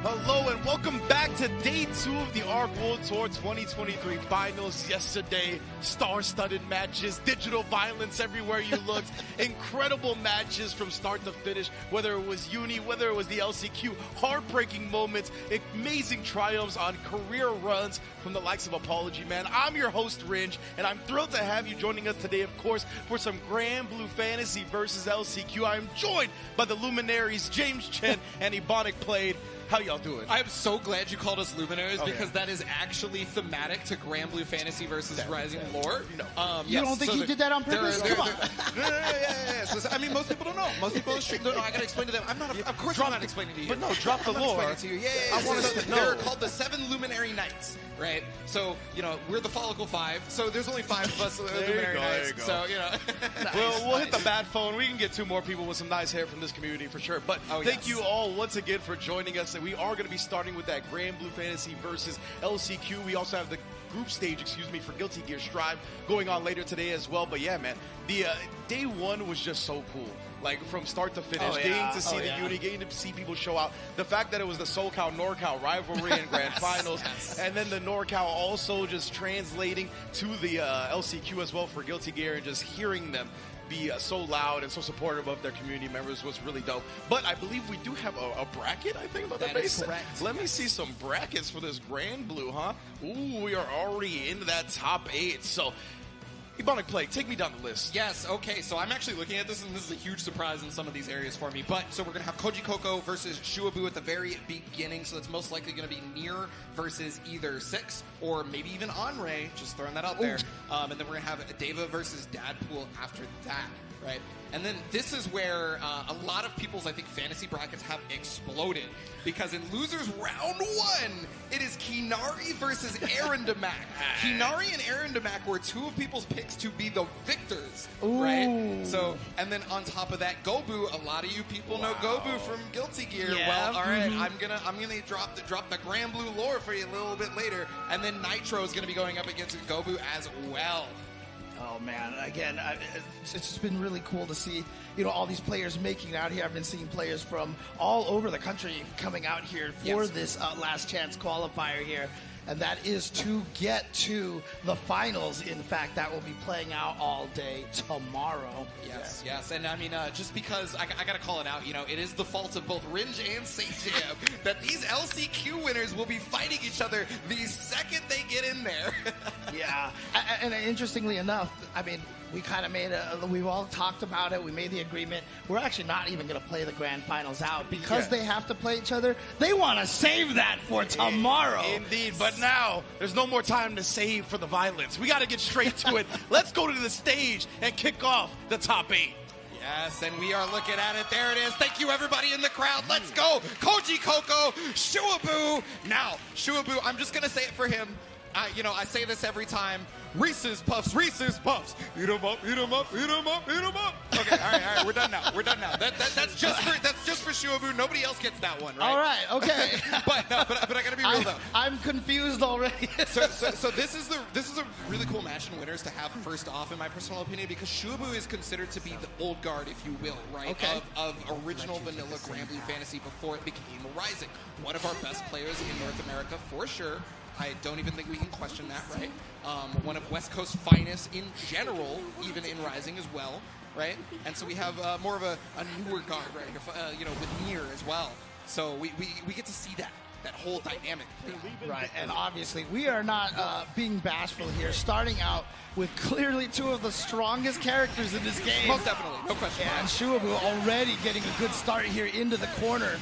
Hello and welcome back to day 2 of the ARC World Tour 2023 finals. Yesterday, star-studded matches, digital violence everywhere you looked, incredible matches from start to finish, whether it was Uni, whether it was the LCQ, heartbreaking moments, amazing triumphs on career runs from the likes of Apology Man. I'm your host, Ringe, and I'm thrilled to have you joining us today, of course, for some Grand Blue Fantasy versus LCQ. I'm joined by the luminaries, James Chen and Ebonic Played. How y'all doing? I am so glad you called us Luminaries because that is actually thematic to Grand Blue Fantasy versus Rising lore. You don't think he did that on purpose? Come on. Yeah. So, I mean, most people don't know. Most people don't know. I got to explain to them. I'm not explaining to you. But no, drop the lore. To you. Yeah. I want us to know. They're called the 7 Luminary Knights, right? So, we're the Follicle 5. So there's only 5 of us Luminary Knights. So, We'll hit the bat phone. We can get 2 more people with some nice hair from this community for sure. But thank you all once again for joining us. And we are going to be starting with that Grand Blue Fantasy versus LCQ. We also have the group stage, for Guilty Gear Strive going on later today as well. But yeah, man, the day 1 was just so cool. Like from start to finish, getting to see the Uni, getting to see people show out. The fact that it was the SoCal NorCal rivalry in Grand Finals, and then the NorCal also just translating to the LCQ as well for Guilty Gear, and just hearing them be so loud and so supportive of their community members was really dope. But I believe we do have a bracket, I think, about the base. Let me see some brackets for this Grand Blue, huh? Ooh, we are already into that top 8. So, Ebonic Play, take me down the list. Yes, okay, so I'm actually looking at this, and this is a huge surprise in some of these areas for me. But, so we're going to have Koji Coco versus Shuabu at the very beginning, so it's most likely going to be Nier versus either Six or maybe even Anre, just throwing that out there. And then we're going to have Deva versus Dadpool after that, right? And then this is where a lot of people's, I think, fantasy brackets have exploded. Because in Losers Round 1, it is Kinari versus Arandamak. Kinari and Arandamak were 2 of people's picks to be the victors, right? So, and then on top of that, Gobu. A lot of you people know Gobu from Guilty Gear. Yeah. Well, all right, I'm gonna drop the Grand Blue lore for you a little bit later, and then Nitro is gonna be going up against Gobu as well. Oh man, again, it's just been really cool to see, all these players making it out here. I've been seeing players from all over the country coming out here for this last chance qualifier here. And that is to get to the finals. In fact, that will be playing out all day tomorrow. Yes. And I mean, just because I got to call it out, it is the fault of both Ringe and Sajam that these LCQ winners will be fighting each other the second they get in there. Yeah. And interestingly enough, I mean, we kind of we've all talked about it. We made the agreement. We're actually not even going to play the grand finals out because they have to play each other. They want to save that for tomorrow. Indeed, but now there's no more time to save for the violence. We got to get straight to it. Let's go to the stage and kick off the top 8. Yes, and we are looking at it. There it is. Thank you, everybody in the crowd. Let's go. Koji Coco, Shuabu. Now, Shuabu, I'm just going to say it for him. I say this every time. Reese's Puffs. Eat 'em up, eat 'em up, eat 'em up, eat 'em up. Okay, all right, we're done now. That's just for Shuabu. Nobody else gets that one, right? All right, okay. but I gotta be real though. I'm confused already. so this is a really cool match in winners to have first off, in my personal opinion, because Shuabu is considered to be the old guard, if you will, right? Okay. Of original vanilla Grand Blue Fantasy before it became Rising. One of our best players in North America for sure. I don't even think we can question that, right? One of West Coast finest in general, even in Rising as well, right? And so we have more of a newer guard, right? With Nier as well. So we get to see that whole dynamic. Right, and obviously we are not being bashful here, starting out with clearly 2 of the strongest characters in this game. Most definitely, no question. And Shuabu already getting a good start here into the corner.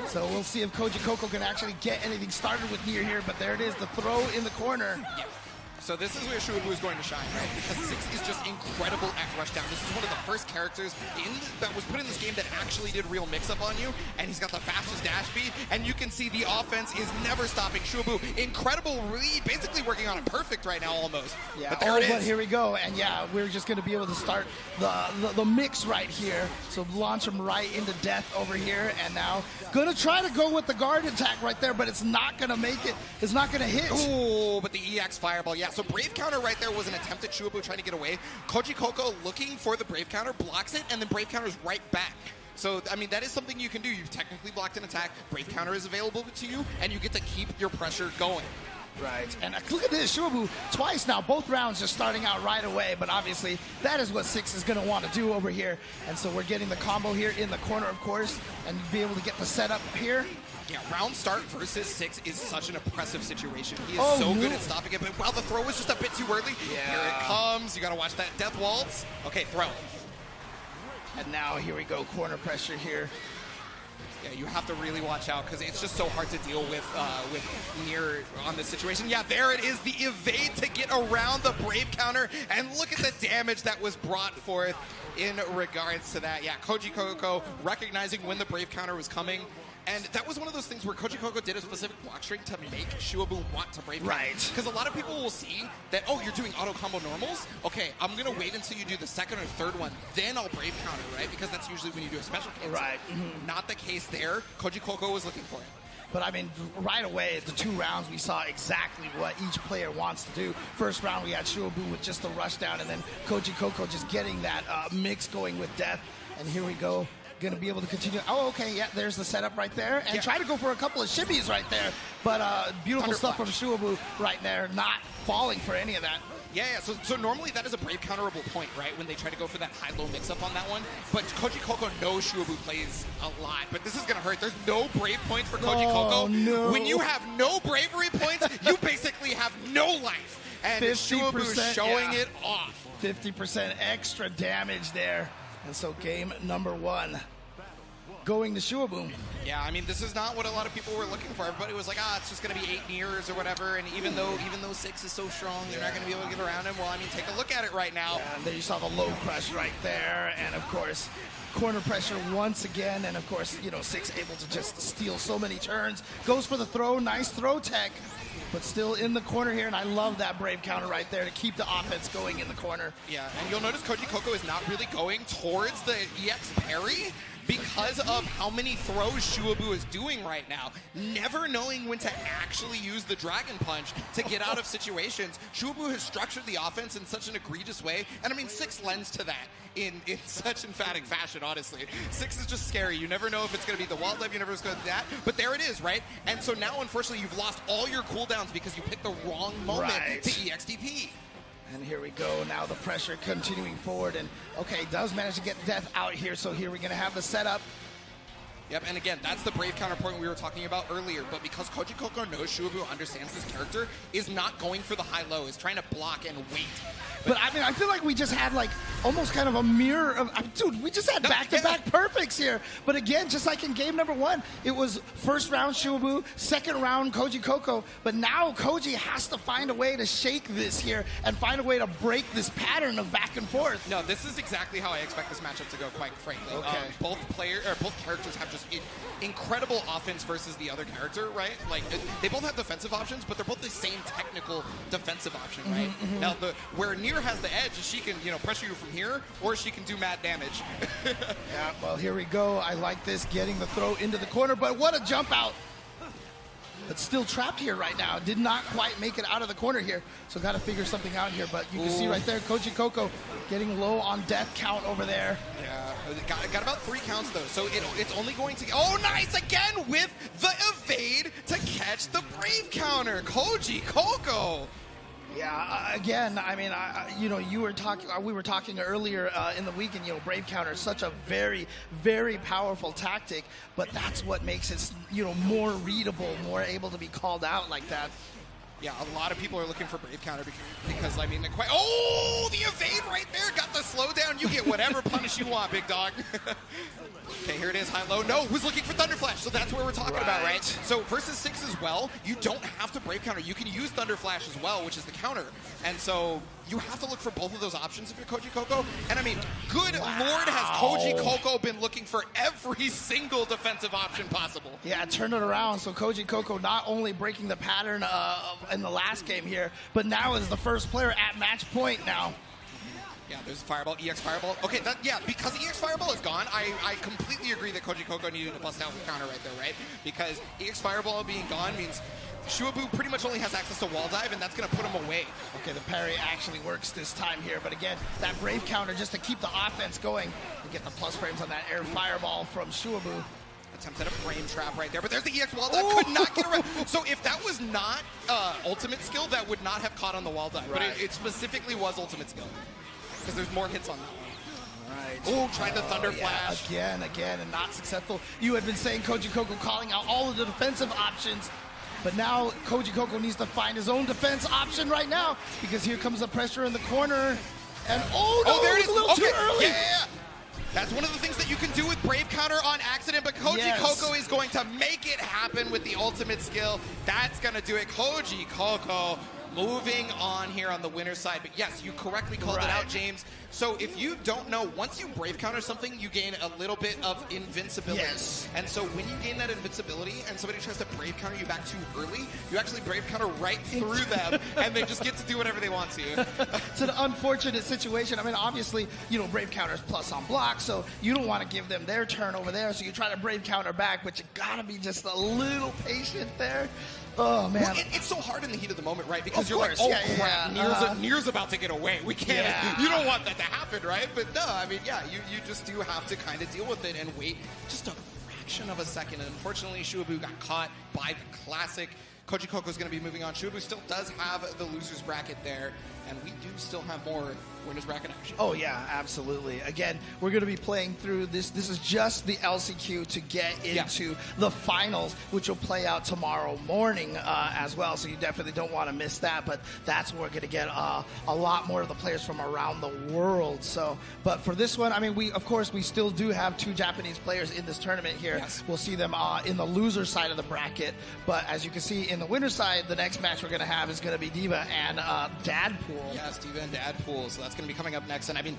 So we'll see if Koji Coco can actually get anything started with Nier here, but there it is, the throw in the corner. Yeah. So this is where Shuabu is going to shine, right? Because Six is just incredible at Rushdown. This is one of the first characters that was put in this game that actually did real mix-up on you, and he's got the fastest dash speed, and you can see the offense is never stopping. Shuabu, incredible read, basically working on it perfect right now almost. Yeah, but there it is. But here we go, and yeah, we're just going to be able to start the mix right here. So launch him right into death over here, and now going to try to go with the guard attack right there, but it's not going to make it. It's not going to hit. Ooh, but the EX Fireball, yeah. So Brave Counter right there was an attempt at Shuabu trying to get away. Koji Coco looking for the Brave Counter, blocks it, and then Brave Counter's right back. So, I mean, that is something you can do. You've technically blocked an attack. Brave counter is available to you, and you get to keep your pressure going. Right, and look at this, Shuabu twice now, both rounds just starting out right away, but obviously that is what Six is going to want to do over here. And so we're getting the combo here in the corner, of course, and be able to get the setup here. Yeah, round start versus Six is such an oppressive situation. He is so good at stopping it, but wow, the throw was just a bit too early. Yeah. Here it comes. You got to watch that death waltz. Okay, throw. And now here we go, corner pressure here. Yeah, you have to really watch out because it's just so hard to deal with Nier on this situation. Yeah, there it is, the evade to get around the Brave counter, and look at the damage that was brought forth in regards to that. Yeah, Koji Coco recognizing when the Brave counter was coming. And that was one of those things where Koji Coco did a specific block string to make Shuabu want to Brave counter. Right. Because a lot of people will see that, oh, you're doing auto combo normals? Okay, I'm going to wait until you do the second or third one, then I'll Brave counter, right? Because that's usually when you do a special cancel. Right. Not the case there. Koji Coco was looking for it. But I mean, right away, the 2 rounds, we saw exactly what each player wants to do. First round, we had Shuabu with just the rush down, and then Koji Coco just getting that mix going with death. And here we go. Going to be able to continue. Oh, okay, yeah, there's the setup right there. And try to go for a couple of shimmies right there. But beautiful stuff from Shuabu right there, not falling for any of that. Yeah. So normally that is a Brave counterable point, right? When they try to go for that high-low mix-up on that one. But Koji Coco knows Shuabu plays a lot. But this is going to hurt. There's no Brave points for Koji Coco. No. When you have no bravery points, you basically have no life. And Shuabu showing it off. 50% extra damage there. And so game number 1 going to Shuabu. Yeah, I mean, this is not what a lot of people were looking for. Everybody was like, it's just going to be 8 Niers or whatever. And even though 6 is so strong, you're not going to be able to get around him. Well, I mean, take a look at it right now. Yeah, and there you saw the low crush right there. And, of course, corner pressure once again. And, of course, you know, Six able to just steal so many turns. Goes for the throw. Nice throw tech. But still in the corner here, and I love that Brave counter right there to keep the offense going in the corner. Yeah, and you'll notice Koji Coco is not really going towards the EX parry because of how many throws Shuabu is doing right now. Never knowing when to actually use the Dragon Punch to get out of situations. Shuabu has structured the offense in such an egregious way, and I mean, Six lends to that in such emphatic fashion, honestly. Six is just scary. You never know if it's going to be the wall dive, you never know if it's going to be that, but there it is, right? And so now, unfortunately, you've lost all your cooldowns because you picked the wrong moment to EXDP. And here we go. Now the pressure continuing forward. And, okay, does manage to get death out here. So here we're going to have the setup. Yep, and again, that's the Brave counterpoint we were talking about earlier, but because Koji Coco knows Shuabu understands this character, is not going for the high-low, is trying to block and wait. But I mean, I feel like we just had like almost kind of a mirror of, dude, we just had back-to-back perfects here. But again, just like in game number 1, it was first round Shuabu, second round Koji Coco, but now Koji has to find a way to shake this here and find a way to break this pattern of back and forth. No, this is exactly how I expect this matchup to go, quite frankly. Okay. Both characters have just incredible offense versus the other character, right? Like, they both have defensive options, but they're both the same technical defensive option, right? Now, where Nier has the edge is she can, pressure you from here, or she can do mad damage. Yeah, well, here we go. I like this, getting the throw into the corner, but what a jump out. But still trapped here right now. Did not quite make it out of the corner here. So got to figure something out here. But you can see right there, Koji Coco getting low on death count over there. Yeah, got about 3 counts though. So it's only going to, oh nice, again with the evade to catch the Brave counter. Koji Coco. Yeah, again, I mean, we were talking earlier in the week, and Brave counter is such a very, very powerful tactic, but that's what makes it, more readable, more able to be called out like that. Yeah, a lot of people are looking for Brave counter because I mean, the evade right there got the slowdown. You get whatever punish you want, big dog. Okay, here it is, high-low. No, who's looking for Thunder Flash? So that's what we're talking about, right? So versus 6 as well, you don't have to Brave counter. You can use Thunder Flash as well, which is the counter. And so you have to look for both of those options if you're Koji Coco. And I mean, good Lord, has Koji Coco been looking for every single defensive option possible. Yeah, turn it around. So Koji Coco not only breaking the pattern in the last game here, but now is the first player at match point now. Yeah, there's Fireball, EX Fireball. Okay, because EX Fireball is gone, I completely agree that Koji Koko needed to bust out the counter right there, right? Because EX Fireball being gone means Shuabu pretty much only has access to Wall Dive, and that's going to put him away. Okay, the parry actually works this time here, but again, that Brave counter just to keep the offense going and get the plus frames on that air Fireball from Shuabu. Attempted a frame trap right there, but there's the EX Wall Dive, could not get around. So if that was not ultimate skill, that would not have caught on the Wall Dive, right. But it specifically was ultimate skill. Because there's more hits on that one. Right. Oh, tried the Thunder Flash. Again, and not successful. You had been saying Koji Koko calling out all of the defensive options, but now Koji Koko needs to find his own defense option right now, because here comes the pressure in the corner. And there it is. A little too early. Yeah. That's one of the things that you can do with Brave Counter on accident, but Koji Koko is going to make it happen with the ultimate skill. That's going to do it. Koji Koko moving on here on the winner's side. But yes, you correctly called it out, James. So if you don't know, once you Brave Counter something, you gain a little bit of invincibility. Yes. And so when you gain that invincibility and somebody tries to Brave Counter you back too early, you actually Brave Counter right through them, and they just get to do whatever they want to. It's an unfortunate situation. I mean, obviously, Brave Counter is plus on block, so you don't want to give them their turn over there, so you try to Brave Counter back, but you got to be just a little patient there. Oh, man. Well, it's so hard in the heat of the moment, right? Because you're course. like, oh, crap, Nier's about to get away. We can't. Yeah. You don't want that to happen, right? But no, I mean, you just do have to kind of deal with it and wait just a fraction of a second. And unfortunately, Shuabu got caught by the classic. Koji Koko is going to be moving on. Shuabu still does have the loser's bracket there, and we do still have more winner's bracket action. Oh, yeah, absolutely. Again, we're going to be playing through this. This is just the LCQ to get into the finals, which will play out tomorrow morning as well, so you definitely don't want to miss that, but that's where we're going to get a lot more of the players from around the world. So, but for this one, I mean, we still do have 2 Japanese players in this tournament here. Yes. We'll see them in the loser side of the bracket, but as you can see in the winner side, the next match we're going to have is going to be D.Va and Dadpool. Yes, D.Va and Dadpool, so that's going to be coming up next. And I mean,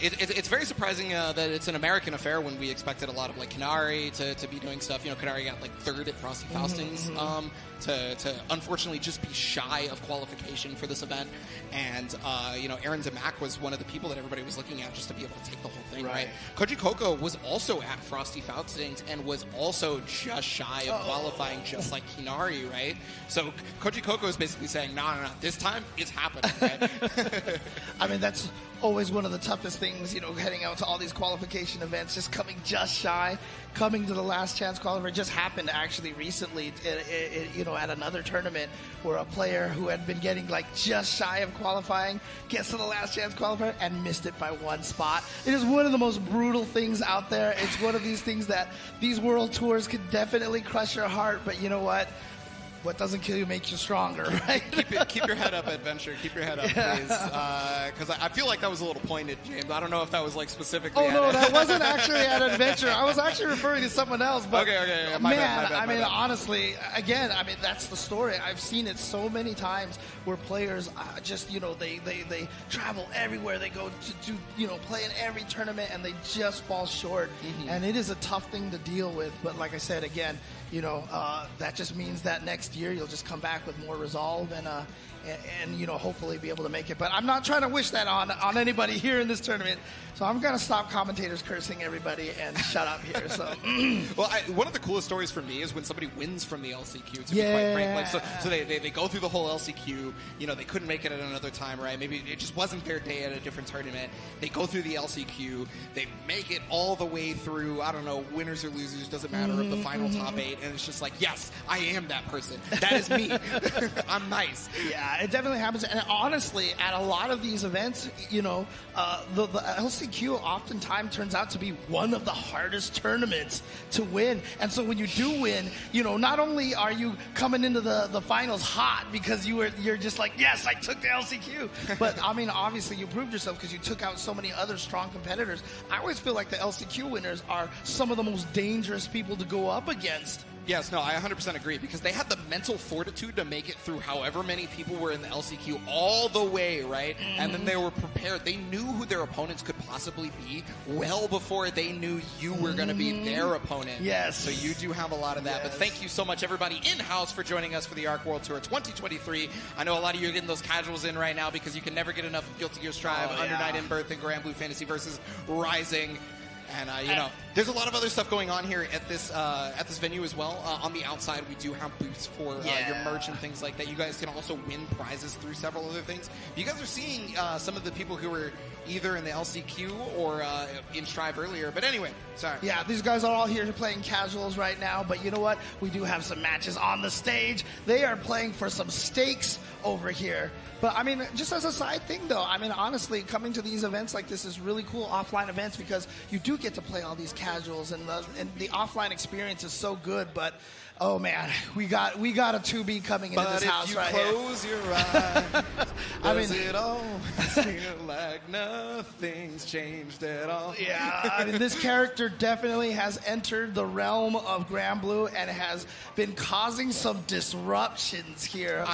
it's very surprising that it's an American affair when we expected a lot of like Kanari to be doing stuff. Kanari got like 3rd at Frosty Faustings to unfortunately just be shy of qualification for this event. And Aaron Zamack was one of the people that everybody was looking at just to be able to take the whole thing, right? Koji Koko was also at Frosty Faustings and was also just shy of qualifying, just like Kinari, right? So Koji Koko is basically saying, no, this time it's happening, right? I mean, that's always one of the toughest things, heading out to all these qualification events, just coming just shy, coming to the last chance qualifier. It just happened actually recently, at another tournament where a player who had been getting like just shy of qualifying gets to the last chance qualifier and missed it by 1 spot. It is one of the most brutal things out there. It's one of these things that these world tours could definitely crush your heart, but you know what? What doesn't kill you makes you stronger, right? Keep your head up, Adventure. Keep your head up, please. Because I feel like that was a little pointed, James. I don't know if that was like specifically. Oh no, that wasn't actually at Adventure. I was actually referring to someone else. But okay. My bad. Honestly, again, that's the story. I've seen it so many times where players just, they travel everywhere. They go to play in every tournament and they just fall short. And it is a tough thing to deal with. But like I said, again, that just means that next year you'll just come back with more resolve and hopefully be able to make it. But I'm not trying to wish that on anybody here in this tournament, so I'm gonna stop commentators cursing everybody and shut up here. So well, one of the coolest stories for me is when somebody wins from the LCQ, to be quite frank. So they go through the whole LCQ, they couldn't make it at another time, right? Maybe it just wasn't their day at a different tournament. They go through the LCQ, they make it all the way through, I don't know, winners or losers, doesn't matter, of the final top 8, and it's just like, yes, I am that person. That is me. I'm nice. Yeah, it definitely happens. And honestly, at a lot of these events, the LCQ oftentimes turns out to be one of the hardest tournaments to win. And so when you do win, not only are you coming into the finals hot because you're just like, yes, I took the LCQ. But I mean, obviously you proved yourself because you took out so many other strong competitors. I always feel like the LCQ winners are some of the most dangerous people to go up against. Yes, no, I 100% agree, because they had the mental fortitude to make it through however many people were in the LCQ all the way, right? And then they were prepared. They knew who their opponents could possibly be well before they knew you were going to be their opponent. Yes. So you do have a lot of that. But thank you so much, everybody in-house, for joining us for the ARC World Tour 2023. I know a lot of you are getting those casuals in right now because you can never get enough of Guilty Gear Strive, Under Night in Birth, and Granblue Fantasy versus Rising. And, you know, there's a lot of other stuff going on here at this venue as well. On the outside, we do have booths for your merch and things like that. You guys can also win prizes through several other things. You guys are seeing some of the people who were either in the LCQ or in Strive earlier. But anyway, sorry. Yeah, these guys are all here playing casuals right now. But you know what? We do have some matches on the stage. They are playing for some stakes over here. But, I mean, just as a side thing, though, I mean, honestly, coming to these events like this is really cool, offline events, because you do get to play all these casuals, and the offline experience is so good. But, oh, man, we got a 2B coming into this house right here. But if you close your eyes, does it all feel like nothing's changed at all? Yeah, I mean, this character definitely has entered the realm of Granblue and has been causing some disruptions here.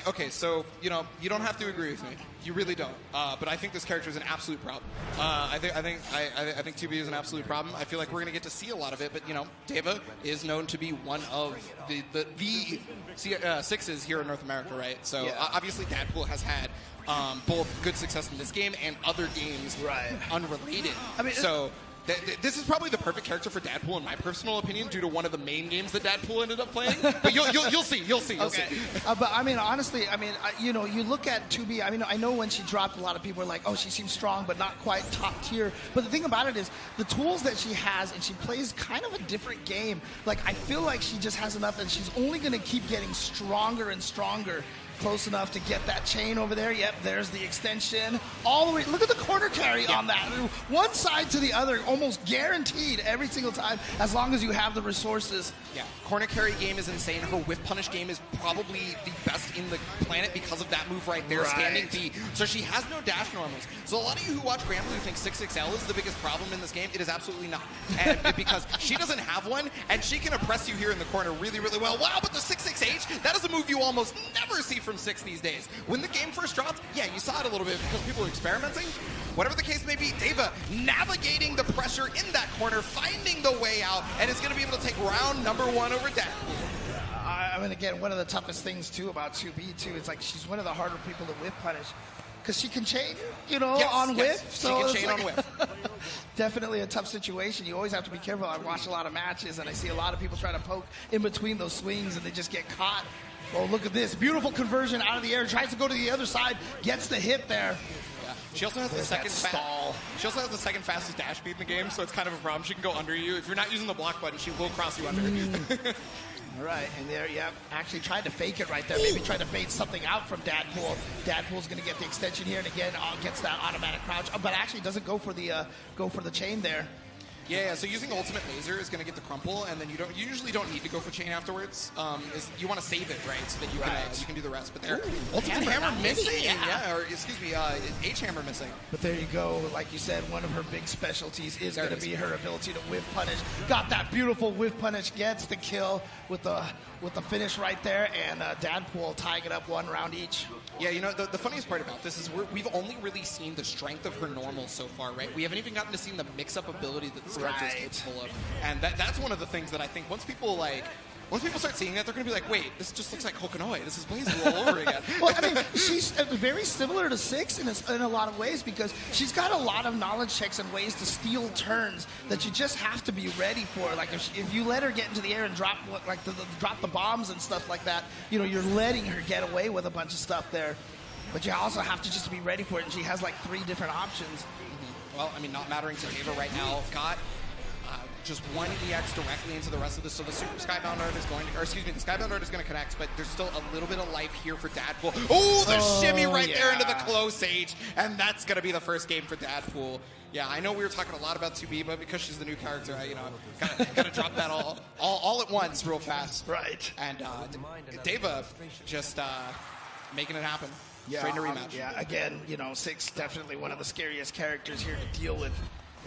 Okay, so, you know, you don't have to agree with me. You really don't. But I think this character is an absolute problem. I think 2B is an absolute problem. I feel like we're going to get to see a lot of it. But, you know, Deva is known to be one of the sixes here in North America, right? So obviously Deadpool has had both good success in this game and other games unrelated. I mean, so this is probably the perfect character for Deadpool, in my personal opinion, due to one of the main games that Deadpool ended up playing. But you'll see. But I mean, honestly, I mean, you know, you look at 2B. I mean, I know when she dropped, a lot of people were like, "Oh, she seems strong, but not quite top tier." But the thing about it is, the tools that she has, and she plays kind of a different game. Like, I feel like she just has enough, and she's only going to keep getting stronger and stronger. Close enough to get that chain over there. Yep, there's the extension. All the way. Look at the corner carry on that. One side to the other, almost guaranteed every single time, as long as you have the resources. Yeah, corner carry game is insane. Her whiff punish game is probably the best in the planet because of that move right there, standing B. So she has no dash normals. So a lot of you who watch Granblue think 6XL is the biggest problem in this game. It is absolutely not. And because she doesn't have one, and she can oppress you here in the corner really, really well. Wow, but the 6XH, that is a move you almost never see from 6 these days. When the game first dropped, yeah, you saw it a little bit because people were experimenting. Whatever the case may be, Deva navigating the pressure in that corner, finding the way out, and is going to be able to take round number 1 over Deadpool. I mean, again, one of the toughest things, too, about 2B, too, is like she's one of the harder people to whiff punish. Because she can chain, you know, on whiff. So she can chain on whiff. Definitely a tough situation. You always have to be careful. I watch a lot of matches, and I see a lot of people try to poke in between those swings, and they just get caught. Oh, look at this. Beautiful conversion out of the air. Tries to go to the other side. Gets the hit there. Yeah. She also has the second stall. She also has the second fastest dash speed in the game, so it's kind of a problem. She can go under you. If you're not using the block button, she will cross you under. All right, and there, actually tried to fake it right there. Maybe tried to bait something out from Deadpool. Deadpool's going to get the extension here, and again, gets that automatic crouch, but actually doesn't go for the chain there. Yeah, so using Ultimate Laser is going to get the crumple, and then you usually don't need to go for chain afterwards. You want to save it, right, so that you can do the rest. But there, Ultimate Hammer missing, or excuse me, H-Hammer missing. But there you go. Like you said, one of her big specialties is going to be her ability to whiff punish. Got that beautiful whiff punish, gets the kill with the finish right there, and Deadpool tying it up 1 round each. Yeah, you know, the funniest part about this is we've only really seen the strength of her normal so far, right? We haven't even gotten to see the mix-up ability that this character is capable of. And that's one of the things that I think once people start seeing that, they're going to be like, wait, this just looks like Kokonoe. This is BlazBlue all over again. Well, I mean, she's very similar to 6 in a lot of ways because she's got a lot of knowledge checks and ways to steal turns that you just have to be ready for. Like, if you let her get into the air and drop drop the bombs and stuff like that, you know, you're letting her get away with a bunch of stuff there. But you also have to just be ready for it, and she has like 3 different options. Well, I mean, not mattering to Deva right now, got just 1 EX directly into the rest of this. So the Super Skybound Art is going to, or excuse me, the Skybound Art is going to connect, but there's still a little bit of life here for Deadpool. Oh, the shimmy right there into the close H, and that's going to be the first game for Deadpool. Yeah, I know we were talking a lot about 2B, but because she's the new character, got to drop that all at once real fast. Right. And Deva just making it happen. Yeah, straight into rematch. Yeah, again, 6 definitely one of the scariest characters here to deal with.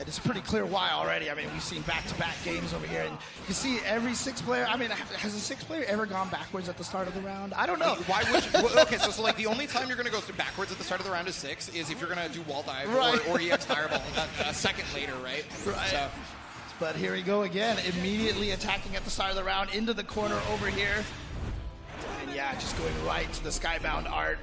And it's pretty clear why already. I mean, we've seen back-to-back games over here, and you can see every 6 player. I mean, has a 6 player ever gone backwards at the start of the round? I don't know. Why would you? Well, okay, so like the only time you're going to go backwards at the start of the round is 6 is if you're going to do wall dive or EX fireball a second later, right? Right. So. But here we go again, immediately attacking at the start of the round into the corner over here. And yeah, just going right to the Skybound Art.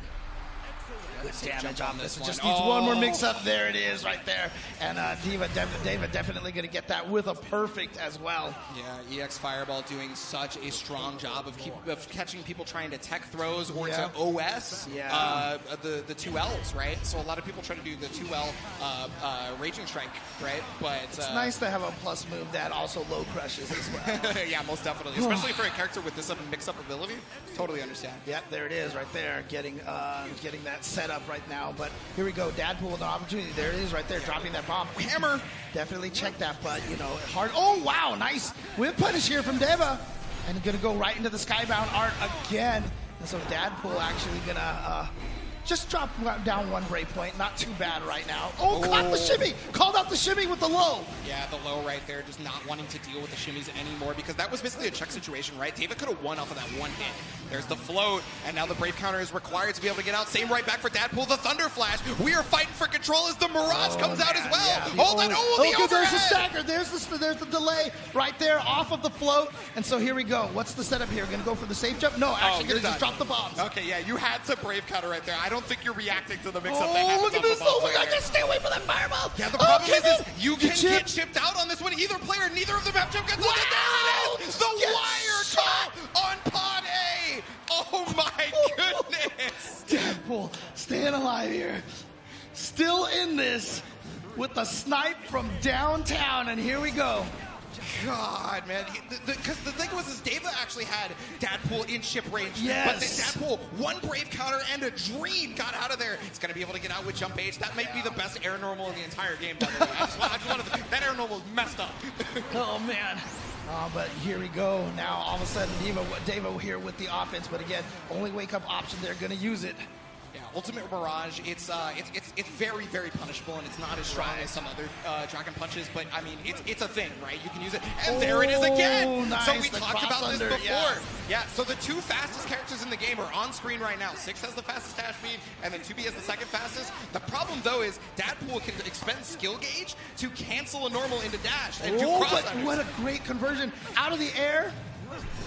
Good damage on this. It just needs one more mix-up. There it is, right there. And Deva definitely going to get that with a perfect as well. Yeah, EX Fireball doing such a strong job of catching people trying to tech throws or to OS the 2Ls, right? So a lot of people try to do the 2L Raging Strike, right? But it's nice to have a plus move that also low crushes as well. Yeah, most definitely. Especially for a character with this mix-up ability. Totally understand. Yep, there it is, right there. Getting that set up right now, but here we go. Dadpool with an opportunity. There it is right there, dropping that bomb. Hammer! Definitely check that, but, you know, hard. Oh, wow, nice whip punish here from Deva. And gonna go right into the Skybound Art again. And so Dadpool actually gonna just drop down 1 break point. Not too bad right now. Oh, caught the shimmy! Called out the shimmy with the low. Yeah, the low right there, just not wanting to deal with the shimmies anymore because that was basically a check situation, right? David could have won off of that 1 hit. There's the float, and now the Brave counter is required to be able to get out. Same right back for Dadpool, the Thunder Flash. We are fighting for control as the Mirage comes out as well. Yeah, Hold on, the overhead! There's the stagger, there's the delay right there off of the float. And so here we go. What's the setup here? Gonna go for the safe jump? No, actually gonna just drop the bombs. Okay, yeah, you had some Brave counter right there. I don't think you're reacting to the mix-up. Oh, look at this! Oh my God, just stay away from that fireball! Yeah, the problem is you can get chipped out on this one. Either player, neither of them have chip guns. Wow! There it is! The wire call on Pod A! Oh my goodness! Dadpool staying alive here. Still in this with the snipe from downtown, and here we go. God, man. Because the thing was, Deva actually had Dadpool in chip range. Yes. But then Dadpool, 1 Brave counter and a Dream got out of there. He's going to be able to get out with Jump H. That might be the best air normal in the entire game, by the way. I just wanted that air normal messed up. Oh, man. But here we go. Now, all of a sudden, Deva here with the offense. But again, only wake-up option. They're going to use it. Yeah, Ultimate Mirage, it's very, very punishable, and it's not as strong as some other Dragon Punches, but, I mean, it's a thing, right? You can use it, and there it is again! Nice. So we talked about this before. Yeah, so the 2 fastest characters in the game are on screen right now. 6 has the fastest dash speed, and then 2B has the 2nd fastest. The problem, though, is Dadpool can expend skill gauge to cancel a normal into dash and do cross. But what a great conversion. Out of the air.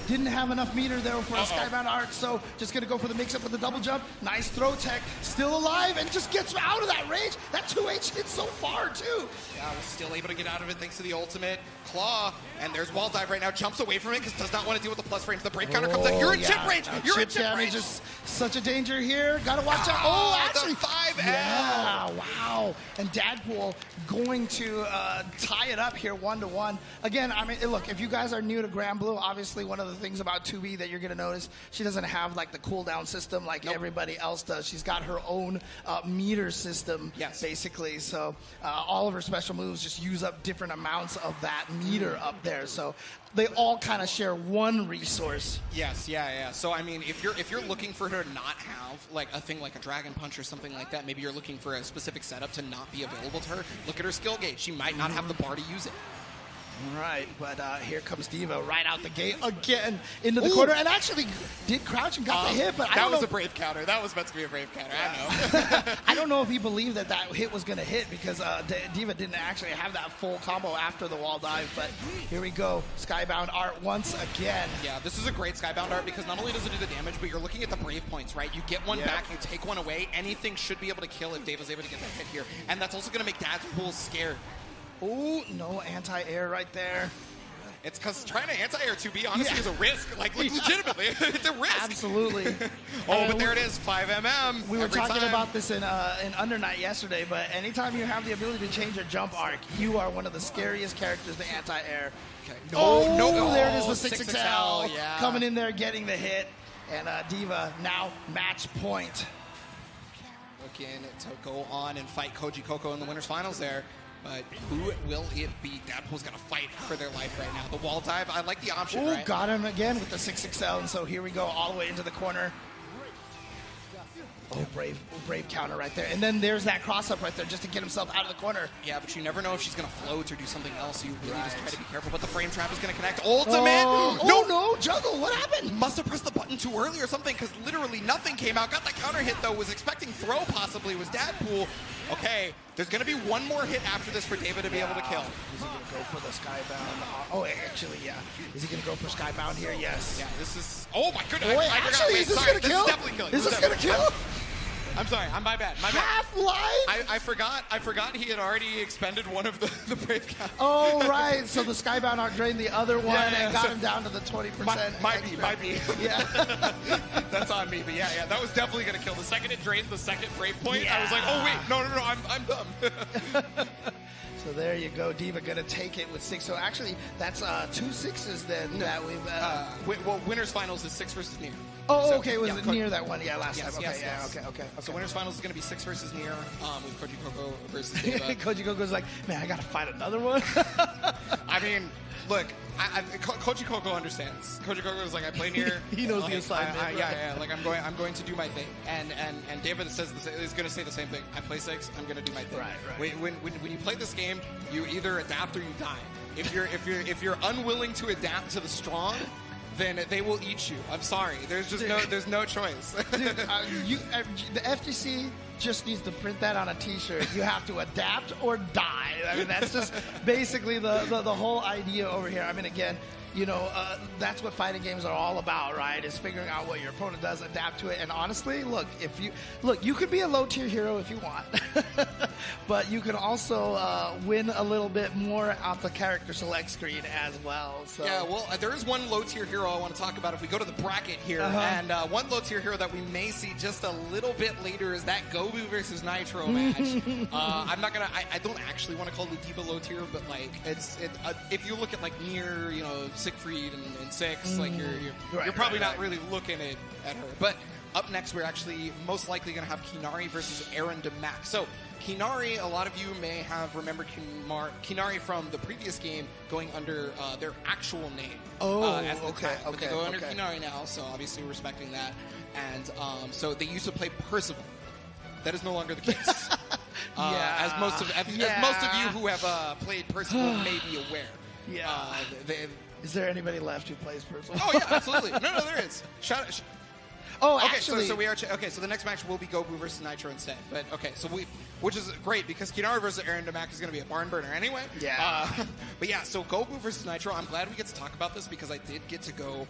Didn't have enough meter there for a Skybound Art, so just going to go for the mix-up with the double jump. Nice throw tech, still alive, and just gets out of that range. That 2H hits so far, too. Yeah, was still able to get out of it thanks to the ultimate claw. And there's wall dive right now, jumps away from it because does not want to deal with the plus frames. The Brave counter comes out. You're in chip range. You're in chip damage range. Is such a danger here. Got to watch out. Oh, actually. The 5L. Yeah, wow. And Dadpool going to tie it up here 1-1. Again, I mean, look, if you guys are new to Granblue, obviously one of the things about 2B that you're going to notice, she doesn't have like the cooldown system like everybody else does. She's got her own meter system, basically. So all of her special moves just use up different amounts of that meter up there. So they all kind of share one resource. Yes, yeah. So I mean, if you're looking for her to not have like a thing like a Dragon Punch or something like that, maybe you're looking for a specific setup to not be available to her. Look at her skill gauge. She might not have the bar to use it. Right, but here comes Deva right out the gate again into the corner, and actually did crouch and got the hit, but I don't know. That was a Brave counter. That was meant to be a Brave counter. I know. I don't know if he believed that hit was going to hit because Deva didn't actually have that full combo after the wall dive, but here we go. Skybound Art once again. Yeah, this is a great Skybound Art because not only does it do the damage, but you're looking at the Brave points, right? You get one back, you take one away. Anything should be able to kill if Deva's able to get that hit here, and that's also going to make Dadpool scared. Oh, no anti-air right there. It's because trying to anti-air 2B honestly is a risk. Like, legitimately, it's a risk. Absolutely. But there it is, 5mm. We were talking about this in Under Night yesterday, but anytime you have the ability to change your jump arc, you are one of the scariest characters to anti-air. Okay. No, there it is, the 6XL yeah. coming in there, getting the hit, and Deva now match point. Looking to go on and fight Koji Coco in the winners finals there. But who will it be? Dadpool's going to fight for their life right now. The wall dive, I like the option, right? Got him again with the 6XL, and so here we go all the way into the corner. Oh, brave counter right there. And then there's that cross-up right there just to get himself out of the corner. Yeah, but you never know if she's going to float or do something else. You really just try to be careful. But the frame trap is going to connect. Ultimate! No, juggle. What happened? Must have pressed the button too early or something because literally nothing came out. Got the counter hit, though. Was expecting throw, possibly. Was Dadpool. Okay, there's going to be one more hit after this for David to be able to kill. Is he going to go for the Skybound? Actually, yeah. Is he going to go for Skybound here? Yes. Yeah, this is... Oh, my goodness. Wait, actually, is this going to kill? This is definitely killing. Is this going to kill? I'm sorry. My bad. Half-Life? I forgot he had already expended one of the brave counters. Oh, right. So the Skybound Arc drained the other one and got him down to the 20%. Might be. Yeah. That's on me. But yeah, that was definitely going to kill. The second it drained the second brave point, I was like, oh, wait. No, I'm dumb. So there you go, D.Va gonna take it with 6. So actually, that's 2 6s then that we've. Well, winners finals is 6 versus Nier. Oh, so, okay. Was it Nier that one? Yeah, last time. Okay, yes. Okay. So winners finals is gonna be 6 versus Nier with Koji Coco versus D.Va. Koji Coco's like, man, I gotta fight another one. I mean, look. Koji Coco understands. Koji Coco is like, I play Nier. He knows the assignment. Yeah. Like I'm going to do my thing. And David is going to say the same thing. I play 6. I'm going to do my thing. Right. When you play this game, you either adapt or you die. If you're unwilling to adapt to the strong, then they will eat you. I'm sorry. There's no choice. Dude, the FGC just needs to print that on a T-shirt. You have to adapt or die. I mean, that's just basically the whole idea over here. I mean, again, that's what fighting games are all about, right? Is figuring out what your opponent does, adapt to it. And honestly, you could be a low-tier hero if you want, but you can also win a little bit more off the character select screen as well. So. Yeah, well, there is one low-tier hero I want to talk about if we go to the bracket here. And one low-tier hero that we may see just a little bit later is that Gobu versus Nitro match. I don't actually want to call Ladiva low-tier, but like if you look at like Nier, Siegfried and 6, like you're probably not really looking at her. But up next, we're actually most likely going to have Kinari versus Aaron DeMac. So Kinari, a lot of you may have remembered Kinari from the previous game going under their actual name. Okay. But they go under Kinari now, so obviously we're respecting that. And so they used to play Percival. That is no longer the case. As most of you who have played Percival may be aware. Yeah. Is there anybody left who plays Percival? Oh, yeah, absolutely. No, there is. Actually. So the next match will be Gobu versus Nitro instead. But, which is great because Kinari versus Aaron DeMac is going to be a barn burner anyway. Yeah. So Gobu versus Nitro, I'm glad we get to talk about this because I did get to go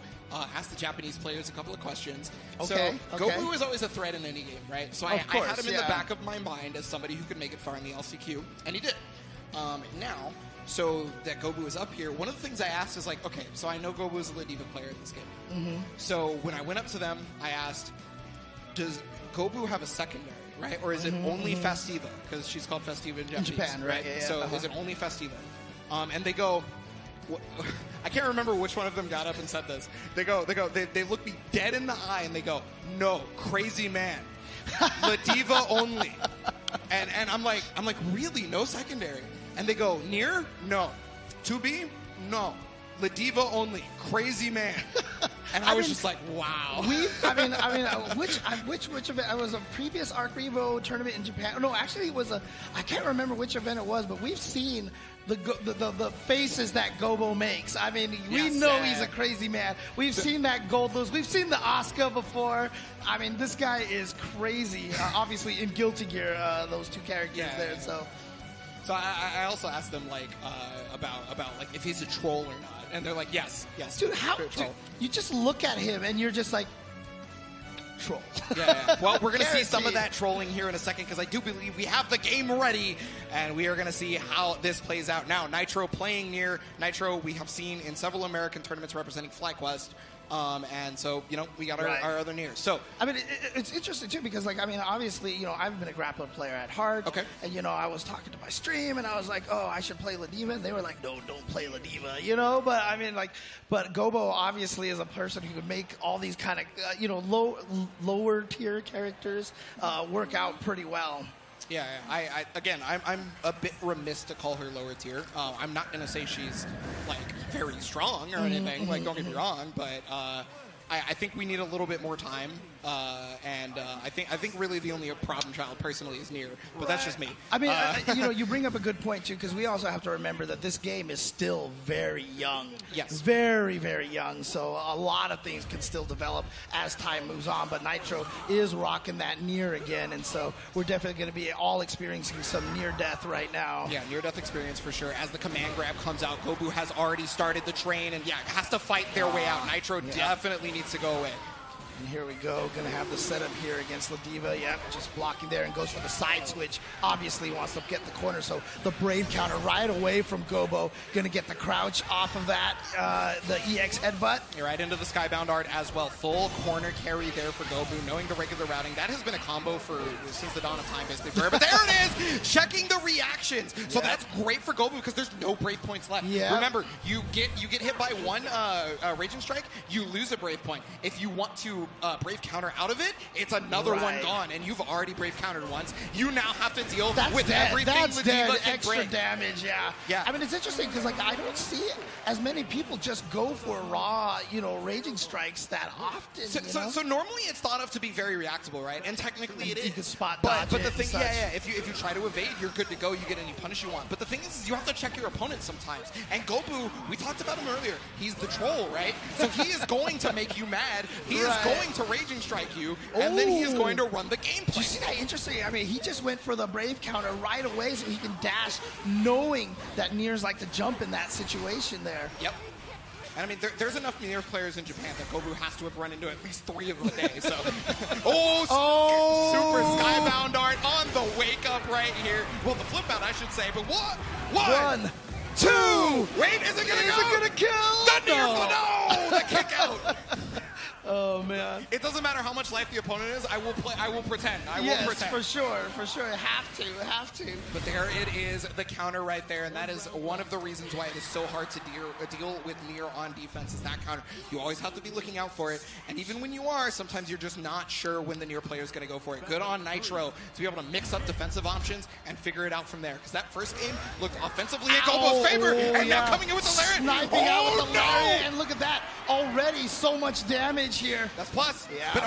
ask the Japanese players a couple of questions. Gobu is always a threat in any game, right? So I had him in the back of my mind as somebody who could make it far in the LCQ, and he did. Now... So that Gobu is up here. One of the things I asked is like, okay, so I know Gobu is a Ladiva player in this game. Mm-hmm. So when I went up to them, I asked, does Gobu have a secondary, right? Or is it only Festiva? Because she's called Festiva in Japanese. In Japan, right? Yeah, so is it only Festiva? And they go, I can't remember which one of them got up and said this. They look me dead in the eye and they go, no, crazy man. Ladiva only. And I'm like, really? No secondary? And they go, Nier? No. 2B? No. Ladiva only. Crazy man. And I was just like, wow. Which event? It was a previous Arc Revo tournament in Japan. No, actually it was I can't remember which event it was, but we've seen the faces that Gobo makes. I mean, we know he's a crazy man. We've seen that Goldless. We've seen the Asuka before. I mean, this guy is crazy. Obviously in Guilty Gear, those two characters there, so... So I also asked them like about like if he's a troll or not, and they're like, yes. Dude, you just look at him and you're just like, troll. Yeah. Well, we're gonna see some of that trolling here in a second because I do believe we have the game ready, and we are gonna see how this plays out. Now, Nitro playing Nier. Nitro we have seen in several American tournaments representing FlyQuest. And so, we got our other Niers. So, I mean, it's interesting, too, because, obviously, I've been a grappler player at heart. Okay. And, I was talking to my stream, and I was like, oh, I should play Ladiva. And they were like, no, don't play Ladiva, But, I mean, but Gobo obviously is a person who could make all these kind of, lower-tier characters work out pretty well. Yeah, I'm a bit remiss to call her lower tier. I'm not going to say she's, very strong or anything. Don't get me wrong. But, I think we need a little bit more time, and I think really the only problem child personally is Nier, but that's just me. I mean, you bring up a good point too, because we also have to remember that this game is still very young. Yes. Very, very young. So a lot of things can still develop as time moves on. But Nitro is rocking that Nier again, and so we're definitely going to be all experiencing some near death right now. Yeah, near death experience for sure. As the command grab comes out, Gobu has already started the train, and has to fight their way out. Nitro definitely needs to go away. And here we go, going to have the setup here against Ladiva. Yep, just blocking there and goes for the side switch. Obviously wants to get the corner, so the Brave counter right away from Gobo. Going to get the crouch off of that, the EX headbutt. You're right into the Skybound art as well. Full corner carry there for Gobu, knowing the regular routing. That has been a combo since the dawn of time, basically, for her. But there it is, checking the reactions. So that's great for Gobu because there's no Brave points left. Yeah. Remember, you get hit by one Raging Strike, you lose a Brave point. If you want to Brave counter out of it, it's another one gone, and you've already Brave countered once. You now have to deal with everything Ladiva can extra bring. damage, yeah. I mean, it's interesting because I don't see as many people just go for raw, Raging Strikes that often. So normally it's thought of to be very reactable, right? And technically it is. You can spot dodge but the thing, if you try to evade, you're good to go. You get any punish you want. But the thing is you have to check your opponent sometimes. And Gobu, we talked about him earlier. He's the troll, right? So he is going to make you mad. He is going to Raging Strike you, and then he is going to run the gameplay. Did you see that? Interesting. I mean, he just went for the Brave counter right away so he can dash, knowing that Niers like to jump in that situation there. Yep. And I mean, there's enough Nier players in Japan that Gobu has to have run into at least 3 of them a day. So, super Skybound art on the wake up right here. Well, the flip out, I should say. But what? 1, 2. Wait, is it gonna Is it gonna kill? The Nier, no, the kick out. Oh man! It doesn't matter how much life the opponent is. I will play. I will pretend. I will pretend. for sure. Have to. But there it is, the counter right there, and that is one of the reasons why it is so hard to deal with Nier on defense. Is that counter? You always have to be looking out for it, and even when you are, sometimes you're just not sure when the Nier player is going to go for it. Good on Nitro to be able to mix up defensive options and figure it out from there. Because that first game looked offensively in Gobo's favor, and now coming in with the Lariat. Sniping out with the Lariat, and look at that! Already so much damage here. That's plus. Yeah, but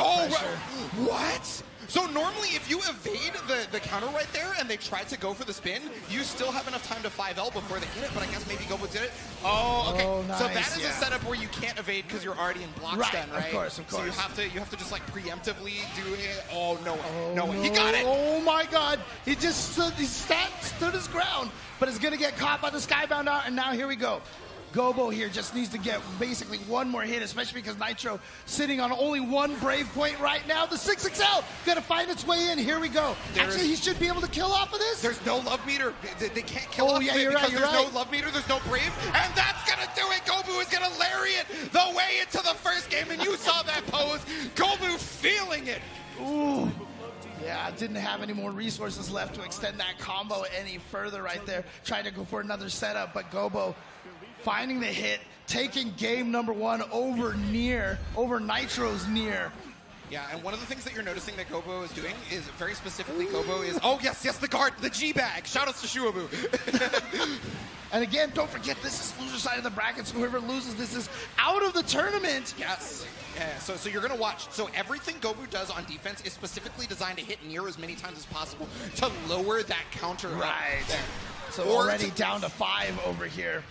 what? So normally if you evade the counter right there and they try to go for the spin, you still have enough time to 5L before they hit it, but I guess maybe Gobo did it. Oh, okay. Oh, nice. So that is a setup where you can't evade because you're already in block stun, right? Of course. So you have to just like preemptively do it. Oh, no way. No way. No. He got it. Oh my god. He just stood his ground, but is going to get caught by the Skybound art, and now here we go. Gobo here just needs to get basically one more hit, especially because Nitro sitting on only one Brave point right now. The 6XL got to find its way in. Here we go. Actually, he should be able to kill off of this. There's no love meter. They can't kill off of it because there's no love meter. There's no Brave. And that's going to do it. Gobu is going to lariat the way into the first game, and you saw that pose. Gobu feeling it. Ooh. Yeah, didn't have any more resources left to extend that combo any further right there. Trying to go for another setup, but Gobo finding the hit, taking game number 1 over Nitro's Nier. Yeah, and one of the things that you're noticing that Gobo is doing is very specifically Gobo is, oh yes, the guard, the G-bag. Shoutouts to Shuabu. And again, don't forget, this is loser side of the brackets. Whoever loses this is out of the tournament. Yes. Yeah, so you're going to watch. So everything Gobu does on defense is specifically designed to hit Nier as many times as possible to lower that counter. Right. So already down to 5 over here.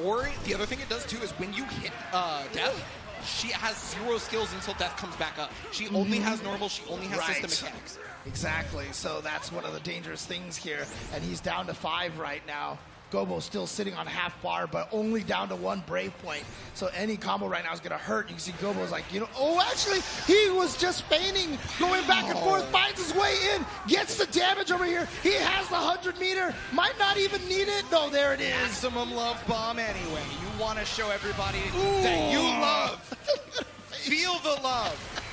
Or the other thing it does too is when you hit Death, she has 0 skills until Death comes back up. She only has normal, she only has system mechanics. Exactly, so that's one of the dangerous things here. And he's down to 5 right now. Gobo's still sitting on half bar, but only down to 1 Brave point. So any combo right now is going to hurt. You can see Gobo's like, actually, he was just feigning, going back and forth, finds his way in, gets the damage over here. He has the 100 meter, might not even need it. No, there it is. Maximum love bomb anyway. You want to show everybody that you love. Feel the love.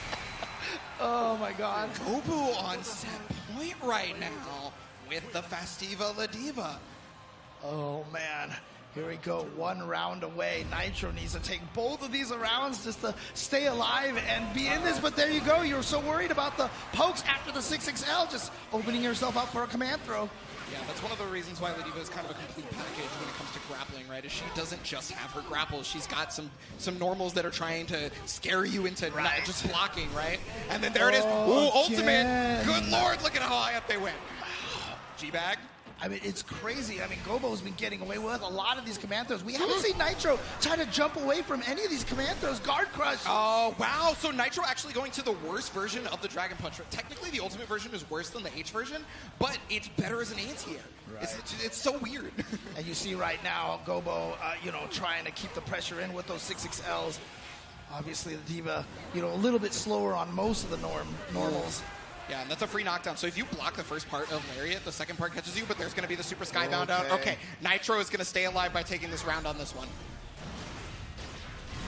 Oh, my God. Gobu on set point right now with the Fastiva Ladiva. Oh, man. Here we go, 1 round away. Nitro needs to take both of these rounds just to stay alive and be in this, but there you go. You're so worried about the pokes after the 6XL, just opening yourself up for a command throw. Yeah, that's one of the reasons why Ladiva is kind of a complete package when it comes to grappling, right? Is she doesn't just have her grapples. She's got some normals that are trying to scare you into not just blocking, right? And then there it is. Ooh, ultimate. Good Lord, look at how high up they went. G-Bag. I mean, it's crazy. I mean, Gobo's been getting away with a lot of these command throws. We haven't seen Nitro try to jump away from any of these command throws. Guard crush. Oh, wow. So Nitro actually going to the worst version of the Dragon Punch. Technically, the ultimate version is worse than the H version, but it's better as an anti-air. Right. It's so weird. And you see right now, Gobo, trying to keep the pressure in with those 6XLs. Obviously, the D.Va, a little bit slower on most of the normals. Yeah, and that's a free knockdown. So if you block the first part of Lariat, the second part catches you, but there's going to be the Super Skybound out. Okay, Nitro is going to stay alive by taking this round on this one.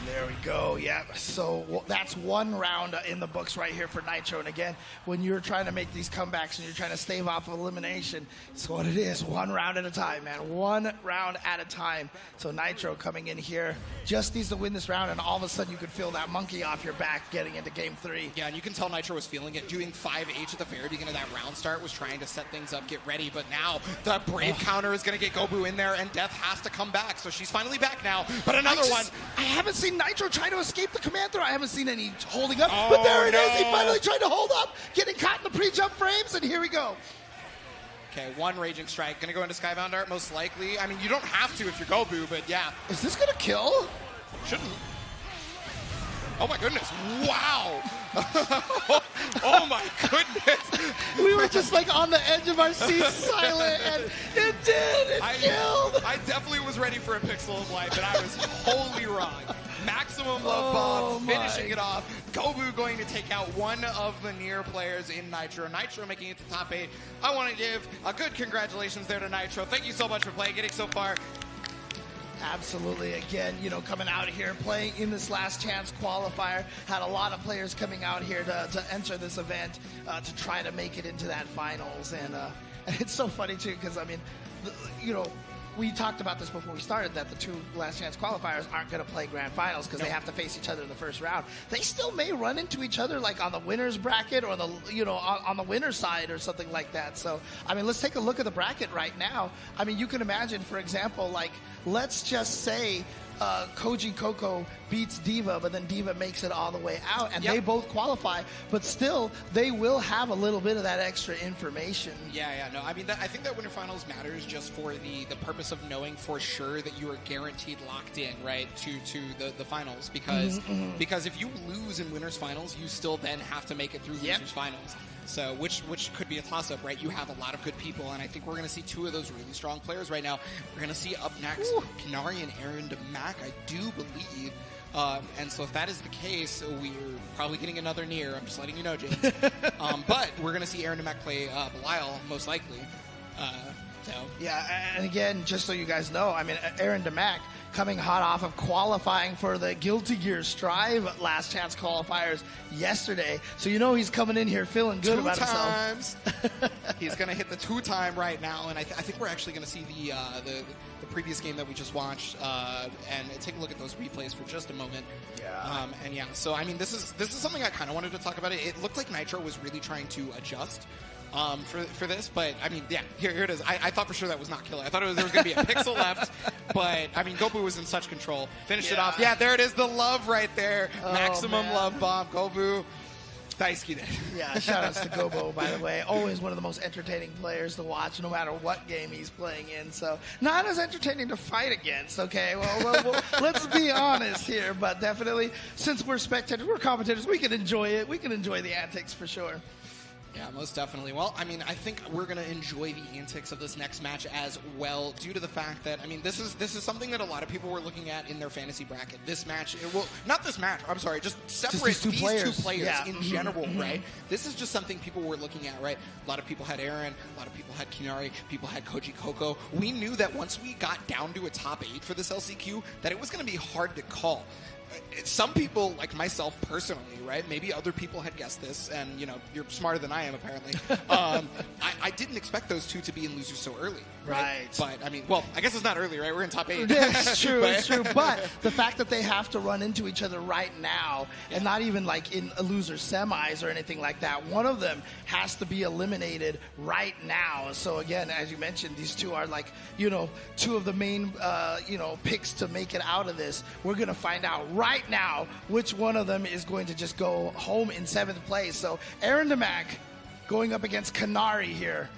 There we go. Yeah, so that's 1 round in the books right here for Nitro. And again, when you're trying to make these comebacks and you're trying to stave off elimination, it's what it is. 1 round at a time, man. 1 round at a time. So Nitro coming in here just needs to win this round, and all of a sudden you could feel that monkey off your back getting into game 3. Yeah, and you can tell Nitro was feeling it. Doing 5H at the very beginning of that round start was trying to set things up, get ready. But now the Brave counter is going to get Gobu in there, and Death has to come back. So she's finally back now. But another one. I haven't seen Nitro trying to escape the command throw. I haven't seen any holding up, but there it is. He finally tried to hold up, getting caught in the pre-jump frames, and here we go. Okay, 1 Raging Strike. Gonna go into Skybound Art, most likely. I mean, you don't have to if you're Gobu, but yeah. Is this gonna kill? Shouldn't. Oh my goodness. Wow. Oh my goodness. We were just like on the edge of our seats silent, and it did. It killed. I definitely was ready for a Pixel of Light, but I was wholly wrong. Maximum Love Bomb, finishing it off. Gobu going to take out one of the near players in Nitro. Nitro making it to top 8. I want to give a good congratulations there to Nitro. Thank you so much for playing, getting so far. Absolutely. Again, you know, coming out here, playing in this last chance qualifier, had a lot of players coming out here to enter this event to try to make it into that finals. And it's so funny, too, because, I mean, you know, we talked about this before we started, that the two last chance qualifiers aren't going to play grand finals because they have to face each other in the first round. They still may run into each other like on the winner's bracket or the, you know, on the winner's side or something like that. So, I mean, let's take a look at the bracket right now. I mean, you can imagine, for example, like, let's just say Koji Coco beats D.Va, but then D.Va makes it all the way out, and they both qualify, but still, they will have a little bit of that extra information. Yeah, no, I mean, I think that winter finals matters just for the purpose of knowing for sure that you are guaranteed locked in, right, to the finals, because because if you lose in winners finals, you still then have to make it through losers finals. So, which could be a toss-up, right? You have a lot of good people, and I think we're going to see two of those really strong players right now. We're going to see up next Qunari and Aaron DeMac, I do believe. And so if that is the case, we're probably getting another near. I'm just letting you know, James. But we're going to see Aaron DeMac play Belial, most likely. Yeah, and again, just so you guys know, I mean, Aaron DeMac coming hot off of qualifying for the Guilty Gear Strive last chance qualifiers yesterday. So you know he's coming in here feeling good about himself. He's going to hit the 2-time right now, and I think we're actually going to see the previous game that we just watched and take a look at those replays for just a moment. Yeah. So I mean, this is something I kind of wanted to talk about. It looked like Nitro was really trying to adjust for this, but I mean, yeah, here it is. I thought for sure that was not killer. I thought there was going to be a pixel left, but I mean, Gobu was in such control. Finished it off. Yeah, there it is, the love right there. Maximum love bomb. Gobu. Daisuke did. Yeah, shout outs to Gobo, by the way. Always one of the most entertaining players to watch, no matter what game he's playing in. So, not as entertaining to fight against, okay? Well, let's be honest here, but definitely, since we're spectators, we're commentators, we can enjoy it. We can enjoy the antics for sure. Yeah, most definitely. Well, I mean, I think we're going to enjoy the antics of this next match as well, due to the fact that, I mean, this is something that a lot of people were looking at in their fantasy bracket. This match, well, not this match, I'm sorry, just separate these two players in general, right? This is just something people were looking at, right? A lot of people had Aaron, a lot of people had Qunari, people had Koji Coco. We knew that once we got down to a top 8 for this LCQ, that it was going to be hard to call. Some people, like myself personally, right? Maybe other people had guessed this, and you know, you're smarter than I am apparently. I didn't expect those two to be in losers so early. Right. But, I mean, well, I guess it's not early, right? We're in top 8. It's true, it's true. But the fact that they have to run into each other right now, and not even like in a loser semis or anything like that, one of them has to be eliminated right now. So again, as you mentioned, these two are like, you know, two of the main, you know, picks to make it out of this. We're going to find out right now which one of them is going to just go home in 7th place. So Aaron DeMac going up against Kinari here.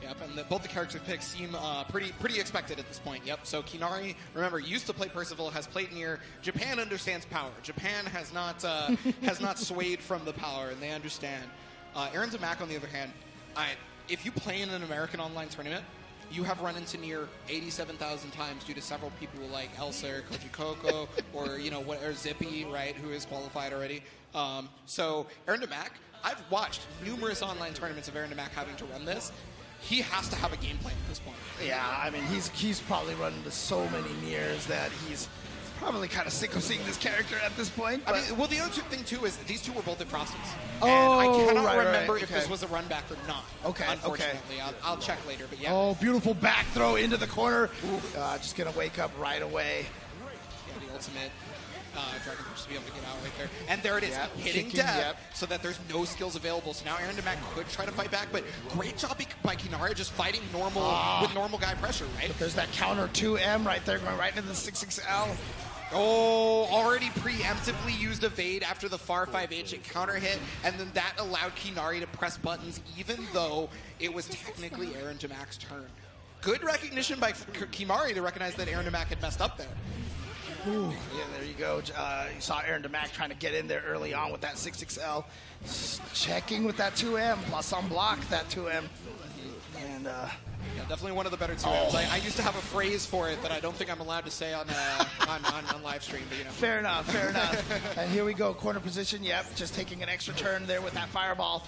Yep, and both the character picks seem pretty expected at this point. Yep. So Kinari, remember, used to play Percival, has played Nier. Japan understands power. Japan has not swayed from the power, and they understand. Aaron DeMac, on the other hand, if you play in an American online tournament, you have run into Nier 87,000 times due to several people like Elsa or Koji Coco or or Zippy, right, who is qualified already. So Aaron DeMac, I've watched numerous online tournaments of Aaron DeMac having to run this. He has to have a game plan at this point. Yeah, I mean, he's probably run into so many Niers that he's probably kind of sick of seeing this character at this point. I mean, well, the other thing, too, is these two were both at Frosties. Oh, and I cannot remember if okay. this was a run back or not. Okay, unfortunately. okay. I'll check later, but yeah. Oh, beautiful back throw into the corner. Just going to wake up right away. Yeah, the ultimate. Dragon Punch to be able to get out right there. And there it is, yep, hitting kicking, death yep. so that there's no skills available. So now Aaron DeMac could try to fight back, but great job by Kinari just fighting normal with normal guy pressure, right? But there's that counter 2M right there going right into the 6XL. Oh, already preemptively used evade after the far 5H and counter hit, and then that allowed Kinari to press buttons even though it was technically Aaron DeMac's turn. Good recognition by Kinari to recognize that Aaron DeMac had messed up there. Ooh, yeah, there you go. You saw Aaron DeMac trying to get in there early on with that 6XL. Checking with that 2M, plus unblock that 2M. And, yeah, definitely one of the better 2Ms. I used to have a phrase for it that I don't think I'm allowed to say on live stream, but Fair enough, fair enough. And here we go, corner position. Yep, just taking an extra turn there with that fireball.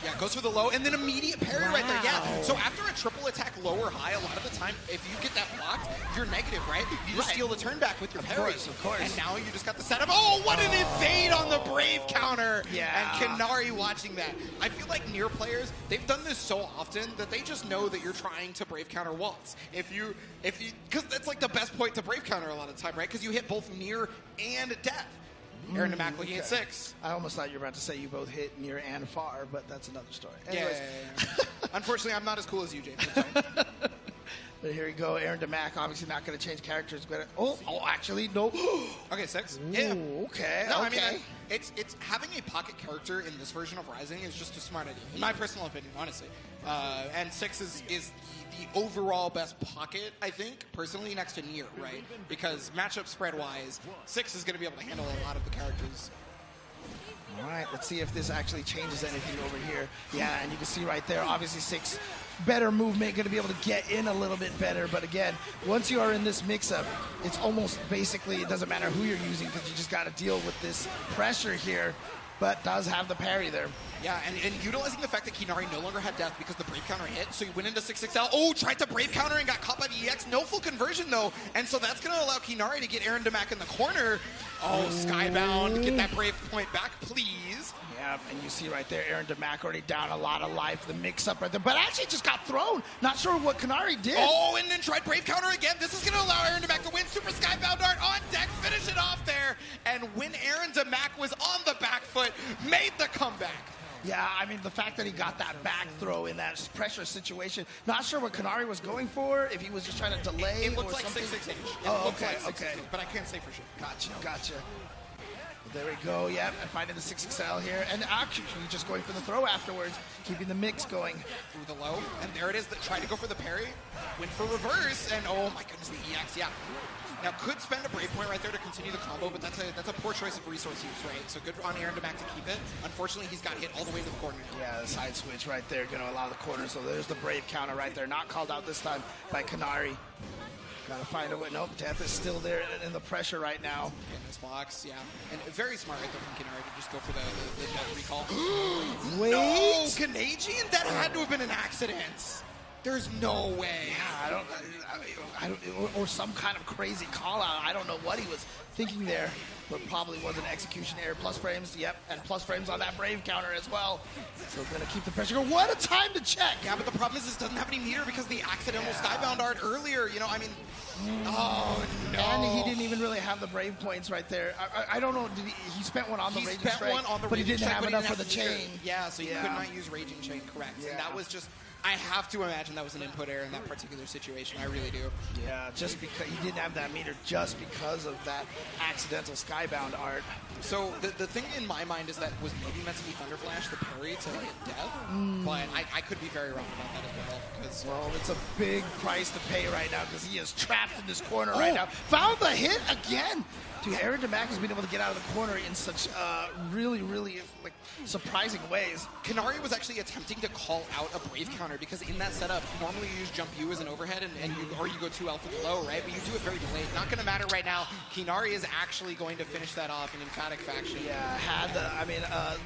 Yeah, goes for the low, and then immediate parry right there. Yeah, so after a triple attack low or high, a lot of the time, if you get that blocked, you're negative, right? You just steal the turn back with your parry. Of course. And now you just got the setup. Oh, what an evade on the Brave counter. Yeah. And Kinari watching that. I feel like Nier players, they've done this so often that they just know that you're trying to Brave counter waltz. Because that's like the best point to Brave counter a lot of the time, right? Because you hit both Nier and Death. Aaron DeMac looking at 6. I almost thought you were about to say you both hit near and far, but that's another story. Anyways. Yeah. Unfortunately, I'm not as cool as you, James. But here we go. Aaron DeMac obviously not going to change characters. But actually, no. Okay, 6. Ooh, yeah. Okay. No, okay. I mean, it's having a pocket character in this version of Rising is just a smart idea, in my personal opinion, honestly. And 6 is the overall best pocket, I think, personally, next to Nier, right? Because matchup spread-wise, 6 is going to be able to handle a lot of the characters. All right, let's see if this actually changes anything over here. Yeah, and you can see right there, obviously 6 better movement, going to be able to get in a little bit better. But again, once you are in this mix-up, it's almost basically, it doesn't matter who you're using because you just got to deal with this pressure here. But does have the parry there. Yeah, and utilizing the fact that Kinari no longer had death because the Brave counter hit, so he went into 6XL. Oh, tried to Brave counter and got caught by the EX. No full conversion, though, and so that's going to allow Kinari to get Aaron DeMac in the corner. Oh, Skybound, get that Brave point back, please. Yeah, and you see right there, Aaron DeMac already down a lot of life. The mix-up right there, but actually just got thrown. Not sure what Kinari did. Oh, and then tried Brave counter again. This is going to allow Aaron DeMac to win. Super Skybound Dart on deck, finish it off there. And when Aaron DeMac was on the back foot, made the comeback. Yeah, I mean, the fact that he got that back throw in that pressure situation, not sure what Kinari was going for, if he was just trying to delay it looks or like something. 6-6-H. Oh, okay. But I can't say for sure. Gotcha. There we go, yep, and finding the 6XL here, and actually just going for the throw afterwards, keeping the mix going. Through the low, and there it is, tried to go for the parry, went for reverse, and oh my goodness, the EX, yeah. Now, could spend a Brave point right there to continue the combo, but that's a poor choice of resource use, right? So good on Aaron DeMac to keep it. Unfortunately, he's got hit all the way to the corner. Yeah, the side switch right there, going to allow the corner. So there's the Brave counter right there. Not called out this time by Kinari. Got to find a way. Nope, Death is still there in the pressure right now. Yeah, this box, yeah. And very smart right there from Kinari to just go for the Death recall. Wait. No, Canadian? That had to have been an accident. There's no way. Yeah, I don't, or some kind of crazy call out. I don't know what he was thinking there. but probably was an execution error. Plus frames, yep, and plus frames on that Brave counter as well. So going to keep the pressure going. What a time to check! Yeah, but the problem is this doesn't have any meter because of the accidental Skybound art earlier. You know, I mean, oh no! And he didn't even really have the Brave points right there. I don't know. Did he spent one on the Raging Strike, but he didn't have enough for the chain. Yeah, so you could not use Raging Chain, correct? Yeah. And that was just. I have to imagine that was an input error in that particular situation. I really do. Yeah, just because he didn't have that meter, just because of that accidental Skybound art. So the thing in my mind is that was maybe meant to be Thunder Flash, the parry to like death, but I could be very wrong about that as well. Well, it's a big price to pay right now because he is trapped in this corner right now. Found the hit again. Dude, Aaron Damak has been able to get out of the corner in such really, really like surprising ways. Kanari was actually attempting to call out a Brave counter because in that setup, normally you use jump U as an overhead or you go 2L for the low, right? But you do it very delayed. Not going to matter right now. Kinari is actually going to finish that off in emphatic fashion. Yeah,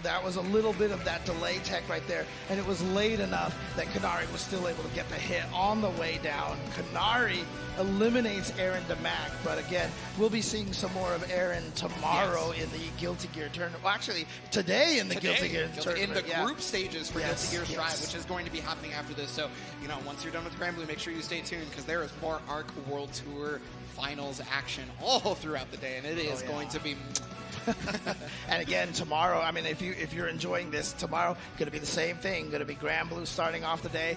that was a little bit of that delay tech right there, and it was late enough that Kanari was still able to get the hit on the way down. Kanari eliminates Aaron Damak, but again, we'll be seeing some more of Aaron tomorrow in the Guilty Gear tournament. Well, actually, today in the Guilty Gear tournament. In the group stages for Guilty Gear Strive, which is going to be happening after this. So, you know, once you're done with Granblue, make sure you stay tuned because there is more ARC World Tour Finals action all throughout the day, and it is going to be... And again, tomorrow, I mean, if you're enjoying this, tomorrow going to be the same thing. Going to be Granblue starting off the day,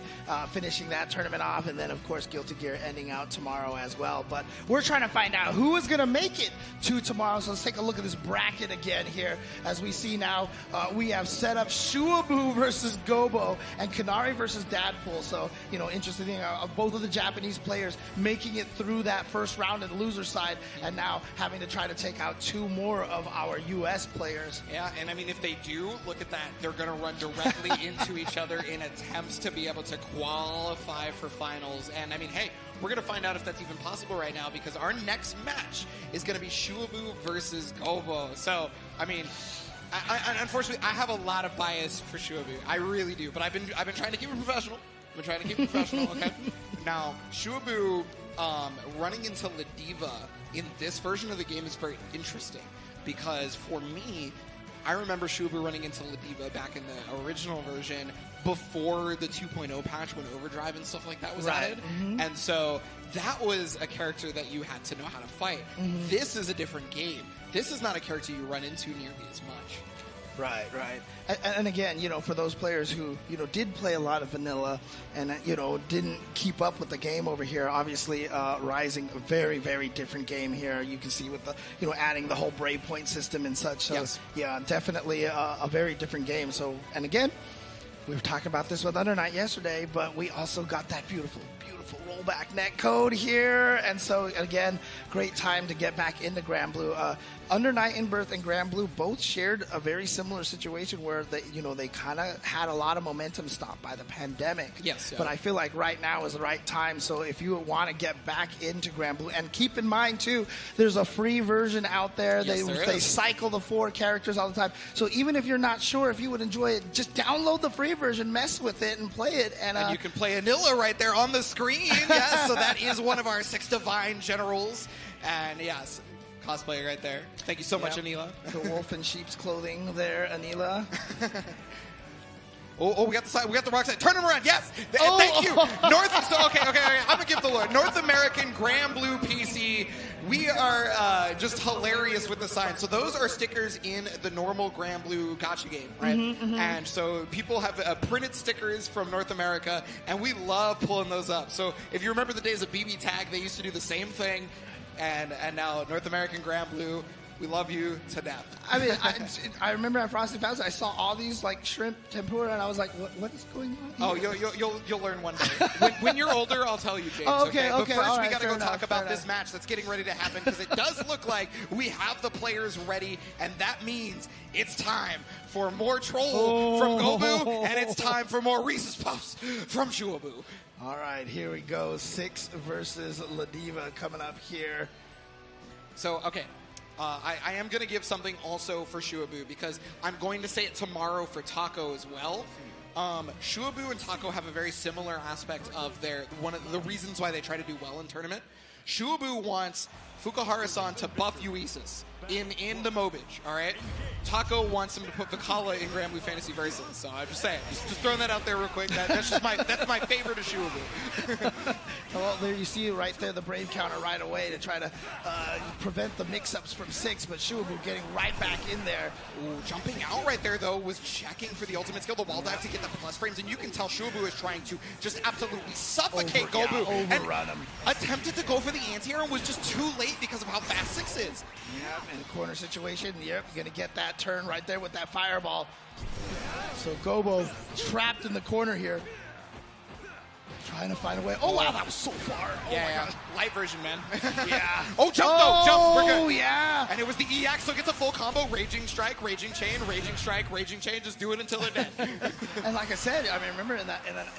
finishing that tournament off, and then, of course, Guilty Gear ending out tomorrow as well. But we're trying to find out who is going to make it to tomorrow. So let's take a look at this bracket again here. As we see now, we have set up Shuabu versus Gobo and Kanari versus Dadpool. So, you know, interesting thing, both of the Japanese players making it through that first round in the loser side, and now having to try to take out two more of our U.S. players. Yeah, and I mean, if they do, look at that. They're going to run directly into each other in attempts to be able to qualify for finals. And I mean, hey, we're going to find out if that's even possible right now because our next match is going to be Shuabu versus Gobo. So, I mean, I unfortunately, I have a lot of bias for Shuabu. I really do. But I've been trying to keep it professional. Okay? Now, Shuabu running into Ladiva in this version of the game is very interesting. Because for me, I remember Shuabu running into Ladiva back in the original version before the 2.0 patch when Overdrive and stuff like that was added. And so that was a character that you had to know how to fight. This is a different game. This is not a character you run into nearly as much. Right. And again, you know, for those players who, you know, did play a lot of vanilla and, you know, didn't keep up with the game over here, obviously Rising, a very, very different game here. You can see with the, you know, adding the whole Brave Point system and such. So, yeah, definitely a very different game. So, and again, we were talking about this with Under Night yesterday, but we also got that beautiful rollback netcode here. And so, again, great time to get back into Granblue. Under Night In-Birth and Granblue both shared a very similar situation where they kind of had a lot of momentum stopped by the pandemic. Yes. Yeah. But I feel like right now is the right time. So if you want to get back into Granblue, and keep in mind too, there's a free version out there. Yes, they cycle the 4 characters all the time. So even if you're not sure if you would enjoy it, just download the free version, mess with it, and play it. And you can play Anila right there on the screen. Yes. So that is one of our 6 divine generals. And yes. Cosplayer right there. Thank you so much, Anila. The wolf in sheep's clothing there, Anila. Oh, we got the rock side. Turn him around. Yes. Thank you. Okay. I'm gonna give the Lord. North American Granblue PC. We are just hilarious with the signs. So those are stickers in the normal Granblue gacha game, right? And so people have printed stickers from North America, and we love pulling those up. So if you remember the days of BB Tag, they used to do the same thing. And now North American Granblue, we love you to death. I mean, I remember at Frosty Fest, I saw all these like shrimp tempura, and I was like, what is going on here? Oh, you'll learn one day. When you're older, I'll tell you, James. Okay. But first, we got to go talk about this match that's getting ready to happen because it does look like we have the players ready, and that means it's time for more Troll from Gobu, and it's time for more Reese's Puffs from Shuabu. All right, here we go. 6 versus Ladiva coming up here. So, okay. I am going to give something also for Shuabu because I'm going to say it tomorrow for Taco as well. Shuabu and Taco have a very similar aspect of one of the reasons why they try to do well in tournament. Shuabu wants Fukuhara-san to buff Uesus in the Mobage, all right? Taco wants him to put Vicala in Granblue Fantasy Versus, so I'm just saying. Just throwing that out there real quick. That's my favorite of Shuabu. Well, there you see right there the Brave counter right away to try to prevent the mix-ups from 6, but Shuabu getting right back in there. Ooh, jumping out right there, though, was checking for the ultimate skill, the wall dive to get the plus frames, and you can tell Shuabu is trying to just absolutely suffocate Gobu. Overrun him. Attempted to go for the anti-air and was just too late because of how fast 6 is. Yep, in the corner situation, yep, you're going to get that turn right there with that fireball. So Gobo trapped in the corner here. Trying to find a way. Oh, wow, that was so far. Oh, yeah. Light version, man. Yeah. Oh, jump, though. Jump. We're good. Oh, yeah. And it was the EX, so it gets a full combo. Raging Strike, Raging Chain, Raging Strike, Raging Chain. Just do it until they're dead. And like I said, I mean, remember in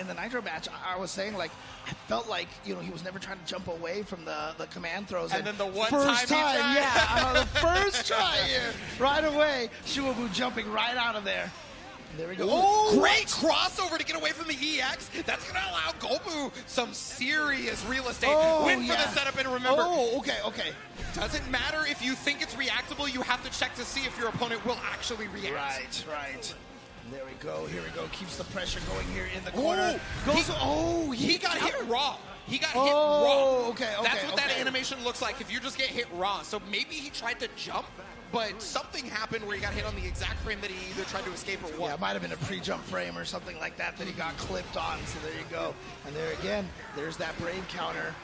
the Nitro match, I was saying, like, I felt like, you know, he was never trying to jump away from the command throws. And then the one first time he tried. yeah, on the first try here, right away, Shuabu jumping right out of there. There we go. Oh, great crossover to get away from the EX. That's going to allow Gobu some serious real estate. Win for the setup, and remember. Oh, okay. Doesn't matter if you think it's reactable. You have to check to see if your opponent will actually react. Right. There we go. Here we go. Keeps the pressure going here in the corner. He got hit raw. He got hit raw. Okay. That's what that animation looks like if you just get hit raw. So maybe he tried to jump, but something happened where he got hit on the exact frame that he either tried to escape or what. Yeah, it might have been a pre-jump frame or something like that he got clipped on. So there you go. And there again, there's that Brave counter.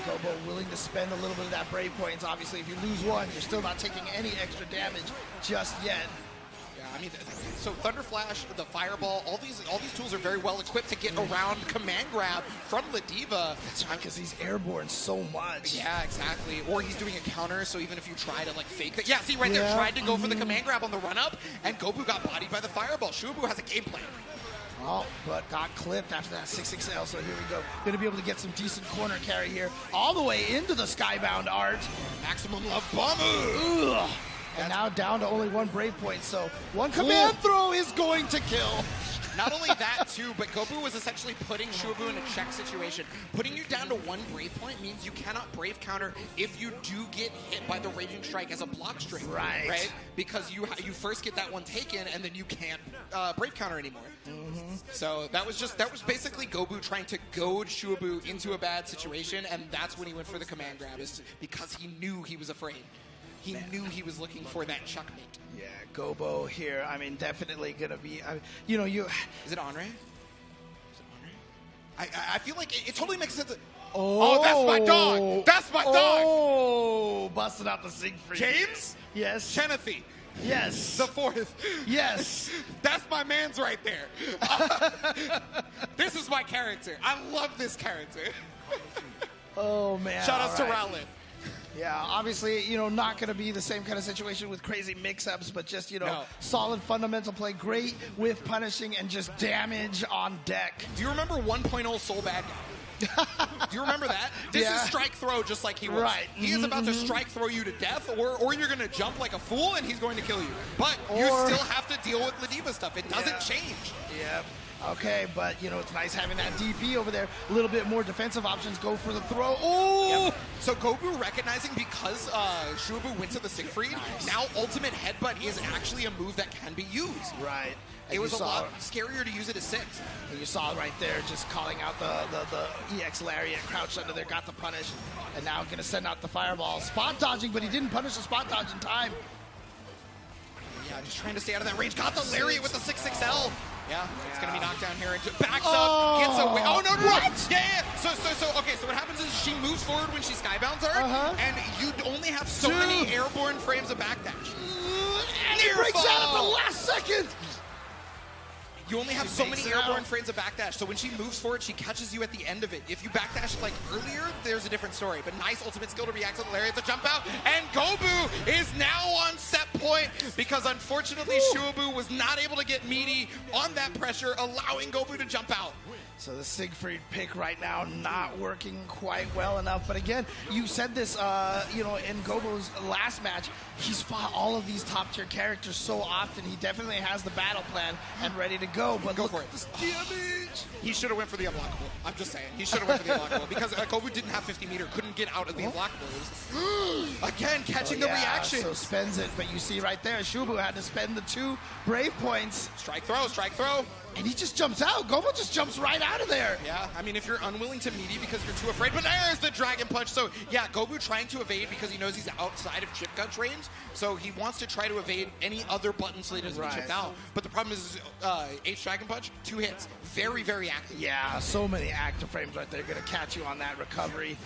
Gobo willing to spend a little bit of that Brave points. Obviously, if you lose one, you're still not taking any extra damage just yet. I mean, so Thunder Flash, the Fireball, all these tools are very well equipped to get around command grab from Ladiva. That's right, because he's airborne so much. Yeah, exactly. Or he's doing a counter, so even if you try to like fake it, see right there, tried to go for the command grab on the run up, and Gobu got bodied by the Fireball. Shuabu has a game plan. Oh, but got clipped after that 6XL, so here we go. Going to be able to get some decent corner carry here, all the way into the Skybound art. Maximum love bomber. Ugh. And now down to only one Brave point, so one command throw is going to kill. Not only that, too, but Gobu was essentially putting Shuabu in a check situation. Putting you down to one Brave point means you cannot Brave counter if you do get hit by the Raging Strike as a block string. Right? Because you first get that one taken, and then you can't Brave counter anymore. So that was basically Gobu trying to goad Shuabu into a bad situation, and that's when he went for the command grab, is because he knew he was afraid. He knew he was looking for that checkmate. Yeah, Gobo here. I mean, definitely going to be, Is it Andre? I feel like it totally makes sense. Oh, that's my dog. That's my dog. Oh, busting out the Siegfried. James? Yes. Chenethy. Yes. The fourth. Yes. That's my man's right there. This is my character. I love this character. Oh, man. Shout outs to Rowlett. Yeah, obviously, not going to be the same kind of situation with crazy mix-ups, but just, solid fundamental play, great with punishing and just damage on deck. Do you remember 1.0 Soul Bad Guy? Do you remember that? This is strike throw just like he was. Right. He is about to strike throw you to death, or you're going to jump like a fool and he's going to kill you. But you still have to deal with Ladiva stuff. It doesn't change. Yeah. Okay, but, it's nice having that DP over there. A little bit more defensive options. Go for the throw. Oh! Yep. So Gobu recognizing because Shuabu went to the Siegfried, now ultimate headbutt is actually a move that can be used. Right. It was a lot scarier to use it as 6. And you saw right there just calling out the EX Lariat, crouched under there, got the punish, and now going to send out the fireball. Spot dodging, but he didn't punish the spot dodge in time. Yeah, just trying to stay out of that range. Got the Lariat with the 6XL. Yeah, it's going to be knocked down here. And backs up, gets away. Oh, no. What? Yeah. So what happens is she moves forward when she skybounds her, and you only have so many airborne frames of backdash. And he breaks out at the last second. You only have so many airborne frames of backdash, so when she moves forward, she catches you at the end of it. If you backdash like earlier, there's a different story. But nice ultimate skill to react to the Lariat, the jump out, and Gobu is now on set point because unfortunately Shuabu was not able to get meaty on that pressure, allowing Gobu to jump out. So the Siegfried pick right now not working quite well enough. But again, you said this, you know, in Gobo's last match, he's fought all of these top-tier characters so often. He definitely has the battle plan and ready to go. But Go look for at it. this damage. He should have went for the unblockable. I'm just saying. He should have went for the unblockable because Gobu didn't have 50 meter, couldn't get out of the unblockables. Again, catching the reaction. So spends it, but you see right there, Shubu had to spend the 2 Brave points. Strike throw, strike throw. And he just jumps out. Gobo just jumps right out of there. Yeah, I mean, if you're unwilling to meaty because you're too afraid, but there's the Dragon Punch. So, yeah, Gobu trying to evade because he knows he's outside of Chip Gunch range. So he wants to try to evade any other button so he doesn't get chipped out. But the problem is H Dragon Punch, 2 hits. Very, very active. Yeah, so many active frames right there. Going to catch you on that recovery.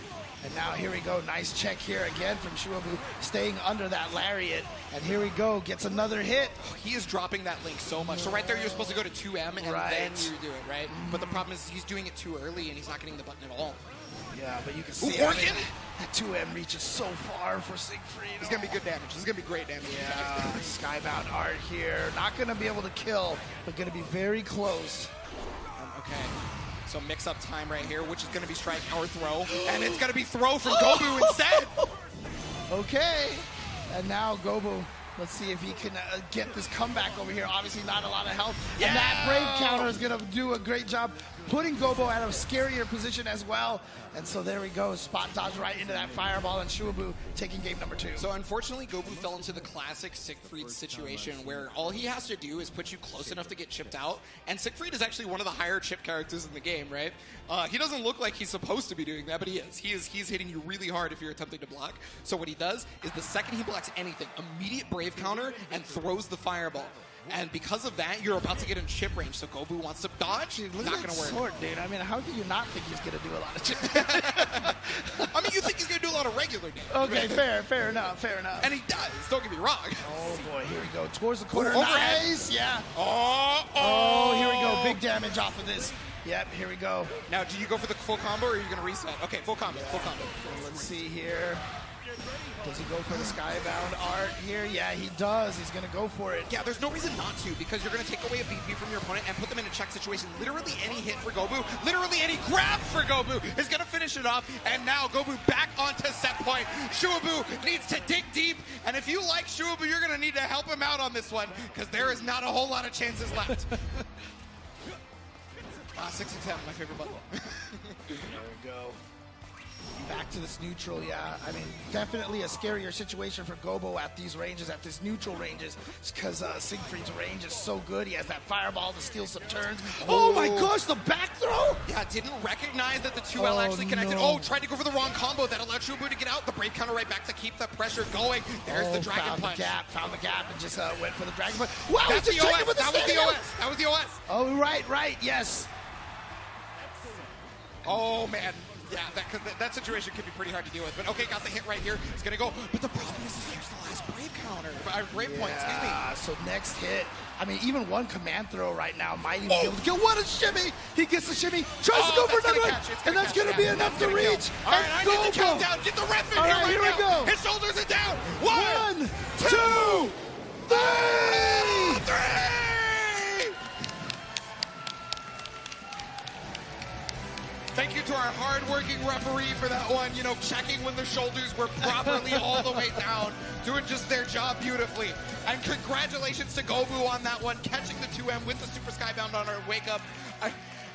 And now here we go. Nice check here again from Shuabu, staying under that lariat. And here we go. Gets another hit. Oh, he is dropping that link so much. So right there, you're supposed to go to 2M and then you do it, right? But the problem is he's doing it too early and he's not getting the button at all. Yeah, but you can see Ooh, that 2M reaches so far for Siegfried. It's going to be good damage. This is going to be great damage. Yeah, Skybound Art here. Not going to be able to kill, but going to be very close. Okay. So mix up time right here, which is going to be strike or throw. And it's going to be throw from Gobu instead. Okay. And now Gobu, let's see if he can get this comeback over here. Obviously not a lot of health. Yeah! And that Brave counter is going to do a great job putting Gobo at a scarier position as well. And so there we go. Spot dodge right into that fireball, and Shuabu taking game number 2. So unfortunately, Gobu fell into the classic Siegfried situation where all he has to do is put you close enough to get chipped out. And Siegfried is actually one of the higher chip characters in the game, right? He doesn't look like he's supposed to be doing that, but he is. He's hitting you really hard if you're attempting to block. So what he does is the second he blocks anything, immediate Brave counter and throws the fireball. And because of that, you're about to get in chip range. So Gobu wants to dodge. Dude, not going to work. Sword, dude. I mean, how do you not think he's going to do a lot of chip? I mean, you think he's going to do a lot of regular damage. Okay, fair enough. And he does. Don't get me wrong. Oh boy, here we go. Towards the corner. Overhead. Nice, yeah. Oh, here we go. Big damage off of this. Yep, here we go. Now, do you go for the full combo or are you going to reset? Okay, full combo. So let's see here. Does he go for the Skybound Art here? Yeah, he does. He's going to go for it. Yeah, there's no reason not to because you're going to take away a BP from your opponent and put them in a check situation. Literally any hit for Gobu, literally any grab for Gobu is going to finish it off. And now Gobu back onto set point. Shuabu needs to dig deep. And if you like Shuabu, you're going to need to help him out on this one because there is not a whole lot of chances left. 6 and 10, my favorite button. There we go. Back to this neutral, yeah. I mean, definitely a scarier situation for Gobo at these ranges, at this neutral ranges, because Siegfried's range is so good. He has that fireball to steal some turns. Oh my gosh, the back throw! Yeah, didn't recognize that the 2L actually connected. No. Oh, tried to go for the wrong combo that allowed Shuabu to get out. The Brave counter right back to keep the pressure going. There's the Dragon Punch. Found the gap, and just went for the Dragon Punch. Wow, that's the OS. That was the OS. That was the OS. Oh, right, yes. Oh, man. Yeah, that situation could be pretty hard to deal with. But okay, got the hit right here. It's going to go. But the problem is here's the last Brave counter. Brave point, excuse me. So next hit. I mean, even one command throw right now might even be able to get what a shimmy. He gets the shimmy, tries to go for another one, and that's going to be enough to reach. All right, I need the countdown. Get the ref in here we go. His shoulders are down. 1, 2, 3. Thank you to our hard-working referee for that one, you know, checking when the shoulders were properly all the way down, doing just their job beautifully. And congratulations to Gobu on that one, catching the 2M with the Super Skybound on our wake-up.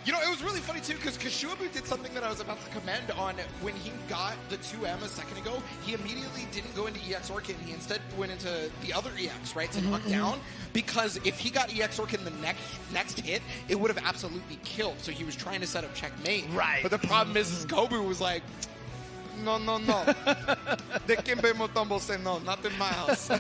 You know, it was really funny, too, because Shuabu did something that I was about to commend on when he got the 2M a second ago. He immediately didn't go into EX Orkin. He instead went into the other EX, right, to knock down. Because if he got EX Orkin the next hit, it would have absolutely killed. So he was trying to set up checkmate. Right. But the problem is Gobu was like, no. De Kimbe Motombo say no, not in my house.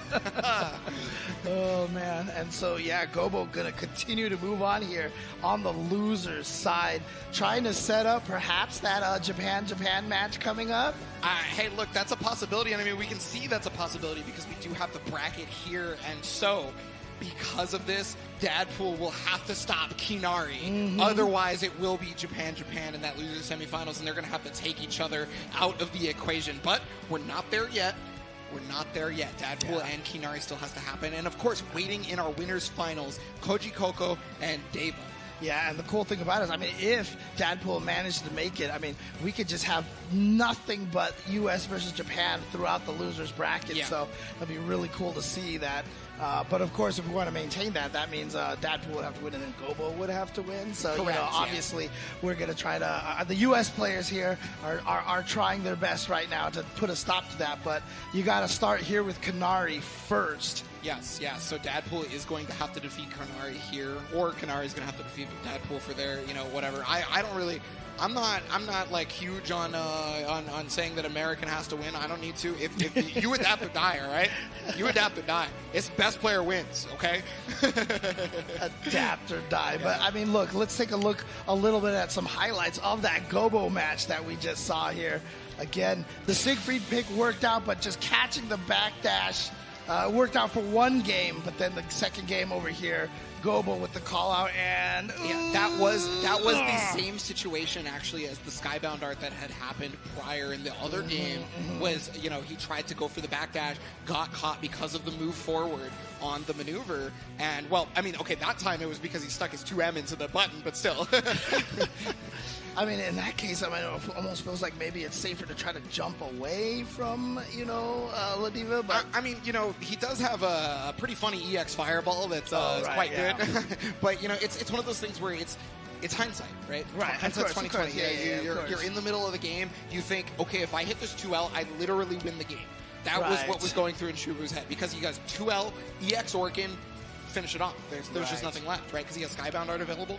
Oh, man. And so, yeah, Gobo going to continue to move on here on the loser's side, trying to set up perhaps that Japan match coming up. Hey, look, that's a possibility. And I mean, we can see that's a possibility because we do have the bracket here. And so, because of this, Dadpool will have to stop Kinari. Otherwise, it will be Japan in that loser semifinals, and they're going to have to take each other out of the equation. But we're not there yet. Dadpool and Kinari still has to happen. And, of course, waiting in our winners finals, Koji Coco and Deva. Yeah, and the cool thing about it is, I mean, if Dadpool managed to make it, I mean, we could just have nothing but U.S. versus Japan throughout the losers bracket. Yeah. So that'd be really cool to see that. But of course, if we want to maintain that, that means Dadpool would have to win and then Gobo would have to win. So Correct, obviously, we're going to try to. The U.S. players here are trying their best right now to put a stop to that. But you got to start here with Kanari first. Yes. So Dadpool is going to have to defeat Kanari here, or Kanari is going to have to defeat Dadpool for their, whatever. I don't really. I'm not like huge on saying that American has to win. I don't need to. If you adapt or die, all right? You adapt or die. It's best player wins, okay? Adapt or die. Yeah. But I mean, look, let's take a look a little bit at some highlights of that Gobo match that we just saw here. Again, the Siegfried pick worked out, but just catching the backdash worked out for one game. But then the second game over here, Gobo with the call out, and that was the same situation actually as the Skybound art that had happened prior in the other game. Was he tried to go for the backdash, got caught because of the move forward on the maneuver, and well, I mean, okay, that time it was because he stuck his 2M into the button, but still. I mean, in that case, I mean, it almost feels like maybe it's safer to try to jump away from, Ladiva. But I mean, he does have a pretty funny EX fireball that's quite good. But it's one of those things where it's hindsight, right? Right. Hindsight's 20/20. Yeah, you're in the middle of the game. You think, okay, if I hit this 2L, I literally win the game. That was Right. what was going through in Shubu's head because he goes 2L, EX Orkin, finish it off. There's just nothing left, right? Because he has Skybound art available,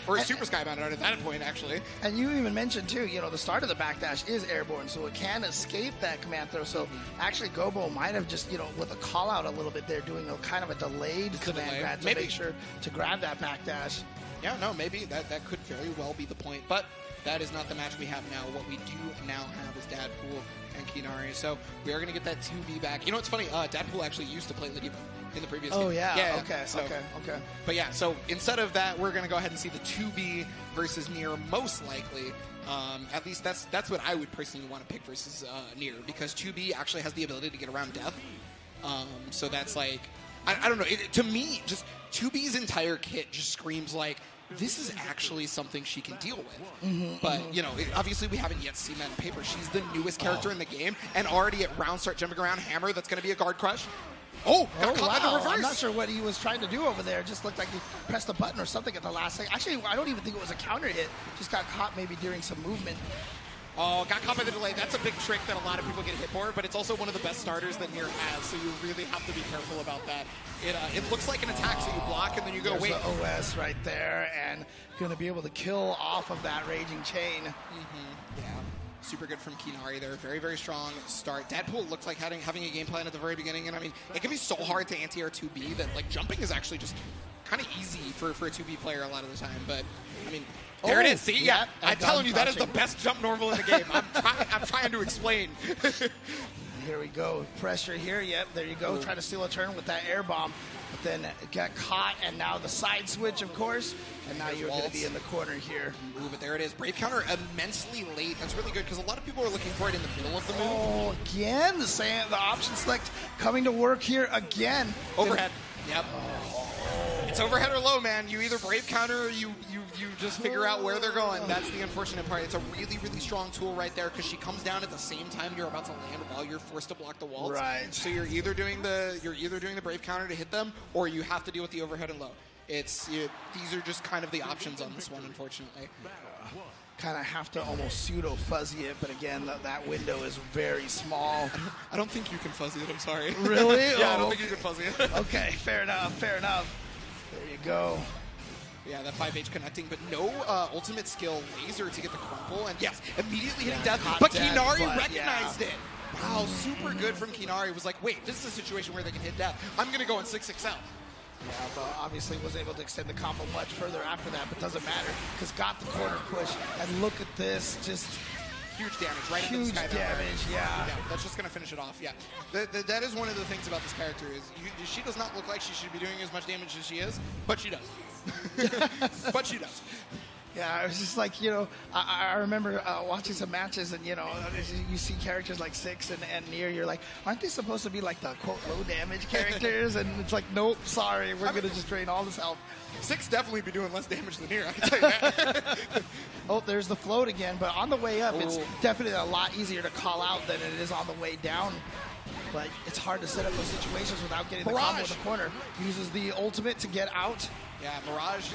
or Super Skybound art at that point, actually. And you even mentioned too, the start of the backdash is airborne, so it can escape that command throw. So actually, Gobo might have just, with a call out a little bit there, doing a kind of a delayed command grab to make sure to grab that backdash. Yeah, no, maybe that could very well be the point, but that is not the match we have now. What we do now have is Dadpool and Kinari, so we are going to get that 2B back. You know what's funny? Dadpool actually used to play Ladiva in the previous game. Oh, yeah. Okay. Okay. But yeah, so instead of that, we're going to go ahead and see the 2B versus Nier, most likely. At least that's what I would personally want to pick versus Nier, because 2B actually has the ability to get around death. So that's like, I don't know. To me, just 2B's entire kit just screams like, this is actually something she can deal with. But, obviously we haven't yet seen that in paper. She's the newest character in the game, and already at round start jumping around Hammer, that's going to be a guard crush. Got caught in the reverse. I'm not sure what he was trying to do over there. It just looked like he pressed a button or something at the last second. Actually, I don't even think it was a counter hit. Just got caught maybe during some movement. Oh, got caught by the delay. That's a big trick that a lot of people get hit for, but it's also one of the best starters that Nier has, so you really have to be careful about that. It looks like an attack, so you block, and then you go, There's wait. The OS right there, and going to be able to kill off of that Raging Chain. Yeah. Super good from Kinari there. Very, very strong start. Dadpool looks like having a game plan at the very beginning, and I mean, it can be so hard to anti-air 2B that, like, jumping is actually just kind of easy for a 2B player a lot of the time, but, I mean, there it is. See, yeah, I'm telling you, that is the best jump normal in the game. I'm trying to explain. Here we go. Pressure here. Yep, there you go. Trying to steal a turn with that air bomb. But then got caught, and now the side switch, of course. And now you're going to be in the corner here. Ooh, but there it is. Brave counter immensely late. That's really good because a lot of people are looking for it in the middle of the move. Oh, again, the option select coming to work here again. Overhead. Yep. It's overhead or low, man. You either brave counter or you just figure out where they're going. That's the unfortunate part. It's a really, really strong tool right there because she comes down at the same time you're about to land while you're forced to block the walls. Right. So you're either doing the brave counter to hit them, or you have to deal with the overhead and low. These are just kind of the options on this one, unfortunately. Kind of have to almost pseudo fuzzy it, but again, that window is very small. I don't think you can fuzzy it. I'm sorry. Really? Yeah, I don't think you can fuzzy it. Okay, fair enough. There you go. Yeah, that 5H connecting, but no ultimate skill laser to get the crumple. And yes, immediately hitting death, but Kinari recognized it. Wow, super good from Kinari. Was like, wait, this is a situation where they can hit death. I'm going to go in 6XL. Yeah, but obviously was able to extend the combo much further after that, but doesn't matter because got the corner push. And look at this, just huge damage right into the sky. Huge damage, yeah. That's just going to finish it off, yeah. That is one of the things about this character is she does not look like she should be doing as much damage as she is, but she does. But she does. Yeah, I was just like, I remember watching some matches, and you see characters like Six and Nier. You're like, aren't they supposed to be like the quote low damage characters? And it's like, nope, sorry, we're gonna just drain all this health. Six definitely be doing less damage than Nier, I can tell you that. Oh, there's the float again, but on the way up, it's definitely a lot easier to call out than it is on the way down. But it's hard to set up those situations without getting the combo in the corner. Uses the ultimate to get out. Yeah, Mirage,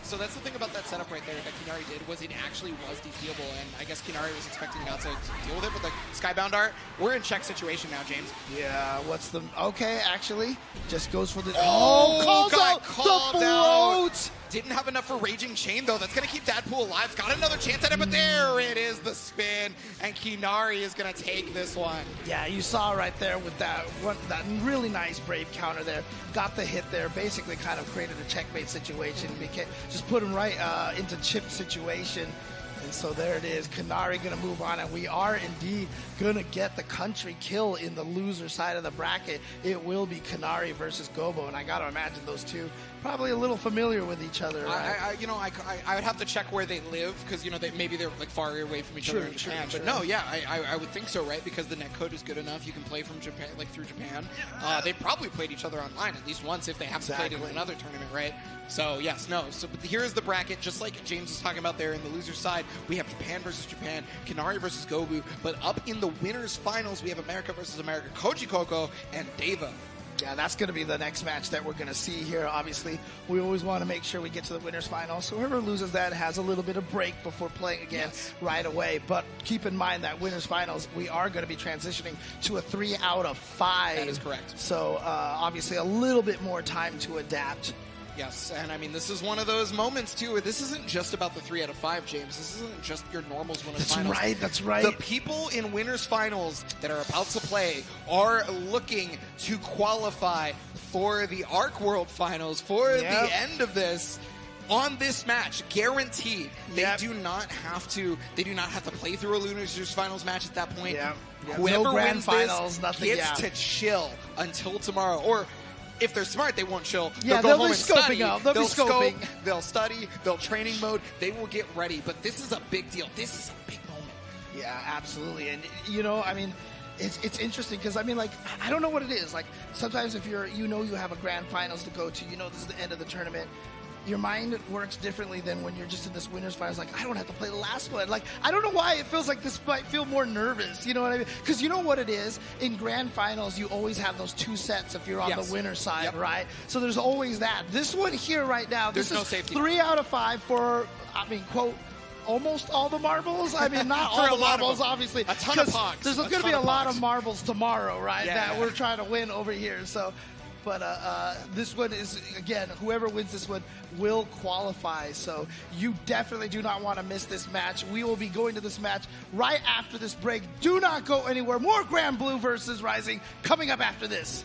so that's the thing about that setup right there that Kinnari did, was it actually was DPable, and I guess Kinnari was expecting not to deal with it, but the Skybound Art, we're in check situation now, James. Yeah, what's the, okay, actually, just goes for the, calls out the float! Didn't have enough for Raging Chain, though. That's going to keep Dadpool alive. Got another chance at it, but there it is, the spin, and Kinnari is going to take this one. Yeah, you saw right there with that really nice Brave counter there. Got the hit there, basically kind of created a checkmate situation. Just put him right into chip situation. And so there it is. Kinnari going to move on, and we are indeed going to get the country kill in the loser side of the bracket. It will be Kinnari versus Gobo, and I got to imagine those two probably a little familiar with each other. Right? I would have to check where they live, because maybe they're like far away from each other in Japan. But no, yeah, I would think so, right? Because the netcode is good enough. You can play from Japan, like through Japan. They probably played each other online at least once if they haven't played in another tournament, right? So yes, no. So but here is the bracket, just like James was talking about there in the loser side. We have Japan versus Japan, Kinnari versus Gobu. But up in the winners finals, we have America versus America, Koji Coco and Deva. Yeah, that's going to be the next match that we're going to see here. Obviously, we always want to make sure we get to the winners final. So whoever loses that has a little bit of break before playing again right away. But keep in mind that winners finals, we are going to be transitioning to a 3 out of 5. That is correct. So obviously a little bit more time to adapt. Yes, and I mean, this is one of those moments, too. This isn't just about the 3 out of 5, James. This isn't just your normals winners finals. That's right. The people in winners finals that are about to play are looking to qualify for the Arc World finals, for the end of this. On this match, guaranteed. They do not have to play through a losers finals match at that point. Whoever wins finals, this gets to chill until tomorrow. Or if they're smart, they won't chill. Yeah, they'll go home be scoping out. They'll be scoping. They'll study. They'll training mode. They will get ready. But this is a big deal. This is a big moment. Yeah, absolutely. And I mean, it's interesting because I mean, like, I don't know what it is. Like, sometimes if you have a grand finals to go to, this is the end of the tournament. Your mind works differently than when you're just in this winners finals. Like, I don't have to play the last one. Like, I don't know why it feels like this might feel more nervous. You know what I mean? Because you know what it is? In grand finals, you always have those 2 sets if you're on the winner side, right? So there's always that. This one here right now, there's this no is safety. 3 out of 5 for, I mean, quote, almost all the marbles. I mean, not all the marbles, obviously. A ton of pogs. There's going to be a lot of marbles tomorrow, right? That we're trying to win over here. So. But this one is, again, whoever wins this one will qualify. So you definitely do not want to miss this match. We will be going to this match right after this break. Do not go anywhere. More Grand Blue versus Rising coming up after this.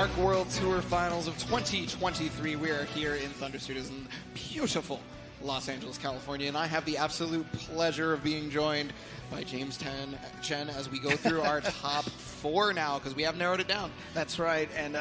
Arc World Tour Finals of 2023. We are here in Thunder Studios in beautiful Los Angeles, California, and I have the absolute pleasure of being joined by James Chen as we go through our top 4 now, because we have narrowed it down. That's right, and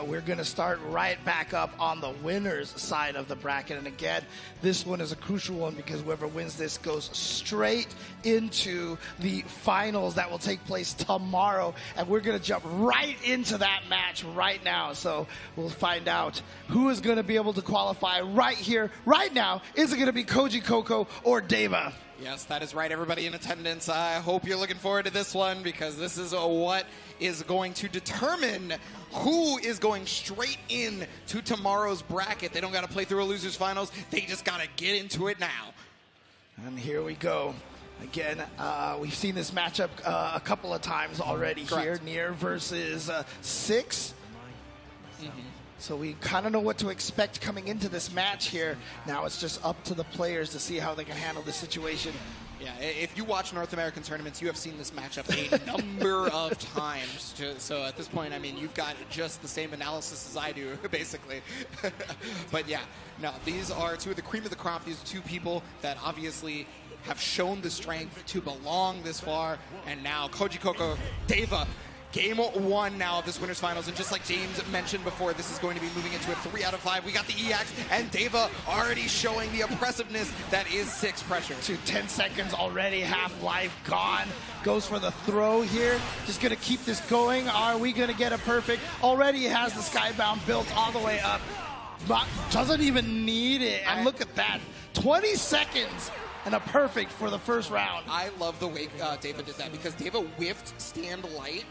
we're going to start right back up on the winner's side of the bracket. And again, this one is a crucial one because whoever wins this goes straight into the finals that will take place tomorrow, and we're going to jump right into that match right now. So we'll find out who is going to be able to qualify right here, right now. Is it going to be Koji Coco or Deva? Yes, that is right, everybody in attendance. I hope you're looking forward to this one, because this is what is going to determine who is going straight in to tomorrow's bracket. They don't got to play through a loser's finals. They just got to get into it now. And here we go. Again, we've seen this matchup a couple of times already. Correct. Here. Nier versus Six. So we kind of know what to expect coming into this match here. Now it's just up to the players to see how they can handle this situation. Yeah, if you watch North American tournaments, you have seen this matchup a number of times. So at this point, I mean, you've got just the same analysis as I do, basically. But yeah, no, these are two of the cream of the crop. These are two people that obviously have shown the strength to belong this far. And now Koji Coco, Deva, Game 1 now of this Winners Finals, and just like James mentioned before, this is going to be moving into a 3 out of 5. We got the EX, and Deva already showing the oppressiveness that is Six pressure. To 10 seconds already, half-life gone. Goes for the throw here. Just going to keep this going. Are we going to get a perfect? Already has the Skybound built all the way up. But doesn't even need it. And look at that. 20 seconds. And a perfect for the first round. I love the way Deva did that, because Deva whiffed stand light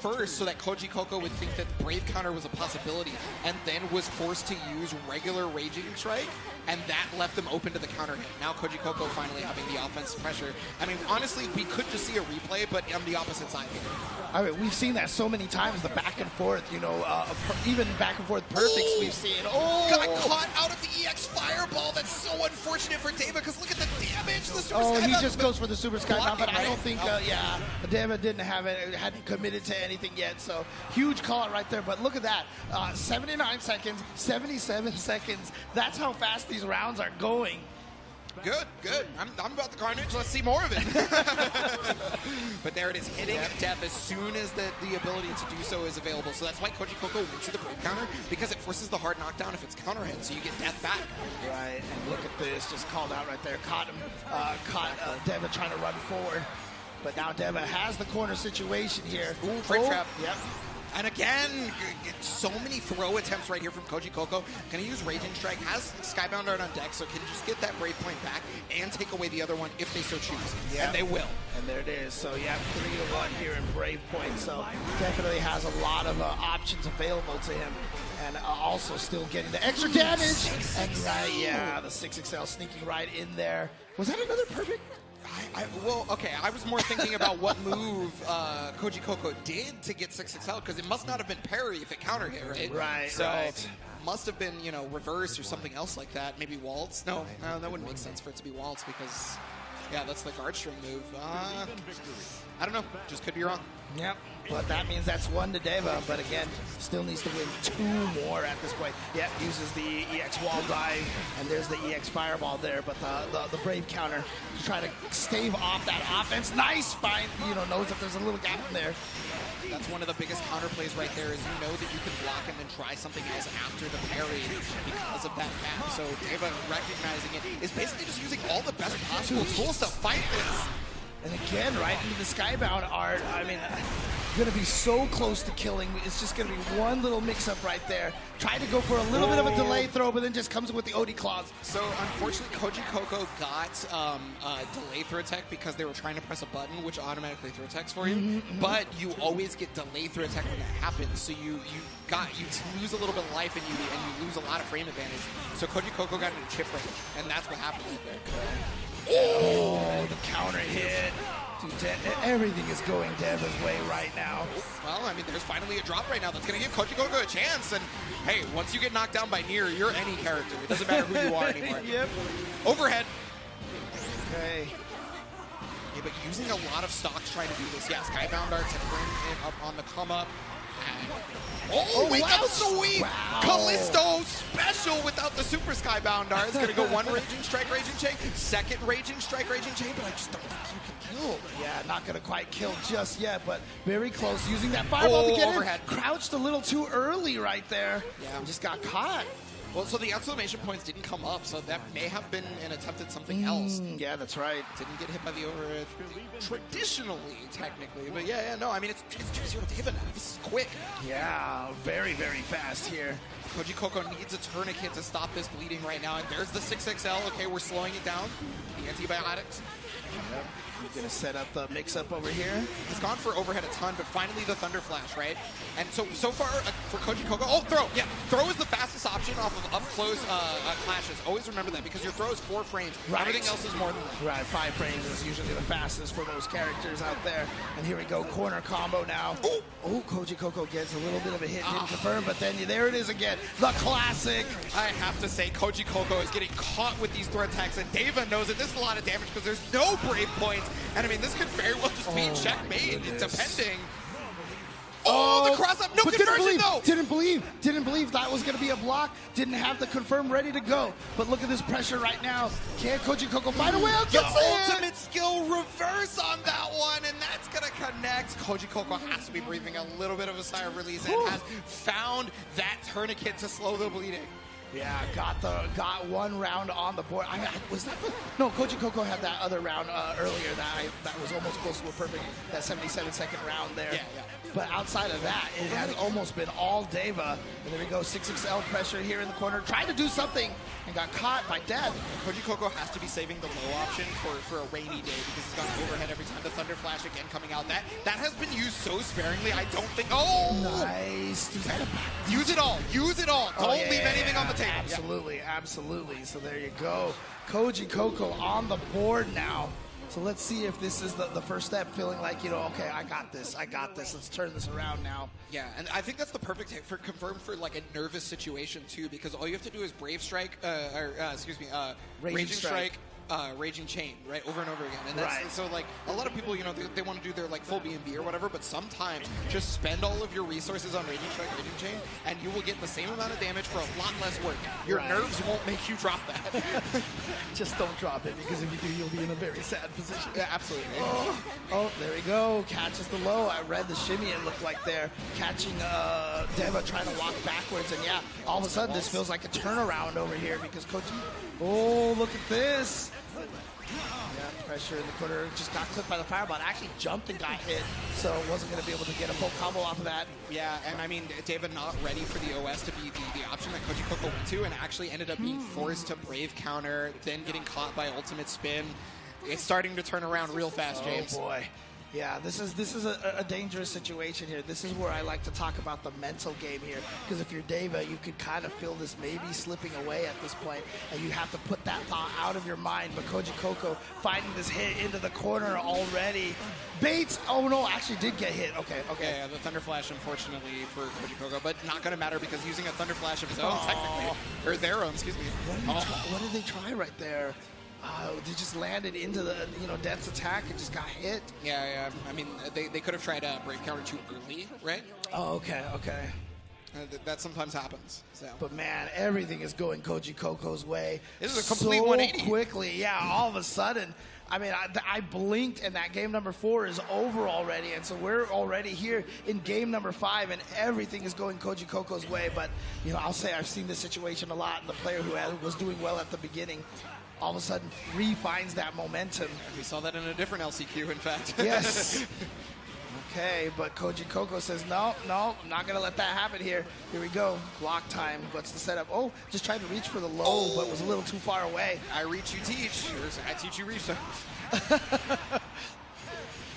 first so that Koji Coco would think that Brave Counter was a possibility, and then was forced to use regular Raging Strike, and that left them open to the counter hit. Now Koji Coco finally having the offensive pressure. I mean, honestly, we could just see a replay, but on the opposite side here. I mean, we've seen that so many times, the back and forth, you know, even back and forth perfects we've seen. Oh! Got caught out of the EX Fireball. That's so unfortunate for Deva, because look at the damage. The Super Skybound. He just goes for the Super Skybound, but I don't think, yeah, Deva didn't have it, hadn't committed to anything yet, so huge call out right there. But look at that, 79 seconds, 77 seconds. That's how fast these rounds are going. Good, good. I'm about the carnage. Let's see more of it. But there it is, hitting Death as soon as the ability to do so is available. So that's why Koji Coco went to the Brave Counter, because it forces the hard knockdown if it's counter hit, so you get Death back. Right, and look at this, just called out right there. Caught him, Deva trying to run forward. But now Deva has the corner situation here. Ooh, frame trap. Yep. And again, so many throw attempts right here from Koji Coco. Can he use Raging Strike? Has Skybound Art on deck, so can just get that Brave Point back and take away the other one if they so choose. Yep. And they will. And there it is. So you have 3-1 here in Brave Point. So definitely has a lot of options available to him. And also still getting the extra damage. And yeah, the 6XL sneaking right in there. Was that another perfect? Well, okay, I was more thinking about what move Koji Coco did to get 6XL, because it must not have been parry if it counter hit, right? Right, so right. Must have been, you know, reverse or something else like that. Maybe waltz? No, that wouldn't make sense for it to be waltz, because, yeah, that's the guard string move. I don't know, just could be wrong. Yep, but that means that's 1 to Deva, but again, still needs to win 2 more at this point. Yep, uses the EX wall dive, and there's the EX fireball there, but the Brave Counter to try to stave off that offense. Nice find, you know, knows that there's a little gap in there. That's one of the biggest counter plays right there, is you know that you can block and then try something else after the parry because of that gap. So Deva recognizing it is basically just using all the best possible tools to fight this. And again, right into the Skybound Art. I mean, going to be so close to killing. It's just going to be one little mix-up right there. Tried to go for a little bit of a delay throw, but then just comes with the OD claws. So unfortunately, Koji Coco got delay throw attack because they were trying to press a button, which automatically throw attacks for you. But you always get delay throw attack when that happens. So you lose a little bit of life and you lose a lot of frame advantage. So Koji Coco got into chip break, and that's what happened right there. Oh, the counter hit. Dude, everything is going Deva's way right now. Well, I mean, there's finally a drop right now that's going to give Koji Coco a chance. And, hey, once you get knocked down by Nier, you're any character. It doesn't matter who you are anymore. Yep. Overhead. Okay. Yeah, but using a lot of stocks trying to do this. Yeah, Skybound Arts and bring it up on the come up. Oh, wait, wow. that's sweet! Wow. Callisto special without the Super Skybound Dart. It's going to go one Raging Strike, Raging Chain, second Raging Strike, Raging Chain, but I just don't think you can kill. Yeah, not going to quite kill just yet, but very close. Using that fireball to get overhead. in. Crouched a little too early right there. Yeah. Just got caught. Well, so the exclamation points didn't come up, so that may have been an attempt at something else. Yeah, that's right. Didn't get hit by the overhead traditionally, technically. But yeah, no, I mean, it's 2-0 David now. This is quick. Yeah, very, very fast here. Koji Coco needs a tourniquet to stop this bleeding right now. And there's the 6XL. Okay, we're slowing it down. The antibiotics. Yep. He's going to set up the mix-up over here. He's gone for overhead a ton, but finally the Thunder Flash, right? And so far for Koji Coco, oh, throw. Yeah, throw is the fastest option off of up-close clashes. Always remember that because your throw is 4 frames. Right. Everything else is more than that. Right, 5 frames is usually the fastest for most characters out there. And here we go, corner combo now. Oh, Koji Coco gets a little bit of a hit, didn't confirm, but then there it is again, the classic. I have to say, Koji Coco is getting caught with these throw attacks, and Deva knows it. This is a lot of damage because there's no Brave points. And I mean, this could very well just be checkmate, depending. Oh, the cross up, no conversion though! Didn't believe that was gonna be a block. Didn't have the confirm ready to go. But look at this pressure right now. Can Koji Coco find a way out? The ultimate skill reverse on that one, and that's gonna connect. Koji Coco has to be breathing a little bit of a sigh of release and has found that tourniquet to slow the bleeding. Yeah, got one round on the board. Was that no? Koji Coco had that other round earlier that was almost close to a perfect, that 77-second round there. Yeah. But outside of that, it has almost been all Deva. And there we go, 6XL pressure here in the corner, trying to do something and got caught by Death. Koji Coco has to be saving the low option for a rainy day because he's got overhead every time. The Thunder Flash again coming out. That has been used so sparingly. I don't think. Oh, nice. Use it all. Use it all. Don't leave anything on the table. Absolutely. So there you go. Koji Coco on the board now. So let's see if this is the first step, feeling like, okay, I got this. Let's turn this around now. Yeah, and I think that's the perfect hit for confirm for like a nervous situation too, because all you have to do is Brave Strike, Raging Strike, Raging Chain, right, over and over again. And that's, so like a lot of people, they want to do their like full B&B or whatever, but sometimes just spend all of your resources on Raging Strike, Raging Chain, and you will get the same amount of damage for a lot less work. Your nerves won't make you drop that. Just don't drop it, because if you do, you'll be in a very sad position. Yeah, absolutely. Oh, there we go. Catches the low. I read the shimmy, it looked like they're catching Deva trying to walk backwards, and yeah, all of a sudden this feels like a turnaround over here because Koji. Oh, look at this. Yeah, pressure in the corner. Just got clipped by the fireball. Actually jumped and got hit, so wasn't going to be able to get a full combo off of that. Yeah, and I mean, David not ready for the OS to be the option that Koji Coco went to, and actually ended up being forced to Brave counter, then getting caught by ultimate spin. It's starting to turn around real fast, James. Oh boy. Yeah, this is a dangerous situation here. This is where I like to talk about the mental game here, because if you're Deva, you could kind of feel this maybe slipping away at this point, and you have to put that thought out of your mind. But Koji Coco finding this hit into the corner already. Bates, oh no, actually did get hit. Okay. Yeah, the Thunder Flash, unfortunately, for Koji Coco, but not going to matter because using a Thunder Flash of his own, technically, or their own, excuse me. What did they try right there? They just landed into the Death's attack and just got hit. Yeah. I mean, they could have tried a Brave counter too early, right? Oh, okay. That sometimes happens. So. But man, everything is going Koji Coco's way. This is a complete so 180. Quickly. Yeah, all of a sudden. I mean, I blinked and that game number 4 is over already. And so we're already here in game number 5 and everything is going Koji Coco's way. But, I'll say I've seen this situation a lot. The player who was doing well at the beginning all of a sudden refines that momentum. We saw that in a different LCQ, in fact. Yes. Okay, but Koji Coco says, no, I'm not going to let that happen here. Here we go. Block time. What's the setup? Oh, just tried to reach for the low, but was a little too far away. I reach, you teach. I teach, you reach. So.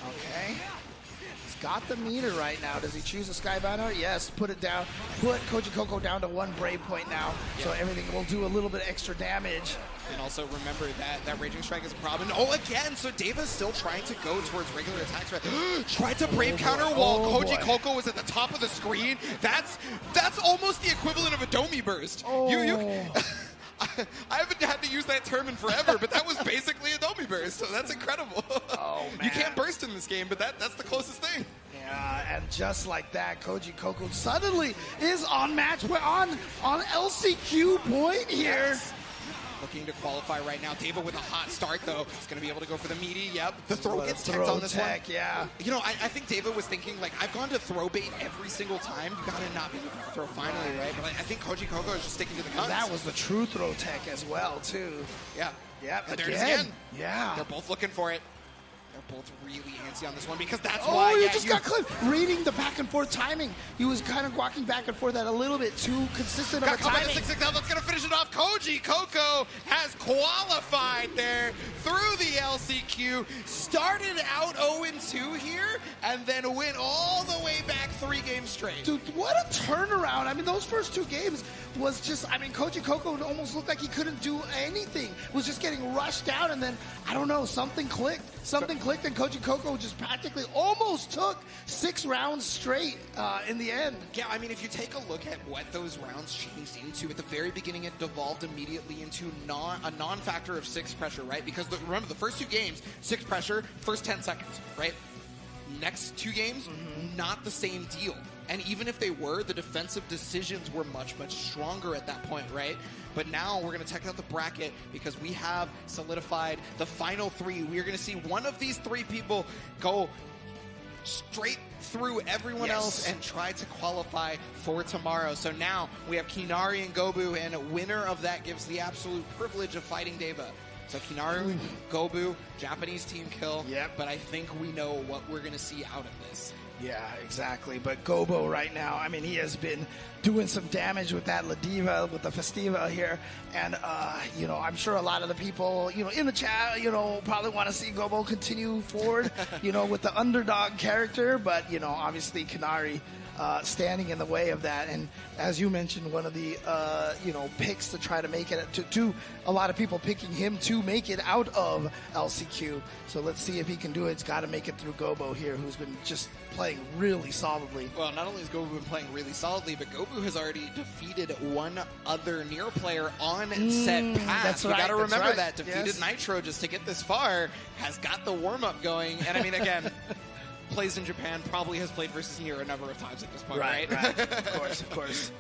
Okay. He's got the meter right now. Does he choose a Skybound Dart? Yes, put it down. Put Koji Coco down to 1 Brave point now, so everything will do a little bit extra damage. And also remember that Raging Strike is a problem. Oh, again, so Deva's still trying to go towards regular attacks. Tried to Brave counter while Koji Coco was at the top of the screen. That's almost the equivalent of a Domi burst. I haven't had to use that term in forever, but that was basically a Domi burst, so that's incredible. Oh, man. You can't burst in this game, but that's the closest thing. Yeah, and just like that, Koji Coco suddenly is on match. We're on LCQ point here. Yes. Looking to qualify right now. David with a hot start, though. He's going to be able to go for the meaty. Yep. The throw gets teched on this one. Yeah. You know, I think David was thinking, like, I've gone to throw bait every single time. You got to not be looking for throw finally, right? But I think Koji Coco is just sticking to the guns. That was the true throw tech as well, too. Yeah. Yeah. And there it is again. Yeah. They're both looking for it. They're both really antsy on this one because that's oh, why. You just got clipped. Reading the back and forth timing. He was kind of walking back and forth at a little bit too consistent of a timing. 6-6 now. That's going to finish it off. Koji Coco has qualified there through the LCQ. Started out 0-2 here and then went all the way back 3 games straight. Dude, what a turnaround. I mean, those first 2 games was just, I mean, Koji Coco almost looked like he couldn't do anything. Was just getting rushed down, and then, I don't know, something clicked. Something clicked, and Koji Coco just practically almost took 6 rounds straight in the end. Yeah, I mean, if you take a look at what those rounds changed into, at the very beginning, it devolved immediately into a non-factor of 6 pressure, right? Because remember, the first 2 games, 6 pressure, first 10 seconds, right? Next 2 games, not the same deal. And even if they were, the defensive decisions were much, much stronger at that point, right? But now we're going to check out the bracket because we have solidified the final 3. We are going to see one of these 3 people go straight through everyone else and try to qualify for tomorrow. So now we have Kinari and Gobu, and a winner of that gives the absolute privilege of fighting Deva. So Kinari, Gobu, Japanese team kill. Yep. But I think we know what we're going to see out of this. Yeah, exactly. But Gobo right now, I mean, he has been doing some damage with that Ladiva, with the Festiva here. And, you know, I'm sure a lot of the people, you know, in the chat, you know, probably want to see Gobo continue forward, you know, with the underdog character. But, you know, obviously Kinari standing in the way of that. And as you mentioned, one of the, you know, picks to try to make it, to a lot of people picking him to make it out of LCQ. So let's see if he can do it. It's got to make it through Gobo here, who's been just playing really solidly. Well, not only has Gobu been playing really solidly, but Gobu has already defeated one other Nier player on said path. That's right. You got to remember that. Defeated Nitro just to get this far, has got the warm-up going. And I mean, again, plays in Japan, probably has played versus Nier a number of times at this point, right? Right. Of course, of course.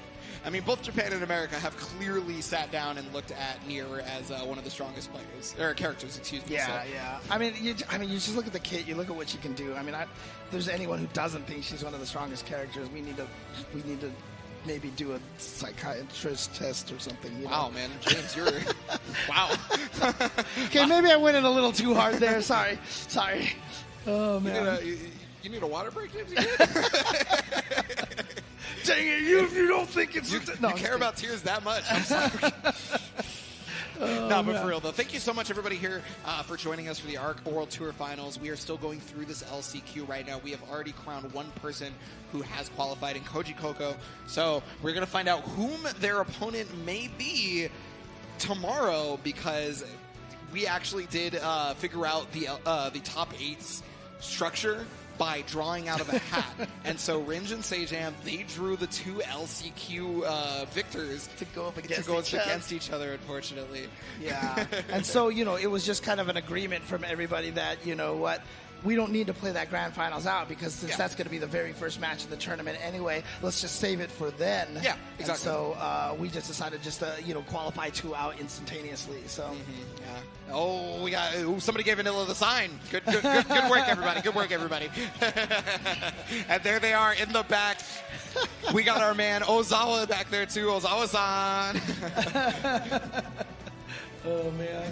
I mean, both Japan and America have clearly sat down and looked at Nier as one of the strongest players, or characters, excuse me. Yeah, so. yeah. I mean, you just look at the kit. You look at what she can do. I mean, if there's anyone who doesn't think she's one of the strongest characters, we need to maybe do a psychiatrist test or something. You know? Wow, man, James, you're wow. Okay, maybe I went in a little too hard there. Sorry. Oh man. You need a water break, James? Dang it! You don't think it's you care about tears that much? I'm sorry. No, but for real though, thank you so much everybody here for joining us for the ARC World Tour Finals. We are still going through this LCQ right now. We have already crowned one person who has qualified in Koji Coco. So we're going to find out whom their opponent may be tomorrow, because we actually did figure out the top 8's structure by drawing out of a hat. And so Ringe and Sejam, they drew the 2 LCQ victors to go up against each other, unfortunately. Yeah. And so, you know, it was just kind of an agreement from everybody that, you know what, we don't need to play that grand finals out, because since that's going to be the very first match of the tournament anyway, let's just save it for then. Yeah, exactly. And so we just decided just to, you know, qualify 2 out instantaneoously. So, yeah. Oh, we got somebody gave Vanilla the sign. Good work, everybody. Good work, everybody. And there they are in the back. We got our man Ozawa back there too. Ozawa-san. Oh man.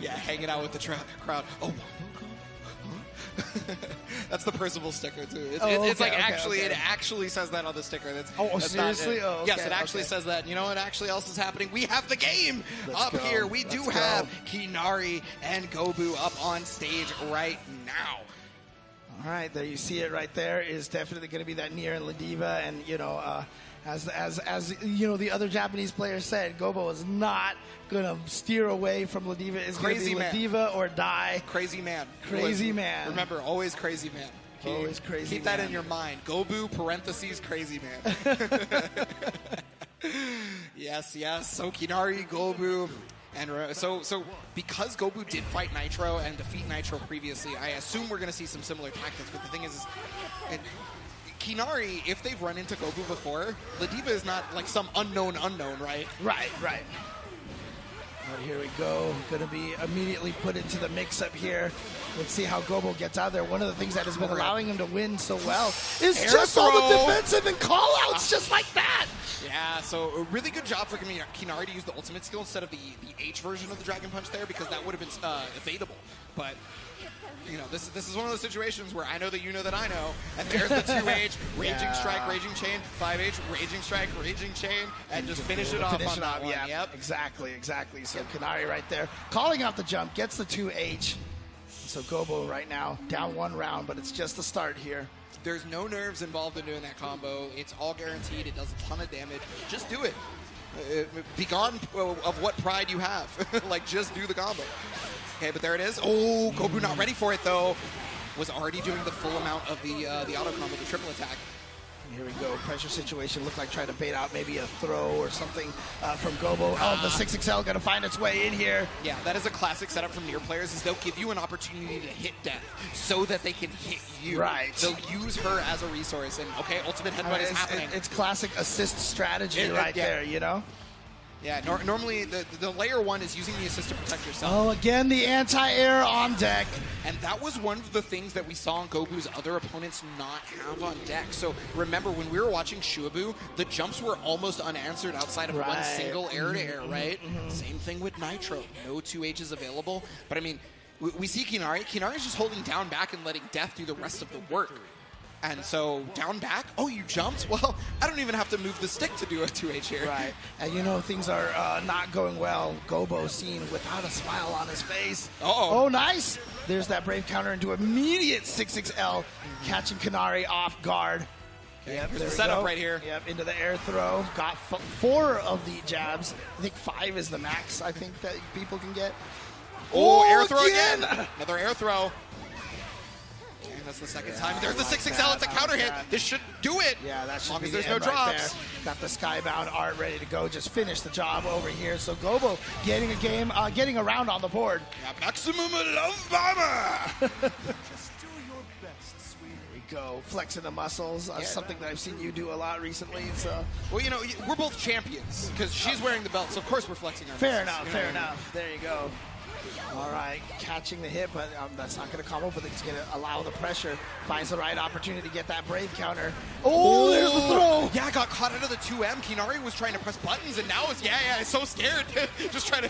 Yeah, hanging out with the crowd. Oh. That's the Percival sticker too. It's like it actually says that on the sticker. That's seriously? Yes, it actually says that. You know what actually else is happening? We have the game here. We do have Kinari and Gobu up on stage right now. All right, there you see it right there. Is definitely going to be that Nier and Ladiva, and you know, as you know, the other Japanese player said, Gobo is not going to steer away from Ladiva. It's going to be Ladiva or die. Crazy man. Man. Remember, always crazy man. Always crazy. Keep that in your mind. Gobu parentheses crazy man. Yes. So Kinari, Gobu. And so because Gobu did fight Nitro and defeat Nitro previously, I assume we're going to see some similar tactics. But the thing is Kinari, if they've run into Gobu before, Ladiva is not like some unknown, right? Right. But here we go. Going to be immediately put into the mix-up here. Let's see how Gobo gets out there. One of the things that has been allowing him to win so well is just all the defensive and call-outs just like that. Yeah, so a really good job for Kinari to use the ultimate skill instead of the H version of the Dragon Punch there, because that would have been evadable. But you know, this is one of those situations where I know that you know that I know, and there's the 2H, Raging Strike, Raging Chain, 5H, Raging Strike, Raging Chain, and just finish it off on that one. Yeah, yep. Exactly. So Kinari right there, calling out the jump, gets the 2H. So Gobo right now, down 1 round, but it's just the start here. There's no nerves involved in doing that combo. It's all guaranteed. It does a ton of damage. Just do it. Be gone of what pride you have. Like, just do the combo. Okay, but there it is. Oh, Gobu not ready for it, though. Was already doing the full amount of the auto combo, the triple attack. Here we go. Pressure situation. Looked like trying to bait out maybe a throw or something from Gobo. Oh, the 6XL going to find its way in here. Yeah, that is a classic setup from Nier players, is they'll give you an opportunity to hit Death so that they can hit you. Right. They'll use her as a resource, and okay, ultimate headbutt is happening. It's classic assist strategy right there, you know? Yeah, normally the layer 1 is using the assist to protect yourself. Oh, again, the anti-air on deck. And that was one of the things that we saw Gobu's other opponents not have on deck. So remember, when we were watching Shuabu, the jumps were almost unanswered outside of one single air-to-air, right? Same thing with Nitro. No 2Hs available. But I mean, we see Kinari. Kinari's just holding down back and letting Death do the rest of the work. And so, down back, oh, you jumped? Well, I don't even have to move the stick to do a 2H here. Right. And you know, things are not going well. Gobo seen without a smile on his face. Uh-oh. Oh, nice. There's that brave counter into immediate 6XL, catching Kinari off guard. Yep, there's the setup right here. Yep, into the air throw. Got 4 of the jabs. I think 5 is the max, I think, that people can get. Oh, air throw again. Another air throw. That's the second time. There's the 6XL. It's a counter hit. This should do it. Yeah, that should as long be as there's the no end right drops. There. Got the Skybound art ready to go. Just finish the job over here. So Gobo getting a game, getting a round on the board. Yeah, maximum love bomber. Just do your best, sweetie. There we go. Flexing the muscles. Something that I've seen you do a lot recently. So. Well, you know, we're both champions because she's wearing the belt, so of course we're flexing our Fair muscles. enough. Fair enough. There you go. All right, catching the hit, but that's not going to combo, but it's going to allow the pressure. Finds the right opportunity to get that brave counter. Oh, there's the throw. Yeah, got caught out of the 2M. Kinari was trying to press buttons, and now it's, it's so scared. Just trying to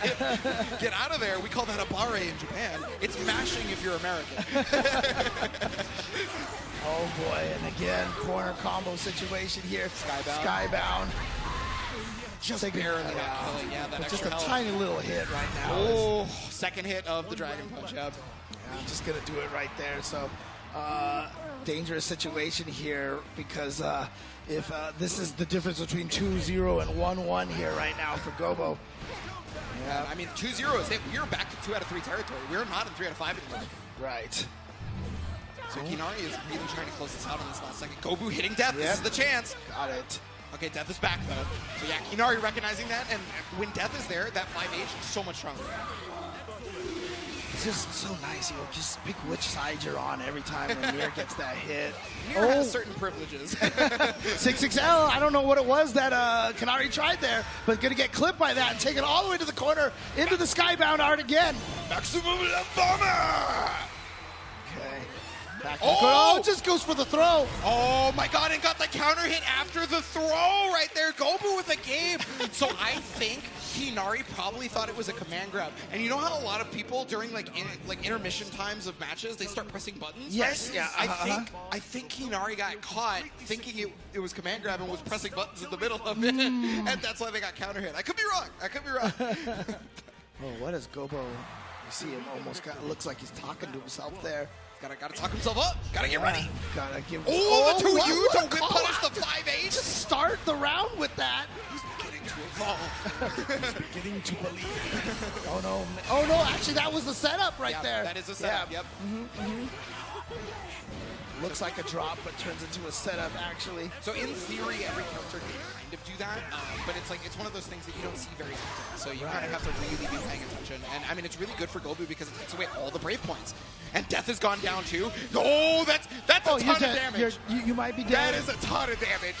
get out of there. We call that a bare in Japan. It's mashing if you're American. Oh, boy, and again, corner combo situation here. Skybound. Just barely not killing. Yeah, that just extra a health. tiny little hit right now. Oh, second hit of the Dragon Punch. Yep. Yeah, I'm just going to do it right there. So, dangerous situation here because if this is the difference between 2-0 and 1-1 here right now for Gobo. Yeah, I mean, 2-0 is hit. We're back to 2 out of 3 territory. We're not in 3 out of 5 anymore. Right. So Kinari is really trying to close this out on this last second. Gobu hitting Death. This is the chance. Got it. Okay, Death is back, though. So, yeah, Kinari recognizing that, and when Death is there, that 5H is so much stronger. It's just so nice. You know, just pick which side you're on every time when Nier gets that hit. Nier has certain privileges. 6XL, I don't know what it was that Kinari tried there, but going to get clipped by that and taken all the way to the corner into the Skybound art again. Maximum bomber! Okay. Oh, it just goes for the throw. Oh my God, and got the counter hit after the throw right there. Gobu with a game. So I think Kinari probably thought it was a command grab. And you know how a lot of people during like intermission times of matches, they start pressing buttons? Yes, right? yeah. I think Kinari got caught thinking it was command grab and was pressing buttons in the middle of it. And that's why they got counter hit. I could be wrong. Oh, what is Gobo? You see him almost looks like he's talking to himself there. Gotta talk himself up. Gotta get ready. Gotta give. The 2U to whip punish the 5H. Just start the round with that. He's beginning to evolve. He's beginning to believe. Oh no! Oh no! Actually, that was the setup right there. That is a setup. Yep. Looks like a drop, but turns into a setup, actually. So in theory, every character can kind of do that, but it's like it's one of those things that you don't see very often. So you kind of have to really be paying attention. And I mean, it's really good for Gobu because it takes away all the Brave points. And Death has gone down too. Oh, that's a ton of damage. You might be dead. That is a ton of damage.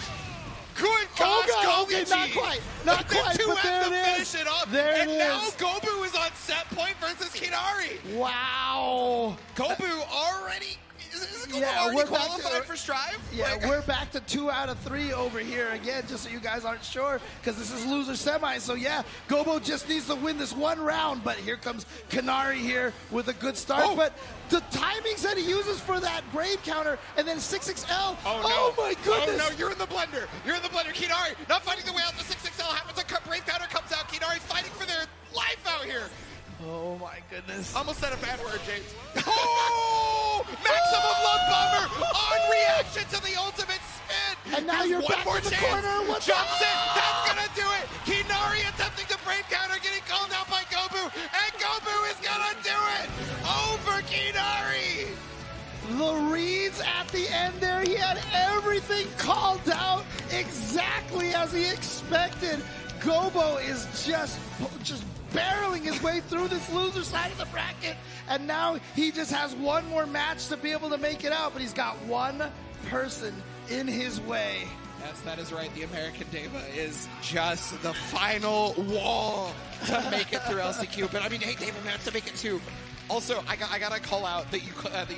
Good gosh, okay, not quite. Not quite, but there it is. Finish it up. There it is. And now Gobu is on set point versus Kinari. Wow. Gobu already... Is Gobu already qualified for Strive? Yeah, we're back to 2 out of 3 over here again, just so you guys aren't sure, because this is loser semi. So yeah, Gobu just needs to win this one round, but here comes Kinari here with a good start. But the timings that he uses for that Brave counter, and then 6XL. Oh my goodness. Oh no, you're in the blender. You're in the blender. Kinari not fighting the way out. The 6XL happens. A Brave counter comes out. Kinari fighting for their life out here. Oh my goodness. Almost said a bad word, James. Oh! Maximum love bomber on reaction to the ultimate spin. And now you're back in the corner. Jumps in. That's going to do it. Kinari attempting the Brave counter, getting called out by Gobu. And Gobu is going to do it over Kinari. The reads at the end there, he had everything called out exactly as he expected. Gobu is just barreling his way through this loser side of the bracket, and now he just has one more match to be able to make it out, but he's got one person in his way. Yes, that is right. The American Deva is just the final wall to make it through LCQ. But I mean, hey, Deva managed to make it too. Also, I gotta call out that you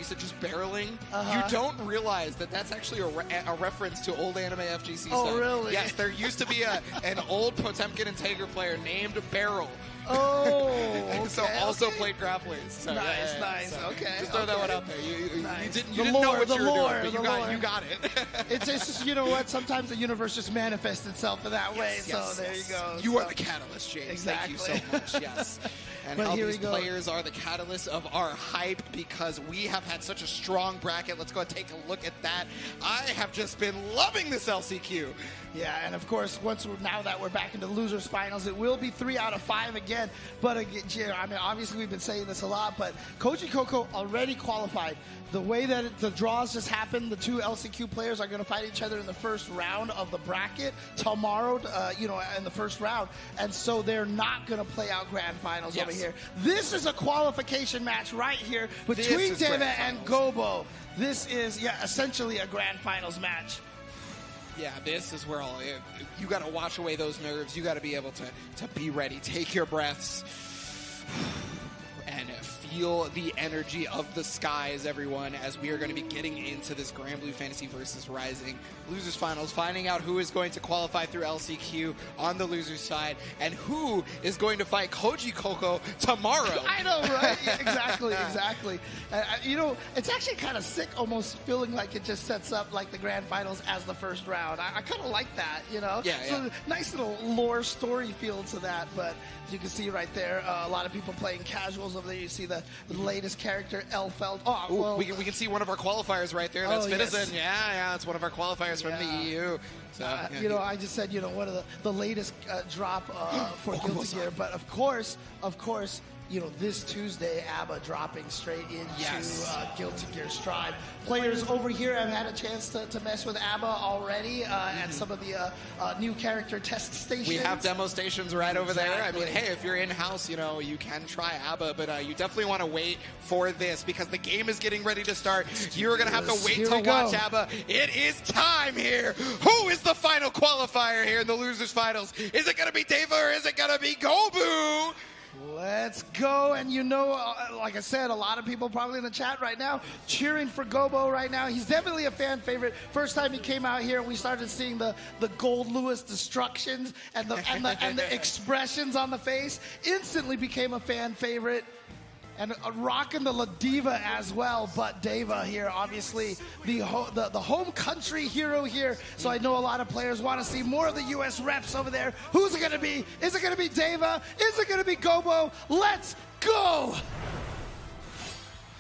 said just barreling. You don't realize that that's actually a reference to old anime FGC stuff. Oh, really? Yes, there used to be an old Potemkin and Tager player named Barrel. Oh, okay, so also played grapplers. So, nice. So okay. Just throw that one out there. You didn't know what you were doing, but you got it. It's just, you know what? Sometimes the universe just manifests itself in that way. So there you go. You are the catalyst, James. Exactly. Thank you so much. Yes. And how these players are the catalyst of our hype because we have had such a strong bracket. Let's go and take a look at that. I have just been loving this LCQ. Yeah, and of course, now that we're back into losers finals, it will be 3 out of 5 again. But again, I mean, obviously we've been saying this a lot, but Koji Coco already qualified. The way that the draws just happened, the 2 LCQ players are going to fight each other in the first round of the bracket tomorrow, in the first round. And so they're not going to play out grand finals over here. This is a qualification match right here between Deva and Gobu. This is, essentially a grand finals match. Yeah, this is where you got to wash away those nerves. You got to be able to be ready. Take your breaths and feel the energy of the skies, everyone, as we are going to be getting into this Grand Blue Fantasy versus Rising Losers Finals, finding out who is going to qualify through LCQ on the losers side and who is going to fight Koji Coco tomorrow. I know, right? Exactly. It's actually kind of sick almost feeling like it just sets up like the Grand Finals as the first round. I kind of like that, So nice little lore story feel to that, but you can see right there, a lot of people playing casuals over there. You see the latest character, Elfeld. We can see one of our qualifiers right there. That's Fitizen. Yeah, that's one of our qualifiers from the EU. So, I just said, one of the latest drop for Guilty Gear. But of course, this Tuesday, ABBA dropping straight into Guilty Gear Strive. Players over here have had a chance to mess with ABBA already at some of the new character test stations. We have demo stations right over there. I mean, hey, if you're in-house, you can try ABBA, but you definitely want to wait for this because the game is getting ready to start. You're going to have to wait to watch ABBA. It is time here. Who is the final qualifier here in the Losers Finals? Is it going to be Deva or is it going to be Gobu? Let's go. And like I said, a lot of people probably in the chat right now cheering for Gobu right now. He's definitely a fan favorite. First time he came out here and we started seeing the Gold Lewis destructions and the expressions on the face, instantly became a fan favorite. And rocking the La Diva as well, but Deva here, obviously the home country hero here. So I know a lot of players want to see more of the U.S. reps over there. Who's it going to be? Is it going to be Deva? Is it going to be Gobu? Let's go!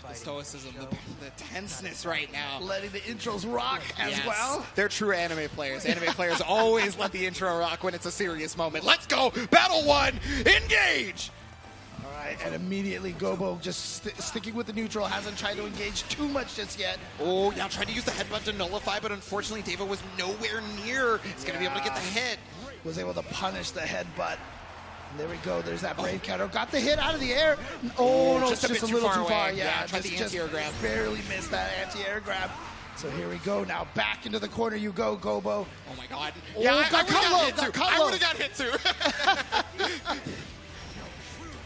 The stoicism, the tenseness right now. Letting the intros rock as well. They're true anime players. Anime players always let the intro rock when it's a serious moment. Let's go! Battle 1, engage! Right, and immediately Gobo just sticking with the neutral, hasn't tried to engage too much just yet. Oh, yeah, tried to use the headbutt to nullify, but unfortunately Deva was nowhere near. He's going to be able to get the hit. Was able to punish the headbutt. And there we go, there's that brave counter. Got the hit out of the air. Oh, no, just it's just a bit little too too far far. away. Yeah, Tried the just anti-air grab. barely missed that anti-air grab. So here we go now, back into the corner you go, Gobo. Oh my god. Oh, Yeah, I got would have got hit got too. cut I low. would have got hit too.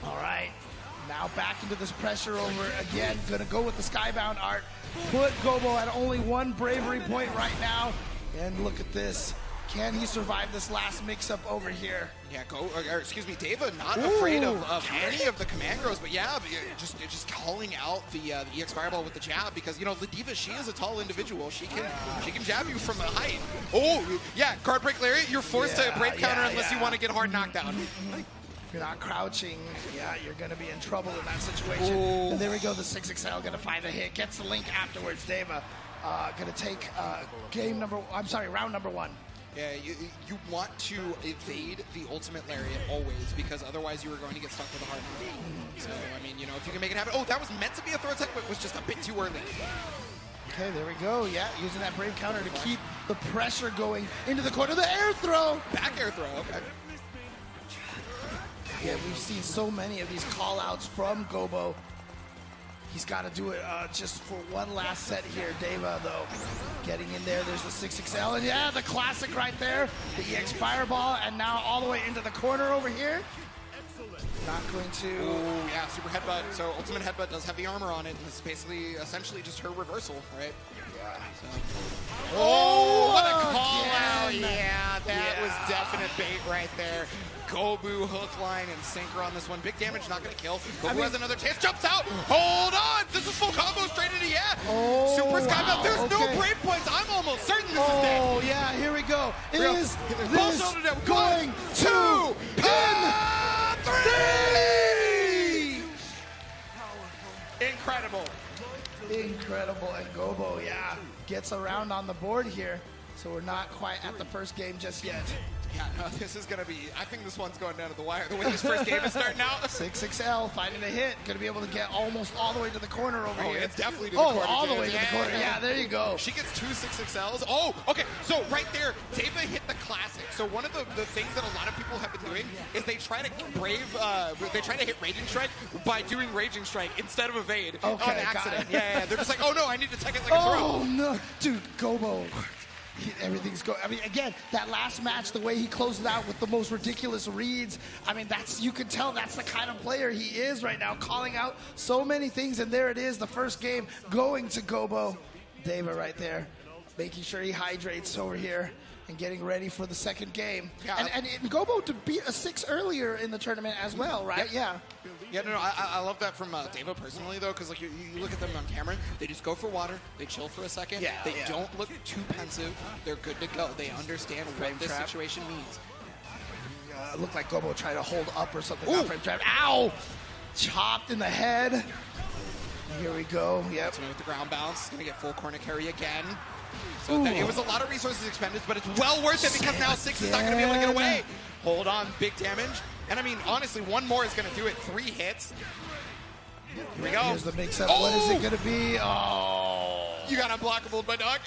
All right, now back into this pressure over again. Gonna go with the Skybound art. Put Gobo at only one bravery point right now. And look at this. Can he survive this last mix-up over here? Yeah, Deva not afraid of any of the command grows, but yeah, just calling out the EX Fireball with the jab because, you know, Ladiva, she is a tall individual. She can jab you from a height. Oh, yeah, guard break lariat, you're forced to brave counter unless you want to get hard knockdown. If you're not crouching, yeah, you're going to be in trouble in that situation. Ooh. And there we go, the 6XL going to find the hit. Gets the link afterwards. Deva going to take round number 1. Yeah, you want to evade the ultimate lariat always because otherwise you are going to get stuck with a hard knockdown. So, I mean, you know, if you can make it happen. Oh, that was meant to be a throw attack, but it was just a bit too early. Okay, there we go. Yeah, using that brave counter to keep the pressure going into the corner. The air throw! Back air throw, okay. Yeah, we've seen so many of these call-outs from Gobo. He's got to do it just for one last set here. Deva, though, getting in there. There's the 6XL, and yeah, the classic right there. The EX Fireball, and now all the way into the corner over here. Not going to... Oh, yeah, super headbutt. So ultimate headbutt does have the armor on it, and it's basically, essentially just her reversal, right? Yeah. So. Oh, what a call out. again. Yeah, that was definite bait right there. Gobu, hook, line, and sinker on this one. Big damage, not going to kill. Gobu has another chance, jumps out. Hold on. This is full combo straight into Oh, Super Sky Belt. There's no okay. brave points. I'm almost certain this is dead. Oh, yeah, here we go. It Real. is Ball this shoulder down. going to pin. 3! Incredible. Incredible, and Gobo, yeah, gets around on the board here. So we're not quite at the first game just yet. Yeah, no, this is going to be, I think this one's going down to the wire. The way this first game is starting out. 6XL finding a hit. Going to be able to get almost all the way to the corner over here. It's definitely to the corner. All the way to the corner. Yeah, there you go. She gets 2 6XLs. Oh, okay. So right there, Deva hit the classic. So one of the things that a lot of people have been doing is they try to they try to hit Raging Strike by doing Raging Strike instead of evade on accident. Yeah, they're just like, oh no, I need to tech it like a throw. Oh no, dude, Gobo. Everything's going. I mean, again, that last match, the way he closed it out with the most ridiculous reads. I mean, you could tell that's the kind of player he is right now, calling out so many things. And there it is, the first game going to Gobo. Deva right there, making sure he hydrates over here and getting ready for the second game. Yeah, and Gobo to beat a 6 earlier in the tournament as well, right? Yeah. Yeah, no, I love that from Deva personally, though, because like you look at them on camera, they just go for water, they chill for a second, they don't look too pensive, they're good to go, they understand what this situation means. Looked like Gobo tried to hold up or something. Frame trap. Ow! Chopped in the head. Here we go. Yep. So with the ground bounce, going to get full corner carry again. So it was a lot of resources expended, but it's well worth it because now 6 is not going to be able to get away. Hold on, big damage. And I mean, honestly, one more is going to do it. 3 hits. Here we go. Here's the mix-up. What is it going to be? Oh. You got unblockable, my dog.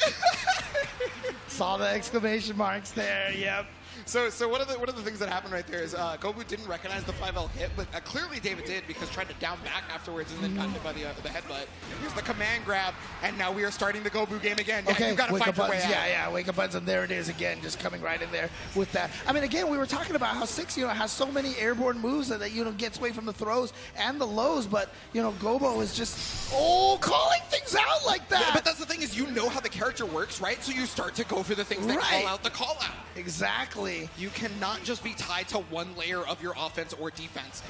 Saw the exclamation marks there. Yep. So one of the things that happened right there is Gobu didn't recognize the 5L hit, but clearly David did because tried to down back afterwards and then got hit by the headbutt. Here's the command grab, and now we are starting the Gobu game again. Yeah, you've got to find your way out. Yeah, wake up buttons, and there it is again, just coming right in there with that. I mean, again, we were talking about how 6, has so many airborne moves that gets away from the throws and the lows, but Gobo is just calling things out like that. Yeah, but that's the thing is, you know how the character works, right? So you start to go for the things that call out the call out. Exactly. You cannot just be tied to one layer of your offense or defense.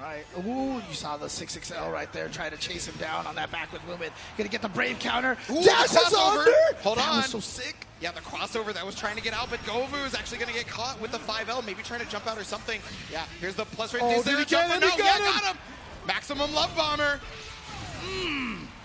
Right. Ooh, you saw the 6XL right there, trying to chase him down on that backward movement. Gonna get the brave counter. Dashes under. Hold on. That was so sick. Yeah, the crossover that was trying to get out, but Govu is actually going to get caught with the 5L, maybe trying to jump out or something. Yeah, here's the plus rate. Oh, did he get him? Got him. Maximum love bomber.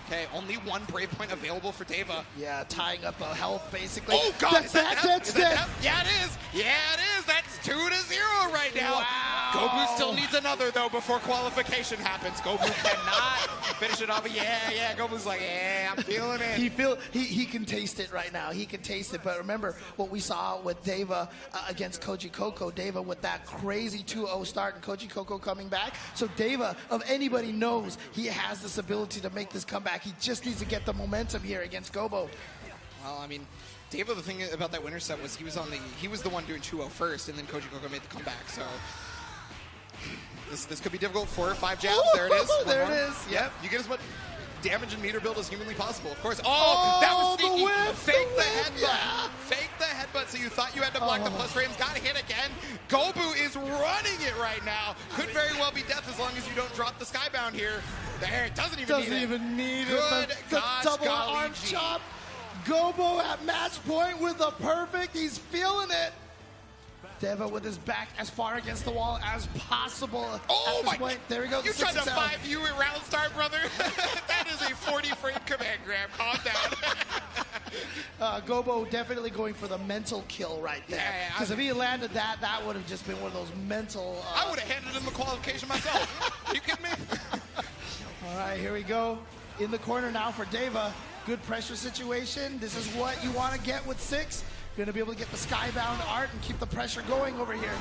Okay, only 1 brave point available for Deva. Yeah, tying up a health basically. Oh God, that's death. Yeah, it is. Yeah, it is. That's 2-0 right now. Wow. Gobu still needs another, though, before qualification happens. Gobu cannot finish it off. Yeah, Gobu's like, yeah, I'm feeling it. He can taste it right now. He can taste it. But remember what we saw with Deva against Koji Coco. Deva with that crazy 2-0 start and Koji Coco coming back. So Deva, of anybody, knows he has this ability to make this comeback. He just needs to get the momentum here against Gobo. Well, I mean, Deva, the thing about that winner set was he was the one doing 2-0 first, and then Koji Coco made the comeback. So this could be difficult. 4 or 5 jabs. There it is. There it is. Yep. You get as much damage and meter build as humanly possible. Of course. Oh, that was sneaky. Fake the headbutt. Yeah. Fake the headbutt. So you thought you had to block the plus frames. Got hit again. Gobu is running it right now. Could very well be death as long as you don't drop the Skybound here. There, it doesn't even need it. Good the double arm chop. Gobo at match point with a perfect. He's feeling it. Deva with his back as far against the wall as possible. Oh my! Point. There we go. You tried to 5U at round start, brother. That is a 40-frame command grab. Calm down. Gobo definitely going for the mental kill right there. Because if he landed that, that would have just been one of those mental. I would have handed him the qualification myself. Are you kidding me? All right, here we go. In the corner now for Deva. Good pressure situation. This is what you want to get with 6. Going to be able to get the Skybound art and keep the pressure going over here.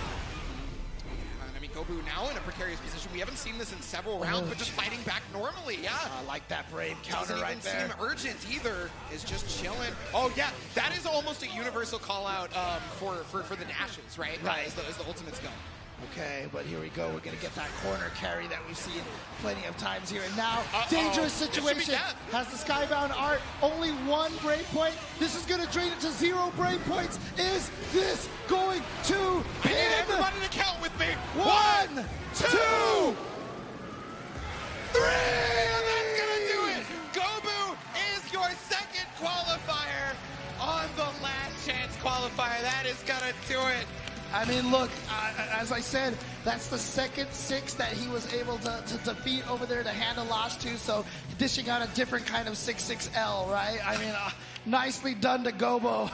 I mean, Gobu now in a precarious position. We haven't seen this in several rounds, but just fighting back normally, yeah. I like that brave counter right there. Doesn't even seem urgent either. Is just chilling. Oh, yeah. That is almost a universal call-out for the dashes, right? Right. As the ultimate skill. Okay, but here we go. We're going to get that corner carry that we've seen plenty of times here. And now, dangerous situation. Has the Skybound art. Only 1 brave point. This is going to drain it to 0 brave points. Is this going to I need everybody to count with me. 1, 2, 3! And that's going to do it. Gobu is your second qualifier on the last chance qualifier. That is going to do it. I mean, look, as I said, that's the second 6 that he was able to defeat over there to hand a loss to, so dishing out a different kind of 6-6L, right? I mean, nicely done to Gobo.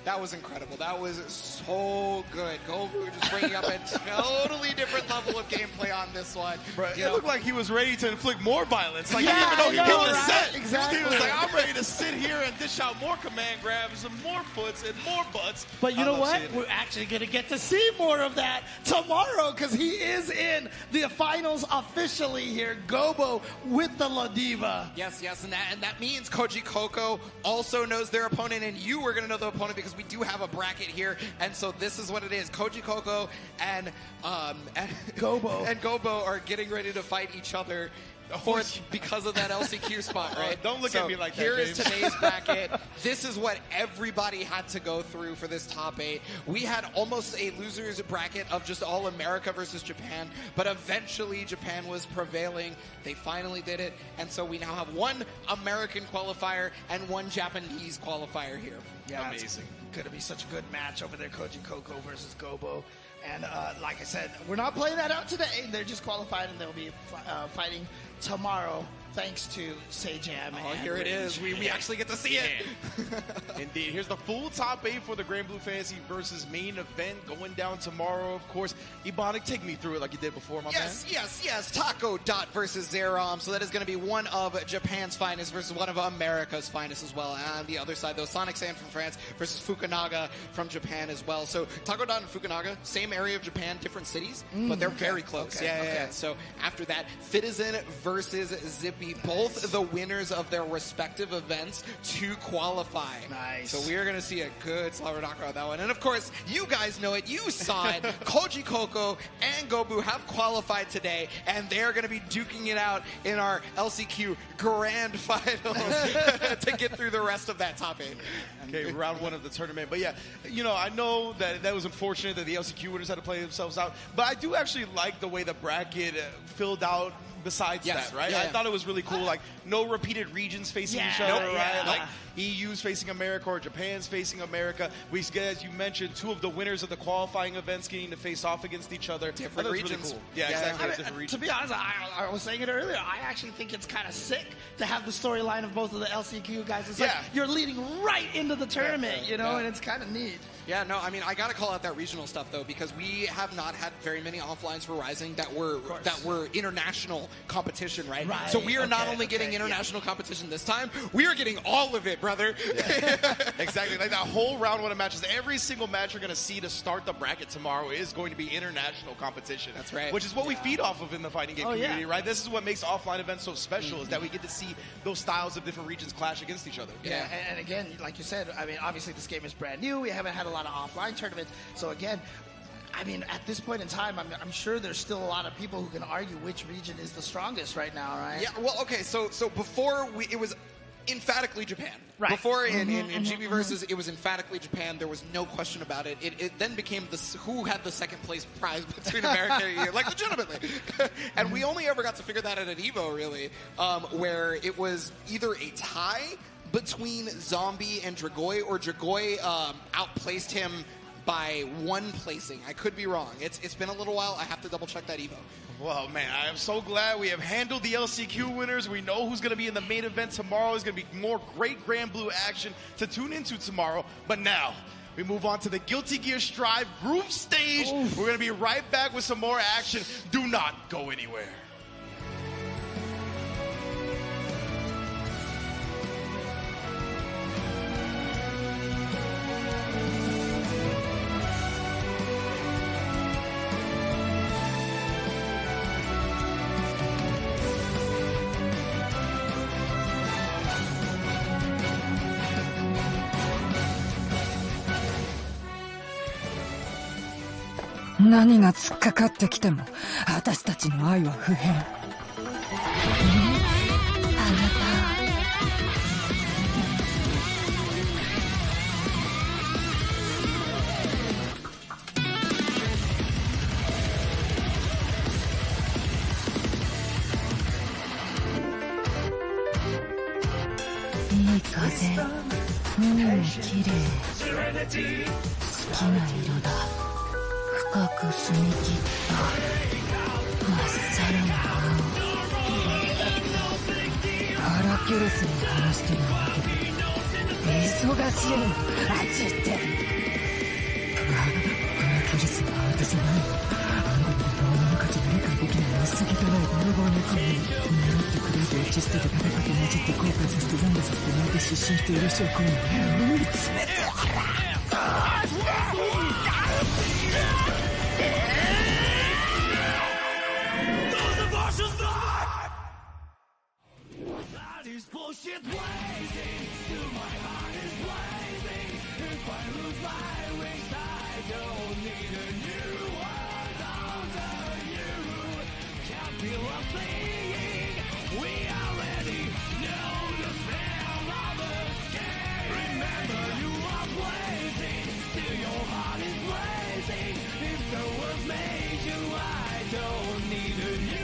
That was incredible. That was so good. Gobu just bringing up a totally different level of gameplay on this one. Right. It looked like he was ready to inflict more violence. Like, he didn't even know he hit the set. Exactly. He was like, I'm ready to sit here and dish out more command grabs and more foots and more butts. But you know what? We're actually going to get to see more of that tomorrow because he is in the finals officially here. Gobo with the La Diva. Yes, and that means Koji Coco also knows their opponent, and you are going to know the opponent because we do have a bracket here, and so this is what it is. Koji Coco and Gobo are getting ready to fight each other because of that LCQ spot, right? Don't look at me like that, Here James. is today's bracket. This is what everybody had to go through for this top 8. We had almost a loser's bracket of just all America versus Japan, but eventually Japan was prevailing. They finally did it, and so we now have 1 American qualifier and 1 Japanese qualifier here. Yeah, amazing. It's going to be such a good match over there, Koji Coco versus Gobo. And like I said, we're not playing that out today. They're just qualified, and they'll be fighting tomorrow, thanks to Sajam. Oh, here it is. We actually get to see it. Indeed. Here's the full top 8 for the Grand Blue Fantasy versus main event going down tomorrow, of course. Ebonic, take me through it like you did before, my man. Yes. Taco Dot versus Zerom. So that is going to be one of Japan's finest versus one of America's finest as well. And on the other side, though, Sonic Sand from France versus Fukunaga from Japan as well. So Taco Dot and Fukunaga, same area of Japan, different cities, but they're very close. Okay. So after that, Fitizen versus Zippy, both the winners of their respective events to qualify. Nice. So we are going to see a good slobber knocker on that one. And of course, you guys know it. You saw it. Koji Coco and Gobu have qualified today, and they're going to be duking it out in our LCQ Grand Finals to get through the rest of that top 8. Okay, round 1 of the tournament. But yeah, you know, I know that was unfortunate that the LCQ winners had to play themselves out, but I do actually like the way the bracket filled out besides that, right? I thought it was really cool. Like, no repeated regions facing each other, right? Like, EU's facing America or Japan's facing America. We get, as you mentioned, 2 of the winners of the qualifying events getting to face off against each other. Different regions. Really cool. Yeah, exactly. Different regions. To be honest, I was saying it earlier, I actually think it's kind of sick to have the storyline of both of the LCQ guys. It's like you're leading right into the tournament, you know, and it's kind of neat. Yeah, no, I mean, I gotta call out that regional stuff though, because we have not had very many offlines for Rising that were international competition, right? So we are not only getting international competition this time, we are getting all of it, brother. Yeah. Exactly, like that whole round one of matches. Every single match you're gonna see to start the bracket tomorrow is going to be international competition. That's right. Which is what we feed off of in the fighting game community, right? This is what makes offline events so special, is that we get to see those styles of different regions clash against each other. Yeah, and again, like you said, I mean, obviously this game is brand new. We haven't had a lot of offline tournaments. So again, I mean, at this point in time, I'm sure there's still a lot of people who can argue which region is the strongest right now, right? Yeah, well, okay, so before it was emphatically Japan. Right. Before in GB Versus, it was emphatically Japan. There was no question about it. It then became who had the second place prize between America and EU, like legitimately. And we only ever got to figure that out at EVO, really, where it was either a tie between Zombie and Dragoi, or Dragoi outplaced him by one placing. I could be wrong. It's been a little while. I have to double check that EVO. Well, man, I am so glad we have handled the LCQ winners. We know who's going to be in the main event tomorrow. There's going to be more great Grand Blue action to tune into tomorrow. But now, we move on to the Guilty Gear Strive group stage. Oof. We're going to be right back with some more action. Do not go anywhere.何が突っかかってきても私たちの愛は不変。あなたいい風、海もきれい、好きな色だ。深く澄み切った真っさらな青。パラキュルスに話してるんだけど忙しいのあっち行って。パラキュルスは私ないの。あんたみたいな女の価値が理解できない薄汚い泥棒猫に狙ってクレイジーを打ち捨てて誰かと混じって後悔させて懺悔させて泣いて失神している証拠に追い詰めてBullshit blazing, still my heart is blazing. If I lose my wings, I don't need a new world under you. Can't feel a thing. We already know the smell of the game. Remember, you are blazing, still your heart is blazing. If the world made you, I don't need a new.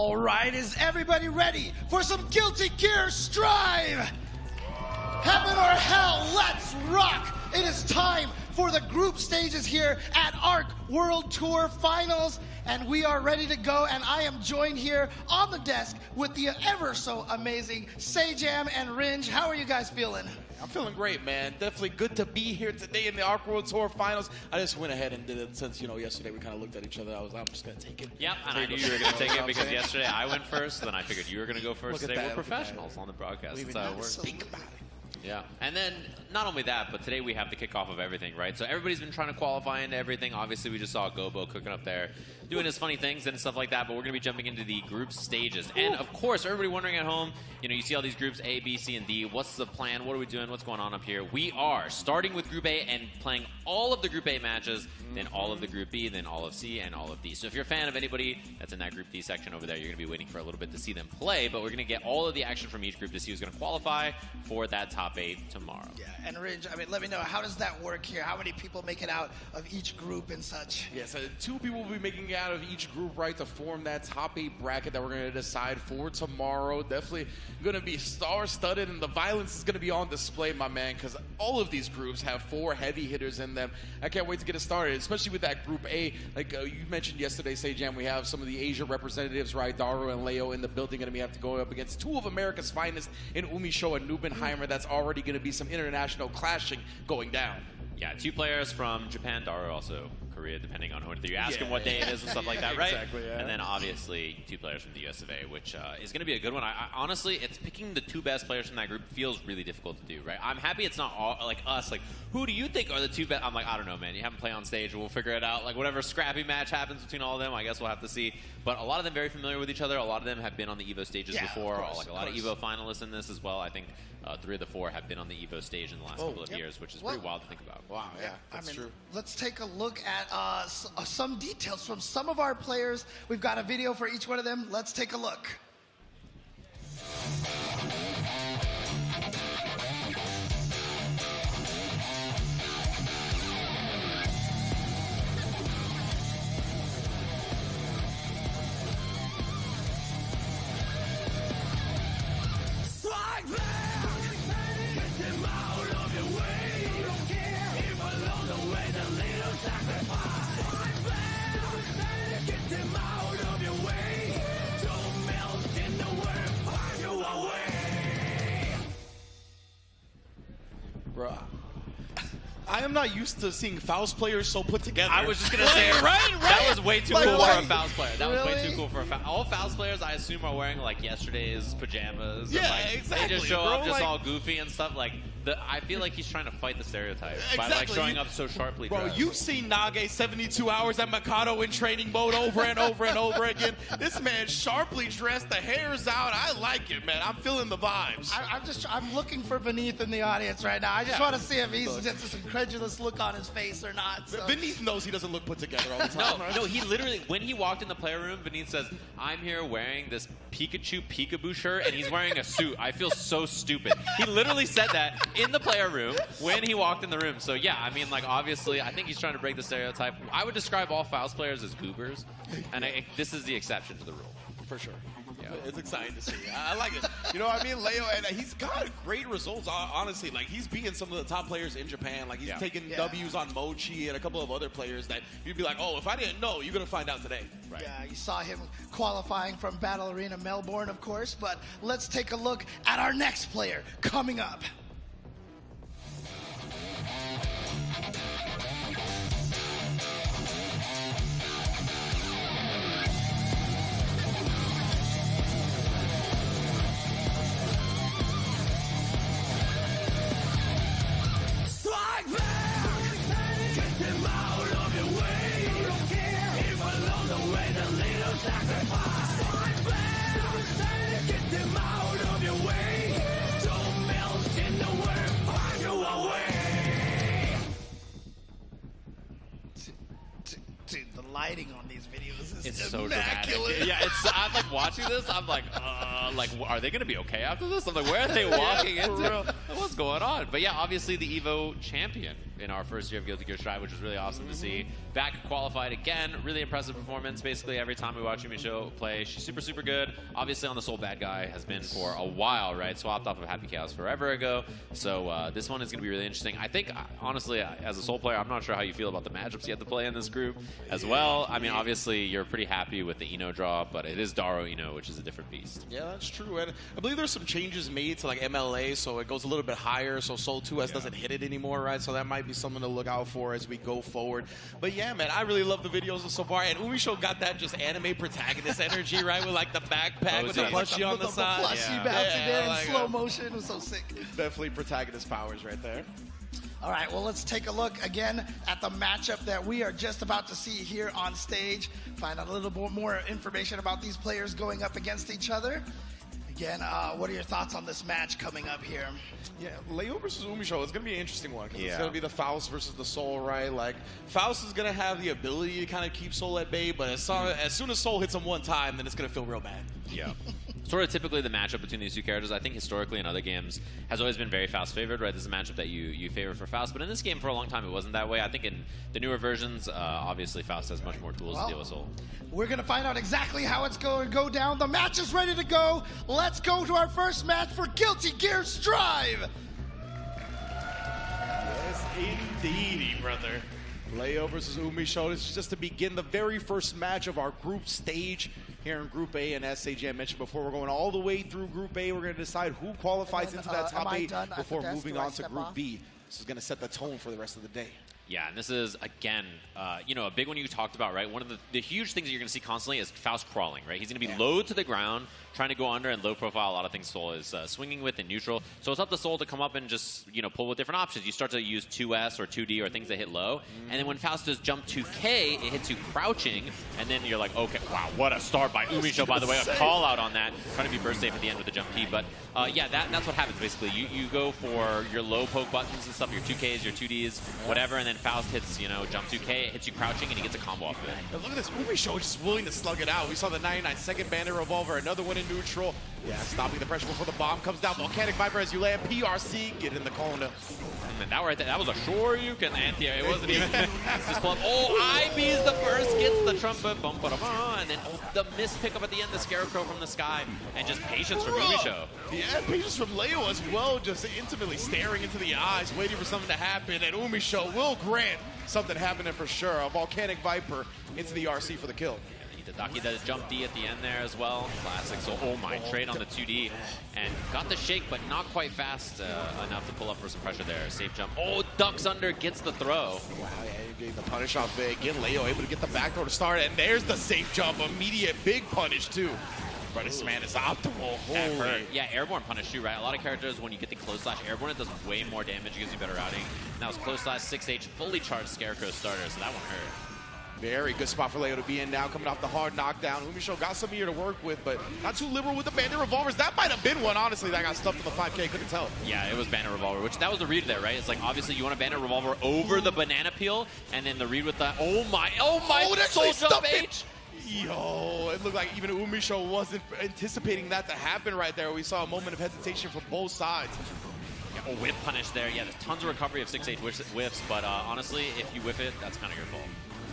All right, is everybody ready for some Guilty Gear Strive? Heaven or hell, let's rock! It is time for the group stages here at ARC World Tour Finals, and we are ready to go, and I am joined here on the desk with the ever so amazing Sajam and Ringe. How are you guys feeling? I'm feeling great, man. Definitely good to be here today in the ARC World Tour Finals. I just went ahead and did it since, yesterday we kind of looked at each other. I'm just going to take it. Yep, and I knew you were going to take it because yesterday I went first, then I figured you were going to go first. Today we're professionals on the broadcast. That's how it works. Think about it. Yeah, and then not only that, but today we have the kickoff of everything, right? So everybody's been trying to qualify into everything. Obviously, we just saw Gobo cooking up there, doing his funny things and stuff like that, but we're going to be jumping into the group stages. And, of course, everybody wondering at home, you see all these groups, A, B, C, and D. What's the plan? What are we doing? What's going on up here? We are starting with Group A and playing all of the Group A matches, then all of the Group B, then all of C, and all of D. So if you're a fan of anybody that's in that Group D section over there, you're going to be waiting for a little bit to see them play, but we're going to get all of the action from each group to see who's going to qualify for that top 8 tomorrow. Yeah, and Ringe, let me know, how does that work here? How many people make it out of each group and such? Yeah, so 2 people will be making it out of each group, right, to form that top 8 bracket that we're going to decide for tomorrow. Definitely going to be star-studded, and the violence is going to be on display, my man, because all of these groups have 4 heavy hitters in them. I can't wait to get it started, especially with that Group A. Like you mentioned yesterday, Sajam, we have some of the Asia representatives, right, Daru and Leo in the building, going to have to go up against 2 of America's finest in Umisho and Nubenheimer. That's already going to be some international clashing going down. Yeah, 2 players from Japan, Daru also Korea, depending on who you ask him what day it is and stuff like that, right? Exactly, yeah. And then obviously 2 players from the US of A, which is going to be a good one. I honestly, it's picking the 2 best players from that group feels really difficult to do, right? I'm happy it's not all like us. Like, who do you think are the 2 best? I'm like, I don't know, man. You haven't played on stage. We'll figure it out. Like, whatever scrappy match happens between all of them, I guess we'll have to see. But a lot of them very familiar with each other. A lot of them have been on the EVO stages before. A lot of EVO finalists in this as well. I think 3 of the 4 have been on the EVO stage in the last couple of years, which is pretty wild to think about. Wow, yeah, that's true. Let's take a look at some details from some of our players. We've got a video for each one of them. Let's take a look. Bro, I am not used to seeing Faust players so put together. I was just going to say, right? That was way too cool for a Faust player. That was way Really? too cool for a Faust. All Faust players, I assume, are wearing, like, yesterday's pajamas. Yeah, and, like, exactly, They just show bro, up just like- all goofy and stuff. Like, I feel like he's trying to fight the stereotype by, like, Exactly. showing up so sharply Bro, dressed. you've seen Nage 72 hours at Mikado in training mode over and over and over again. This man sharply dressed, the hair's out. I like it, man. I'm feeling the vibes. I'm looking for Beneath in the audience right now. I just want to see if he's just this incredulous look on his face or not. So. Beneath knows he doesn't look put together all the time. No, he literally, when he walked in the player room, Beneath says, I'm here wearing this Pikachu peekaboo shirt, and he's wearing a suit. I feel so stupid. He literally said that in the player room when he walked in the room. So, yeah, I mean, like, obviously, I think he's trying to break the stereotype. I would describe all Faust players as goobers, and this is the exception to the rule. For sure. Yeah, it's exciting to see. I like it. You know what I mean? Leo, and he's got great results, honestly. Like, he's beating some of the top players in Japan. Like, he's taking W's on Mochi and a couple of other players that you'd be like, oh, if I didn't know, you're going to find out today. Right. Yeah, you saw him qualifying from Battle Arena Melbourne, of course. But let's take a look at our next player coming up. Dude, the lighting on these videos is It's so immaculate. dramatic. Yeah, I'm like watching this. I'm like, like, are they going to be okay after this? I'm like, where are they walking into? What's going on? But yeah, obviously the EVO champion in our first year of Guilty Gear Strive, which was really awesome to see. Back qualified again, really impressive performance. Basically, every time we watch Umisho play, she's super, super good. Obviously, on the Soul Bad Guy has been for a while, right? Swapped off of Happy Chaos forever ago. So this one is going to be really interesting. I think, honestly, as a Soul player, I'm not sure how you feel about the matchups you have to play in this group as well. I mean, obviously, you're pretty happy with the Ino draw, but it is Daro Ino, which is a different beast. Yeah, that's true. And I believe there's some changes made to like MLA, so it goes a little bit higher, so Soul 2S doesn't hit it anymore, right? So that might be something to look out for as we go forward. But yeah, man, I really love the videos so far. And Umisho got that just anime protagonist energy, right? With like the backpack with the plushie on the side. Plushie bouncing there in slow motion. It was so sick. Definitely protagonist powers right there. All right, well, let's take a look again at the matchup that we are just about to see here on stage. Find out a little bit more information about these players going up against each other. Again, what are your thoughts on this match coming up here? Yeah, Leo versus Umisho is going to be an interesting one. It's going to be the Faust versus the Soul, right? Like, Faust is going to have the ability to kind of keep Soul at bay, but as soon as Soul hits him one time, then it's going to feel real bad. Yeah. Sort of typically the matchup between these two characters, I think historically in other games, has always been very Faust favored, right? This is a matchup that you favor for Faust, but in this game for a long time it wasn't that way. I think in the newer versions, obviously Faust has much more tools to deal with Soul. We're going to find out exactly how it's going to go down. The match is ready to go. Let's go to our first match for Guilty Gear Strive. Yes, indeedy, brother. Leo versus Umisho. This is just to begin the very first match of our group stage here in Group A. And as Sejan mentioned before, we're going all the way through Group A. We're going to decide who qualifies into that top 8 before moving on to Group B. This is going to set the tone for the rest of the day. Yeah, and this is, again, you know, a big one you talked about, right? One of the huge things that you're going to see constantly is Faust crawling, right? He's going to be low to the ground, trying to go under, and low profile. A lot of things Soul is swinging with in neutral. So it's up to Soul to come up and just, you know, pull with different options. You start to use 2S or 2D or things that hit low. And then when Faust does jump 2K, it hits you crouching. And then you're like, okay, wow, what a start by Umisho, by the way. A call out on that. Trying to be burst safe at the end with the jump key. But yeah, that's what happens, basically. You go for your low poke buttons and stuff, your 2Ks, your 2Ds, whatever. And then Faust hits, you know, jump 2K, it hits you crouching, and he gets a combo off of it. And look at this, Umisho just willing to slug it out. We saw the 99-second Bandit Revolver, another one in neutral. Yeah, stopping the pressure before the bomb comes down. Volcanic Viper as you land. PRC, get in the corner. And that right there, that was a Shoryuken anti-air. It wasn't even just pull up. Oh, IB's the first, gets the trumpet, bum, ba, da, ba, and then the miss pickup at the end, the Scarecrow from the sky, and just patience from Umisho. Yeah, patience from Leo as well, just intimately staring into the eyes, waiting for something to happen, and Umisho will grant something happening for sure. A Volcanic Viper into the RC for the kill. Daki does jump D at the end there as well. Classic. So, oh my, trade on the 2D. And got the shake, but not quite fast enough to pull up for some pressure there. Safe jump. Oh, ducks under, gets the throw. Wow, yeah, getting the punish off it. Again, Leo able to get the backdoor to start. And there's the safe jump. Immediate big punish, too. But this man is optimal. Holy. Yeah, airborne punish too, right? A lot of characters, when you get the close slash airborne, it does way more damage. It gives you better routing. And that was close slash 6H, fully charged Scarecrow starter, so that one hurt. Very good spot for Leo to be in now, coming off the hard knockdown. Umisho got some here to work with, but not too liberal with the Bandit Revolvers. That might have been one, honestly, that got stuffed in the 5K. Couldn't tell. Yeah, it was Bandit Revolver, which that was the read there, right? It's like, obviously, you want a Bandit Revolver over the Banana Peel, and then the read with the, oh my, Soul Jump H! Yo, it looked like even Umisho wasn't anticipating that to happen right there. We saw a moment of hesitation from both sides. Yeah, a whip punish there. Yeah, there's tons of recovery of 6H whiffs, but honestly, if you whiff it, that's kind of your fault.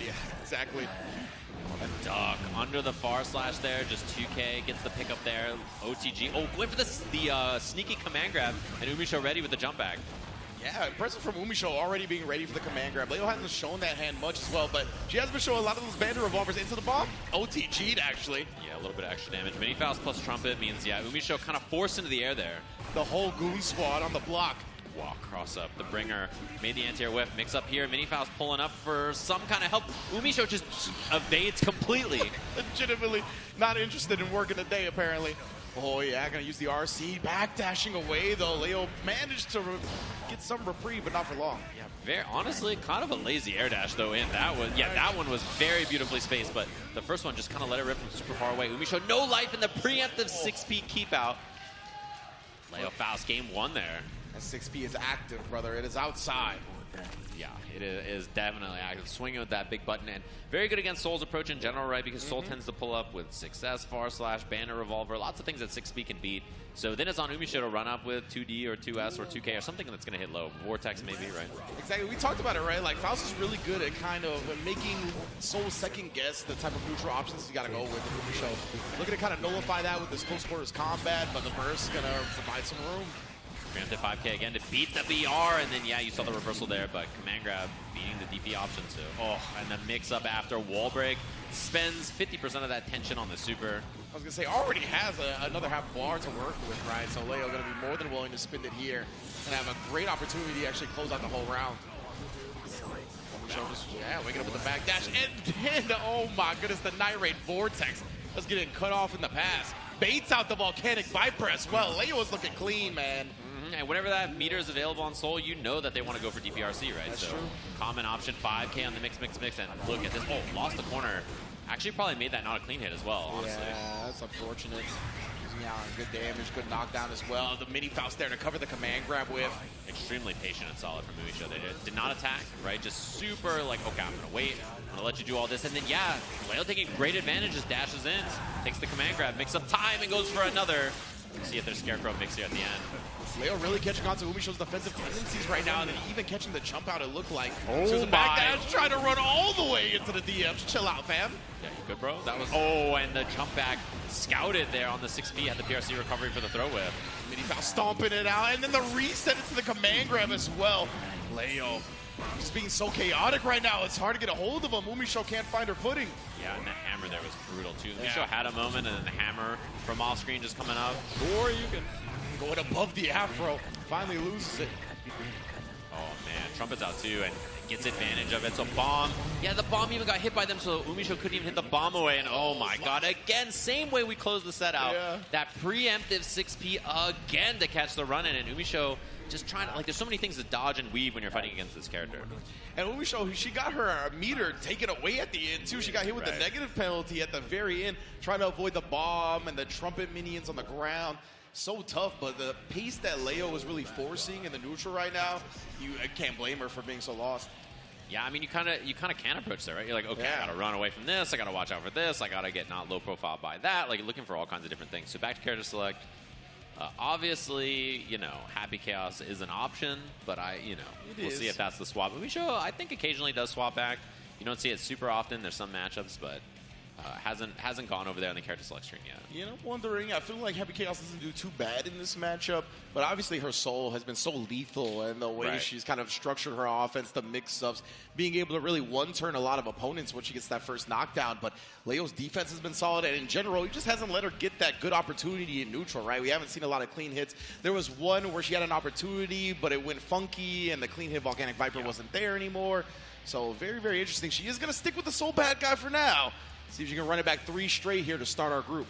Yeah, exactly. A duck under the far slash there, just 2K, gets the pickup there. OTG, oh, went for the sneaky command grab, and Umisho ready with the jump back. Yeah, impressive from Umisho already being ready for the command grab. Leo hasn't shown that hand much as well, but she has been showing a lot of those Bandit Revolvers into the bomb. OTG'd, actually. Yeah, a little bit of extra damage. Mini Faust plus Trumpet means, yeah, Umisho kind of forced into the air there. The whole Goon Squad on the block. Walk, cross up. The Bringer made the anti-air whiff. Mix up here. Mini Faust pulling up for some kind of help. Umisho just evades completely. Legitimately not interested in working the day, apparently. Oh, yeah, gonna use the RC. Backdashing away, though. Leo managed to get some reprieve, but not for long. Yeah, very honestly, kind of a lazy air dash, though, in that one. Yeah, that one was very beautifully spaced, but the first one just kind of let it rip from super far away. Umisho, no life in the preemptive 6P keep out. Leo Faust, game 1 there. That 6P is active, brother. It is outside. Yeah, it is definitely active. Swinging with that big button, and very good against Soul's approach in general, right? Because Soul tends to pull up with 6S, far slash, bandit revolver, lots of things that 6B can beat. So then it's on Umisho to run up with 2D or 2S or 2K or something that's going to hit low. Vortex maybe, right? Exactly. We talked about it, right? Like, Faust is really good at kind of making Soul second guess the type of neutral options you got to go with in Umisho. Looking to kind of nullify that with this close quarters combat, but the burst is going to provide some room. Preemptive 5K again to beat the BR, and then, yeah, you saw the reversal there, but command grab beating the DP option too. Oh, and the mix-up after wall break spends 50% of that tension on the super. I was going to say, already has another half bar to work with, right? So Leo going to be more than willing to spin it here and have a great opportunity to actually close out the whole round. Yeah, waking up with the backdash, and oh my goodness, the Night Raid Vortex was getting cut off in the pass. Baits out the Volcanic Viper as well. Leo is looking clean, man. And whenever that meter is available on Soul, you know that they want to go for DPRC, right? That's so true. Common option, 5K on the mix, and look at this. Oh, lost the corner. Actually probably made that not a clean hit as well, honestly. Yeah, that's unfortunate. Yeah, good damage, good knockdown as well. The mini Faust there to cover the command grab with. Extremely patient and solid from Umisho. They did not attack, right? Just super like, okay, I'm going to wait. I'm going to let you do all this. And then, yeah, Leo taking great advantage, just dashes in, takes the command grab, makes up time, and goes for another. See if there's Scarecrow mix here at the end. Leo really catching on to Umisho's defensive tendencies right now, and then even catching the jump out, it looked like. Oh, so the backdash trying to run all the way into the DMs. Chill out, fam. Yeah, you good, bro? That was, oh, and the jump back scouted there on the 6B, had the PRC recovery for the throw whip. Mini Faust stomping it out, and then the reset into the command grab as well. Leo just being so chaotic right now, it's hard to get a hold of him. Umisho can't find her footing. Yeah, and that hammer there was brutal too. Umisho had a moment, and then the hammer from off screen just coming up. Or you can going above the afro, finally loses it. Oh man, Trumpet's out too, and gets advantage of it. So bomb, yeah, the bomb even got hit by them, so Umisho couldn't even hit the bomb away. And oh my god, again, same way we closed the set out. Yeah. That preemptive 6P again to catch the run in, and Umisho just trying to, like, there's so many things to dodge and weave when you're fighting against this character. And Umisho, she got her meter taken away at the end too. She got hit with the negative penalty at the very end, trying to avoid the bomb and the Trumpet minions on the ground. So tough, but the pace that Leo is really forcing in the neutral right now, I can't blame her for being so lost. Yeah, I mean, you kind of can approach that, right? You're like, okay, I gotta run away from this, I gotta watch out for this, I gotta get not low profile by that, like looking for all kinds of different things. So back to character select. Obviously, you know, Happy Chaos is an option, but we'll see if that's the swap. Umisho, I think, occasionally does swap back. You don't see it super often. There's some matchups, but hasn't gone over there on the character select screen yet. You know, wondering, I feel like Happy Chaos doesn't do too bad in this matchup, but obviously her soul has been so lethal, and the way she's kind of structured her offense, the mix-ups, being able to really one-turn a lot of opponents when she gets that first knockdown. But Leo's defense has been solid, and in general, he just hasn't let her get that good opportunity in neutral, right? We haven't seen a lot of clean hits. There was one where she had an opportunity, but it went funky, and the clean hit Volcanic Viper wasn't there anymore. So very, very interesting. She is going to stick with the soul bad guy for now. See if she can run it back 3 straight here to start our group.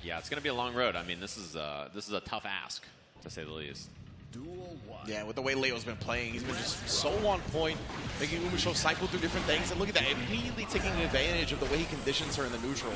Yeah, it's going to be a long road. I mean, this is a tough ask, to say the least. Yeah, with the way Leo's been playing, he's been just so on point, making Umisho cycle through different things. And look at that, immediately taking advantage of the way he conditions her in the neutral.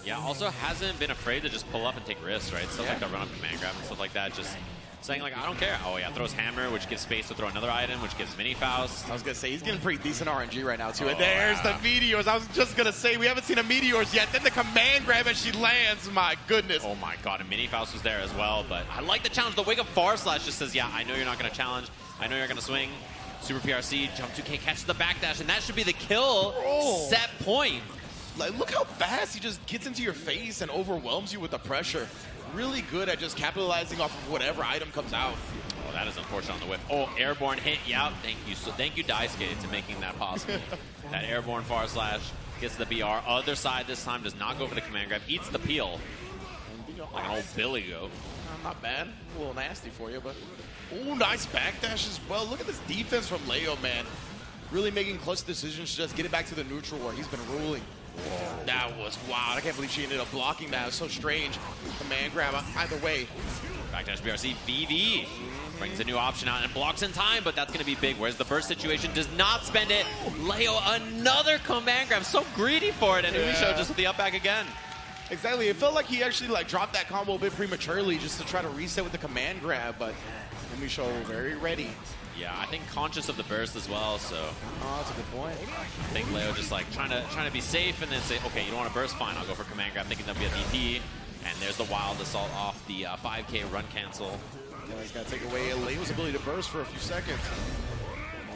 Yeah, also hasn't been afraid to just pull up and take risks, right? Stuff like the run-up command grab and stuff like that. Just saying, like, I don't care. Oh, yeah, throws Hammer, which gives space to throw another item, which gives Mini Faust. I was going to say, he's getting pretty decent RNG right now, too. And there's the Meteors. I was just going to say, we haven't seen a Meteors yet. Then the command grab as she lands. My goodness. Oh, my God. And Mini Faust was there as well. But I like the challenge. The Wake Up Far Slash just says, yeah, I know you're not going to challenge. I know you're going to swing. Super PRC, jump 2K, catch the backdash. And that should be the kill set point. Like, look how fast he just gets into your face and overwhelms you with the pressure. Really good at just capitalizing off of whatever item comes out. Oh, that is unfortunate on the whip. Oh, airborne hit. Yeah, thank you. So thank you, Daisuke, to making that possible. That airborne far slash gets the BR. Other side this time does not go for the command grab. Eats the peel. Like an old Billy goat. Not bad. A little nasty for you, but... Oh, nice backdash as well. Look at this defense from Leo, man. Really making clutch decisions to just get it back to the neutral where he's been ruling. Whoa. That was wild. I can't believe she ended up blocking that. It was so strange. Command grab either way. Backdash BRC. VV brings a new option out and blocks in time, but that's going to be big. Whereas the burst situation does not spend it. Leo, another command grab. So greedy for it. And Umisho just with the up back again. Exactly. It felt like he actually dropped that combo a bit prematurely just to try to reset with the command grab, but Umisho very ready. Yeah, I think conscious of the burst as well, so. Oh, that's a good point. I think Leo just trying to be safe and then say, okay, you don't want to burst? Fine, I'll go for command grab, thinking there'll be a DP. And there's the Wild Assault off the 5K run cancel. Yeah, he's got to take away Leo's ability to burst for a few seconds.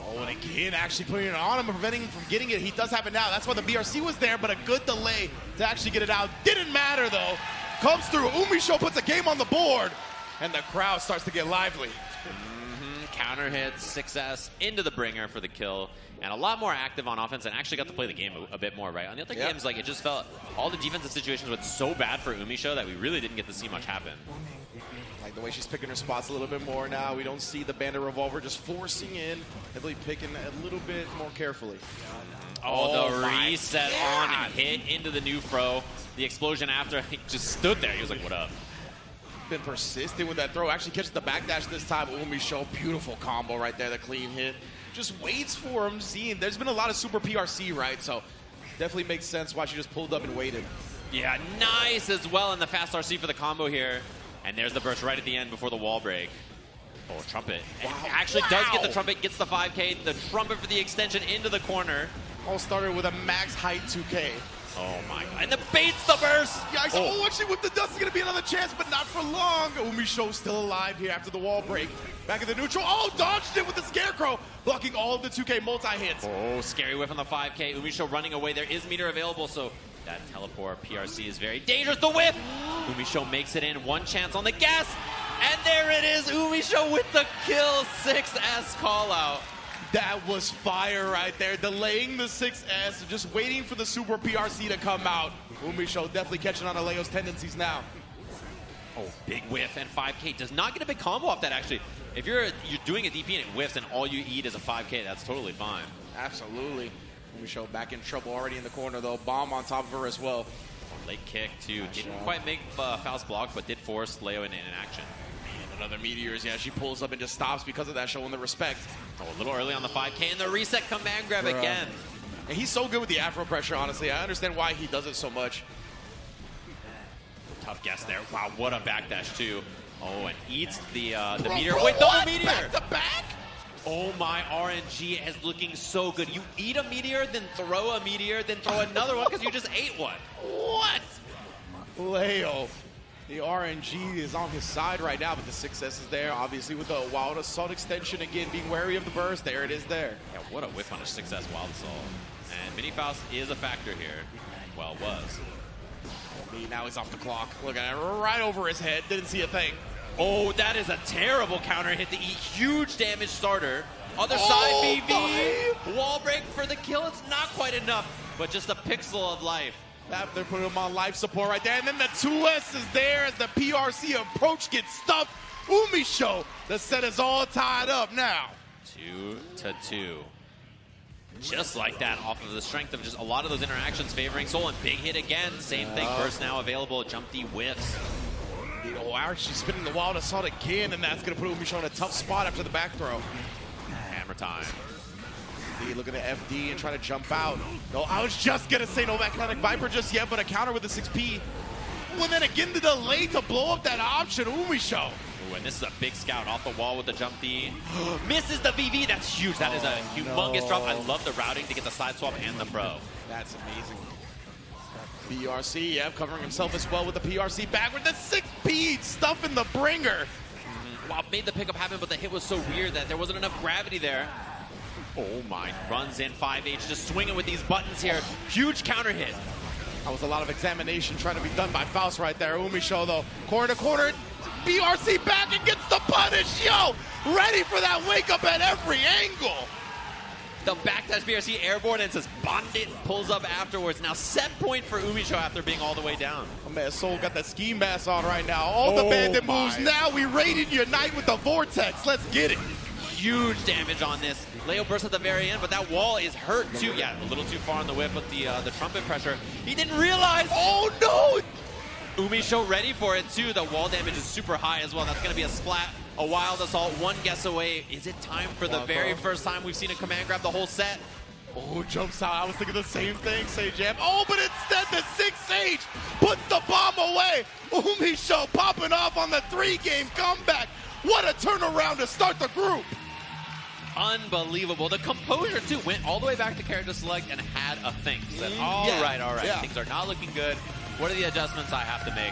Oh, and again, actually putting it on him and preventing him from getting it. He does have it now. That's why the BRC was there, but a good delay to actually get it out. Didn't matter, though. Comes through. Umisho puts a game on the board, and the crowd starts to get lively. Counter hits, 6S into the bringer for the kill, and a lot more active on offense and actually got to play the game a bit more, right? On the other games, it just felt all the defensive situations were so bad for Umisho that we really didn't get to see much happen. Like the way she's picking her spots a little bit more now. We don't see the Bandit Revolver just forcing in, heavily picking a little bit more carefully. Oh, the reset on hit into the new Fro. The explosion after, he just stood there. He was like, what up? Been persistent with that throw. Actually catches the backdash this time. Umisho, beautiful combo right there, the clean hit. Just waits for him, seeing. There's been a lot of super PRC, right? So definitely makes sense why she just pulled up and waited. Yeah, nice as well in the fast RC for the combo here. And there's the burst right at the end before the wall break. Oh, Trumpet. Wow. Actually does get the Trumpet, gets the 5K. The Trumpet for the extension into the corner. All started with a max height 2K. Oh my god. And the baits the burst! Yikes. Oh, actually with the dust is going to be another chance, but not for long. Umisho still alive here after the wall break. Back in the neutral. Oh, dodged it with the Scarecrow, blocking all of the 2K multi-hits. Oh, scary whiff on the 5K. Umisho running away. There is meter available, so that teleport PRC is very dangerous. The whiff! Umisho makes it in. One chance on the gas. And there it is. Umisho with the kill. 6S call out. That was fire right there. Delaying the 6S, just waiting for the super PRC to come out. Umisho definitely catching on to Leo's tendencies now. Oh, big whiff, and 5K does not get a big combo off that, actually. If you're doing a DP and it whiffs and all you eat is a 5K, that's totally fine. Absolutely. Umisho back in trouble already in the corner, though. Bomb on top of her as well. Late kick, too. Didn't quite make Faust block, but did force Leo in action. Another Meteors, yeah, she pulls up and just stops because of that, showing the respect. Oh, a little early on the 5K, and the reset command grab again. And he's so good with the Afro pressure, honestly. I understand why he does it so much. Tough guess there. Wow, what a backdash, too. Oh, and eats the meteor. Bro, wait, double meteor! Back to back? Oh my, RNG is looking so good. You eat a meteor, then throw a meteor, then throw another one because you just ate one. What? Leo. The RNG is on his side right now, but the 6S is there, obviously, with the Wild Assault extension. Again, being wary of the burst. There it is there. Yeah, what a whiff on a 6S Wild Assault. And Mini Faust is a factor here. Well, was. Now he's off the clock. Look at it, right over his head. Didn't see a thing. Oh, that is a terrible counter hit to eat. Huge damage starter. Other side BB. Wall break for the kill. It's not quite enough, but just a pixel of life. They're putting him on life support right there. And then the 2S is there as the PRC approach gets stuffed. Umisho, the set is all tied up now. 2-2. Just like that, off of the strength of just a lot of those interactions favoring Soul. And big hit again. Same thing. Burst now available. Jump D whiffs. Oh, actually spinning the Wild Assault again, and that's going to put Umisho in a tough spot after the back throw. Hammer time. Looking at FD and trying to jump out. No, I was just going to say no Magnetic Viper just yet, but a counter with the 6P. Well, then again, the delay to blow up that option, Umisho. Ooh, and this is a big scout off the wall with the jump D. Misses the VV. That's huge. That is a humongous drop. I love the routing to get the side swap and the pro. That's amazing. PRC, yeah, covering himself as well with the PRC backward. The 6P stuffing the bringer. Wow, made the pickup happen, but the hit was so weird that there wasn't enough gravity there. Oh my, runs in 5H, just swinging with these buttons here. Huge counter hit. That was a lot of examination trying to be done by Faust right there. Umisho, though, corner to corner. BRC back and gets the punish. Yo, ready for that wake up at every angle. The backdash BRC airborne and says Bondit pulls up afterwards. Now set point for Umisho after being all the way down. Oh man, Soul got that ski mask on right now. All the bandit moves. Now we raided Unite with the Vortex. Let's get it. Huge damage on this. Leo bursts at the very end, but that wall is hurt too. Yeah, a little too far on the whip with the trumpet pressure. He didn't realize. Oh no! Umisho ready for it too. The wall damage is super high as well. That's going to be a splat. A Wild Assault, one guess away. Is it time for the very first time we've seen a command grab the whole set? Oh, jumps out. I was thinking the same thing, Sajam. Oh, but instead the 6H puts the bomb away. Umisho popping off on the 3-game comeback. What a turnaround to start the group. Unbelievable. The composure, too, went all the way back to character select and had a think. Said, all right. Yeah. Things are not looking good. What are the adjustments I have to make?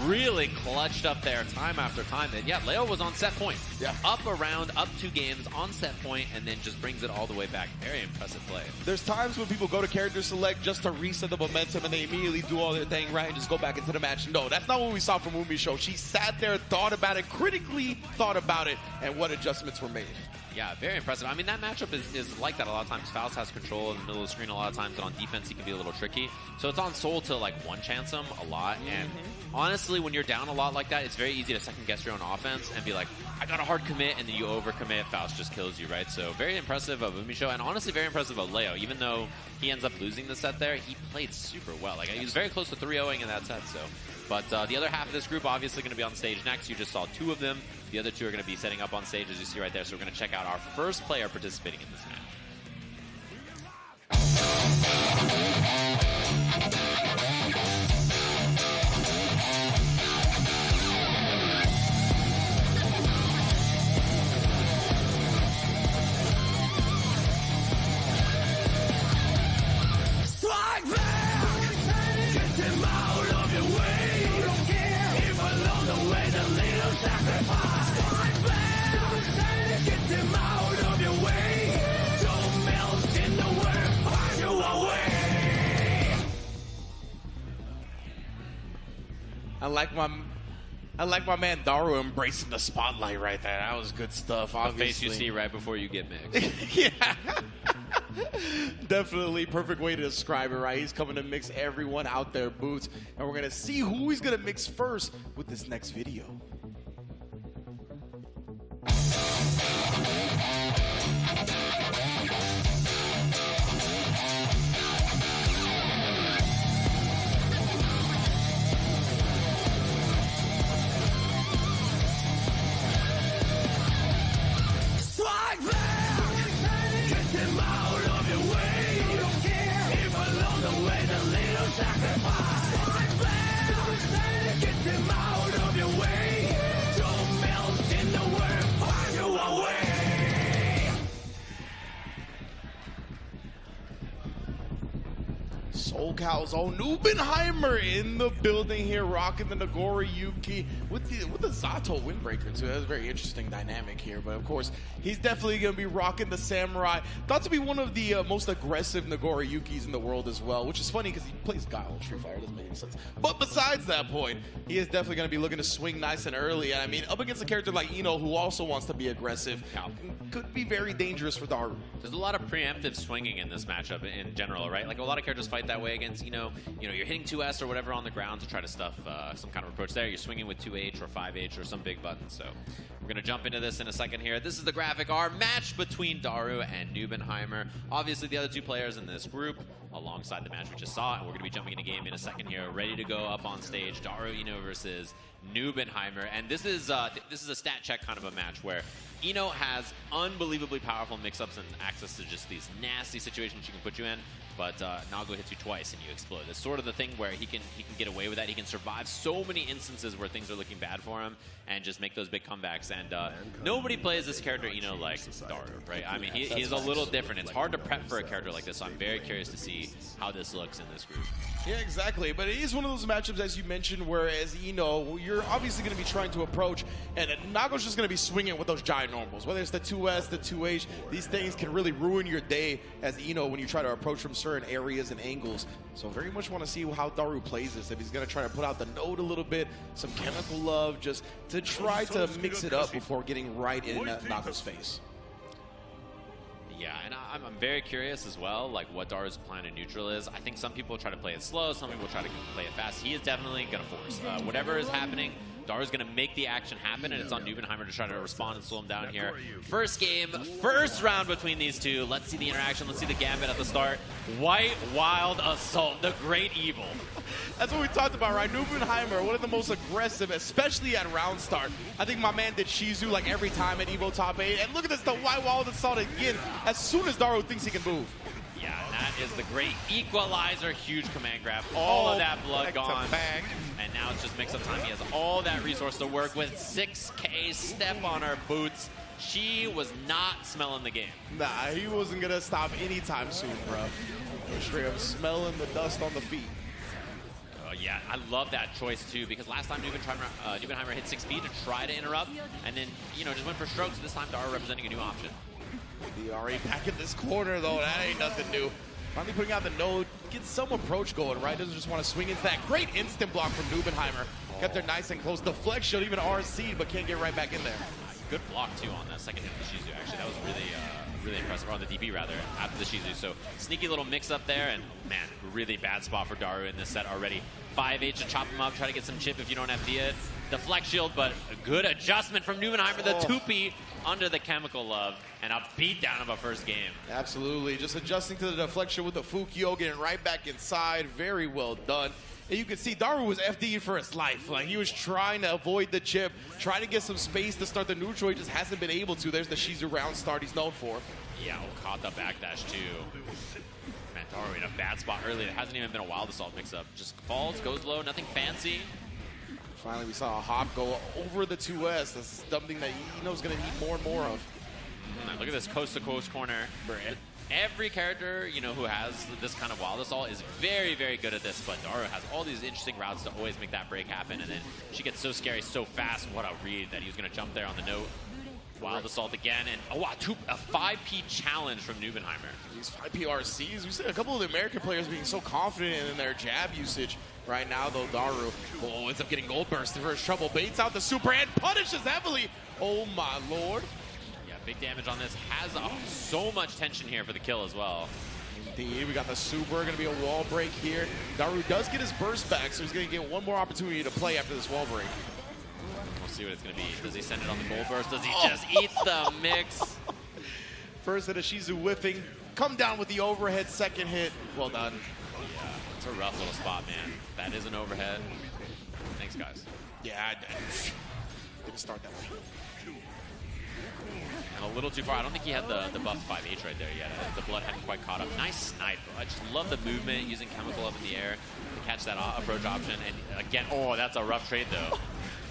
Really clutched up there time after time. And yeah, Leo was on set point. Yeah. Up around, up 2 games, on set point, and then just brings it all the way back. Very impressive play. There's times when people go to character select just to reset the momentum and they immediately do all their thing right and just go back into the match. No, that's not what we saw from Umisho. She sat there, thought about it, critically thought about it, and what adjustments were made. Yeah, very impressive. I mean, that matchup is like that a lot of times. Faust has control in the middle of the screen a lot of times, and on defense he can be a little tricky. So it's on Soul to like one-chance him a lot. And honestly, when you're down a lot like that, it's very easy to second-guess your own offense and be like, I got a hard commit, and then you overcommit. Faust just kills you, right? So very impressive of Umisho, and honestly very impressive of Leo. Even though he ends up losing the set there, he played super well. Like, he was very close to 3-0ing in that set. So, but the other half of this group obviously going to be on stage next. You just saw 2 of them. The other 2 are going to be setting up on stage, as you see right there. So we're going to check out our first player participating in this match. Strike back! Get them out of your way! You don't care if along the way the little sacrifice. Strike back! Get them out of your way! Don't melt in the world, find your way! I like my man Daru embracing the spotlight right there. That was good stuff, The obviously. face you see right before you get mixed. Yeah. Definitely perfect way to describe it, right? He's coming to mix everyone out their boots. And we're going to see who he's going to mix first with this next video. Strike back! Get them out of your way! You don't care if along the way the little sacrifice. Strike back! Get them out of your way! Don't melt in the world, find your way! SoulCal's own Nubenheimer in the building here, rocking the Nagori Yuki with the Zato Windbreaker too. That's a very interesting dynamic here. But of course, he's definitely going to be rocking the Samurai. Thought to be one of the most aggressive Nagori Yukis in the world as well, which is funny because he plays Guile in Street Fighter. Doesn't make any sense. But besides that point, he is definitely going to be looking to swing nice and early. And I mean, up against a character like Ino, who also wants to be aggressive, could be very dangerous for Daru. There's a lot of preemptive swinging in this matchup in general, right? Like a lot of characters fight that way against, you know, you're hitting 2S or whatever on the ground to try to stuff some kind of approach there. You're swinging with 2H or 5H or some big button. So we're going to jump into this in a second here. This is the graphic, our match between Daru and Nubenheimer. Obviously, the other 2 players in this group alongside the match we just saw, and we're going to be jumping into game in a second here, ready to go up on stage. Daru Ino versus Nubenheimer, and this is a stat check kind of a match where Ino has unbelievably powerful mix-ups and access to just these nasty situations she can put you in, but Nago hits you twice and you explode. It's sort of the thing where he can get away with that. He can survive so many instances where things are looking bad for him and just make those big comebacks. And nobody plays this character Ino like Daru, right? I mean, he's a little different. It's hard to prep for a character like this, so I'm very curious to see how this looks in this group. Yeah, exactly. But it is one of those matchups, as you mentioned, where as Ino, you're obviously going to be trying to approach, and Nago's just going to be swinging with those giant normals. Whether it's the 2S, the 2H, these things can really ruin your day as Ino when you try to approach from certain areas and angles. So very much want to see how Daru plays this. If he's going to try to put out the node a little bit, some chemical love, just to try to mix it up before getting right in Nago's face. Yeah, and I'm very curious as well, like what Daru's plan in neutral is. I think some people try to play it slow, some people try to play it fast. He is definitely going to force. Whatever is happening, Daru's going to make the action happen, and it's on Nubenheimer to try to respond and slow him down here. First game, first round between these two. Let's see the interaction. Let's see the gambit at the start. White Wild Assault, the great evil. That's what we talked about, right? Nubenheimer, one of the most aggressive, especially at round start. I think my man did Shizu like every time at Evo Top 8. And look at this, the White Wild Assault again, as soon as Daru thinks he can move. Yeah, is the great equalizer. Huge command grab. All of that blood gone. And now it's just mix-up time. He has all that resource to work with. 6K step on her boots. She was not smelling the game. Nah, he wasn't going to stop anytime soon, bro. Straight up smelling the dust on the feet. Oh, yeah, I love that choice, too, because last time Nubenheimer hit 6 speed to try to interrupt, and then, you know, just went for strokes. This time, Dara representing a new option. DRE back in this corner, though. That ain't nothing new. Finally putting out the node, gets some approach going, right? Doesn't just want to swing into that great instant block from Nubenheimer. Kept there nice and close. Deflect shield, even RC, but can't get right back in there. Good block, too, on that second hit of the Shizu, actually. That was really impressive, or on the DP, rather, after the Shizu. So, sneaky little mix-up there, and, man, really bad spot for Daru in this set already. 5H to chop him up, try to get some chip if you don't have Dia. Deflect shield, but a good adjustment from Nubenheimer, the 2P under the Chemical Love, and a beatdown of a first game. Absolutely, just adjusting to the deflection with the Fukyo, getting right back inside. Very well done. And you can see Daru was FD'd for his life. Like, he was trying to avoid the chip, trying to get some space to start the neutral. He just hasn't been able to. There's the Shizu round start he's known for. Yeah, caught the backdash, too. Man, Daru in a bad spot early. It hasn't even been a Wild Assault mix-up. Just falls, goes low, nothing fancy. Finally, we saw a hop go over the 2S. That's something that he knows going to need more and more of. Look at this coast-to-coast corner. Every character, you know, who has this kind of Wild Assault is very, very good at this, but Daru has all these interesting routes to always make that break happen, and then she gets so scary so fast. What a read that he was going to jump there on the note. Wild Assault again, and a 5P challenge from Nubenheimer. These 5P RCs, we've seen a couple of the American players being so confident in their jab usage. Right now, though, Daru ends up getting gold burst for his trouble. Baits out the super and punishes heavily. Oh, my lord. Yeah, big damage on this. Has so much tension here for the kill as well. Indeed, we got the super, going to be a wall break here. Daru does get his burst back, so he's going to get one more opportunity to play after this wall break. We'll see what it's going to be. Does he send it on the gold burst? Does he just eat the mix? First hit of Shizu whiffing. Come down with the overhead second hit. Well done. Yeah, it's a rough little spot, man. That is an overhead. Thanks, guys. Yeah, I didn't start that way. And a little too far. I don't think he had the buff 5H right there yet. The blood hadn't quite caught up. Nice snipe. I just love the movement, using Chemical up in the air to catch that approach option. And again, oh, that's a rough trade, though.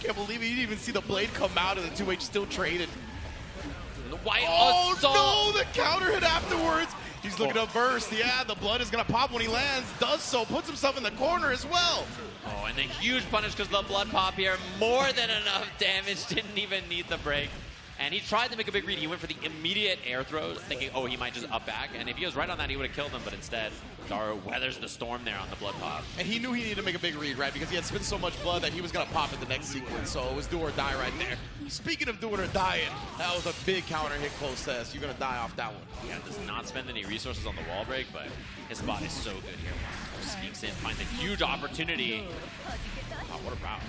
Can't believe it. You didn't even see the blade come out and the 2H still traded. The white no, the counter hit afterwards. He's looking to burst. Yeah, the blood is going to pop when he lands. Does so. Puts himself in the corner as well. Oh, and the huge punish because the blood pop here. More than enough damage. Didn't even need the break. And he tried to make a big read. He went for the immediate air throw, thinking, oh, he might just up back. And if he was right on that, he would have killed him. But instead, Daru weathers the storm there on the blood pop. And he knew he needed to make a big read, right? Because he had spent so much blood that he was going to pop in the next sequence. So it was do or die right there. Speaking of doing or dying, that was a big counter hit close test. You're going to die off that one. Yeah, does not spend any resources on the wall break, but his spot is so good here. Sneaks in, finds a huge opportunity. Oh, what a route.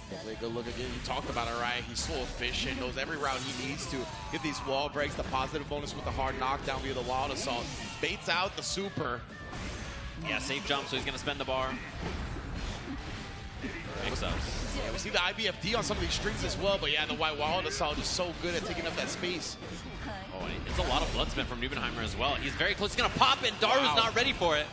Definitely a good look again. You talked about it, right? He's so efficient, knows every route he needs to get these wall breaks, the positive bonus with the hard knockdown via the Wild Assault. Baits out the super. Yeah, safe jump, so he's going to spend the bar. Mix-ups. Yeah, we see the IBFD on some of these streets as well, but yeah, the White Wild Assault is so good at taking up that space. Oh, and it's a lot of blood spent from Nubenheimer as well. He's very close. He's going to pop it. Daru's not ready for it.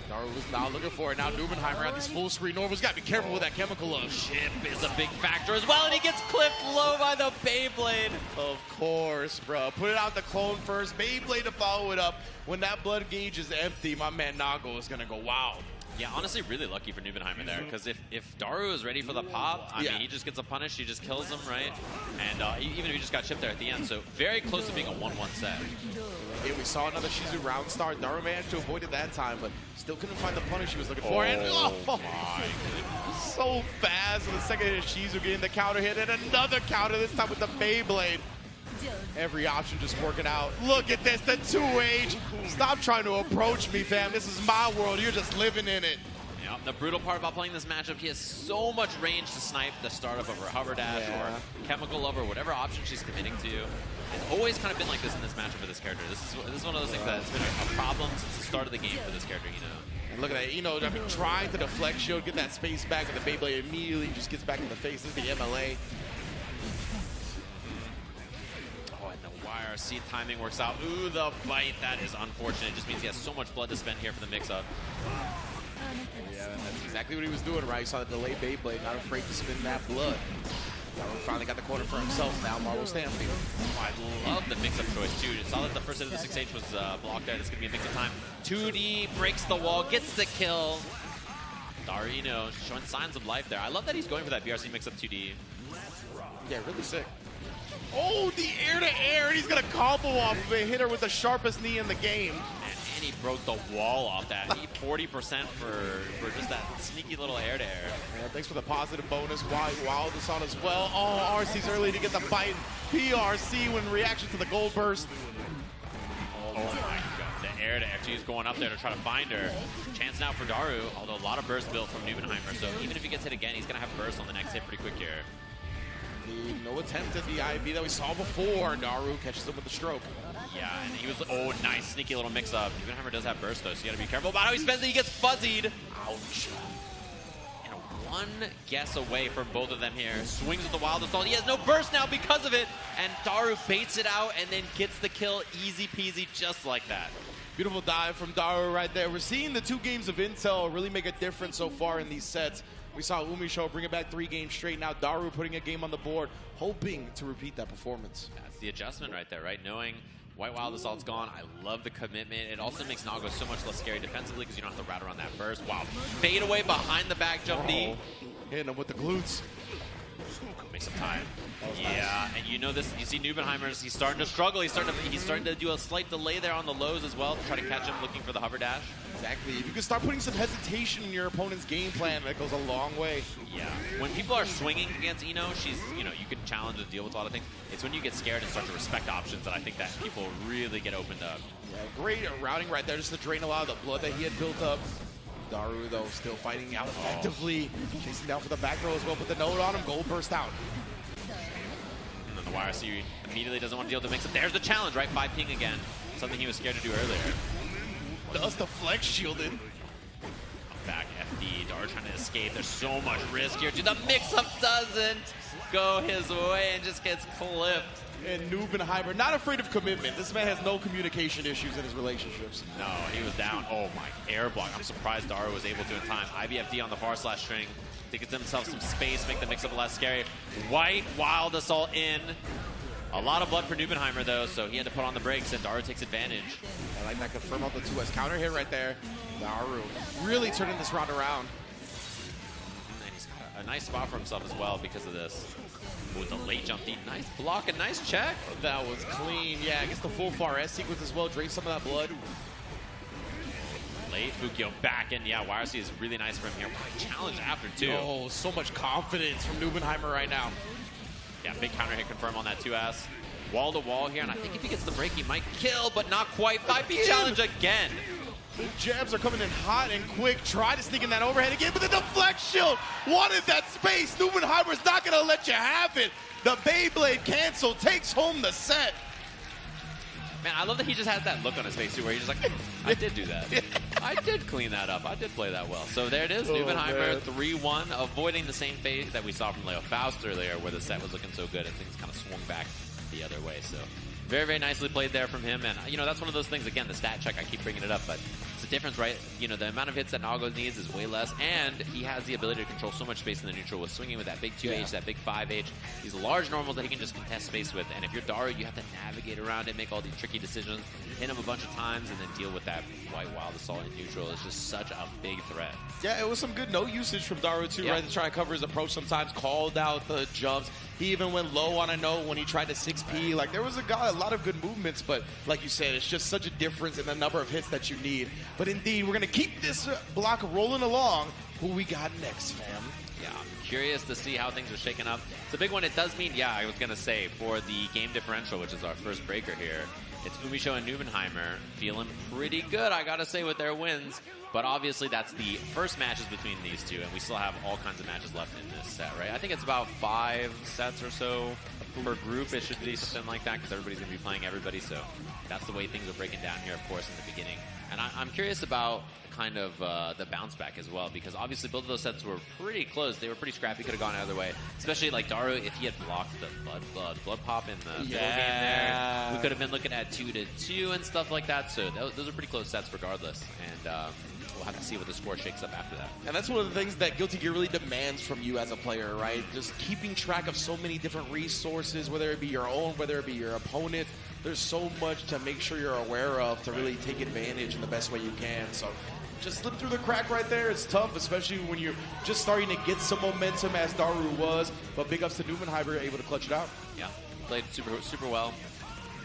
Daru was not looking for it. Now Nubenheimer at these full screen normals. Got to be careful with that Chemical Love. Chip is a big factor as well, and he gets clipped low by the Beyblade. Of course, bro. Put it out the clone first. Beyblade to follow it up. When that blood gauge is empty, my man Nago is going to go, wow. Yeah, honestly, really lucky for Nubenheimer there, because if Daru is ready for the pop, I mean, he just gets a punish, he just kills him, right? And even if he just got chipped there at the end, so very close to being a 1-1 set. Yeah, we saw another Shizu round start. Daru managed to avoid it that time, but still couldn't find the punish he was looking for. And so fast in the second hit of Shizu getting the counter hit, and another counter, this time with the Beyblade. Every option just working out. Look at this, the 2H. Stop trying to approach me, fam. This is my world. You're just living in it. Yeah, the brutal part about playing this matchup, he has so much range to snipe the startup of her hover dash or Chemical Love or whatever option she's committing to. It's always kind of been like this in this matchup for this character. This is one of those things that's been a problem since the start of the game for this character, you know. And look at that, you know, I mean, trying to deflect shield, get that space back, and the Beyblade immediately just gets back in the face. This is the MLA. YRC timing works out. Ooh, the bite. That is unfortunate. It just means he has so much blood to spend here for the mix-up. Yeah, and that's exactly what he was doing, right? You saw the delayed Beyblade, not afraid to spin that blood. Daru finally got the corner for himself now, Marvel Stanfield. Oh, I love the mix-up choice, too. You saw that the first hit of the 6H was blocked there. This is going to be a mix-up time. 2D, breaks the wall, gets the kill. Daru, you know, showing signs of life there. I love that he's going for that BRC mix-up 2D. Yeah, really sick. Oh, the air-to-air, and he's going to combo off of it, hit her with the sharpest knee in the game. And he broke the wall off that. He 40% for just that sneaky little air-to-air. Yeah, thanks for the positive bonus. Wild is on as well. Oh, RC's early to get the bite. PRC when reaction to the gold burst. Oh my god, the air-to-air. He's going up there to try to find her. Chance now for Daru, although a lot of burst built from Nubenheimer, so even if he gets hit again, he's going to have burst on the next hit pretty quick here. No attempt at the IB that we saw before. Daru catches him with the stroke. Yeah, and he was, oh, nice, sneaky little mix-up. Nubenheimer does have burst, though, so you gotta be careful about how he spends it. He gets fuzzied. Ouch. And one guess away from both of them here. Swings with the Wild Assault. He has no burst now because of it, and Daru baits it out and then gets the kill easy peasy just like that. Beautiful dive from Daru right there. We're seeing the 2 games of Intel really make a difference so far in these sets. We saw Umisho bring it back 3 games straight. Now Daru putting a game on the board, hoping to repeat that performance. That's the adjustment right there, right? Knowing White Wild Assault's gone. I love the commitment. It also makes Nago so much less scary defensively because you don't have to route around that burst. Wow. Fade away behind the back jump D. Hitting him with the glutes. Make some time. Yeah, and you know this. You see Nubenheimer's. He's starting to struggle. He's starting to do a slight delay there on the lows as well to try to catch him looking for the hover dash. Exactly. If you can start putting some hesitation in your opponent's game plan, that goes a long way. Yeah. When people are swinging against Ino, she's, you know, you can challenge and deal with a lot of things. It's when you get scared and start to respect options that I think that people really get opened up. Yeah, great routing right there just to drain a lot of the blood that he had built up. Daru, though, still fighting out effectively. Chasing down for the back row as well. Put the note on him. Gold burst out. And then the YRC immediately doesn't want to deal with the mix-up. There's the challenge, right? 5 ping again. Something he was scared to do earlier. Does the flex shielded. Back FD. Daru trying to escape. There's so much risk here. Dude, the mix-up doesn't go his way and just gets clipped. And Nubenheimer, not afraid of commitment. This man has no communication issues in his relationships. No, he was down. Oh my, air block. I'm surprised Daru was able to in time. IBFD on the far slash string to get himself some space, make the mix-up less scary. White Wild Assault in. A lot of blood for Nubenheimer, though, so he had to put on the brakes, and Daru takes advantage. I like that confirm out the 2S counter hit right there. Daru really turning this round around. And he's got a nice spot for himself as well because of this. With the late jump deep. Nice block and nice check. That was clean. Yeah, I guess the full far S sequence as well. Drain some of that blood. Late Fukio back in. Yeah, YRC is really nice for him here. Challenge after, too. Oh, so much confidence from Nubenheimer right now. Yeah, big counter hit confirm on that 2S. Wall to wall here, and I think if he gets the break, he might kill, but not quite. 5P challenge again. The jabs are coming in hot and quick. Try to sneak in that overhead again, but the deflect shield wanted that space. Nubenheimer's not going to let you have it. The Beyblade cancel takes home the set. Man, I love that he just has that look on his face, too, where he's just like, I did do that. I did clean that up. I did play that well. So there it is. Nubenheimer 3-1, avoiding the same fate that we saw from Leo Faust earlier, where the set was looking so good and things kind of swung back the other way. So very, very nicely played there from him. And, you know, that's one of those things, again, the stat check, I keep bringing it up, but it's a difference, right? You know, the amount of hits that Nago needs is way less, and he has the ability to control so much space in the neutral with swinging with that big 2H, that big 5H, these large normals that he can just contest space with. And if you're Daru, you have to navigate around it, make all these tricky decisions, hit him a bunch of times, and then deal with that White Wild Assault in neutral. It's just such a big threat. Yeah, it was some good no usage from Daru, too, right? To try to cover his approach sometimes, called out the jumps. He even went low on a no when he tried to 6P. Like, there was a lot of good movements, but like you said, it's just such a difference in the number of hits that you need. But indeed, we're going to keep this block rolling along. Who we got next, fam? Yeah, I'm curious to see how things are shaking up. It's a big one. It does mean, yeah, I was going to say, for the game differential, which is our first breaker here, it's Umisho and Nubenheimer feeling pretty good, I got to say, with their wins. But obviously, that's the first matches between these two, and we still have all kinds of matches left in this set, right? I think it's about 5 sets or so per group. It should be something like that, because everybody's going to be playing everybody, so that's the way things are breaking down here, of course, in the beginning. And I'm curious about kind of the bounce back as well, because obviously both of those sets were pretty close. They were pretty scrappy, could have gone either way. Especially like Daru, if he had blocked the blood pop in the middle game there, we could have been looking at 2-2 and stuff like that. So those are pretty close sets regardless. And we'll have to see what the score shakes up after that. And that's one of the things that Guilty Gear really demands from you as a player, right? Just keeping track of so many different resources, whether it be your own, whether it be your opponent. There's so much to make sure you're aware of to really take advantage in the best way you can. So just slip through the crack right there. It's tough, especially when you're just starting to get some momentum as Daru was. But big ups to Numenheimer, able to clutch it out. Yeah, played super well.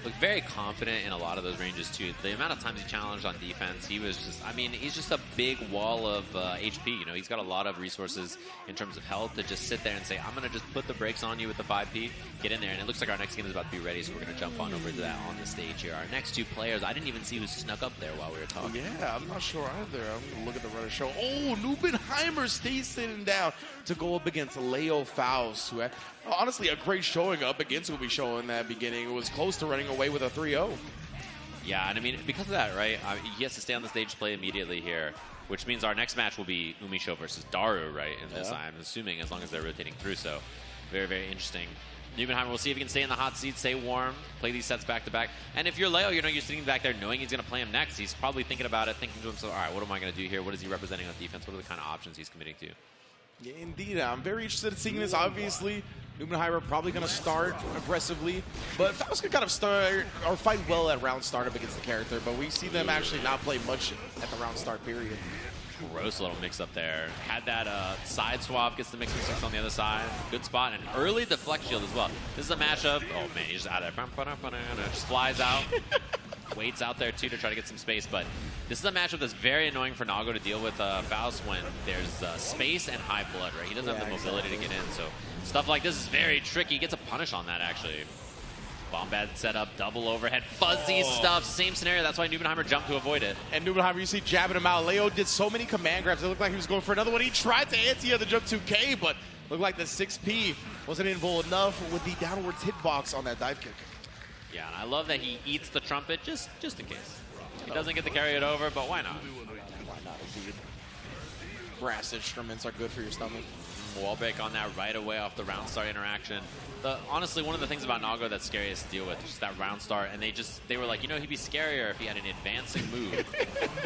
Looked very confident in a lot of those ranges, too. The amount of times he challenged on defense, he was just, I mean, he's just a big wall of HP. You know, he's got a lot of resources in terms of health to just sit there and say, I'm going to just put the brakes on you with the 5P, get in there. And it looks like our next game is about to be ready, so we're going to jump on over to that on the stage here. Our next two players, I didn't even see who snuck up there while we were talking. Yeah, I'm not sure either. I'm going to look at the runner show. Oh, Numenheimer stays sitting down to go up against Leo Faust, who had, honestly, a great showing up against Umisho in that beginning. It was close to running away with a 3-0. Yeah, and I mean, because of that, right, he has to stay on the stage to play immediately here, which means our next match will be Umisho versus Daru, right, in this, I'm assuming, as long as they're rotating through, so very interesting. Numenheimer, we'll see if he can stay in the hot seat, stay warm, play these sets back-to-back. And if you're Leo, you know, you're sitting back there knowing he's going to play him next. He's probably thinking about it, thinking to himself, all right, what am I going to do here? What is he representing on defense? What are the kind of options he's committing to? Yeah, indeed. I'm very interested in seeing this. Obviously, Numenheimer probably going to start aggressively, but Faust can kind of start or fight well at round startup against the character, but we see them actually not play much at the round start period. Gross little mix-up there. Had that side swap, gets the mix mix on the other side. Good spot, and early deflect shield as well. This is a matchup. Oh, man, he's just out of there. Just flies out. Waits out there, too, to try to get some space, but this is a matchup that's very annoying for Nago to deal with Faust when there's space and high blood, right? He doesn't have the mobility to get in, so stuff like this is very tricky. He gets a punish on that, actually. Bombad set up, double overhead, fuzzy stuff, same scenario. That's why Numenheimer jumped to avoid it. And Numenheimer, you see jabbing him out. Leo did so many command grabs. It looked like he was going for another one. He tried to anti the jump 2K, but looked like the 6P wasn't involved enough with the downwards hitbox on that dive kick. Yeah, and I love that he eats the trumpet just in case. He doesn't get to carry it over, but why not? Why not, indeed. Brass instruments are good for your stomach. Wall break on that right away off the round start interaction. Honestly, one of the things about Nago that's scariest to deal with is just that round start, and they were like, you know, he'd be scarier if he had an advancing move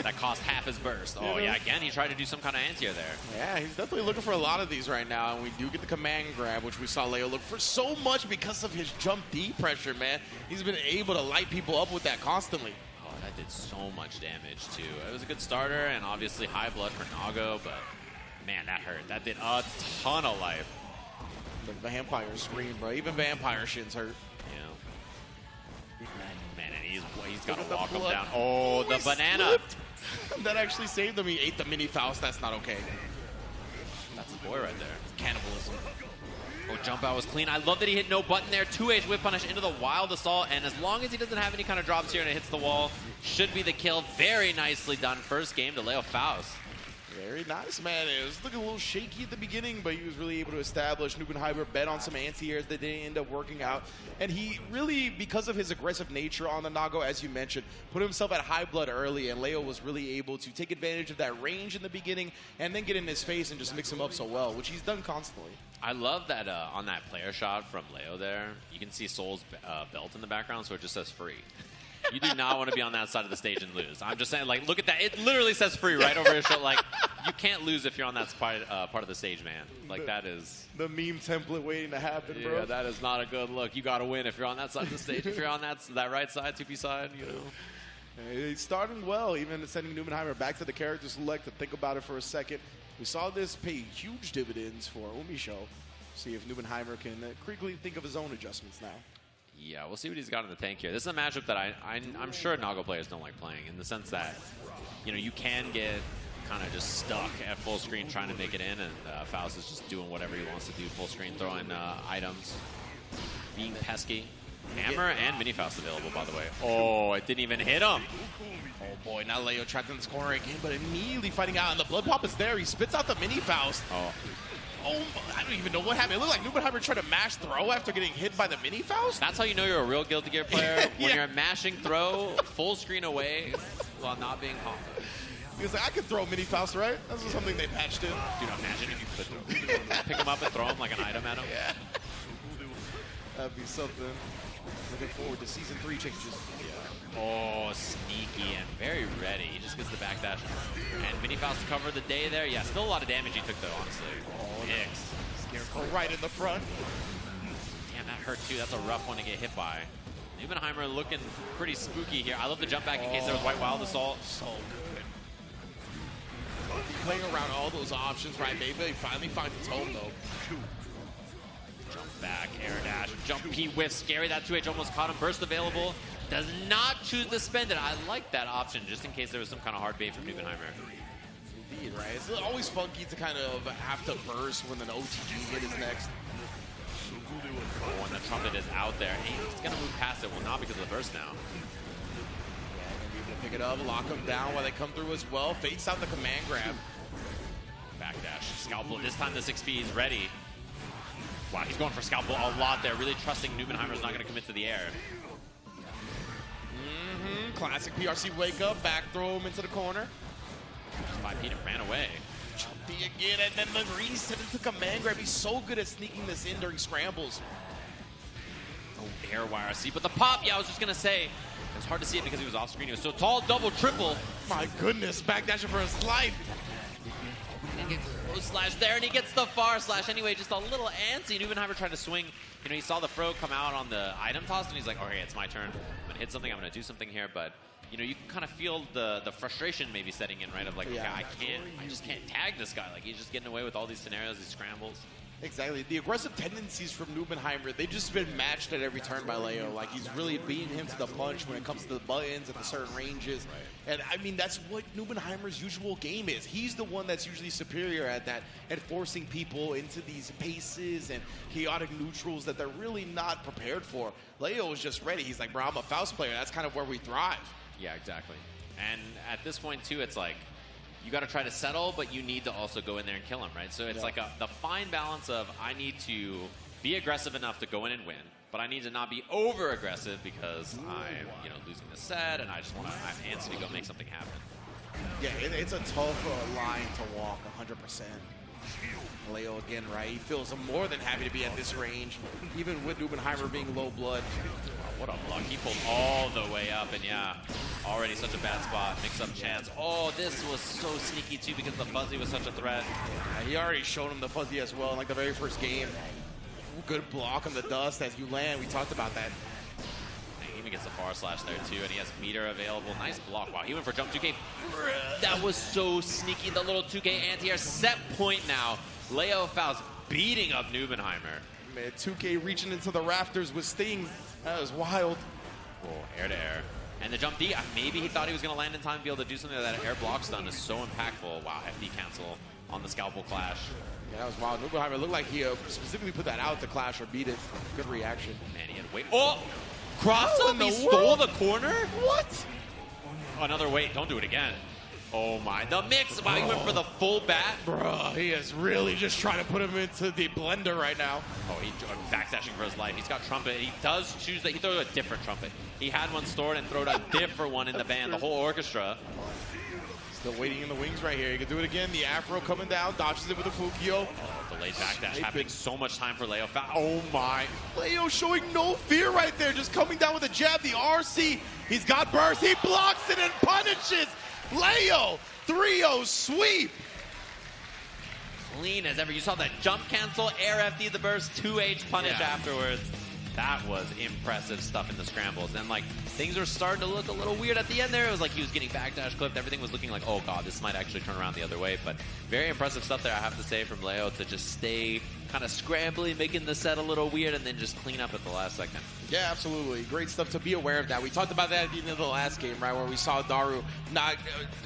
that cost half his burst. Oh, yeah, again, he tried to do some kind of anti-air there. Yeah, he's definitely looking for a lot of these right now, and we do get the command grab, which we saw Leo look for so much because of his jump D pressure, man. He's been able to light people up with that constantly. Oh, that did so much damage, too. It was a good starter, and obviously high blood for Nago, but man, that hurt. That did a ton of life. The vampire scream, bro. Even vampire shit's hurt. Yeah. Man, and he's got to walk him down. Oh, the banana. That actually saved him. He ate the mini Faust. That's not okay. That's his boy right there. Cannibalism. Oh, jump out was clean. I love that he hit no button there. 2H whip punish into the wild assault. And as long as he doesn't have any kind of drops here and it hits the wall, should be the kill. Very nicely done. First game to Leo Faust. Very nice, man. It was looking a little shaky at the beginning, but he was really able to establish. Numenheimer bet on some anti-airs that didn't end up working out. And he really, because of his aggressive nature on the Nago, as you mentioned, put himself at high blood early, and Leo was really able to take advantage of that range in the beginning and then get in his face and just mix him up so well, which he's done constantly. I love that on that player shot from Leo there, you can see Soul's belt in the background, so it just says free. You do not want to be on that side of the stage and lose. I'm just saying, like, look at that. It literally says free right over his shoulder. Like, you can't lose if you're on that part of the stage, man. Like, that is the meme template waiting to happen, bro. Yeah, that is not a good look. You got to win if you're on that side of the stage. If you're on that right side, 2P side, you know. He's starting well, even sending Numenheimer back to the character select to think about it for a second. We saw this pay huge dividends for Umisho. See if Numenheimer can quickly think of his own adjustments now. Yeah, we'll see what he's got in the tank here. This is a matchup that I'm sure Nago players don't like playing, in the sense that, you know, you can get kind of just stuck at full screen trying to make it in, and Faust is just doing whatever he wants to do, full screen, throwing items, being pesky. Hammer and Mini Faust available, by the way. Oh, it didn't even hit him. Oh boy, now Leo trapped in this corner again, but immediately fighting out, and the blood pop is there. He spits out the Mini Faust. Oh, I don't even know what happened. It looked like Numenheimer tried to mash throw after getting hit by the Mini Faust. That's how you know you're a real Guilty Gear player, when you're mashing throw, full screen away, while not being hot. He was like, I could throw Mini Faust, right? That's just something they patched in. Dude, imagine if you could pick him up and throw him like an item at him. Yeah. That'd be something. Looking forward to Season 3 changes. Oh, sneaky and very ready. He just gets the backdash. And Mini Faust covered the day there. Yeah, still a lot of damage he took, though, honestly. Oh, Scarecrow right in the front. Damn, that hurt, too. That's a rough one to get hit by. Nubenheimer looking pretty spooky here. I love the jump back in case there was White Wild Assault. So good. Playing around all those options, right? Maybe they finally find its home, though. Jump back, air dash, jump P whiff, scary. That 2H almost caught him. Burst available. Does not choose to spend it. I like that option just in case there was some kind of hard bait from Nubenheimer. Indeed, right? It's always funky to kind of have to burst when an OTG hit is next. Oh, and the trumpet is out there. Hey, he's going to move past it. Well, not because of the burst now. Yeah, gonna be able to pick it up, lock them down while they come through as well. Fakes out the command grab. Backdash, Scalpel. This time the 6P is ready. Wow, he's going for Scalpel a lot there. Really trusting Nubenheimer's not going to commit to the air. Classic PRC wake up, back throw him into the corner. 5P ran away. Jumpy again, and then the reset into command grab. He's so good at sneaking this in during scrambles. Oh, air YRC, but the pop, yeah, I was just going to say, it was hard to see it because he was off screen. He was so tall, double, triple. My goodness, backdashing for his life. And gets close slash there, and he gets the far slash anyway, just a little antsy. Nubenheimer tried to swing. You know, he saw the throw come out on the item toss, and he's like, okay, it's my turn. I'm going to hit something, I'm going to do something here, but you know, you can kind of feel the frustration maybe setting in, right? Of like, yeah. okay, I just can't tag this guy. Like, he's just getting away with all these scenarios, these scrambles. Exactly. The aggressive tendencies from Nubenheimer, they've just been matched at every turn by Leo. Like, he's really beating him to the punch when it comes to the buttons at the certain ranges. And, I mean, that's what Nubenheimer's usual game is. He's the one that's usually superior at that, at forcing people into these paces and chaotic neutrals that they're really not prepared for. Leo is just ready. He's like, bro, I'm a Faust player. That's kind of where we thrive. Yeah, exactly. And at this point, too, it's like, you got to try to settle, but you need to also go in there and kill him, right? So it's like the fine balance of I need to be aggressive enough to go in and win, but I need to not be over aggressive because I'm, you know, losing the set, and I just want to have Antsy to go make something happen. Yeah, it's a tough line to walk, 100%. Leo again, right? He feels more than happy to be at this range, even with Nubenheimer being low blood. What a block. He pulled all the way up, and yeah, already such a bad spot. Mix-up chance. Oh, this was so sneaky, too, because the fuzzy was such a threat. Yeah, he already showed him the fuzzy as well in like the very first game. Good block on the dust as you land. We talked about that. And he even gets the far slash there, too, and he has meter available. Nice block. Wow, he went for jump 2K. That was so sneaky. The little 2K anti-air set point now. Leo Faust beating up Nubenheimer. Man, 2K reaching into the rafters with Sting. That was wild. Oh, air to air. And the jump D, maybe he thought he was going to land in time to be able to do something. That air block stun is so impactful. Wow, FD cancel on the Scalpel Clash. Yeah, that was wild. Nubenheimer looked like he specifically put that out to Clash or beat it. Good reaction. Man, he had wait. Oh! Cross up, he stole the corner? What? Another wait, don't do it again. Oh my, the mix, wow, he went for the full bat. Bro, he is really just trying to put him into the blender right now. Oh, he's backdashing for his life. He's got trumpet. He does choose that. He throws a different trumpet. He had one stored and thrown a different one in the band, the whole orchestra. Still waiting in the wings right here. He can do it again. The Afro coming down, dodges it with a Fukio. Oh, delayed backdash, having so much time for Leo. Oh my. Leo showing no fear right there, just coming down with a jab. The RC, he's got burst. He blocks it and punishes. Leo, 3-0 sweep. Clean as ever. You saw that jump cancel, air FD the burst, 2H punish afterwards. That was impressive stuff in the scrambles. And, like, things were starting to look a little weird at the end there. It was like he was getting backdash clipped. Everything was looking like, oh, God, this might actually turn around the other way. But very impressive stuff there, I have to say, from Leo to just stay kind of scrambly, making the set a little weird, and then just clean up at the last second. Yeah, absolutely. Great stuff to be aware of that. We talked about that at the end of the last game, right, where we saw Daru not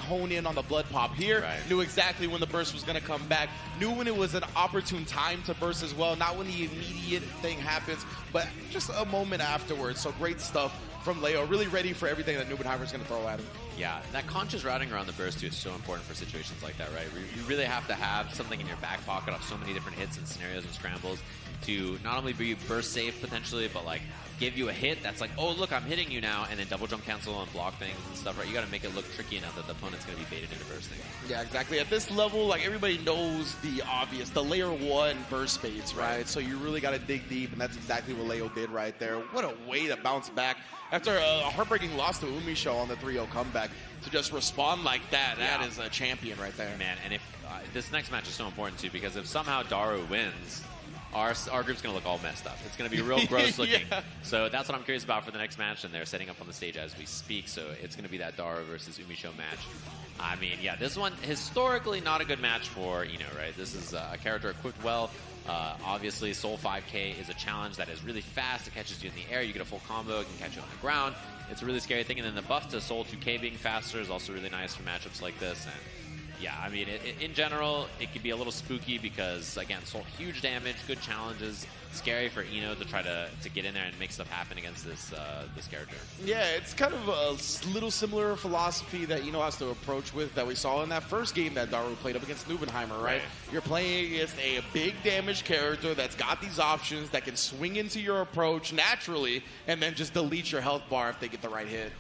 hone in on the blood pop here. Right. Knew exactly when the burst was going to come back. Knew when it was an opportune time to burst as well. Not when the immediate thing happens, but just a moment afterwards. So great stuff from Leo. Really ready for everything that Nubenheimer's going to throw at him. Yeah, that conscious routing around the burst, too, is so important for situations like that, right? You really have to have something in your back pocket of so many different hits and scenarios and scrambles to not only be burst safe potentially, but like give you a hit that's like, oh, look, I'm hitting you now, and then double jump cancel and block things and stuff, right? You got to make it look tricky enough that the opponent's going to be baited into bursting. Yeah, exactly. At this level, like, everybody knows the obvious, the layer 1 burst baits, right? So you really got to dig deep, and that's exactly what Leo did right there. What a way to bounce back after a heartbreaking loss to Umisho on the 3-0 comeback. To just respond like that, that is a champion right there. Man, and if this next match is so important, too, because if somehow Daru wins, our group's going to look all messed up. It's going to be real gross looking. Yeah. So that's what I'm curious about for the next match, and they're setting up on the stage as we speak. So it's going to be that Daru versus Umisho match. I mean, yeah, this one, historically not a good match for Ino, right? This is a character equipped well. Obviously, Soul 5K is a challenge that is really fast. It catches you in the air. You get a full combo. It can catch you on the ground. It's a really scary thing. And then the buff to Soul 2K being faster is also really nice for matchups like this. And yeah, I mean, in general, it could be a little spooky because, again, Soul, huge damage, good challenges. Scary for Ino to try to get in there and make stuff happen against this character. Yeah, it's kind of a little similar philosophy that Ino has to approach with that we saw in that first game that Daru played up against Nubenheimer, right? You're playing against a big damage character that's got these options that can swing into your approach naturally and then just delete your health bar if they get the right hit.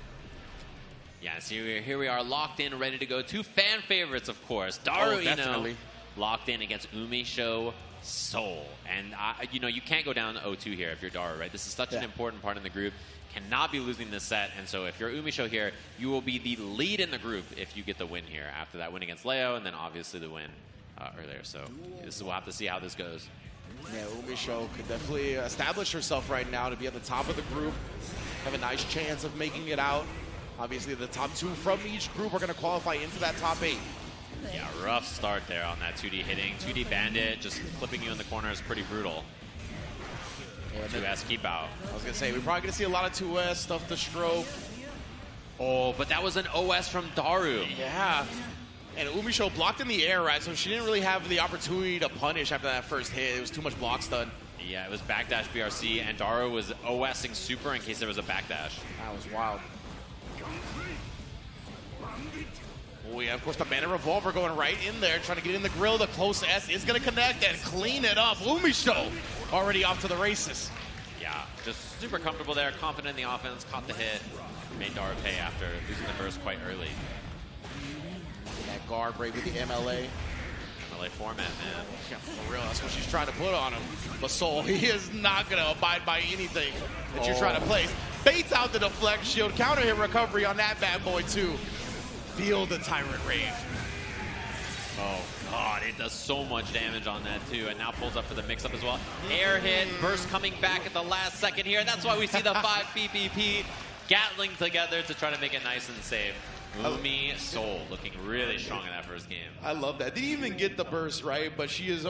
Yeah, so here we are, locked in, ready to go. Two fan favorites, of course. Daru Ino locked in against Umisho Soul. And, you know, you can't go down 0-2 here if you're Daru, right? This is such an important part in the group. Cannot be losing this set. And so if you're Umisho here, you will be the lead in the group if you get the win here. After that win against Leo, and then obviously the win earlier. So we'll have to see how this goes. Yeah, Umisho could definitely establish herself right now to be at the top of the group. Have a nice chance of making it out. Obviously, the top 2 from each group are going to qualify into that top 8. Yeah, rough start there on that 2D hitting. 2D Bandit just clipping you in the corner is pretty brutal. 2S keep out. I was going to say, we're probably going to see a lot of 2S stuff to stroke. Oh, but that was an OS from Daru. Yeah. And Umisho blocked in the air, right? So she didn't really have the opportunity to punish after that first hit. It was too much block stun. Yeah, it was backdash BRC, and Daru was OSing super in case there was a backdash. That was wild. Oh, yeah, of course, the Bandit Revolver going right in there, trying to get in the grill. The close S is going to connect and clean it up. Umisho already off to the races. Yeah, just super comfortable there, confident in the offense, caught the hit, made Daru pay after losing the burst quite early. That guard break with the MLA. MLA format, man. Yeah, for real, that's what she's trying to put on him. But Soul, he is not going to abide by anything that you're trying to place. Baits out the deflect shield, counter hit recovery on that bad boy, too. Feel the Tyrant Rave. Oh, God, it does so much damage on that, too. And now pulls up for the mix-up as well. Air hit, burst coming back at the last second here. That's why we see the 5 PPP Gatling together to try to make it nice and safe. Umi Soul looking really strong in that first game. I love that. Didn't even get the burst, right? But she is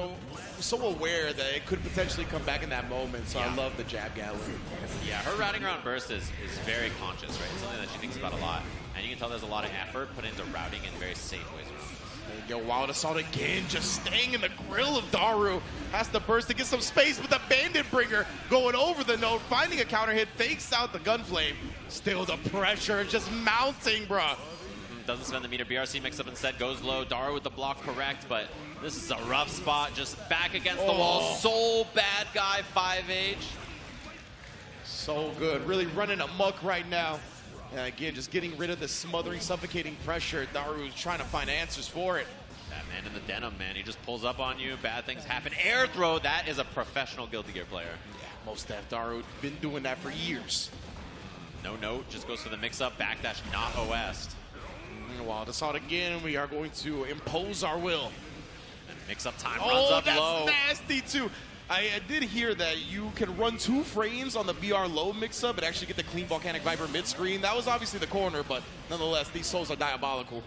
so aware that it could potentially come back in that moment. So I love the jab Gatling. Yeah, her routing around burst is very conscious, right? It's something that she thinks about a lot. And you can tell there's a lot of effort put into routing in very safe ways around this. Yo, Wild Assault again, just staying in the grill of Daru. Has to burst to get some space, but the Bandit Bringer going over the node, finding a counter hit, fakes out the Gunflame. Still the pressure just mounting, bruh. Doesn't spend the meter. BRC mix up instead, goes low. Daru with the block correct, but this is a rough spot. Just back against the wall. Soul bad guy, 5H. So good. Really running amok right now. And again, just getting rid of the smothering, suffocating pressure. Daru's trying to find answers for it. That man in the denim, man. He just pulls up on you. Bad things happen. Air throw. That is a professional Guilty Gear player. Yeah, most def. Daru been doing that for years. No note. Just goes for the mix-up. Backdash not OS'd. Wild Assault again. We are going to impose our will. And mix-up time runs up low. Oh, that's nasty, too. I did hear that you can run 2 frames on the BR low mix-up and actually get the clean Volcanic Viper mid-screen. That was obviously the corner, but nonetheless, these souls are diabolical.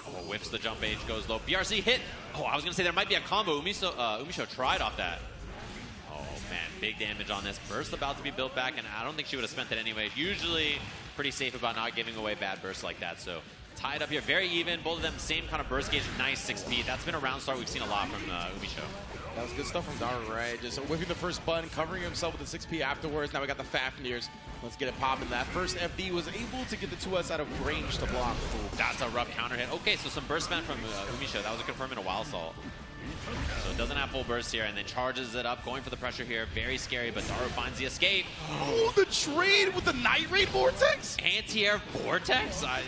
Oh, whiffs the jump age, goes low. BRC hit. Oh, I was going to say there might be a combo. Umisho tried off that. Oh, man, big damage on this. Burst about to be built back, and I don't think she would have spent it anyway. Usually pretty safe about not giving away bad bursts like that, so tied up here, very even. Both of them same kind of burst gauge, nice 6 speed. That's been a round start we've seen a lot from Umisho. That was good stuff from Daru, right? Just whipping the first button, covering himself with the 6P afterwards. Now we got the Fafnirs. Let's get it popping. That first FD was able to get the 2S out of range to block. Ooh, that's a rough counter hit. Okay, so some burst spent from Umisho. That was a confirm in a Wild Assault. So it doesn't have full burst here, and then charges it up, going for the pressure here. Very scary, but Daru finds the escape. Oh, the trade with the Night Raid Vortex? Anti-air Vortex? I'm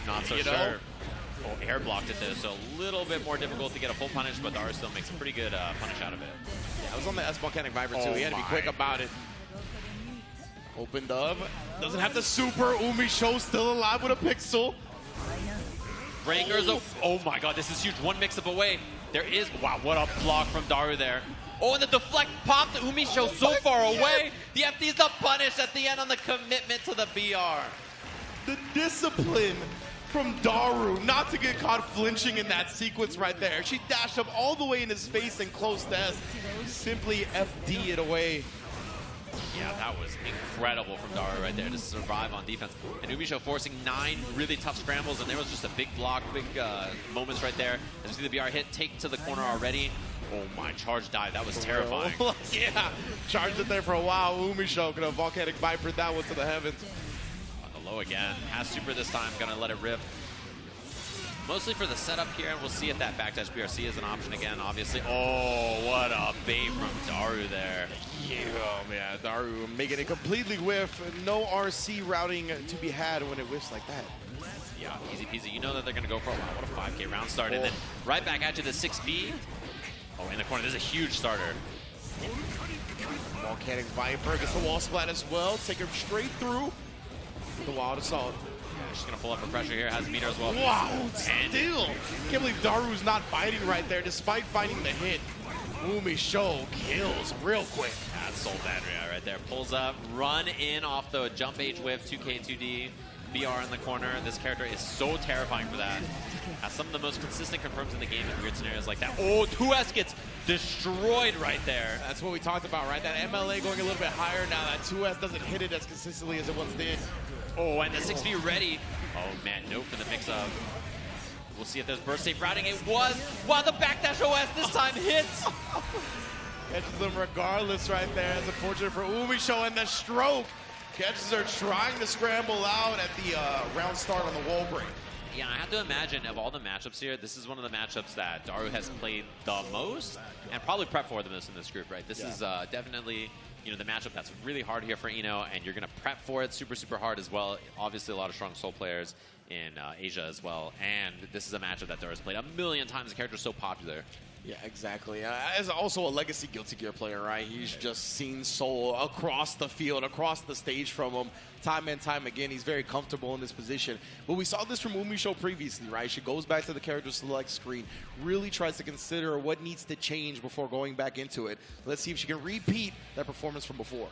not so sure. Oh, air blocked it though, so a little bit more difficult to get a full punish, but Daru still makes a pretty good punish out of it. Yeah, it was on the S-Volcanic Viper too. He had to be quick about it. Opened up. Doesn't have the super. Umisho still alive with a pixel. Breakers. Oh my god, this is huge. One mix-up away. There is. Wow, what a block from Daru there. Oh, and the deflect popped Umisho so far away. The FD is the punish at the end on the commitment to the BR. The discipline from Daru not to get caught flinching in that sequence right there. She dashed up all the way in his face and close to S. Simply FD it away. Yeah, that was incredible from Daru right there to survive on defense. And Umisho forcing 9 really tough scrambles, and there was just a big block, big moments right there. As you see the BR hit, take to the corner already. Oh my, charge dive, that was terrifying. Yeah, charged it there for a while. Umisho could have Volcanic Vipered that one to the heavens. On the low again, has super this time, gonna let it rip. Mostly for the setup here, and we'll see if that backdash BRC is an option again, obviously. Oh, what a bait from Daru there. Yeah, oh man, Daru making it completely whiff. No RC routing to be had when it whiffs like that. Yeah, easy peasy. You know that they're going to go for a while. What a 5K round start. And then right back at you, the 6B. Oh, in the corner, this is a huge starter. Volcanic Viper gets the wall splat as well. Take her straight through the Wild Assault. She's going to pull up for pressure here. Has meter as well. Wow, still. Can't believe Daru's not biting right there despite finding the hit. Umisho kills real quick. That's Soul Bandria right there. Pulls up, run in off the jump H whip, 2K, 2D. BR in the corner. This character is so terrifying for that. Has some of the most consistent confirms in the game in weird scenarios like that. Oh, 2S gets destroyed right there. That's what we talked about, right? That MLA going a little bit higher now. That 2S doesn't hit it as consistently as it once did. Oh, and the 6B ready. Oh, man, no for the mix-up. We'll see if there's burst safe routing. It was. Wow, the backdash OS this time hits. Catches them regardless right there. It's unfortunate for Umisho, and the stroke catches her trying to scramble out at the round start on the wall break. Yeah, I have to imagine of all the matchups here, this is one of the matchups that Daru has played the most and probably prepped for the most in this group, right? This is definitely, you know, the matchup that's really hard here for Ino, and you're going to prep for it super, super hard as well. Obviously, a lot of strong Soul players in Asia as well, and this is a matchup that Daru has played a million times. The character is so popular. Yeah, exactly. As also a legacy Guilty Gear player, right? He's just seen Soul across the field, across the stage from him, time and time again. He's very comfortable in this position. But we saw this from Umisho previously, right? She goes back to the character select screen, really tries to consider what needs to change before going back into it. Let's see if she can repeat that performance from before.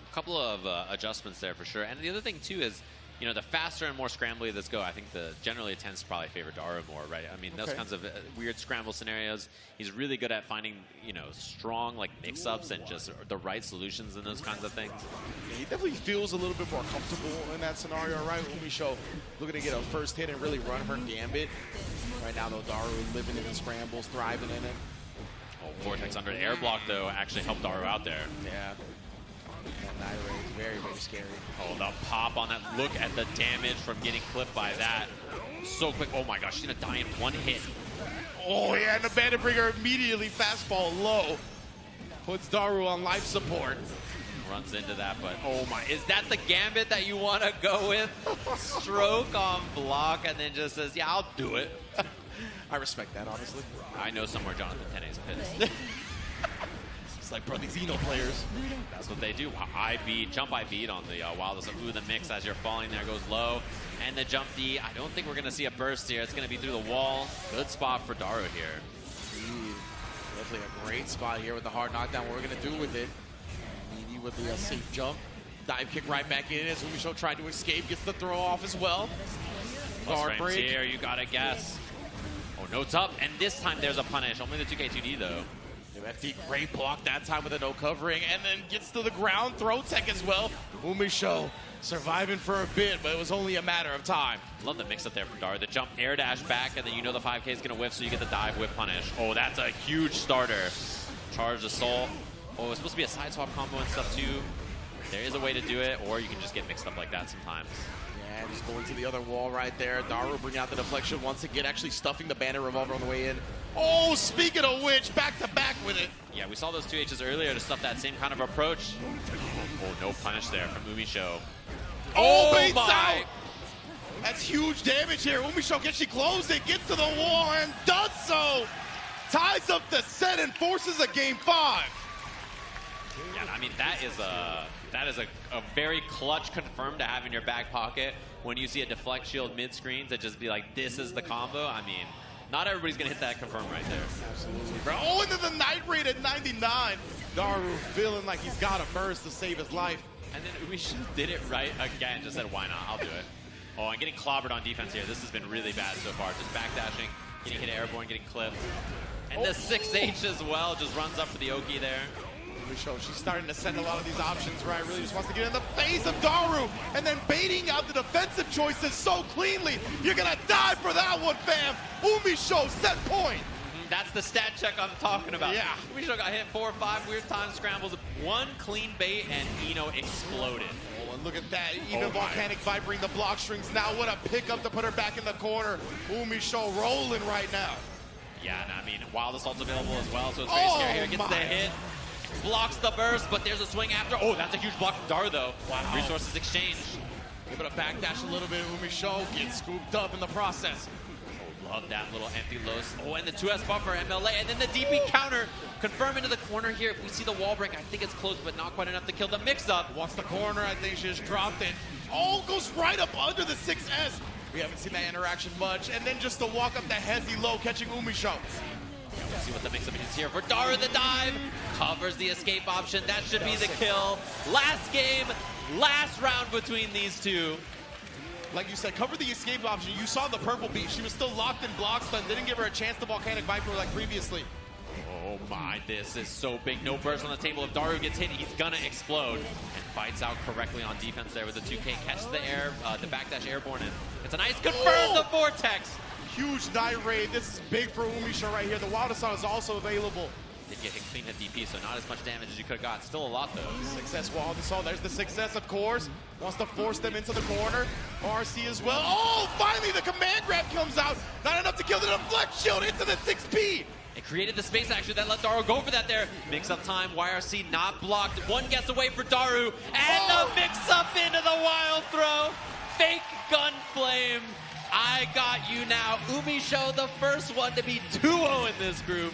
A couple of adjustments there for sure. And the other thing, too, is, you know, the faster and more scrambly this go, I think generally it tends to probably favor Daru more, right? I mean, those kinds of weird scramble scenarios, he's really good at finding, you know, strong, like, mix-ups and just the right solutions and those kinds of things. Yeah, he definitely feels a little bit more comfortable in that scenario, right? Umisho looking to get a first hit and really run her gambit. Right now, though, Daru living in the scrambles, thriving in it. Oh, Vortex under air block, though, actually helped Daru out there. Yeah. That Night Raid is very, very scary. Oh, the pop on that. Look at the damage from getting clipped by that. So quick. Oh my gosh, she's gonna die in one hit. Oh yeah, and the Bandit Bringer immediately fastball low. Puts Daru on life support. Runs into that, but oh my, is that the gambit that you want to go with? Stroke on block and then just says, yeah, I'll do it. I respect that, honestly. I know somewhere Jonathan Tene is pissed. Like, bro, these Eno players. That's what they do. Jump I beat on the Wildest. Ooh, the mix as you're falling there goes low. And the jump D, I don't think we're going to see a burst here. It's going to be through the wall. Good spot for Daru here. Indeed. Definitely a great spot here with the hard knockdown. What we're going to do with it. Needy with the safe jump. Dive kick right back in as Umisho tried to escape. Gets the throw off as well. Guard break. Here, you got to guess. Oh, note's up. And this time there's a punish. Only the 2K2D, though. FD, great block that time with a no covering, and then gets to the ground, throw tech as well. Umisho surviving for a bit, but it was only a matter of time. Love the mix up there for Daru. The jump air dash back, and then you know the 5K is going to whiff, so you get the dive whip punish. Oh, that's a huge starter. Charge the soul. Oh, it's supposed to be a side swap combo and stuff too. There is a way to do it, or you can just get mixed up like that sometimes. Yeah, just going to the other wall right there. Daru bringing out the deflection once again, actually stuffing the Bandit Revolver on the way in. Oh, speaking of which, back to back with it. Yeah, we saw those 2 H's earlier to stuff that same kind of approach. Oh, no punish there from Umisho. Oh, baits out! That's huge damage here. Umisho gets she closed it, gets to the wall, and does so. Ties up the set and forces a game 5. Yeah, I mean, that is a very clutch confirm to have in your back pocket when you see a deflect shield mid-screen to just be like, this is the combo. I mean, not everybody's going to hit that confirm right there. Absolutely, bro. Oh, into the night rate at 99. Daru feeling like he's got to burst to save his life. And then Umisho did it right again, just said, why not? I'll do it. Oh, and getting clobbered on defense here. This has been really bad so far. Just backdashing, getting hit airborne, getting clipped. And the 6H as well just runs up for the Oki there. Umisho, she's starting to send a lot of these options, right? Really just wants to get in the face of Daru and then baiting out the defensive choices so cleanly. You're going to die for that one, fam. Umisho, set point. That's the stat check I'm talking about. Yeah. Umisho got hit 4 or 5 weird time scrambles, 1 clean bait, and Ino exploded. Oh, and look at that. Even Volcanic Vipering the block strings. Now what a pickup to put her back in the corner. Umisho rolling right now. Yeah, and I mean, Wild Assault's available as well, so it's very scary here. Gets the hit, blocks the burst, but there's a swing after. Oh, that's a huge block from Daru, though. Wow. Resources exchange. Able to backdash a little bit. Umisho gets scooped up in the process. Love that little empty lows. Oh, and the 2S buffer, MLA, and then the DP counter. Confirm into the corner here. If we see the wall break, I think it's close, but not quite enough to kill the mix-up. Wants the corner. I think she just dropped it. Oh, goes right up under the 6S. We haven't seen that interaction much. And then just to walk up the Hezi low, catching Umisho. Yeah, we'll see what the mix-up is here for Daru. The dive covers the escape option. That should be the kill. Last game, last round between these two. Like you said, cover the escape option. You saw the purple beat. She was still locked in block stun. Didn't give her a chance to Volcanic Viper like previously. Oh my, this is so big. No burst on the table. If Daru gets hit, he's gonna explode. And fights out correctly on defense there with the 2K. Catches the air, the backdash airborne, and it's a nice confirm the Vortex. Huge night raid. This is big for Umisho right here. The Wild Assault is also available. Did get clean hit DP, so not as much damage as you could have got. Still a lot, though. Success Wild Assault. There's the success, of course. Wants to force them into the corner. RC as well. Oh, finally the command grab comes out. Not enough to kill the deflect shield into the 6P. It created the space action that let Daru go for that there. Mix-up time, YRC not blocked. 1 guess away for Daru. And the mix-up into the wild throw. Fake gun flame. I got you now. Umisho, the first one to be 2-0 in this group.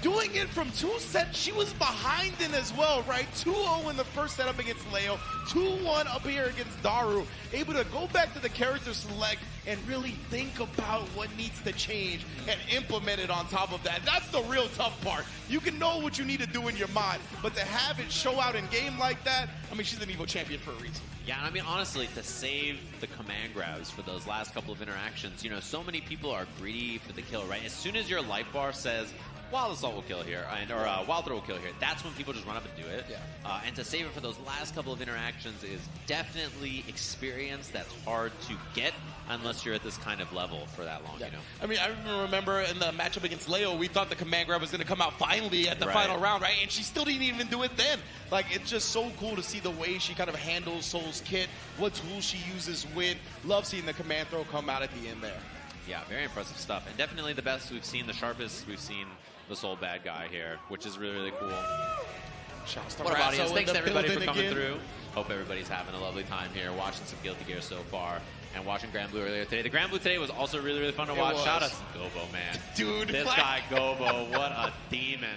Doing it from 2 sets. She was behind in as well, right? 2-0 in the first setup against Leo. 2-1 up here against Daru. Able to go back to the character select and really think about what needs to change and implement it on top of that. That's the real tough part. You can know what you need to do in your mind, but to have it show out in game like that, I mean, she's an EVO champion for a reason. Yeah, and I mean, honestly, to save the command grabs for those last couple of interactions, you know, so many people are greedy for the kill, right? As soon as your life bar says, Wild Assault will kill here, or Wild Throw will kill here, that's when people just run up and do it. Yeah. And to save it for those last couple of interactions is definitely experience that's hard to get unless you're at this kind of level for that long, you know? I mean, I remember in the matchup against Leo, we thought the command grab was going to come out finally at the final round, right? And she still didn't even do it then. Like, it's just so cool to see the way she kind of handles Soul's kit, what tools she uses with. Love seeing the command throw come out at the end there. Yeah, very impressive stuff. And definitely the best we've seen, the sharpest we've seen the Soul bad guy here, which is really, really cool. What up, audience? Thanks everybody for coming through. Hope everybody's having a lovely time here, watching some Guilty Gear so far, and watching Grand Blue earlier today. The Grand Blue today was also really, really fun to watch. Shout out to Gobo, man. Dude. This guy, Gobo, what a demon.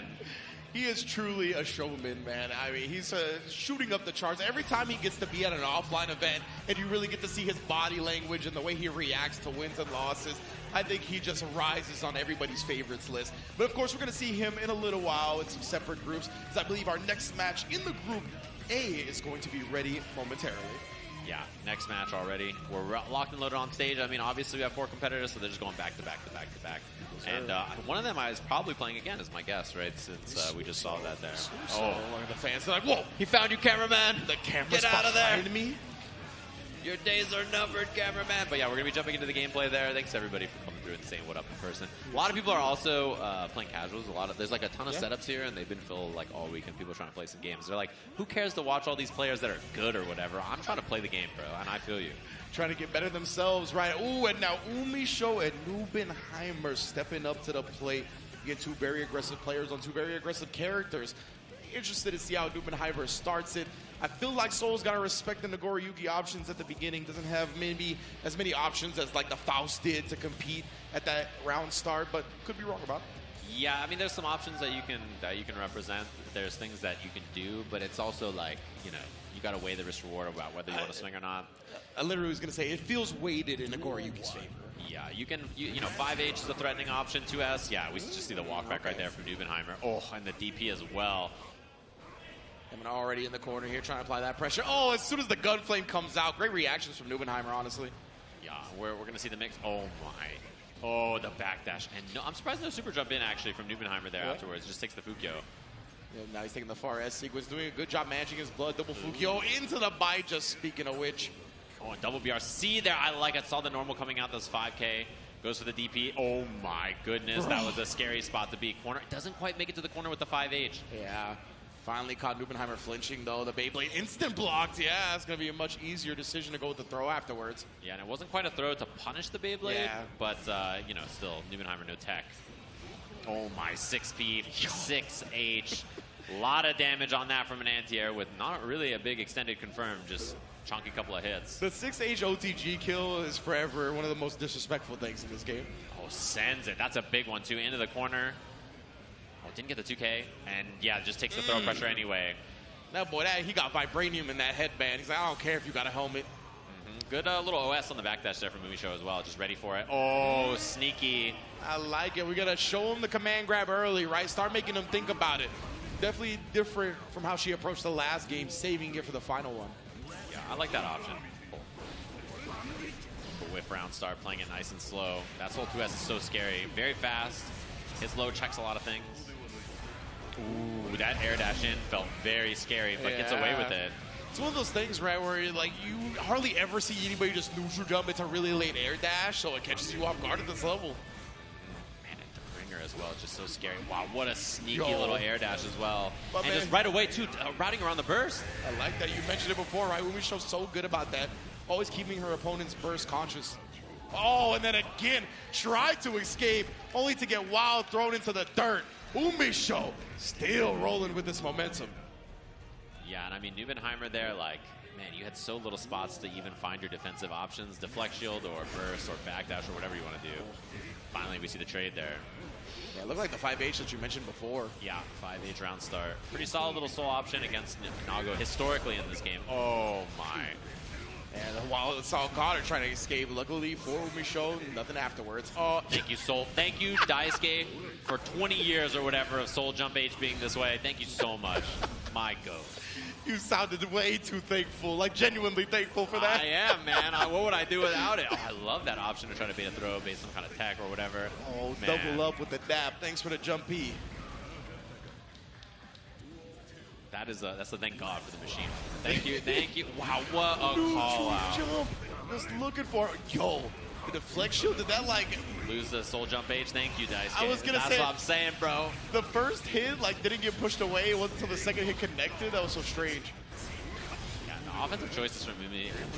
He is truly a showman, man. I mean, he's shooting up the charts. Every time he gets to be at an offline event and you really get to see his body language and the way he reacts to wins and losses, I think he just rises on everybody's favorites list. But of course, we're going to see him in a little while in some separate groups, because I believe our next match in the group A is going to be ready momentarily. Yeah, next match already. We're locked and loaded on stage. I mean, obviously we have 4 competitors, so they're just going back to back to back to back. And one of them I was probably playing again is my guess, right? Since we just saw that there. Oh, the fans are like, whoa! He found you, cameraman! The camera's Get out of there! Me. Your days are numbered, cameraman! But yeah, we're going to be jumping into the gameplay there. Thanks everybody for coming through and saying what up in person. A lot of people are also playing casuals. There's like a ton of setups here, and they've been filled like all weekend. People are trying to play some games. They're like, who cares to watch all these players that are good or whatever? I'm trying to play the game, bro, and I feel you. Trying to get better themselves, right? Ooh, and now Umisho and Nubenheimer stepping up to the plate. You get two very aggressive players on two very aggressive characters. Interested to see how Nubenheimer starts it. I feel like Soul's got to respect the Nagoriyuki options at the beginning. Doesn't have maybe as many options as like the Faust did to compete at that round start, but could be wrong about it. Yeah, I mean, there's some options that you can represent. There's things that you can do, but it's also like, you know, you got to weigh the risk reward about whether you want to swing or not. I literally was going to say it feels weighted in Nagoriyuki's favor. Yeah, you can, you know, 5H is a threatening option. 2S, yeah, we just see the walk back right there from Nubenheimer. Oh, and the DP as well. I mean, already in the corner here trying to apply that pressure. Oh, as soon as the gun flame comes out, great reactions from Nubenheimer, honestly. Yeah, we're going to see the mix. Oh, my. Oh, the backdash. And no, I'm surprised no super jump in, actually, from Nubenheimer there afterwards. Just takes the Fukyo. Yeah, now he's taking the far S sequence, doing a good job managing his blood. Double Fukyo into the bite, just speaking of which. Oh, and double BRC there. I like it. Saw the normal coming out. This 5K. Goes for the DP. Oh, my goodness. That was a scary spot to be. Corner. It doesn't quite make it to the corner with the 5H. Yeah. Finally caught Nubenheimer flinching, though. The Beyblade instant blocked. Yeah, it's going to be a much easier decision to go with the throw afterwards. Yeah, and it wasn't quite a throw to punish the Beyblade, but, you know, still, Nubenheimer, no tech. Oh, my, 6P, 6H. A lot of damage on that from an anti-air with not really a big extended confirm, just chunky couple of hits. The 6H OTG kill is forever one of the most disrespectful things in this game. Oh, sends it. That's a big one, too. Into the corner. Oh, didn't get the 2K, and yeah, just takes the throw pressure anyway. That boy, he got vibranium in that headband. He's like, I don't care if you got a helmet. Good little OS on the backdash there from Umisho as well, just ready for it. Oh, sneaky. I like it. We got to show him the command grab early, right? Start making him think about it. Definitely different from how she approached the last game, saving it for the final one. Yeah, I like that option. The whiff round start, playing it nice and slow. That Soul 2S is so scary. Very fast. His low checks a lot of things. Ooh, that air dash in felt very scary, but gets away with it. It's one of those things, right, where you hardly ever see anybody just neutral jump into a really late air dash, so it catches you off guard at this level. Man, and the ringer as well, just so scary. Wow, what a sneaky little air dash as well. But and just right away, too, routing around the burst. I like that. You mentioned it before, right? Umisho's so good about that. Always keeping her opponent's burst conscious. Oh, and then again, tried to escape, only to get wild thrown into the dirt. Umisho still rolling with this momentum. Yeah, and I mean, Nubenheimer there, like, man, you had so little spots to even find your defensive options, deflect shield or burst or backdash or whatever you want to do. Finally, we see the trade there. Yeah, it looked like the 5H that you mentioned before. Yeah, 5H round start. Pretty solid little soul option against Nago historically in this game. Oh, my. And while Saul Carter trying to escape, luckily for Umisho, nothing afterwards. Oh, thank you, Soul. Thank you, Daisuke, for 20 years or whatever of Soul Jump H being this way. Thank you so much. My goat. You sounded way too thankful, like genuinely thankful for that. I am, man. What would I do without it? Oh, I love that option to try to bait a throw based on kind of tech or whatever. Oh, man. Double up with the dap. Thanks for the jump P. That's a thank God for the machine. Thank you, thank you. Wow, what a call out. Jump. Just looking for it. Yo, the deflect shield, did that like lose the soul jump H? Thank you, Daisuke. I was gonna say, that's what I'm saying, bro. The first hit didn't get pushed away. It wasn't until the second hit connected. That was so strange. Yeah, the offensive choices from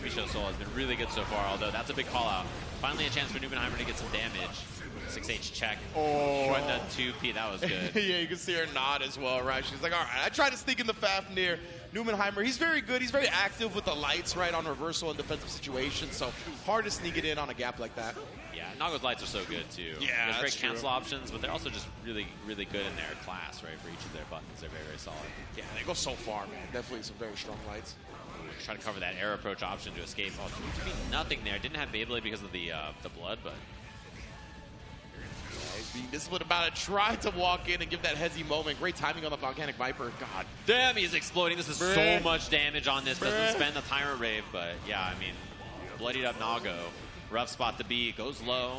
Umisho Soul has been really good so far, although that's a big call out. Finally a chance for Nubenheimer to get some damage. 6H check. Oh, and the 2P, that was good. Yeah, you can see her nod as well, right? She's like, all right, I tried to sneak in the Fafnir. Nubenheimer, he's very good. He's very active with the lights, right, on reversal and defensive situations, so hard to sneak it in on a gap like that. Yeah, Nago's lights are so good, too. Yeah, there's great cancel options, but they're also just really, really good in their class, right, for each of their buttons. They're very, very solid. Yeah, they go so far, man. Definitely some very strong lights. Try to cover that air approach option to escape. Oh, to be nothing there. Didn't have Beyblade because of the blood, but... He's being disciplined about it. Tried to walk in and give that Hezi moment. Great timing on the Volcanic Viper. God damn, he's exploding. This is so much damage on this. Doesn't spend the Tyrant Rave, but yeah, I mean, bloodied up Nago. Rough spot to be. Goes low.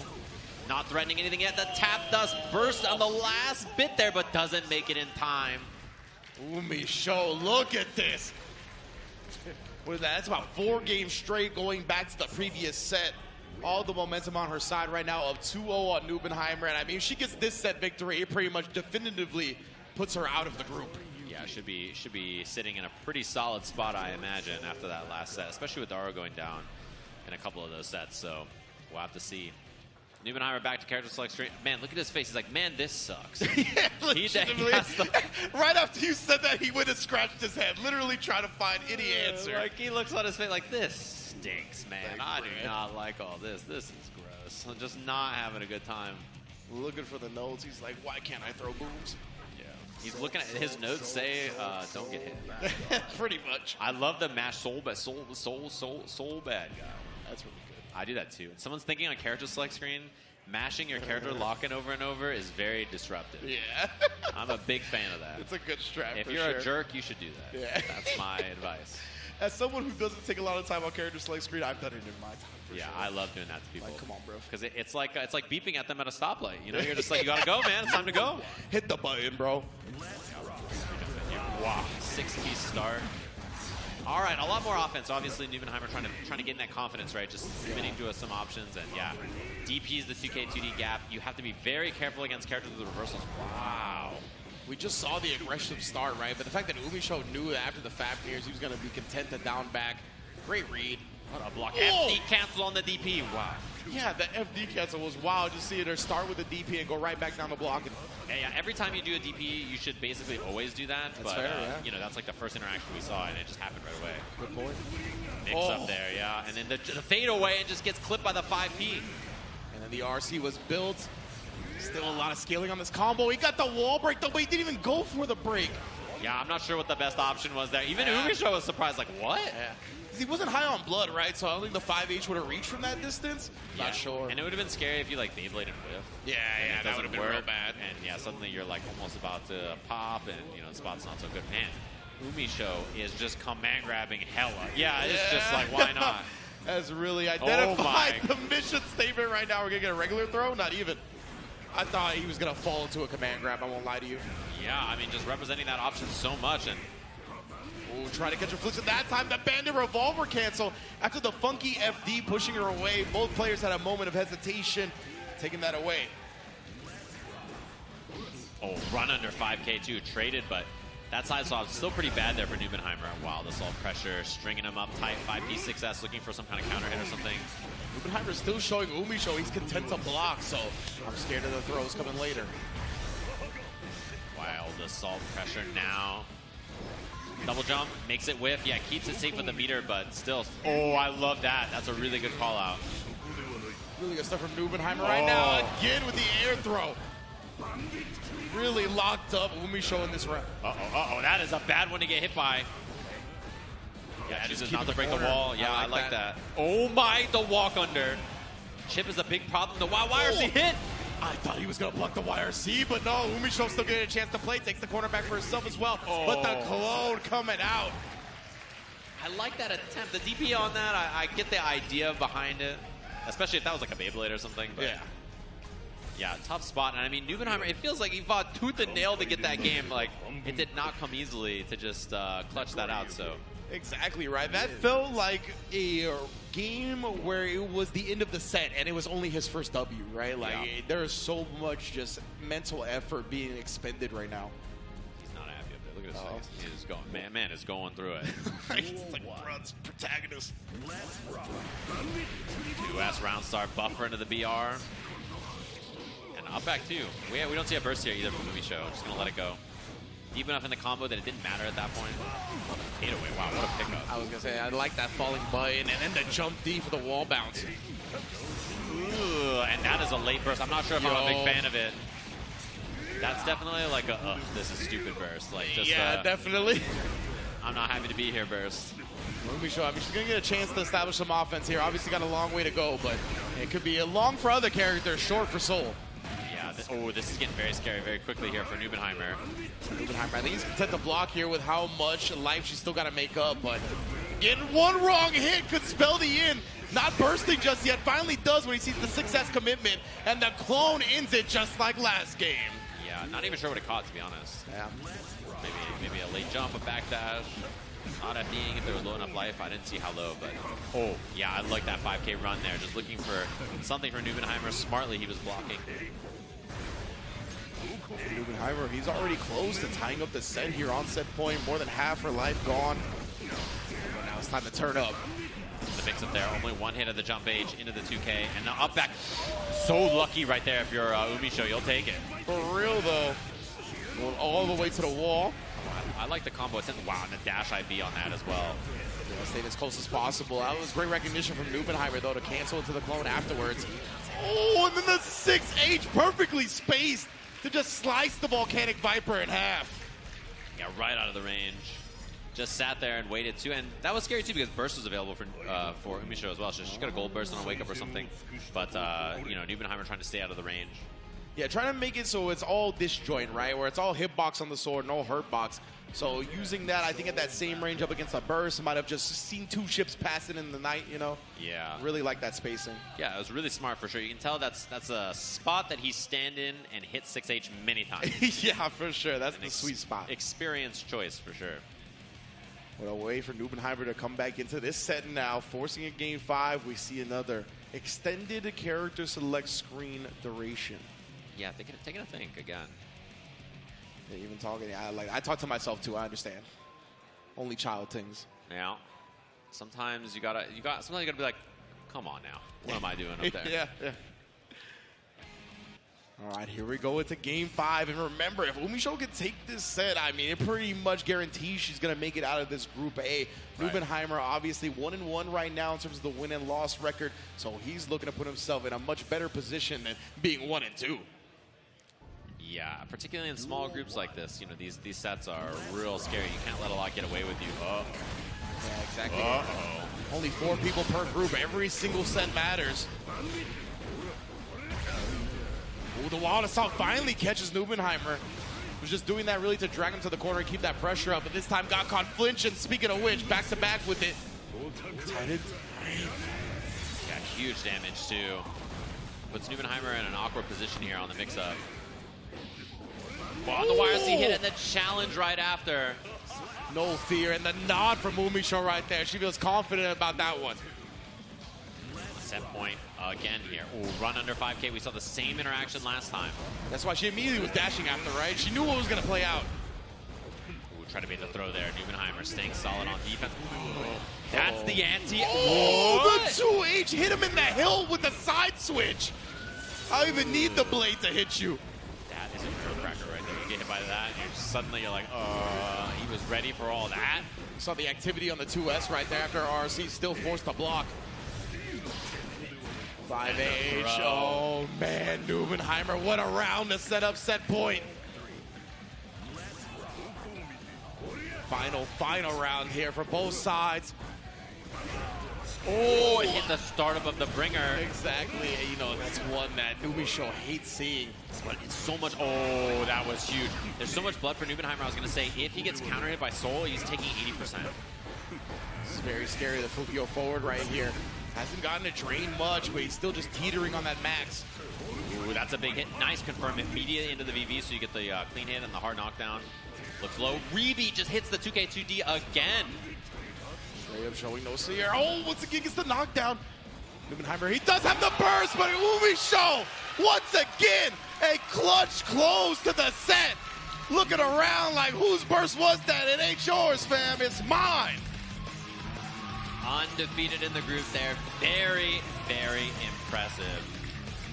Not threatening anything yet. The tap dust bursts on the last bit there, but doesn't make it in time. Umisho, look at this. What is that? That's about 4 games straight going back to the previous set. all the momentum on her side right now of 2-0 on Nubenheimer. And I mean, if she gets this set victory, it pretty much definitively puts her out of the group. Yeah, should be sitting in a pretty solid spot, I imagine, after that last set, especially with Dara going down in a couple of those sets. So we'll have to see. Nubenheimer back to character select straight. Man, look at his face. He's like, man, this sucks. Yeah, legitimately. Right after you said that, he went and scratched his head, literally trying to find any answer. Like, he looks on his face like, this stinks, man. I do not like all this. This is gross. I'm just not having a good time. Looking for the notes. He's like, why can't I throw booms? Yeah. He's looking at his notes say, don't get hit. Pretty much. I love the mash soul bad guy. That's really good. I do that too. Someone's thinking on character select screen, mashing your character lock-in over and over is very disruptive. Yeah. I'm a big fan of that. It's a good strat. If you're a jerk, you should do that. Yeah. That's my advice. As someone who doesn't take a lot of time on character select screen, I've done it in my time. Yeah, sure. I love doing that to people. Like, come on, bro. Because it's like beeping at them at a stoplight. You know, you're just like, you gotta go, man. It's time to go. Hit the button, bro. Wow, 6-piece start. All right, a lot more offense. Obviously, Nubenheimer trying to get in that confidence, right? Just spinning to us some options, and yeah, DP is the 2K 2D gap. You have to be very careful against characters with the reversals. Wow. We just saw the aggressive start, right? But the fact that Umisho knew that after the Fafnirs he was going to be content to down back. Great read. What a block. Oh! FD cancel on the DP. Wow. Yeah, the FD cancel was wild. Just seeing her start with the DP and go right back down the block. And yeah, every time you do a DP, you should basically always do that. That's fair, yeah. You know, that's like the first interaction we saw, and it just happened right away. good point. Mix up there, yeah. And then the fade away and just gets clipped by the 5P. And then the RC was built. Still a lot of scaling on this combo. He got the wall break, though, but he didn't even go for the break. Yeah, I'm not sure what the best option was there. Even Yeah. Umisho was surprised, like, what? Yeah. 'Cause he wasn't high on blood, right? So I don't think the 5H would have reached from that distance. Not sure. And it would have been scary if you, like, Beyblade and whiff. Yeah, And yeah, it that would doesn't have been work. real bad. And, yeah, suddenly you're, like, almost about to pop, and, you know, the spot's not so good. Man, Umisho is just command grabbing hella. Yeah, it's just like, why not? That's really identified my. the mission statement right now. We're going to get a regular throw? Not even. I thought he was going to fall into a command grab. I won't lie to you. Yeah, I mean, just representing that option so much. And Ooh, trying to catch her flicks at that time. The Bandit revolver cancel. After the funky FD pushing her away, both players had a moment of hesitation, taking that away. oh, run under 5K too, traded, but that side swap is still pretty bad there for Nubenheimer. Wow, this all pressure, stringing him up tight. 5P6S looking for some kind of counter hit or something. Nubenheimer's still showing Umisho he's content to block, so I'm scared of the throws coming later. Wild assault pressure now. Double jump, makes it whiff. Yeah, keeps it safe with the meter, but still. Oh, I love that. That's a really good call out. Really good stuff from Nubenheimer right now. Again with the air throw. Really locked up Umisho in this round. Uh-oh, that is a bad one to get hit by. Yeah, just chooses keep not the to break corner. the wall. Yeah, I like that. Oh my, the walk under. Chip is a big problem. The YRC hit. I thought he was going to block the YRC, but no, Umisho still getting a chance to play. Takes the corner back for himself as well. But the clone coming out. I like that attempt. The DP on that, I get the idea behind it. Especially if that was like a Beyblade or something. But yeah, tough spot. And I mean, Nubenheimer, it feels like he fought tooth and nail to get that game. Like, it did not come easily to just clutch that out, so. Exactly right. That felt like a game where it was the end of the set and it was only his first W, right? Like, there is so much just mental effort being expended right now. He's not happy up there. Look at his face. He's just going, man is going through it. He's like, Brun's protagonist. 2S round start buffer into the BR. And up back too. We don't see a burst here either from Umisho. Just going to let it go. Deep enough in the combo that it didn't matter at that point. Oh, the fade away. Wow, what a pickup. I was going to say, I like that falling button and then the jump D for the wall bounce. Ooh, and that is a late burst. I'm not sure if I'm a big fan of it. That's definitely like a, this is stupid burst. Like just, definitely. I'm not happy to be here burst. Umisho, I mean, she's going to get a chance to establish some offense here. Obviously got a long way to go, but it could be long for other characters, short for Soul. Yeah, this is getting very scary very quickly here for Nubenheimer. I think he's content to block here with how much life she's still got to make up, but getting one wrong hit could spell the end. Not bursting just yet. Finally does when he sees the 6S commitment, and the clone ends it just like last game. Yeah, not even sure what it caught, to be honest. Yeah. Maybe a late jump, a backdash. Not FDing if there was low enough life. I didn't see how low, but oh yeah, I like that 5K run there. Just looking for something for Nubenheimer. Smartly, he was blocking. Nubenheimer, he's already close to tying up the set here on set point. More than half her life gone. But now it's time to turn up. The mix up there, only one hit of the jump H into the 2K, and now up back. So lucky right there if you're Umisho, you'll take it. For real though, going all the way to the wall. I like the combo. Wow, and the dash IB on that as well. Let's stay as close as possible. That was great recognition from Nubenheimer though to cancel into the clone afterwards. Oh, and then the 6H perfectly spaced to just slice the Volcanic Viper in half. Yeah, right out of the range. Just sat there and waited too, and that was scary too because burst was available for Umisho as well. So she got a gold burst on a wake up or something, but you know, Nubenheimer trying to stay out of the range. Yeah, trying to make it so it's all disjoint, right? Where it's all hitbox on the sword, no hurtbox. So using that, I think at that same range up against a burst, might have just seen two ships passing in the night, you know? Yeah. Really like that spacing. Yeah, it was really smart for sure. You can tell that's a spot that he stand in and hit 6H many times. Yeah, for sure. That's the sweet spot. Experienced choice for sure. What a way for Nubenheimer to come back into this set now, forcing a game 5. We see another extended character select screen duration. Yeah, taking a think again. Yeah, even talking, I talk to myself too. I understand. Only child things. Yeah. Sometimes you gotta be like, come on now, what am I doing up there? Yeah. All right, here we go into game 5. And remember, if Umisho can take this set, I mean, it pretty much guarantees she's going to make it out of this Group A. Right. Nubenheimer, obviously, 1-1 right now in terms of the win and loss record. So he's looking to put himself in a much better position than being 1-2. Yeah, particularly in small groups like this. You know, these sets are real scary. You can't let a lot get away with you. Yeah, exactly. Only 4 people per group. Every single set matters. Ooh, the Wild Assault finally catches Nubenheimer. Was just doing that really to drag him to the corner and keep that pressure up, but this time got caught flinch, and speaking of which, back to back with it. Yeah, huge damage too. Puts Nubenheimer in an awkward position here on the mix-up. Well, on the YRC hit and the challenge right after. No fear, and the nod from Umisho right there. She feels confident about that one. Set point again here. Ooh, run under 5K. We saw the same interaction last time. That's why she immediately was dashing after, right? She knew what was going to play out. Ooh, try to bait the throw there. Nubenheimer staying solid on defense. That's the ante. Oh, the 2H hit him in the hill with the side switch. I don't even need the blade to hit you. That is a nerve cracker right there. You get hit by that, and suddenly you're like, he was ready for all that. Saw the activity on the 2S right there after RC still forced the block. 5H. Oh, man, Nubenheimer, what a round to set up set point. Final round here for both sides. Oh, it hit the startup of the bringer. Exactly. You know, that's one that Umisho hates seeing. But it's so much. Oh, that was huge. There's so much blood for Nubenheimer. I was going to say, if he gets counter hit by Soul, he's taking 80%. This is very scary, the Fukio forward right here. Hasn't gotten to drain much, but he's still just teetering on that max. Ooh, that's a big hit. Nice confirm immediate into the VV, so you get the clean hit and the hard knockdown. Looks low. Reeby just hits the 2K2D again. Straight up showing no fear. Oh, once again gets the knockdown. Nubenheimer, he does have the burst, but Umisho, once again, a clutch close to the set. Looking around like, whose burst was that? It ain't yours, fam. It's mine. Undefeated in the group there. Very, very impressive.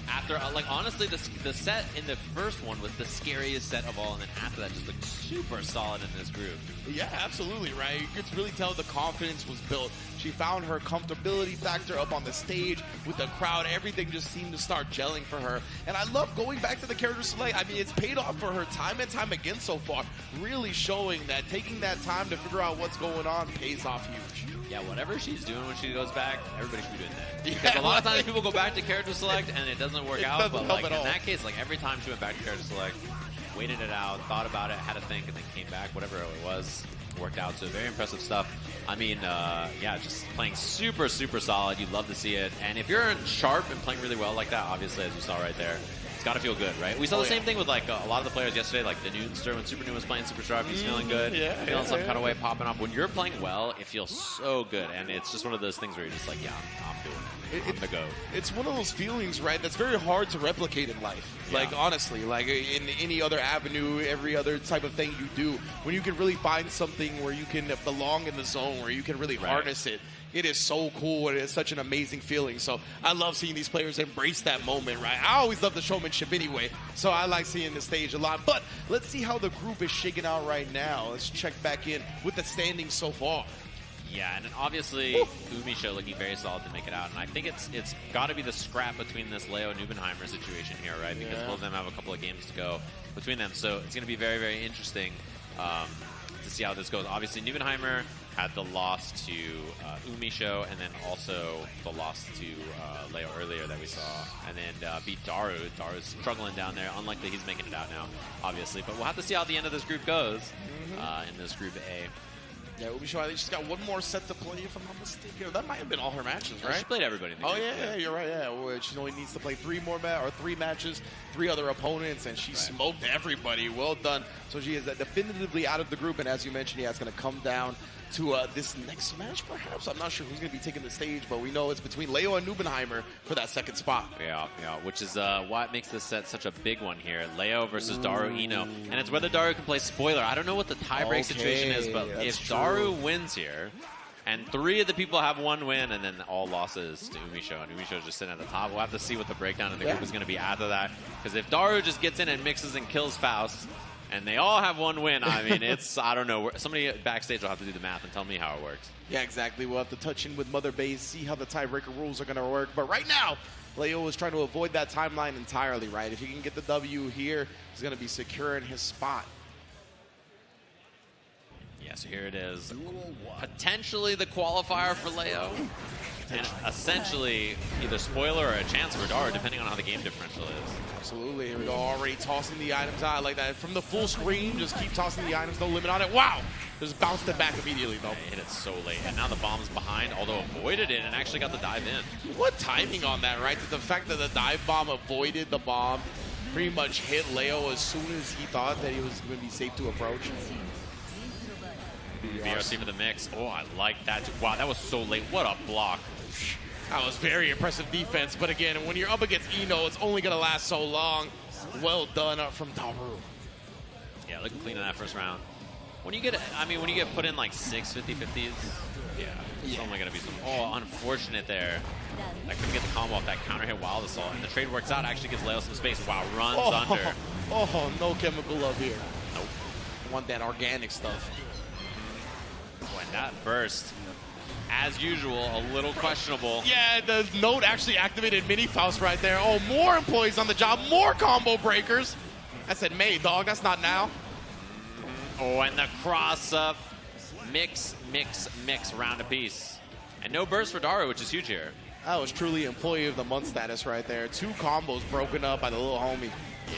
After, like, honestly, the set in the first one was the scariest set of all, and then after that just looked super solid in this group. Yeah, absolutely, right? You could really tell the confidence was built. She found her comfortability factor up on the stage with the crowd. Everything just seemed to start gelling for her. And I love going back to the character select. I mean, it's paid off for her time and time again so far. Really showing that taking that time to figure out what's going on pays off huge. Yeah, whatever she's doing when she goes back, everybody should be doing that. Because a lot of times people go back to character select and it doesn't work out. But like in that case, like every time she went back to character select, waited it out, thought about it, had to think, and then came back. Whatever it was, worked out. So very impressive stuff. I mean, yeah, just playing super, super solid. You'd love to see it. And if you're sharp and playing really well like that, obviously, as you saw right there, it's got to feel good, right? We saw the same thing with like a lot of the players yesterday, like the Noonster when Super Noon was playing Super Sharp. He's feeling good, feeling some cutaway popping up. When you're playing well, it feels so good, and it's just one of those things where you're just like, yeah, I'm doing it. I'm the go. It's one of those feelings, right, that's very hard to replicate in life. Yeah. Like, honestly, like in any other avenue, every other type of thing you do, when you can really find something where you can belong in the zone, where you can really harness it. It is so cool, and it's such an amazing feeling. So I love seeing these players embrace that moment, right? I always love the showmanship anyway, so I like seeing the stage a lot. But let's see how the group is shaking out right now. Let's check back in with the standings so far. Yeah, and obviously Umisho looking very solid to make it out, and I think it's got to be the scrap between this Leo and Nubenheimer situation here, right? Because both of them have a couple of games to go between them, so it's going to be very, very interesting to see how this goes. Obviously, Nubenheimer had the loss to Umisho, and then also the loss to Leo earlier that we saw, and then beat Daru. Daru's struggling down there. Unlikely he's making it out now, obviously, but we'll have to see how the end of this group goes in this Group A. Yeah, Umisho, I think she's got one more set to play, if I'm not mistaken. That might have been all her matches, right? She played everybody in the group. Yeah, you're right. Yeah, she only needs to play three matches, 3 other opponents, and she smoked everybody. Well done. So she is definitively out of the group, and as you mentioned, it's going to come down to this next match, perhaps. I'm not sure who's going to be taking the stage, but we know it's between Leo and Nubenheimer for that second spot. Yeah, which is why it makes this set such a big one here. Leo versus Daru Ino. And it's whether Daru can play spoiler. I don't know what the tiebreak situation is, but if Daru wins here, and 3 of the people have 1 win, and then all losses to Umisho, and Umisho's just sitting at the top. We'll have to see what the breakdown of the group is going to be after that. Because if Daru just gets in and mixes and kills Faust, and they all have 1 win, I mean, it's, I don't know. Somebody backstage will have to do the math and tell me how it works. Yeah, exactly. We'll have to touch in with Mother Base, see how the tiebreaker rules are going to work. But right now, Leo is trying to avoid that timeline entirely, right? If he can get the W here, he's going to be secure in his spot. Yeah, so here it is. Potentially the qualifier for Leo. And essentially either spoiler or a chance for Daru, depending on how the game differential is. Absolutely. Here we go. Already tossing the items out like that. From the full screen, just keep tossing the items. No limit on it. Wow! Just bounced it back immediately, though. Hit it so late. And now the bomb's behind, although avoided it and actually got the dive in. What timing on that, right? The fact that the dive bomb avoided the bomb pretty much hit Leo as soon as he thought that he was going to be safe to approach. BRC for the mix. Oh, I like that. Wow, that was so late. What a block. That was very impressive defense. But again, when you're up against Ino, it's only going to last so long. Well done up from Daru. Yeah, looking clean in that first round. When you get, when you get put in like 6 50-50s, it's only going to be some. Oh, unfortunate there. I couldn't get the combo off that counter hit Wild Assault. And the trade works out, actually gives Leo some space. Wow, runs under. Oh, no chemical love here. Nope. Want that organic stuff. When that burst, as usual, a little questionable. Yeah, the Note actually activated Mini Faust right there. Oh, more employees on the job, more combo breakers. I said May, dog, that's not now. Oh, and the cross up. Mix, round apiece. And no burst for Daru, which is huge here. That was truly employee of the month status right there. 2 combos broken up by the little homie.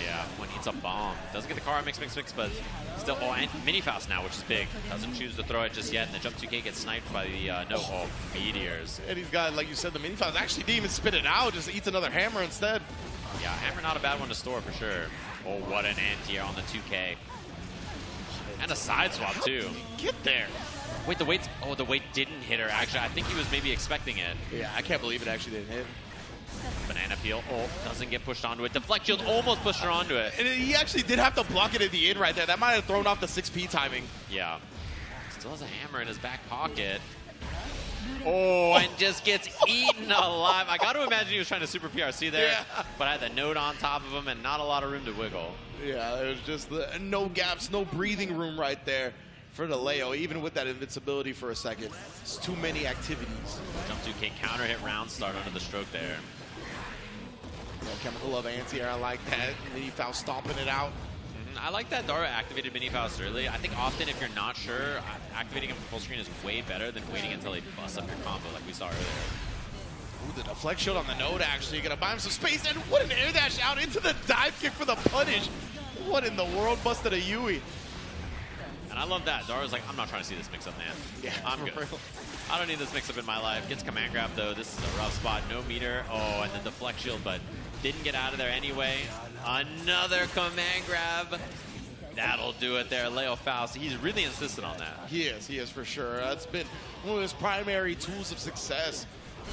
Yeah, when it's a bomb. Doesn't get the car mix, but still. Oh, and Mini Faust now, which is big. Doesn't choose to throw it just yet, and the Jump 2K gets sniped by the Meteors. And he's got, like you said, the Mini Faust actually didn't even spit it out, just eats another hammer instead. Yeah, hammer not a bad one to store for sure. Oh, what an anti-air on the 2K. And a side swap, too. Get there. Wait, the weight didn't hit her, actually. I think he was maybe expecting it. Yeah, I can't believe it actually didn't hit. Banana peel. Oh, doesn't get pushed onto it. Deflect shield almost pushed her onto it. And he actually did have to block it at the end right there. That might have thrown off the 6P timing. Yeah. Still has a hammer in his back pocket. Oh, and just gets eaten alive. I got to imagine he was trying to super PRC there, but I had the Note on top of him and not a lot of room to wiggle. Yeah, it was just no gaps, no breathing room right there for the Leo, even with that invincibility for a second. It's too many activities. Jump 2K counter hit round start under the stroke there. No chemical love anti-air, I like that. Mini Faust stomping it out. I like that Daru activated Mini Faust early. I think often if you're not sure, activating him from full screen is way better than waiting until he busts up your combo like we saw earlier. Ooh, the deflect shield on the Note actually. Gonna buy him some space, and what an air dash out into the dive kick for the punish. What in the world? Busted a Yui. And I love that. Daru's like, I'm not trying to see this mix-up, man. Yeah, I'm good. Real. I don't need this mix-up in my life. Gets command grab, though. This is a rough spot. No meter. Oh, and the deflect shield, but didn't get out of there anyway. Another command grab. That'll do it there. Leo Faust, he's really insistent on that. He is for sure. That's been one of his primary tools of success,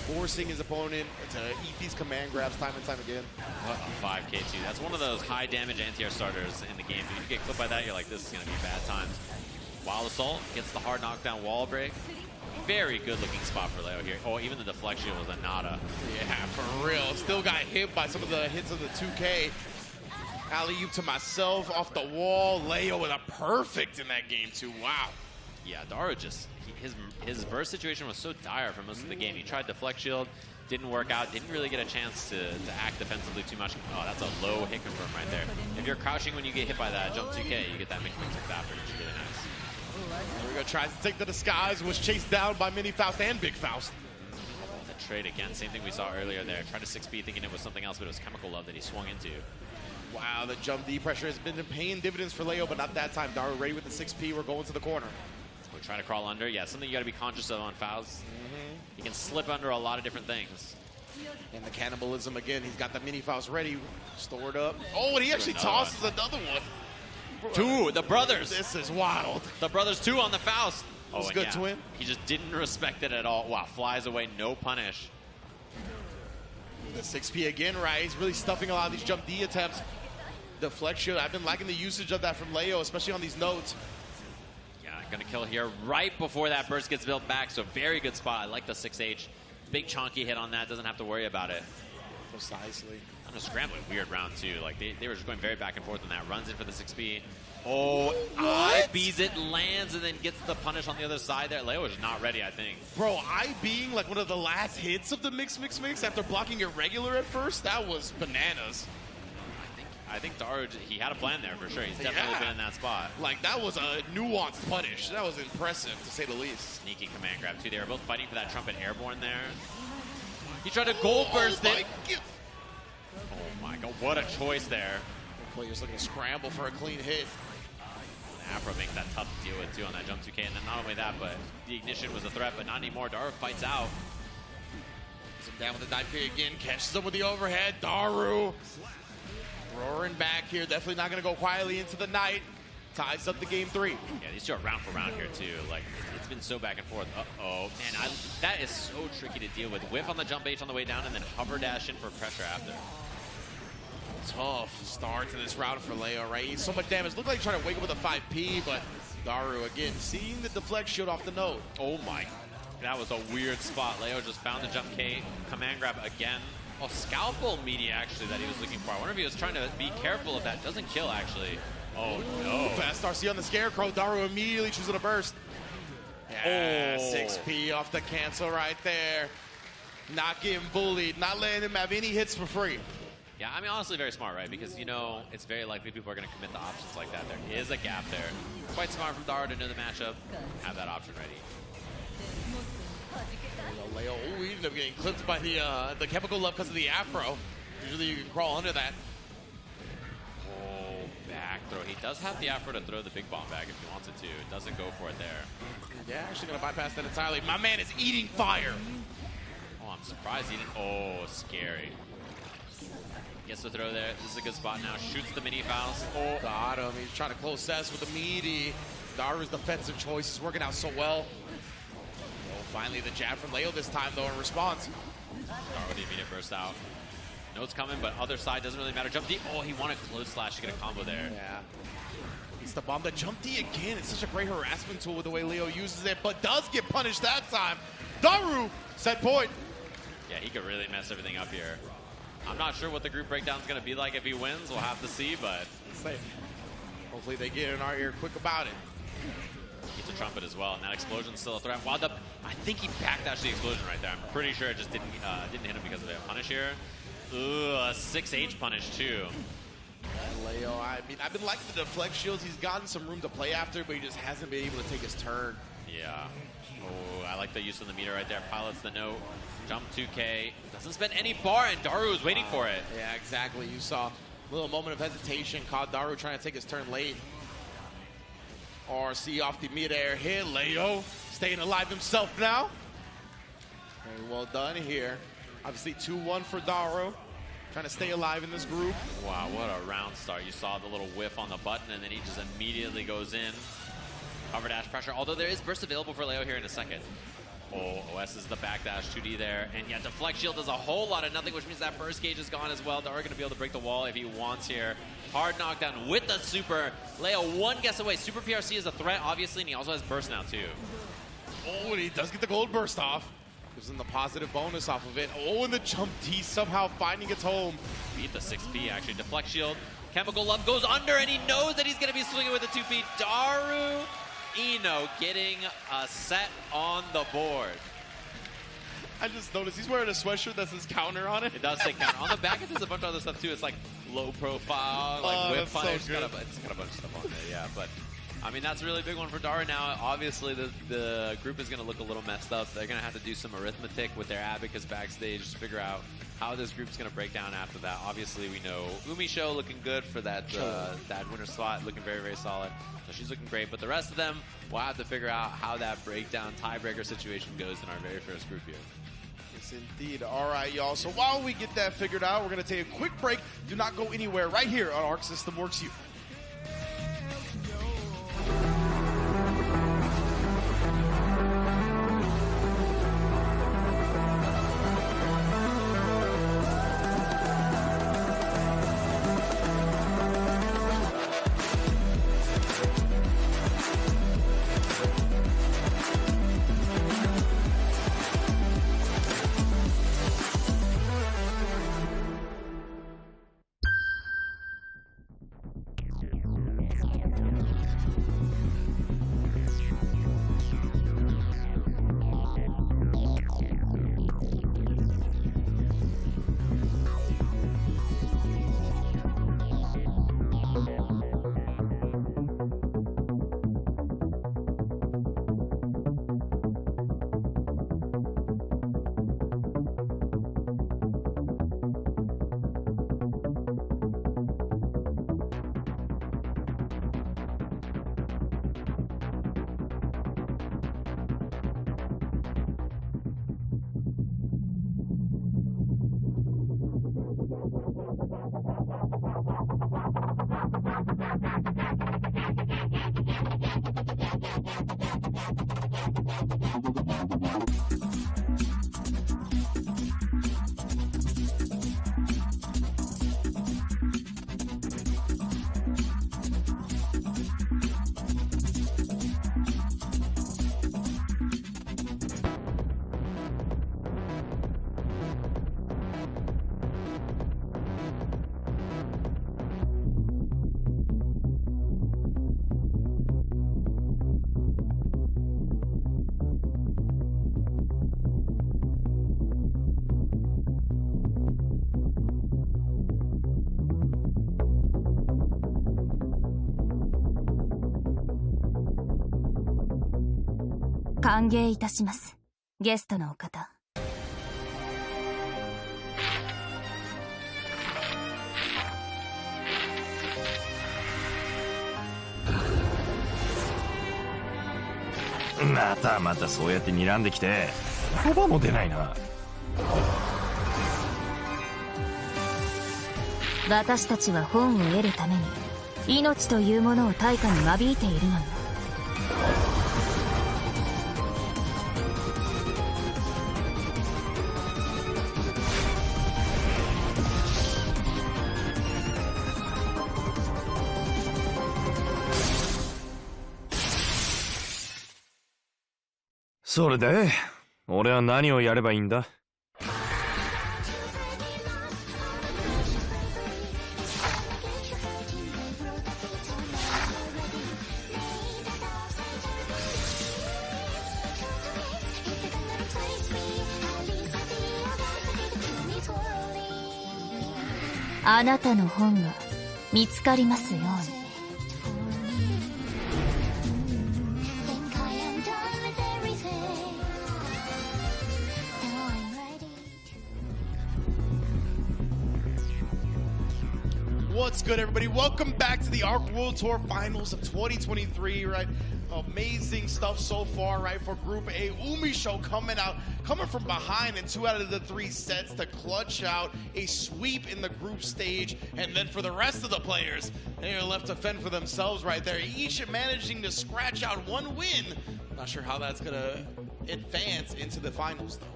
forcing his opponent to eat these command grabs time and time again. What a 5K2. That's one of those high damage anti-air starters in the game. If you get clipped by that, you're like, this is going to be bad times. Wild Assault gets the hard knockdown wall break. Very good looking spot for Leo here. Oh, even the deflection was a nada. Yeah, for real. Still got hit by some of the hits of the 2K. Alley-oop to myself off the wall. Leo with a perfect in that game too. Wow. Yeah, Daru just, his burst situation was so dire for most of the game. He tried deflect shield, didn't work out, didn't really get a chance to act defensively too much. Oh, that's a low hit confirm right there. If you're crouching when you get hit by that jump 2K, you get that mix after, which is really nice. There we go, tries to take the disguise, was chased down by Mini Faust and Big Faust. The trade again, same thing we saw earlier there. Tried to 6B thinking it was something else, but it was Chemical Love that he swung into. Wow, the jump D pressure has been paying dividends for Leo, but not that time. Daru ready with the 6P. We're going to the corner. We're trying to crawl under. Yeah, something you got to be conscious of on Faust. He can slip under a lot of different things. And the cannibalism again. He's got the Mini Faust ready, stored up. Oh, and he actually tosses another one. Two, the brothers. This is wild. The brothers, two on the Faust. Oh, good twin. He just didn't respect it at all. Wow, flies away, no punish. The 6P again, right? He's really stuffing a lot of these jump D attempts. Deflection. I've been liking the usage of that from Leo, especially on these nodes. Yeah, gonna kill here right before that burst gets built back. So very good spot. I like the 6H. Big chunky hit on that. Doesn't have to worry about it. Precisely. On a scrambling weird round too. Like they were just going very back and forth on that. Runs in for the 6B. Oh, I-B's it, lands, and then gets the punish on the other side there. Leo was not ready, I think. Bro, I-B'ing like one of the last hits of the mix after blocking it regular at first, that was bananas. I think Daru, he had a plan there for sure. He's definitely been in that spot. Like, that was a nuanced punish. That was impressive, to say the least. Sneaky command grab, too. They were both fighting for that trumpet airborne there. He tried to gold burst it. Oh, my God. What a choice there. The player's looking to scramble for a clean hit. Afro makes that tough to deal with, too, on that jump 2K. And then not only that, but the ignition was a threat, but not anymore. Daru fights out. Gets him down with the dive P again. Catches him with the overhead. Daru roaring back here. Definitely not going to go quietly into the night. Ties up the game 3. Yeah, these two are round for round here, too. Like, it's been so back and forth. Uh-oh. Man, that is so tricky to deal with. Whiff on the jump H on the way down, and then hover dash in for pressure after. Tough start to this round for Leo, right? He's so much damage. Looked like he's trying to wake up with a 5P, but Daru, again, seeing the deflect shield off the node. Oh, my. That was a weird spot. Leo just found the jump K. Command grab again. Oh, scalpel media, actually, that he was looking for. I wonder if he was trying to be careful of that. Doesn't kill, actually. Oh, no. Fast RC on the Scarecrow. Daru immediately choosing a burst. Yeah, oh. 6P off the cancel right there. Not getting bullied. Not letting him have any hits for free. Yeah, I mean, honestly, very smart, right? Because, you know, it's very likely people are going to commit to options like that. There is a gap there. Quite smart from Daru to know the matchup. Have that option ready. Leo, we ended up getting clipped by the Chemical Love because of the Afro. Usually you can crawl under that. Oh, back throw. He does have the Afro to throw the big bomb back if he wants it to. Doesn't go for it there. Yeah, actually going to bypass that entirely. My man is eating fire. Oh, I'm surprised he didn't. Oh, scary. Gets the throw there. This is a good spot now. Shoots the Mini Faust. Oh, got him. He's trying to close Cess with the meaty. Daru's defensive choice is working out so well. Finally, the jab from Leo this time, though, in response. Daru with the immediate burst out. Note's coming, but other side doesn't really matter. Jump D. Oh, he wanted close slash to get a combo there. Yeah. He's the bomb. The jump D again. It's such a great harassment tool with the way Leo uses it, but does get punished that time. Daru, set point. Yeah, he could really mess everything up here. I'm not sure what the group breakdown is going to be like if he wins. We'll have to see, but hopefully they get in our ear quick about it. Gets a trumpet as well, and that explosion's still a threat. Wound up, I think he backdashed the explosion right there. I'm pretty sure it just didn't hit him because of it. Punish here. Ooh, a 6H punish too. Leo, I mean, I've been liking the deflect shields. He's gotten some room to play after, but he just hasn't been able to take his turn. Yeah. Oh, I like the use of the meter right there. Pilots the note. Jump 2K. Doesn't spend any bar, and Daru is waiting for it. Yeah, exactly. You saw a little moment of hesitation. Caught Daru trying to take his turn late. RC off the mid-air hit. Leo staying alive himself now. Very well done here. Obviously 2-1 for Daru. trying to stay alive in this group. Wow, what a round start. You saw the little whiff on the button, and then he just immediately goes in. Cover dash pressure, although there is burst available for Leo here in a second. Oh, OS is the backdash 2D there, and yet deflect shield does a whole lot of nothing, which means that burst gauge is gone as well. Dara going to be able to break the wall if he wants here. Hard knockdown with the super. Leo one guess away. Super PRC is a threat, obviously, and he also has burst now, too. Oh, and he does get the gold burst off. Gives him the positive bonus off of it. Oh, and the jump D somehow finding its home. Beat the 6P, actually. Deflect shield. Chemical Love goes under, and he knows that he's going to be swinging with the 2P. Daru Eno getting a set on the board. I just noticed he's wearing a sweatshirt that says counter on it. It does say counter. On the back, it says a bunch of other stuff, too. It's like low profile, like whip fire. It's got a bunch of stuff on there, yeah. But, I mean, that's a really big one for Dara now. Obviously, the group is going to look a little messed up. They're going to have to do some arithmetic with their Abacus backstage to figure out how this group's going to break down after that. Obviously, we know Umisho looking good for that that winner slot, looking very, very solid. So she's looking great. But the rest of them, we'll have to figure out how that breakdown tiebreaker situation goes in our very first group here. Yes, indeed. All right, y'all. So while we get that figured out, we're going to take a quick break. Do not go anywhere right here on Arc System Works U.歓迎いたします。ゲストのお方。またそうやって睨んできて、言葉も出ないな。私たちは本を得るために命というものを対価に間引いているのよ。それで俺は何をやればいいんだ？あなたの本が見つかりますように。What's good, everybody? Welcome back to the ARC World Tour Finals of 2023, right? Amazing stuff so far, right, for Group A. Umisho coming from behind in 2 out of the 3 sets to clutch out a sweep in the group stage. And then for the rest of the players, they are left to fend for themselves right there, each managing to scratch out 1 win. Not sure how that's going to advance into the finals, though.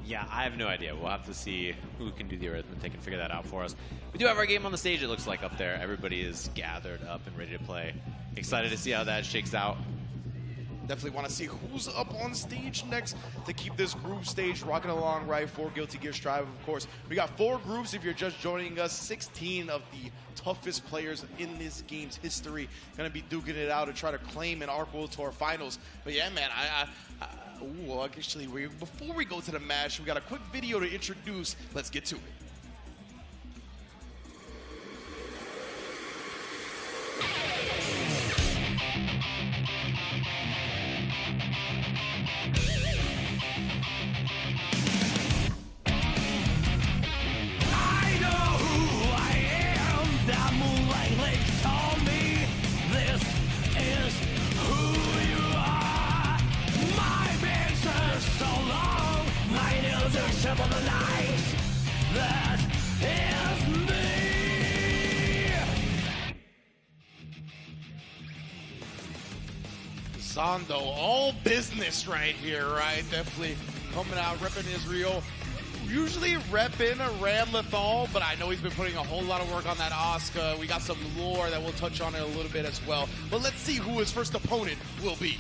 Yeah, I have no idea. We'll have to see who can do the arithmetic and figure that out for us. We do have our game on the stage, it looks like, up there. Everybody is gathered up and ready to play. Excited to see how that shakes out. Definitely want to see who's up on stage next to keep this group stage rocking along, right, for Guilty Gear Strive, of course. We got 4 groups if you're just joining us. 16 of the toughest players in this game's history going to be duking it out to try to claim an Arc World Tour finals. But yeah, man, actually, before we go to the match, we got a quick video to introduce. Let's get to it. Zondo, all business right here, right? Definitely coming out, repping Israel. Usually repping Ram Lethal, but I know he's been putting a whole lot of work on that Asuka. We got some lore that we'll touch on it a little bit as well. But let's see who his first opponent will be.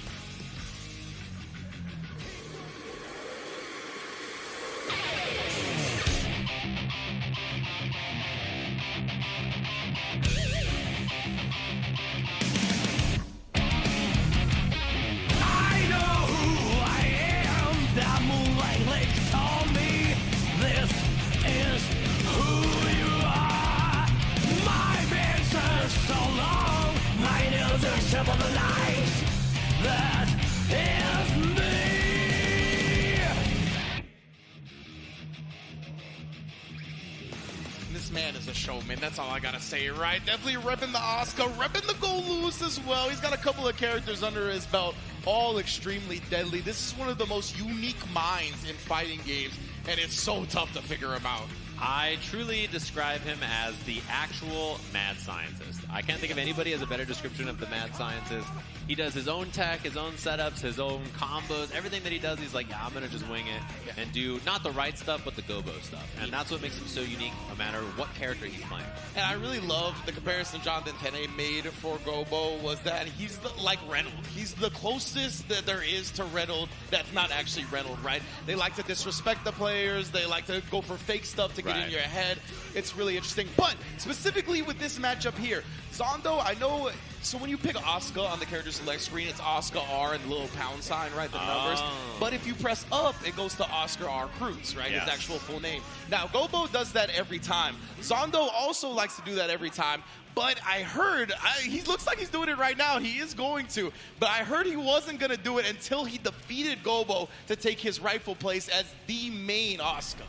This man is a showman, that's all I gotta say, right? Definitely repping the Asuka, repping the Golus as well. He's got a couple of characters under his belt, all extremely deadly. This is one of the most unique minds in fighting games, and it's so tough to figure him out. I truly describe him as the actual mad scientist. I can't think of anybody as a better description of the mad scientist. He does his own tech, his own setups, his own combos, everything that he does, he's like, yeah, I'm going to just wing it and do not the right stuff, but the Gobo stuff. And that's what makes him so unique, no matter what character he's playing. And I really love the comparison Jonathan Tene made for Gobo was that he's like Reynolds. He's the closest that there is to Reynolds that's not actually Reynolds, right? They like to disrespect the players. They like to go for fake stuff to get in your head. It's really interesting. But specifically with this matchup here, Zondo, I know, so when you pick Asuka on the character select screen, it's Asuka R and the little pound sign, right, the numbers. But if you press up, it goes to Oscar R. Cruz, right, his actual full name. Now, Gobo does that every time. Zondo also likes to do that every time. But I heard, he looks like he's doing it right now. He is going to. But I heard he wasn't going to do it until he defeated Gobo to take his rightful place as the main Asuka.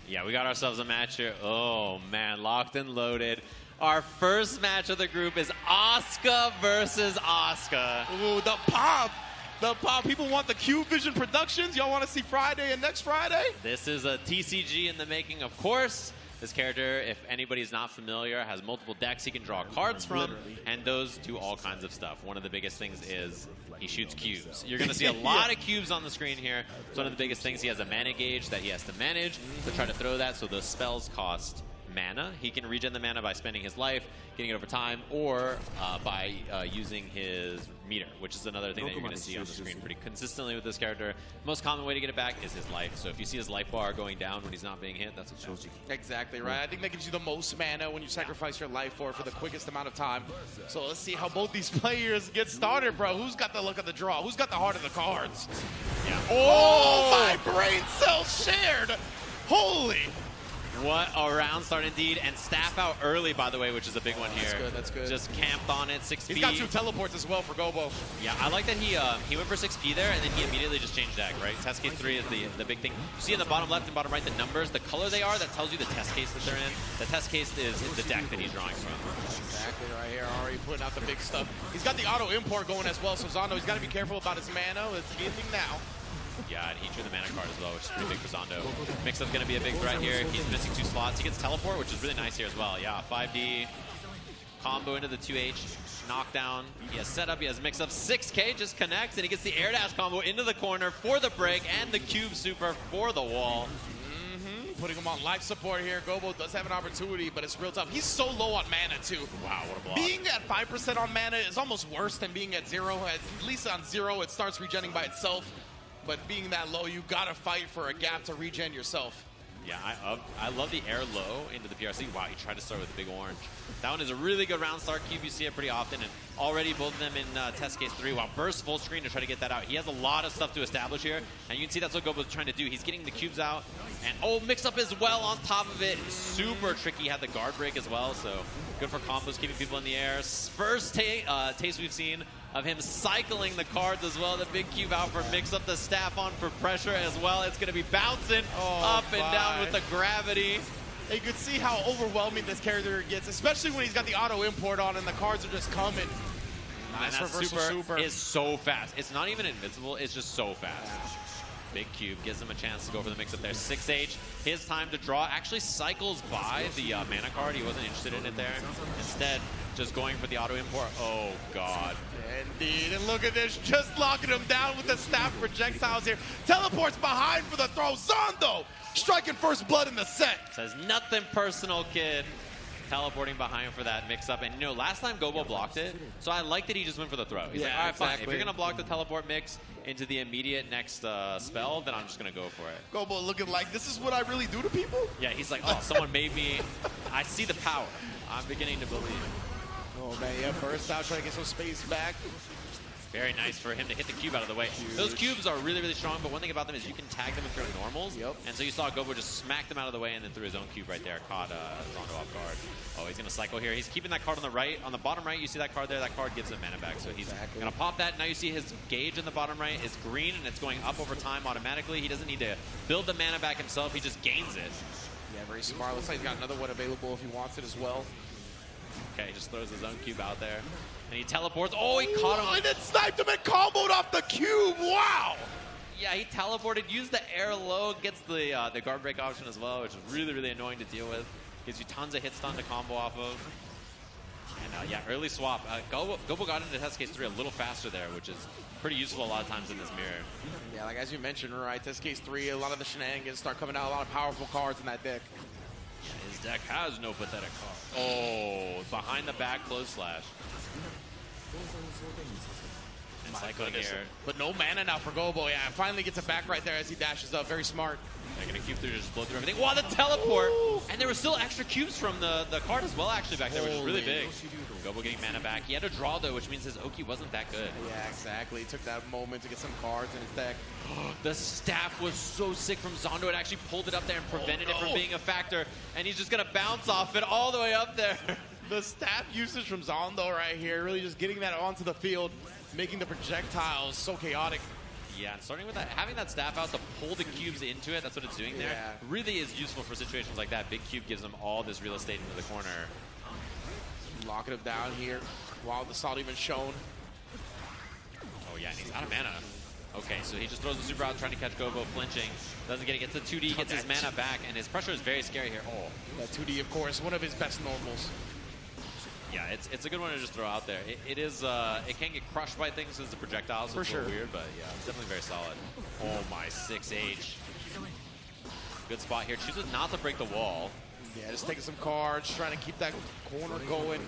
Yeah, we got ourselves a match here. Oh, man, locked and loaded. Our first match of the group is Asuka versus Asuka. Ooh, the pop. The pop. People want the Cube Vision Productions. Y'all want to see Friday and next Friday? This is a TCG in the making, of course. This character, if anybody's not familiar, has multiple decks he can draw cards from, and those do all kinds of stuff. One of the biggest things is he shoots cubes. You're going to see a lot of cubes on the screen here. It's one of the biggest things. He has a mana gauge that he has to manage to try to throw that, so those spells cost mana. He can regen the mana by spending his life, getting it over time, or by using his meter, which is another thing that you're going to see on the screen pretty consistently with this character. Most common way to get it back is his life. So if you see his life bar going down when he's not being hit, that's what shows you. Exactly right. I think that gives you the most mana when you sacrifice your life for the quickest amount of time. So let's see how both these players get started, bro. Who's got the luck of the draw? Who's got the heart of the cards? Yeah. Oh, my brain cells shared. Holy. What a round start indeed, and staff out early, by the way, which is a big one here. That's good, that's good. Just camped on it, 6P. He's got 2 teleports as well for Gobo. Yeah, I like that he went for 6P there, and then he immediately just changed deck, right? Test case 3 is the big thing. You see in the bottom left and bottom right the numbers, the color they are, that tells you the test case that they're in. The test case is the deck that he's drawing from. Exactly right here, already putting out the big stuff. He's got the auto import going as well, so Zondo, he's got to be careful about his mana. It's getting now. Yeah, and he drew the mana card as well, which is pretty big for Zondo. Mix-up's going to be a big threat here. He's missing 2 slots. He gets teleport, which is really nice here as well. Yeah, 5D, combo into the 2H, knockdown. He has setup, he has mix-up. 6K just connects, and he gets the air dash combo into the corner for the break, and the cube super for the wall. Putting him on life support here. Gobo does have an opportunity, but it's real tough. He's so low on mana, too. Wow, what a block. Being at 5% on mana is almost worse than being at 0. At least on 0, it starts regenning by itself. But being that low, you gotta fight for a gap to regen yourself. Yeah, I love the air low into the PRC. Wow, he tried to start with the big orange. That one is a really good round start cube. You see it pretty often, and already both of them in test case 3. Wow, burst full screen to try to get that out. He has a lot of stuff to establish here, and you can see that's what Gobo's trying to do. He's getting the cubes out, and mix up as well on top of it. Super tricky. Had the guard break as well, so good for combos, keeping people in the air. First taste we've seen of him cycling the cards as well. The big cube out for mix up, the staff on for pressure as well. It's going to be bouncing up and down with the gravity. You could see how overwhelming this character gets, especially when he's got the auto import on and the cards are just coming. Nice reversal super is so fast. It's not even invincible, it's just so fast. Big cube gives him a chance to go for the mix-up there. 6H, his time to draw actually cycles by the mana card. He wasn't interested in it there. Instead, just going for the auto import. Oh, God. Indeed, and look at this, just locking him down with the staff projectiles here. Teleports behind for the throw. Zondo striking first blood in the set. Says nothing personal, kid. Teleporting behind for that mix-up. And, you know, last time Gobo blocked it, so I like that he just went for the throw. He's like, all right, fine. If you're going to block the teleport mix into the immediate next spell, then I'm just going to go for it. Gobo looking like, this is what I really do to people? Yeah, he's like, oh, someone made me. I see the power. I'm beginning to believe. Oh, man, yeah, burst out, trying to get some space back. Very nice for him to hit the cube out of the way. Huge. Those cubes are really, really strong, but one thing about them is you can tag them with your normals. Yep. And so you saw Gobo just smack them out of the way and then threw his own cube right there. Caught Zondo off guard. Oh, he's going to cycle here. He's keeping that card on the right. On the bottom right, you see that card there. That card gives him mana back. So he's going to pop that. Now you see his gauge in the bottom right is green, and it's going up over time automatically. He doesn't need to build the mana back himself. He just gains it. Yeah, very smart. Looks like he's got another one available if he wants it as well. Okay, he just throws his own cube out there. And he teleports. Oh, he caught him. And then sniped him and comboed off the cube. Wow. Yeah, he teleported, used the air low, gets the guard break option as well, which is really, really annoying to deal with. Gives you tons of hit stun to combo off of. And yeah, early swap. Gobo got into test case 3 a little faster there, which is pretty useful a lot of times in this mirror. Yeah, like as you mentioned, right, test case 3, a lot of the shenanigans start coming out, a lot of powerful cards in that deck. Yeah, his deck has no pathetic cards. Oh, behind the back close slash. And cycling here. But no mana now for Gobo. Yeah, finally gets it back right there as he dashes up. Very smart. They're going to cube through, just blow through everything. Wow, the teleport! Ooh. And there were still extra cubes from the card as well, actually, back there, which is really big. Gobo getting mana back. He had a draw, though, which means his Oki wasn't that good. Yeah, exactly. He took that moment to get some cards in his deck. The staff was so sick from Zondo. It actually pulled it up there and prevented it from being a factor. And he's just going to bounce off it all the way up there. The staff usage from Zondo right here, really just getting that onto the field, making the projectiles so chaotic. Yeah, and starting with that, having that staff out to pull the cubes into it, that's what it's doing there, really is useful for situations like that. Big cube gives them all this real estate into the corner. Locking him down here while the salt even shown. Oh yeah, and he's out of mana. Okay, so he just throws the super out, trying to catch Gobo, flinching. Doesn't get it, gets the 2D, gets his mana back, and his pressure is very scary here. Oh, that 2D, of course, one of his best normals. Yeah, it's a good one to just throw out there. It can get crushed by things as the projectiles, so it's a little weird, but yeah, it's definitely very solid. Oh my, 6H. Good spot here. Chooses not to break the wall. Yeah, just taking some cards, trying to keep that corner going.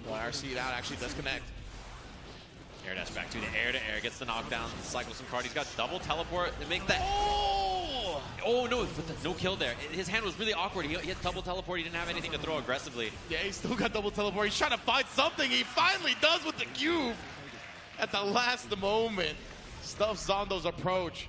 Well, RC that actually does connect. Air dash back to the air, gets the knockdown, cycles some card. He's got double teleport to make that. Oh no, but no kill there. His hand was really awkward. He had double teleport. He didn't have anything to throw aggressively. Yeah, he still got double teleport. He's trying to find something. He finally does with the cube at the last moment. Stuffs Zondo's approach.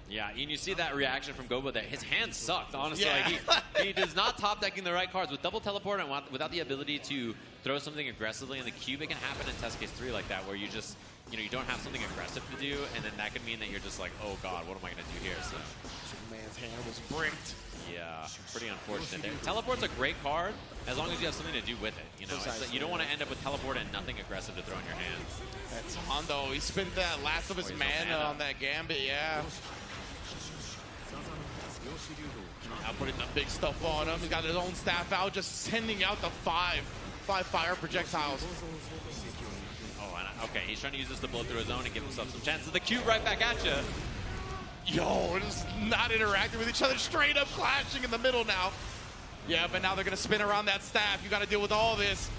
Yeah, and you see that reaction from Gobo there. His hand sucked, honestly. Yeah. Like he does not top decking the right cards. With double teleport and without the ability to throw something aggressively in the cube, it can happen in test case 3 like that, where you just, you don't have something aggressive to do, and then that could mean that you're just like, oh god, what am I going to do here? So, Man's hand was bricked. yeah, pretty unfortunate there. Teleport's a great card, as long as you have something to do with it. You know, Precisely. you don't want to end up with teleport and nothing aggressive to throw in your hand. That's Hondo. He spent that last of his he's no mana mana. on that Gambit, yeah. Now putting the big stuff on him. He's got his own staff out, just sending out the five fire projectiles. Oh, and, okay, he's trying to use this to blow through his own and give himself some chances. The cube right back at you. Yo, just not interacting with each other, straight up clashing in the middle now. Yeah, but now they're gonna spin around that staff. You gotta deal with all this.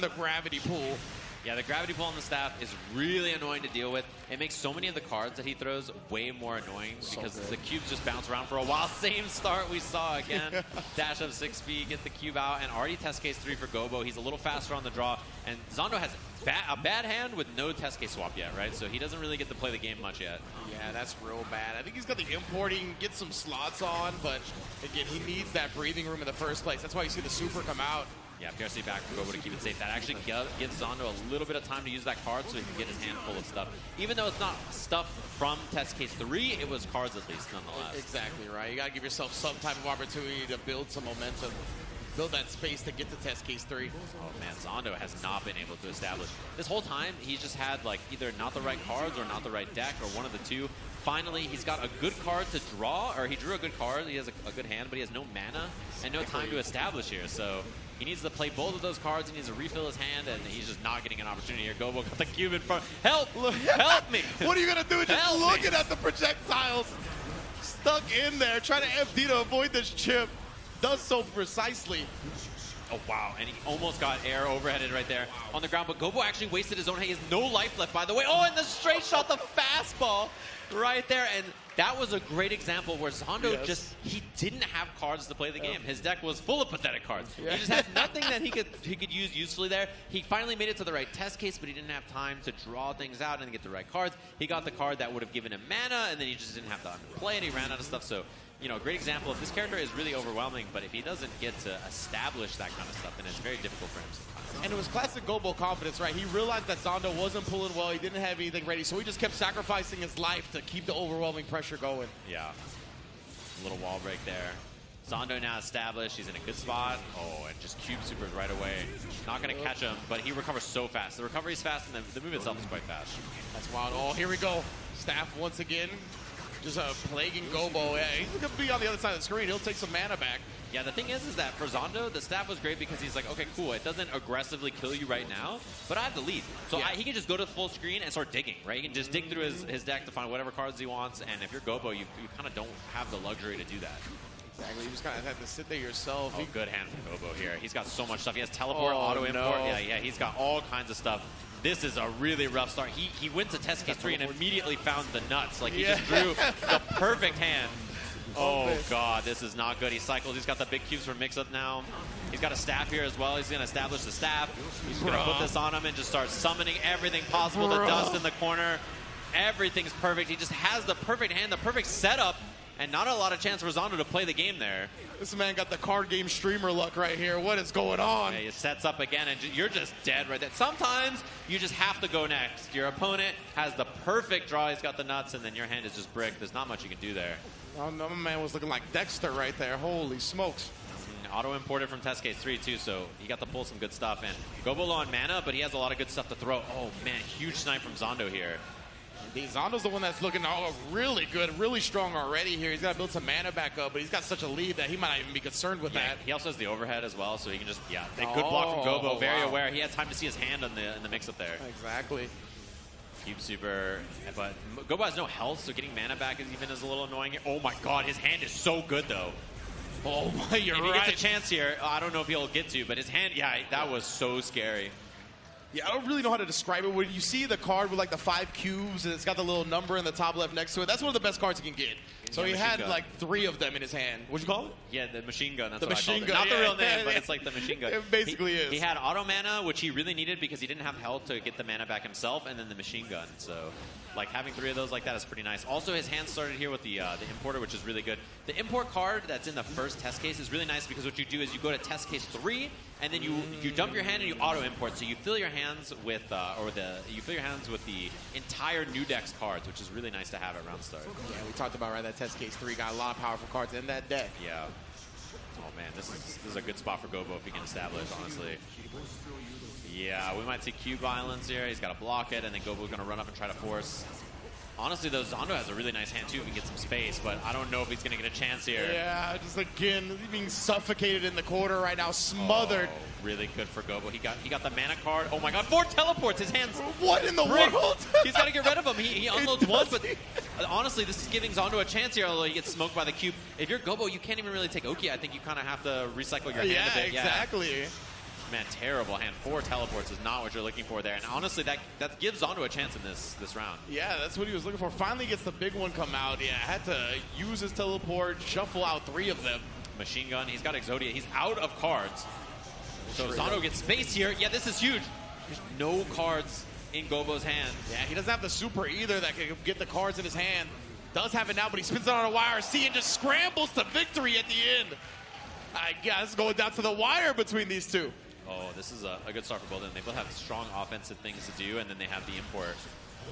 The gravity pool. Yeah, the gravity pull on the staff is really annoying to deal with. It makes so many of the cards that he throws way more annoying because the cubes just bounce around for a while. Same start we saw again. Dash up 6 speed, get the cube out, and already test case 3 for Gobo. He's a little faster on the draw, and Zondo has a bad hand with no test case swap yet, right? So he doesn't really get to play the game much yet. Yeah, that's real bad. I think he's got the import. He can get some slots on, but again, he needs that breathing room in the first place. That's why you see the super come out. Yeah, PRC back for Gobo to keep it safe. That actually gives Zondo a little bit of time to use that card so he can get his hand full of stuff. Even though it's not stuff from test case 3, it was cards at least nonetheless. Exactly right. You got to give yourself some type of opportunity to build some momentum, build that space to get to test case 3. Oh man, Zondo has not been able to establish. This whole time, he's just had like either not the right cards or not the right deck or one of the two. Finally, he's got a good card to draw, or he drew a good card. He has a good hand, but he has no mana and no time to establish here. So he needs to play both of those cards. He needs to refill his hand, and he's just not getting an opportunity here. Gobo got the cube in front. Help! Help me! What are you going to do? Just Help looking me. at the projectiles. Stuck in there, trying to FD to avoid this chip. Does so precisely. Oh, wow. And he almost got air overheaded right there on the ground. But Gobo actually wasted his own hand. He has no life left, by the way. Oh, and the straight shot, the fastball right there. And that was a great example where Zondo he didn't have cards to play the game. His deck was full of pathetic cards. He just had nothing that he could use usefully there. He finally made it to the right test case, but he didn't have time to draw things out and get the right cards. He got the card that would have given him mana, and then he just didn't have time to play, and he ran out of stuff. So, great example of this character is really overwhelming, but if he doesn't get to establish that kind of stuff, then it's very difficult for him sometimes. And it was classic Gobo confidence, right? He realized that Zondo wasn't pulling well. He didn't have anything ready, so he just kept sacrificing his life to keep the overwhelming pressure going. Yeah. A little wall break there. Zondo now established. He's in a good spot. Oh, and just cube supers right away. Not going to catch him, but he recovers so fast. The recovery is fast, and the move itself is quite fast. That's wild. Oh, here we go. Staff once again. Just plaguing Gobo. Yeah, he's going to be on the other side of the screen. He'll take some mana back. Yeah, the thing is that for Zondo, the staff was great because he's like, okay, cool, it doesn't aggressively kill you right now, but I have the lead. So he can just go to full screen and start digging, right? He can just dig through his deck to find whatever cards he wants, and if you're Gobo, you kind of don't have the luxury to do that. Exactly. You just kind of have to sit there yourself. Oh, good hand from Gobo here. He's got so much stuff. He has teleport, auto import. Yeah, he's got all kinds of stuff. This is a really rough start. He went to test case 3 and immediately found the nuts. Like, he just drew the perfect hand. Oh, God, this is not good. He cycles. He's got the big cubes for mix-up now. He's got a staff here as well. He's going to establish the staff. He's going to put this on him and just start summoning everything possible. The dust in the corner. Everything's perfect. He just has the perfect hand, the perfect setup, and not a lot of chance for Zondo to play the game there. This man got the card game streamer luck right here. What is going on? Yeah, he sets up again, and you're just dead right there. Sometimes you just have to go next. Your opponent has the perfect draw. He's got the nuts, and then your hand is just brick. There's not much you can do there. Oh, no, my man was looking like Dexter right there. Holy smokes. Auto imported from test case 3 too, so he got to pull some good stuff. And Gobo low on mana, but he has a lot of good stuff to throw. Oh man, huge snipe from Zondo here. Indeed, Zondo's the one that's looking really good, really strong already here. He's got to build some mana back up, but he's got such a lead that he might not even be concerned with that. He also has the overhead as well, so he can just, good block from Gobo. Very aware. He had time to see his hand in the mix-up there. Exactly. Cube super, but Gobo has no health, so getting mana back is a little annoying here. Oh my God, his hand is so good though. Oh my, you're right. If he gets a chance here, I don't know if he'll get to, but his hand, that was so scary. Yeah, I don't really know how to describe it. When you see the card with like the 5 cubes and it's got the little number in the top left next to it, that's one of the best cards you can get. So he had like 3 of them in his hand. What'd you call it? Yeah, the machine gun. That's the what machine I gun. Not the real name, but it's like the machine gun. It basically is. He had auto mana, which he really needed because he didn't have health to get the mana back himself, and then the machine gun. So, like, having 3 of those like that is pretty nice. Also, his hand started here with the importer, which is really good. The import card that's in the first test case is really nice because what you do is you go to test case 3, and then you dump your hand and you auto import. So you fill your hands with the entire new deck's cards, which is really nice to have at round start. Yeah, we talked about that test case 3 got a lot of powerful cards in that deck. Yeah. Oh man, this is a good spot for Gobo if he can establish, honestly. Yeah, we might see Cube Violence here. He's got to block it, and then Gobo's going to run up and try to force. Honestly, though, Zondo has a really nice hand, too, if he can get some space, but I don't know if he's going to get a chance here. Yeah, just again, being suffocated in the corner right now, smothered. Oh, really good for Gobo. He got the mana card. Oh, my God, 4 teleports. His hand's... What in the world? He's got to get rid of him. He unloads one, but honestly, this is giving Zondo a chance here, although he gets smoked by the cube. If you're Gobo, you can't even really take Oki. I think you kind of have to recycle your hand a bit. Yeah, exactly. Man, terrible hand. 4 teleports is not what you're looking for there. And honestly, that gives Zondo a chance in this round. Yeah, that's what he was looking for. Finally gets the big one come out. Yeah, had to use his teleport, shuffle out 3 of them. Machine gun. He's got Exodia. He's out of cards. So Zondo gets space here. Yeah, this is huge. There's no cards in Gobo's hand. Yeah, he doesn't have the super either that can get the cards in his hand. Does have it now, but he spins it on a YRC and just scrambles to victory at the end. I guess going down to the wire between these two. Oh, this is a good start for both of them. They both have strong offensive things to do, and then they have the import.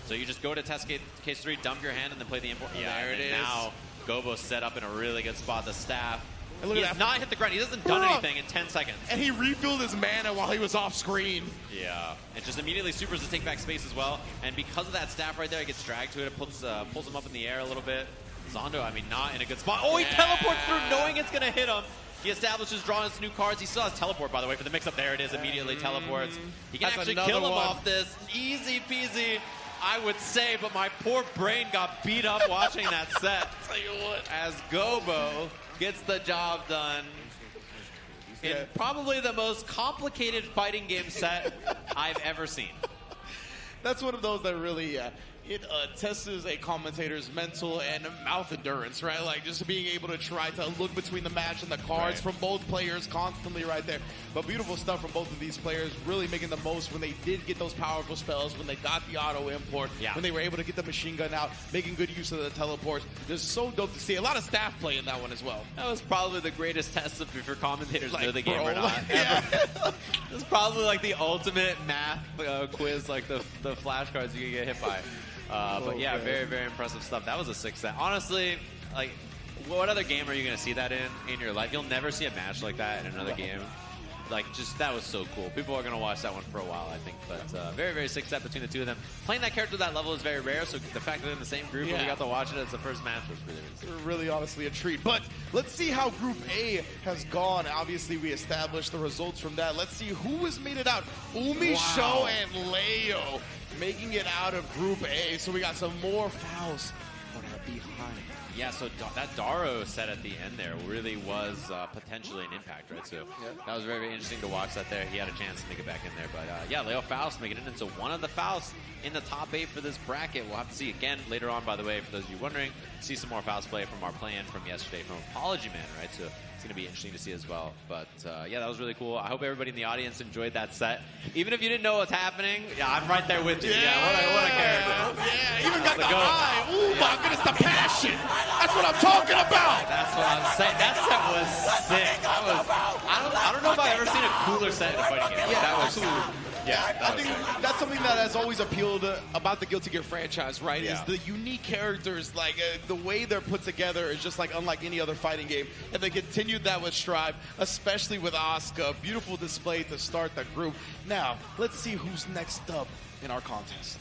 So you just go to test case 3, dump your hand, and then play the import. Yeah, there it is. Now Gobo's set up in a really good spot. The staff. And look he at has that. not hit the ground. He hasn't done anything in 10 seconds. And he refilled his mana while he was off screen. Yeah, and just immediately supers to take back space as well. And because of that staff right there, it gets dragged to it. It pulls him up in the air a little bit. Zondo, I mean, not in a good spot. Oh, he teleports through knowing it's going to hit him. He establishes drawing his new cards. He still has teleport, by the way, for the mix-up. There it is, immediately teleports. He can actually kill him off this. Easy peasy, I would say, but my poor brain got beat up watching that set. Tell you what. As Gobo gets the job done in probably the most complicated fighting game set I've ever seen. That's one of those that really... it tests a commentator's mental and mouth endurance, right? Like just being able to try to look between the match and the cards from both players constantly right there. But beautiful stuff from both of these players, really making the most when they did get those powerful spells, when they got the auto import, when they were able to get the machine gun out, making good use of the teleports. Just so dope to see. A lot of staff play in that one as well. That was probably the greatest test of if your commentators know the game bro, or not. It's probably like the ultimate math quiz, like the flashcards you can get hit by. But yeah, very, very impressive stuff. That was a 6 set. Honestly, like, what other game are you going to see that in your life? You'll never see a match like that in another game. Like, just, that was so cool. People are going to watch that one for a while, I think. But very, very 6 set between the two of them. Playing that character at that level is very rare, so the fact that they're in the same group and we got to watch it as the first match was really honestly a treat. But let's see how Group A has gone. Obviously, we established the results from that. Let's see who has made it out. Umi, Sho, and Leo making it out of Group A. So we got some more fouls on our behind. Yeah, so that Daro set at the end there really was potentially an impact, right? So that was very, very interesting to watch that there. He had a chance to make it back in there. But yeah, Leo Faust making it in. So one of the Fausts in the top 8 for this bracket. We'll have to see again later on, by the way, for those of you wondering, see some more Faust play from our plan from yesterday from Apology Man, right? So it's going to be interesting to see as well. But yeah, that was really cool. I hope everybody in the audience enjoyed that set. Even if you didn't know what's happening, yeah, I'm right there with you. Yeah, what a character. Yeah, even got the eye. Oh my goodness, the passion. That's what I'm talking about. That's what I'm saying. That set was sick. That was, I don't know if I've ever seen a cooler set in a fighting game. Yeah, that was absolutely. Yeah, I think that's something that has always appealed about the Guilty Gear franchise, right? Is the unique characters, like the way they're put together is just like unlike any other fighting game. And they continued that with Strive, especially with Asuka. Beautiful display to start the group. Now, let's see who's next up in our contest.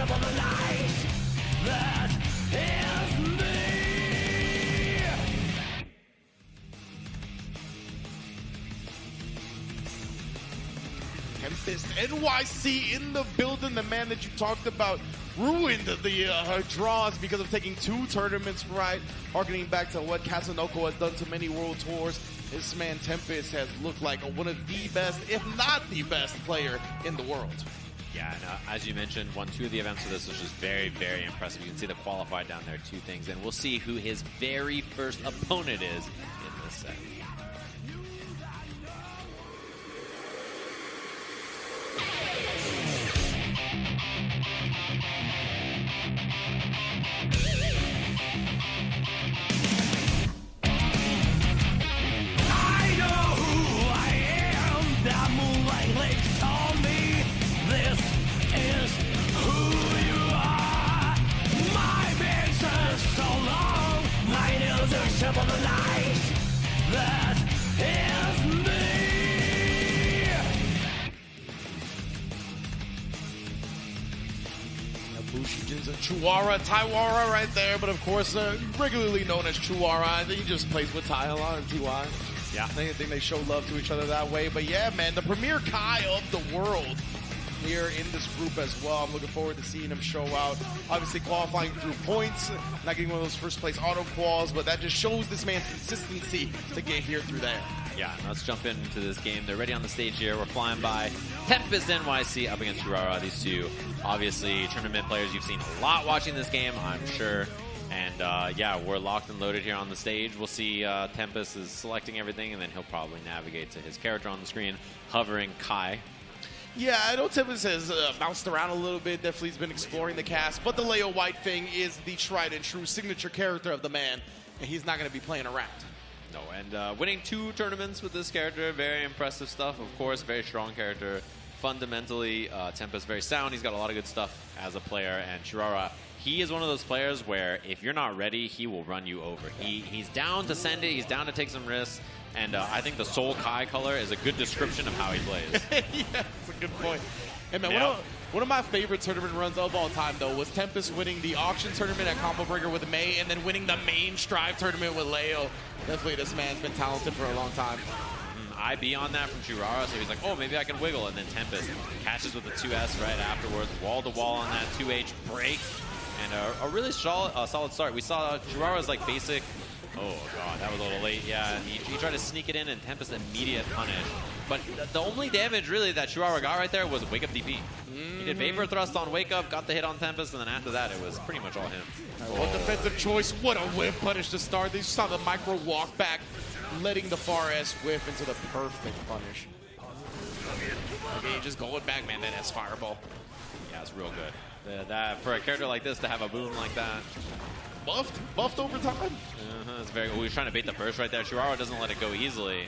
Of the Tempest NYC in the building. The man that you talked about ruined the draws because of taking 2 tournaments right. Harkening back to what Kazunoko has done to many world tours. This man Tempest has looked like one of the best, if not the best player in the world. Yeah, and as you mentioned, won 2 of the events for this, which is very, very impressive. You can see the qualified down there, 2 things. And we'll see who his very first opponent is in this set. Simple the light that is me. Bushi Jinza Chuara, Taiwara right there, but of course regularly known as Chuara. I think he just plays with Tai a lot in TY. Yeah. I think they show love to each other that way. But yeah, man, the premier Kai of the world here in this group as well. I'm looking forward to seeing him show out. Obviously qualifying through points, not getting one of those first place auto quals, but that just shows this man's consistency to get here through there. Yeah, let's jump into this game. They're ready on the stage here. We're flying by. Tempest NYC up against Churara. These 2, obviously, tournament players you've seen a lot watching this game, I'm sure. And yeah, we're locked and loaded here on the stage. We'll see Tempest is selecting everything, and then he'll probably navigate to his character on the screen, hovering Kai. Yeah, I know Tempest has bounced around a little bit. Definitely has been exploring the cast, but the Leo White thing is the tried and true signature character of the man, and he's not going to be playing around. No, and winning 2 tournaments with this character, very impressive stuff. Of course, very strong character. Fundamentally, Tempest very sound. He's got a lot of good stuff as a player, and Churara, he is one of those players where if you're not ready, he will run you over. He's down to send it. He's down to take some risks. And I think the Soul Kai color is a good description of how he plays. Yeah, that's a good point. Hey, man, one of my favorite tournament runs of all time, though, was Tempest winning the auction tournament at Combo Breaker with May and then winning the main Strive tournament with Leo. Definitely this man's been talented for a long time. IB on that from Churara, so he's like, oh, maybe I can wiggle. And then Tempest catches with the 2S right afterwards. Wall-to-wall on that 2H break. And a really solid start. We saw Churara's like basic... Oh, God, that was a little late, yeah. And he tried to sneak it in, and Tempest immediate punish. But the only damage, really, that Churara got right there was Wake Up DP. He did Vapor Thrust on Wake Up, got the hit on Tempest, and then after that, it was pretty much all him. What defensive choice. What a whiff punish to start. They saw the micro walk back, letting the far S whiff into the perfect punish. Okay, just going back, man, that S fireball. Yeah, it's real good. For a character like this to have a boom like that. Buffed over time. It's very good. He was trying to bait the burst right there. Churara doesn't let it go easily.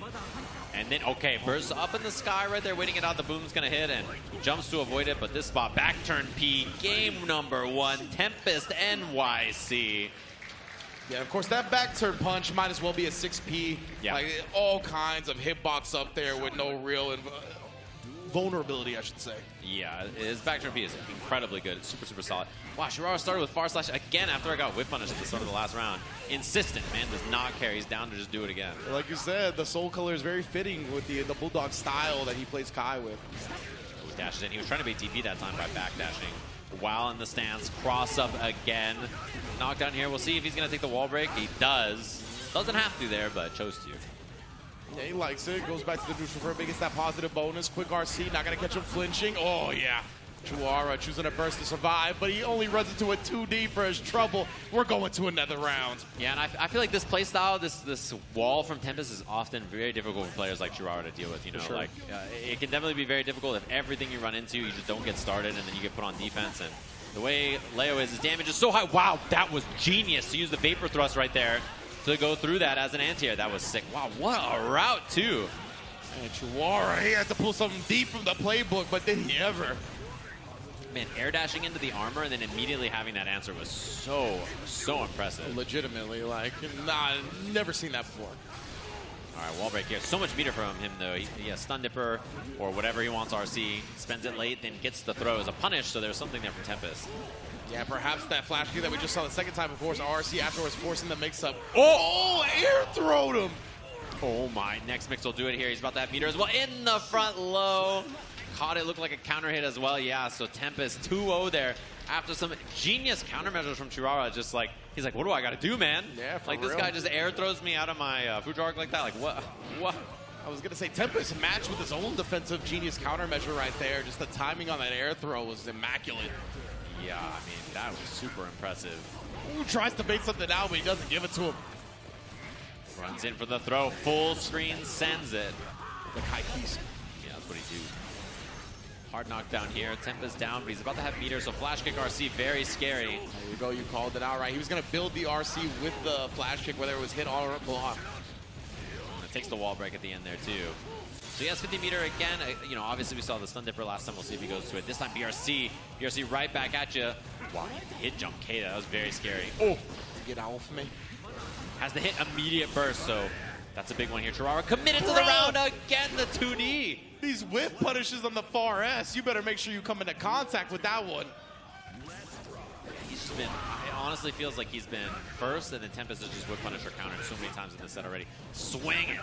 And then, okay, burst up in the sky right there, waiting it out. The boom's going to hit, and he jumps to avoid it. But this spot, back turn P, game number 1, Tempest NYC. Yeah, of course, that back turn punch might as well be a 6P. Yeah. Like, all kinds of hitbox up there with no real vulnerability, I should say. Yeah, his back turn P is incredibly good. It's super, super solid. Wow, Churara started with far slash again after I got whip punished at the start of the last round. Insistent, man, does not care. He's down to just do it again. Like you said, the soul color is very fitting with the Bulldog style that he plays Kai with. He dashes in. He was trying to bait DP that time by backdashing while in the stance. Cross up again. Knockdown here. We'll see if he's going to take the wall break. He does. Doesn't have to there, but chose to. Yeah, he likes it. Goes back to the neutral for gets that positive bonus. Quick RC, not going to catch him flinching. Oh, yeah. Churara choosing a burst to survive, but he only runs into a 2D for his trouble. We're going to another round. Yeah, and I feel like this playstyle, this wall from Tempest is often very difficult for players like Churara to deal with. You know, sure. Like it can definitely be very difficult if everything you run into, you just don't get started, and then you get put on defense. And the way Leo is, his damage is so high. Wow, that was genius to use the Vapor Thrust right there to go through that as an anti-air. That was sick. Wow, what a route, too. And Churara, he had to pull something deep from the playbook, but did he ever? Man, air dashing into the armor and then immediately having that answer was so impressive. Legitimately, like, never seen that before. All right, wall break here. So much meter from him, though. He has Stun Dipper or whatever he wants RC. Spends it late, then gets the throw as a punish, so there's something there from Tempest. Yeah, perhaps that flash kick that we just saw the second time, of course, RC afterwards forcing the mix-up. Oh, air throwed him! Oh, my. Next mix will do it here. He's about to have meter as well. In the front low. caught it, looked like a counter hit as well. Yeah, so Tempest 2-0 there after some genius countermeasures from Churara. Just like, he's like, what do I got to do, man? Yeah, for like, real. this guy just air throws me out of my Fujar like that. Like, what? I was going to say, Tempest matched with his own defensive genius countermeasure right there. Just the timing on that air throw was immaculate. Yeah, I mean, that was super impressive. Ooh, tries to bait something out, but he doesn't give it to him. Runs in for the throw, full screen, sends it. The high keys. Yeah, that's what he do. Hard knockdown here. Tempest down, but he's about to have meter, so flash kick RC, very scary. There you go, you called it out right. He was going to build the RC with the flash kick, whether it was hit or block. And it takes the wall break at the end there, too. So he has 50 meter again. You know, obviously we saw the Stun Dipper last time. We'll see if he goes to it. This time BRC. BRC right back at you. Wow, hit jump Kata. That was very scary. Oh, get out for me. Has the hit immediate burst, so that's a big one here. Churara committed to the round again, the 2D. These whiff punishes on the far S. You better make sure you come into contact with that one. He's just been, it honestly feels like he's been first, and then Tempest has just whip punisher countered so many times in this set already. Swing it.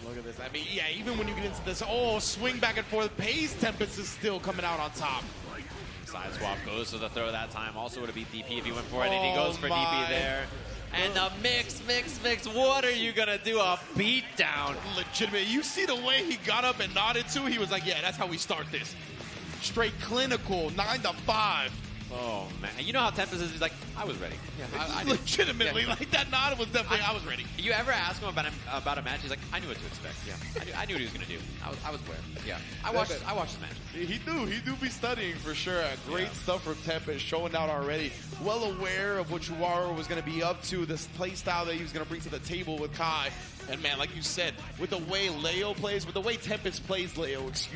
Look at this. I mean, yeah, even when you get into this, swing back and forth. Pays Tempest is still coming out on top. Side swap goes for the throw that time. Also would have beat DP if he went for it, and he goes for DP there. And the mix. What are you going to do? A beatdown. Legitimate. You see the way he got up and nodded to? He was like, yeah, that's how we start this. Straight clinical, 9-5. Oh, man. You know how Tempest is? He's like, I was ready. Yeah, I legitimately, like that nod was definitely, I was ready. You ever ask him about a match? He's like, I knew what to expect. Yeah, I knew what he was going to do. I was aware. Yeah, I watched the match. He do be studying for sure. Great stuff from Tempest, showing out already. Well aware of what Churara was going to be up to, this play style that he was going to bring to the table with Kai. And man, like you said, with the way Leo plays, with the way Tempest plays Leo, it's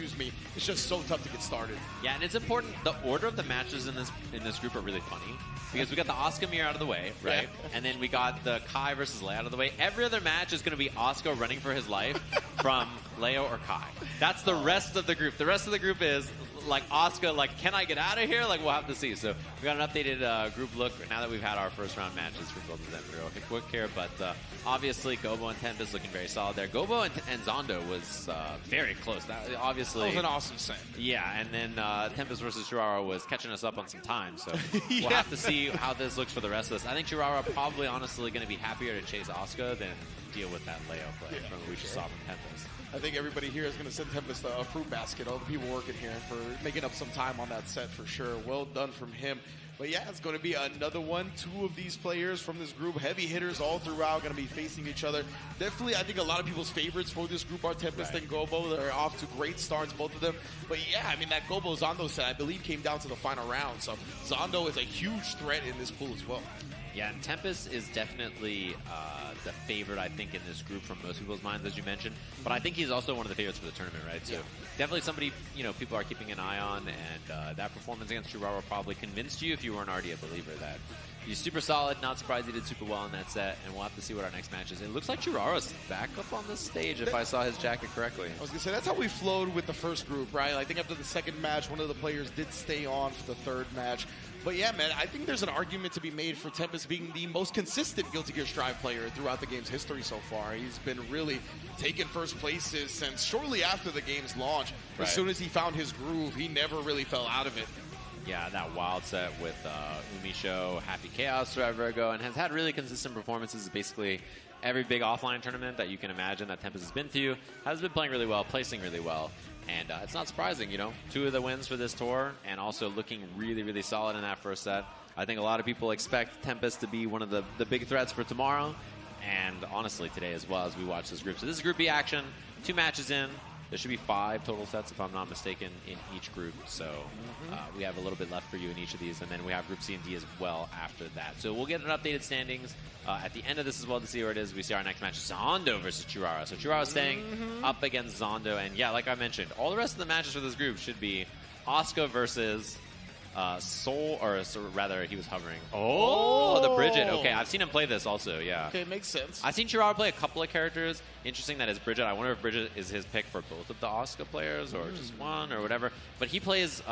just so tough to get started. Yeah, and it's important. The order of the matches in this group are really funny because we got the Asuka Mir out of the way, right? Yeah. And then we got the Kai versus Leo out of the way. Every other match is going to be Asuka running for his life from Leo or Kai. That's the rest of the group. The rest of the group is like Asuka, like, can I get out of here? Like, we'll have to see. So we got an updated group look now that we've had our first round matches for both of them real quick here. But obviously, Gobo and Tempest looking very solid there. Gobo and Zondo was very close. That was an awesome set. Yeah, and then Tempest versus Churara was catching us up on some time. So we'll have to see how this looks for the rest of us. I think Churara probably honestly going to be happier to chase Asuka than deal with that Leo play from what we just saw from Tempest. I think everybody here is going to send Tempest a fruit basket. All the people working here for making up some time on that set for sure. Well done from him. But yeah, it's going to be another one. Two of these players from this group, heavy hitters all throughout, going to be facing each other. Definitely, I think a lot of people's favorites for this group are Tempest and Gobo. They're off to great starts, both of them. But yeah, I mean, that Gobo-Zondo set, I believe, came down to the final round. So Zondo is a huge threat in this pool as well. Yeah, and Tempest is definitely the favorite, I think, in this group from most people's minds, as you mentioned. But I think he's also one of the favorites for the tournament, right? So definitely somebody, people are keeping an eye on, and that performance against Churara probably convinced you, if you weren't already a believer, that he's super solid. Not surprised he did super well in that set, and we'll have to see what our next match is. It looks like Churara's back up on the stage, if I saw his jacket correctly. I was going to say, that's how we flowed with the first group, right? I think after the second match, one of the players did stay on for the third match. But yeah, man, I think there's an argument to be made for Tempest being the most consistent Guilty Gear Strive player throughout the game's history so far. He's been really taking first places since shortly after the game's launch. Right. As soon as he found his groove, he never really fell out of it. Yeah, that wild set with Umisho, Happy Chaos forever ago, and has had really consistent performances basically every big offline tournament that you can imagine that Tempest has been through. Has been playing really well, placing really well. And it's not surprising, two of the wins for this tour and also looking really, really solid in that first set. I think a lot of people expect Tempest to be one of the big threats for tomorrow and honestly today as well as we watch this group. So this is Group B action, 2 matches in. There should be 5 total sets, if I'm not mistaken, in each group. So we have a little bit left for you in each of these. And then we have Group C and D as well after that. So we'll get an updated standings at the end of this as well to see where it is. We see our next match, Zondo versus Churara. So Churara staying up against Zondo. And yeah, like I mentioned, all the rest of the matches for this group should be Asuka versus Soul, or rather, he was hovering. Oh, the Bridget. Okay, I've seen him play this also, yeah. Okay, makes sense. I've seen Churara play a couple of characters. Interesting that it's Bridget. I wonder if Bridget is his pick for both of the Asuka players or just one or whatever. But he plays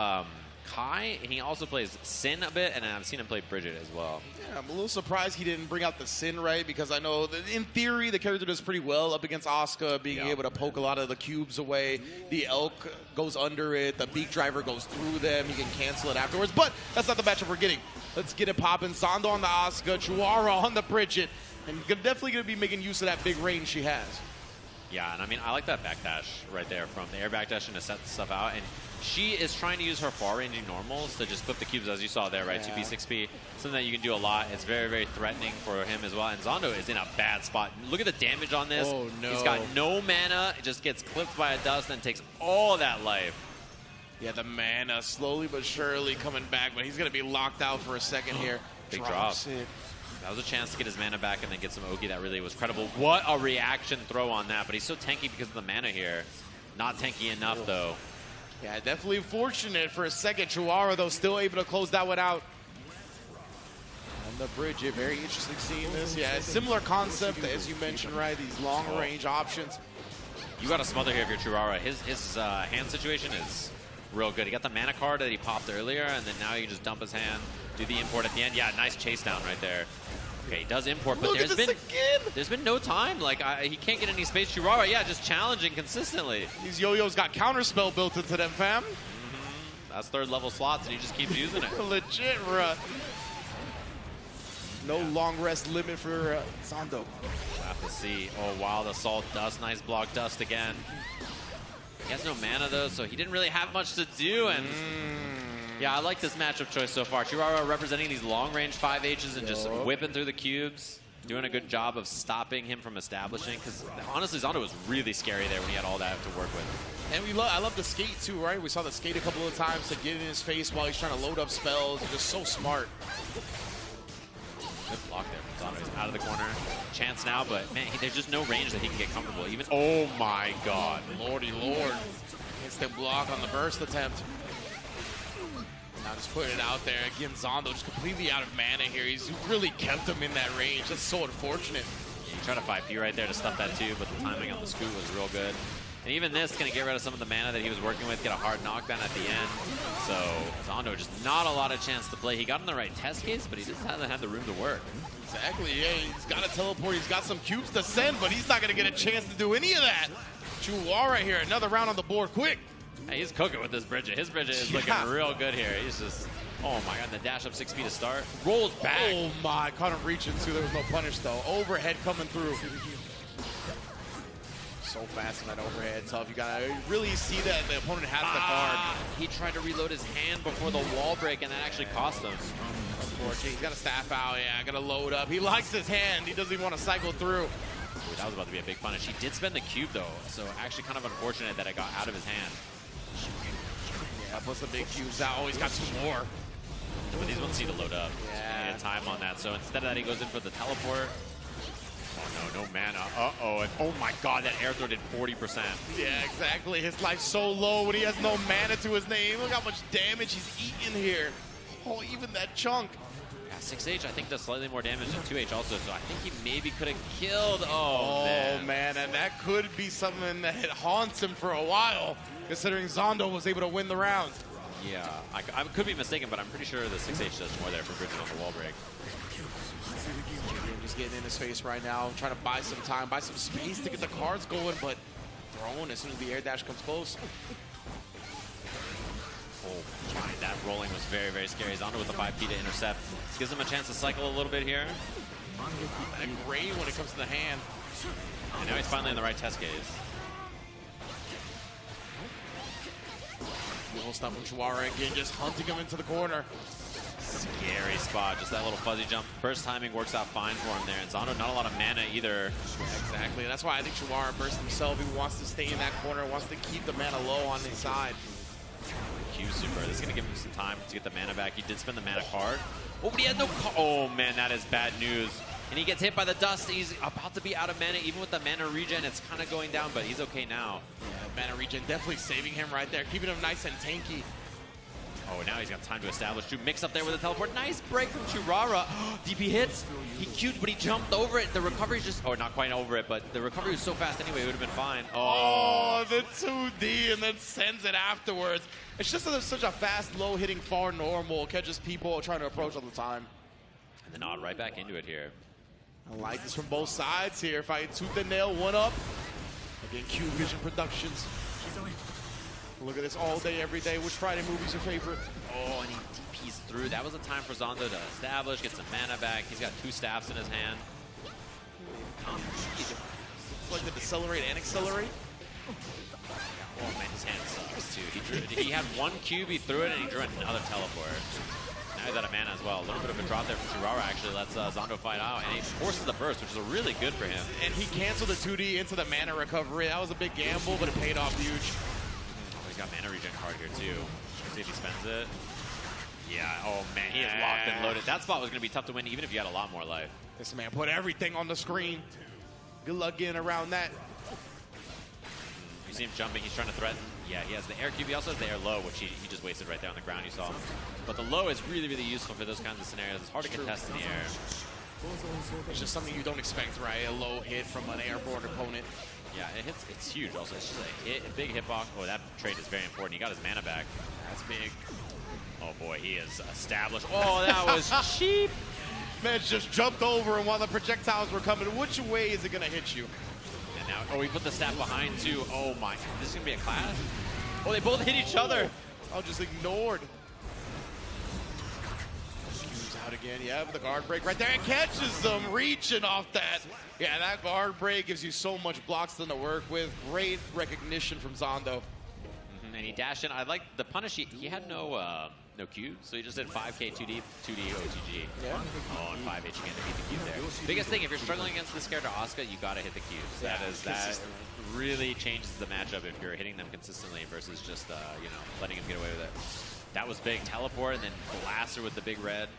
Kai, and he also plays Sin a bit, and I've seen him play Bridget as well. Yeah, I'm a little surprised he didn't bring out the Sin, right? Because I know that in theory the character does pretty well up against Asuka, being able to poke a lot of the cubes away. The Elk goes under it, the Beak Driver goes through them, he can cancel it afterwards. But that's not the matchup we're getting. Let's get it popping. Zando on the Asuka, Chuara on the Bridget, and definitely going to be making use of that big range she has. Yeah, and I mean, I like that backdash right there from the air backdash to set stuff out. And she is trying to use her far-ranging normals to just flip the cubes, as you saw there, right? 2P, 6P, something that you can do a lot. It's very, very threatening for him as well. And Zando is in a bad spot. Look at the damage on this. Oh, no. He's got no mana. It just gets clipped by a dust and takes all that life. Yeah, the mana slowly but surely coming back, but he's going to be locked out for a second here. Big Drops drop. it. That was a chance to get his mana back and then get some Oki. That really was credible. What a reaction throw on that. But he's so tanky because of the mana here. Not tanky enough, though. Yeah, definitely fortunate for a second. Chuara, though, still able to close that one out. On the bridge, very interesting seeing this. Yeah, similar concept as you mentioned, right? These long-range options. You got to smother here if you're Chuara. His hand situation is real good. He got the mana card that he popped earlier, and then now you just dump his hand, do the import at the end. Yeah, nice chase down right there. Okay, he does import, but there's been no time. Like, he can't get any space. Chuara, yeah, just challenging consistently. These yo-yos got counterspell built into them, fam. That's third-level slots, and he just keeps using it. Legit, bruh. No long rest limit for Zando. We'll have to see. Oh, wow, the Assault Dust. Nice block Dust again. He has no mana, though, so he didn't really have much to do, and... Yeah, I like this matchup choice so far. Chuara representing these long-range 5Hs and just whipping through the cubes. Doing a good job of stopping him from establishing. Because, honestly, Zando was really scary there when he had all that to work with. And I love the skate, too, right? We saw the skate a couple of times to get in his face while he's trying to load up spells. He's just so smart. Good block there from Zando. He's out of the corner. Chance now, but, man, there's just no range that he can get comfortable. Even. Oh, my God. Lordy Lord. Instant block on the burst attempt. Now just putting it out there. Again, Zando just completely out of mana here. He's really kept him in that range. That's so unfortunate. Yeah, you try to 5P right there to stuff that too, but the timing on the scoot was real good. And even this is going to get rid of some of the mana that he was working with, get a hard knockdown at the end. So Zando just not a lot of chance to play. He got in the right test case, but he just hasn't had the room to work. Exactly, yeah. He's got a teleport. He's got some cubes to send, but he's not going to get a chance to do any of that. Chuara here, another round on the board, quick. Hey, he's cooking with this Bridget. His Bridget is looking real good here. He's just, oh my God, the dash up 6 feet to start. Rolls back. Oh my, caught him reaching too. There was no punish though. Overhead coming through. So fast in that overhead. Tough. You gotta really see that the opponent has the card. He tried to reload his hand before the wall break, and that actually cost him. Unfortunately, he's got a staff out. Yeah, gotta load up. He likes his hand. He doesn't even want to cycle through. Ooh, that was about to be a big punish. He did spend the cube though, so actually kind of unfortunate that it got out of his hand. Yeah, plus the big cubes out. Oh, he's got 2 more. But these ones need to load up. Yeah. Need time on that. So instead of that, he goes in for the teleport. Oh, no mana. Uh-oh. And oh, my God, that air throw did 40%. Yeah, exactly. His life's so low when he has no mana to his name. Look how much damage he's eating here. Oh, even that chunk. Yeah, 6H, I think, does slightly more damage than 2H also, so I think he maybe could have killed. Oh, man, and that could be something that haunts him for a while, considering Zando was able to win the round. Yeah, I could be mistaken, but I'm pretty sure the 6H does more there for Bridget on the wall break. Just getting in his face right now, trying to buy some time, buy some space to get the cards going, but thrown as soon as the air dash comes close. Oh my, that rolling was very, very scary. Zando with the 5P to intercept. Gives him a chance to cycle a little bit here. And great when it comes to the hand. And now he's finally in the right test case. Beautiful stuff from Chuara again, just hunting him into the corner. Scary spot, just that little fuzzy jump. First timing works out fine for him there. And Zando, not a lot of mana either. Yeah, exactly. That's why I think Chuara burst himself. He wants to stay in that corner, wants to keep the mana low on his side. Q super. This is going to give him some time to get the mana back. He did spend the mana card. Oh, but he had no card. Oh, man, that is bad news. And he gets hit by the dust. He's about to be out of mana. Even with the mana regen, it's kind of going down, but he's okay now. Yeah, mana regen definitely saving him right there, keeping him nice and tanky. Oh, now he's got time to establish. To mix up there with a teleport. Nice break from Churara. DP hits. He queued, but he jumped over it. The recovery's just, oh, not quite over it, but the recovery was so fast anyway, it would have been fine. Oh, the 2D and then sends it afterwards. It's just such a fast, low-hitting, far normal. Catches people trying to approach all the time. And then odd right back into it here. I like this from both sides here. Fighting tooth and nail, one up. Again, Q Vision Productions. Look at this all day, every day. Which Friday movie's your favorite? Oh, and he DPs through. That was a time for Zondo to establish, get some mana back. He's got 2 staffs in his hand. It's like the decelerate and accelerate. Oh man, his hand sucks too. He had 1 cube, he threw it, and he drew another teleport. Now he's out of mana as well. A little bit of a drop there from Churara actually lets Zondo fight out, and he forces the burst, which is really good for him. And he canceled the 2D into the mana recovery. That was a big gamble, but it paid off huge. He's got mana regen card here too. Let's see if he spends it. Yeah, oh man, he is locked and loaded. That spot was going to be tough to win even if you had a lot more life. This man put everything on the screen. Good luck getting around that. You see him jumping, he's trying to threaten. Yeah, he has the air cube, he also has the air low, which he just wasted right there on the ground, you saw. But the low is really, really useful for those kinds of scenarios. It's hard to contest in the air. It's just something you don't expect, right? A low hit from an airborne opponent. Yeah, it's huge also. It's just a big hitbox. Oh, that trade is very important. He got his mana back. That's big. Oh boy, he is established. Oh, that was cheap. Man just jumped over, and while the projectiles were coming, which way is it going to hit you? And now, oh, he put the staff behind too. Oh my, this is going to be a clash? Oh, they both hit each other. Oh, just ignored. Q's out again. Yeah, with the guard break right there. It catches them, reaching off that. Yeah, that guard break gives you so much blocks to work with. Great recognition from Zondo. And he dashed in. I like the punish. He had no Q, so he just did 5k 2D OTG. Yeah. Oh, and 5H again to beat the cube there. Biggest thing, if you're struggling against this character Asuka, you gotta hit the cubes. That really changes the matchup if you're hitting them consistently versus just you know, letting him get away with it. That was big. Teleport and then blaster with the big red.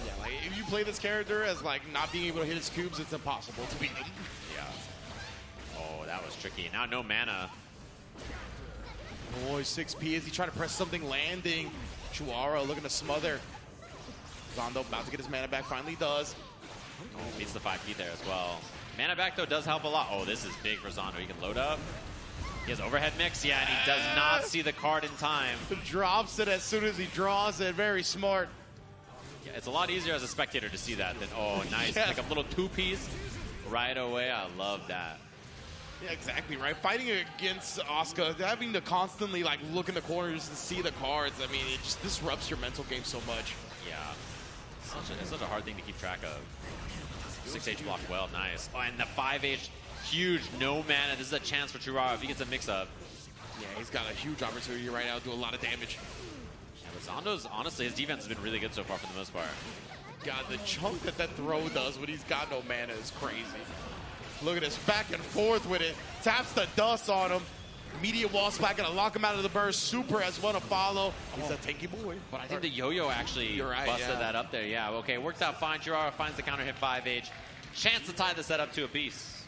Yeah, like if you play this character as like not being able to hit his cubes, it's impossible to beat him. Yeah. Oh, that was tricky. Now no mana. Boy, 6P is he trying to press something, landing. Churara looking to smother. Zondo about to get his mana back, finally does. Oh, beats the 5P there as well. Mana back though does help a lot. Oh, this is big for Zondo. He can load up. He has overhead mix, yeah, and he does not see the card in time. Drops it as soon as he draws it. Very smart. Yeah, it's a lot easier as a spectator to see that than, oh, nice. Yeah. Like a little 2-piece right away. I love that. Yeah, exactly, right? Fighting against Asuka, having to constantly like look in the corners to see the cards, I mean, it just disrupts your mental game so much. Yeah. It's such a hard thing to keep track of. 6H blocked well, nice. Oh, and the 5H, huge, no mana. This is a chance for Churara if he gets a mix-up. Yeah, he's got a huge opportunity right now to do a lot of damage. Yeah, but Zondo's, honestly, his defense has been really good so far for the most part. God, the chunk that throw does when he's got no mana is crazy. Look at this, back and forth with it. Taps the dust on him. Immediate wall splat, gonna lock him out of the burst. Super has one to follow. He's a tanky boy. But I think the yo-yo actually busted that up there. Yeah, okay, worked out fine. Churara finds the counter hit 5H. Chance to tie the setup to a piece.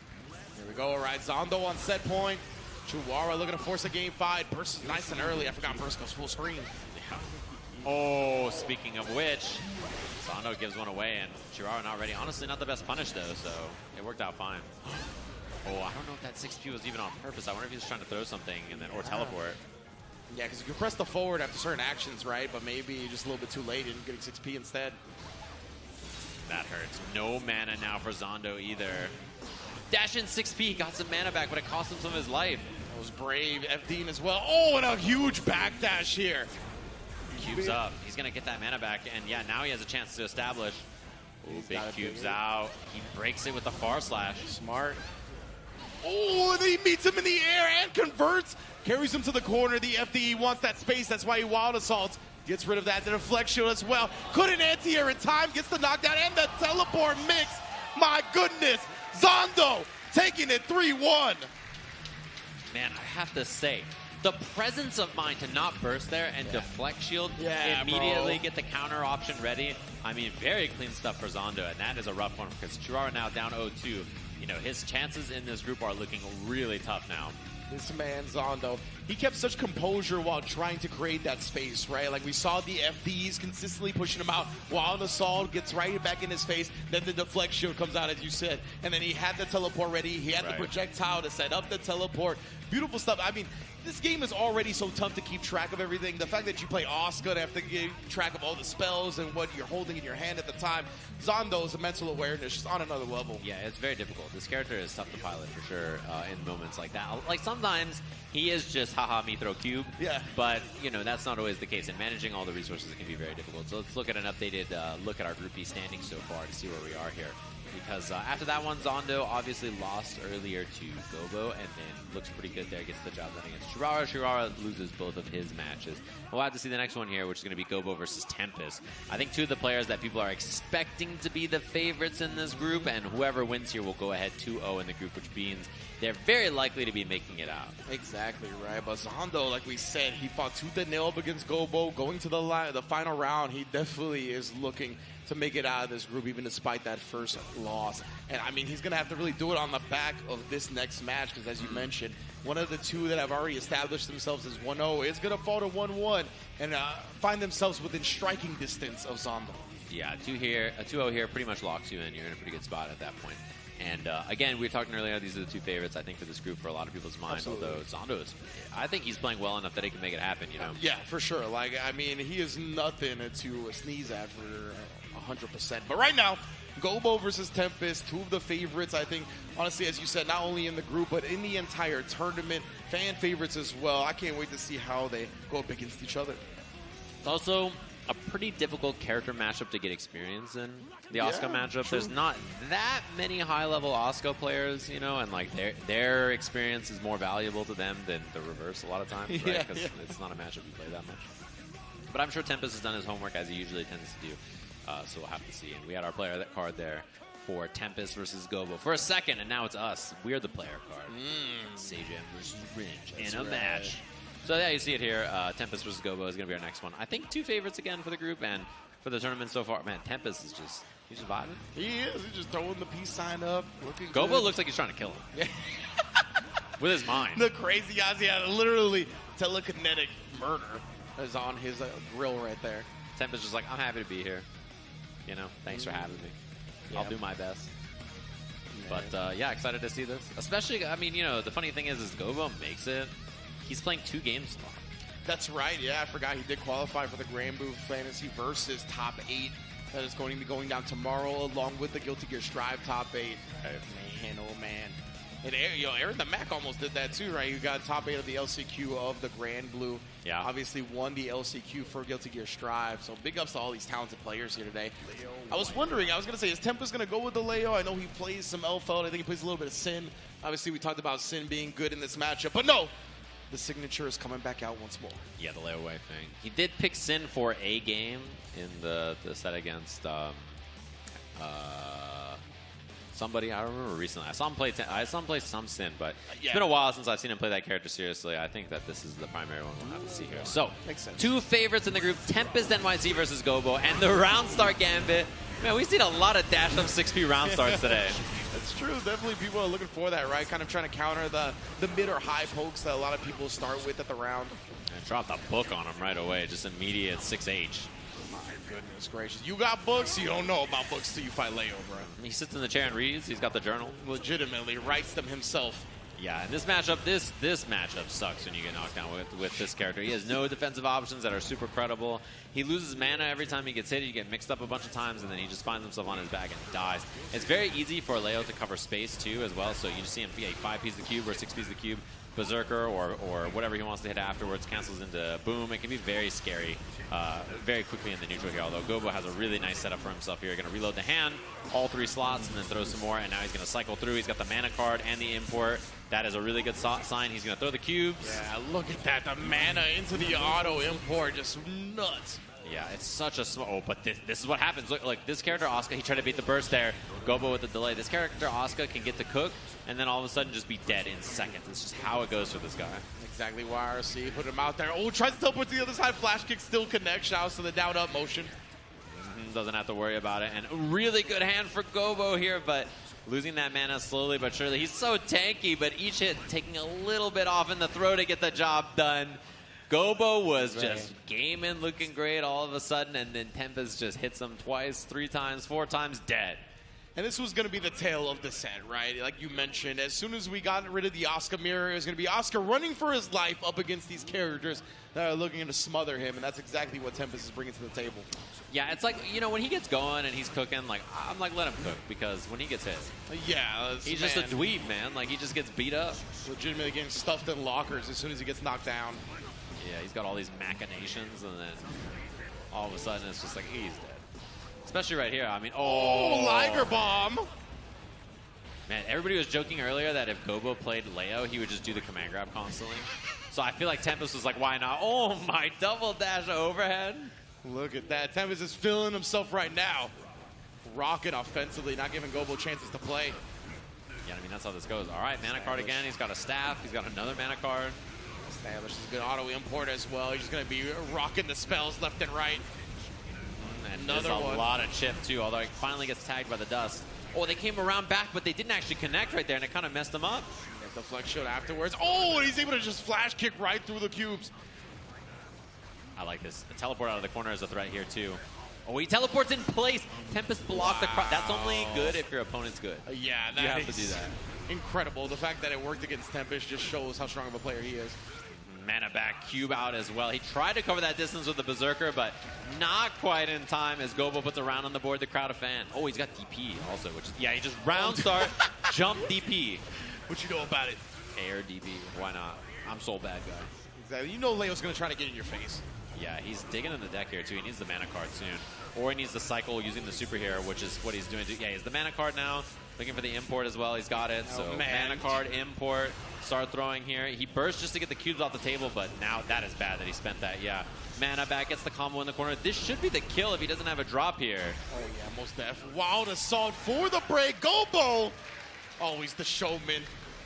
Here we go, all right. Zondo on set point. Churara looking to force a game 5. Burst is nice and early. I forgot burst goes full screen. Yeah. Oh, speaking of which, Zondo gives one away, and Churara not ready. Honestly, not the best punish, though, so it worked out fine. Oh, I don't know if that 6P was even on purpose. I wonder if he was trying to throw something and then or teleport. Yeah, because you can press the forward after certain actions, right? But maybe just a little bit too late and getting 6P instead. That hurts. No mana now for Zondo either. Dash in 6P, got some mana back, but it cost him some of his life. That was brave. FDing as well. Oh, and a huge backdash here. Cubes up. He's going to get that mana back, and yeah, now he has a chance to establish. Ooh, big cubes out. He breaks it with the far slash. Smart. Oh, and he meets him in the air and converts. Carries him to the corner. The FDE wants that space. That's why he wild assaults. Gets rid of that. The deflection as well. Couldn't anti-air in time. Gets the knockdown and the teleport mix. My goodness. Zondo taking it 3-1. Man, I have to say, the presence of mind to not burst there and deflect shield, immediately get the counter option ready. I mean, very clean stuff for Zondo, and that is a rough one because Churara now down 0-2. You know, his chances in this group are looking really tough now. This man, Zondo, he kept such composure while trying to create that space, right? Like, we saw the FDs consistently pushing him out while the assault gets right back in his face. Then the deflect shield comes out, as you said. And then he had the teleport ready. He had the projectile to set up the teleport. Beautiful stuff. I mean, this game is already so tough to keep track of everything. The fact that you play Asuka and have to keep track of all the spells and what you're holding in your hand at the time. Zondo's mental awareness just on another level. Yeah, it's very difficult. This character is tough to pilot for sure in moments like that. Like, sometimes he is just haha me throw cube. Yeah. But, you know, that's not always the case. And managing all the resources can be very difficult. So let's look at an updated look at our Group B standings so far to see where we are here. Because after that one, Zondo obviously lost earlier to Gobo, and then looks pretty good there, gets the job done against Shirara. Shirara loses both of his matches. We'll have to see the next one here, which is going to be Gobo versus Tempest. I think two of the players that people are expecting to be the favorites in this group, and whoever wins here will go ahead 2-0 in the group, which means they're very likely to be making it out. Exactly right. But Zondo, like we said, he fought tooth and nail against Gobo. Going to the final round, he definitely is looking to make it out of this group, even despite that first loss. And, I mean, he's going to have to really do it on the back of this next match, because, as you mentioned, one of the two that have already established themselves as 1-0 is going to fall to 1-1 and find themselves within striking distance of Zondo. Yeah, 2-0 here pretty much locks you in. You're in a pretty good spot at that point. And, again, we were talking earlier, these are the two favorites, I think, for this group for a lot of people's mind. Absolutely. Although Zondo is, I think he's playing well enough that he can make it happen, you know? Yeah, for sure. Like, I mean, he is nothing to sneeze at for 100%. But right now, Gobo versus Tempest, two of the favorites, I think, honestly, as you said, not only in the group, but in the entire tournament. Fan favorites as well. I can't wait to see how they go up against each other. It's also a pretty difficult character matchup to get experience in. The Asuka matchup, true. There's not that many high-level Asuka players, you know, and like their experience is more valuable to them than the reverse a lot of times, right? Because it's not a matchup you play that much. But I'm sure Tempest has done his homework as he usually tends to do. So we'll have to see. And we had our player card there for Tempest versus Gobo for a second, and now it's us. We're the player card. Sajam versus Ringe in a match. So yeah, you see it here. Tempest versus Gobo is going to be our next one. I think two favorites again for the group and for the tournament so far. Man, Tempest is just, he's just vibing. He is. He's just throwing the peace sign up. Gobo good. looks like he's trying to kill him. With his mind. The crazy guys, yeah, literally telekinetic murder is on his grill right there. Tempest just like, I'm happy to be here. You know, thanks for having me. Yeah. I'll do my best. But, yeah, excited to see this. Especially, I mean, you know, the funny thing is Gobo makes it. He's playing 2 games tomorrow. That's right, yeah. I forgot he did qualify for the Grand Blue Fantasy versus Top 8. That is going to be going down tomorrow, along with the Guilty Gear Strive Top 8. Man, oh, man. And Aaron the Mac almost did that too, right? He got top 8 of the LCQ of the Grand Blue. Yeah. Obviously won the LCQ for Guilty Gear Strive. So big ups to all these talented players here today. I was wondering, I was going to say, is Tempest going to go with the Leo? I know he plays some Elfeld. I think he plays a little bit of Sin. Obviously, we talked about Sin being good in this matchup. But no, the signature is coming back out once more. Yeah, the layaway thing. He did pick Sin for a game in the set against somebody. I don't remember recently. I saw him play some Sin, but it's been a while since I've seen him play that character seriously. I think that this is the primary one we'll have to see here. So, makes sense. 2 favorites in the group, Tempest NYC versus Gobo, and the round start gambit. Man, we've seen a lot of dash up 6P round starts today. It's true. Definitely people are looking for that, right? Kind of trying to counter the mid or high pokes that a lot of people start with at the round. And drop the book on him right away. Just immediate 6H. My goodness gracious. You got books? You don't know about books till you fight Leo, bro. He sits in the chair and reads. He's got the journal. Legitimately writes them himself. Yeah, and this matchup, this matchup sucks when you get knocked down with this character. He has no defensive options that are super credible. He loses mana every time he gets hit. He gets mixed up a bunch of times, and then he just finds himself on his back and dies. It's very easy for Leo to cover space, too, as well. So you just see him 5 pieces of the cube or 6 pieces of the cube, Berserker, or whatever he wants to hit afterwards, cancels into Boom. It can be very scary very quickly in the neutral here, although Gobo has a really nice setup for himself here. Going to reload the hand, all 3 slots, and then throw some more, and now he's going to cycle through. He's got the mana card and the import. That is a really good sign. He's going to throw the cubes. Yeah, look at that. The mana into the auto import. Just nuts. Yeah, it's such a small... Oh, but this is what happens. Look, like this character, Asuka, he tried to beat the burst there. Gobo with the delay. This character, Asuka, can get to cook, and then all of a sudden just be dead in seconds. It's just how it goes for this guy. Exactly. YRC put him out there. Oh, tries to teleport to the other side. Flash kick still connects. Shouts to the down-up motion. Doesn't have to worry about it. And a really good hand for Gobo here, but Losing that mana slowly but surely. He's so tanky, but each hit taking a little bit off in the throw to get the job done. Gobo was just gaming, looking great all of a sudden, and then Tempest just hits him twice, 3 times, 4 times, dead. And this was going to be the tale of the set, right? Like you mentioned, as soon as we got rid of the Oscar mirror, it was going to be Oscar running for his life up against these characters that are looking to smother him, and that's exactly what Tempest is bringing to the table. Yeah, it's like, you know, when he gets going and he's cooking, like, I'm like, let him cook, because when he gets hit, yeah, he's just a dweeb, man. Like, he just gets beat up. Legitimately getting stuffed in lockers as soon as he gets knocked down. Yeah, he's got all these machinations, and then all of a sudden it's just like, he's dead. Especially right here. I mean, Liger Bomb. Man, everybody was joking earlier that if Gobo played Leo, he would just do the command grab constantly. So I feel like Tempest was like, why not? Oh my, double dash overhead. Look at that. Tempest is feeling himself right now. Rocking offensively, not giving Gobo chances to play. Yeah, I mean, that's how this goes. All right, mana card again. He's got a staff. He's got another mana card. Establish is a good auto import as well. He's just going to be rocking the spells left and right. And another one. A lot of chip, too, although he finally gets tagged by the dust. Oh, they came around back, but they didn't actually connect right there, and it kind of messed them up. Get the flex shield afterwards. Oh, and he's able to just flash kick right through the cubes. I like this. The teleport out of the corner is a threat here, too. Oh, he teleports in place. Tempest blocked the cross. That's only good if your opponent's good. Yeah, that you have to do that. Incredible. The fact that it worked against Tempest just shows how strong of a player he is. Mana back, cube out as well. He tried to cover that distance with the Berserker, but not quite in time as Gobo puts a round on the board. The crowd a fan. Oh, he's got DP also, which is, yeah, he just round start, jump DP. What you know about it? Air DP, why not? I'm so bad guy. Exactly. You know Leo's going to try to get in your face. Yeah, he's digging in the deck here, too. He needs the mana card soon. Or he needs the cycle using the superhero, which is what he's doing. Yeah, he has the mana card now. Looking for the import as well. He's got it. So mana card, import, start throwing here. He bursts just to get the cubes off the table, but now that is bad that he spent that. Yeah. Mana back, gets the combo in the corner. This should be the kill if he doesn't have a drop here. Oh, yeah, most def. Wild assault for the break. Gobo! Always the showman.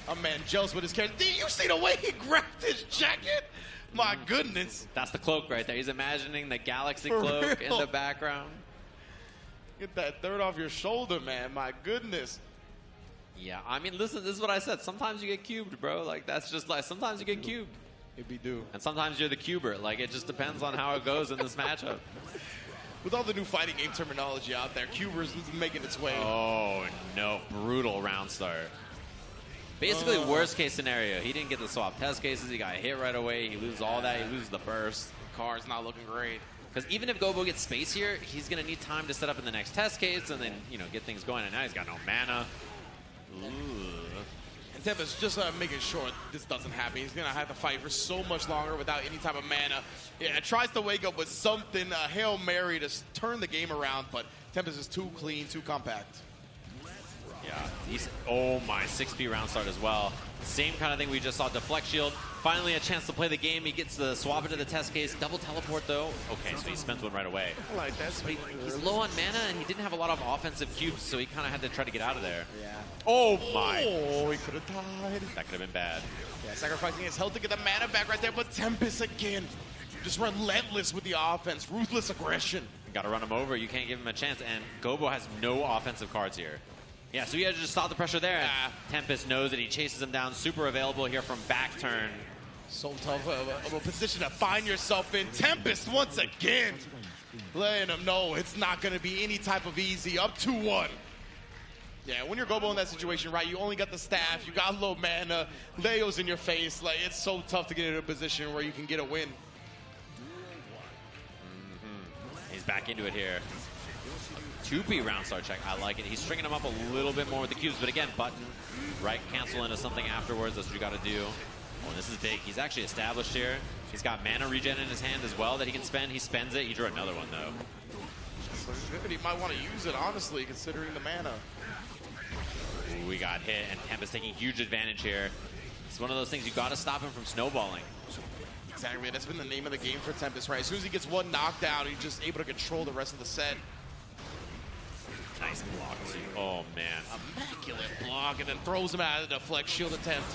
A man jealous with his character. Did you see the way he grabbed his jacket? My goodness. That's the cloak right there. He's imagining the galaxy cloak in the background. Get that third off your shoulder, man. My goodness. Yeah, I mean, listen, this is what I said. Sometimes you get cubed, bro. Like, that's just like, sometimes you get cubed. It be due. And sometimes you're the cuber. Like, it just depends on how it goes in this matchup. With all the new fighting game terminology out there, Cuber's making its way. Oh, no. Brutal round start. Basically, worst case scenario. He didn't get the swap test cases. He got hit right away. He loses all that. He loses the burst. Car's not looking great. Because even if Gobo gets space here, he's going to need time to set up in the next test case and then, you know, get things going. And now he's got no mana. Ooh. And Tempest just making sure this doesn't happen. He's going to have to fight for so much longer without any type of mana. Yeah, tries to wake up with something, a Hail Mary to turn the game around, but Tempest is too clean, too compact. Yeah, he's, oh my, 6P round start as well. Same kind of thing we just saw. Deflect shield. Finally a chance to play the game. He gets the swap into the test case. Double teleport though. Okay, so he spent one right away. I like that. He's low on mana and he didn't have a lot of offensive cubes, so he kind of had to try to get out of there. Yeah. Oh my. Oh, he could have died. That could have been bad. Yeah, sacrificing his health to get the mana back right there, but Tempest again. Just relentless with the offense. Ruthless aggression. You got to run him over. You can't give him a chance. And Gobo has no offensive cards here. Yeah, so he had to just stop the pressure there. Tempest knows that he chases him down. Super available here from back turn. So tough of a position to find yourself in. Tempest once again letting him know it's not going to be any type of easy. Up 2-1. Yeah, when you're Gobo in that situation, right, you only got the staff, you got low mana, Leo's in your face. Like, it's so tough to get into a position where you can get a win. He's back into it here. 2P round start check. I like it. He's stringing him up a little bit more with the cubes, but again, button, right, cancel into something afterwards. That's what you got to do. Oh, this is big. He's actually established here. He's got mana regen in his hand as well that he can spend. He spends it. He drew another one, though. He might want to use it, honestly, considering the mana. Ooh, we got hit, and Tempest taking huge advantage here. It's one of those things you got to stop him from snowballing. Exactly. That's been the name of the game for Tempest, right? As soon as he gets one knockdown, he's just able to control the rest of the set. Nice block, too. Oh, man. Immaculate block, and then throws him out of the deflect shield attempt.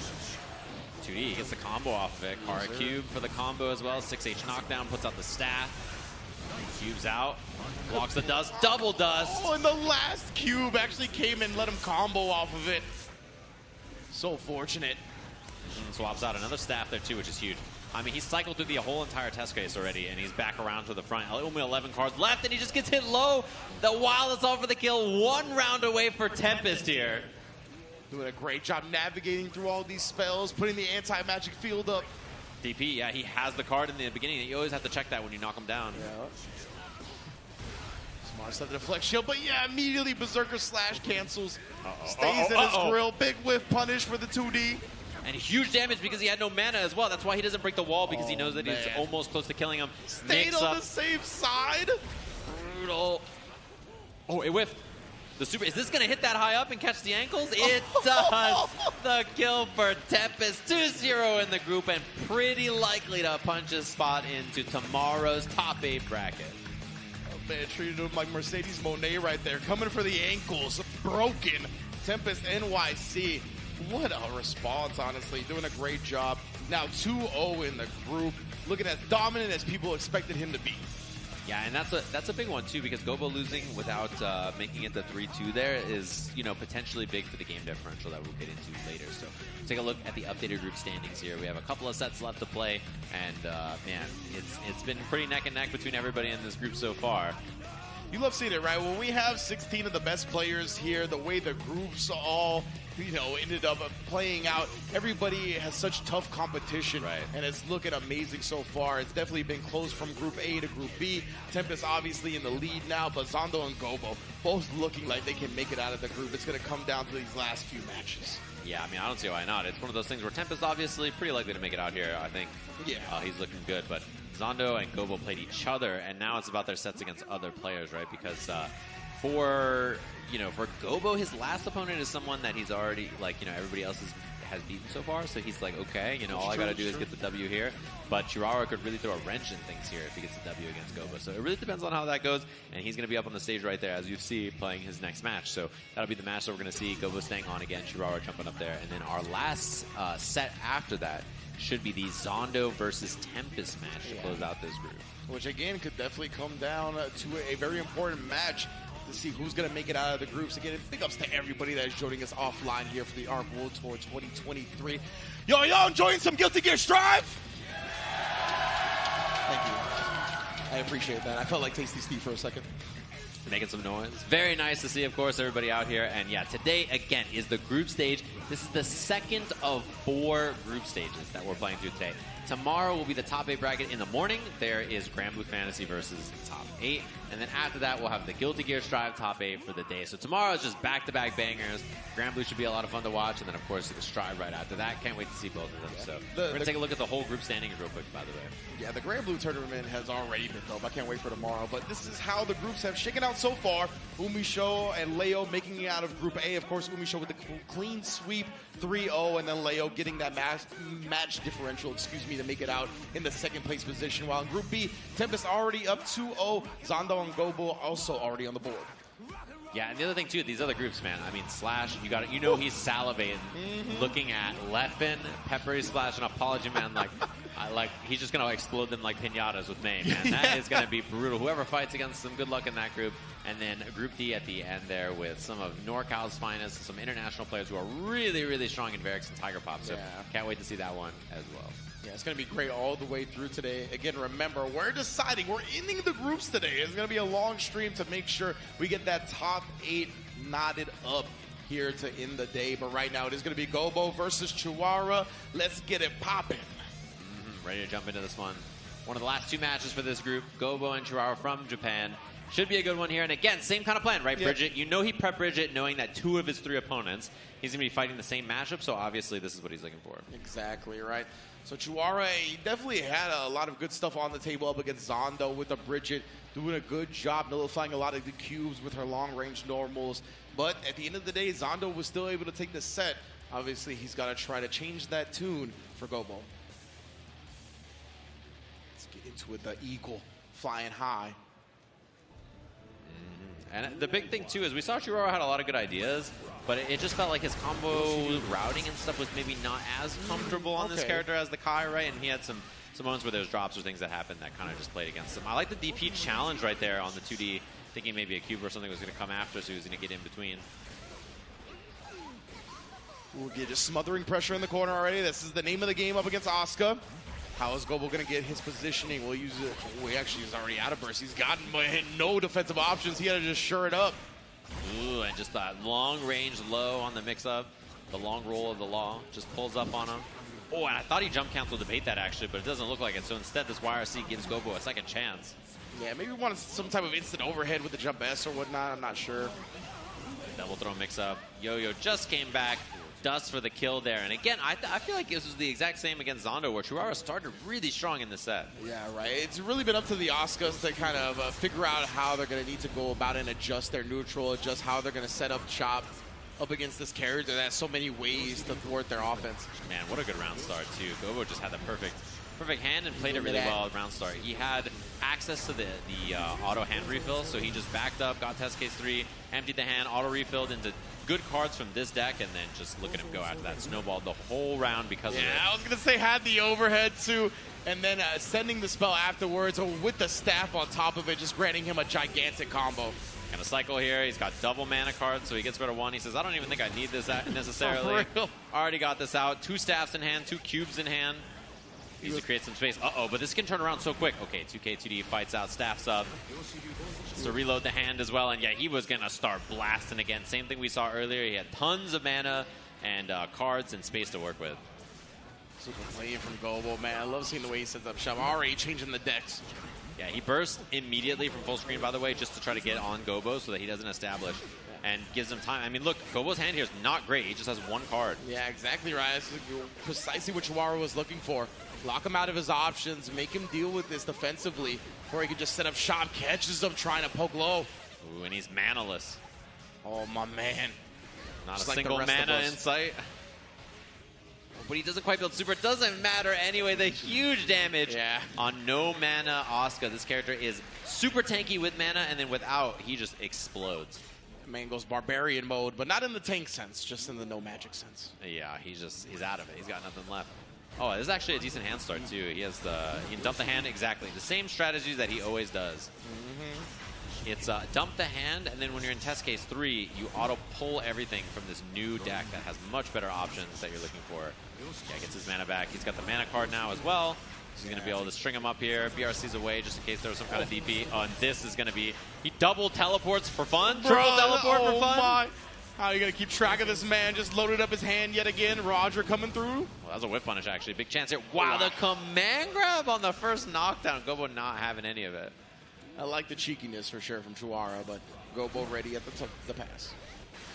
2D, he gets the combo off of it. Kara Cube for the combo as well. 6H knockdown, puts out the staff. Cubes out, blocks the dust, double dust. Oh, and the last cube actually came and let him combo off of it. So fortunate. And swaps out another staff there too, which is huge. I mean, he's cycled through the whole entire test case already, and he's back around to the front. Only 11 cards left, and he just gets hit low. The Wild is all for the kill. 1 round away for Tempest here. Doing a great job navigating through all these spells, putting the anti-magic field up. DP, yeah, he has the card in the beginning. You always have to check that when you knock him down. Yeah. Smart stuff to deflect shield, but yeah, immediately Berserker Slash cancels. Stays in his grill. Big whiff punish for the 2D. And huge damage because he had no mana as well. That's why he doesn't break the wall, because he knows that he's almost close to killing him. Stayed on the safe side. Brutal. Oh, it whiffed. The super, is this going to hit that high up and catch the ankles? It does. The kill for Tempest. 2-0 in the group, and pretty likely to punch his spot into tomorrow's top 8 bracket. Oh man, treated him like Mercedes Monet right there. Coming for the ankles. Broken. Tempest NYC. What a response, honestly. Doing a great job. Now 2-0 in the group. Looking as dominant as people expected him to be. Yeah, and that's a big one too, because Gobo losing without making it the 3-2 there is, you know, potentially big for the game differential that we'll get into later. So take a look at the updated group standings here. We have a couple of sets left to play, and man, it's been pretty neck and neck between everybody in this group so far. You love seeing it, right? When we have 16 of the best players here, the way the groups all, you know, ended up playing out, everybody has such tough competition, right? And it's looking amazing so far. It's definitely been close from Group A to Group B. Tempest obviously in the lead now, but Zondo and Gobo both looking like they can make it out of the group. It's going to come down to these last few matches. Yeah, I mean, I don't see why not. It's one of those things where Tempest obviously pretty likely to make it out here, I think. Yeah. He's looking good, but Zondo and Gobo played each other, and now it's about their sets against other players, right? Because for Gobo, his last opponent is someone that he's already, like, you know, everybody else has beaten so far, so he's like, okay, you know, all I gotta do is get the W here. But Churara could really throw a wrench in things here if he gets a W against Gobo. So it really depends on how that goes, and he's gonna be up on the stage right there, as you see, playing his next match. So that'll be the match that we're gonna see. Gobo staying on again, Churara jumping up there, and then our last set after that should be the Zondo versus Tempest match to close out this group. Which again could definitely come down to a very important match to see who's going to make it out of the groups. Again, big ups to everybody that is joining us offline here for the ARC World Tour 2023. Y'all enjoying some Guilty Gear Strive? Thank you. I appreciate that. I felt like Tasty Steve for a second. Making some noise. Very nice to see, of course, everybody out here. And yeah, today, again, is the group stage. This is the second of 4 group stages that we're playing through today. Tomorrow will be the top 8 bracket in the morning. There is Granblue Fantasy versus the top 8. And then after that, we'll have the Guilty Gear Strive top 8 for the day. So tomorrow is just back-to-back bangers. Granblue should be a lot of fun to watch. And then, of course, the Strive right after that. Can't wait to see both of them. So we're going to take a look at the whole group standings real quick, by the way. Yeah, the Granblue tournament has already been dope. I can't wait for tomorrow. But this is how the groups have shaken out so far. Umisho and Leo making it out of Group A. Of course, Umisho with the clean sweep 3-0, and then Leo getting that match differential, to make it out in the second place position. While in Group B, Tempest already up 2-0. Zondo and Gobo also already on the board. Yeah, and the other thing too, these other groups, man. I mean, Slash, you know he's salivating, looking at Leffen, Peppery Splash, and Apology Man. Like he's just gonna explode them like pinatas with May, man. That is gonna be brutal. Whoever fights against them, good luck in that group. And then Group D at the end there with some of NorCal's finest, some international players who are really, really strong in Varix and Tiger Pop. So can't wait to see that one as well. Yeah, it's going to be great all the way through today. Again, remember, we're deciding. We're ending the groups today. It's going to be a long stream to make sure we get that top 8 knotted up here to end the day. But right now, it is going to be Gobo versus Churara. Let's get it popping. Ready to jump into this one. One of the last 2 matches for this group, Gobo and Churara from Japan. Should be a good one here. And again, same kind of plan, right, Bridget? You know he prepped Bridget knowing that 2 of his 3 opponents, he's going to be fighting the same matchup. So obviously, this is what he's looking for. Exactly, right? So Churara, he definitely had a lot of good stuff on the table up against Zondo with the Bridget, doing a good job nullifying a lot of the cubes with her long-range normals. But at the end of the day, Zondo was still able to take the set. Obviously, he's got to try to change that tune for Gobo. Let's get into it, the eagle flying high. And the big thing, too, is we saw Churara had a lot of good ideas, but it just felt like his combo routing and stuff was maybe not as comfortable on this character as the Kai, right? And he had some moments where there was drops or things that happened that kind of just played against him. I like the DP challenge right there on the 2D, thinking maybe a cube or something was going to come after, so he was going to get in between. We'll get just smothering pressure in the corner already. This is the name of the game up against Asuka. How is Gobo going to get his positioning? We'll use it. Oh, actually, he's already out of burst. He's gotten no defensive options. He had to just sure it up. Ooh, and just that long range low on the mix-up. The long roll of the law just pulls up on him. Oh, and I thought he jump cancel debate that actually, but it doesn't look like it. So instead, this YRC gives Gobo a second chance. Yeah, maybe we wanted some type of instant overhead with the jump S or whatnot. I'm not sure. Double throw mix-up. Yo-Yo just came back. Dust for the kill there. And again, I feel like this was the exact same against Zondo, where Churara started really strong in the set. Yeah, right. It's really been up to the Asukas to kind of figure out how they're going to need to go about and adjust their neutral, adjust how they're going to set up Chop up against this character that has so many ways to thwart their offense. Man, what a good round start, too. Gobo just had the perfect hand and played it really well at round start. He had access to the auto hand refill, so he just backed up, got test case 3, emptied the hand, auto refilled into good cards from this deck, and then just look at him go after that. Snowballed the whole round because of it. Yeah, I was going to say had the overhead too, and then sending the spell afterwards with the staff on top of it, just granting him a gigantic combo. Gonna cycle here. He's got double mana cards, so he gets rid of one. He says, I don't even think I need this necessarily. Already got this out. 2 staffs in hand, 2 cubes in hand. Needs to create some space. Uh-oh, but this can turn around so quick. Okay, 2K2D fights out, staffs up. So reload the hand as well, and yeah, he was gonna start blasting again. Same thing we saw earlier. He had tons of mana and cards and space to work with. Super play from Gobo, man. I love seeing the way he sets up shop. Already changing the decks. Yeah, he burst immediately from full screen, by the way, just to try to get on Gobo so that he doesn't establish and gives him time. I mean, look, Gobo's hand here is not great. He just has 1 card. Yeah, exactly right. That's precisely what Churara was looking for. Lock him out of his options, make him deal with this defensively, or he could just set up shop, catches him trying to poke low. Ooh, and he's manaless. Oh, my man. Not just a single mana in sight. But he doesn't quite build super. It doesn't matter anyway. The huge damage on no mana Asuka. This character is super tanky with mana, and then without, he just explodes. Man goes barbarian mode, but not in the tank sense, just in the no magic sense. Yeah, he's out of it. He's got nothing left. Oh, this is actually a decent hand start too. He can dump the hand exactly. The same strategies that he always does. It's dump the hand, and then when you're in test case 3, you auto pull everything from this new deck that has much better options that you're looking for. Yeah, gets his mana back. He's got the mana card now as well. So he's going to be able to string him up here. BRC's away just in case there was some kind of DP. Oh, and this is going to be... He double teleports for fun? Triple teleport for fun? My. How are you going to keep track of this man? Just loaded up his hand yet again. Roger coming through. Well, that was a whip punish, actually. Big chance here. Wow, the command grab on the first knockdown. Gobo not having any of it. I like the cheekiness for sure from Churara, but Gobo ready at the pass.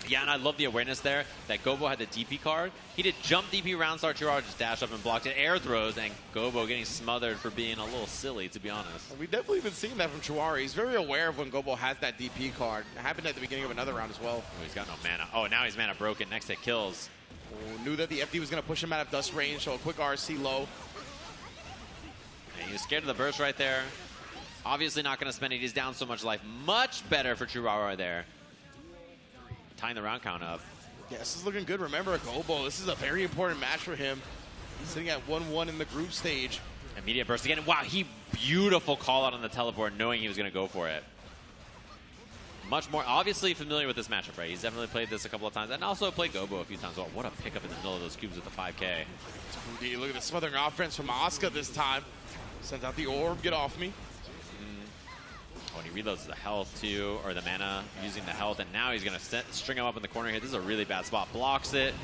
Yeah, and I love the awareness there that Gobo had the DP card. He did jump DP round start. Churara just dashed up and blocked it. Air throws, and Gobo getting smothered for being a little silly, to be honest. We've definitely been seeing that from Churara. He's very aware of when Gobo has that DP card. It happened at the beginning of another round as well. Oh, he's got no mana. Oh, now he's mana broken. Next hit kills. Oh, knew that the FD was going to push him out of dust range, so a quick RC low. And he was scared of the burst right there. Obviously not going to spend it. He's down so much life. Much better for Churara there. Tying the round count up. Yeah, this is looking good. Remember, Gobo, this is a very important match for him. He's sitting at 1-1 in the group stage. Immediate burst again. Wow, beautiful call out on the teleport, knowing he was going to go for it. Much more, obviously familiar with this matchup, right? He's definitely played this a couple of times, and also played Gobo a few times. Well, what a pickup in the middle of those cubes with the 5K. Indeed, look at the smothering offense from Asuka this time. Sends out the orb, get off me. Oh, and he reloads the health too, or the mana using the health, and now he's going to string him up in the corner here. This is a really bad spot. Blocks it.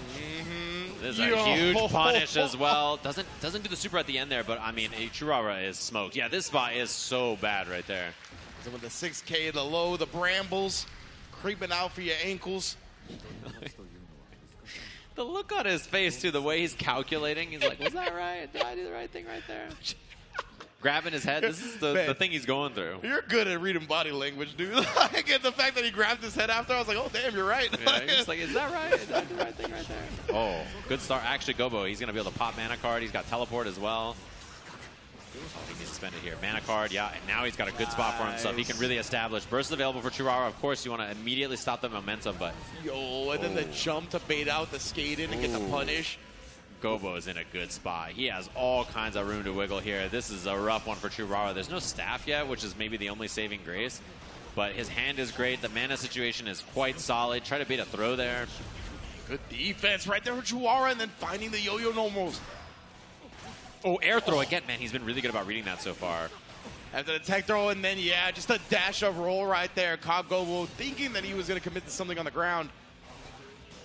This is a huge punish as well. Doesn't do the super at the end there, but I mean, Churara is smoked. Yeah, this spot is so bad right there. So with the 6K, the low, the brambles creeping out for your ankles. The look on his face too, the way he's calculating. He's like, was that right? Did I do the right thing right there? Grabbing his head. This is the thing he's going through. You're good at reading body language, dude. Like, and the fact that he grabbed his head after, I was like, oh, damn, you're right. Yeah, he's like, is that right? Is that the right thing right there? Oh, good start. Actually, Gobo, he's going to be able to pop mana card. He's got teleport as well. He gets suspended here. Mana card, yeah, and now he's got a good spot for himself. He can really establish. Burst available for Churara. Of course, you want to immediately stop the momentum, but... Yo, and then the jump to bait out the skate in and get the punish. Gobo's in a good spot. He has all kinds of room to wiggle here. This is a rough one for Churara. There's no staff yet, which is maybe the only saving grace. But his hand is great. The mana situation is quite solid. Try to bait a throw there. Good defense right there for Churara, and then finding the yo-yo normals. Oh, air throw again. Man, he's been really good about reading that so far. After the tech throw, and then, yeah, just a dash of roll right there. Gobo thinking that he was going to commit to something on the ground.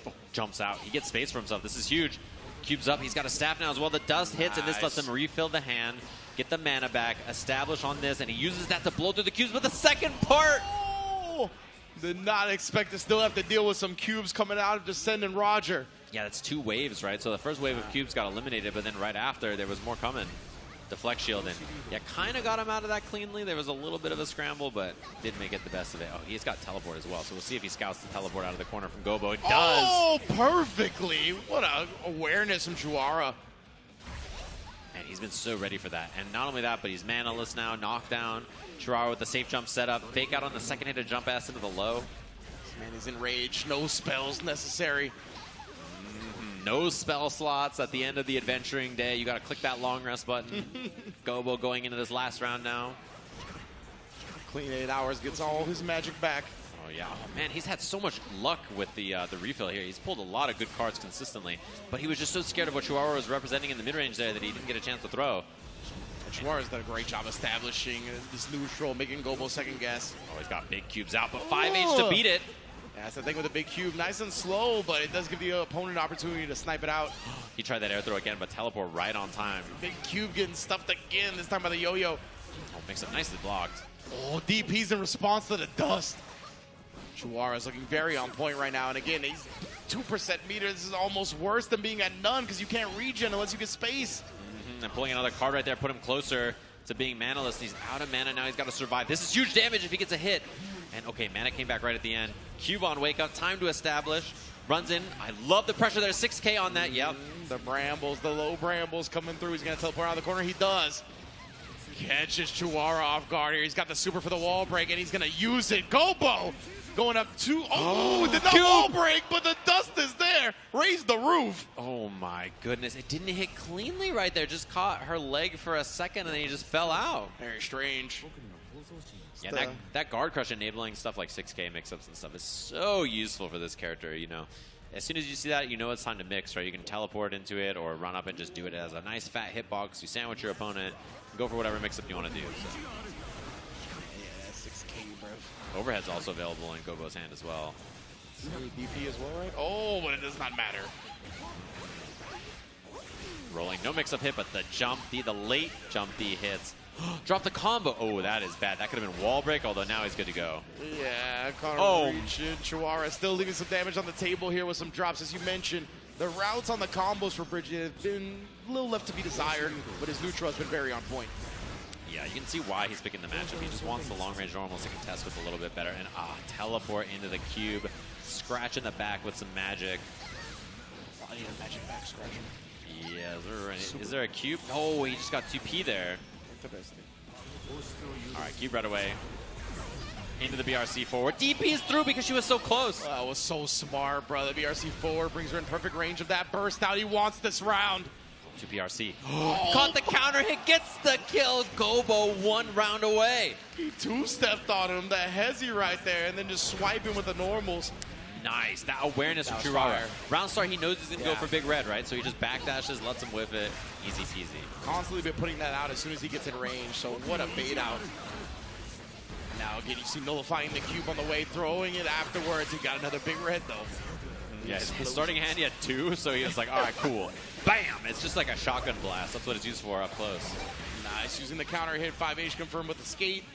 Oh, jumps out. He gets space for himself. This is huge. Cubes up. He's got a staff now as well. The dust hits, and this lets him refill the hand, get the mana back, establish on this, and he uses that to blow through the cubes with the second part. Oh! Did not expect to still have to deal with some cubes coming out of Descendant Roger. Yeah, that's 2 waves, right? So the first wave of cubes got eliminated, but then right after, there was more coming. Deflect shield, and yeah, kind of got him out of that cleanly. There was a little bit of a scramble, but did make it the best of it. Oh, he's got teleport as well, so we'll see if he scouts the teleport out of the corner from Gobo. It does! Oh, perfectly! What a awareness from Churara. And he's been so ready for that. And not only that, but he's manaless now, knockdown. Churara with the safe jump set up. Fake out on the second hit to jump ass into the low. This man is enraged. No spells necessary. No spell slots at the end of the adventuring day. You got to click that long rest button. Gobo going into this last round now. Clean 8 hours, gets all his magic back. Oh, yeah. Oh, man, he's had so much luck with the refill here. He's pulled a lot of good cards consistently, but he was just so scared of what Churara was representing in the mid-range there that he didn't get a chance to throw. Churara's done a great job establishing this neutral, making Gobo second guess. Oh, he's got big cubes out, but 5H to beat it. Yeah, that's the thing with the big cube. Nice and slow, but it does give the opponent an opportunity to snipe it out. He tried that air throw again, but teleport right on time. Big cube getting stuffed again, this time by the yo-yo. Oh, makes it nicely blocked. Oh, DP's in response to the dust. Churara's looking very on point right now, and again, he's 2% meter. This is almost worse than being at none because you can't regen unless you get space. And pulling another card right there, put him closer to being manaless. He's out of mana now. He's got to survive. This is huge damage if he gets a hit. And okay, mana came back right at the end. Cube on wake up, time to establish. Runs in. I love the pressure there. 6K on that. Yep. The brambles, the low brambles coming through. He's going to teleport out of the corner. He does. Catches Churara off guard here. He's got the super for the wall break, and he's going to use it. Gobo going up 2. Oh, did not wall break, but the dust is there. Raise the roof. Oh, my goodness. It didn't hit cleanly right there. Just caught her leg for a second, and then he just fell out. Very strange. Yeah, that guard crush enabling stuff like 6K mix-ups and stuff is so useful for this character, you know. As soon as you see that, you know it's time to mix, right? You can teleport into it or run up and just do it as a nice fat hitbox. You sandwich your opponent, go for whatever mix-up you want to do. So. Yeah, 6K, bro. Overhead's also available in Gobo's hand as well. DP as well, right? Oh, but it does not matter. Rolling, no mix-up hit, but the jump D, the late jump D hits. Drop the combo. Oh, that is bad. That could have been wall break, although now he's good to go. Yeah, reaching. Churara still leaving some damage on the table here with some drops. As you mentioned, the routes on the combos for Bridget have been a little left to be desired, but his neutral has been very on point. Yeah, you can see why he's picking the matchup. He just wants the long-range normals to contest with a little bit better. And teleport into the cube. Scratch in the back with some magic. I need a magic back scratcher. Yeah, is there a cube? Oh, he just got 2P there. All right, cube right away. Into the BRC forward. DP is through because she was so close. That was so smart, brother. BRC forward brings her in perfect range of that burst out. He wants this round. To BRC. Caught the counter hit, gets the kill. Gobo 1 round away. He two-stepped on him, the hezzy right there, and then just swiping with the normals. Nice. That awareness from Churara. Round start, he knows he's going to go for big red, right? So he just backdashes, lets him whiff it. Easy peasy. Constantly been putting that out as soon as he gets in range, so what a bait out. Now again, you see nullifying the cube on the way, throwing it afterwards. He got another big red, though. Yeah, his starting hand, he had 2, so he was like, all right, cool. Bam! It's just like a shotgun blast. That's what it's used for up close. Nice, using the counter hit. 5H confirmed with the skate.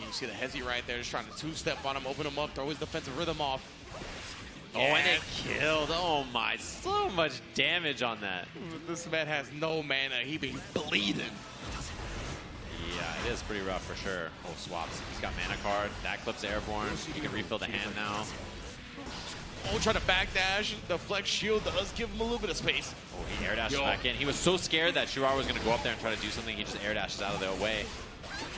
You see the hezzy right there, just trying to two-step on him, open him up, throw his defensive rhythm off. Oh, and it killed. Oh, my. So much damage on that. This man has no mana. He be bleeding. Yeah, it is pretty rough for sure. Oh, swaps. He's got mana card. That clips airborne. He can refill the hand now. Oh, trying to backdash. The flex shield does give him a little bit of space. Oh, he air dashes back in. He was so scared that Churara was going to go up there and try to do something. He just air dashes out of their way.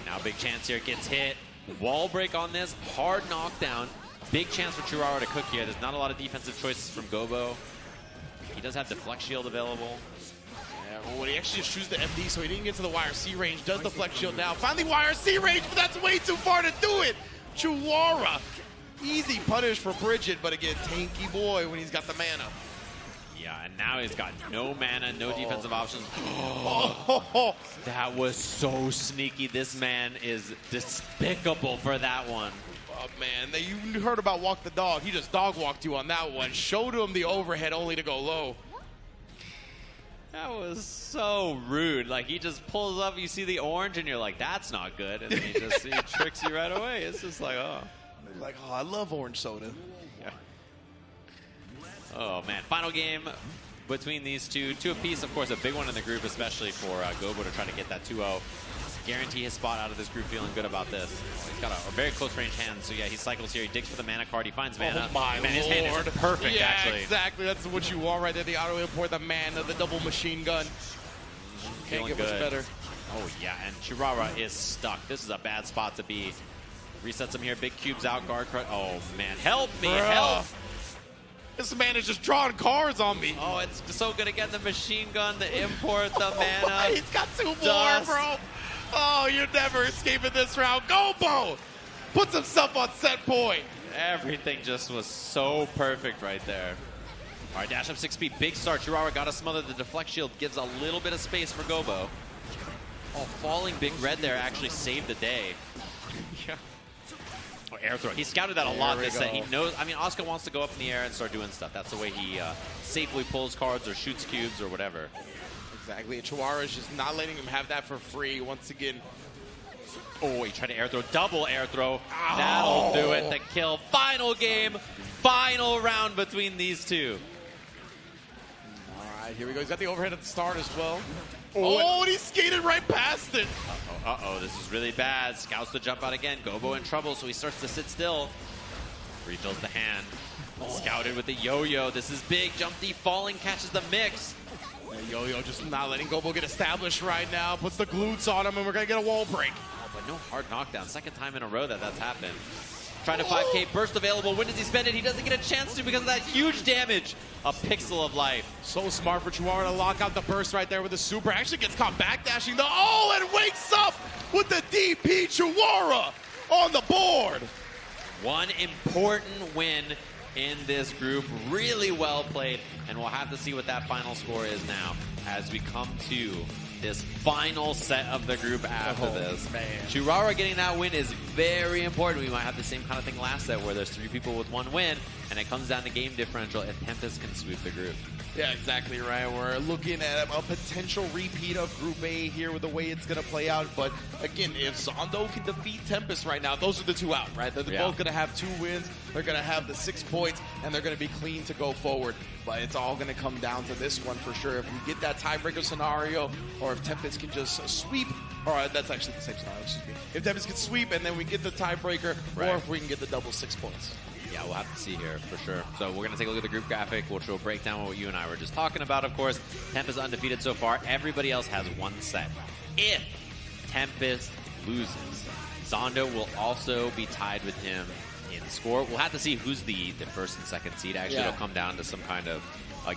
Now big chance here. Gets hit. Wall break on this. Hard knockdown. Big chance for Churara to cook here. There's not a lot of defensive choices from Gobo. He does have the flex shield available. Yeah, well, when he actually just shoots the MD, so he didn't get to the YRC range, does the flex shield now. Finally YRC range, but that's way too far to do it. Churara. Easy punish for Bridget, but again, tanky boy when he's got the mana. Yeah, and now he's got no mana, no defensive options. That was so sneaky. This man is despicable for that one. Oh, man, you heard about Walk the Dog. He just dog walked you on that one. Showed him the overhead only to go low. That was so rude. Like, he just pulls up, you see the orange, and you're like, that's not good. And then he tricks you right away. It's just like, oh. Like, oh, I love orange soda. Yeah. Oh, man. Final game between these two. Two apiece, of course, a big one in the group, especially for Gobo to try to get that 2-0. Guarantee his spot out of this group, feeling good about this. Oh, he's got a very close range hand, so yeah, he cycles here. He digs for the mana card. He finds mana. Oh, my man, his hand is perfect, yeah, actually. Exactly. That's what you want right there. The auto import, the mana, the double machine gun. Can't get much better. Oh, yeah, and Churara is stuck. This is a bad spot to be. Resets him here. Big cubes out. Guard crush. Oh, man. Help me. Bruh. Help. This man is just drawing cards on me. Oh, it's so good again. The machine gun, the import, the mana. He's got 2 more, bro. Oh, you're never escaping this round. Gobo puts himself on set point. Everything just was so perfect right there. All right, dash up 6 speed. Big start. Churara got to smother. The deflect shield gives a little bit of space for Gobo. Oh, falling big red there actually saved the day. Yeah. Oh, air throw. He scouted that a lot this set. He knows. I mean, Oscar wants to go up in the air and start doing stuff. That's the way he safely pulls cards or shoots cubes or whatever. Exactly. Churara is just not letting him have that for free. Once again. Oh, he tried to air throw. Double air throw. Ow. That'll do it. The kill. Final game. Final round between these two. All right, here we go. He's got the overhead at the start as well. Oh, and he skated right past it. Uh-oh, this is really bad. Scouts the jump out again. Gobo in trouble, so he starts to sit still. Refills the hand. Scouted with the yo-yo. This is big. Jump D falling, catches the mix. Yo-yo just not letting Gobo get established right now. Puts the glutes on him, and we're going to get a wall break. Oh, but no hard knockdown. Second time in a row that's happened. Trying to 5K burst available. When does he spend it? He doesn't get a chance to because of that huge damage. A pixel of life. So smart for Churara to lock out the burst right there with the super. Actually gets caught backdashing the and wakes up with the DP. Churara on the board. One important win in this group. Really well played. And we'll have to see what that final score is now as we come to this final set of the group after this. Man. Churara getting that win is very important. We might have the same kind of thing last set where there's 3 people with 1 win, and it comes down to game differential if Tempest can sweep the group. Yeah, exactly right. We're looking at a potential repeat of Group A here with the way it's going to play out. But again, if Zondo can defeat Tempest right now, those are the 2 out, right? They're both going to have 2 wins. They're going to have the 6 points, and they're going to be clean to go forward. But it's all going to come down to this one for sure. If we get that tiebreaker scenario, or if Tempest can just sweep, or that's actually the same scenario, excuse me. If Tempest can sweep and then we get the tiebreaker, or if we can get the double 6 points. Yeah, we'll have to see here for sure. So we're going to take a look at the group graphic, which will break down what you and I were just talking about, of course. Tempest undefeated so far. Everybody else has 1 set. If Tempest loses, Zondo will also be tied with him in score. We'll have to see who's the first and second seed. Actually, it'll come down to some kind of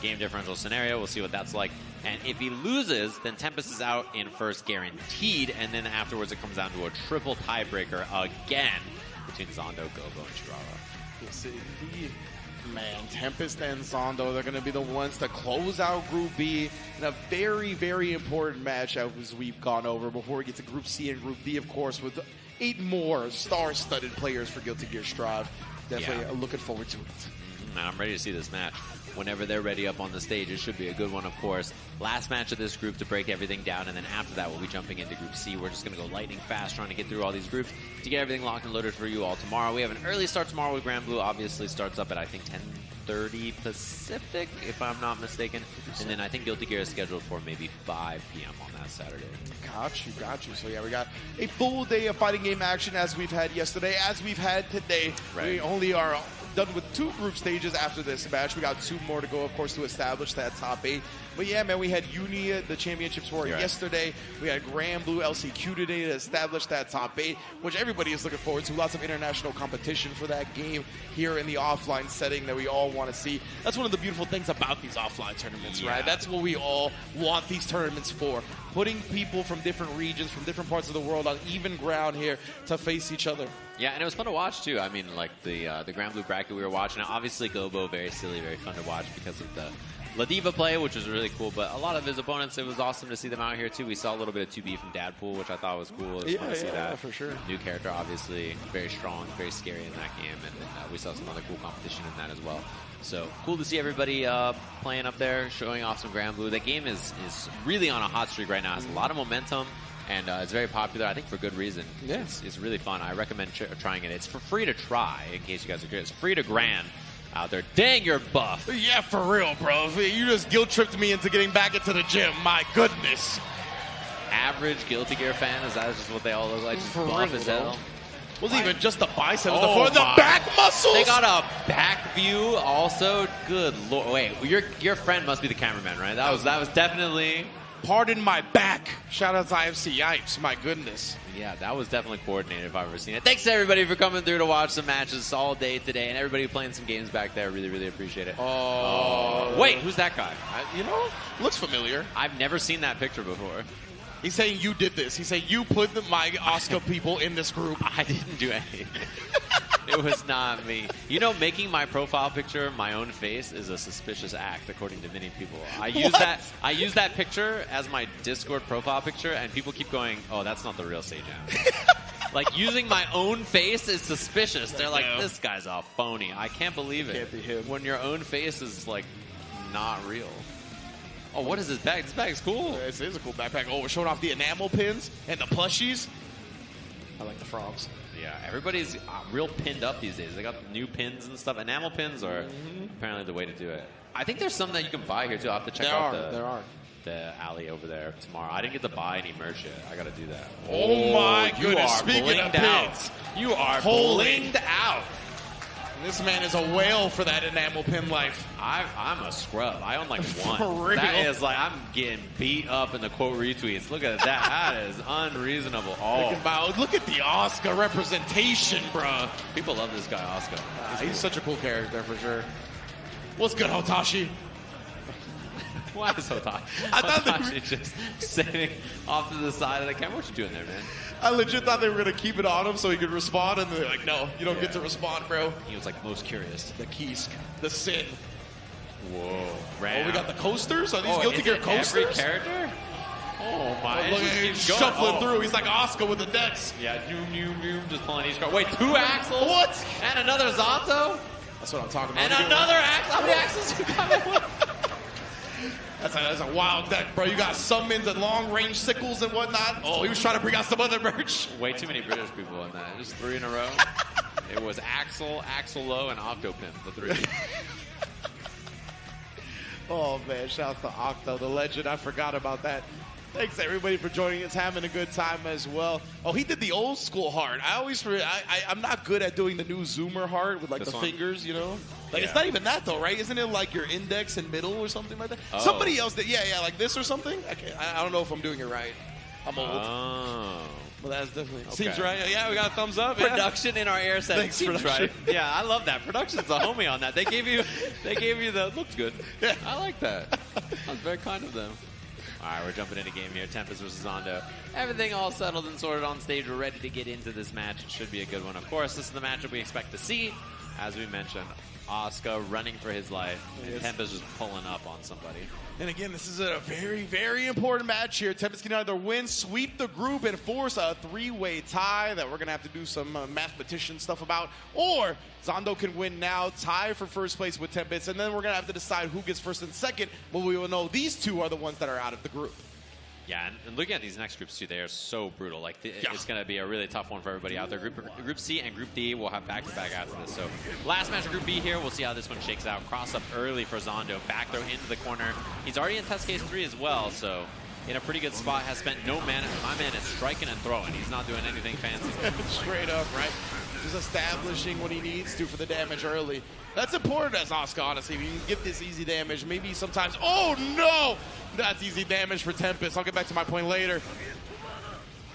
game differential scenario. We'll see what that's like. And if he loses, then Tempest is out in first guaranteed. And then afterwards, it comes down to a triple tiebreaker again between Zondo, Gobo, and Churara. Yes, indeed. Man, Tempest and Zondo, they're going to be the ones to close out Group B in a very, very important match as we've gone over before we get to Group C and Group D, of course, with 8 more star-studded players for Guilty Gear Strive. Definitely looking forward to it. Man, I'm ready to see this match. Whenever they're ready up on the stage, it should be a good one, of course. Last match of this group to break everything down, and then after that, we'll be jumping into Group C. We're just going to go lightning fast, trying to get through all these groups to get everything locked and loaded for you all tomorrow. We have an early start tomorrow with Grand Blue. Obviously, starts up at, I think, 10:30 Pacific, if I'm not mistaken. And then I think Guilty Gear is scheduled for maybe 5 p.m. on that Saturday. Got you. So yeah, we got a full day of fighting game action as we've had yesterday, as we've had today. Right. We only are done with 2 group stages after this match. We got 2 more to go, of course, to establish that top 8. But yeah, man, we had Unia, the championships for yesterday. We had Grand Blue LCQ today to establish that top 8, which everybody is looking forward to. Lots of international competition for that game here in the offline setting that we all want to see. That's one of the beautiful things about these offline tournaments, right? That's what we all want these tournaments for. Putting people from different regions, from different parts of the world on even ground here to face each other. Yeah, and it was fun to watch, too. I mean, like, the Grand Blue bracket we were watching, obviously Gobo, very silly, very fun to watch because of the Ladiva play, which was really cool, but a lot of his opponents, it was awesome to see them out here, too. We saw a little bit of 2B from Dadpool, which I thought was cool. It was fun to see that. For sure. New character, obviously, very strong, very scary in that game, and we saw some other cool competition in that as well. So, cool to see everybody playing up there, showing off some Grand Blue. That game is really on a hot streak right now. It has a lot of momentum, and it's very popular, I think, for good reason. Yeah. It's really fun. I recommend trying it. It's for free to try, in case you guys are curious. It's free to grand out there. Dang, you're buff. Yeah, for real, bro. You just guilt-tripped me into getting back into the gym. My goodness. Average Guilty Gear fan, is that just what they all look like? Just For buff real, as hell? Wasn't even just the biceps, Oh the my. back muscles. They got a back view also. Good lord. Wait, your friend must be the cameraman, right? That was definitely... Pardon my back. Shout out to IFC Yipes. My goodness. Yeah, that was definitely coordinated if I've ever seen it. Thanks to everybody for coming through to watch some matches all day today, and everybody playing some games back there. Really, really appreciate it. Oh. Wait, who's that guy? You know, looks familiar. I've never seen that picture before. He's saying you did this. He's saying you put my Oscar people in this group. I didn't do anything. It was not me. You know, making my profile picture my own face is a suspicious act, according to many people. I use that picture as my Discord profile picture, and people keep going, "Oh, that's not the real Sejam." Like, using my own face is suspicious. They're like, "This guy's a phony." I can't believe it. Can't be him. When your own face is like not real. Oh, what is this bag? This bag's cool. This is a cool backpack. Oh, we're showing off the enamel pins and the plushies. I like the frogs. Yeah, everybody's real pinned up these days. They got new pins and stuff. Enamel pins are apparently the way to do it. I think there's some that you can buy here, too. I'll have to check out the alley over there tomorrow. I didn't get to buy any merch yet. I got to do that. Oh my you goodness. are Speaking of pins. You are Holy. blinged out. This man is a whale for that enamel pin life. I'm a scrub. I own like one. For real? That is like, I'm getting beat up in the quote retweets. Look at that. That is unreasonable. Oh, Look at the Oscar representation, bruh. people love this guy, Oscar. He's such a cool character for sure. What's good, Hotashi? Why is Hotashi? I thought they Hotashi just sitting off to the side of the camera. What you doing there, man? I legit thought they were going to keep it on him so he could respond, and they're like, no, you don't get to respond, bro. He was like most curious. The Kisk, the Sin. Whoa. Oh, we got the coasters? Are these Oh, Guilty is Gear it coasters? every character? Oh my! Look it just at him keeps going. shuffling Oh. through. He's like Oscar with the decks. Yeah, doom, just pulling each card. Wait, 2 axles? What? And another Zanto? That's what I'm talking about. And another axle? How many axles you got? That's a wild deck, bro. You got summons and long-range sickles and whatnot. Oh, he was trying to bring out some other merch. Way too many British people in that. Just 3 in a row. It was Axel, Axel Low, and Octopimp, the 3. Oh, man. Shout out to Octo, the legend. I forgot about that. Thanks, everybody, for joining us, having a good time as well. Oh, he did the old school heart. I'm not good at doing the new Zoomer heart with, like, This the one? fingers, you know? Like, it's Yeah. not even that, though, right? Isn't it, like, your index and middle or something like that? Oh. Somebody else did, yeah, like this or something? I don't know if I'm doing it right. I'm old. Oh. But that's definitely Okay. seems right. Yeah, we got a thumbs up. Yeah. Production in our air set. Thanks, seems production. right. Yeah, I love that. Production's a homie on that. They gave you the looks good. Yeah. I like that. That was very kind of them. All right, we're jumping into game here. Tempest versus Zondo. Everything all settled and sorted on stage. We're ready to get into this match. It should be a good one. Of course, this is the matchup we expect to see. As we mentioned, Oscar running for his life. And Tempest just pulling up on somebody. And again, this is a very, very important match here. Tempest can either win, sweep the group, and force a 3-way tie that we're going to have to do some mathematician stuff about. Or Zondo can win now, tie for first place with Tempest, and then we're going to have to decide who gets first and second. But we will know these two are the ones that are out of the group. Yeah, and looking at these next groups too, they are so brutal. Like it's going to be a really tough one for everybody out there. Group C and Group D will have back-to-back after this. So last match of Group B here. We'll see how this one shakes out. Cross up early for Zondo. Back throw into the corner. He's already in test case 3 as well. So in a pretty good spot, has spent no mana. My man is striking and throwing. He's not doing anything fancy. Straight up, right? Just establishing what he needs to for the damage early. That's important as Asuka, honestly. If you can get this easy damage, maybe sometimes... Oh, no! That's easy damage for Tempest. I'll get back to my point later.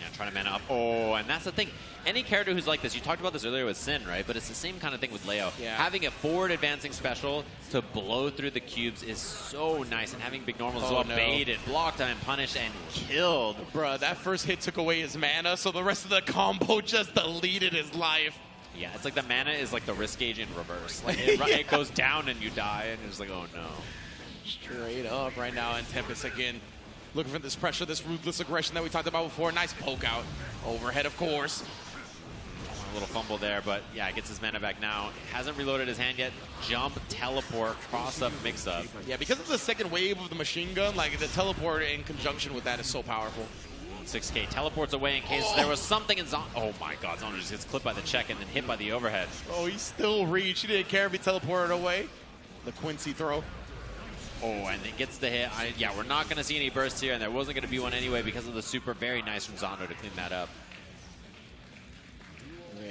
Yeah, trying to mana up. Oh, and that's the thing. Any character who's like this, you talked about this earlier with Sin, right? But it's the same kind of thing with Leo. Yeah. Having a forward advancing special to blow through the cubes is so nice, and having big normals as well, baited, blocked and punished and killed. Bruh, that first hit took away his mana, so the rest of the combo just deleted his life. Yeah, it's like the mana is like the risk gauge in reverse. Like it goes down and you die, and it's like, oh no. Straight up right now, and Tempest again looking for this pressure, this ruthless aggression that we talked about before. Nice poke out. Overhead, of course. A little fumble there, but yeah, gets his mana back now. Hasn't reloaded his hand yet. Jump, teleport, cross-up, mix-up. Yeah, because of the second wave of the machine gun, like the teleport in conjunction with that is so powerful. 6K teleports away in case there was something in Zondo. Oh my god, Zondo just gets clipped by the check and then hit by the overhead. Oh, he still reached. He didn't care if he teleported away. The Quincy throw. Oh, and it gets the hit. Yeah, we're not going to see any bursts here, and there wasn't going to be one anyway because of the super. Very nice from Zondo to clean that up.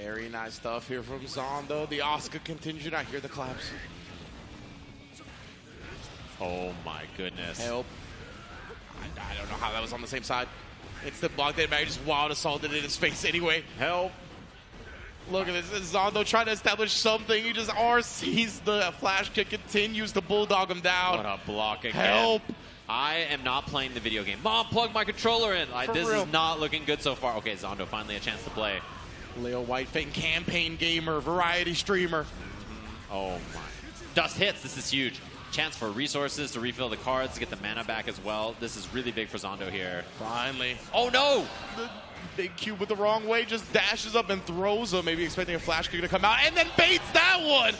Very nice stuff here from Zondo. The Asuka contingent. I hear the claps. Oh my goodness. Help. I don't know how that was on the same side. It's the block that Maggie just wild assaulted in his face anyway. Help. Look at this. Zondo trying to establish something. He just RCs the flash kick, continues to bulldog him down. What a block again. Help. I am not playing the video game. Mom, plug my controller in. This is not looking good so far. Okay, Zondo finally a chance to play. Leo Whitefang, campaign gamer, variety streamer. Oh my. Dust hits. This is huge. Chance for resources to refill the cards, to get the mana back as well. This is really big for Zondo here. Finally. Oh no! The big cube with the wrong way just dashes up and throws him, maybe expecting a flash kick to come out, and then baits that one!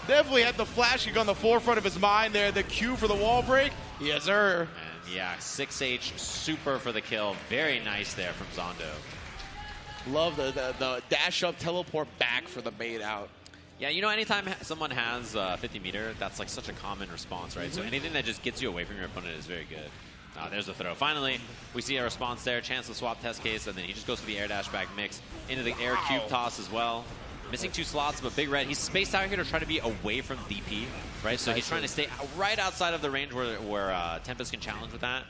Definitely had the flash kick on the forefront of his mind there. The cue for the wall break. Yes, sir. And yeah, 6H super for the kill. Very nice there from Zondo. Love the dash up, teleport back for the bait out. Yeah, you know, anytime someone has 50 meter, that's like such a common response, right? So anything that just gets you away from your opponent is very good. There's the throw. Finally, we see a response there. Chance to swap test case, and then he just goes for the air dash back mix into the air cube toss as well. Missing 2 slots, but Big Red, he's spaced out here to try to be away from DP, right? So he's trying to stay right outside of the range where Tempest can challenge with that.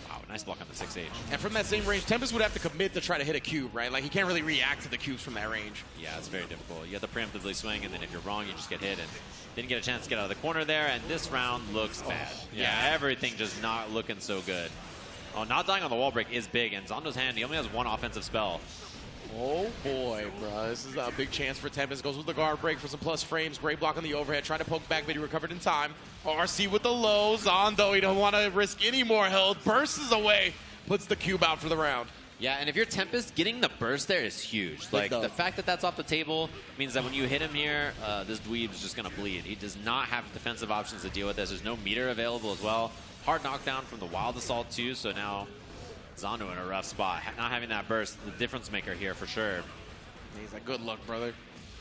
Wow, nice block on the 6H. And from that same range, Tempest would have to commit to try to hit a cube, right? Like, he can't really react to the cubes from that range. Yeah, it's very difficult. You have to preemptively swing, and then if you're wrong, you just get hit. And didn't get a chance to get out of the corner there, and this round looks bad. Yeah, everything just not looking so good. Oh, not dying on the wall break is big, and Zondo's hand, he only has 1 offensive spell. Oh boy, bro. This is a big chance for Tempest. Goes with the guard break for some plus frames. Great block on the overhead. Trying to poke back, but he recovered in time. RC with the low. Zondo, he don't want to risk any more health. Bursts away. Puts the cube out for the round. Yeah, and if you're Tempest, getting the burst there is huge. Like, the fact that that's off the table means that when you hit him here, this dweeb is just going to bleed. He does not have defensive options to deal with this. There's no meter available as well. Hard knockdown from the Wild Assault too, so now Zondo in a rough spot. Not having that burst, the difference maker here for sure. He's like, good luck, brother.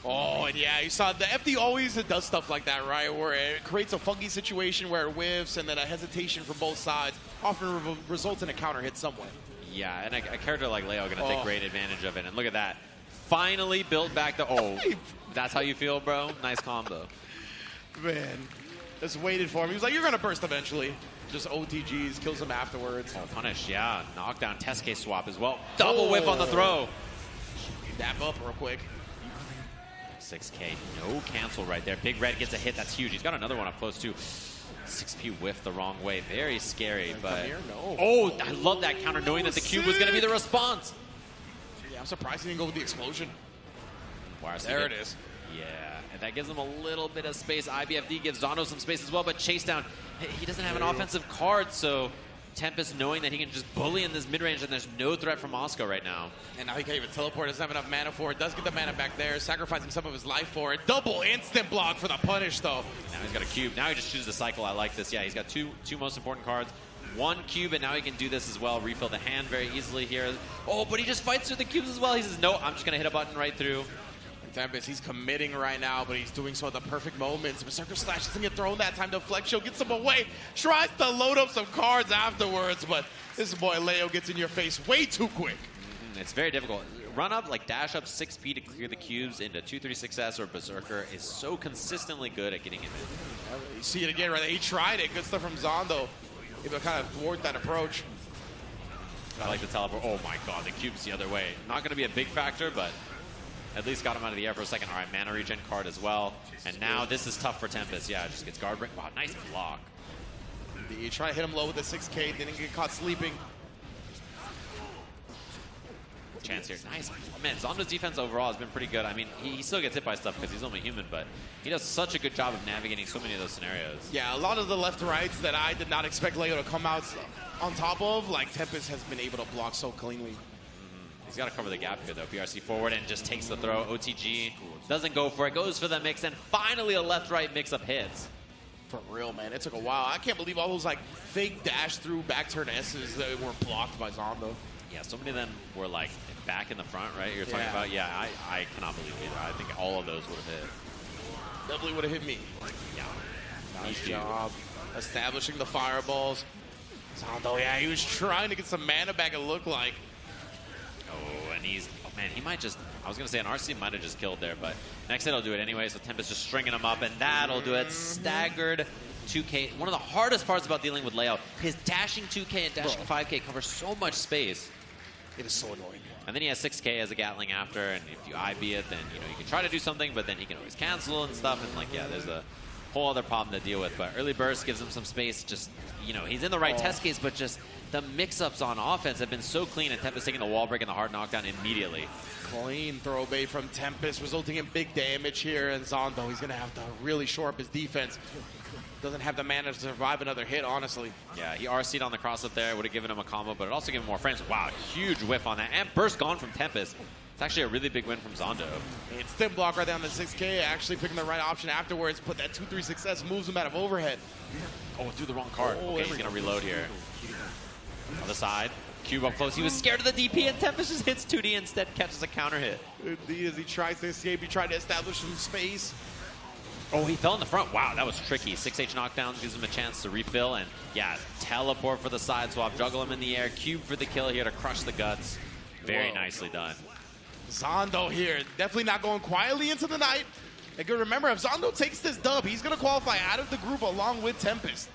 Oh, and yeah, you saw the FD always does stuff like that, right? Where it creates a funky situation where it whiffs and then a hesitation from both sides often results in a counter hit some way. Yeah, and a character like Leo going to take great advantage of it. And look at that. Finally built back the... Oh, that's how you feel, bro? Nice combo. Man, just waited for him. He was like, you're going to burst eventually. Just OTGs, kills him afterwards. Oh, punish, yeah. Knockdown, test case swap as well. Double whip on the throw. Dap up real quick. 6K, no cancel right there. Big Red gets a hit, that's huge. He's got another one up close too. 6P whiff the wrong way. Very scary, but... No. Oh, I love that counter, knowing that the cube was going to be the response. Yeah, I'm surprised he didn't go with the explosion. There it is. Yeah, and that gives him a little bit of space. IBFD gives Zondo some space as well, but chase down. He doesn't have an offensive card, so Tempest knowing that he can just bully in this mid-range and there's no threat from Asuka right now. And now he can't even teleport, doesn't have enough mana for it. Does get the mana back there, sacrificing some of his life for it. Double instant block for the punish, though. Now he's got a cube. Now he just chooses the cycle. I like this. Yeah, he's got two most important cards. 1 cube, and now he can do this as well. Refill the hand very easily here. Oh, but he just fights through the cubes as well. He says, no, I'm just going to hit a button right through. Tempest, he's committing right now, but he's doing so at the perfect moments. Berserker Slash doesn't get thrown that time. Deflection gets him away. Tries to load up some cards afterwards, but this boy Leo gets in your face way too quick. It's very difficult. Run up, like dash up 6p to clear the cubes into 2-3-6S or Berserker is so consistently good at getting him in. You see it again right there. He tried it. Good stuff from Zondo. Able to kind of thwart that approach. I like the teleport. Oh my god, the cube's the other way. Not going to be a big factor, but at least got him out of the air for a second. All right, mana regen card as well. And now this is tough for Tempest. Yeah, just gets guard break. Wow, nice block. You try to hit him low with the 6K, didn't get caught sleeping. Chance here. Nice. Man, Zondo's defense overall has been pretty good. I mean, he still gets hit by stuff because he's only human, but he does such a good job of navigating so many of those scenarios. Yeah, a lot of the left-rights that I did not expect Leo to come out on top of, like Tempest has been able to block so cleanly. He's got to cover the gap here, though. PRC forward and just takes the throw. OTG doesn't go for it, goes for the mix, and finally a left-right mix-up hits. For real, man. It took a while. I can't believe all those like fake dash through back turn S's that were blocked by Zondo. Yeah, so many of them were like back in the front, right? You're talking about? Yeah, I cannot believe it. I think all of those would have hit. Definitely would have hit me. Yeah. Nice job establishing the fireballs. Zondo, yeah, he was trying to get some mana back, it looked like. Oh, and he's, oh man, he might just, I was going to say an RC might have just killed there, but next hit will do it anyway, so Tempest just stringing him up, and that'll do it. Staggered 2K. One of the hardest parts about dealing with Leo, his dashing 2K and dashing 5K cover so much space. It is so annoying. And then he has 6K as a Gatling after, and if you IB it, then, you know, you can try to do something, but then he can always cancel and stuff, and like, yeah, there's a whole other problem to deal with. But early burst gives him some space. Just, you know, he's in the right test case, but just the mix-ups on offense have been so clean, and Tempest taking the wall break and the hard knockdown immediately. Clean throw bait from Tempest, resulting in big damage here, and Zondo, he's going to have to really shore up his defense. Doesn't have the mana to survive another hit, honestly. Yeah, he RC'd on the cross up there, would have given him a combo, but it also gave him more frames. Wow, huge whiff on that. And burst gone from Tempest. It's actually a really big win from Zondo. Instant block right down the 6K, actually picking the right option afterwards, but that 2-3-6S moves him out of overhead. Oh, threw the wrong card. Okay, he's going to reload here. On the side, cube up close. He was scared of the DP, and Tempest just hits 2D instead, catches a counter hit. Indeed, as he tries to escape, he tried to establish some space. Oh, he fell in the front. Wow, that was tricky. 6H knockdown gives him a chance to refill. And yeah, teleport for the side swap. Juggle him in the air. Cube for the kill here to crush the guts. Very nicely done. Zondo here, definitely not going quietly into the night. And good, remember, if Zondo takes this dub, he's going to qualify out of the group along with Tempest.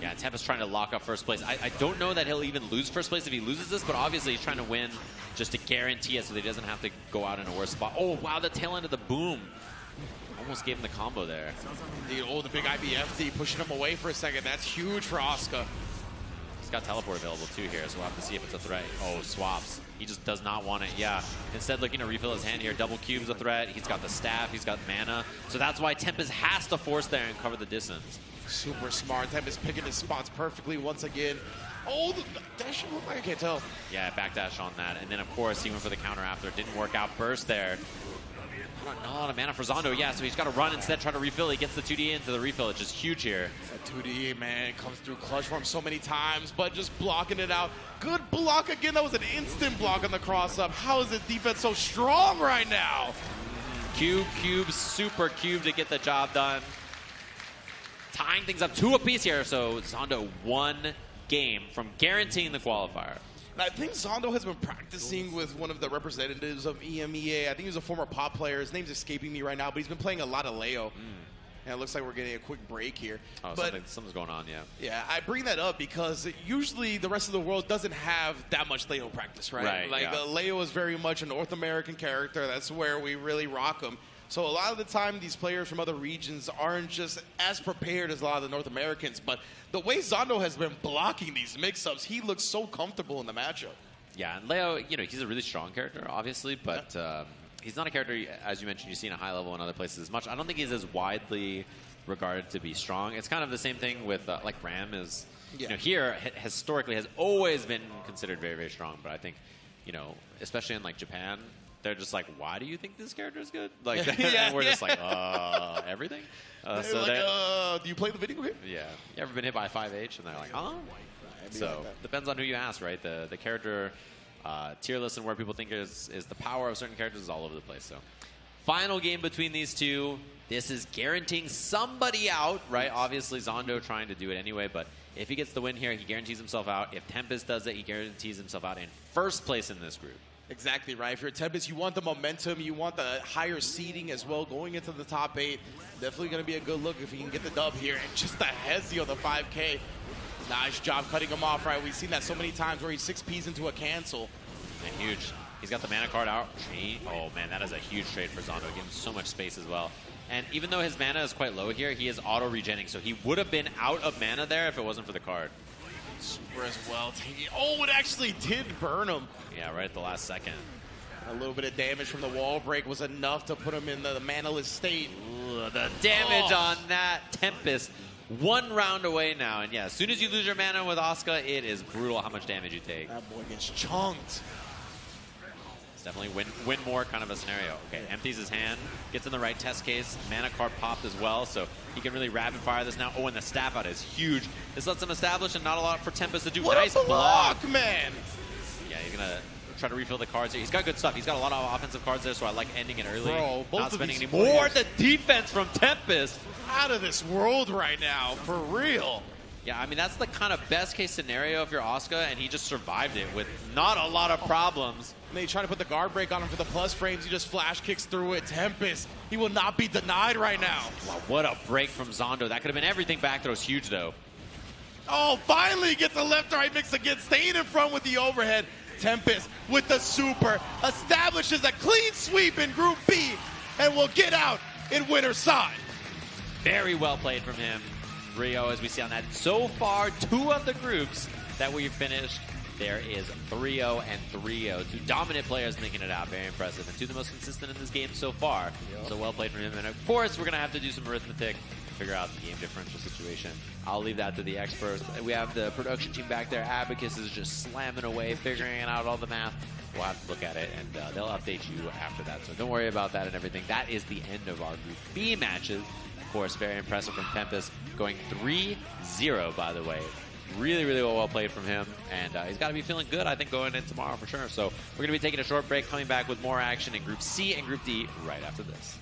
Yeah, Tempest trying to lock up first place. I don't know that he'll even lose first place if he loses this, but obviously he's trying to win just to guarantee it so that he doesn't have to go out in a worse spot. Oh, wow, the tail end of the boom. Almost gave him the combo there. Oh, the big IBFD pushing him away for a second. That's huge for Asuka. He's got teleport available too here, so we'll have to see if it's a threat. Oh, swaps. He just does not want it. Yeah. Instead, looking to refill his hand here. Double cube's a threat. He's got the staff. He's got mana. So that's why Tempest has to force there and cover the distance. Super smart. Tempest picking his spots perfectly once again. Oh, the dash looked like I can't tell. Yeah, backdash on that. And then, of course, he went for the counter after. Didn't work out. Burst there. Not a lot of mana for Zondo. Yeah, so he's got to run instead, try to refill. He gets the 2D into the refill. It's just huge here. That 2D, man, comes through clutch for him so many times, but just blocking it out. Good block again. That was an instant block on the cross-up. How is the defense so strong right now? Cube, super cube to get the job done. Tying things up 2 apiece here, so Zondo 1 game from guaranteeing the qualifier. And I think Zondo has been practicing with one of the representatives of EMEA. I think he's a former pop player. His name's escaping me right now, but he's been playing a lot of Leo. And it looks like we're getting a quick break here. Oh, but something's going on, yeah. Yeah, I bring that up because usually the rest of the world doesn't have that much Leo practice, right? Like, Leo is very much a North American character. That's where we really rock him. So a lot of the time, these players from other regions aren't just as prepared as a lot of the North Americans. But the way Zondo has been blocking these mix-ups, he looks so comfortable in the matchup. Yeah, and Leo, you know, he's a really strong character, obviously, but he's not a character, as you mentioned, you see in a high level in other places as much. I don't think he's as widely regarded to be strong. It's kind of the same thing with, like, Ram is, you know, here, historically, has always been considered very, very strong. But I think, you know, especially in, like, Japan, they're just like, why do you think this character is good? Like, and we're just like, everything? So like, do you play the video game? Yeah. You ever been hit by a 5H? And they're like, huh? So, depends on who you ask, right? The character tier list and where people think is the power of certain characters is all over the place. So, final game between these two. This is guaranteeing somebody out, right? Obviously, Zondo trying to do it anyway, but if he gets the win here, he guarantees himself out. If Tempest does it, he guarantees himself out in first place in this group. Exactly right. If you're Tempest, you want the momentum, you want the higher seeding as well, going into the top 8. Definitely going to be a good look if he can get the dub here. And just the Hezio, the 5K. Nice job cutting him off, right? We've seen that so many times where he 6Ps into a cancel. And huge. He's got the mana card out. Oh, man, that is a huge trade for Zondo. Give him so much space as well. And even though his mana is quite low here, he is auto-regenning, so he would have been out of mana there if it wasn't for the card. Super as well. Oh, it actually did burn him. Yeah, right at the last second. A little bit of damage from the wall break was enough to put him in the mana-less state. Ooh, the damage on that Tempest. 1 round away now. And yeah, as soon as you lose your mana with Asuka, it is brutal how much damage you take. That boy gets chunked. It's definitely win more kind of a scenario. Okay, empties his hand, gets in the right test case. Mana card popped as well, so he can really rapid fire this now. Oh, and the staff out is huge. This lets him establish and not a lot for Tempest to do. What nice a block, man. Yeah, he's going to try to refill the cards here. He's got good stuff. He's got a lot of offensive cards there, so I like ending it early. Bro, both not of spending these any more. players. The defense from Tempest. Out of this world right now, for real. Yeah, I mean, that's the kind of best case scenario if you're Asuka, and he just survived it with not a lot of problems. And they try to put the guard break on him for the plus frames. He just flash kicks through it. Tempest, he will not be denied right now. Wow, what a break from Zondo. That could have been everything. Back throw's huge, though. Oh, finally gets a left-right mix again, staying in front with the overhead. Tempest with the super establishes a clean sweep in Group B and will get out in winner's side. Very well played from him. Rio, as we see on that. So far, 2 of the groups that we've finished, there is 3-0 and 3-0. 2 dominant players making it out. Very impressive. And 2 of the most consistent in this game so far. Yep. So well played from him. And of course, we're going to have to do some arithmetic to figure out the game differential situation. I'll leave that to the experts. We have the production team back there. Abacus is just slamming away, figuring out all the math. We'll have to look at it, and they'll update you after that. So don't worry about that and everything. That is the end of our Group B matches. Of course, very impressive from Tempest, going 3-0, by the way. Really, really well played from him, and he's got to be feeling good, I think, going in tomorrow for sure. So we're going to be taking a short break, coming back with more action in Group C and Group D right after this.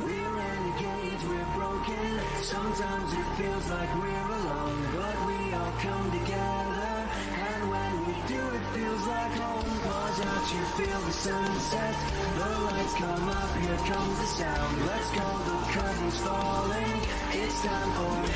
We're renegades, we're broken. Sometimes it feels like we're alone, but we all come together. And when we do, it feels like home. Pause out, you feel the sunset. The lights come up, here comes the sound. Let's go, the curtain's falling. It's time for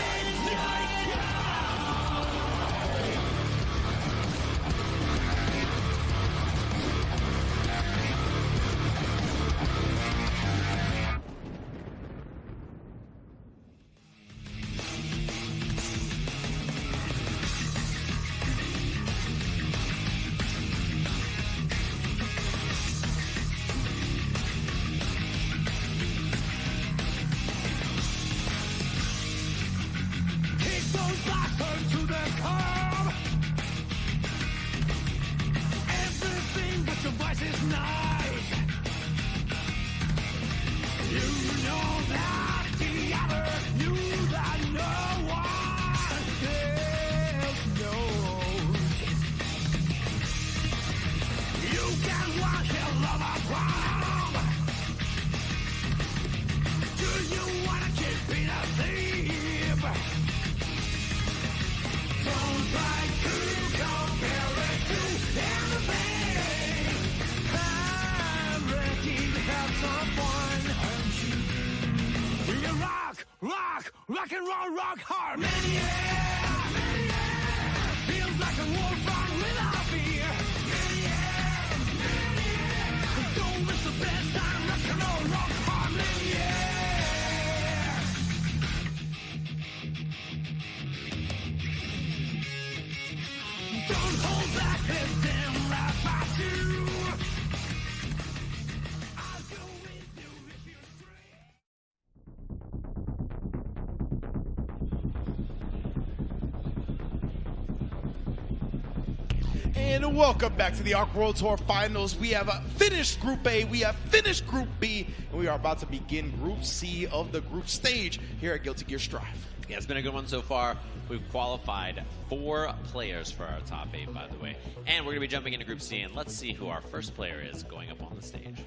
night. Rock and roll, rock hard, maniac. Feels like a war fought without fear. Maniac. Don't miss the best time. Rock and roll, rock hard, maniac. Don't hold back, let them laugh at you. And welcome back to the Arc World Tour Finals. We have finished Group A, we have finished Group B, and we are about to begin Group C of the group stage here at Guilty Gear Strive. Yeah, it's been a good one so far. We've qualified 4 players for our top 8, by the way. And we're going to be jumping into Group C, and let's see who our first player is going up on the stage.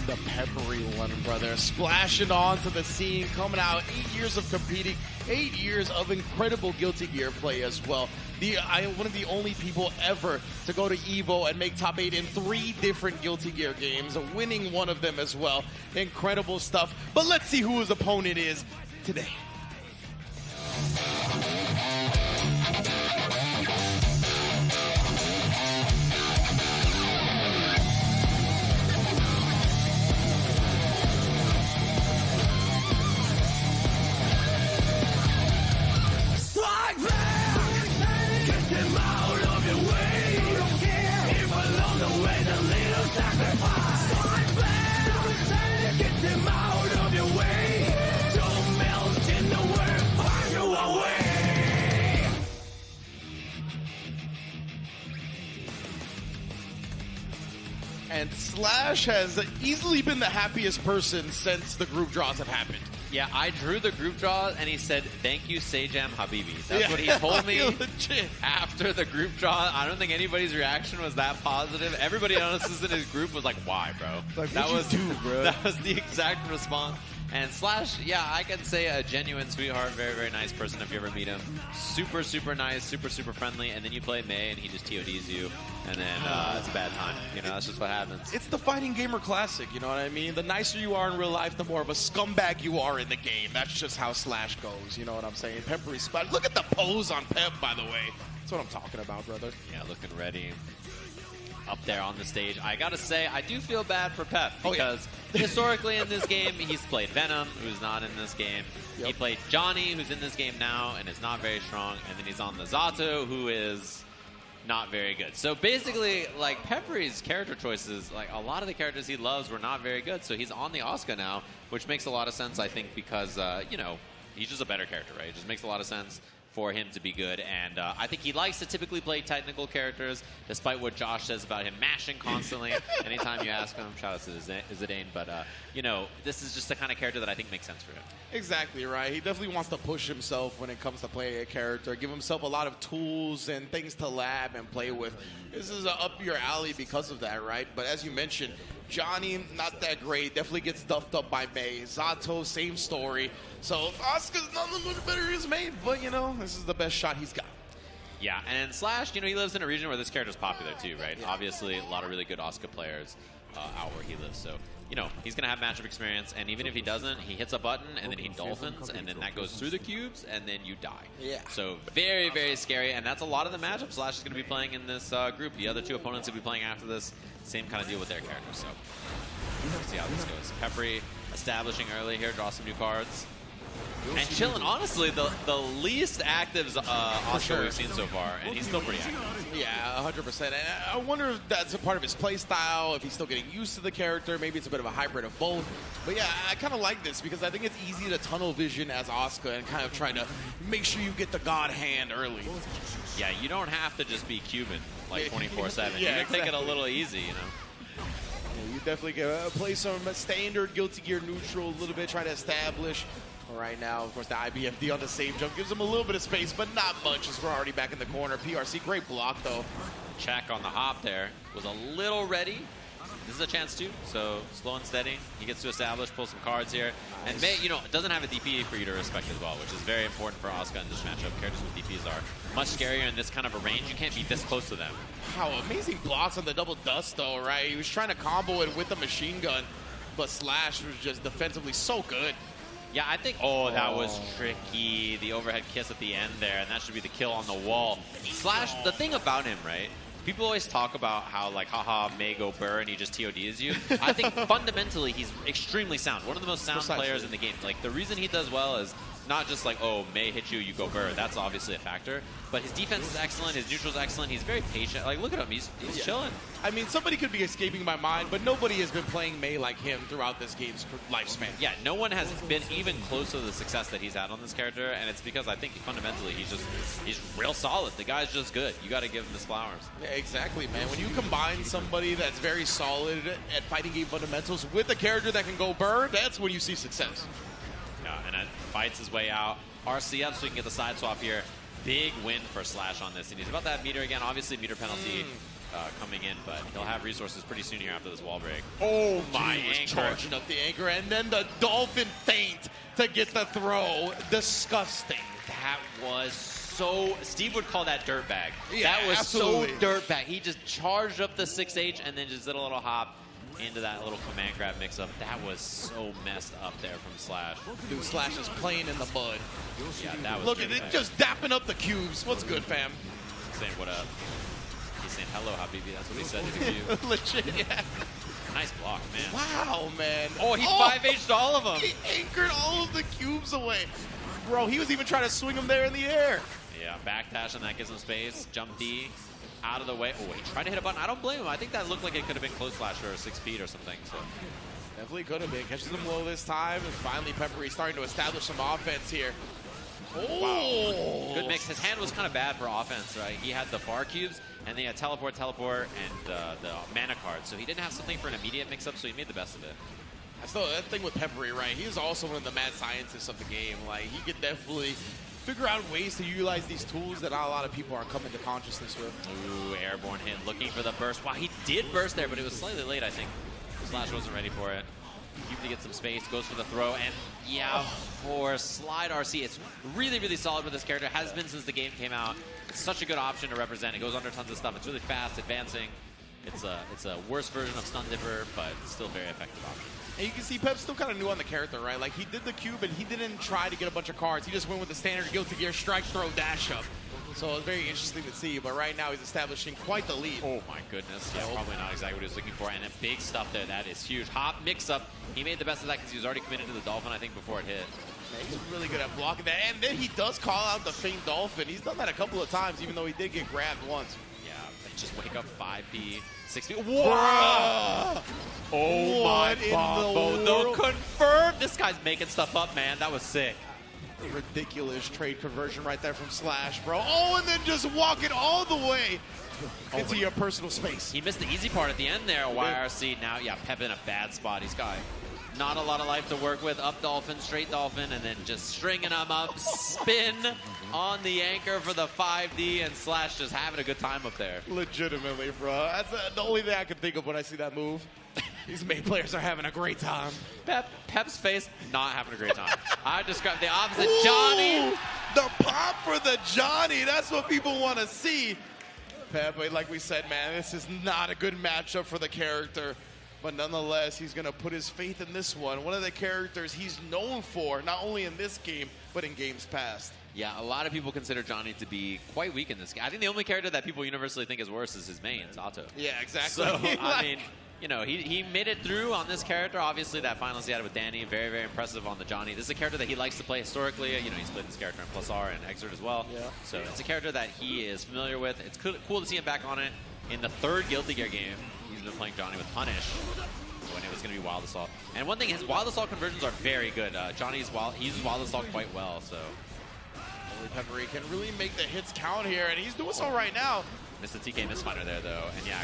The Peppery one, brother, splashing onto the scene, coming out 8 years of competing, 8 years of incredible Guilty Gear play as well. One of the only people ever to go to EVO and make top 8 in 3 different Guilty Gear games, winning one of them as well. Incredible stuff. But let's see who his opponent is today. And Slash has easily been the happiest person since the group draws have happened. Yeah, I drew the group draw, and he said, "Thank you, Sejam Habibi." That's what he told me after the group draw. I don't think anybody's reaction was that positive. Everybody else in his group was like, "Why, bro?" Like, that was bro. That was the exact response. And Slash, yeah, I can say a genuine sweetheart, very, very nice person if you ever meet him. Super, super nice, super, super friendly. And then you play May, and he just TODs you, and then it's a bad time. You know, that's just what happens. It's the Fighting Gamer Classic, you know what I mean? The nicer you are in real life, the more of a scumbag you are in the game. That's just how Slash goes, you know what I'm saying? Peppery spot. Look at the pose on Pep, by the way. That's what I'm talking about, brother. Yeah, looking ready. Up there on the stage. I gotta say, I do feel bad for Pep because historically in this game, he's played Venom, who's not in this game. He played Johnny, who's in this game now and is not very strong. And then he's on the Zato, who is not very good. So basically, like, Peppery's character choices, like, a lot of the characters he loves were not very good. So he's on the Asuka now, which makes a lot of sense, I think, because, you know, he's just a better character, right? It just makes a lot of sense for him to be good, and I think he likes to typically play technical characters, despite what Josh says about him mashing constantly anytime you ask him. Shout out to Zidane, but you know, this is just the kind of character that I think makes sense for him. Exactly right. He definitely wants to push himself when it comes to playing a character, give himself a lot of tools and things to lab and play with. This is up your alley because of that, right? But as you mentioned, Johnny, not that great. Definitely gets duffed up by May. Zato, same story. So Asuka's not the much better he's made, but you know, this is the best shot he's got. Yeah, and Slash, you know, he lives in a region where this character's popular too, right? Yeah. Obviously, a lot of really good Asuka players out where he lives. So, you know, he's going to have matchup experience, and even if he doesn't, he hits a button, and then he dolphins, and then that goes through the cubes, and then you die. Yeah. So very, very scary, and that's a lot of the matchups Slash is going to be playing in this group. The other 2 opponents will be playing after this, same kind of deal with their characters. So let's see how this goes. Peppery establishing early here, draw some new cards. And chilling, honestly, the least active Asuka we've seen so far, and he's still pretty active. Yeah, 100%. And I wonder if that's a part of his play style, if he's still getting used to the character. Maybe it's a bit of a hybrid of both. But yeah, I kind of like this because I think it's easy to tunnel vision as Asuka and kind of try to make sure you get the God hand early. Yeah, you don't have to just be Cuban like 24/7. Yeah, you can take it a little easy, you know. Yeah, you definitely can play some standard Guilty Gear neutral a little bit, try to establish. Right now, of course, the IBFD on the save jump gives him a little bit of space, but not much as we're already back in the corner. PRC, great block, though. Check on the hop there. Was a little ready. This is a chance, too. So, slow and steady. He gets to establish, pull some cards here. Nice. And May, you know, doesn't have a DP for you to respect as well, which is very important for Asuka in this matchup. Characters with DPs are much scarier in this kind of a range. You can't be this close to them. Wow, amazing blocks on the double dust, though, right? He was trying to combo it with the machine gun, but Slash was just defensively so good. Yeah, I think, that was tricky. The overhead kiss at the end there, and that should be the kill on the wall. Slash, the thing about him, right? People always talk about how, like, haha, May go burr and he just TODs you. I think fundamentally he's extremely sound. One of the most sound players in the game. Like, the reason he does well is not just like, oh, May hit you, you go burr. That's obviously a factor. But his defense is excellent. His neutral is excellent. He's very patient. Like, look at him. He's chilling. I mean, somebody could be escaping my mind, but nobody has been playing May like him throughout this game's lifespan. Yeah, no one has been even close to the success that he's had on this character, and it's because I think fundamentally he's real solid. The guy's just good. You got to give him his flowers. Yeah, exactly, man. When you combine somebody that's very solid at fighting game fundamentals with a character that can go burr, that's when you see success. Yeah, and it fights his way out. RC up so he can get the side swap here. Big win for Slash on this, and he's about that meter again. Obviously, meter penalty coming in, but he'll have resources pretty soon here after this wall break. Oh my anchor. Charging up the anchor, and then the dolphin feint to get the throw. Disgusting. That was so... Steve would call that dirtbag. Yeah, that was absolutely. so dirtbag. He just charged up the 6H and then just did a little hop into that little command grab mix-up. That was so messed up there from Slash. Dude, Slash is playing in the mud. Yeah, that was Look at it, just dapping up the cubes. What's good, fam? Saying what up. He's saying hello, Habibi. That's what he said to the cube. Legit, yeah. Nice block, man. Wow, man. Oh, he 5H'd all of them. He anchored all of the cubes away. Bro, he was even trying to swing them there in the air. Yeah, backdash, and that gives him space. Jump D. Out of the way. Oh, he tried to hit a button. I don't blame him. I think that looked like it could have been close flash or a 6-speed or something. So definitely could have been. Catches him low this time. And finally, Peppery starting to establish some offense here. Oh! Wow. Good mix. His hand was kind of bad for offense, right? He had the far cubes, and then he had teleport, and the mana card. So he didn't have something for an immediate mix-up, so he made the best of it. So that thing with Peppery, right? He is also one of the mad scientists of the game. Like, he could definitely figure out ways to utilize these tools that not a lot of people are coming to consciousness with. Ooh, airborne hit, looking for the burst. Wow, he did burst there, but it was slightly late, I think. Slash wasn't ready for it. Cube to get some space, goes for the throw, and yeah, for Slide RC, it's really, really solid with this character. Has been since the game came out. It's such a good option to represent. It goes under tons of stuff. It's really fast, advancing. It's a worse version of Stun Dipper, but still very effective option. And you can see Pep's still kind of new on the character, right? Like, he did the cube, and he didn't try to get a bunch of cards. He just went with the standard Guilty Gear strike, throw, dash up. So it's very interesting to see, but right now he's establishing quite the lead. Oh my goodness, yeah, probably not exactly what he was looking for, and a big stuff there, that is huge. Hop, mix-up, he made the best of that because he was already committed to the Dolphin, I think, before it hit. Yeah, he's really good at blocking that, and then he does call out the feint Dolphin. He's done that a couple of times, even though he did get grabbed once. Yeah, just wake up 5P, 6P. Wow! Oh my God, no, confirm! This guy's making stuff up, man. That was sick. Ridiculous trade conversion right there from Slash, bro. Oh, and then just walk it all the way into your personal space. He missed the easy part at the end there, YRC. Now, yeah, Pep in a bad spot. He's got not a lot of life to work with. Up Dolphin, straight Dolphin, and then just stringing him up. Spin on the anchor for the 5D, and Slash just having a good time up there. Legitimately, bro. That's the only thing I can think of when I see that move. These main players are having a great time. Pep's face, not having a great time. I described the opposite. Ooh, Johnny! The pop for the Johnny. That's what people want to see. Pep, like we said, man, this is not a good matchup for the character. But nonetheless, he's going to put his faith in this one. One of the characters he's known for, not only in this game, but in games past. Yeah, a lot of people consider Johnny to be quite weak in this game. I think the only character that people universally think is worse is his main, Zato. Yeah, exactly. So, I mean, you know, he made it through on this character. Obviously, that finals he had with Danny, very, very impressive on the Johnny. This is a character that he likes to play historically. You know, he's played this character in Plus R and Exert as well. Yeah. So it's a character that he is familiar with. It's cool to see him back on it. In the third Guilty Gear game, he's been playing Johnny with Punish when it was going to be Wild Assault. And one thing, his Wild Assault conversions are very good. He uses Wild Assault quite well, so. Peppery can really make the hits count here, and he's doing so right now. Missed the TK Mistfinder there, though. And yeah,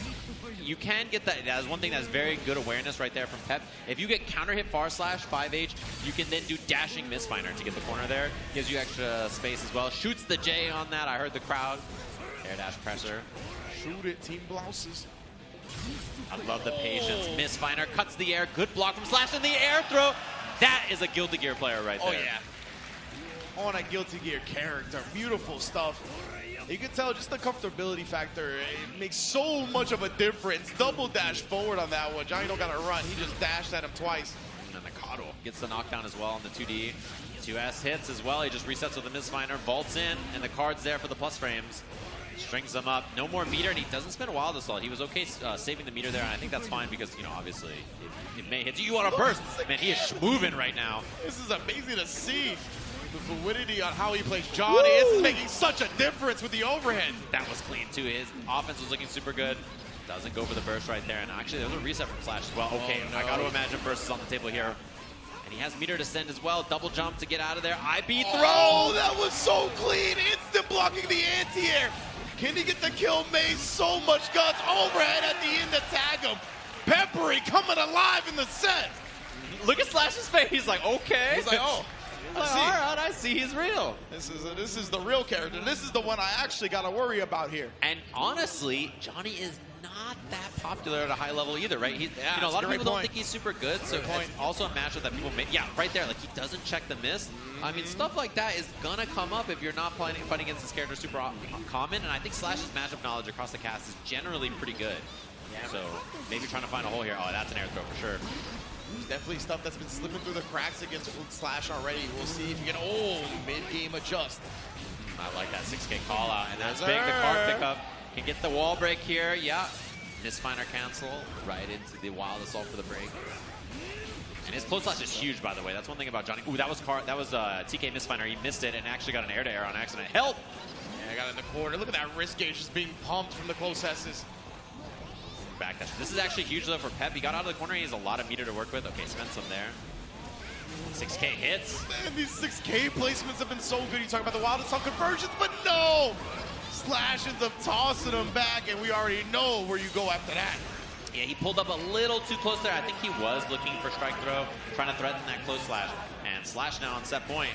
you can get that. That's one thing that's very good awareness right there from Pep. If you get counter hit far slash 5H, you can then do dashing Mistfinder to get the corner there. Gives you extra space as well. Shoots the J on that. I heard the crowd. Air dash pressure. Shoot it, Team Blouses. I love the patience. Mistfinder cuts the air. Good block from Slash in the air throw. That is a Guilty Gear player right there. Oh, yeah. On a Guilty Gear character. Beautiful stuff. You can tell just the comfortability factor. It makes so much of a difference. Double dash forward on that one. Johnny don't got to run. He just dashed at him twice. And Nakado gets the knockdown as well on the 2D. 2S hits as well. He just resets with the Mistfinder, vaults in, and the card's there for the plus frames. Strings them up. No more meter, and he doesn't spend a Wild Assault. He was okay saving the meter there, and I think that's fine because, you know, obviously it may hit you. You want to burst. Man, he is moving right now. This is amazing to see. The fluidity on how he plays Johnny. This is making such a difference with the overhead. That was clean, too. His offense was looking super good. Doesn't go for the burst right there. And actually, there was a reset from Slash as well. Okay, I got to imagine burst is on the table here. And he has meter to send as well. Double jump to get out of there. IB throw! Oh, that was so clean. Instant blocking the anti-air. Can he get the kill? Maze so much guts. Overhead at the end to tag him. Peppery coming alive in the set. Look at Slash's face. He's like, okay. He's like, oh. All right, I see he's real. This is the real character. This is the one I actually got to worry about here. And honestly, Johnny is not that popular at a high level either, right? He, yeah, you know, a lot of people don't think he's super good, so it's also a matchup that people make. Yeah, right there, like he doesn't check the miss. I mean, stuff like that is gonna come up if you're not fighting against this character super common. And I think Slash's matchup knowledge across the cast is generally pretty good. Yeah. So maybe trying to find a hole here. Oh, that's an air throw for sure. There's definitely stuff that's been slipping through the cracks against Slash already. We'll see if you can, mid-game adjust. I like that 6K call out, and that's big. The card pickup can get the wall break here. Yeah, Mistfinder cancel right into the Wild Assault for the break. And his close slash is huge, by the way. That's one thing about Johnny. Ooh, that was TK Mistfinder. He missed it and actually got an air-to-air on accident. Help! Yeah, I got it in the corner. Look at that wrist gauge just being pumped from the close S's. Backdash. This is actually huge though for Pep. He got out of the corner. He has a lot of meter to work with. Okay, spent some there. 6K hits. Man, these 6K placements have been so good. You talk about the Wild Assault conversions, but no! Slash ends up tossing them back, and we already know where you go after that. Yeah, he pulled up a little too close there. I think he was looking for strike throw, trying to threaten that close slash. And Slash now on set point.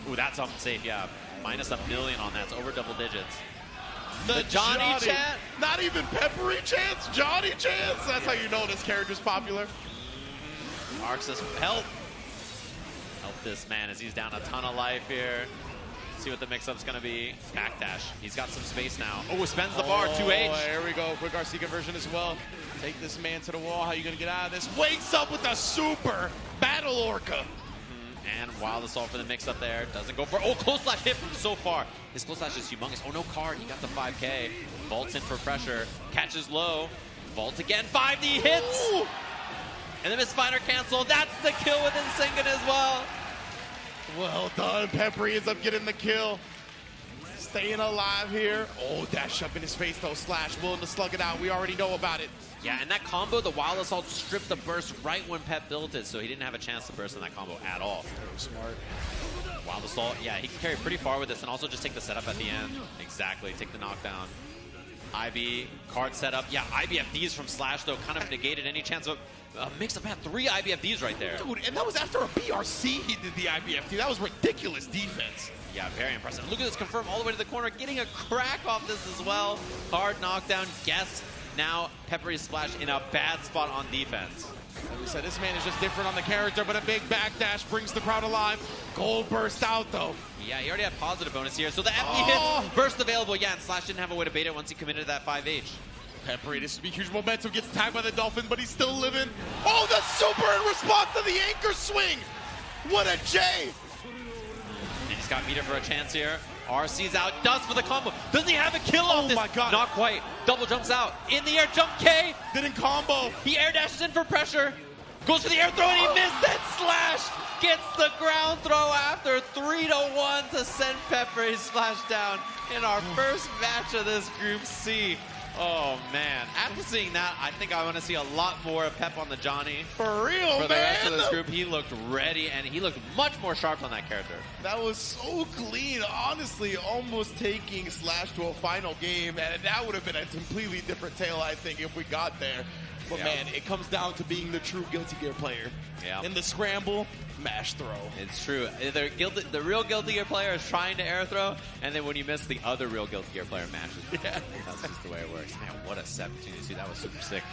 Ooh, that's unsafe, yeah. Minus $1 million on that. It's over double digits. The Johnny chant. Not even Peppery chants, Johnny chants. That's how you know this character's popular. Arc says, help. Help this man as he's down a ton of life here. See what the mix-up's going to be. Backdash. He's got some space now. Oh, spends the bar, 2H. There we go. Quick RC conversion as well. Take this man to the wall. How are you going to get out of this? Wakes up with a super Battle Orca. And Wild Assault for the mix-up there. Doesn't go for... Oh, close slash hit from so far. His close slash is humongous. Oh, no card. He got the 5K. Vaults in for pressure. Catches low. Vault again. 5D hits! Ooh. And the Mistfinder cancel. That's the kill with Nsengan as well. Well done. Peppery ends up getting the kill. Staying alive here. Oh, dash up in his face, though. Slash willing to slug it out. We already know about it. Yeah, and that combo, the Wild Assault stripped the burst right when Pep built it, so he didn't have a chance to burst in that combo at all. Smart. Wild Assault, yeah, he can carry pretty far with this and also just take the setup at the end. Exactly, take the knockdown. IB, card setup. Yeah, IBFDs from Slash, though, kind of negated any chance of mix-up. Had 3 IBFDs right there. Dude, and that was after a BRC he did the IBFD. That was ridiculous defense. Yeah, very impressive. Look at this confirm all the way to the corner, getting a crack off this as well. Hard knockdown, guess. Now, Peppery Splash in a bad spot on defense. Like we said, this man is just different on the character, but a big backdash brings the crowd alive. Gold burst out, though. Yeah, he already had positive bonus here. So the FD hits, burst available. Yeah, and Slash didn't have a way to bait it once he committed to that 5H. Peppery, this would be huge momentum, gets tagged by the Dolphin, but he's still living. Oh, the super in response to the anchor swing. What a J. And he's got meter for a chance here. RC's out, does for the combo. Does he have a kill off this? Oh my God. Not quite. Double jumps out. In the air, jump K. Didn't combo. He air dashes in for pressure. Goes for the air throw and he missed it. Slash gets the ground throw after 3-1 to send Peppery Splash down in our first match of this Group C. Oh, man. After seeing that, I think I want to see a lot more of Pep on the Johnny. For real, man. For the rest of this group, he looked ready, and he looked much more sharp on that character. That was so clean. Honestly, almost taking Slash to a final game, and that would have been a completely different tale, I think, if we got there. But, man, it comes down to being the true Guilty Gear player. Yeah. In the scramble, mash throw. It's true. The real Guilty Gear player is trying to air throw, and then when you miss, the other real Guilty Gear player mashes. Yeah. That's just the way it works. Man, what a 17-2. That was super sick.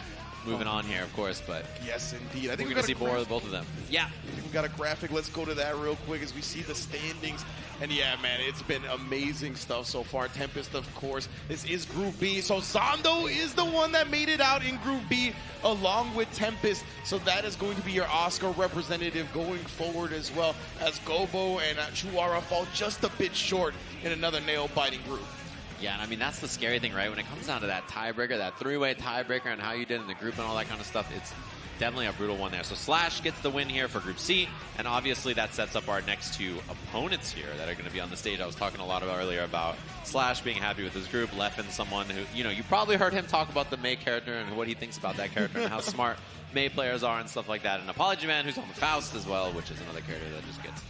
moving on here, of course, but yes, indeed. I we're think going to see more of both of them. Yeah. I think we got a graphic. Let's go to that real quick as we see the standings. And yeah, man, it's been amazing stuff so far. Tempest, of course. This is Group B. So Zando is the one that made it out in Group B along with Tempest. So that is going to be your Oscar representative going forward, as well as Gobo and Chuara fall just a bit short in another nail-biting group. Yeah, and I mean, that's the scary thing, right? When it comes down to that tiebreaker, that three-way tiebreaker, and how you did in the group and all that kind of stuff, it's definitely a brutal one there. So Slash gets the win here for Group C, and obviously that sets up our next two opponents here that are going to be on the stage. I was talking a lot about earlier about Slash being happy with his group, Leffen, someone who, you know, you probably heard him talk about the Mei character and what he thinks about that character and how smart Mei players are and stuff like that. And Apology Man, who's on the Faust as well, which is another character that just gets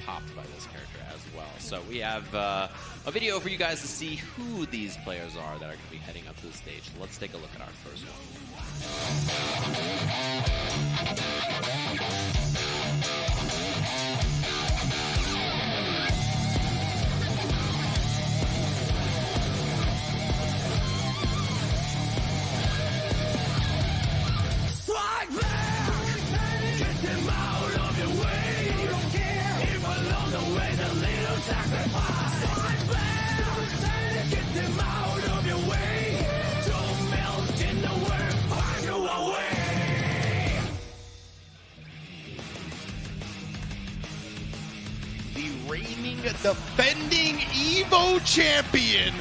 popped by this character as well. So we have a video for you guys to see who these players are that are going to be heading up to the stage. So let's take a look at our first one. Strike back! Get them out of your way! You don't care if along the way the little sacrifice! Strike back! Get them out of your way! Don't melt in the work, find your way! The reigning, defending EVO champion,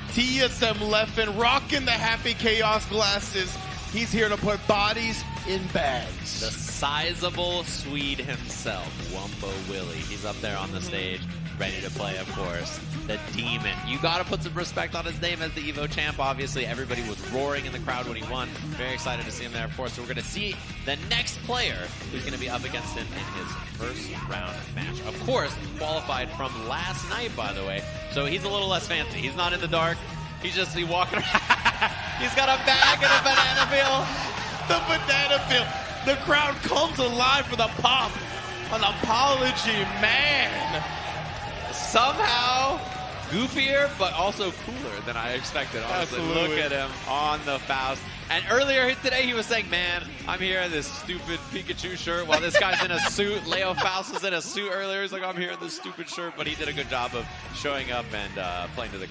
TSM Leffen, rocking the Happy Chaos glasses. He's here to put bodies in bags. The sizable Swede himself, Wumbo Willie. He's up there on the stage, ready to play, of course. The Demon. You got to put some respect on his name as the EVO champ. Obviously, everybody was roaring in the crowd when he won. Very excited to see him there, of course. So we're going to see the next player who's going to be up against him in his first round match. Of course, qualified from last night, by the way. So he's a little less fancy. He's not in the dark. He's just walking around. He's got a bag and a banana peel. The banana peel. The crowd comes alive for the pop. An Apology Man. Somehow goofier, but also cooler than I expected. Honestly, Absolutely. Look at him on the Faust. And earlier today, he was saying, "Man, I'm here in this stupid Pikachu shirt," while this guy's in a suit. Leo Faust was in a suit earlier. He's like, "I'm here in this stupid shirt," but he did a good job of showing up and playing to the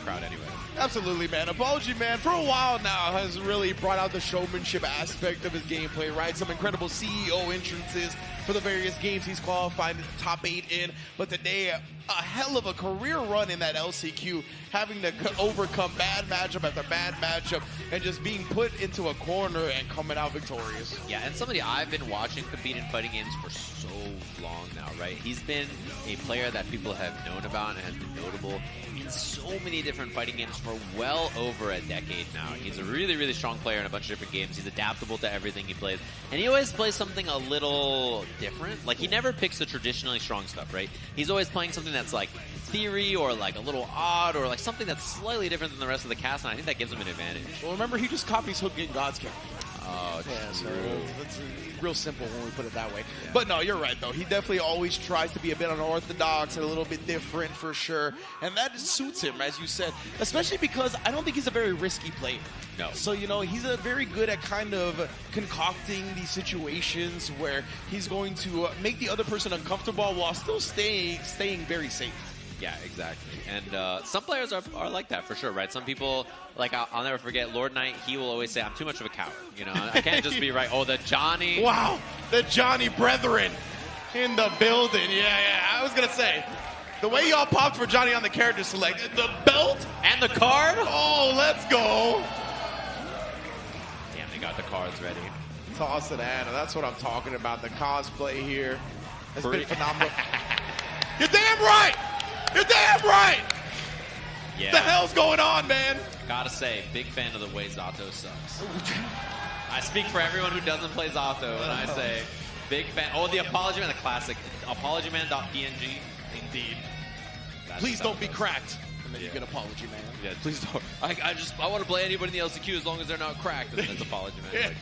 crowd anyway. Absolutely, man. Apology Man, for a while now, has really brought out the showmanship aspect of his gameplay, right? Some incredible CEO entrances for the various games he's qualified top 8 in. But today, a hell of a career run in that LCQ, having to overcome bad matchup after bad matchup and just being put into a corner and coming out victorious. Yeah, and somebody I've been watching compete in fighting games for so long now, right? He's been a player that people have known about and has been notable in so many different fighting games for well over a decade now. He's a really, really strong player in a bunch of different games. He's adaptable to everything he plays. And he always plays something a little different. Like, he never picks the traditionally strong stuff, right? He's always playing something that's like theory or like a little odd or like something that's slightly different than the rest of the cast, and I think that gives him an advantage. Well, remember, he just copies Hook Getting God's character. Oh, yeah, so true. it's real simple when we put it that way. Yeah. But no, you're right, though. He definitely always tries to be a bit unorthodox and a little bit different for sure. And that suits him, as you said, especially because I don't think he's a very risky player. No. So, you know, he's very good at kind of concocting these situations where he's going to make the other person uncomfortable while still staying very safe. Yeah, exactly. And some players are like that for sure, right? Some people, like I'll never forget Lord Knight, he will always say, "I'm too much of a coward." You know, I can't just be right. Oh, the Johnny. Wow, the Johnny brethren in the building. Yeah, I was going to say, the way y'all popped for Johnny on the character select, the belt and the card. Oh, let's go. Damn, they got the cards ready. Toss it, Anna. That's what I'm talking about. The cosplay here has been phenomenal. You're damn right. You're damn right! Yeah. What the hell's going on, man? Gotta say, big fan of the way Zato sucks. I speak for everyone who doesn't play Zato when I say big fan. Oh, the Apology Man, the classic apologyman.png. Indeed. Please don't be cracked. And then you get Apology Man. Yeah, please don't. I want to play anybody in the LCQ as long as they're not cracked. And then it's Apology Man. Like,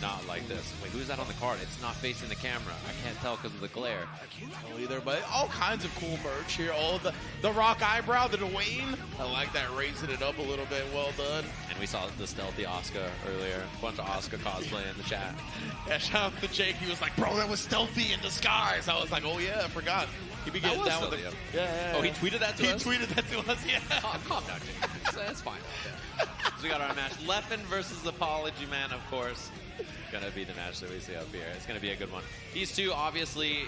not like this. Wait, who's that on the card? It's not facing the camera. I can't tell because of the glare. I can't tell either, but all kinds of cool merch here. All the rock eyebrow, the Dwayne. I like that, raising it up a little bit. Well done. And we saw the stealthy Asuka earlier. A bunch of Asuka cosplay in the chat. Yeah, shout out to Jake. He was like, bro, that was stealthy in disguise. I was like, oh yeah, I forgot. He'd be getting down with it. Yeah. Oh, he tweeted that to us? He tweeted that to us, yeah. Calm down, Jake. That's fine. Yeah. So we got our match. Leffen versus Apology Man, of course. Gonna be the match that we see up here. It's gonna be a good one. These two, obviously,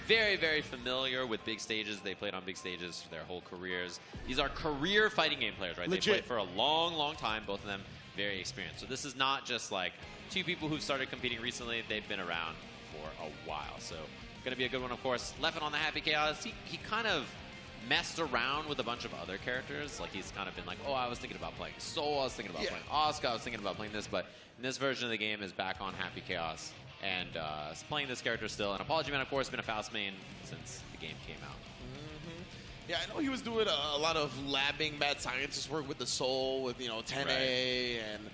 very, very familiar with big stages. They played on big stages for their whole careers. These are career fighting game players, right? Legit. They played for a long, long time. Both of them very experienced. So this is not just like two people who've started competing recently. They've been around for a while. So gonna be a good one, of course. Leffen on the Happy Chaos. He kind of messed around with a bunch of other characters. Like, he's kind of been like, oh, I was thinking about playing Soul, I was thinking about playing Asuka, I was thinking about playing this, but in this version of the game is back on Happy Chaos and is playing this character still. And Apology Man, of course, has been a Faust main since the game came out. Yeah, I know he was doing a lot of labbing mad scientist work with the Soul, with, Tene and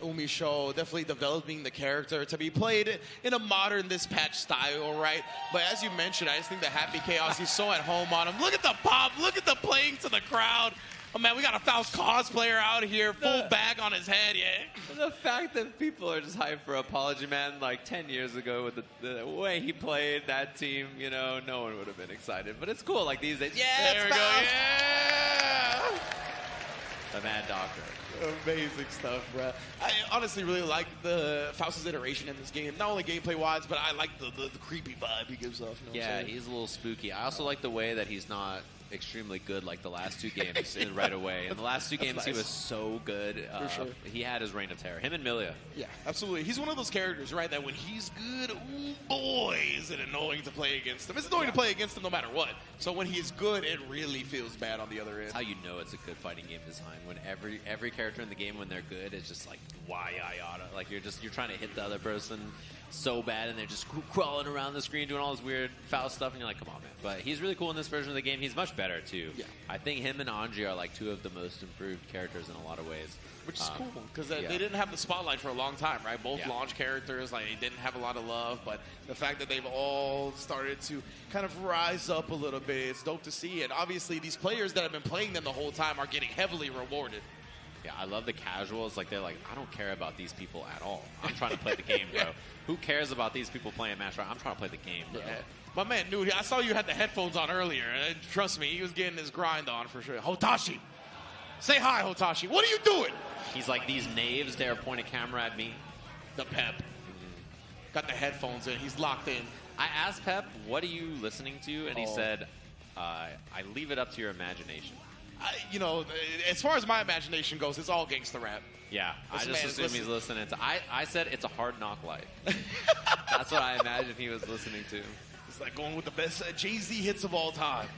Umi Show, definitely developing the character to be played in a modern this patch style, right? But as you mentioned, I just think the Happy Chaos, he's so at home on him. Look at the pop, look at the playing to the crowd. Oh man, we got a Faust cosplayer out here, full bag on his head, yeah. The fact that people are just hyped for Apology Man like 10 years ago with the way he played that team, no one would have been excited. But it's cool, like these days. Yeah, there we Faust! go, yeah! The Mad Doctor. Amazing stuff, bro. I honestly really like the Faust's iteration in this game. Not only gameplay-wise, but I like the creepy vibe he gives off. Yeah, he's a little spooky. I also like the way that he's not extremely good like the last two games right away. In the last two games, he was so good. For sure. He had his reign of terror. Him and Milia. Yeah, absolutely. He's one of those characters, right, that when he's good, ooh, boy, is it annoying to play against him. It's annoying to play against him no matter what. So when he's good, it really feels bad on the other end. That's how you know it's a good fighting game design. When every character in the game, when they're good, it's just like, why I oughta. Like, you're trying to hit the other person so bad, and they're just crawling around the screen doing all this weird Faust stuff, and you're like, come on, man. But he's really cool in this version of the game. He's much better, too. Yeah. I think him and Anji are like two of the most improved characters in a lot of ways. Which is cool, because they didn't have the spotlight for a long time, right? Both launch characters, like, they didn't have a lot of love, but the fact that they've all started to kind of rise up a little bit, it's dope to see. And obviously, these players that have been playing them the whole time are getting heavily rewarded. Yeah, I love the casuals. Like, they're like, I don't care about these people at all. I'm trying to play the game, bro. Who cares about these people playing Match Right? I'm trying to play the game, bro. Yeah. My man knew. I saw you had the headphones on earlier. Trust me, he was getting his grind on for sure. Hotashi. Say hi, Hotashi. What are you doing? He's like, these knaves dare point a camera at me. The Pep. Got the headphones in. He's locked in. I asked Pep, what are you listening to? And he said, I leave it up to your imagination. As far as my imagination goes, it's all gangsta rap. Yeah, This I just man is assume he's listening to... I said it's a Hard Knock Life. That's what I imagined he was listening to. It's like going with the best Jay-Z hits of all time.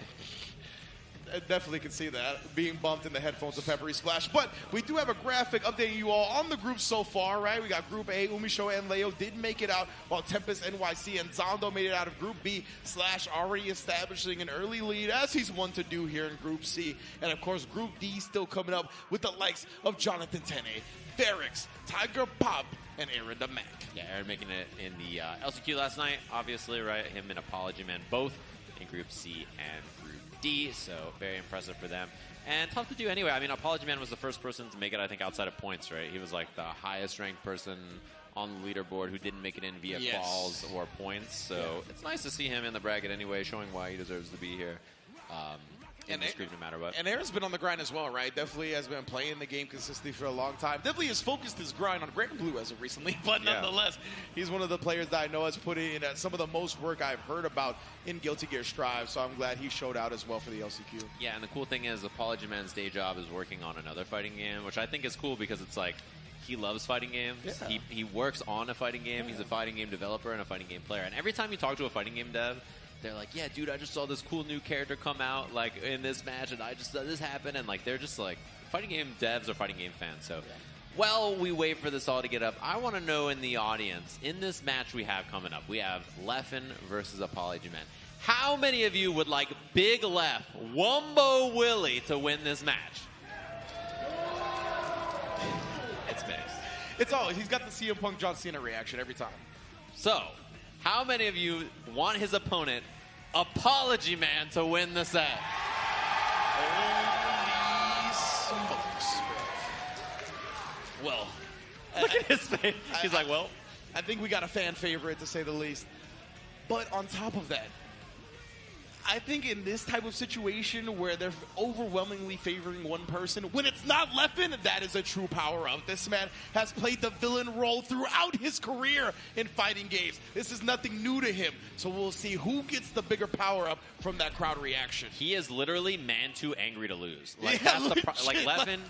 I definitely can see that, being bumped in the headphones of Peppery Splash. But we do have a graphic updating you all on the groups so far, right? We got Group A, Umisho and Leo did make it out, while Tempest, NYC, and Zondo made it out of Group B, Slash already establishing an early lead, as he's one to do here in Group C. And, of course, Group D still coming up with the likes of Jonathan Tene, Ferrix, Tiger Pop, and Aaron the Mac. Yeah, Aaron making it in the LCQ last night, obviously, right? Him and Apology Man both in Group C and Group D, so very impressive for them. And tough to do anyway. I mean, Apology Man was the first person to make it, I think, outside of points, right? He was like the highest ranked person on the leaderboard who didn't make it in via quals or points. So it's nice to see him in the bracket anyway, showing why he deserves to be here. In this group, no matter what. And Aaron's been on the grind as well, right? Definitely has been playing the game consistently for a long time. Definitely has focused his grind on Grand Blue as of recently, but nonetheless, he's one of the players that I know has put in some of the most work I've heard about in Guilty Gear Strive, so I'm glad he showed out as well for the LCQ. Yeah, and the cool thing is Apology Man's day job is working on another fighting game, which I think is cool because it's like, he loves fighting games. Yeah. He works on a fighting game. He's a fighting game developer and a fighting game player. And every time you talk to a fighting game dev, they're like, yeah, dude, I just saw this cool new character come out like in this match, and I just saw this happen, and like they're just like fighting game devs or fighting game fans. So, while we wait for this all to get up, I want to know in the audience, in this match we have coming up, we have Leffen versus Apology Man. How many of you would like Big Lef, Wumbo Willie, to win this match? It's mixed. It's all, he's got the CM Punk John Cena reaction every time. So, how many of you want his opponent, Apology Man, to win the set? Holy smokes. Well, look at his face. He's like, well. I think we got a fan favorite, to say the least. But on top of that, I think in this type of situation where they're overwhelmingly favoring one person, when it's not Leffen, that is a true power-up. This man has played the villain role throughout his career in fighting games. This is nothing new to him. So we'll see who gets the bigger power-up from that crowd reaction. He is literally man too angry to lose. Like, Yeah, that's the like legit. Leffen,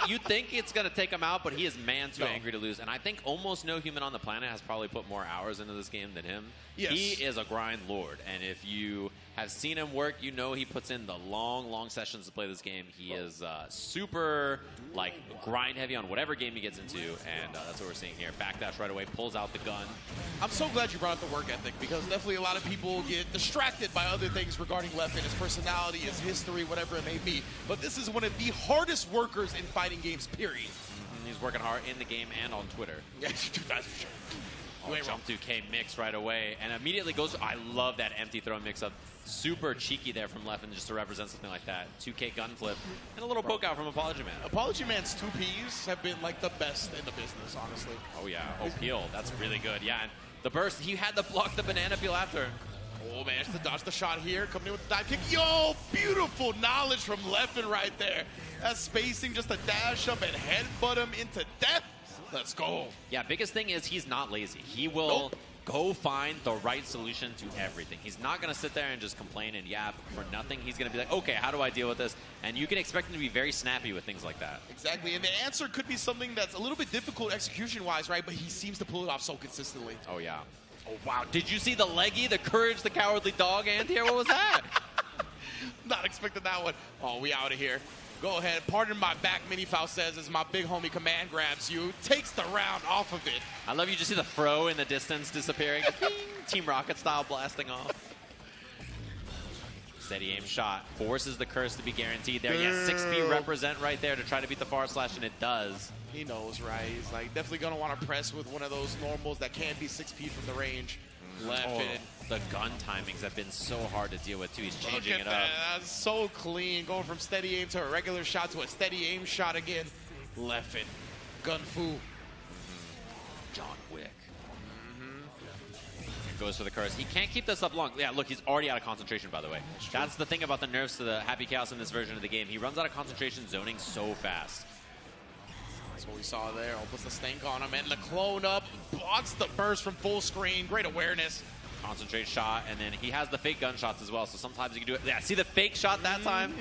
you think it's going to take him out, but he is man too angry to lose. And I think almost no human on the planet has probably put more hours into this game than him. Yes. He is a grind lord. And if you have seen him work, you know he puts in the long sessions to play this game. He is super, like, grind heavy on whatever game he gets into, and that's what we're seeing here. Backdash right away, pulls out the gun. I'm so glad you brought up the work ethic, because definitely a lot of people get distracted by other things regarding Leffen, his personality, his history, whatever it may be. But this is one of the hardest workers in fighting games, period. He's working hard in the game and on Twitter. That's for sure. Jump through K mix right away, and immediately goes. I love that empty throw mix up. Super cheeky there from Leffen just to represent something like that. 2K gun flip and a little poke out from Apology Man. Apology Man's 2Ps have been like the best in the business, honestly. Oh yeah, peel. That's really good. Yeah, and the burst, he had to block the banana peel after. Oh man, it's to dodge the shot here. Coming in with the dive kick. Yo, beautiful knowledge from Leffen right there. That's spacing, just a dash up and headbutt him into death. Let's go. Yeah, biggest thing is he's not lazy. He will go find the right solution to everything. He's not going to sit there and just complain and yap for nothing. He's going to be like, okay, how do I deal with this? And you can expect him to be very snappy with things like that. Exactly, and the answer could be something that's a little bit difficult execution-wise, right? But he seems to pull it off so consistently. Oh, yeah. Oh, wow. Did you see the leggy, the courage, the cowardly dog, Anthea? What was that? Not expecting that one. Oh, we out of here. Go ahead. Pardon my back, Mini Faust says, as my big homie command grabs you. Takes the round off of it. I love you just see the fro in the distance disappearing. Team Rocket style blasting off. Steady aim shot. Forces the curse to be guaranteed there. Yeah, 6P represent right there to try to beat the far slash, and it does. He knows, right? He's like definitely going to want to press with one of those normals that can be 6P from the range. Leffen. The gun timings have been so hard to deal with, too. He's changing it up. That's so clean. Going from steady aim to a regular shot to a steady aim shot again. Leffen. Gun Fu. John Wick. Goes for the curse. He can't keep this up long. Yeah, look, he's already out of concentration, by the way. That's the thing about the nerfs to the Happy Chaos in this version of the game. He runs out of concentration zoning so fast. That's what we saw there. Puts the stank on him, and the clone up blocks the burst from full screen. Great awareness. Concentrate shot, and then he has the fake gunshots as well, so sometimes you can do it. Yeah, see the fake shot that time?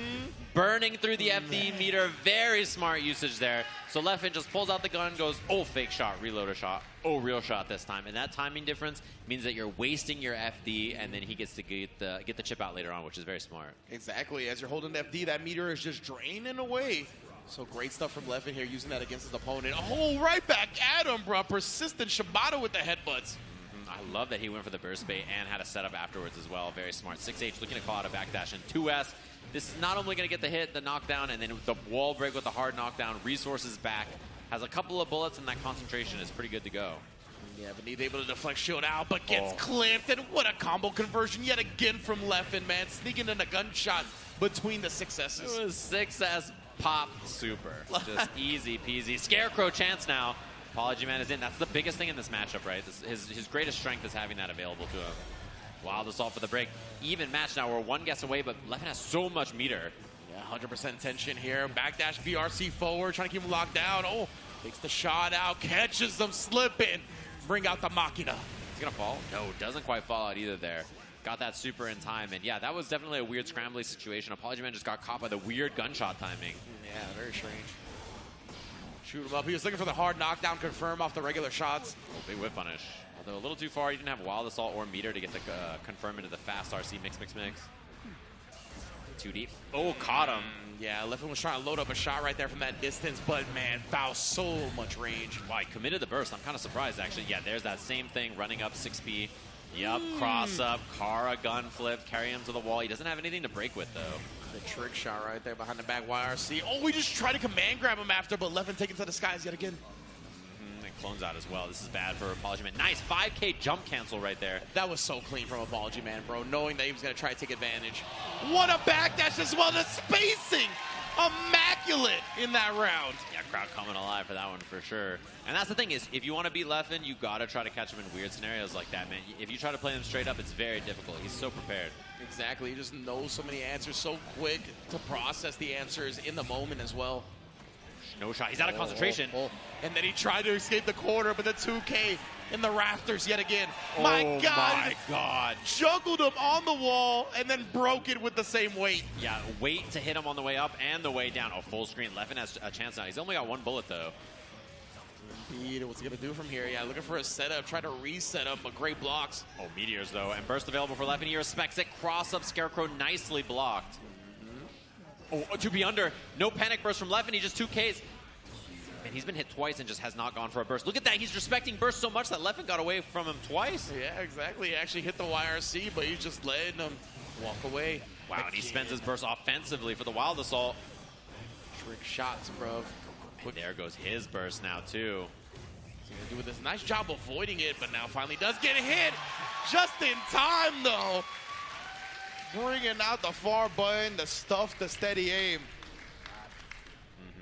Burning through the FD meter. Very smart usage there. So Leffen just pulls out the gun, goes, oh, fake shot, reload a shot. Oh, real shot this time. And that timing difference means that you're wasting your FD, and then he gets to get the chip out later on, which is very smart. Exactly. As you're holding FD, that meter is just draining away. So great stuff from Leffen here, using that against his opponent. Oh, right back at him, bro. Persistent Shibata with the headbutts. I love that he went for the burst bait and had a setup afterwards as well. Very smart. 6H looking to call out a backdash and 2S. This is not only going to get the hit, the knockdown, and then the wall break with the hard knockdown. Resources back. Has a couple of bullets, and that concentration is pretty good to go. Yeah, but he's able to deflect shield out, but gets clipped. And what a combo conversion yet again from Leffen, man. Sneaking in a gunshot between the 6S's. It was 6S pop super. Just easy peasy. Scarecrow chance now. Apology Man is in. That's the biggest thing in this matchup, right? His greatest strength is having that available to him. Wild assault for the break. Even match now. We're one guess away, but Leffen has so much meter. Yeah, 100% tension here. Backdash BRC forward, trying to keep him locked down. Oh, takes the shot out, catches them slipping. Bring out the Machina. He's going to fall? No, doesn't quite fall out either there. Got that super in time, and yeah, that was definitely a weird scrambly situation. Apology Man just got caught by the weird gunshot timing. Yeah, very strange. Shoot him up. He was looking for the hard knockdown confirm off the regular shots. Oh, big whip punish. Although a little too far, he didn't have Wild Assault or meter to get the confirm into the fast RC mix. Too deep. Oh, caught him. Yeah, Leffen was trying to load up a shot right there from that distance, but man, Faust so much range. Wow, he committed the burst. I'm kind of surprised, actually. Yeah, there's that same thing running up 6B. Yup, cross up, Kara gun flip, carry him to the wall. He doesn't have anything to break with, though. The trick shot right there behind the back YRC. Oh, we just tried to command grab him after, but Leffen taken to the skies yet again. clones out as well. This is bad for Apology Man. Nice 5K jump cancel right there. That was so clean from Apology Man, bro, knowing that he was going to try to take advantage. What a backdash as well. The spacing, immaculate in that round. Yeah, crowd coming alive for that one for sure. And that's the thing is, if you want to beat Leffen, you got to try to catch him in weird scenarios like that, man. If you try to play him straight up, it's very difficult. He's so prepared. Exactly. He just knows so many answers, so quick to process the answers in the moment as well. No shot. He's out of concentration. And then he tried to escape the corner, but the 2K in the rafters yet again. My God. Juggled him on the wall and then broke it with the same weight. Yeah, weight to hit him on the way up and the way down. Oh, full screen. Leffen has a chance now. He's only got one bullet, though. Indeed. What's he going to do from here? Yeah, looking for a setup. Try to reset him, but great blocks. Oh, Meteors, though. And burst available for Leffen. He respects it. Cross up Scarecrow. Nicely blocked. Oh, to be under. No panic burst from Leffen. He just 2Ks. And he's been hit twice and just has not gone for a burst. Look at that. He's respecting burst so much that Leffen got away from him twice. Yeah, exactly. He actually hit the YRC, but he's just letting him walk away. Wow, and he spends his burst offensively for the Wild Assault. Trick shots, bro. And there goes his burst now, too. What's he going to do with this? Nice job avoiding it, but now finally does get hit. Just in time, though. Bringing out the far button, the stuff, the steady aim.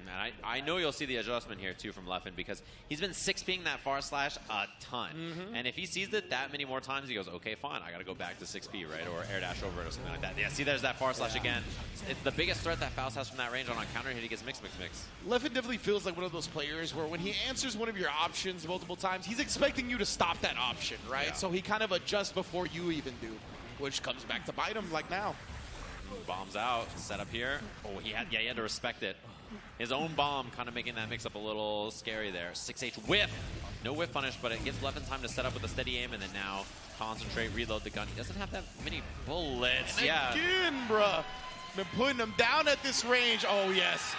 And I know you'll see the adjustment here, too, from Leffen, because he's been 6P'ing that far slash a ton. And if he sees it that many more times, he goes, okay, fine, I got to go back to 6P, right? Or air dash over it or something like that. Yeah, see, there's that far slash again. It's the biggest threat that Faust has from that range on counter hit. He gets mix. Leffen definitely feels like one of those players where when he answers one of your options multiple times, he's expecting you to stop that option, right? Yeah. So he kind of adjusts before you even do, which comes back to bite him like now. Bombs out, set up here. Oh, he had to respect it. His own bomb kind of making that mix-up a little scary there. 6H whiff. No whiff punish, but it gives Leffen time to set up with a steady aim and then now concentrate, reload the gun. He doesn't have that many bullets. And again, bruh. Been putting him down at this range. Oh, yes.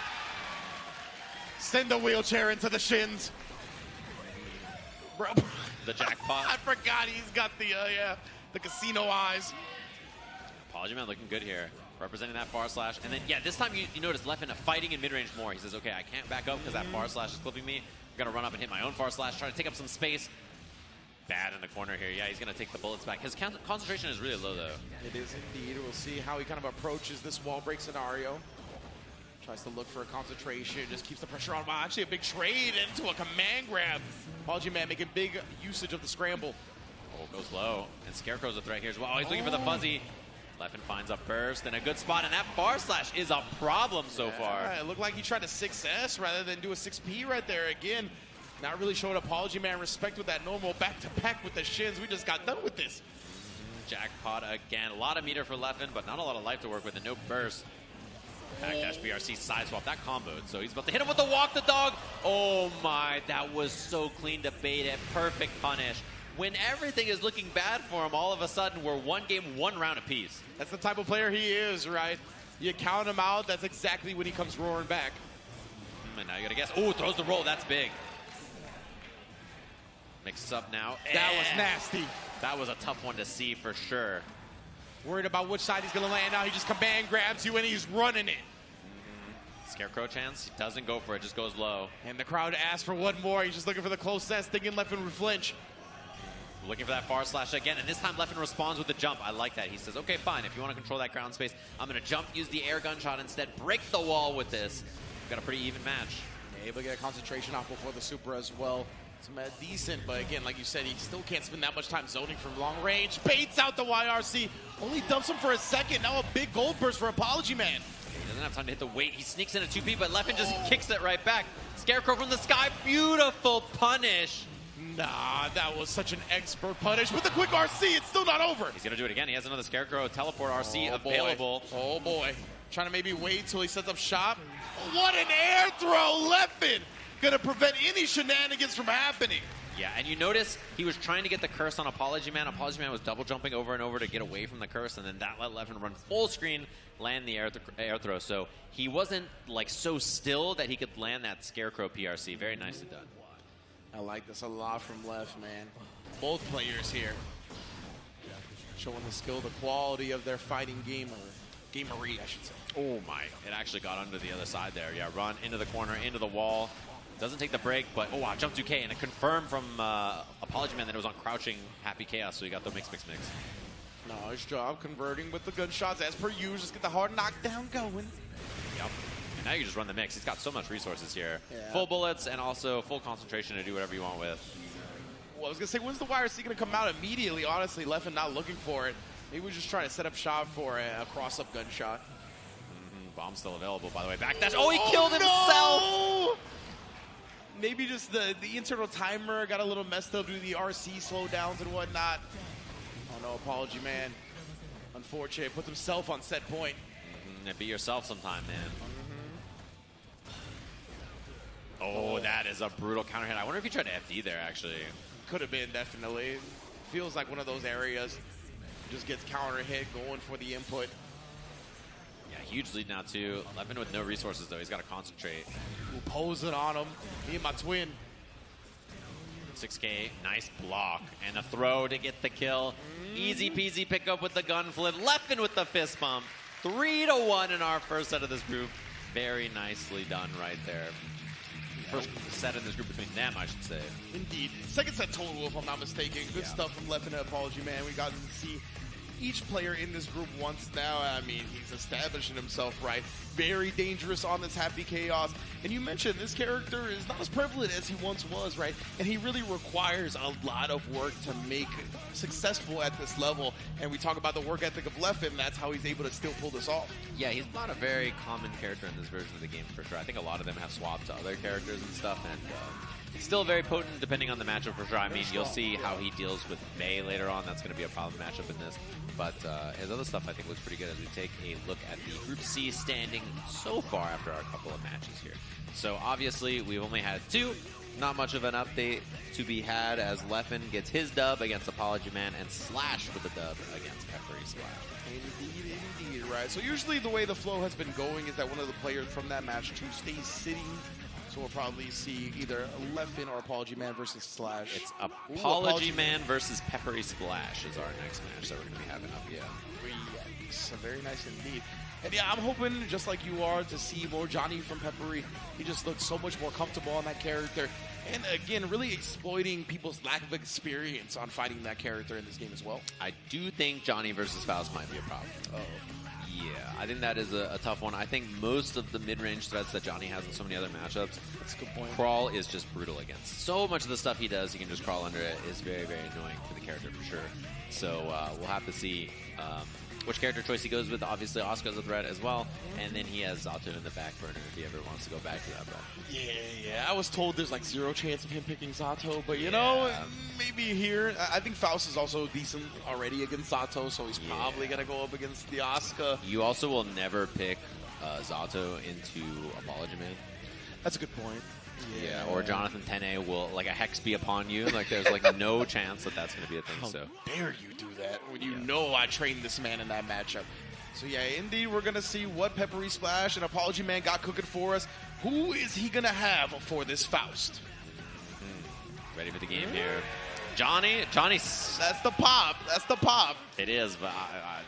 Send the wheelchair into the shins. Bro. The jackpot. I forgot he's got the casino eyes. Apology Man looking good here. Representing that far slash. And then, yeah, this time you notice Leffen fighting in mid-range more. He says, okay, I can't back up because that far slash is clipping me. I'm going to run up and hit my own far slash, try to take up some space. Bad in the corner here. Yeah, he's going to take the bullets back. His concentration is really low, though. It is indeed. We'll see how he kind of approaches this wall break scenario. Tries to look for a concentration, just keeps the pressure on. Wow, actually a big trade into a command grab. Apology Man making big usage of the scramble. Oh, goes low. And Scarecrow's a threat here as well. Oh, he's looking for the fuzzy. Leffen finds a burst and a good spot, and that far slash is a problem so far. It looked like he tried a 6S rather than do a 6P right there. Again, not really showing Apology Man respect with that normal back-to-back with the shins. We just got done with this. Jackpot again. A lot of meter for Leffen, but not a lot of life to work with, and no burst. Backdash BRC side swap. That comboed, so he's about to hit him with the walk the dog. Oh my, that was so clean to bait it. Perfect punish. When everything is looking bad for him, all of a sudden we're one game, one round apiece. That's the type of player he is, right? You count him out, that's exactly when he comes roaring back. And now you gotta guess. Oh, throws the roll, that's big. Mixes up now. That was nasty. That was a tough one to see for sure. Worried about which side he's gonna land now. He just command grabs you and he's running it. Scarecrow chance, he doesn't go for it, just goes low. And the crowd asks for one more. He's just looking for the close set, thinking Leffen would flinch. Looking for that far slash again, and this time Leffen responds with the jump. I like that. He says, okay, fine, if you want to control that ground space, I'm going to jump, use the air gunshot instead, break the wall with this. We've got a pretty even match. Yeah, able to get a concentration off before the super as well. It's decent, but again, like you said, he still can't spend that much time zoning from long range. Baits out the YRC, only dumps him for a second. Now a big gold burst for Apology Man. He doesn't have time to hit the weight. He sneaks in a 2P, but Leffen just kicks it right back. Scarecrow from the sky, beautiful punish. Nah, that was such an expert punish. With the quick RC, it's still not over. He's going to do it again. He has another Scarecrow teleport RC available. Oh, boy. Trying to maybe wait till he sets up shop. What an air throw, Leffen. Going to prevent any shenanigans from happening. Yeah, and you notice he was trying to get the curse on Apology Man. Apology Man was double jumping over and over to get away from the curse, and then that let Leffen run full screen, land the air throw. So he wasn't like so still that he could land that Scarecrow PRC. Very nicely done. I like this a lot from Left, man. Both players here showing the skill, the quality of their fighting game, or gamery, I should say. Oh my, it actually got under the other side there. Yeah, run into the corner, into the wall. Doesn't take the break, but oh wow, jump 2K, and it confirmed from Apology Man that it was on crouching Happy Chaos, so he got the mix. Nice job converting with the gunshots as per usual. Just get the hard knockdown going. Yep. And now you just run the mix. He's got so much resources here. Yeah. Full bullets and also full concentration to do whatever you want with. Well, I was going to say, when's the YRC going to come out immediately? Honestly, Leffen not looking for it. Maybe we're just trying to set up shop for a cross-up gunshot. Bomb's still available, by the way. Backdash. Oh, he killed himself! No! Maybe just the internal timer got a little messed up due to the RC slowdowns and whatnot. Oh no, Apology Man. Unfortunate. Puts himself on set point. Be yourself sometime, man. Oh, that is a brutal counter hit. I wonder if he tried to FD there, actually. Could have been, definitely. Feels like one of those areas. Just gets counter hit, going for the input. Yeah, huge lead now, too. Leffen with no resources, though. He's got to concentrate. Ooh, posing on him. Me and my twin. 6K, nice block. And a throw to get the kill. Easy peasy pickup with the gun flip. Leffen with the fist bump. 3-1 in our first set of this group. Very nicely done right there. First set in this group between them, I should say. Indeed. Second set total, if I'm not mistaken. Good stuff from Leffen and Apology Man. We got to see each player in this group once now. I mean, he's establishing himself right. Very dangerous on this Happy Chaos. And you mentioned this character is not as prevalent as he once was, right? And he really requires a lot of work to make successful at this level. And we talk about the work ethic of Leffen. That's how he's able to still pull this off. Yeah, he's not a very common character in this version of the game, for sure. I think a lot of them have swapped to other characters and stuff. And still very potent depending on the matchup, for sure. I mean, you'll see how he deals with Mei later on. That's going to be a problem matchup in this. But his other stuff, I think, looks pretty good as we take a look at the Group C standing so far after our couple of matches here. So, obviously, we've only had two. Not much of an update to be had as Leffen gets his dub against Apology Man and Slash with the dub against Peppery Splash. Indeed, right. So usually the way the flow has been going is that one of the players from that match 2 stays sitting. So we'll probably see either Leffen or Apology Man versus Slash. It's Apology Man versus Peppery Splash is our next match that we're going to be having up, yeah. Yes, very nice indeed. And yeah, I'm hoping, just like you are, to see more Johnny from Peppery. He just looks so much more comfortable on that character. And again, really exploiting people's lack of experience on fighting that character in this game as well. I do think Johnny versus Faust might be a problem. Yeah, I think that is a tough one. I think most of the mid-range threats that Johnny has in so many other matchups, that's a good point. Crawl is just brutal against. So much of the stuff he does, he can just crawl under it, is very, very annoying for the character for sure. So we'll have to see which character choice he goes with. Obviously, Asuka's a threat as well. And then he has Zato in the back burner if he ever wants to go back to that route. Yeah. I was told there's like 0 chance of him picking Zato, but you know, maybe here. I think Faust is also decent already against Zato, so he's probably going to go up against the Asuka. You also will never pick Zato into Apology Man. That's a good point. Yeah, or Jonathan Tene will, like, a hex be upon you. Like, there's, like, no chance that that's going to be a thing. How dare you do that when you know I trained this man in that matchup. So, yeah, indeed, we're going to see what Peppery Splash and Apology Man got cooking for us. Who is he going to have for this Faust? Ready for the game here. Johnny. That's the pop. That's the pop. It is, but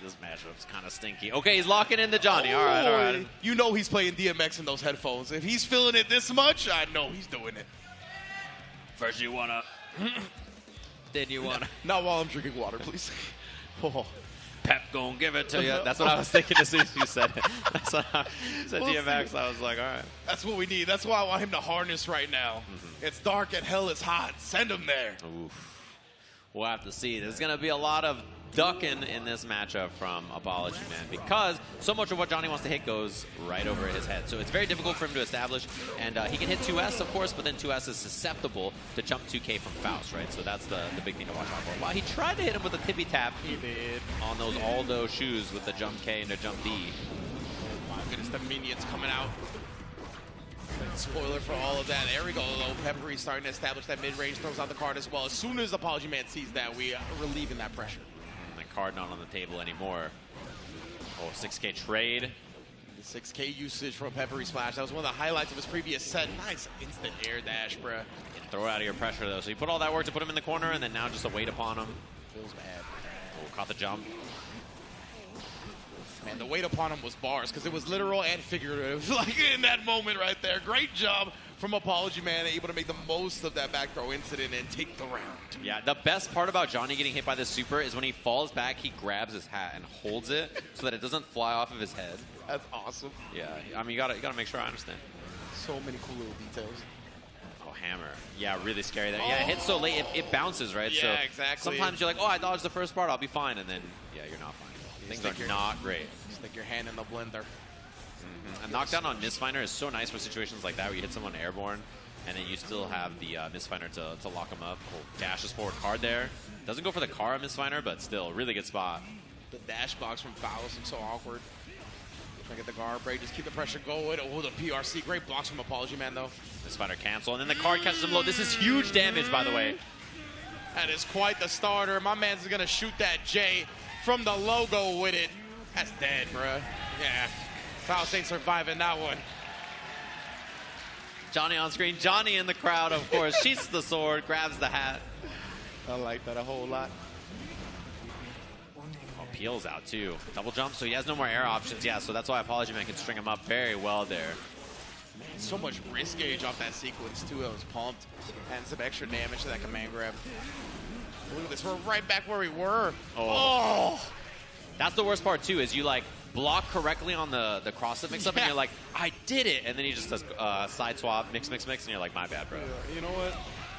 this matchup's kind of stinky. Okay, he's locking in the Johnny. All right. You know he's playing DMX in those headphones. If he's feeling it this much, I know he's doing it. First you wanna, then you wanna. Not while I'm drinking water, please. Oh. Pep gonna give it to you. That's what I was thinking as soon as you said it. That's what I said. DMX. I was like, all right. That's what we need. That's why I want him to harness right now. It's dark and hell is hot. Send him there. Oof. We'll have to see. There's going to be a lot of ducking in this matchup from Apology Man because so much of what Johnny wants to hit goes right over his head. So it's very difficult for him to establish. And he can hit 2S, of course, but then 2S is susceptible to jump 2K from Faust, right? So that's the big thing to watch out for. While he tried to hit him with a tippy tap, he did on those Aldo shoes with the jump K and the jump D. Oh my goodness, the minions coming out. Spoiler for all of that. There we go, though. Peppery starting to establish that mid-range, throws out the card as well. As soon as Apology Man sees that, we are relieving that pressure. The card not on the table anymore. Oh, 6K trade. The 6K usage from Peppery Splash. That was one of the highlights of his previous set. Nice instant air dash, bruh. Throw it out of your pressure, though. So you put all that work to put him in the corner, and then now just a weight upon him. Feels bad. Oh, caught the jump. Man, the weight upon him was bars because it was literal and figurative. Like in that moment right there. Great job from Apology Man, able to make the most of that back throw incident and take the round. Yeah, the best part about Johnny getting hit by the super is when he falls back, he grabs his hat and holds it so that it doesn't fly off of his head. That's awesome. Yeah, I mean, you gotta make sure I understand. So many cool little details. Oh, hammer. Yeah, really scary there. Yeah, it hits so late, it bounces, right? Yeah, so exactly. Sometimes you're like, oh, I dodged the first part, I'll be fine. And then, yeah, you're not fine. Things are not great. Stick your hand in the blender. A knockdown on Mistfinder is so nice for situations like that where you hit someone airborne and then you still have the Mistfinder to lock him up. Dashes forward card there. Doesn't go for the car on Mistfinder, but still, really good spot. The dash box from Phallus looks so awkward. Trying to get the guard break, just keep the pressure going. Oh, the PRC. Great blocks from Apology Man, though. Mistfinder cancel, and then the card catches him low. This is huge damage, by the way. That is quite the starter. My man's going to shoot that J from the logo with it. That's dead, bruh. Yeah. Phallus ain't surviving that one. Johnny on screen. Johnny in the crowd, of course. Sheaths the sword, grabs the hat. I like that a whole lot. Oh, peels out, too. Double jump, so he has no more air options. Yeah, so that's why Apology Man can string him up very well there. So much risk gauge off that sequence, too. That was pumped. And some extra damage to that command grab. Look at this. We're right back where we were. Oh! That's the worst part, too, is you, like, block correctly on the cross-up mix-up, and you're like, I did it! And then he just does side swap, mix, and you're like, my bad, bro. You know what?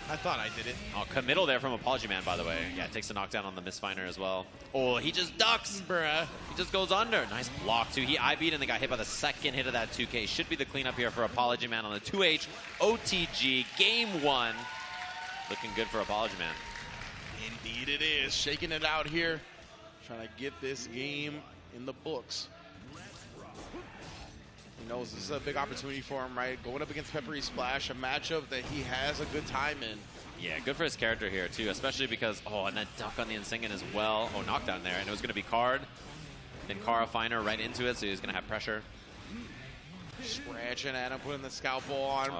I thought I did it. Oh, committal there from Apology Man, by the way. Yeah, takes a knockdown on the Mistfinder as well. Oh, he just ducks! Bruh. He just goes under. Nice block, too. He IB'd and then got hit by the second hit of that 2K. Should be the cleanup here for Apology Man on the 2H OTG. Game 1. Looking good for Apology Man. Indeed it is. Shaking it out here. Trying to get this game in the books. He knows this is a big opportunity for him, right? Going up against Peppery Splash, a matchup that he has a good time in. Yeah, good for his character here, too, especially because, oh, and that duck on the Insingen as well. Oh, knockdown there, and it was going to be card. Then Kara Finer right into it, so he's going to have pressure. Scratching at him, putting the scalpel on.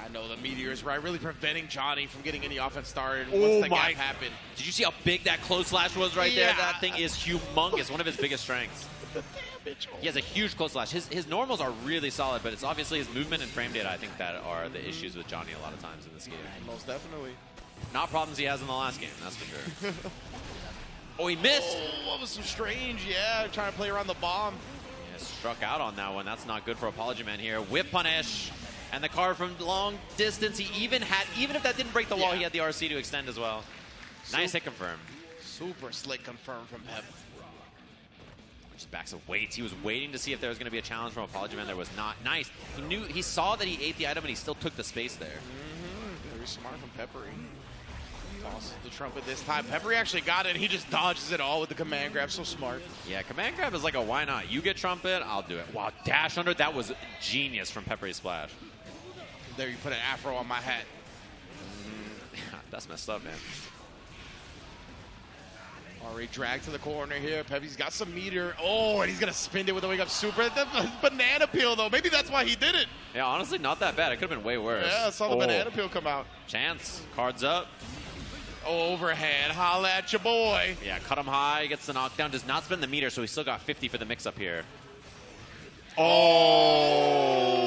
I know the Meteor is right, really preventing Johnny from getting any offense started once the gap happened. Did you see how big that close slash was right there? That thing is humongous, one of his biggest strengths. He has a huge close slash. His normals are really solid, but it's obviously his movement and frame data, I think, that are the issues with Johnny a lot of times in this game. Most definitely. Not problems he has in the last game, that's for sure. Oh, he missed! Oh, that was so strange, yeah. Trying to play around the bomb. Yeah, struck out on that one. That's not good for Apology Man here. Whip punish. And the card from long distance, he even if that didn't break the wall, he had the RC to extend as well. Nice hit confirm. Super slick confirm from Pep. Just backs of weights. He was waiting to see if there was going to be a challenge from Apology Man. There was not. Nice. He saw that he ate the item and he still took the space there. Very smart from Peppery. Tosses the trumpet this time. Peppery actually got it. He just dodges it all with the command grab. So smart. Yeah, command grab is like a why not? You get trumpet, I'll do it. Wow, dash under. That was genius from Peppery Splash. There, you put an afro on my hat. That's messed up, man. Already dragged to the corner here. Peppy's got some meter. Oh, and he's going to spin it with a wake up super. The banana peel, though. Maybe that's why he did it. Yeah, honestly, not that bad. It could have been way worse. Yeah, I saw the banana peel come out. Chance. Cards up. Oh, overhand. Holla at your boy. Yeah, cut him high. Gets the knockdown. Does not spin the meter, so he still got 50 for the mix-up here. Oh!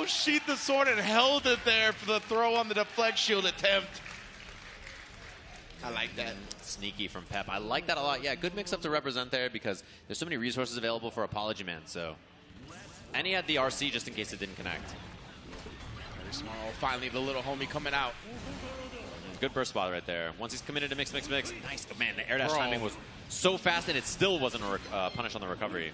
Sheathed the sword and held it there for the throw on the deflect shield attempt. I like that. Sneaky from Pep. I like that a lot. Yeah, good mix-up to represent there because there's so many resources available for Apology Man. So, and he had the RC just in case it didn't connect. Very small. Finally, the little homie coming out. Good burst spot right there. Once he's committed to mix. Nice. Oh, man, the air dash timing was so fast and it still wasn't a punish on the recovery.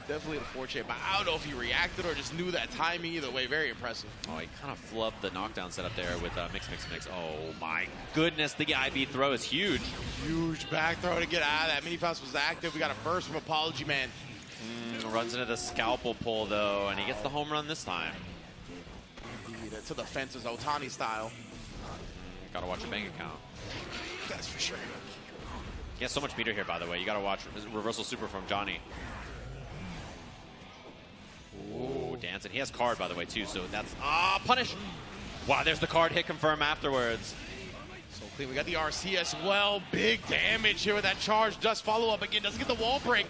Definitely unfortunate, but I don't know if he reacted or just knew that timing. Either way, very impressive. Oh, he kind of flubbed the knockdown setup there with mix. Oh, my goodness. The IB throw is huge. Huge back throw to get out of that. Mini Faust was active. We got a burst from Apology Man. Runs into the scalpel pull, though, and he gets the home run this time. Indeed, to the fences, Otani style. Gotta watch your bank account. That's for sure. He has so much meter here, by the way. You gotta watch reversal super from Johnny. Ooh, dancing. He has card, by the way, too, so that's... punish! Wow, there's the card hit confirm afterwards. So clean. We got the RC as well. Big damage here with that charge. Does follow up again. Doesn't get the wall break.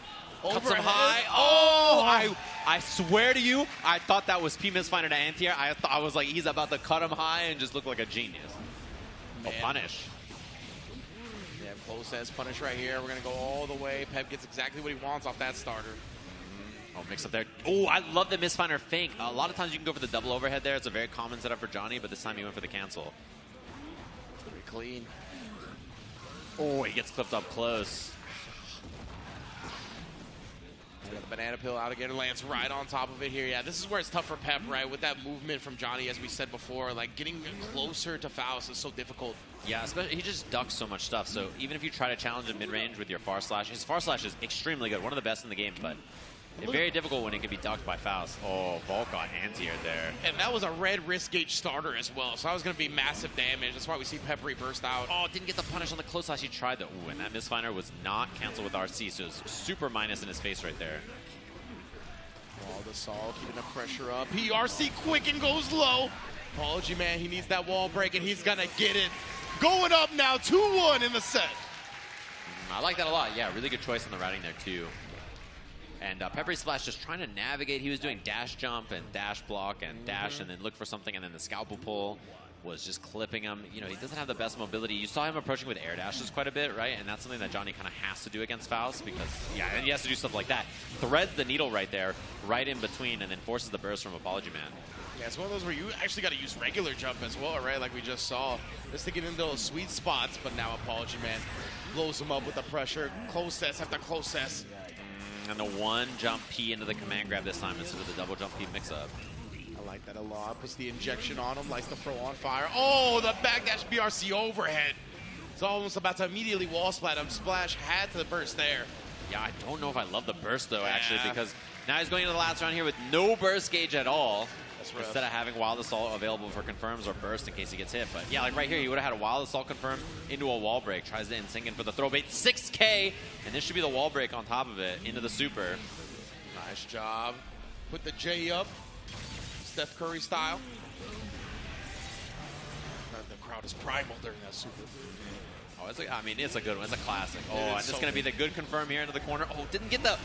Cuts him high. Oh, I swear to you, I thought that was P misfinder to anti-air. I was like, he's about to cut him high and just look like a genius. Oh, punish. Yeah, close as punish right here. We're going to go all the way. Pep gets exactly what he wants off that starter. Oh, mix up there. Oh, I love the misfinder fake. A lot of times you can go for the double overhead there. It's a very common setup for Johnny, but this time he went for the cancel. Pretty clean. Oh, he gets clipped up close. Got the banana peel out again, lands right on top of it here. Yeah, this is where it's tough for Pep, right? With that movement from Johnny, as we said before, like getting closer to Faust is so difficult. Yeah, especially he just ducks so much stuff. So even if you try to challenge him mid-range with your far slash, his far slash is extremely good, one of the best in the game, but it's very difficult when it can be ducked by Faust. Oh, Volk got anti-air there. And that was a red wrist gauge starter as well, so that was going to be massive damage. That's why we see Peppery burst out. Oh, didn't get the punish on the close slash. He tried though. Ooh, and that misfinder was not canceled with RC, so it was super minus in his face right there. Wall the Sol, keeping the pressure up. PRC quick and goes low. Apology Man, he needs that wall break, and he's going to get it. Going up now, 2-1 in the set. I like that a lot. Yeah, really good choice on the routing there too. And Peppery Splash just trying to navigate. He was doing dash jump and dash block and dash and then look for something, and then the scalpel pull was just clipping him. You know, he doesn't have the best mobility. You saw him approaching with air dashes quite a bit, right? And that's something that Johnny kind of has to do against Faust because, yeah, and he has to do stuff like that. Threads the needle right there, right in between, and then forces the burst from Apology Man. Yeah, it's one of those where you actually got to use regular jump as well, right? Like we just saw. Just to get into those sweet spots, but now Apology Man blows him up with the pressure. Close sets after close sets. And the one jump P into the command grab this time instead of the double jump P mix-up. I like that a lot. Puts the injection on him, likes to throw on fire. Oh, the backdash BRC overhead. It's almost about to immediately wall splat him. Splash had to the burst there. Yeah, I don't know if I love the burst, though, actually, because now he's going into the last round here with no burst gauge at all. Instead of having Wild Assault available for confirms or burst in case he gets hit. But yeah, like right here, he would have had a Wild Assault confirm into a wall break. Tries to in-sync in for the throw bait. 6K, and this should be the wall break on top of it into the super. Nice job. Put the J up. Steph Curry style. The crowd is primal during that super. Oh, I mean, it's a good one. It's a classic. Oh, and this is going to be the good confirm here into the corner. Oh, didn't get the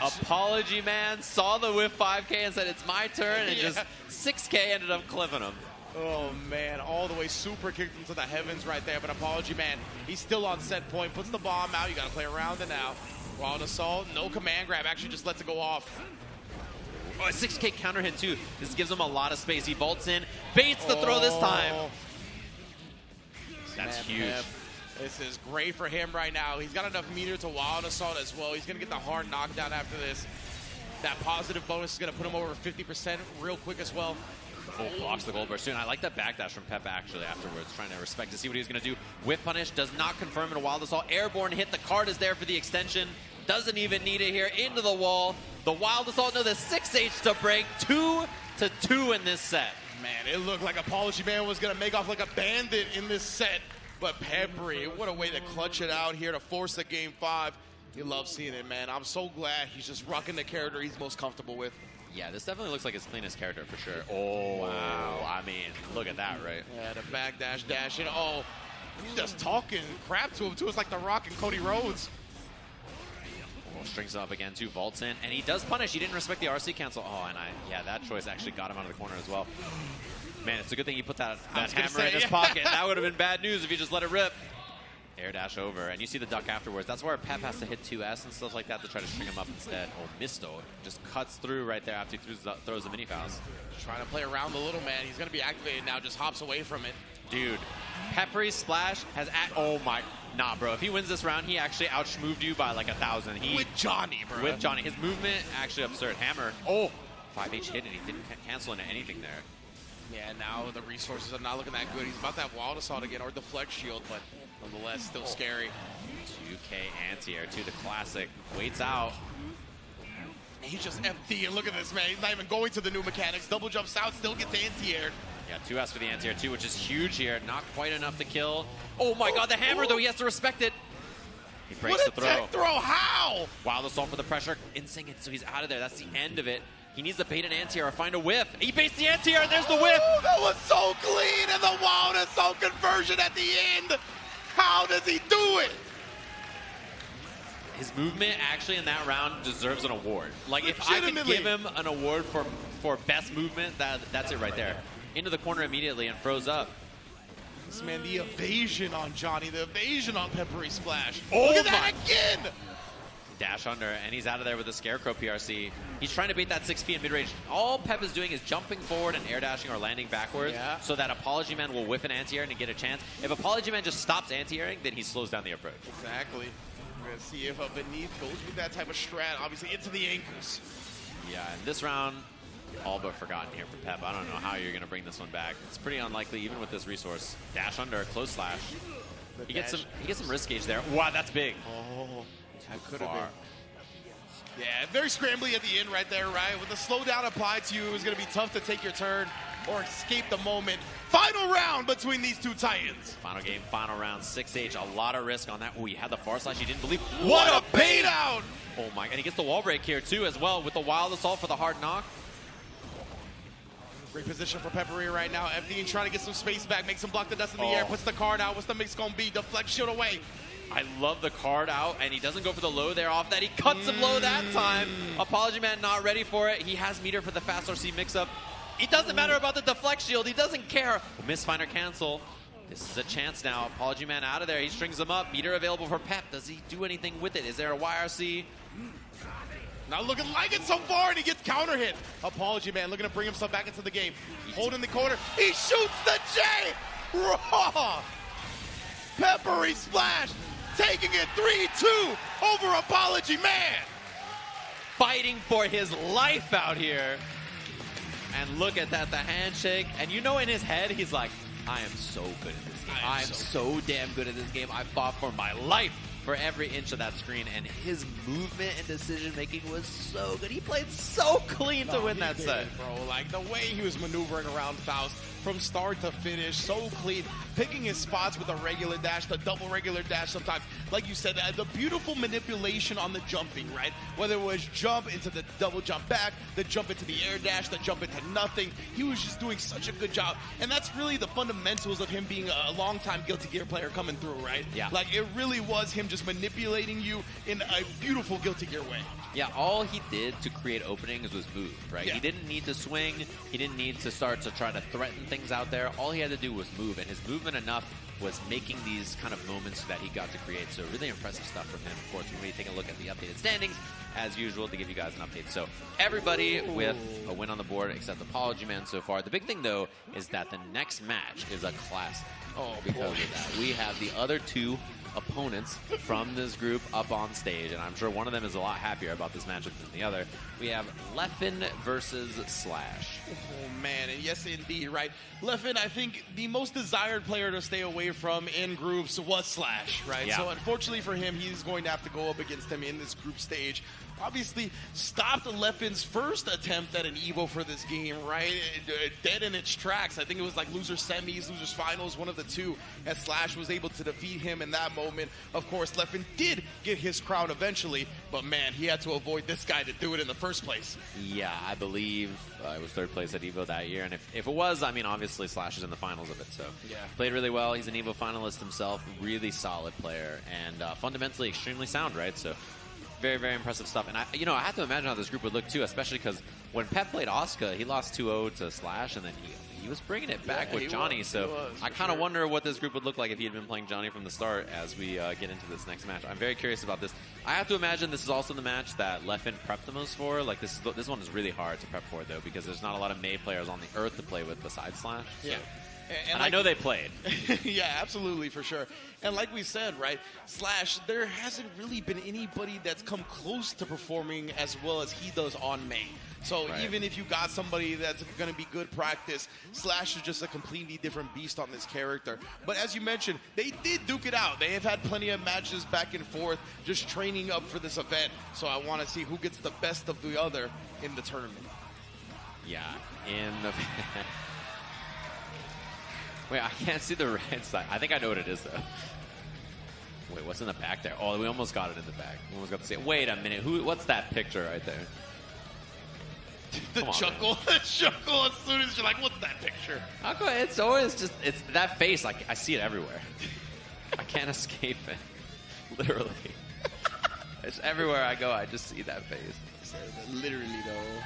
Apology Man. Saw the whiff 5K and said, it's my turn. And just 6K ended up clipping him. Oh, man. All the way super kicked into the heavens right there. But Apology Man, he's still on set point. Puts the bomb out. You got to play around it now. Wild Assault, no command grab. Actually just lets it go off. Oh, a 6K counter hit, too. This gives him a lot of space. He vaults in. Baits the throw this time. That's huge. This is great for him right now. He's got enough meter to Wild Assault as well. He's going to get the hard knockdown after this. That positive bonus is going to put him over 50% real quick as well. Oh, blocks the gold burst soon. I like that backdash from Pep actually afterwards, trying to respect to see what he's going to do. Whiff punish does not confirm in a Wild Assault. Airborne hit. The card is there for the extension. Doesn't even need it here. Into the wall. The Wild Assault, no, the 6H to break. 2-2 in this set. Man, it looked like Apology Man was going to make off like a bandit in this set. But Peppery, what a way to clutch it out here to force the game 5. You love seeing it, man. I'm so glad he's just rocking the character he's most comfortable with. Yeah, this definitely looks like his cleanest character for sure. Oh, wow. I mean, look at that, right? Yeah, the back dash in. Oh, he's just talking crap to him, too. It's like The Rock and Cody Rhodes. Oh, strings him up again, too. Vaults in. And he does punish. He didn't respect the RC cancel. Oh, and yeah, that choice actually got him out of the corner as well. Man, it's a good thing you put that hammer in his pocket. That would have been bad news if he just let it rip. Air dash over, and you see the duck afterwards. That's where Pep has to hit 2S and stuff like that to try to string him up instead. Oh, Misto just cuts through right there after he throws the mini Faust. Trying to play around the little man. He's going to be activated now, just hops away from it. Dude, Peppery Splash has oh my, nah, bro. If he wins this round, he actually outschmoved you by like 1,000. With Johnny, bro. With Johnny. His movement, actually absurd. Hammer, oh, 5H hit, and he didn't cancel into anything there. Yeah, now the resources are not looking that good. He's about to have Wild Assault again, or Deflect Shield, but nonetheless, still scary. 2K anti-air to the classic. Waits out. He's just FD, and look at this, man. He's not even going to the new mechanics. Double jumps out, still gets anti-air. Yeah, 2S for the anti-air too, which is huge here. Not quite enough to kill. Oh my god, the hammer, though. He has to respect it. He breaks the throw. Tech throw, how? Wild Assault for the pressure. In-sync it, so he's out of there. That's the end of it. He needs to bait an anti-air or find a whiff. He baits the anti-air, and there's the whiff. Oh, that was so clean, and the Wild Assault conversion at the end. How does he do it? his movement actually in that round deserves an award. Like, if I could give him an award for best movement, that's it right there. Into the corner immediately and froze up. This man, the evasion on Johnny, the evasion on Peppery Splash. Oh, look at that again! Dash under, and he's out of there with the Scarecrow PRC. He's trying to bait that 6P in mid-range. All Pep is doing is jumping forward and air dashing or landing backwards so that Apology Man will whiff an anti-air and get a chance. If Apology Man just stops anti-airing, then he slows down the approach. Exactly. We're going to see if Beneath goes with that type of strat, obviously into the ankles. Yeah, and this round, all but forgotten here for Pep. I don't know how you're going to bring this one back. It's pretty unlikely, even with this resource. Dash under, close slash. He gets some wrist gauge there. Wow, that's big. Oh, that could have been. Yeah, very scrambly at the end right there, right? With the slowdown applied to you, it was going to be tough to take your turn or escape the moment. Final round between these two Titans. Final game, final round, 6H. A lot of risk on that. Oh, he had the far slash. He didn't believe. What a bait out! Oh my, and he gets the wall break here too as well with the wild assault for the hard knock. Great position for Peppery right now. FD trying to get some space back, makes him block the dust in the air, puts the card out. What's the mix going to be? Deflect, shield away. I love the card out, and he doesn't go for the low there off that. He cuts him low that time. Apology Man not ready for it. He has meter for the fast RC mix-up. It doesn't matter about the deflect shield. He doesn't care. Misfinder cancel. This is a chance now. Apology Man out of there. He strings him up. Meter available for Pep. Does he do anything with it? Is there a YRC? Not looking like it so far, and he gets counter hit. Apology Man looking to bring himself back into the game. Holding the corner. He shoots the J! Raw! Peppery Splash taking it 3-2 over Apology Man. Fighting for his life out here. And look at that, the handshake. And you know in his head, he's like, I am so good at this game. I am so damn good at this game. I fought for my life for every inch of that screen. And his movement and decision-making was so good. He played so clean to win that set. Bro, like the way he was maneuvering around Faust from start to finish, so clean, picking his spots with a regular dash, the double regular dash sometimes. Like you said, the beautiful manipulation on the jumping, right? Whether it was jump into the double jump back, the jump into the air dash, the jump into nothing. He was just doing such a good job. And that's really the fundamentals of him being a long-time Guilty Gear player coming through, right? Yeah. Like it really was him just manipulating you in a beautiful Guilty Gear way. Yeah, all he did to create openings was move, right? Yeah. He didn't need to swing. He didn't need to start to try to threaten things out there. All he had to do was move, and his movement enough was making these kind of moments that he got to create. So really impressive stuff from him. Of course, we're going to be taking a look at the updated standings, as usual, to give you guys an update. So everybody with a win on the board except Apology Man so far. The big thing, though, is that the next match is a classic. Because of that. We have the other two opponents from this group up on stage, and I'm sure one of them is a lot happier about this matchup than the other. We have Leffen versus Slash. Oh man, and yes indeed, right? Leffen, I think the most desired player to stay away from in groups was Slash, right? Yeah. So unfortunately for him, he's going to have to go up against him in this group stage. Obviously, stopped Leffen's first attempt at an Evo for this game, right? Dead in its tracks. I think it was like loser semis, losers finals, one of the two, as Slash was able to defeat him in that moment. Of course, Leffen did get his crown eventually, but man, he had to avoid this guy to do it in the first place. Yeah, I believe it was third place at Evo that year, and if it was, I mean, obviously Slash is in the finals of it, so yeah. Played really well. He's an Evo finalist himself, really solid player, and fundamentally extremely sound, right? So very, very impressive stuff. And I have to imagine how this group would look too, especially because when Pep played Asuka, he lost 2-0 to Slash, and then he was bringing it back with Johnny. I kind of wonder what this group would look like if he had been playing Johnny from the start as we get into this next match. I'm very curious about this. I have to imagine this is also the match that Leffen prepped the most for. Like this one is really hard to prep for though, because there's not a lot of May players on the earth to play with besides Slash. So. Yeah. And I know they played. Yeah, absolutely, for sure. And like we said, right, Slash, there hasn't really been anybody that's come close to performing as well as he does on May. So even if you got somebody that's going to be good practice, Slash is just a completely different beast on this character. But as you mentioned, they did duke it out. They have had plenty of matches back and forth, just training up for this event. So I want to see who gets the best of the other in the tournament. Yeah, in the... Wait, I can't see the right side. I think I know what it is, though. Wait, what's in the back there? Oh, we almost got it in the back. We almost got to see it. Wait a minute. What's that picture right there? The chuckle. The chuckle as soon as you're like, what's that picture? It's always just, it's that face. I see it everywhere. I can't escape it. Literally. It's everywhere I go, I just see that face. Literally, though.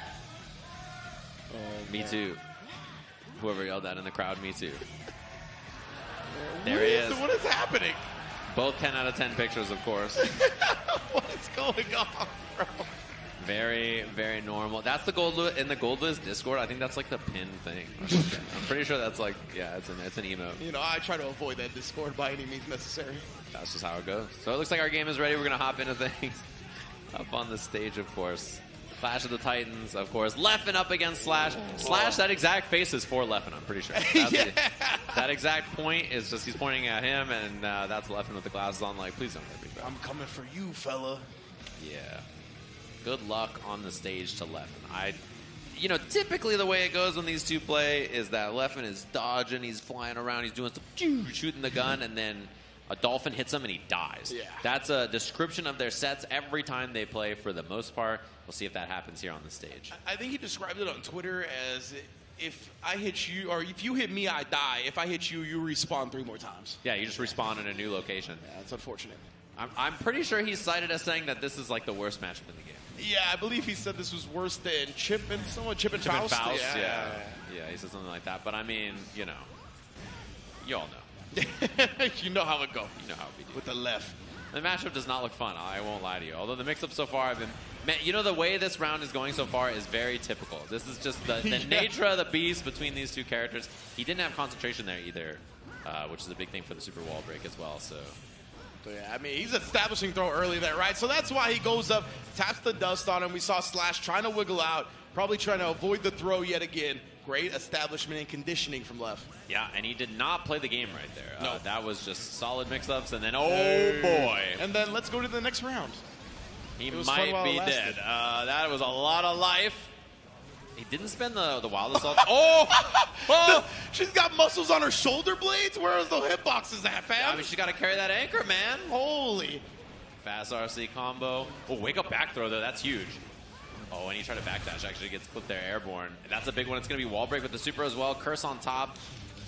Oh, Me man. too. Whoever yelled that in the crowd, me too. There he is. What is happening? Both 10 out of 10 pictures, of course. What is going on, bro? Very, very normal. That's the in the Goldlist Discord. I think that's like the pin thing. I'm pretty sure that's like, yeah, it's an emote. You know, I try to avoid that Discord by any means necessary. That's just how it goes. So it looks like our game is ready. We're going to hop into things. Up on the stage, of course. Clash of the Titans, of course. Leffen up against Slash. Slash, that exact face is for Leffen, I'm pretty sure. That exact point is just he's pointing at him, and that's Leffen with the glasses on, like, please don't hurt me, bro. I'm coming for you, fella. Yeah. Good luck on the stage to Leffen. You know, typically the way it goes when these two play is that Leffen is dodging, he's flying around, he's doing some shooting the gun, and then a dolphin hits him and he dies. Yeah. That's a description of their sets every time they play for the most part. We'll see if that happens here on the stage. I think he described it on Twitter as if I hit you, or if you hit me, I die. If I hit you, you respawn 3 more times. Yeah, you just respawn in a new location. Yeah, that's unfortunate. I'm pretty sure he's cited as saying that this is like the worst matchup in the game. Yeah, I believe he said this was worse than Chip and Faust. Yeah, he said something like that. But I mean, you know, you all know. You know how it go. You know how we do. With the left. The matchup does not look fun. I won't lie to you. Although the mix-up so far have been... Man, you know, the way this round is going so far is very typical. This is just the nature of the beast between these two characters. He didn't have concentration there either, which is a big thing for the super wall break as well. So yeah, I mean, he's establishing throw early there, right? So that's why he goes up, taps the dust on him. We saw Slash trying to wiggle out, probably trying to avoid the throw yet again. Great establishment and conditioning from Left. Yeah, and he did not play the game right there. No. That was just solid mix-ups, and then, oh boy. And then let's go to the next round. He might be dead. That was a lot of life. He didn't spend the wild assault. Oh! She's got muscles on her shoulder blades? Where is the hitboxes at, fam? I mean, she's got to carry that anchor, man. Holy. Fast RC combo. Oh, wake up back throw, though. That's huge. Oh, and he tried to backdash. Actually gets put there airborne. That's a big one. It's going to be wall break with the super as well. Curse on top.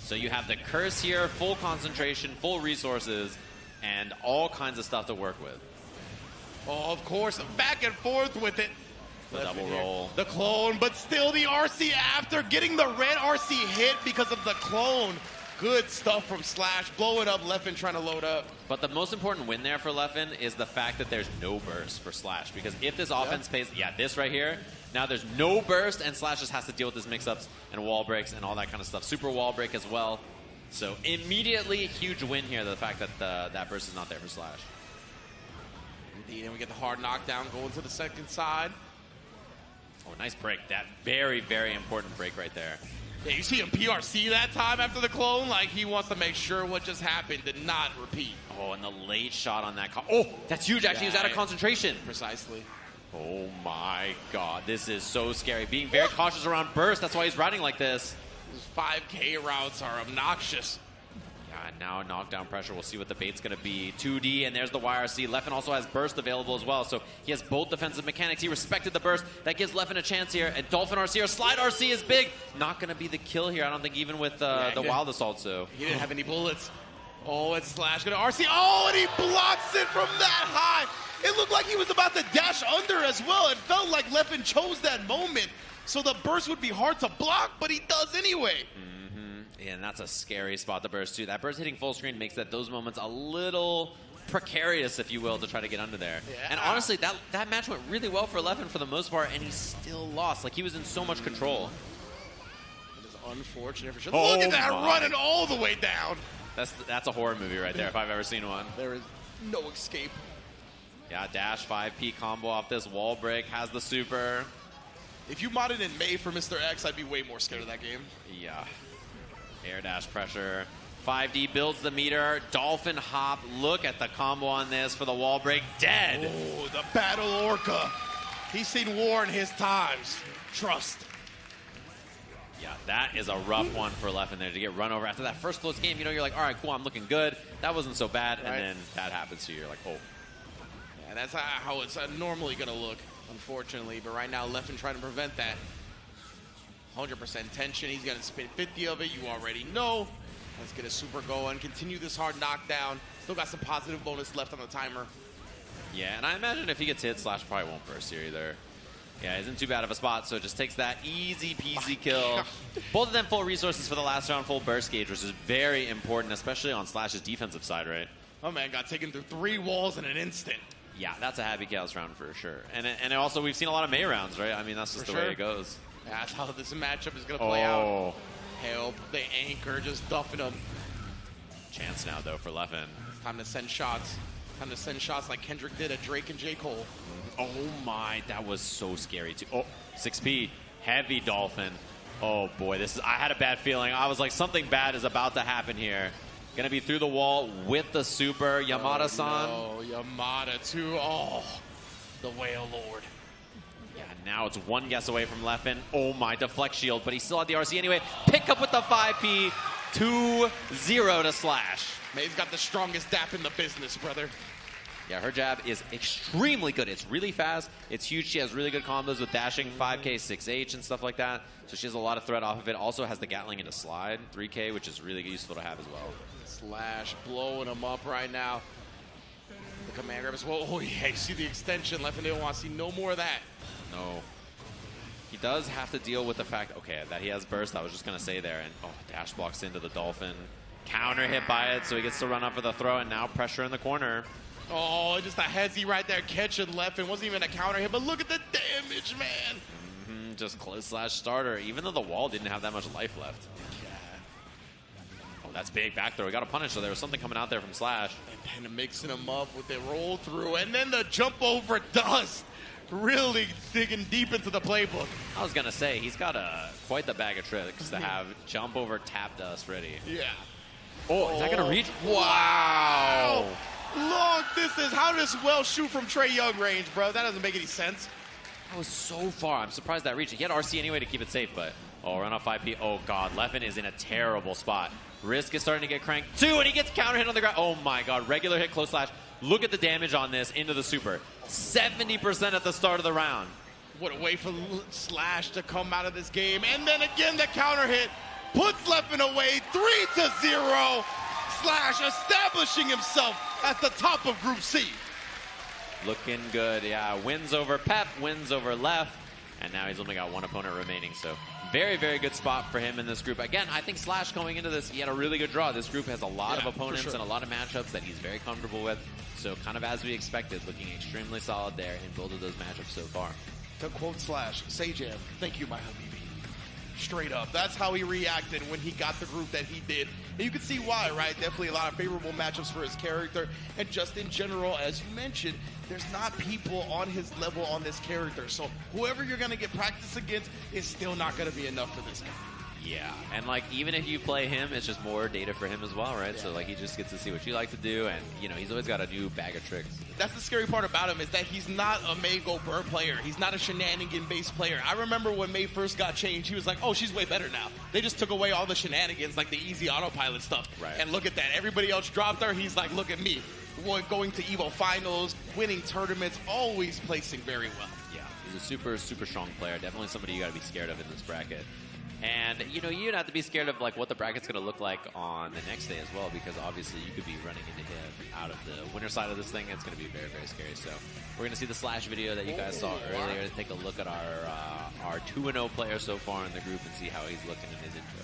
So you have the curse here, full concentration, full resources, and all kinds of stuff to work with. Oh, of course. Back and forth with it. The double roll. The clone, but still the RC after getting the red RC hit because of the clone. Good stuff from Slash. Blow it up. Leffen trying to load up. But the most important win there for Leffen is the fact that there's no burst for Slash. Because if this offense pays, this right here, now there's no burst, and Slash just has to deal with his mix-ups and wall breaks and all that kind of stuff. Super wall break as well. So immediately, huge win here, the fact that that burst is not there for Slash. Indeed, and we get the hard knockdown going to the second side. Oh, nice break. That very, very important break right there. Yeah, you see him PRC that time after the clone. Like, he wants to make sure what just happened did not repeat. Oh, and the late shot on that. Oh, that's huge. Actually, he was out of concentration. Precisely. Oh, my God. This is so scary. Being very cautious around burst. That's why he's riding like this. These 5K routes are obnoxious. Yeah, now knockdown pressure. We'll see what the bait's going to be. 2D, and there's the YRC. Leffen also has burst available as well, so he has both defensive mechanics. He respected the burst. That gives Leffen a chance here. And Dolphin RC or Slide RC is big. Not going to be the kill here, I don't think, even with the Wild Assault. So he didn't have any bullets. Oh, it's Slash going to RC. Oh, and he blocks it from that high. It looked like he was about to dash under as well. It felt like Leffen chose that moment, so the burst would be hard to block, but he does anyway. And that's a scary spot to burst too. That burst hitting full screen makes those moments a little precarious, if you will, to try to get under there. Yeah. And honestly, that match went really well for Leffen for the most part, and he still lost. Like, he was in so much control. It is unfortunate for sure. Look at that running all the way down. That's a horror movie right there, if I've ever seen one. There is no escape. Yeah, dash 5P combo off this wall break, has the super. If you modded in May for Mr. X, I'd be way more scared of that game. Yeah. Air dash pressure. 5D builds the meter. Dolphin hop. Look at the combo on this for the wall break. Dead. Oh, the Battle Orca. He's seen war in his times. Trust. Yeah, that is a rough one for Leffen there to get run over. After that first close game, you know, you're like, all right, cool, I'm looking good. That wasn't so bad. Right. And then that happens to you. You're like, oh. Yeah, that's how it's normally going to look, unfortunately. But right now, Leffen trying to prevent that. 100% tension. He's going to spin 50 of it. You already know. Let's get a super going. Continue this hard knockdown. Still got some positive bonus left on the timer. Yeah, and I imagine if he gets hit, Slash probably won't burst here either. Yeah, he's in too bad of a spot, so it just takes that easy peasy kill. Both of them full resources for the last round, full burst gauge, which is very important, especially on Slash's defensive side, right? Oh man, got taken through 3 walls in an instant. Yeah, that's a happy chaos round for sure. And also, we've seen a lot of Mei rounds, right? I mean, that's just the way it goes. That's how this matchup is going to play out. Help, the anchor just duffing him. Chance now, though, for Leffen. It's time to send shots. Time to send shots like Kendrick did at Drake and J. Cole. Oh my, that was so scary too. Oh, 6P, heavy Dolphin. Oh boy, I had a bad feeling. I was like, something bad is about to happen here. Gonna be through the wall with the super. Yamada-san. Oh, no. Yamada too. Oh, the Whale Lord. Yeah, now it's one guess away from Leffen. Oh my, deflect shield, but he still had the RC anyway. Pick up with the 5P, 2-0 to Slash. Mei's got the strongest DAP in the business, brother. Yeah, her jab is extremely good. It's really fast. It's huge. She has really good combos with dashing, 5K, 6H, and stuff like that. So she has a lot of threat off of it. Also has the Gatling into slide, 3K, which is really useful to have as well. Slash blowing him up right now. The command grab as well. Oh, yeah, you see the extension. Leffen didn't want to see no more of that. No. He does have to deal with the fact, okay, that he has burst. I was just going to say there. And, oh, dash blocks into the Dolphin. Counter hit by it, so he gets to run up for the throw, and now pressure in the corner. Oh, just a hezzy right there catching Leffen. Wasn't even a counter hit, but look at the damage, man. Just close Slash starter, even though the wall didn't have that much life left. Yeah. Oh, that's big back throw. We got to punish, so there was something coming out there from Slash. And then mixing him up with the roll through, and then the jump over dust. Really digging deep into the playbook. I was going to say, he's got quite the bag of tricks to have jump over tap dust ready. Yeah. Oh, is that going to reach? Wow. Long distance. How does Well shoot from Trae Young range, bro? That doesn't make any sense. That was so far. I'm surprised that reached. He had RC anyway to keep it safe, but run off 5P. Oh, God. Leffen is in a terrible spot. Risk is starting to get cranked. 2, and he gets counter hit on the ground. Oh, my God. Regular hit, close Slash. Look at the damage on this into the super. 70% at the start of the round. What a way for Slash to come out of this game. And then again, the counter hit puts Leffen away 3-0. Slash establishing himself at the top of Group C. Looking good, yeah. Wins over Pep, wins over Left, and now he's only got one opponent remaining. So very good spot for him in this group. Again, I think Slash going into this, he had a really good draw. This group has a lot of opponents and a lot of matchups that he's very comfortable with. So kind of as we expected, looking extremely solid there in both of those matchups so far. To quote Slash, Sajam, thank you, my Habibi. Straight up. That's how he reacted when he got the group that he did. And you can see why, right? Definitely a lot of favorable matchups for his character. And just in general, as you mentioned, there's not people on his level on this character. So whoever you're going to get practice against is still not going to be enough for this guy. Yeah, and like even if you play him, it's just more data for him as well, right? Yeah. So like he just gets to see what you like to do, and you know he's always got a new bag of tricks. That's the scary part about him is that he's not a Mei Go Burr player. He's not a shenanigan-based player. I remember when Mei first got changed, he was like, "Oh, she's way better now." They just took away all the shenanigans, like the easy autopilot stuff. Right. And look at that. Everybody else dropped her. He's like, "Look at me, going to EVO finals, winning tournaments, always placing very well." Yeah, he's a super strong player. Definitely somebody you got to be scared of in this bracket. And, you know, you don't have to be scared of, like, what the bracket's going to look like on the next day as well, because obviously you could be running into him out of the winner side of this thing. It's going to be very scary. So we're going to see the Slash video that you guys saw earlier to take a look at our 2-0 player so far in the group and see how he's looking in his intro.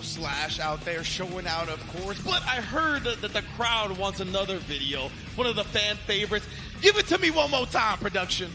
Slash out there showing out, of course, but I heard that the crowd wants another video, one of the fan favorites. Give it to me one more time, production.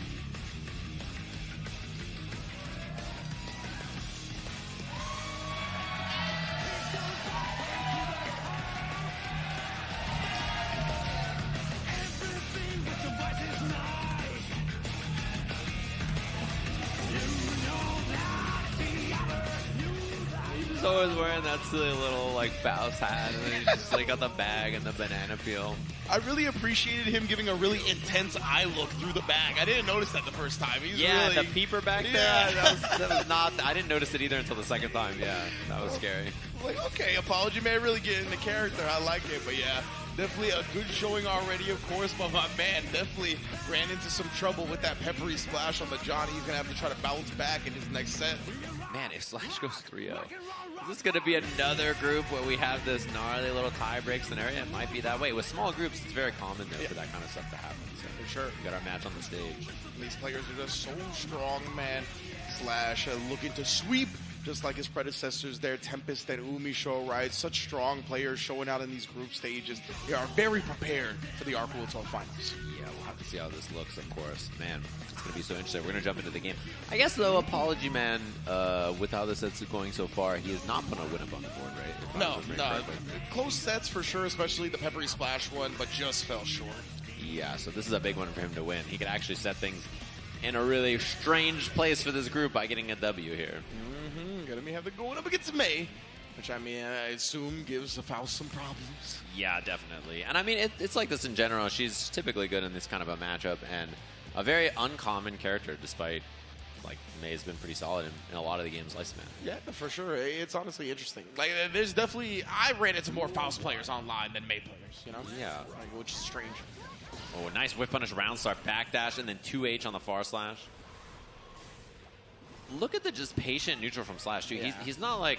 He's always wearing that silly little like Faust hat, and then he just like got the bag and the banana peel. I really appreciated him giving a really intense eye look through the bag. I didn't notice that the first time. He's really, the peeper back there. That was not. I didn't notice it either until the second time. Yeah, that was scary. Like, okay, Apology Man really getting the character. I like it, but yeah. Definitely a good showing already, of course, but my man definitely ran into some trouble with that peppery splash on the Johnny. He's going to have to try to bounce back in his next set. Man, if Slash goes 3-0, is this going to be another group where we have this gnarly little tie-break scenario? It might be that way. With small groups, it's very common though, for that kind of stuff to happen. So for sure. We got our match on the stage. These players are just so strong, man. Slash looking to sweep, just like his predecessors there, Tempest and Umisho, right? Such strong players showing out in these group stages. They are very prepared for the Arc World Tour Finals. Yeah, we'll have to see how this looks, of course. Man, it's going to be so interesting. We're going to jump into the game. I guess, though, Apology Man, with how the sets are going so far, he is not going to win up on the board, right? No. Close sets for sure, especially the Peppery Splash one, but just fell short. Yeah, so this is a big one for him to win. He could actually set things in a really strange place for this group by getting a W here. Gonna have to going up against May, which I mean, I assume gives Faust some problems. Yeah, definitely. And I mean, it's like this in general. She's typically good in this kind of a matchup and a very uncommon character, despite like May's been pretty solid in a lot of the games Slice Man. Yeah, for sure. It's honestly interesting. Like, there's definitely, I ran into more Faust players online than May players, you know? Yeah. Like, which is strange. Oh, a nice whip punish round start, backdash, and then 2H on the far slash. Look at the just patient neutral from Slash, too. Yeah. He's not, like,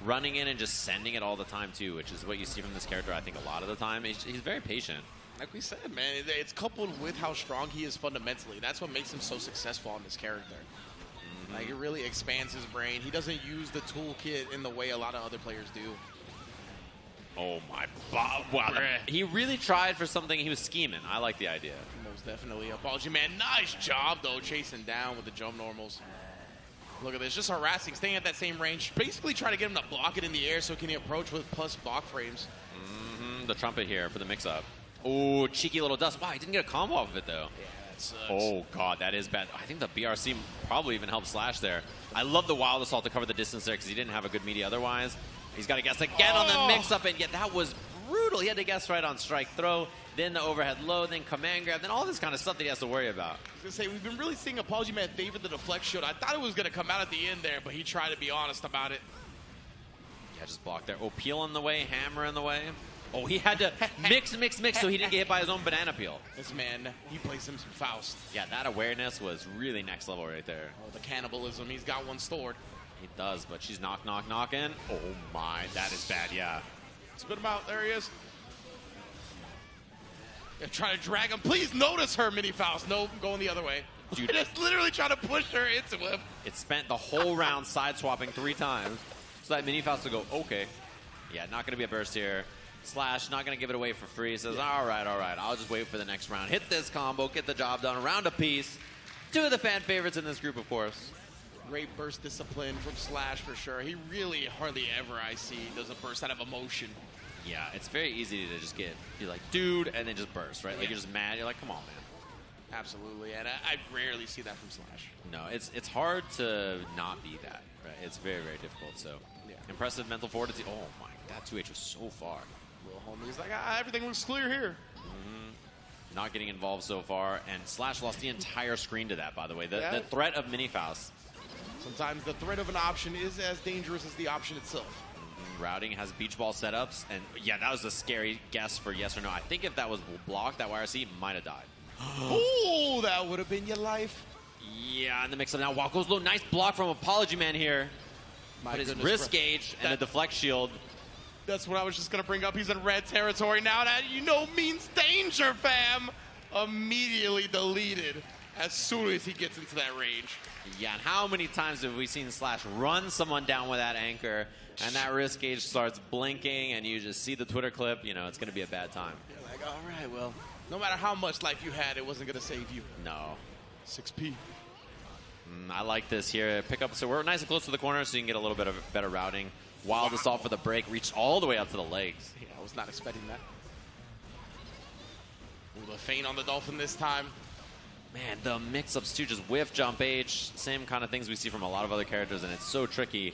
running in and just sending it all the time, too, which is what you see from this character, I think, a lot of the time. He's very patient. Like we said, man, it's coupled with how strong he is fundamentally. That's what makes him so successful on this character. Like, it really expands his brain. He doesn't use the toolkit in the way a lot of other players do. Oh, my God. Wow. He really tried for something. He was scheming. I like the idea. Most definitely. Apology Man, nice job, though, chasing down with the jump normals. Look at this, just harassing, staying at that same range. Basically trying to get him to block it in the air so he can approach with plus block frames. The trumpet here for the mix-up. Oh, cheeky little dust. Wow, he didn't get a combo off of it, though. Yeah, that sucks. Oh, God, that is bad. I think the BRC probably even helped Slash there. I love the Wild Assault to cover the distance there because he didn't have a good media otherwise. He's got to guess again on the mix-up, and yeah, that was brutal. He had to guess right on strike throw, then the overhead low, then command grab, then all this kind of stuff that he has to worry about. I was going to say, we've been really seeing Apology Man favor the deflect shield. I thought it was going to come out at the end there, but he tried to be honest about it. Yeah, just block there. Oh, peel in the way, hammer in the way. Oh, he had to mix, so he didn't get hit by his own banana peel. This man, he plays him some Faust. Yeah, that awareness was really next level right there. Oh, the cannibalism, he's got one stored. He does, but she's knocking. Oh my, that is bad, yeah. Spit him out, there he is. They're trying to drag him. Please notice her, Mini Faust. Nope, going the other way. Dude, just literally trying to push her into him. It spent the whole round side swapping 3 times. So that Mini Faust will go, okay. Yeah, not going to be a burst here. Slash, not going to give it away for free. He says, all right, I'll just wait for the next round. Hit this combo, get the job done. Round apiece. 2 of the fan favorites in this group, of course. Great burst discipline from Slash for sure. He really hardly ever, I see, does a burst out of emotion. Yeah, it's very easy to just be like, dude, and then just burst, right? Like, you're just mad. You're like, come on, man. Absolutely, and I rarely see that from Slash. No, it's hard to not be that, right? It's very, very difficult, so. Yeah. Impressive mental fortitude. Oh, my, that 2H was so far. Little homie's like, everything looks clear here. Not getting involved so far, and Slash lost the entire screen to that, by the way. The threat of Mini Faust. Sometimes the threat of an option is as dangerous as the option itself. Routing has beach ball setups, and yeah, that was a scary guess for yes or no. I think if that was blocked, that YRC might have died. Oh, that would have been your life. Yeah, in the mix-up now. Wow, goes low. Nice block from Apology Man here. But his wrist gauge and the deflect shield. That's what I was just going to bring up. He's in red territory now. That, means danger, fam. Immediately deleted as soon as he gets into that range. Yeah, and how many times have we seen Slash run someone down with that anchor, and that wrist gauge starts blinking, and you just see the Twitter clip, it's going to be a bad time. You're like, all right, well, no matter how much life you had, it wasn't going to save you. No. 6P. I like this here. Pick up, so we're nice and close to the corner, so you can get a little bit of better routing. Wild Assault for the break, reached all the way up to the legs. Yeah, I was not expecting that. Ooh, the feint on the Dolphin this time. Man, the mix-ups too, just whiff, jump H, same kind of things we see from a lot of other characters, and it's so tricky.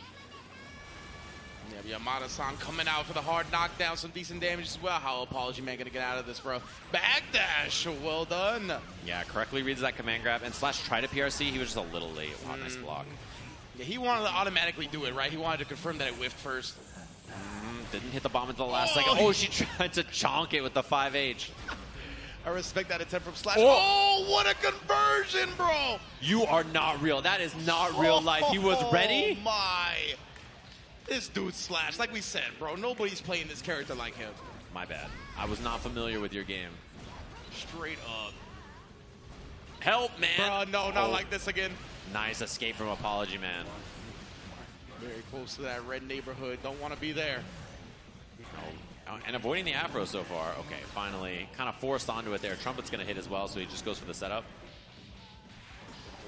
Yeah, Yamada-san coming out for the hard knockdown, some decent damage as well. How Apology Man gonna get out of this, bro? Backdash, well done. Yeah, correctly reads that command grab. And Slash tried a PRC, he was just a little late. Wow, nice block. Yeah, he wanted to automatically do it, right? He wanted to confirm that it whiffed first. Didn't hit the bomb until the last second. Oh, she tried to chonk it with the 5H. I respect that attempt from Slash. Oh, what a conversion, bro! You are not real. That is not real life. He was ready. Oh, my. This dude Slash, like we said, bro, nobody's playing this character like him. My bad. I was not familiar with your game. Straight up. Help, man. Bro, no, not like this again. Nice escape from Apology Man. Very close to that red neighborhood. Don't want to be there. Oh, and avoiding the Afro so far. Okay, finally kind of forced onto it there. Trumpet's going to hit as well, so he just goes for the setup.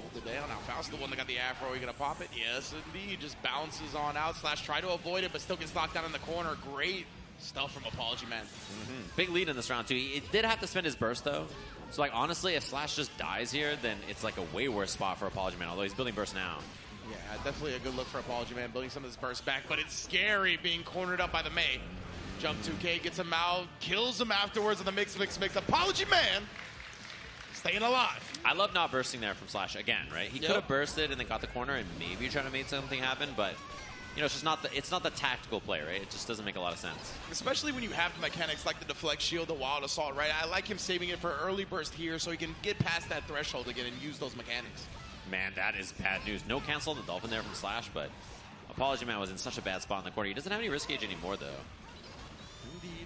Hold it down. Now Faust, the one that got the Afro. Are you going to pop it? Yes, indeed. Just bounces on out. Slash try to avoid it, but still gets locked down in the corner. Great stuff from Apology Man. Big lead in this round, too. It did have to spend his burst, though. So, like, honestly, if Slash just dies here, then it's, like, a way worse spot for Apology Man, although he's building burst now. Yeah, definitely a good look for Apology Man, building some of this burst back, but it's scary being cornered up by the Mei. Jump 2K, gets him out, kills him afterwards in the mix. Apology Man staying alive. I love not bursting there from Slash again, right? He could have bursted and then got the corner and maybe trying to make something happen, but you know, it's just not the tactical play, right? It just doesn't make a lot of sense. Especially when you have mechanics like the deflect shield, the wild assault, right? I like him saving it for early burst here so he can get past that threshold again and use those mechanics. Man, that is bad news. No cancel on the Dolphin there from Slash, but Apology Man was in such a bad spot in the corner. He doesn't have any risk gauge anymore, though.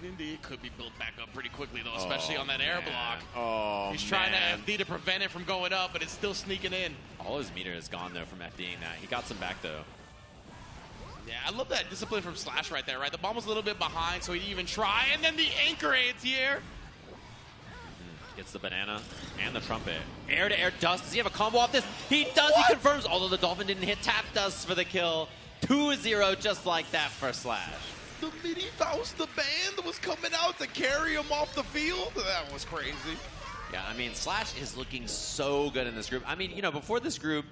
Indeed. Could be built back up pretty quickly, though, especially on that air block. Oh, He's trying to FD to prevent it from going up, but it's still sneaking in. All his meter is gone, though, from FDing that. He got some back, though. Yeah, I love that discipline from Slash right there, right? The bomb was a little bit behind, so he didn't even try. And then the anchor anti-air. Gets the banana and the trumpet. Air-to-air dust. Does he have a combo off this? He does. What? He confirms, although the Dolphin didn't hit. Tap dust for the kill. 2-0 just like that for Slash. The mini Faust, the band was coming out to carry him off the field. That was crazy. Yeah, I mean, Slash is looking so good in this group. I mean, you know, before this group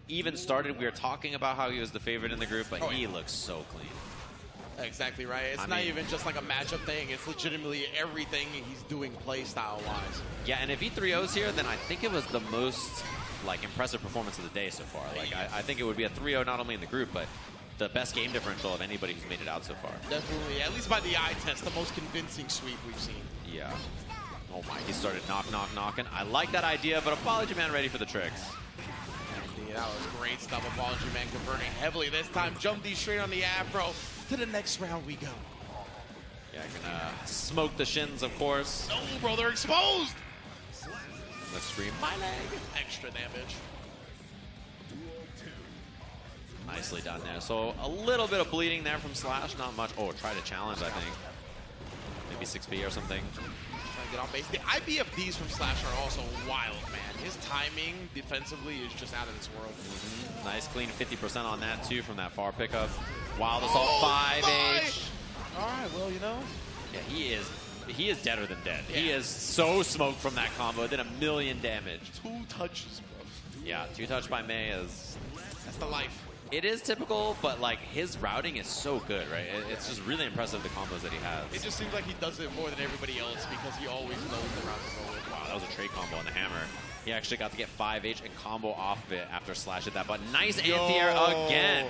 even started, we were talking about how he was the favorite in the group, but he looks so clean. Exactly right. It's not even just like a matchup thing. It's legitimately everything he's doing play style-wise. Yeah, and if he 3-0s here, then I think it was the most, like, impressive performance of the day so far. Like, I think it would be a 3-0 not only in the group, but the best game differential of anybody who's made it out so far. Definitely. At least by the eye test, the most convincing sweep we've seen. Yeah. Oh my, he started knocking. I like that idea, but Apology Man ready for the tricks. Indeed, that was great stuff. Apology Man converting heavily this time. Jump these straight on the Afro. To the next round we go. Yeah, gonna smoke the shins, of course. Oh, bro, they're exposed. Let's scream my leg. Extra damage. Nicely done there. So a little bit of bleeding there from Slash, not much. Oh, try to challenge, I think. Maybe 6B or something. Trying to get on base. The IBFDs from Slash are also wild, man. His timing defensively is just out of this world. Nice clean 50% on that too from that far pickup. Wild Assault 5H. All right, well, you know. Yeah, he is deader than dead. Yeah. He is so smoked from that combo. Did 1 million damage. 2 touches, bro. Yeah, 2 touch by Mei is... That's the life. It is typical, but like his routing is so good, right? It's just really impressive, the combos that he has. It just seems like he does it more than everybody else because he always knows the route to go with. Wow, that was a trade combo on the hammer. He actually got to get 5H and combo off of it after Slash hit that button. Nice anti-air again.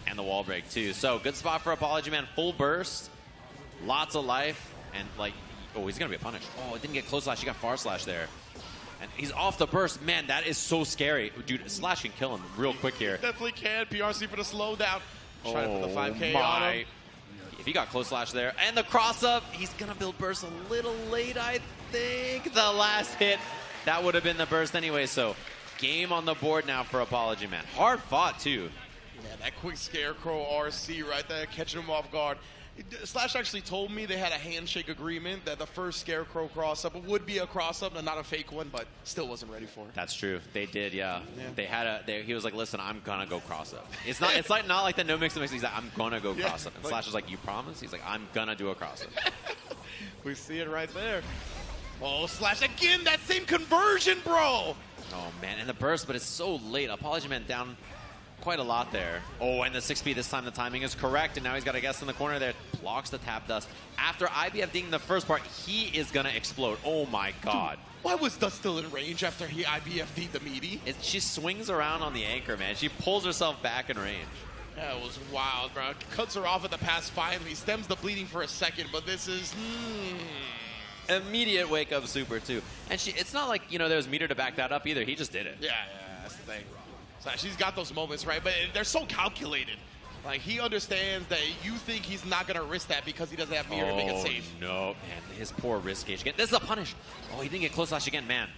And the wall break too. So good spot for Apology Man. Full burst, lots of life, and like, oh, he's gonna be punished. Oh, it didn't get close slash. He got far slash there. And he's off the burst. Man, that is so scary. Dude, Slash can kill him real quick here. Definitely can. PRC for the slowdown. Trying to put the 5K my. on him. If he got close slash there. And the cross up. He's going to build burst a little late, I think. The last hit. That would have been the burst anyway. So game on the board now for Apology Man. Hard fought, too. Yeah, that quick Scarecrow RC right there, catching him off guard. Slash actually told me they had a handshake agreement that the first Scarecrow cross-up would be a cross-up and not a fake one, but still wasn't ready for it. That's true. They did, yeah. They had he was like, listen, I'm gonna go cross-up. It's like not like the no mix. He's like, I'm gonna go cross-up. And Slash is like, you promise? He's like, I'm gonna do a cross-up. We see it right there. Oh, Slash again, that same conversion, bro. Oh man, and the burst, but it's so late. Apology Man down quite a lot there. Oh, and the 6P this time, the timing is correct, and now he's got a guess in the corner there. Blocks the tap dust. After IBF ding the first part, he is going to explode. Oh my god. Dude, why was Dust still in range after he IBF'd the meaty? She swings around on the anchor, man. She pulls herself back in range. Yeah, it was wild, bro. Cuts her off at the pass finally. Stems the bleeding for a second, but this is... Immediate wake-up super, too. And it's not like, you know, there was meter to back that up either. He just did it. Yeah, that's the thing. So she's got those moments, right? But they're so calculated. Like, he understands that you think he's not going to risk that because he doesn't have meter to make it safe. No, man. His poor wrist gauge again. This is a punish. Oh, he didn't get close slash again, man.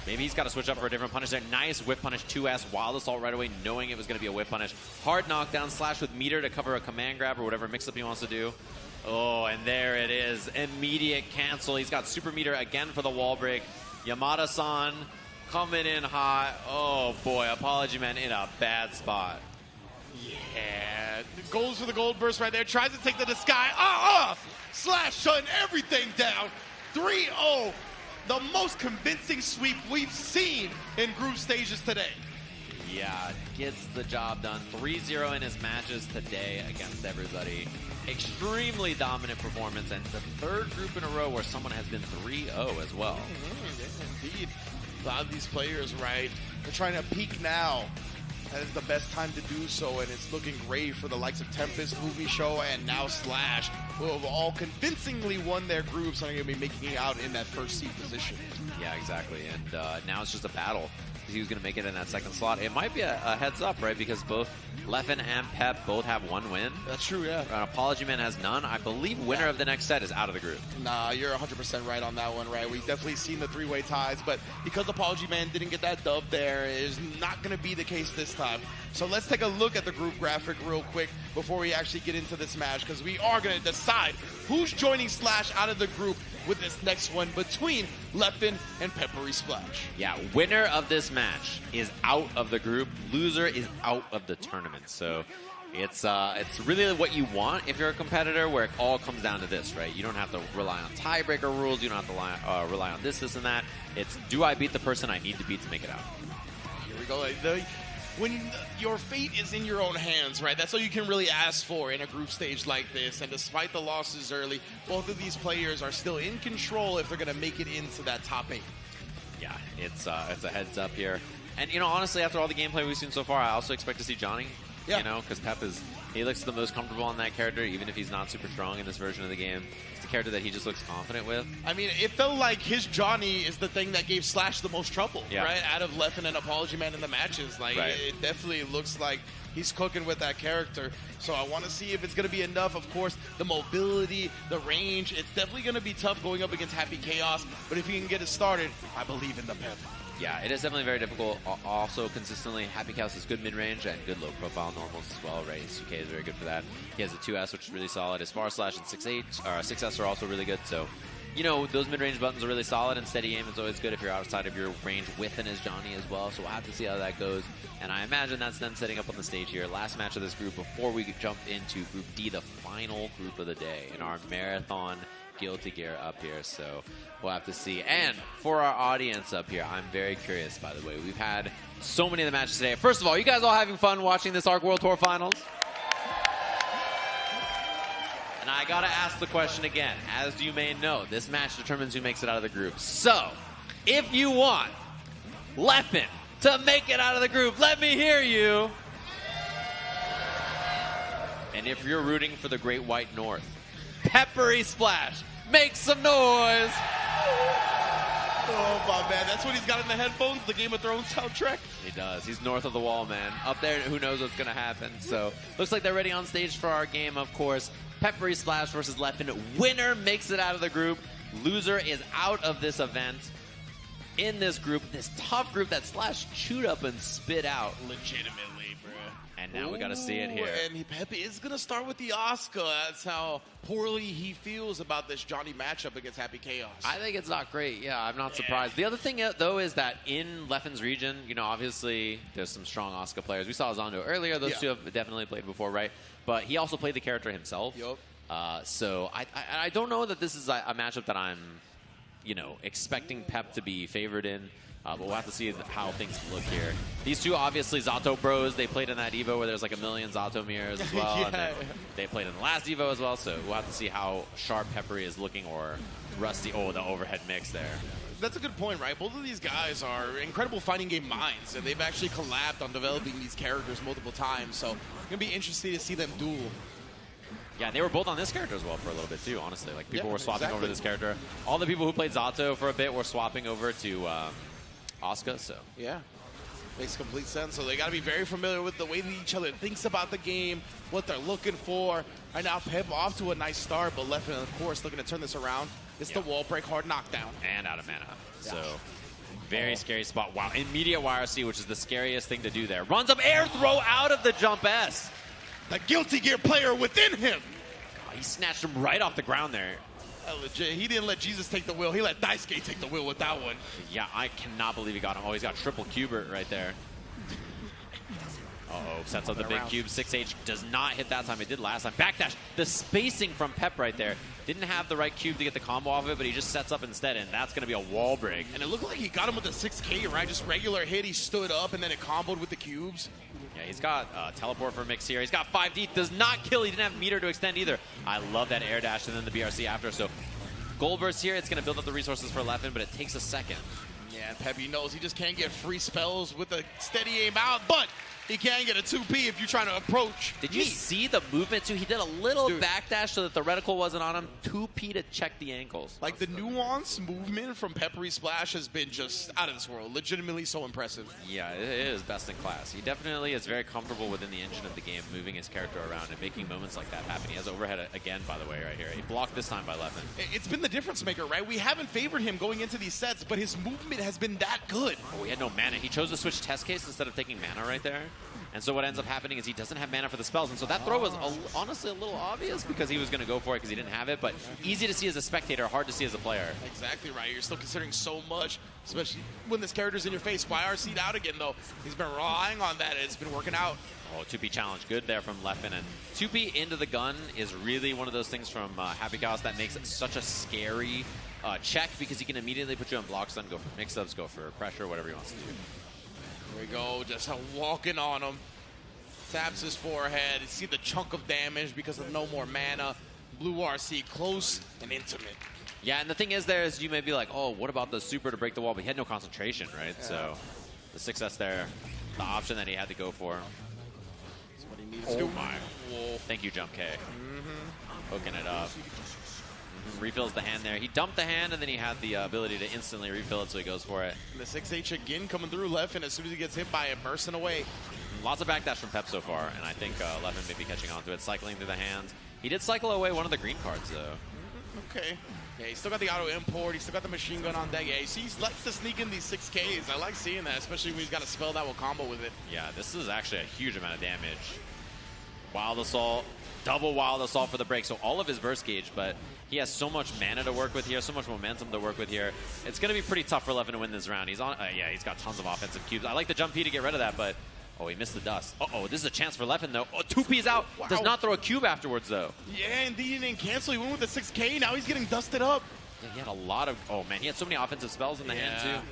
Maybe he's got to switch up for a different punish there. Nice whip punish, 2S, wild assault right away, knowing it was going to be a whip punish. Hard knockdown, slash with meter to cover a command grab or whatever mix-up he wants to do. Oh, and there it is. Immediate cancel. He's got super meter again for the wall break. Yamada-san coming in hot. Oh, boy. Apology Man in a bad spot. Yeah. Goes for the gold burst right there. Tries to take to the sky. Slash shutting everything down. 3-0. The most convincing sweep we've seen in group stages today. Yeah, gets the job done. 3-0 in his matches today against everybody. Extremely dominant performance, and the third group in a row where someone has been 3-0 as well. Indeed. A lot of these players, right, they're trying to peak now. That is the best time to do so, and it's looking great for the likes of Tempest, Movie Show, and now Slash, who have all convincingly won their groups and are going to be making it out in that first seed position. Yeah, exactly. And now it's just a battle. He was going to make it in that second slot. It might be a heads up, right? Because both Leffen and Pep both have one win. That's true, yeah. Apology Man has none. I believe winner of the next set is out of the group. Nah, you're 100% right on that one, right? We've definitely seen the three-way ties, but because Apology Man didn't get that dub there, it is not going to be the case this time. So let's take a look at the group graphic real quick before we actually get into this match, because we are going to decide who's joining Slash out of the group with this next one between Leffen and Peppery Splash. Yeah, winner of this match is out of the group. Loser is out of the tournament. So it's really what you want if you're a competitor, where it all comes down to this, right? You don't have to rely on tiebreaker rules. You don't have to rely on this, and that. It's, do I beat the person I need to beat to make it out? Here we go. When your fate is in your own hands, right? That's all you can really ask for in a group stage like this. And despite the losses early, both of these players are still in control if they're going to make it into that top 8. Yeah, it's a heads up here. And, you know, honestly, after all the gameplay we've seen so far, I also expect to see Johnny. Yeah. You know, because Pep he looks the most comfortable on that character, even if he's not super strong in this version of the game. It's the character that he just looks confident with. I mean, it felt like his Johnny is the thing that gave Slash the most trouble, right? Out of Leffen and Apology Man in the matches. Like, it definitely looks like he's cooking with that character. So I want to see if it's going to be enough. Of course, the mobility, the range, it's definitely going to be tough going up against Happy Chaos. But if he can get it started, I believe in the Pep. Yeah, it is definitely very difficult. Also, consistently, Happy Chaos is good mid-range and good low-profile normals as well, right? Suke is very good for that. He has a 2S, which is really solid. His Far Slash and 6S are also really good. So, you know, those mid-range buttons are really solid, and steady aim is always good if you're outside of your range with and as Johnny as well. So we'll have to see how that goes. And I imagine that's them setting up on the stage here. Last match of this group before we jump into Group D, the final group of the day in our marathon Guilty Gear up here. So we'll have to see. And for our audience up here, I'm very curious, by the way. We've had so many of the matches today. First of all, you guys all having fun watching this ARC World Tour Finals? And I gotta ask the question again. As you may know, this match determines who makes it out of the group. So, if you want Leffen to make it out of the group, let me hear you. And if you're rooting for the Great White North, Peppery Splash, make some noise. Oh, my man. That's what he's got in the headphones, the Game of Thrones soundtrack. He does. He's north of the wall, man. Up there, who knows what's going to happen. So, looks like they're ready on stage for our game, of course. Peppery Splash versus Leffen. Winner makes it out of the group. Loser is out of this event. In this group, this tough group that Slash chewed up and spit out. Legitimately, bro. And now we got to see it here. And Pepe is going to start with the Oscar. That's how poorly he feels about this Johnny matchup against Happy Chaos. I think it's not great. Yeah, I'm not surprised. The other thing, though, is that in Leffen's region, you know, obviously there's some strong Oscar players. We saw Zondo earlier. Those two have definitely played before, right? But he also played the character himself. Yep. So I don't know that this is a matchup that I'm, you know, expecting Pep to be favored in. But we'll have to see how things look here. These two, obviously, Zato bros. They played in that Evo where there's like a million Zato mirrors as well. Yeah. And they played in the last Evo as well. So we'll have to see how sharp Peppery is looking or rusty. Oh, the overhead mix there. That's a good point, right? Both of these guys are incredible fighting game minds, and they've actually collabed on developing these characters multiple times. So it's going to be interesting to see them duel. Yeah, they were both on this character as well for a little bit too, honestly. Like, people Yeah, were swapping exactly. over this character. All the people who played Zato for a bit were swapping over to Asuka, so. Yeah, makes complete sense. So they got to be very familiar with the way that each other thinks about the game, what they're looking for. Right now, Pep off to a nice start, but Leffen, of course, looking to turn this around. It's the wall break, hard knockdown. And out of mana. So, very scary spot. Wow, immediate YRC, which is the scariest thing to do there. Runs up, air throw out of the jump S. The Guilty Gear player within him. God, he snatched him right off the ground there. Legit, he didn't let Jesus take the wheel. He let Daisuke take the wheel with that one. Yeah, I cannot believe he got him. Oh, he's got triple Cubert right there. Uh-oh, sets up the big cube. 6H does not hit that time. It did last time. Backdash. The spacing from Pep right there. Didn't have the right cube to get the combo off of it, but he just sets up instead, and that's going to be a wall break. And it looked like he got him with the 6K, right? Just regular hit. He stood up, and then it comboed with the cubes. Yeah, he's got teleport for mix here. He's got 5D. Does not kill. He didn't have meter to extend either. I love that air dash and then the BRC after. So Gold Burst here. It's going to build up the resources for Leffen, but it takes a second. Yeah, and Peppy knows he just can't get free spells with a steady aim out, but he can get a 2P if you're trying to approach. Did you see the movement, too? He did a little backdash so that the reticle wasn't on him. 2P to check the ankles. Like, the nuance movement from Peppery Splash has been just out of this world. Legitimately so impressive. Yeah, it is best in class. He definitely is very comfortable within the engine of the game, moving his character around and making moments like that happen. He has overhead again, by the way, right here. He blocked this time by Leffen. It's been the difference maker, right? We haven't favored him going into these sets, but his movement has been that good. Oh, he had no mana. He chose to switch test case instead of taking mana right there. And so what ends up happening is he doesn't have mana for the spells. And so that throw was honestly a little obvious because he was going to go for it because he didn't have it. But easy to see as a spectator, hard to see as a player. Exactly right. You're still considering so much, especially when this character's in your face. YRC'd out again, though. He's been relying on that, and it's been working out. Oh, 2P challenge. Good there from Leffen. And 2P into the gun is really one of those things from Happy Chaos that makes it such a scary check because he can immediately put you on block stun, go for mix-ups, go for pressure, whatever he wants to do. Here we go, just walking on him. Taps his forehead. You see the chunk of damage because of no more mana. Blue RC close and intimate. Yeah, and the thing is there is you may be like, oh, what about the super to break the wall? But he had no concentration, right? Yeah. So the success there, the option that he had to go for. That's what he needs to do. My. Whoa. Thank you, Jump K. Hooking it up. Refills the hand there. He dumped the hand, and then he had the ability to instantly refill it, so he goes for it. And the 6H again coming through Leffen as soon as he gets hit by it, bursting away. Lots of backdash from Pep so far, and I think Leffen may be catching on to it, cycling through the hands. He did cycle away one of the green cards, though. Okay. Yeah, he's still got the auto import. He's still got the machine gun on deck. Yeah, he likes to sneak in these 6Ks. I like seeing that, especially when he's got a spell that will combo with it. Yeah, this is actually a huge amount of damage. Wild Assault, double Wild Assault for the break. So all of his burst gauge, but he has so much mana to work with here, so much momentum to work with here. It's going to be pretty tough for Leffen to win this round. He's on. Yeah, he's got tons of offensive cubes. I like the jump P to get rid of that, but oh, he missed the dust. Uh-oh, this is a chance for Leffen, though. Oh, 2P's out. Wow. Does not throw a cube afterwards, though. Yeah, indeed, he didn't cancel. He went with the 6K. Now he's getting dusted up. Yeah, he had a lot of... Oh, man, he had so many offensive spells in the hand, too.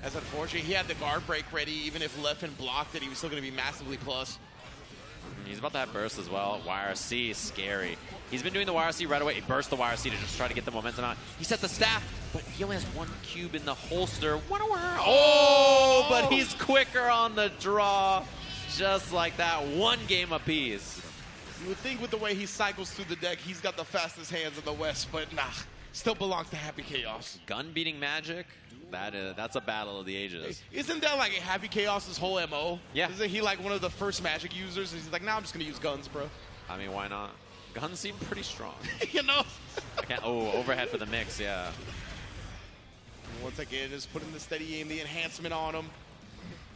That's unfortunate. He had the guard break ready. Even if Leffen blocked it, he was still going to be massively plus. He's about to have burst as well. YRC is scary. He's been doing the YRC right away. He burst the YRC to just try to get the momentum out. He set the staff, but he only has one cube in the holster. Oh, but he's quicker on the draw. Just like that. One game apiece. You would think with the way he cycles through the deck, he's got the fastest hands in the West, but nah. Still belongs to Happy Chaos. Gun beating Magic? That's a battle of the ages. Isn't that like Happy Chaos's whole MO? Yeah. Isn't he like one of the first Magic users? He's like, nah, I'm just going to use guns, bro. I mean, why not? Guns seem pretty strong. You know? Overhead for the mix, yeah. Once again, just putting the steady aim, the enhancement on him.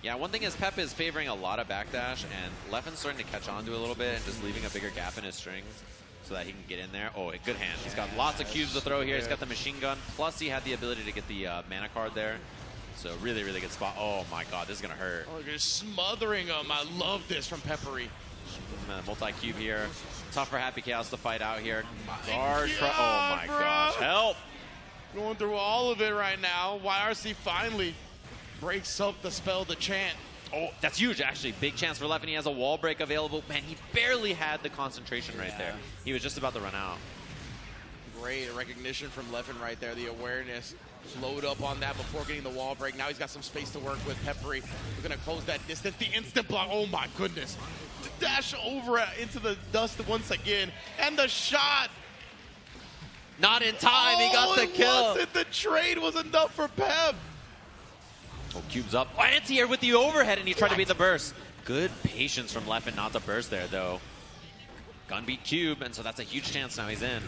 Yeah, one thing is Pep is favoring a lot of backdash, and Leffen's starting to catch on to it a little bit and just leaving a bigger gap in his strings so that he can get in there. Oh, a good hand. He's got lots of cubes to throw here. He's got the machine gun, plus he had the ability to get the mana card there. So really, really good spot. Oh my god, this is going to hurt. Oh, you're smothering him. I love this from Peppery. Multi-cube here. Tough for Happy Chaos to fight out here. Guard. Oh my gosh, help! Going through all of it right now. YRC finally breaks up the spell, the chant. Oh, that's huge, actually. Big chance for Leffen. He has a wall break available. Man, he barely had the concentration right there. He was just about to run out. Great recognition from Leffen right there. The awareness. Load up on that before getting the wall break. Now he's got some space to work with. Peppery, we're going to close that distance. The instant block. Oh, my goodness. The dash over into the dust once again. And the shot. Not in time. He got the kill. The trade was enough for Pep. Oh, Cube's up. Oh, anti-air with the overhead, and he tried to beat the burst. Good patience from Leffen not to burst there, though. Gun beat Cube, and so that's a huge chance now he's in.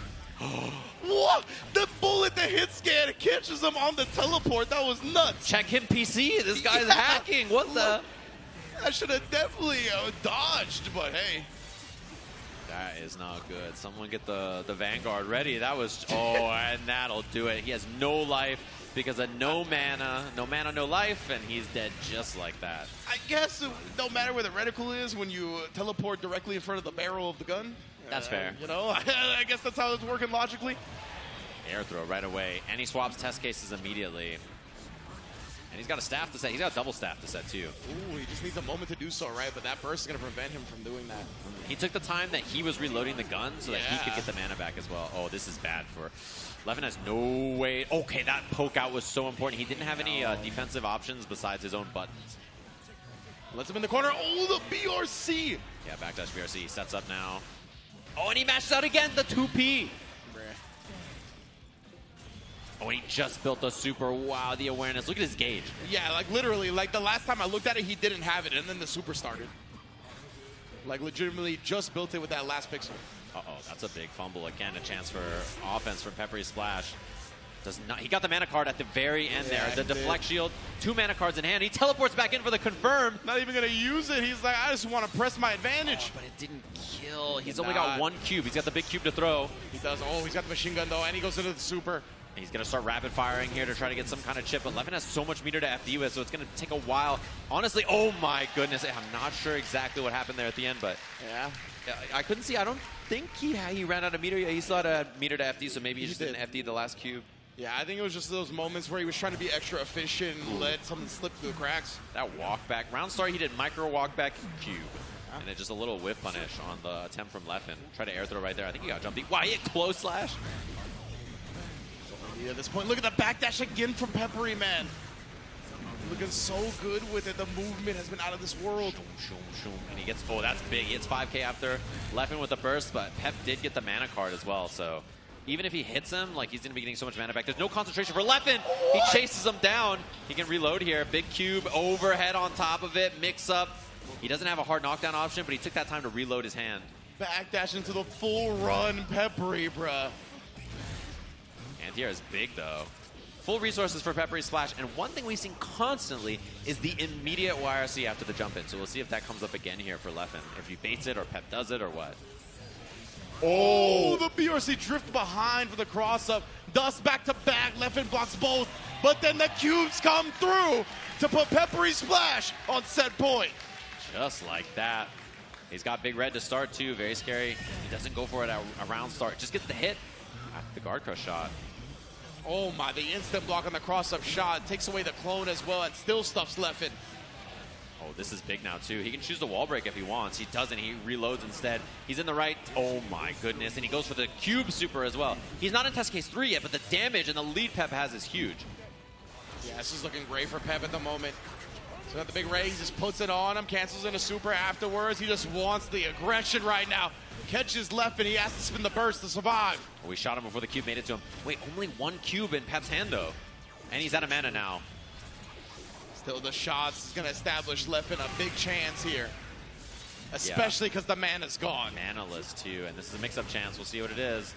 What? The bullet, the hit scan, catches him on the teleport. That was nuts. Check him PC. This guy's hacking. What the? I should have definitely dodged, but hey. That is not good. Someone get the Vanguard ready. That was, and that'll do it. He has no life because of no mana, no life, and he's dead just like that. I guess it don't matter where the reticle is when you teleport directly in front of the barrel of the gun. That's fair. You know, I guess that's how it's working logically. Air throw right away, and he swaps test cases immediately. And he's got a staff to set. He's got a double staff to set, too. Ooh, he just needs a moment to do so, right? But that burst is going to prevent him from doing that. He took the time that he was reloading the gun so that he could get the mana back as well. Oh, this is bad for... Leffen has no way... Okay, that poke out was so important. He didn't have any defensive options besides his own buttons. Lets him in the corner. Oh, the BRC! Yeah, backdash BRC. Sets up now. Oh, and he mashes out again, the 2P. Oh, and he just built the super. Wow, the awareness. Look at his gauge. Yeah, like literally, like the last time I looked at it, he didn't have it, and then the super started. Like legitimately just built it with that last pixel. Uh-oh, that's a big fumble. Again, a chance for offense from Peppery Splash. Does not. He got the mana card at the very end there. The deflect shield, 2 mana cards in hand. He teleports back in for the confirm. Not even going to use it. He's like, I just want to press my advantage. But it didn't kill. He's only got 1 cube. He's got the big cube to throw. He does. Oh, he's got the machine gun, though, and he goes into the super. He's going to start rapid firing here to try to get some kind of chip, but Leffen has so much meter to FD with, so it's going to take a while. Honestly, oh my goodness, I'm not sure exactly what happened there at the end, but yeah, I couldn't see. I don't think he ran out of meter. Yeah, he still had a meter to FD, so maybe he just didn't FD the last cube. Yeah, I think it was just those moments where he was trying to be extra efficient and let something slip through the cracks. That walk back. Round start, he did micro walk back cube. And then just a little whip punish on the attempt from Leffen. Try to air throw right there. I think he got jump beat. Wow, he hit close slash. At this point, look at the backdash again from Peppery, man. Looking so good with it. The movement has been out of this world. And he gets, that's big. He hits 5K after Leffen with the burst, but Pep did get the mana card as well. So even if he hits him, like he's going to be getting so much mana back. There's no concentration for Leffen. He chases him down. He can reload here. Big cube, overhead on top of it, mix up. He doesn't have a hard knockdown option, but he took that time to reload his hand. Backdash into the full run, Peppery, bruh. Anti-air is big, though. Full resources for Peppery Splash, and one thing we've seen constantly is the immediate YRC after the jump in, so we'll see if that comes up again here for Leffen. If he baits it, or Pep does it, or what. Oh, the BRC drift behind for the cross-up. Dust back-to-back, Leffen blocks both, but then the cubes come through to put Peppery Splash on set point. Just like that. He's got Big Red to start, too. Very scary. He doesn't go for it at a round start. Just gets the hit after the guard crush shot. Oh my, the instant block on the cross-up shot takes away the clone as well and still stuffs Leffen. Oh, this is big now, too. He can choose the wall break if he wants. He doesn't. He reloads instead. He's in the right. Oh, my goodness. And he goes for the cube super as well. He's not in test case 3 yet, but the damage and the lead Pep has is huge. Yeah, this is looking great for Pep at the moment. So got the big ray. He just puts it on him, cancels in a super afterwards. He just wants the aggression right now. Catches Leffen. He has to spin the burst to survive. Oh, we shot him before the cube made it to him. Wait, only 1 cube in Pep's hand, though. And he's out of mana now. Still, the shots is going to establish Leffen a big chance here. Especially because the mana's gone. Manaless, too. And this is a mix-up chance. We'll see what it is.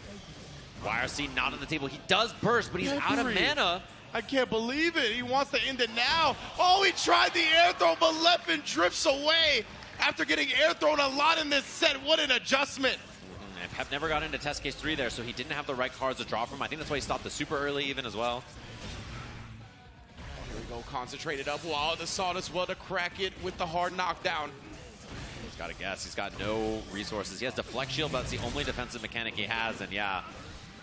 YRC not on the table. He does burst, but he's out of mana. I can't believe it. He wants to end it now. Oh, he tried the air throw, but Leffen drifts away after getting air thrown a lot in this set. What an adjustment. And Pep never got into test case 3 there, so he didn't have the right cards to draw from. I think that's why he stopped the super early even as well. Here we go, concentrated up. Wow, the Sawdust well to crack it with the hard knockdown. He's got to guess. He's got no resources. He has deflect shield, but it's the only defensive mechanic he has, and yeah.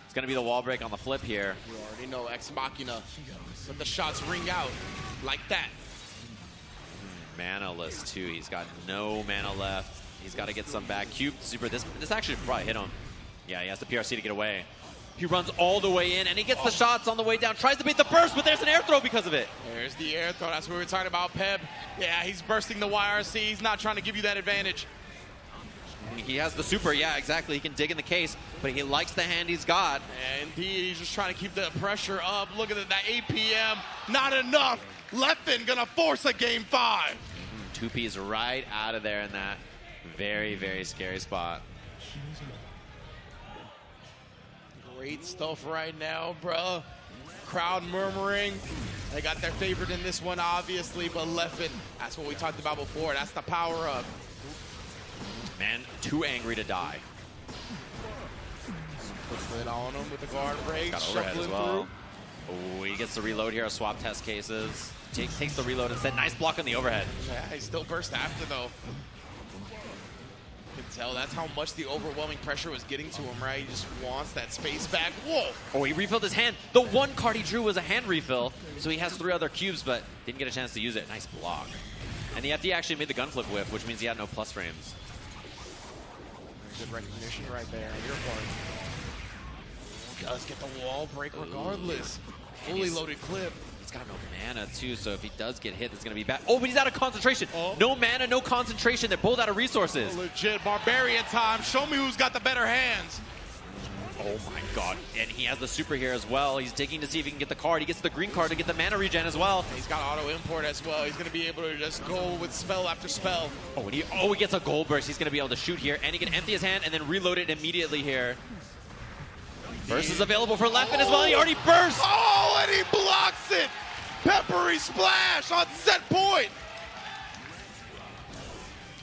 It's going to be the wall break on the flip here. You already know, Ex Machina. But the shots ring out. like that. Mana-less, too. He's got no mana left. He's got to get some back. Cube, super. This actually probably hit him. Yeah, he has the PRC to get away. He runs all the way in, and he gets the shots on the way down. Tries to beat the burst, but there's an air throw because of it. There's the air throw. That's what we were talking about, Peb. Yeah, he's bursting the YRC. He's not trying to give you that advantage. He has the super. Yeah, exactly. He can dig in the case, but he likes the hand he's got. And indeed, he's just trying to keep the pressure up. Look at that APM. Not enough. Leffen gonna force a game 5. 2P's right out of there in that very, very scary spot. Great stuff right now, bro. Crowd murmuring. They got their favorite in this one, obviously, but Leffen, that's what we talked about before. That's the power of. Man, too angry to die. Puts it on him with the guard break. Got overhead as well. Oh, he gets the reload here, swap test cases. Takes the reload instead. Nice block on the overhead. Yeah, he still burst after, though. You can tell that's how much the overwhelming pressure was getting to him, right? He just wants that space back. Whoa! Oh, he refilled his hand. The one card he drew was a hand refill, so he has 3 other cubes, but didn't get a chance to use it. Nice block. And the FD actually made the gun flip whiff, which means he had no plus frames. Very good recognition right there on your part. Does get the wall break regardless. Fully loaded clip. He's got no mana too, so if he does get hit, it's going to be bad. Oh, but he's out of concentration. Oh. No mana, no concentration. They're both out of resources. Legit Barbarian time. Show me who's got the better hands. Oh my god. And he has the super here as well. He's digging to see if he can get the card. He gets the green card to get the mana regen as well. He's got auto import as well. He's going to be able to just go with spell after spell. Oh, and he gets a gold burst. He's going to be able to shoot here, and he can empty his hand and then reload it immediately here. Burst is available for Leffen as well. He already burst. Oh, and he blocks it. Peppery splash on set point.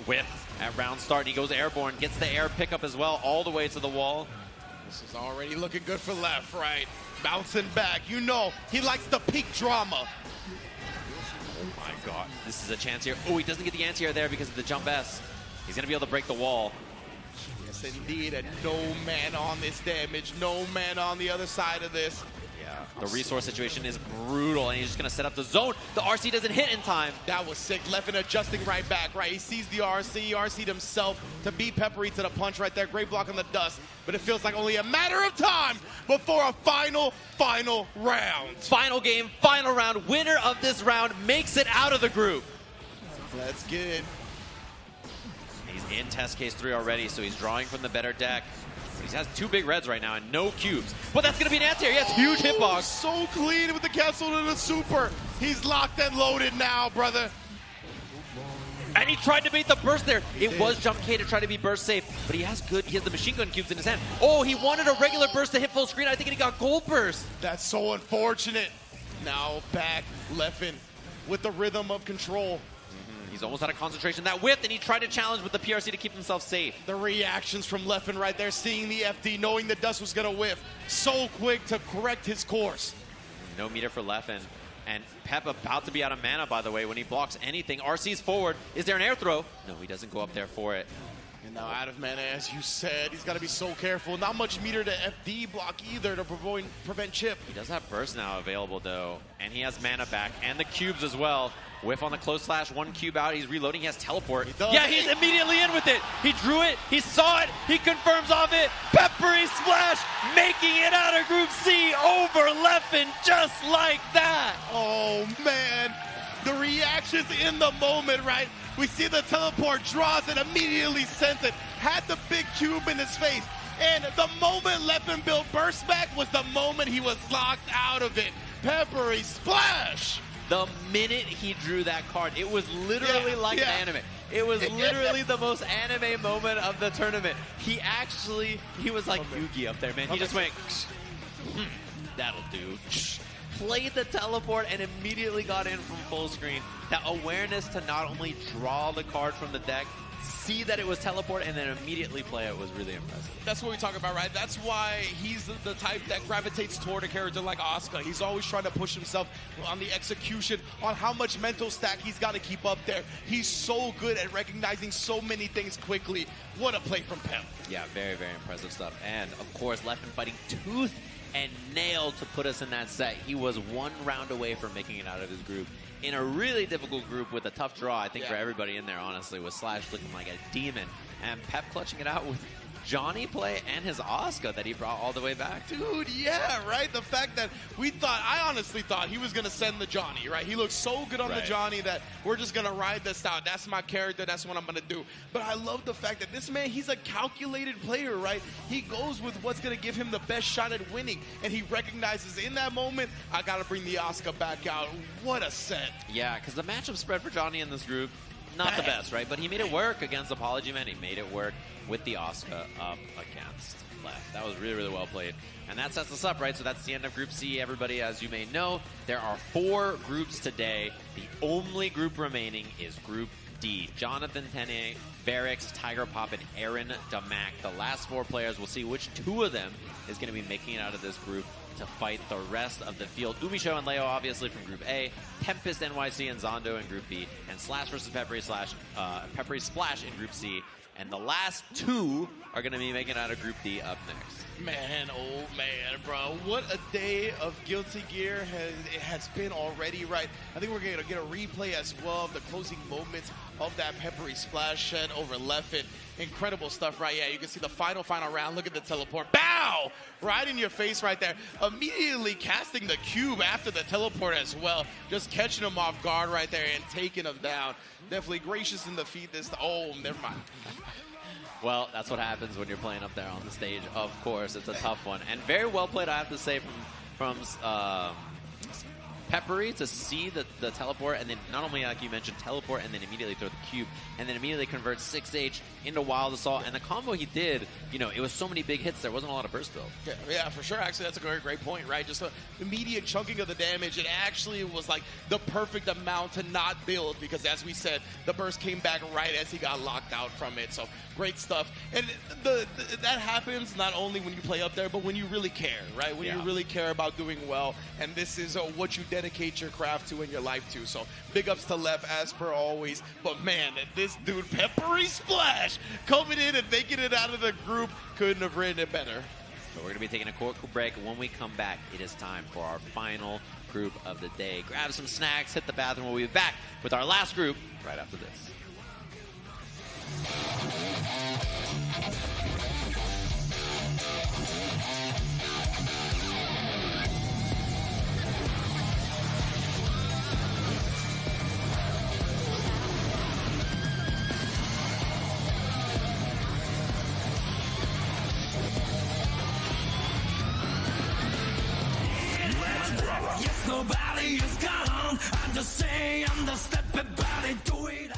Whiff at round start. He goes airborne, gets the air pickup as well, all the way to the wall. This is already looking good for Left, right? Bouncing back. You know, he likes the peak drama. Oh my god. This is a chance here. Oh, he doesn't get the anti-air there because of the jump S. He's going to be able to break the wall. Yes, indeed. And no man on this damage. No man on the other side of this. The resource situation is brutal, and he's just going to set up the zone. The RC doesn't hit in time. That was sick. Leffen adjusting right back, right? He sees the RC, RC'd himself to beat Peppery to the punch right there. Great block on the dust, but it feels like only a matter of time before a final round. Final game, final round. Winner of this round makes it out of the group. That's good. He's in test case 3 already, so he's drawing from the better deck. He has 2 big reds right now and no cubes. But that's going to be an anti-air. Yes, huge hitbox. So clean with the cancel to the super. He's locked and loaded now, brother. And he tried to beat the burst there. It was jump K to try to be burst safe, but he has the machine gun cubes in his hand. Oh, he wanted a regular burst to hit full screen. I think he got gold burst. That's so unfortunate. Now back, Leffen with the rhythm of control. He's almost out of concentration. That whip, and he tried to challenge with the PRC to keep himself safe. The reactions from Leffen right there, seeing the FD, knowing the dust was going to whiff. So quick to correct his course. No meter for Leffen. And Pep about to be out of mana, by the way, when he blocks anything. RC's forward. Is there an air throw? No, he doesn't go up there for it. And now out of mana, as you said, he's got to be so careful. Not much meter to FD block either to prevent chip. He does have burst now available, though. And he has mana back and the cubes as well. Whiff on the close slash, 1 cube out. He's reloading. He has teleport. Yeah, he's immediately in with it. He drew it. He saw it. He confirms off it. Peppery splash, making it out of Group C over Leffen just like that. Oh, man. The reactions in the moment, right? We see the teleport, draws it, immediately sends it. Had the big cube in his face. And the moment Leffen built burst back was the moment he was locked out of it. Peppery splash. The minute he drew that card, it was literally like an anime. It was literally the most anime moment of the tournament. He was like Yugi up there, man. He just went, that'll do. Played the teleport and immediately got in from full screen. That awareness to not only draw the card from the deck, see that it was teleport, and then immediately play it was really impressive. That's what we talk about, right? That's why he's the type that gravitates toward a character like Asuka. He's always trying to push himself on the execution, on how much mental stack he's got to keep up there. He's so good at recognizing so many things quickly. What a play from Pep. Yeah, very, very impressive stuff. And, of course, Leffen fighting tooth and nail to put us in that set. He was 1 round away from making it out of his group. in a really difficult group with a tough draw, I think, for everybody in there, honestly, with Slash looking like a demon. And Pep clutching it out with Johnny play and his Asuka that he brought all the way back. Dude, yeah, right? The fact that I honestly thought he was going to send the Johnny, right? He looks so good on the Johnny that we're just going to ride this out. That's my character. That's what I'm going to do. But I love the fact that this man, he's a calculated player, right? He goes with what's going to give him the best shot at winning. And he recognizes in that moment, I got to bring the Asuka back out. What a set. Yeah, because the matchup spread for Johnny in this group, not the best, right? But he made it work against Apology Man. He made it work with the Asuka up against left. That was really, really well played. And that sets us up, right? So that's the end of Group C. Everybody, as you may know, there are 4 groups today. The only group remaining is Group D. Jonathan Tene, Varix, Tiger Pop, and Aaron Damac. The last 4 players, we'll see which 2 of them is going to be making it out of this group to fight the rest of the field. Umisho and Leo, obviously, from Group A. Tempest, NYC, and Zondo in Group B. And Slash versus Peppery Splash in Group C. And the last 2 are going to be making out of Group D up next. Man, oh man, bro. What a day of Guilty Gear it has been already, right? I think we're going to get a replay as well of the closing moments of that Peppery Splash shed over Leffen. Incredible stuff, right? Yeah, you can see the final round. Look at the teleport. Bow! Right in your face right there. Immediately casting the cube after the teleport as well. Just catching him off guard right there and taking him down. Definitely gracious in the feet this time. Oh, never mind. Well, that's what happens when you're playing up there on the stage. Of course, it's a tough one. And very well played, I have to say, from Peppery to see the teleport, and then not only, like you mentioned, teleport, and then immediately throw the cube, and then immediately convert 6H into Wild Assault. And the combo he did, you know, it was so many big hits, there wasn't a lot of burst build. Yeah, for sure. Actually, that's a great point, right? Just the immediate chunking of the damage. It actually was like the perfect amount to not build, because as we said, the burst came back right as he got locked out from it. So great stuff. And that happens not only when you play up there, but when you really care, right? When you really care about doing well. And this is what you dedicate your craft to and your life to. So big ups to Lev as per always. But man, this dude, Peppery Splash, coming in and making it out of the group, couldn't have written it better. So we're going to be taking a quick break. When we come back, it is time for our final group of the day. Grab some snacks, hit the bathroom. We'll be back with our last group right after this. Yes, nobody is gone. I'm just saying, the step about it, do it out.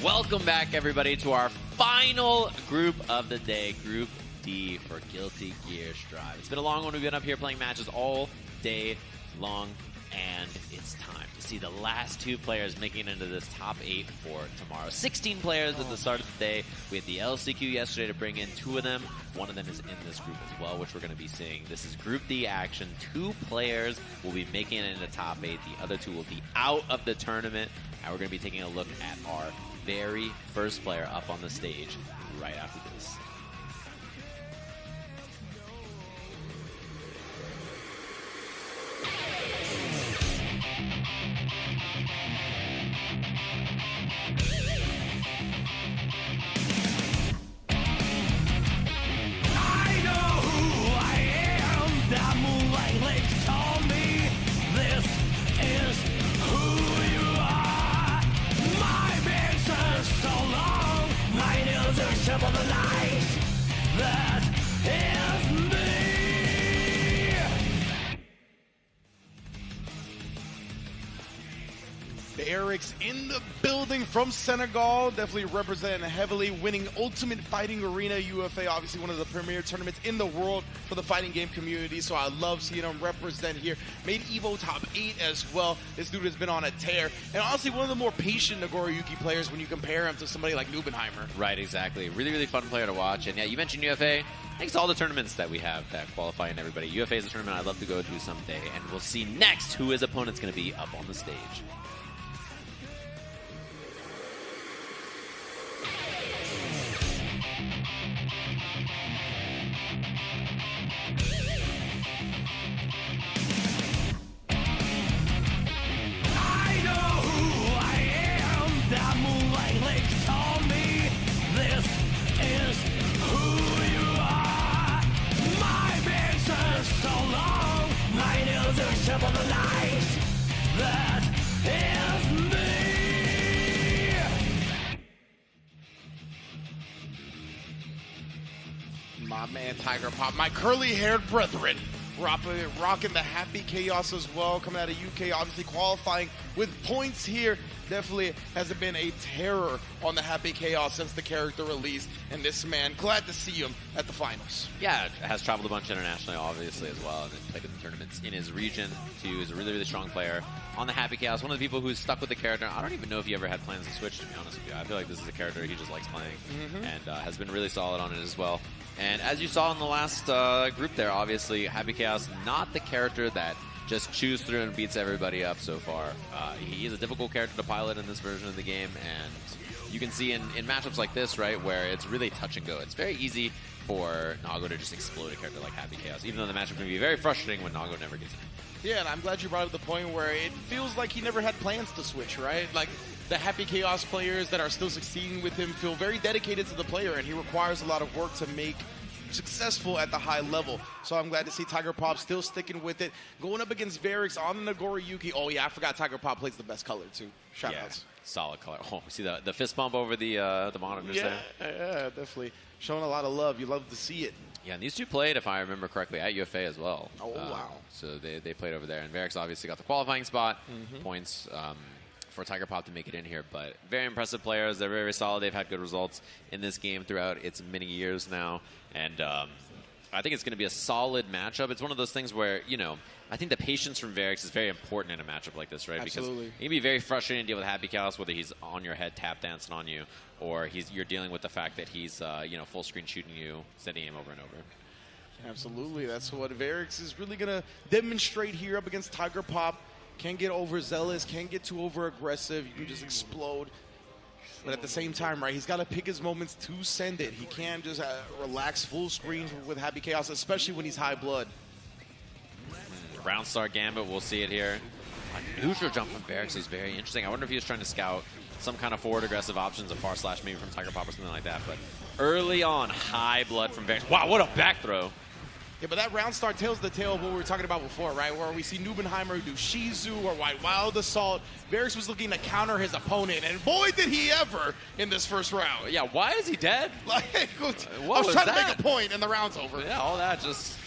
Welcome back, everybody, to our final group of the day, Group D for Guilty Gear Strive. It's been a long one. We've been up here playing matches all day long, And it's time to see the last 2 players making it into this top 8 for tomorrow. 16 players at the start of the day. We had the LCQ yesterday to bring in 2 of them. One of them is in this group as well, which we're going to be seeing. This is Group D action. 2 players will be making it into top 8. The other 2 will be out of the tournament. And we're going to be taking a look at our very first player up on the stage right after this. Of the light that is me. Eric's in the building from Senegal, definitely representing heavily, winning Ultimate Fighting Arena UFA, obviously one of the premier tournaments in the world for the fighting game community, so I love seeing him represent here. Made EVO top 8 as well. This dude has been on a tear, and honestly one of the more patient Nagoriyuki players when you compare him to somebody like Nubenheimer. Right, exactly. Really, really fun player to watch, and yeah, you mentioned UFA. Thanks to all the tournaments that we have that qualify and everybody. UFA is a tournament I'd love to go to someday, and we'll see next who his opponent's going to be up on the stage. Of the light that is me. My man Tiger Pop, my curly-haired brethren, rocking the Happy Chaos as well, coming out of UK, obviously qualifying with points here. Definitely hasn't been a terror on the Happy Chaos since the character release, and this man, glad to see him at the finals. Yeah, has traveled a bunch internationally, obviously, as well, and then played in the tournaments in his region, too. Is a really, really strong player on the Happy Chaos. One of the people who's stuck with the character. I don't even know if he ever had plans to switch, to be honest with you. I feel like this is a character he just likes playing, and has been really solid on it as well. And as you saw in the last group there, obviously, Happy Chaos, not the character that just chews through and beats everybody up so far. He is a difficult character to pilot in this version of the game, and you can see in matchups like this, right, where it's really touch and go. It's very easy for Nago to just explode a character like Happy Chaos, even though the matchup can be very frustrating when Nago never gets it. Yeah, and I'm glad you brought up the point where it feels like he never had plans to switch, right? Like, the Happy Chaos players that are still succeeding with him feel very dedicated to the player, and he requires a lot of work to make successful at the high level. So I'm glad to see Tiger Pop still sticking with it. Going up against Varix on the Nagoriyuki. Oh, yeah, I forgot Tiger Pop plays the best color, too. Shout outs. Solid color. Oh, see the fist bump over the monitors there? Yeah, definitely. Showing a lot of love. You love to see it. Yeah, and these two played, if I remember correctly, at UFA as well. Oh, wow. So they played over there. And Varix obviously got the qualifying spot, points for Tiger Pop to make it in here. But very impressive players. They're very, very solid. They've had good results in this game throughout its many years now. And I think it's going to be a solid matchup. It's one of those things where, you know, I think the patience from Varix is very important in a matchup like this, right? Absolutely. Because it can be very frustrating to deal with Happy Chaos, whether he's on your head tap dancing on you, or you're dealing with the fact that he's full screen shooting you, sending him over and over. Absolutely. That's what Varix is really going to demonstrate here up against Tiger Pop. Can't get overzealous, can't get too over-aggressive. You can just explode. But at the same time, right, he's got to pick his moments to send it. He can't just relax full screen with Happy Chaos, especially when he's high blood. Round start gambit, we'll see it here. Neutral jump from Varix is very interesting. I wonder if he was trying to scout some kind of forward aggressive options, a far slash maybe from Tiger Pop or something like that. But early on, high blood from Varix. Wow, what a back throw. Yeah, but that round start tells the tale of what we were talking about before, right? Where we see Nubenheimer do Shizu or White Wild Assault. Varix was looking to counter his opponent, and boy, did he ever in this first round. Yeah, why is he dead? Like, I was trying to make a point, and the round's over. Yeah, all that just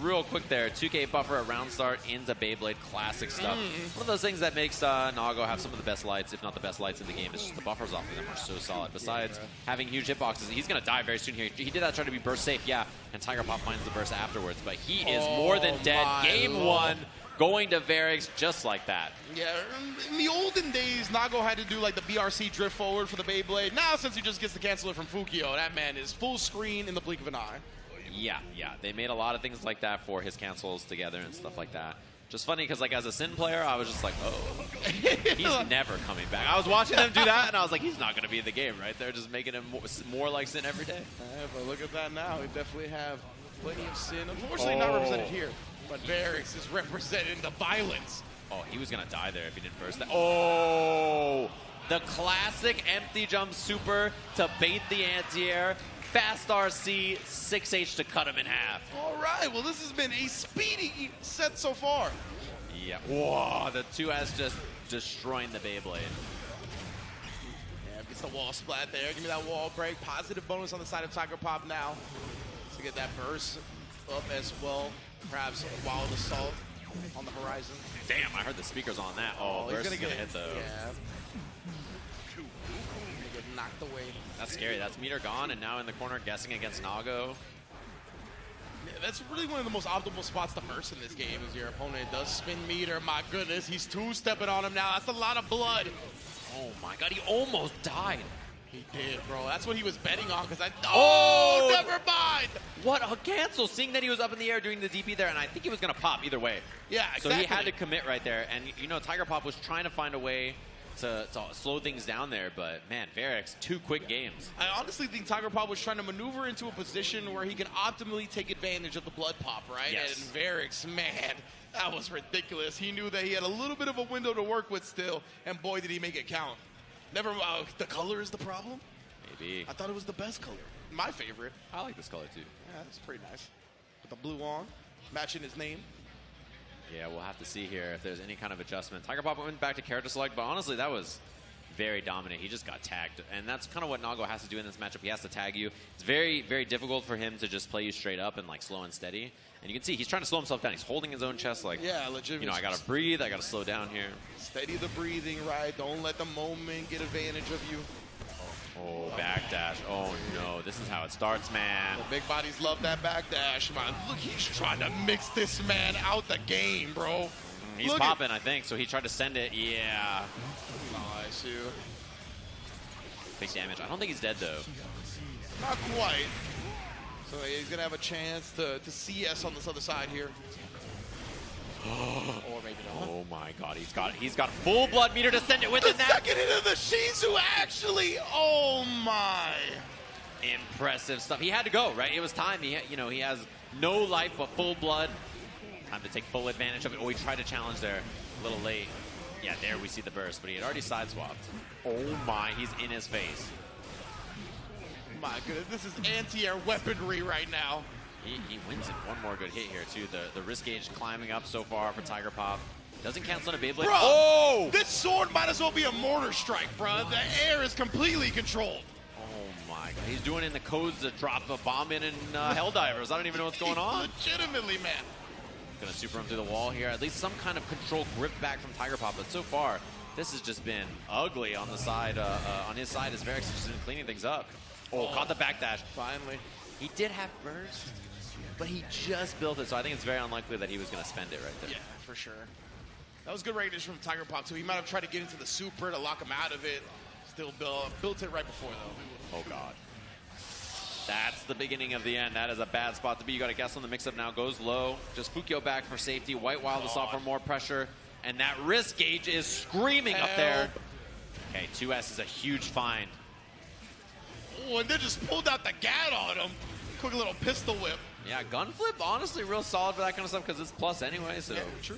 real quick there. 2K buffer, a round start into Beyblade, classic stuff. One of those things that makes Nago have some of the best lights, if not the best lights in the game. It's just the buffers off of them are so solid. Besides having huge hitboxes, he's going to die very soon here. He did that trying to be burst safe, yeah, and Tiger Pop finds the burst afterwards, but he is more than dead. Game one. going to Varix just like that. Yeah, in the olden days, Nago had to do like the BRC drift forward for the Beyblade. Now, since he just gets to cancel it from Fukio, that man is full screen in the blink of an eye. Yeah. They made a lot of things like that for his cancels together and stuff like that. Just funny because, like, as a Sin player, I was just like, oh, he's never coming back. I was watching them do that, and I was like, he's not going to be in the game, right? They're just making him more like Sin every day. But look at that now. We definitely have plenty of Sin. Unfortunately, not represented here. But Varix is representing the violence. Oh, he was going to die there if he didn't burst that. Oh, the classic empty jump super to bait the anti-air. Fast RC, 6H to cut him in half. All right, well, this has been a speedy set so far. Yeah, whoa, the 2S just destroying the Beyblade. Yeah, gets the wall splat there. Give me that wall break. Positive bonus on the side of Tiger Pop now to get that burst up as well. Perhaps a Wild Assault on the horizon. Damn, I heard the speakers on that. Oh, he's burst gonna is going to hit, though. Yeah. Get knocked away. That's scary. That's meter gone, and now in the corner guessing against Nago. Yeah, that's really one of the most optimal spots to burst in this game is your opponent does spin meter. My goodness, he's two-stepping on him now. That's a lot of blood. Oh my god, he almost died. He did, bro. That's what he was betting on because Oh, never mind. What a cancel, seeing that he was up in the air doing the DP there, and I think he was going to pop either way. Yeah, exactly. So he had to commit right there, and you know, Tiger Pop was trying to find a way to slow things down there, but man, Varix, 2 quick games. I honestly think Tiger Pop was trying to maneuver into a position where he can optimally take advantage of the blood pop, right? Yes. And Varix, man, that was ridiculous. He knew that he had a little bit of a window to work with still, and boy, did he make it count. Never, the color is the problem? Maybe. I thought it was the best color. My favorite. I like this color too. Yeah, it's pretty nice. With the blue on, matching his name. Yeah, we'll have to see here if there's any kind of adjustment. Tiger Pop went back to character select, but honestly, that was very dominant. He just got tagged, and that's kind of what Nago has to do in this matchup. He has to tag you. It's very, very difficult for him to just play you straight up and like slow and steady. And you can see he's trying to slow himself down. He's holding his own chest like, yeah, legitimately. You know, I got to breathe. I got to slow down here. Steady the breathing, right? Don't let the moment get advantage of you. Oh, backdash. Oh, no. This is how it starts, man. The big bodies love that backdash, man. Look, he's trying to mix this man out the game, bro. He's popping, I think, so he tried to send it. Yeah. Nice, you. Big damage. I don't think he's dead, though. Not quite. So he's going to have a chance to CS on this other side here. Or maybe not. Oh my god, he's got full blood meter to send it with the it now. Second into the Shizu, actually. Oh my. Impressive stuff. He had to go, right? It was time. He has no life but full blood. Time to take full advantage of it. Oh, he tried to challenge there. A little late. Yeah, there we see the burst, but he had already sideswapped. Oh my, he's in his face. My goodness, this is anti-air weaponry right now. He wins it. One more good hit here, too. The risk gauge climbing up so far for Tiger Pop. Doesn't cancel on a Beyblade. Bro, oh! This sword might as well be a mortar strike, bro. The air is completely controlled. Oh, my God. He's doing in the codes to drop a bomb in Helldivers. I don't even know what's going on. Legitimately, man. Going to super him through the wall here. At least some kind of controlled grip back from Tiger Pop. But so far, this has just been ugly on the side. On his side, as Varix has just been cleaning things up. Oh, caught the backdash. Finally. He did have burst, but he just built it, so I think it's very unlikely that he was going to spend it right there. Yeah, for sure. That was good range from Tiger Pop, too. He might have tried to get into the super to lock him out of it. Still built it right before, though. Oh, God. That's the beginning of the end. That is a bad spot to be. You got to guess on the mix-up now. Goes low. Just Fukio back for safety. White Wild Assault for more pressure. And that risk gauge is screaming up there. Okay, 2S is a huge find. Oh, and they just pulled out the gat on him. Quick little pistol whip. Yeah, gun flip, honestly, real solid for that kind of stuff because it's plus anyway, so. Yeah, true.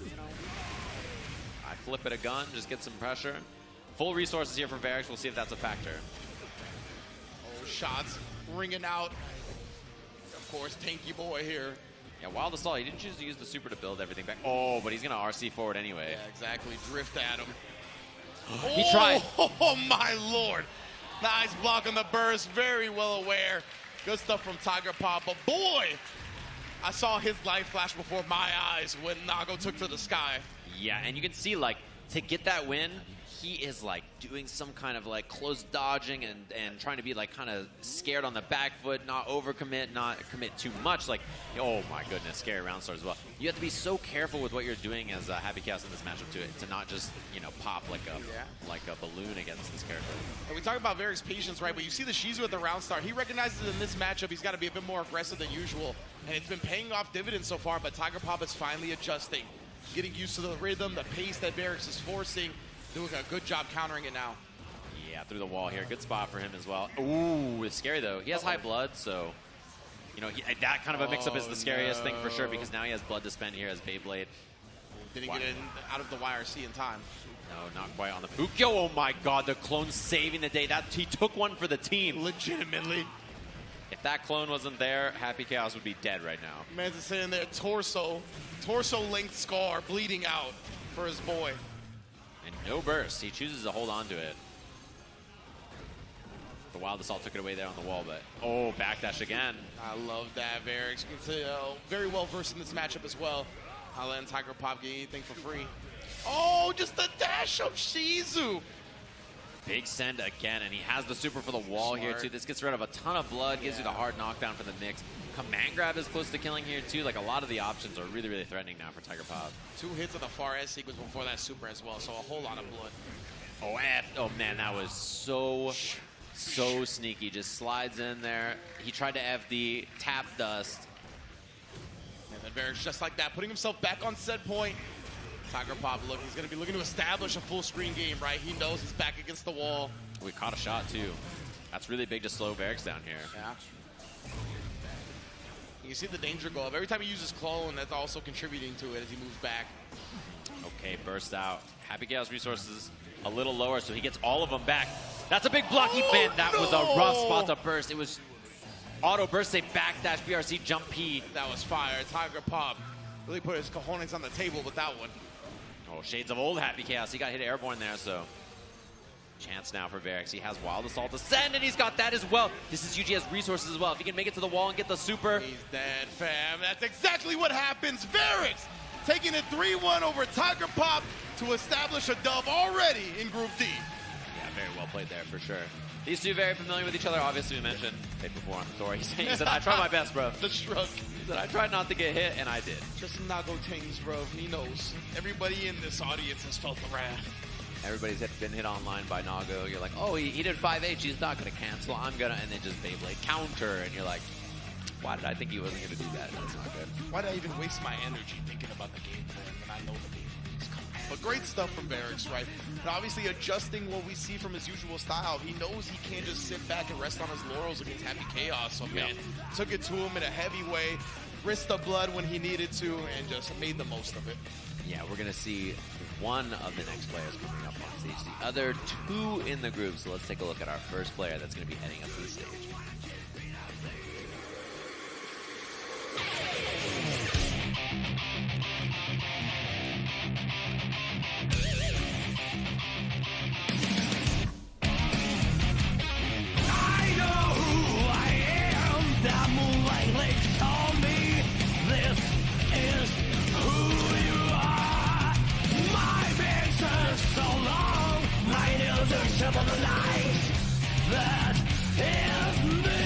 I flip at a gun, just get some pressure. Full resources here for Varix. We'll see if that's a factor. Oh, shots ringing out. Of course, Tanky Boy here. Yeah, Wild Assault, he didn't choose to use the super to build everything back. Oh, but he's going to RC forward anyway. Yeah, exactly. Drift at him. He tried. Oh, my Lord. Nice block on the burst. Very well aware. Good stuff from Tiger Pop. But boy, I saw his light flash before my eyes when Nago took to the sky. Yeah, and you can see, like, to get that win, he is like doing some kind of like close dodging and trying to be like kind of scared on the back foot, not overcommit, not commit too much. Like, oh my goodness, scary round start as well. You have to be so careful with what you're doing as Happy Chaos in this matchup to not just, you know, pop like a balloon against this character. And we talk about Varric's patience, right? But you see the Shizu at the round start. He recognizes in this matchup he's got to be a bit more aggressive than usual, and it's been paying off dividends so far. But Tiger Pop is finally adjusting, getting used to the rhythm, the pace that Varric's is forcing. Doing a good job countering it now. Yeah, through the wall here. Good spot for him as well. Ooh, it's scary, though. He has high blood, so, you know, that kind of a mix-up is the scariest thing for sure, because now he has blood to spend here as Beyblade. Didn't get in out of the YRC in time. No, not quite on the Fukyo. Oh, my God, the clone saving the day. He took one for the team. Legitimately. If that clone wasn't there, Happy Chaos would be dead right now. Man's just sitting there, torso-length scar bleeding out for his boy. And no burst. He chooses to hold on to it. The Wild Assault took it away there on the wall, but oh, backdash again. I love that. Varric's very well versed in this matchup as well. I'll let Tiger Pop get anything for free. Oh, just the dash of Shizu. Big send again, and he has the super for the wall here too. This gets rid of a ton of blood, gives you the hard knockdown for the mix. Command grab is close to killing here too. Like, a lot of the options are really, really threatening now for Tiger Pop. 2 hits on the far S sequence before that super as well, so a whole lot of blood. Oh, oh man, that was so sneaky. Just slides in there. He tried to FD, tap dust. And then Varric's just like that, putting himself back on set point. Tiger Pop, look, he's going to be looking to establish a full screen game, right? He knows he's back against the wall. We caught a shot too. That's really big to slow Varric's down here. Yeah. You see the danger go up. Every time he uses clone, that's also contributing to it as he moves back. Okay, burst out. Happy Chaos resources a little lower, so he gets all of them back. That's a big blocky man. That was a rough spot to burst. It was auto burst, say backdash, BRC, jump P. That was fire. Tiger Pop really put his cojones on the table with that one. Oh, shades of old Happy Chaos. He got hit airborne there, so chance now for Varric's. He has Wild Assault to send, and he's got that as well. This is UGS resources as well. If he can make it to the wall and get the super. He's dead, fam. That's exactly what happens. Varric's taking it 3-1 over Tiger Pop to establish a dub already in Group D. Yeah, very well played there for sure. These two very familiar with each other. Obviously, we mentioned played before on the tour. He said, I tried my best, bro. The shrug. He said, I tried not to get hit, and I did. Just some Nago things, bro. He knows. Everybody in this audience has felt the wrath. Everybody's been hit online by Nago. You're like, oh, he did 5H. He's not going to cancel. I'm going to. And then just Beyblade counter. And you're like, why did I think he wasn't going to do that? That's not good. Why did I even waste my energy thinking about the game plan when I know the game is coming? But great stuff from Varric's, right? And obviously adjusting what we see from his usual style. He knows he can't just sit back and rest on his laurels against Happy Chaos. So, man, took it to him in a heavy way, risked the blood when he needed to, and just made the most of it. Yeah, we're going to see one of the next players coming up on stage. The other 2 in the group. So let's take a look at our first player that's going to be heading up to the stage. I know who I am. That moonlight lake told me this is who you are. My picture's so long. My nails are sharp on the light. That is me.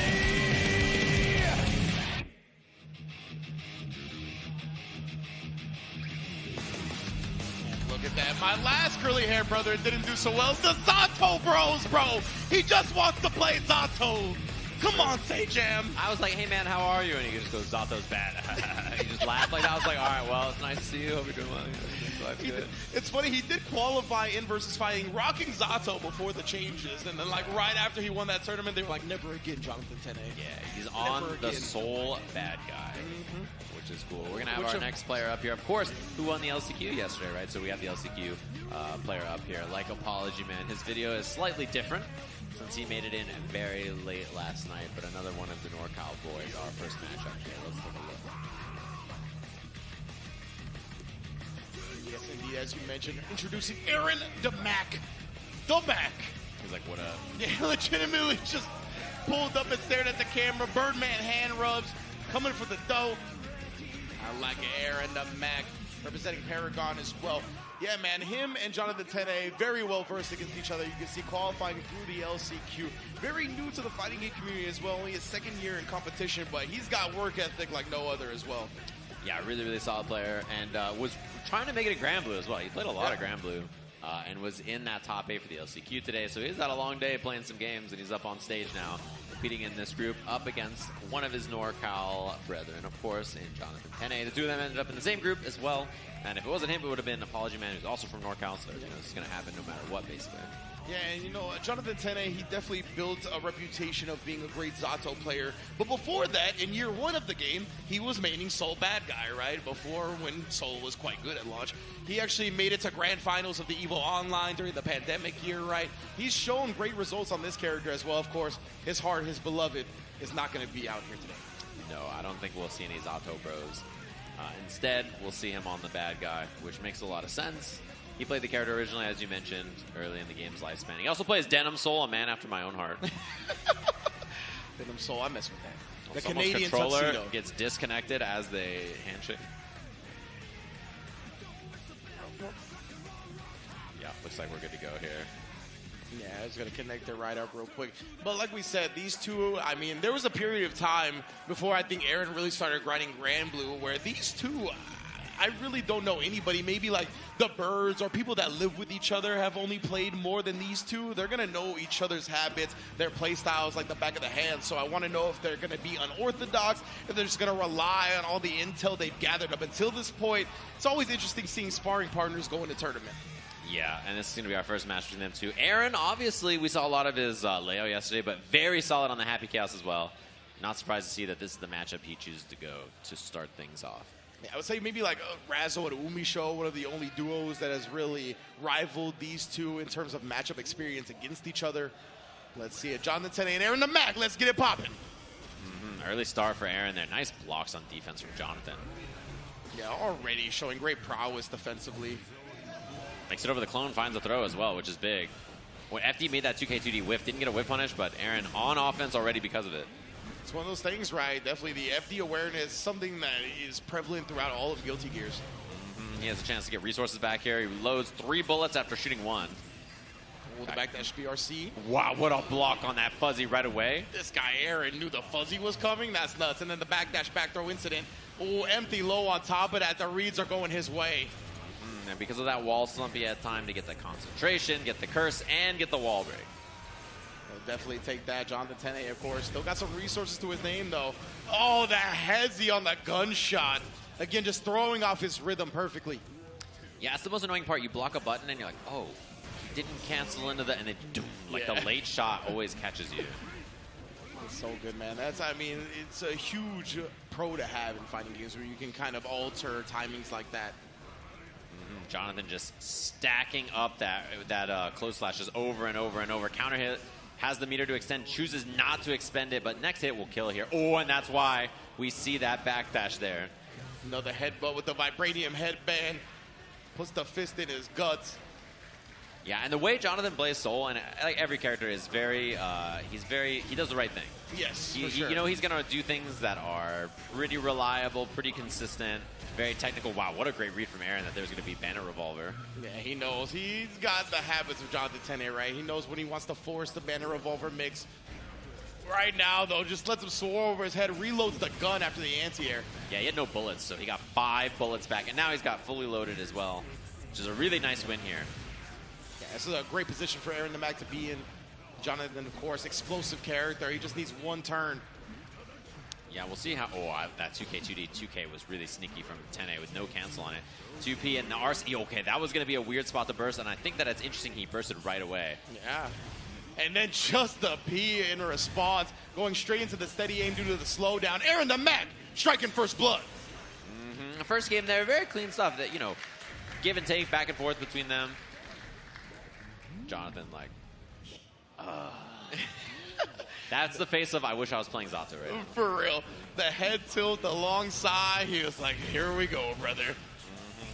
Look at that. My last curly hair brother didn't do so well. It's the Zato Bros, bro. He just wants to play Zato. Come on, Say-Jam. I was like, hey, man, how are you? And he just goes, Zato's bad. He just laughed like that. I was like, all right, well, it's nice to see you. Hope you're doing well. It's funny, he did qualify in versus fighting, rocking Zato before the changes. And then, like, right after he won that tournament, they were like, never again, Jonathan Tene. Yeah, he's on the sole bad guy, which is cool. We're going to have our next player up here, of course, who won the LCQ yesterday, right? So we have the LCQ player up here. Like Apology Man. His video is slightly different since he made it in very late last night, but another one of the NorCal boys, our first match up here. Let's take a look. Yes, indeed, as you mentioned, introducing Aaron DeMac. He's like, what up? Yeah, legitimately just pulled up and stared at the camera. Birdman hand rubs, coming for the dough. I like it, Aaron DeMac, representing Paragon as well. Yeah, man, him and Jonathan Tene, very well versed against each other. You can see qualifying through the LCQ. Very new to the fighting game community as well, only his second year in competition, but he's got work ethic like no other as well. Yeah, really, really solid player, and was trying to make it a Grand Blue as well. He played a lot of Grand Blue, and was in that top 8 for the LCQ today, so he's had a long day playing some games, and he's up on stage now, competing in this group up against one of his NorCal brethren, of course, in Jonathan Tene. The two of them ended up in the same group as well, and if it wasn't him, it would have been Apology Man, who's also from NorCal, so this is going to happen no matter what, basically. Yeah, and Jonathan Tene, he definitely built a reputation of being a great Zato player. But before that, in year 1 of the game, he was maining Soul Bad Guy, right? Before, when Soul was quite good at launch. He actually made it to grand finals of the EVO Online during the pandemic year, right? He's shown great results on this character as well. Of course, his heart, his beloved, is not going to be out here today. No, I don't think we'll see any Zato Bros. Instead, we'll see him on the Bad Guy, which makes a lot of sense. He played the character originally, as you mentioned, early in the game's lifespan. He also plays Denim Soul, a man after my own heart. Denim Soul, I mess with that. The Someone's Canadian controller tuxedo gets disconnected as they handshake. Yeah, looks like we're good to go here. Yeah, I was going to connect it right up real quick. But like we said, these two, I mean, there was a period of time before I think Aaron really started grinding Grand Blue where these two, I really don't know anybody. Maybe like the Birds or people that live with each other have only played more than these two. They're going to know each other's habits, their play styles like the back of the hand. So I want to know if they're going to be unorthodox, if they're just going to rely on all the intel they've gathered up until this point. It's always interesting seeing sparring partners go into tournament. Yeah, and this is going to be our first match between them two. Aaron, obviously, we saw a lot of his layout yesterday, but very solid on the Happy Chaos as well. Not surprised to see that this is the matchup he chooses to go to start things off. Yeah, I would say maybe like Razzo and Umisho, one of the only duos that has really rivaled these two in terms of matchup experience against each other. Let's see it. Jonathan Tene and Aaron the Mac. Let's get it popping. Early start for Aaron there. Nice blocks on defense from Jonathan. Yeah, already showing great prowess defensively. Makes it over the clone, finds a throw as well, which is big. When FD made that 2K2D whiff, didn't get a whiff punish, but Aaron on offense already because of it. It's one of those things, right? Definitely the FD awareness, something that is prevalent throughout all of Guilty Gears. He has a chance to get resources back here. He loads 3 bullets after shooting 1. Oh, the backdash BRC. Wow, what a block on that fuzzy right away. This guy, Aaron, knew the fuzzy was coming. That's nuts. And then the backdash back throw incident. Oh, empty low on top of that. The reads are going his way. And because of that wall slump, he had time to get the concentration, get the curse, and get the wall break. He'll definitely take that. Jonathan Tene, of course. Still got some resources to his name, though. Oh, that headsy on the gunshot. Again, just throwing off his rhythm perfectly. Yeah, it's the most annoying part. You block a button, and you're like, oh, he didn't cancel into that, and then doom, like the late shot always catches you. It's so good, man. I mean, it's a huge pro to have in fighting games where you can kind of alter timings like that. Jonathan just stacking up that close slashes over and over and over. Counter hit, has the meter to extend, chooses not to expend it, but next hit will kill here. Oh, and that's why we see that backdash there. Another headbutt with the vibranium headband. Puts the fist in his guts. Yeah, and the way Jonathan plays Soul, and like every character is very, he does the right thing. Yes, for sure. You know, he's going to do things that are pretty reliable, pretty consistent, very technical. Wow, what a great read from Aaron that there's going to be Banner Revolver. Yeah, he knows. He's got the habits of Jonathan Tene, right? He knows when he wants to force the Banner Revolver mix. Right now, though, just lets him soar over his head, reloads the gun after the anti-air. Yeah, he had no bullets, so he got 5 bullets back, and now he's got fully loaded as well, which is a really nice win here. Yeah, this is a great position for Aaron the Mac to be in. Jonathan, of course, explosive character. He just needs one turn. Yeah, we'll see how... Oh, that 2K2D 2K was really sneaky from Tene with no cancel on it. 2P and the RC. Okay, that was going to be a weird spot to burst, and I think that it's interesting he bursted right away. Yeah. And then just the P in response, going straight into the steady aim due to the slowdown. Aaron the Mac striking first blood. First game there, very clean stuff. That, you know, give and take back and forth between them. Jonathan, like... That's the face of I wish I was playing Zato right now. For real. The head tilt, the long sigh. He was like, here we go, brother.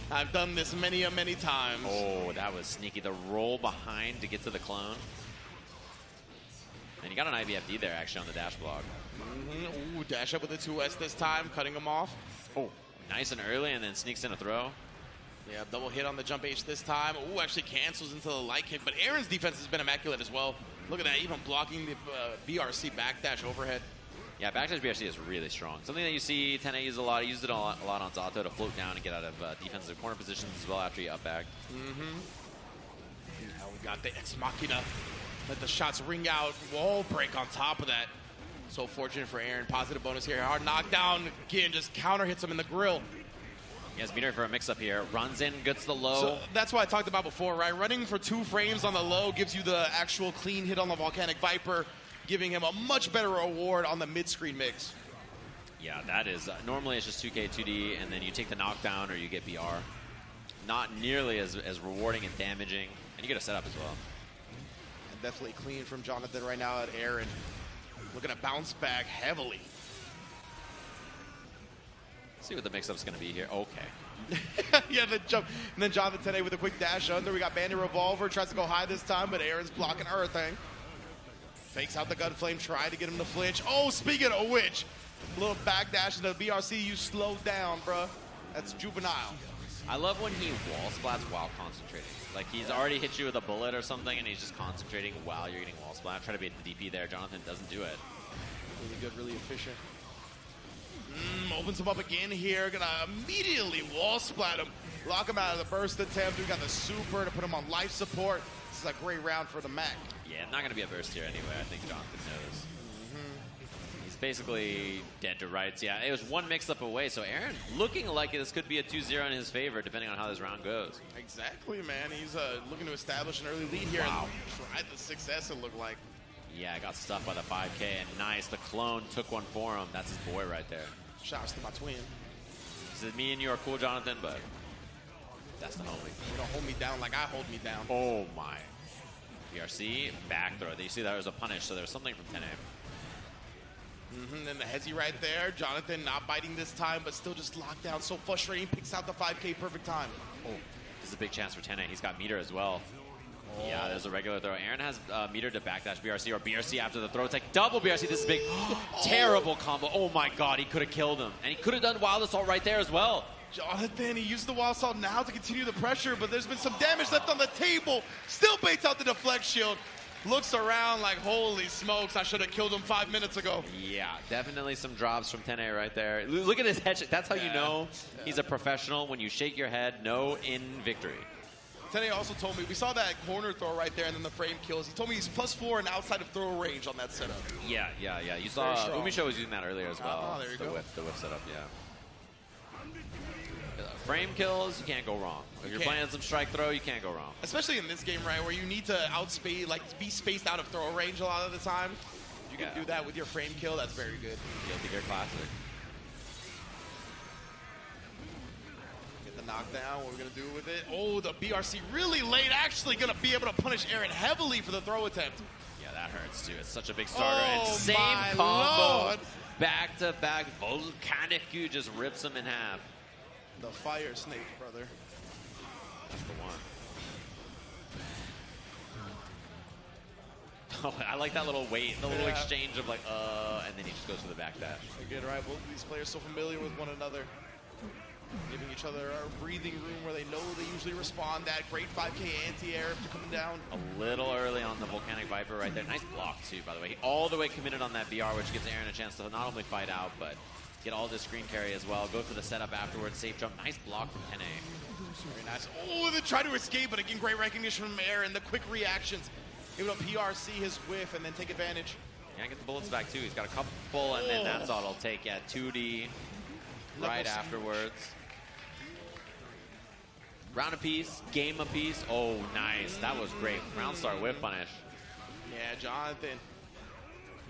I've done this many times. Oh, that was sneaky. The roll behind to get to the clone. And you got an IBFD there, actually, on the dash block. Ooh, dash up with a 2S this time, cutting him off. Oh, nice and early, and then sneaks in a throw. Yeah, double hit on the jump H this time. Ooh, actually cancels into the light kick, but Aaron's defense has been immaculate as well. Look at that, even blocking the BRC backdash overhead. Yeah, backdash BRC is really strong. Something that you see Tene use a lot. He used it a lot on Zato to float down and get out of defensive corner positions as well after he up back. Now we got the Ex Machina. Let the shots ring out. Wall break on top of that. So fortunate for Aaron. Positive bonus here. Hard knockdown. Again, just counter hits him in the grill. He has meter for a mix-up here. Runs in, gets the low. So that's what I talked about before, right? Running for 2 frames on the low gives you the actual clean hit on the Volcanic Viper, giving him a much better reward on the mid-screen mix. Yeah, that is. Normally it's just 2K, 2D, and then you take the knockdown or you get BR. Not nearly as rewarding and damaging. And you get a setup as well. And definitely clean from Jonathan right now at Aaron. Looking to bounce back heavily. See what the mix-up's going to be here. Okay. Yeah, the jump. And then Jonathan Tene with a quick dash under. We got Bandit Revolver. Tries to go high this time, but Aaron's blocking everything. Fakes out the gun flame. Try to get him to flinch. Oh, speaking of which, little back dash into the BRC. You slowed down, bruh. That's juvenile. I love when he wall splats while concentrating. Like he's already hit you with a bullet or something, and he's just concentrating while you're getting wall splat. Try to beat the DP there. Jonathan doesn't do it. Really good, really efficient. Opens him up again here. Gonna immediately wall splat him. Lock him out of the burst attempt. We got the super to put him on life support. This is a great round for the Mac. Yeah, not going to be a burst here anyway. I think Jonathan knows. He's basically dead to rights. Yeah, it was one mix-up away. So Aaron looking like this could be a 2-0 in his favor, depending on how this round goes. Exactly, man. He's looking to establish an early lead here. Wow. And try the success, it looked like. Yeah, got stuffed by the 5K, and nice. The clone took one for him. That's his boy right there. Shouts to my twin. He said, me and you are cool, Jonathan, but that's the homie. You don't hold me down like I hold me down. Oh, my. BRC, back throw. You see that was a punish, so there's something from Tene. Then the Hezi right there. Jonathan not biting this time, but still just locked down. So frustrating. Picks out the 5K perfect time. Oh, this is a big chance for Tene. He's got meter as well. Yeah, there's a regular throw. Aaron has meter to backdash BRC or BRC after the throw. It's like double BRC. This is big. Terrible combo. Oh my god, he could have killed him. And he could have done Wild Assault right there as well. Jonathan, he used the Wild Assault now to continue the pressure, but there's been some damage left on the table. Still baits out the deflect shield. Looks around like, holy smokes, I should have killed him 5 minutes ago. Yeah, definitely some drops from Tene right there. Look at his head shake. That's how you know he's a professional. When you shake your head, no in victory. Tene also told me, we saw that corner throw right there and then the frame kills. He told me he's +4 and outside of throw range on that setup. Yeah. You saw Umisho was using that earlier as well. Oh, there you go. The whip setup, yeah. Frame kills, you can't go wrong. If you're playing some strike throw, you can't go wrong. Especially in this game, right, where you need to outspeed, like be spaced out of throw range a lot of the time. You can do that with your frame kill, that's very good. Guilty Gear Classic. Get the knockdown, what we're going to do with it. Oh, the BRC really late, actually going to be able to punish Aaron heavily for the throw attempt. Yeah, that hurts too. It's such a big starter. Oh, and same my combo. Lord. Back to back. Volcanic Q just rips him in half. The fire snake, brother. That's the one. Oh, I like that little wait, the little exchange of like, and then he just goes to the back dash. Again, right, both of these players so familiar with one another. Giving each other a breathing room where they know they usually respond. That great 5K anti-air after coming down. A little early on the Volcanic Viper right there. Nice block too, by the way. He all the way committed on that BR, which gives Aaron a chance to not only fight out, but get all this screen carry as well. Go for the setup afterwards. Safe jump. Nice block from Tene. Very nice. Oh, they try to escape, but again, great recognition from Aaron. The quick reactions. Able to PRC his whiff and then take advantage. Yeah, get the bullets back too. He's got a couple, and then that's all it'll take. Yeah, 2D right afterwards. Round apiece, game apiece. Oh, nice. That was great. Round start whip punish. Yeah, Jonathan.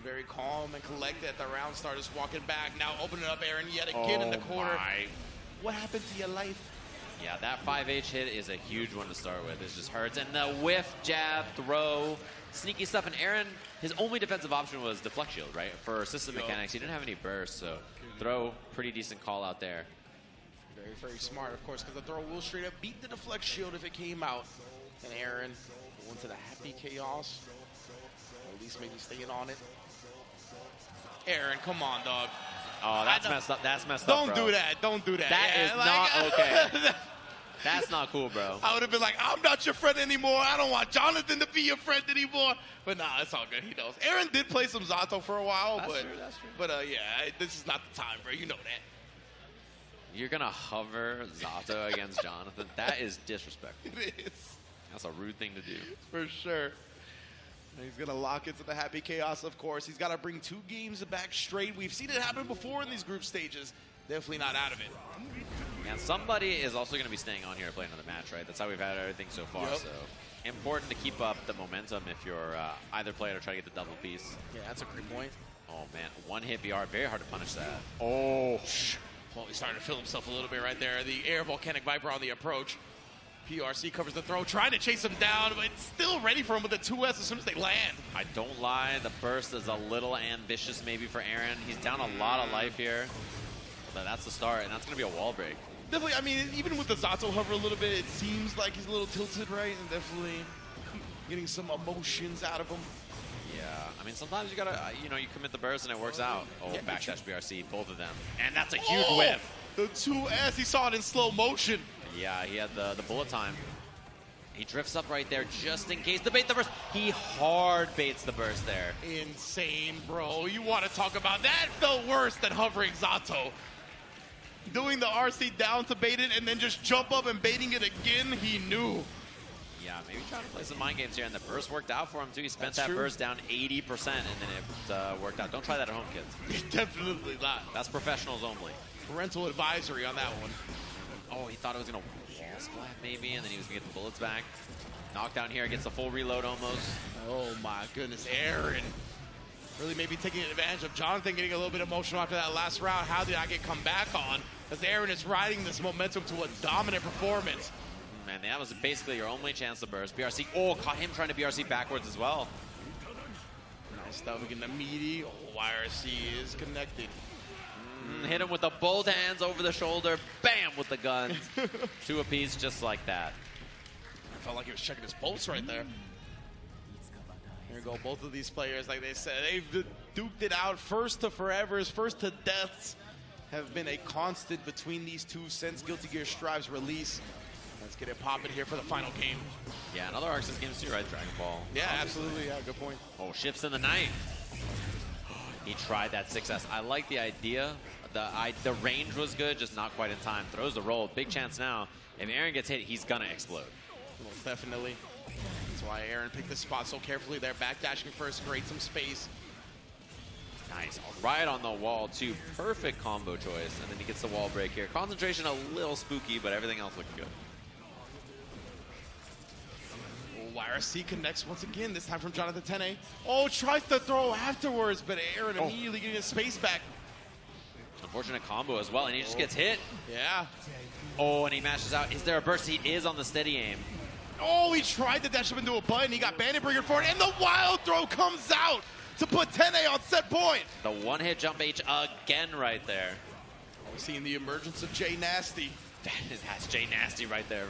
Very calm and collected at the round start, just walking back. Now opening up Aaron yet again in the corner. What happened to your life? Yeah, that 5H hit is a huge one to start with. It just hurts. And the whiff, jab, throw, sneaky stuff. And Aaron, his only defensive option was deflect shield, right? For system mechanics, he didn't have any burst, so throw, pretty decent call out there. Very, very smart, of course, because the throw will straight up beat the deflect shield if it came out. And Aaron going to the happy chaos. Or at least maybe staying on it. Aaron, come on, dog. Oh, that's messed up. That's messed up, bro. Don't do that. Don't do that. That is not okay. That's not cool, bro. I would have been like, I'm not your friend anymore. I don't want Jonathan to be your friend anymore. But nah, it's all good. He knows. Aaron did play some Zato for a while, That's but true, that's true. But yeah, this is not the time, bro. You know that. You're gonna hover Zato against Jonathan. That is disrespectful. It is. That's a rude thing to do. For sure. He's going to lock into the Happy Chaos, of course. He's got to bring 2 games back straight. We've seen it happen before in these group stages. Definitely not out of it. And somebody is also going to be staying on here to play another match, right? That's how we've had everything so far. Yep. So important to keep up the momentum if you're either player to try to get the double piece. Yeah, that's a great point. Oh, man. One hit BR. Very hard to punish that. Oh, he's starting to feel himself a little bit right there. The Air Volcanic Viper on the approach. PRC covers the throw, trying to chase him down, but it's still ready for him with the 2S as soon as they land. I don't lie. The burst is a little ambitious maybe for Aaron. He's down a lot of life here. But that's the start, and that's going to be a wall break. Definitely, I mean, even with the Zato hover a little bit, it seems like he's a little tilted, right? And definitely getting some emotions out of him. Yeah, I mean, sometimes you gotta, you commit the burst and it works out. Oh, Yeah, backdash BRC, both of them. And that's a huge whiff. The 2S, he saw it in slow motion. Yeah, he had the bullet time. He drifts up right there just in case to bait the burst. He hard baits the burst there. Insane, bro. You want to talk about that? Felt worse than hovering Zato. Doing the RC down to bait it and then just jump up and baiting it again, he knew. Yeah, maybe trying to play some mind games here, and the burst worked out for him too. He spent That's that true. burst down 80%, and then it worked out. Don't try that at home, kids. Definitely not. That's professionals only. Parental advisory on that one. Oh, he thought it was going to wall splat maybe, and then he was going to get the bullets back. Knockdown here, gets a full reload almost. Oh my goodness, Aaron. Really maybe taking advantage of Jonathan getting a little bit emotional after that last round. How did I get come back on? As Aaron is riding this momentum to a dominant performance. Man, that was basically your only chance to burst. BRC, caught him trying to BRC backwards as well. Nice stuff again, the meaty. YRC is connected. Hit him with the both hands over the shoulder. Bam, with the guns. 2 apiece, just like that. I felt like he was checking his pulse right there. Here we go, both of these players, like they said, they've duked it out. First to forevers, first to deaths have been a constant between these two since Guilty Gear Strive's release. Let's get it popping here for the final game. Yeah, another Arc Sys games too, right? Dragon Ball. Yeah, absolutely. Yeah, good point. Oh, ships in the night. He tried that 6S. I like the idea. The range was good, just not quite in time. Throws the roll. Big chance now. If Aaron gets hit, he's going to explode. Most definitely. That's why Aaron picked this spot so carefully there. Backdashing first, create some space. Nice. Right on the wall, too. Perfect combo choice. And then he gets the wall break here. Concentration a little spooky, but everything else looking good. YRC connects once again, this time from Jonathan Tene. Oh, tries to throw afterwards, but Aaron immediately getting his space back. Unfortunate combo as well, and he just gets hit. Yeah. Oh, and he mashes out. Is there a burst? He is on the steady aim. Oh, he tried to dash up into a button. He got Bandit Bringer for it, and the wild throw comes out to put Tene on set point. The one-hit jump H again right there. We're seeing the emergence of Jay Nasty. That's Jay Nasty right there.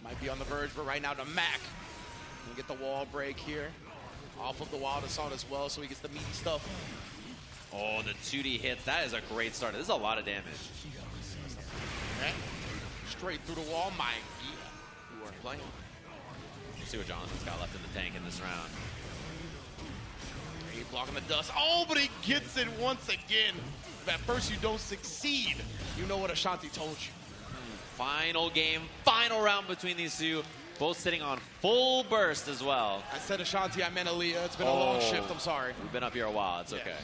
Might be on the verge, but right now to Mac. We'll get the wall break here. Off of the Wild Assault as well, so he gets the meaty stuff. Oh, the 2D hits. That is a great start. This is a lot of damage. Okay. Straight through the wall, Mike. Yeah. You weren't playing. Let's see what Jonathan's got left in the tank in this round. He's blocking the dust. Oh, but he gets it once again. If at first you don't succeed, you know what Ashanti told you. Final game, final round between these two. Both sitting on full burst as well. I said Ashanti, I meant Aaliyah. It's been a long shift, I'm sorry. We've been up here a while, it's okay.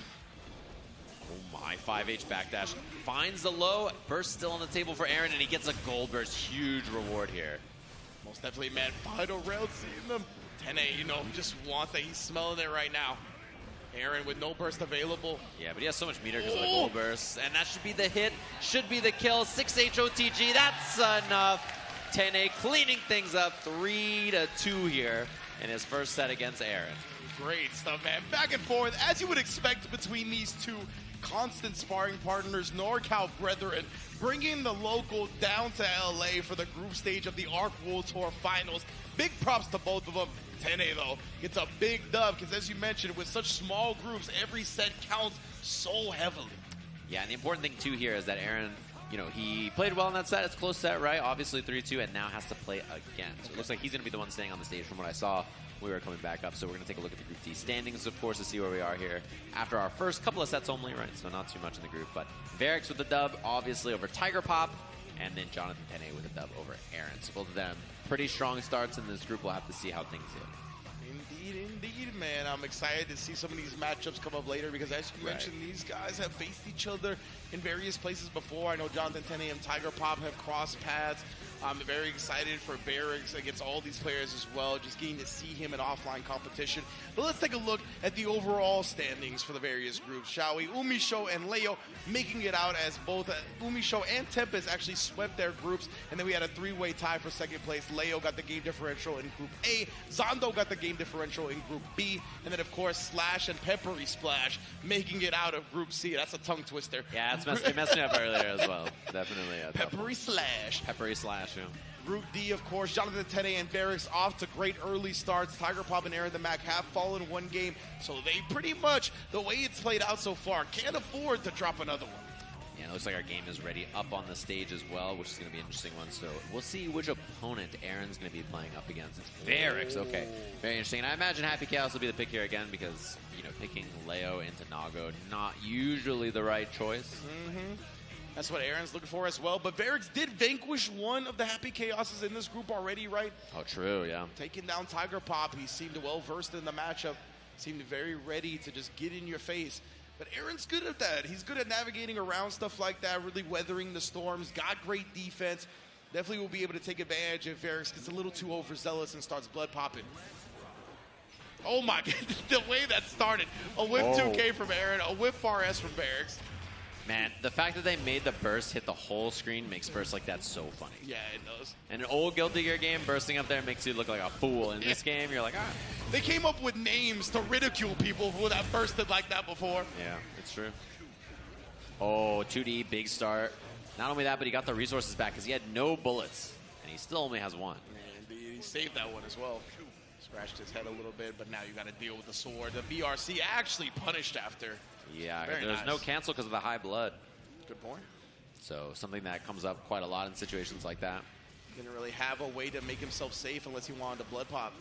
Oh my, 5H backdash. Finds the low, burst still on the table for Aaron, and he gets a gold burst. Huge reward here. Most definitely, man. Final round seeing them. 10A, you know, just wants that. He's smelling it right now. Aaron with no burst available. Yeah, but he has so much meter because of the gold burst. And that should be the hit, should be the kill. 6H OTG, that's enough. 10A cleaning things up, 3-2 here in his first set against Aaron. Great stuff, man. Back and forth, as you would expect between these two constant sparring partners, NorCal brethren, bringing the local down to LA for the group stage of the Arc World Tour Finals. Big props to both of them. 10A, though, gets a big dub because, as you mentioned, with such small groups, every set counts so heavily. Yeah, and the important thing, too, here is that Aaron you know, he played well in that set. It's a close set, right? Obviously 3-2, and now has to play again. So it looks like he's going to be the one staying on the stage from what I saw. We were coming back up, so we're going to take a look at the Group D standings, of course, to see where we are here after our first couple of sets only, right? So not too much in the group, but Variks with the dub, obviously over Tiger Pop, and then Jonathan Tene with a dub over Aaron. So both of them pretty strong starts in this group. We'll have to see how things look. Indeed, man. I'm excited to see some of these matchups come up later because, as you mentioned, these guys have faced each other in various places before. I know Jonathan Tene and Tiger Pop have crossed paths. I'm very excited for Variks against all these players as well, just getting to see him in offline competition. But let's take a look at the overall standings for the various groups, shall we? Umisho and Leo making it out as both Umisho and Tempest actually swept their groups, and then we had a three-way tie for second place. Leo got the game differential in Group A, Zondo got the game differential in Group B, and then, of course, Slash and Peppery Splash making it out of Group C. That's a tongue twister. Yeah, it messed me up earlier as well. Definitely. Peppery Slash. Peppery Slash. Group D, of course, Jonathan Tene and Variks off to great early starts. Tiger Pop and Aaron the Mac have fallen one game, so they pretty much, the way it's played out so far, can't afford to drop another one. Yeah, it looks like our game is ready up on the stage as well, which is going to be an interesting one. So we'll see which opponent Aaron's going to be playing up against. It's Variks. Okay, very interesting. And I imagine Happy Chaos will be the pick here again because, you know, picking Leo into Nago, not usually the right choice. That's what Aaron's looking for as well. But Variks did vanquish one of the Happy Chaoses in this group already, right? Oh, true, yeah. Taking down Tiger Pop. He seemed well-versed in the matchup. Seemed very ready to just get in your face. But Aaron's good at that. He's good at navigating around stuff like that, really weathering the storms. Got great defense. Definitely will be able to take advantage if Variks gets a little too overzealous and starts blood popping. Oh my God, the way that started. A whip 2K from Aaron, a whip far S from Variks. Man, the fact that they made the burst hit the whole screen makes bursts like that so funny. Yeah, it does. In an old Guilty Gear game, bursting up there makes you look like a fool. In this game, you're like, ah. They came up with names to ridicule people who have bursted like that before. Yeah, it's true. Oh, 2D, big start. Not only that, but he got the resources back because he had no bullets, and he still only has one. Man, he saved that one as well. Scratched his head a little bit, but now you got to deal with the sword. The BRC actually punished after. Yeah, Very there's nice. no cancel because of the high blood. Good point. So something that comes up quite a lot in situations like that. Didn't really have a way to make himself safe unless he wanted to blood pop.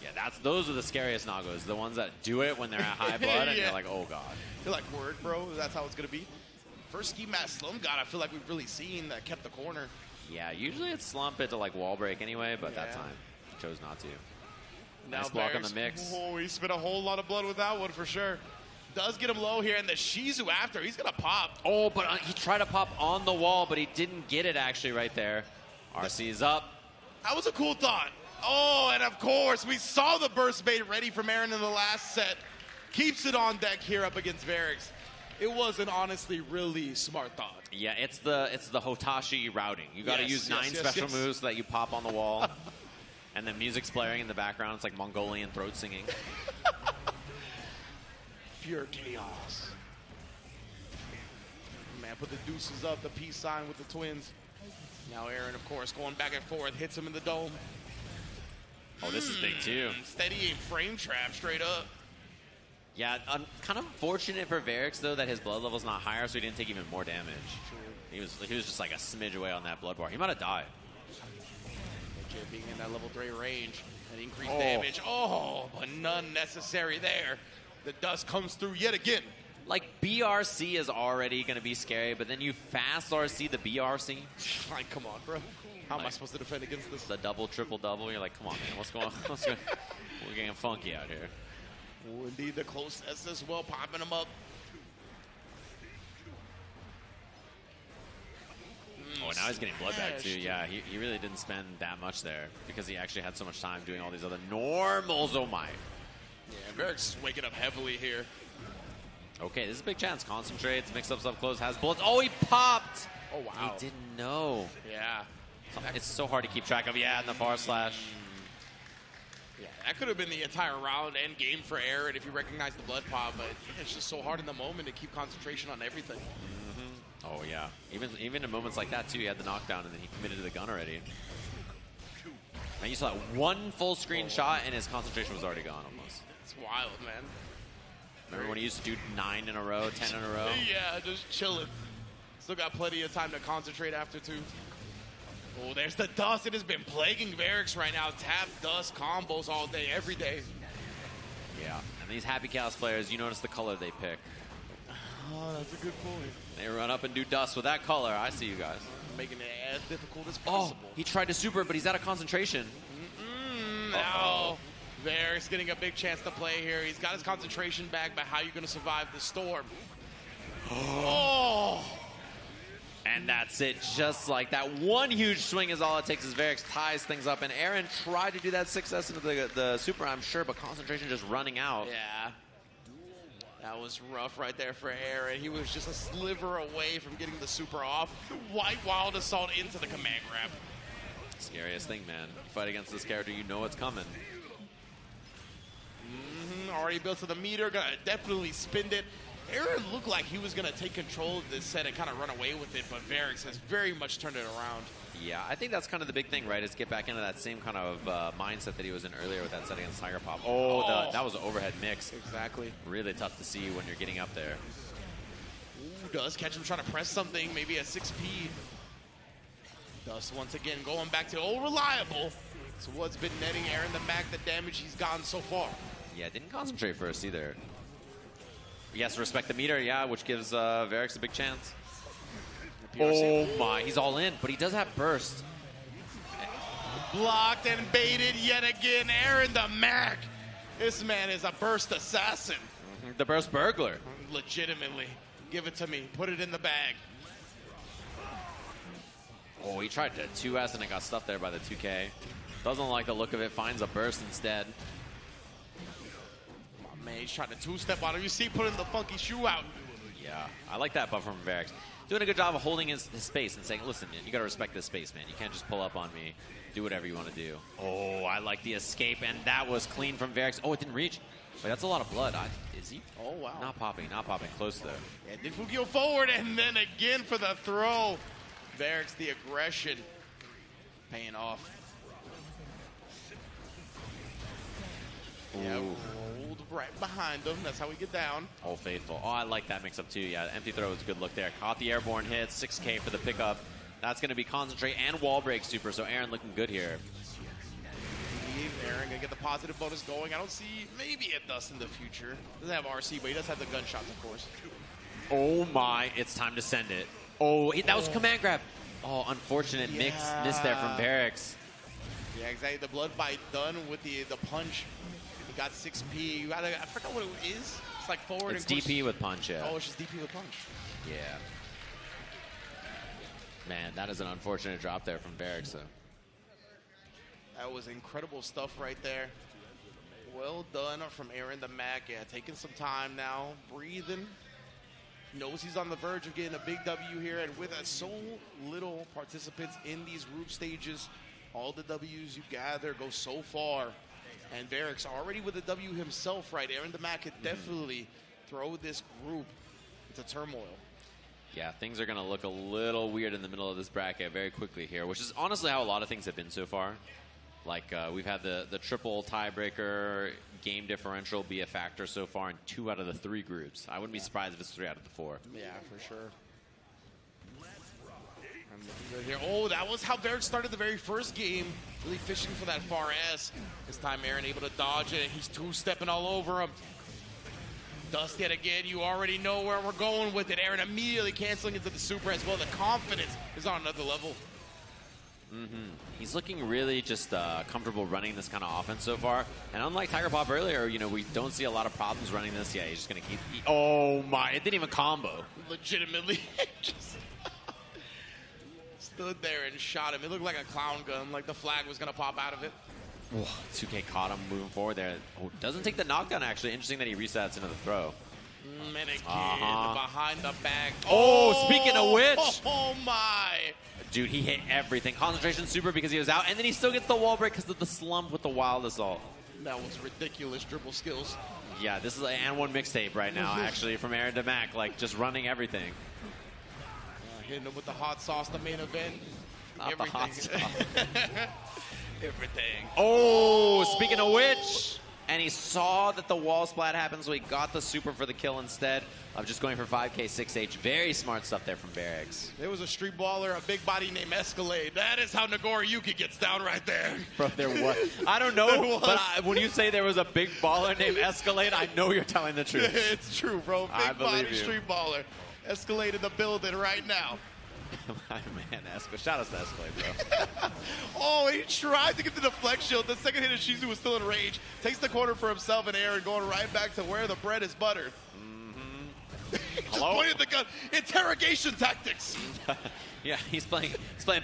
Yeah, those are the scariest Nagos. The ones that do it when they're at high blood and you're like, oh God. You're like, word, bro? That's how it's going to be? First ski mask Slum God I feel like we've really seen that kept the corner. Yeah, usually it's slump it to like wall break anyway, but that time chose not to. Now nice block on Variks, the mix. Oh, he spent a whole lot of blood with that one for sure. Does get him low here, and the Shizu after, he's going to pop. Oh, but he tried to pop on the wall, but he didn't get it actually right there. RC's up. That was a cool thought. Oh, and of course, we saw the burst bait ready from Aaron in the last set. Keeps it on deck here up against Variks. It was an honestly really smart thought. Yeah, it's the Hotashi routing. You got to use 9 special moves so that you pop on the wall. And then music's blaring in the background. It's like Mongolian throat singing. Pure chaos. Man, put the deuces up, the peace sign with the twins. Now Aaron, of course, going back and forth, hits him in the dome. Oh, this is big too. Steady aim frame trap straight up. Yeah, kind of unfortunate for Variks though that his blood level's not higher, so he didn't take even more damage. He was just like a smidge away on that blood bar. He might have died. Being in that level 3 range and increased damage. Oh, but none necessary there. The dust comes through yet again. Like, BRC is already going to be scary, but then you fast RC the BRC. Like, come on, bro. How am I supposed to defend against this? The double, triple, double. You're like, come on, man. What's going on? We're getting funky out here. Oh, indeed, the close S as well, popping them up. Oh, now he's getting blood back, too. Yeah, he really didn't spend that much there because he actually had so much time doing all these other normals. Oh, my. Yeah, Variks is waking up heavily here. Okay, this is a big chance. Concentrates, mix-ups up close, has bullets. Oh, he popped! Oh, wow. He didn't know. Yeah. It's so hard to keep track of. Yeah, and the far slash. Yeah, that could have been the entire round end game for Aaron if you recognize the blood pop, but it's just so hard in the moment to keep concentration on everything. Oh, yeah. Even in moments like that, too, he had the knockdown, and then he committed to the gun already. And you saw that one full screen shot, and his concentration was already gone almost. It's wild, man. Remember when he used to do 9 in a row, 10 in a row? Yeah, just chilling. Still got plenty of time to concentrate after 2. Oh, there's the dust. It has been plaguing Variks right now. Tap, dust, combos all day, every day. Yeah, and these Happy Chaos players, you notice the color they pick. Oh, that's a good point. They run up and do dust with that color. I see you guys. Making it as difficult as possible. Oh, he tried to super, but he's out of concentration. Now, Variks getting a big chance to play here. He's got his concentration back, but how are you going to survive the storm? Oh! And that's it, just like that. One huge swing is all it takes as Variks ties things up. And Aaron tried to do that 6S into the super, I'm sure, but concentration just running out. Yeah. That was rough right there for Aaron. He was just a sliver away from getting the super off. White Wild Assault into the command grab. Scariest thing, man. You fight against this character, you know what's coming. Already built to the meter, gonna definitely spin it. Aaron looked like he was going to take control of this set and kind of run away with it, but Variks has very much turned it around. Yeah, I think that's kind of the big thing, right, is get back into that same kind of mindset that he was in earlier with that set against Tiger Pop. That was an overhead mix. Exactly. Really tough to see when you're getting up there. Ooh, Dust catch him trying to press something, maybe a 6P. Dust once again going back to reliable. So what's been netting Aaron the Mac the damage he's gotten so far? Yeah, didn't concentrate first either. He has to respect the meter, yeah, which gives Variks a big chance. Oh my, he's all in, but he does have burst. Blocked and baited yet again. Aaron the Mac. This man is a burst assassin. The burst burglar. Legitimately. Give it to me. Put it in the bag. Oh, he tried to 2S and it got stuffed there by the 2K. Doesn't like the look of it, finds a burst instead. Man, he's trying to two-step on him. You see, putting the funky shoe out. Yeah, I like that buffer from Variks. Doing a good job of holding his space and saying, listen, you got to respect this space, man. You can't just pull up on me. Do whatever you want to do. Oh, I like the escape, and that was clean from Variks. Oh, it didn't reach. Wait, that's a lot of blood. Is he? Oh, wow. Not popping. Close there. Yeah, did Fukio forward, and then again for the throw. Variks, the aggression, paying off. Yeah, rolled right behind him. That's how we get down. Oh, faithful. Oh, I like that mix-up, too. Yeah, empty throw was a good look there. Caught the airborne hit. 6K for the pickup. That's going to be concentrate and wall break super, so Aaron looking good here. Aaron going to get the positive bonus going. I don't see maybe a Dust in the future. Doesn't have RC, but he does have the gunshots, of course. Oh, my. It's time to send it. Oh, that was command grab. Oh, unfortunate miss there from Variks. Yeah, exactly. The blood bite done with the punch. Got 6P. I forgot what it is. It's like forward. It's DP with punch, yeah. Oh, it's just DP with punch. Yeah. Man, that is an unfortunate drop there from Variks, though. That was incredible stuff right there. Well done from Aaron the Mac. Yeah, taking some time now, breathing. Knows he's on the verge of getting a big W here, and with so little participants in these group stages, all the W's you gather go so far. And Variks already with a W himself, right? Aaron the Mac could definitely throw this group into turmoil. Yeah, things are going to look a little weird in the middle of this bracket very quickly here, which is honestly how a lot of things have been so far. Like, we've had the triple tiebreaker game differential be a factor so far in 2 out of the 3 groups. I wouldn't be surprised if it's 3 out of the 4. Yeah, for sure. Here. Oh, that was how Variks started the very first game, really fishing for that far S. This time Aaron able to dodge it, and he's two-stepping all over him. Dust yet again, you already know where we're going with it. Aaron immediately canceling into the super as well. The confidence is on another level. He's looking really just comfortable running this kind of offense so far. And unlike Tiger Pop earlier, you know, we don't see a lot of problems running this. Yeah, he's just going to keep... Oh, my. It didn't even combo. Legitimately. Just stood there and shot him. It looked like a clown gun, like the flag was going to pop out of it. Oh, 2K caught him moving forward there. Oh, doesn't take the knockdown, actually. Interesting that he resets into the throw. And again, behind the back. Oh, speaking of which. Oh, my. Dude, he hit everything. Concentration super because he was out, and then he still gets the wall break because of the slump with the wild assault. That was ridiculous dribble skills. Yeah, this is an and one mixtape right now, actually, from Aaron DeMac, like just running everything. Hitting him with the hot sauce, the main event. Not everything. the hot sauce. Everything. Oh, speaking of which. and he saw that the wall splat happened, so he got the super for the kill instead of just going for 5k 6H. Very smart stuff there from Variks. There was a street baller, a big body named Escalade. That is how Nagoriyuki gets down right there. Bro, there was. I don't know, but when you say there was a big baller named Escalade, I know you're telling the truth. It's true, bro. I Big believe body you. street baller. Escalade in the building right now. My man, Escalade. Shout out to Escalade, bro. Oh, he tried to get the deflect shield. The second hit of Shizu was still in range. Takes the corner for himself and Aaron, going right back to where the bread is buttered. Just Hello? pointed the gun. Interrogation tactics. Yeah, he's playing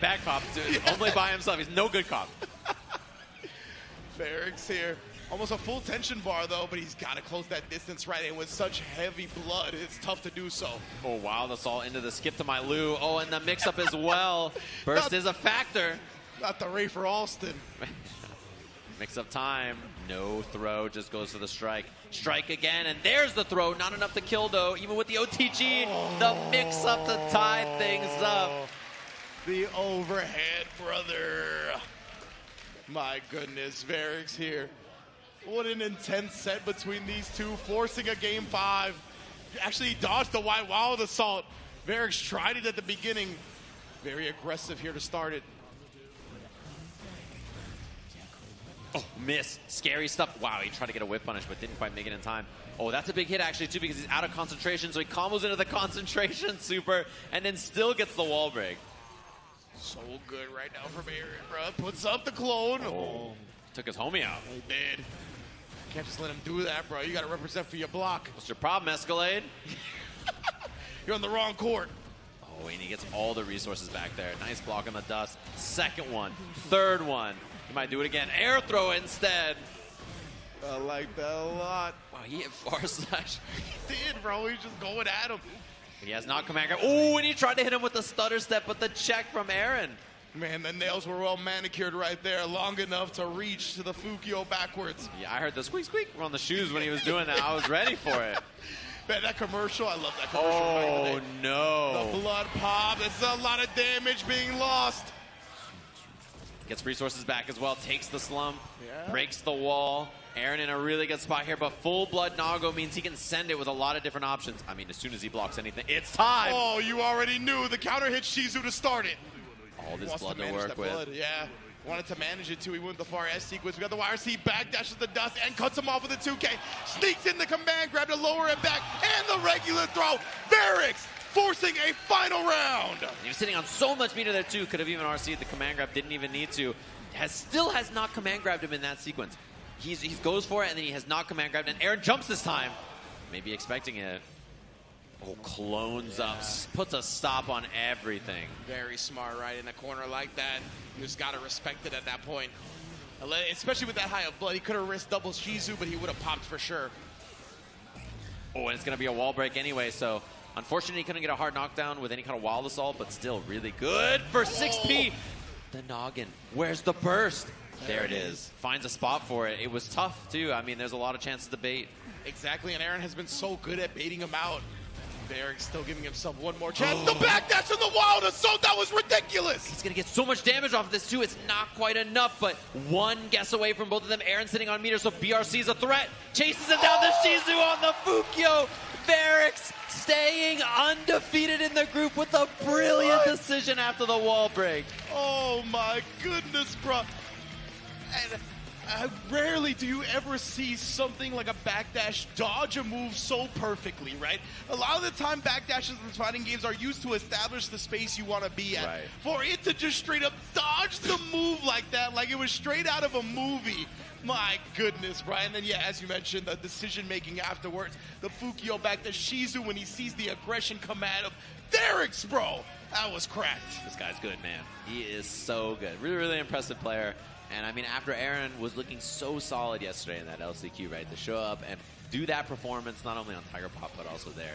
bad cop, dude. Only by himself. He's no good cop. Variks here. Almost a full tension bar, though, but he's got to close that distance right. And with such heavy blood, it's tough to do so. Oh, wow, that's all into the skip to my Lou. Oh, and the mix-up as well. Burst is a factor. Not the Ray for Alston. Mix-up time. No throw, just goes for the strike. Strike again, and there's the throw. Not enough to kill, though. Even with the OTG, the mix-up to tie things up. The overhead, brother. My goodness, Variks here. What an intense set between these two, forcing a game 5. Actually, he dodged the White Wild assault. Variks tried it at the beginning. Very aggressive here to start it. Oh, miss. Scary stuff. Wow, he tried to get a whip punish, but didn't quite make it in time. Oh, that's a big hit, actually, too, because he's out of concentration, so he combos into the concentration super and then still gets the wall break. So good right now from Aaron, bro. Puts up the clone. Oh. Took his homie out. He did. Can't just let him do that, bro. You got to represent for your block. What's your problem, Escalade? You're on the wrong court. Oh, and he gets all the resources back there. Nice block on the dust. Second one. Third one. He might do it again. Air throw instead. I like that a lot. Wow, he hit far slash. He did, bro. He's just going at him. He has not command grab. Oh, and he tried to hit him with the stutter step, but the check from Aaron. Man, the nails were well manicured right there, long enough to reach to the Fukio backwards. Yeah, I heard the squeak squeak on the shoes when he was doing that. I was ready for it. Man, that commercial, I love that commercial. Oh, no. The blood pop. There's a lot of damage being lost. Gets resources back as well. Takes the slump. Yeah. Breaks the wall. Aaron in a really good spot here, but full blood Nago means he can send it with a lot of different options. I mean, as soon as he blocks anything, it's time. Oh, you already knew. The counter hit Shizu to start it. All this Wants blood to manage work that with. blood, yeah. Wanted to manage it too. He went the far S sequence. We got the YRC backdashes the dust and cuts him off with a 2K. Sneaks in the command grab to lower it back and the regular throw. Variks forcing a final round. He was sitting on so much meter there too. Could have even RC'd the command grab. Didn't even need to. Still has not command grabbed him in that sequence. He goes for it and then he has not command grabbed. And Aaron jumps this time. Maybe expecting it. Oh, clones up. Puts a stop on everything. Very smart right in the corner like that. You just got to respect it at that point. Especially with that high of blood. He could have risked double Shizu, but he would have popped for sure. Oh, and it's going to be a wall break anyway, so unfortunately he couldn't get a hard knockdown with any kind of wild assault, but still really good for 6P. The noggin. Where's the burst? There it is. Finds a spot for it. It was tough, too. I mean, there's a lot of chances to bait. Exactly, and Aaron has been so good at baiting him out. Variks still giving himself one more chance. The backdash from the wild assault, that was ridiculous. He's going to get so much damage off of this, too. It's not quite enough, but one guess away from both of them. Aaron sitting on meter, so BRC's a threat. Chases him down to Shizu on the Fukio. Variks staying undefeated in the group with a brilliant decision after the wall break. Oh my goodness, bro. And rarely do you ever see something like a backdash dodge a move so perfectly, right? A lot of the time, backdashes in fighting games are used to establish the space you want to be at. Right. For it to just straight up dodge the move like that, like it was straight out of a movie. My goodness, Brian. And then, yeah, as you mentioned, the decision-making afterwards, the Fukio back to Shizu when he sees the aggression come at him. Variks, bro, that was cracked. This guy's good, man. He is so good. Really, really impressive player. And, I mean, after Aaron was looking so solid yesterday in that LCQ, right, to show up and do that performance, not only on Tiger Pop, but also there.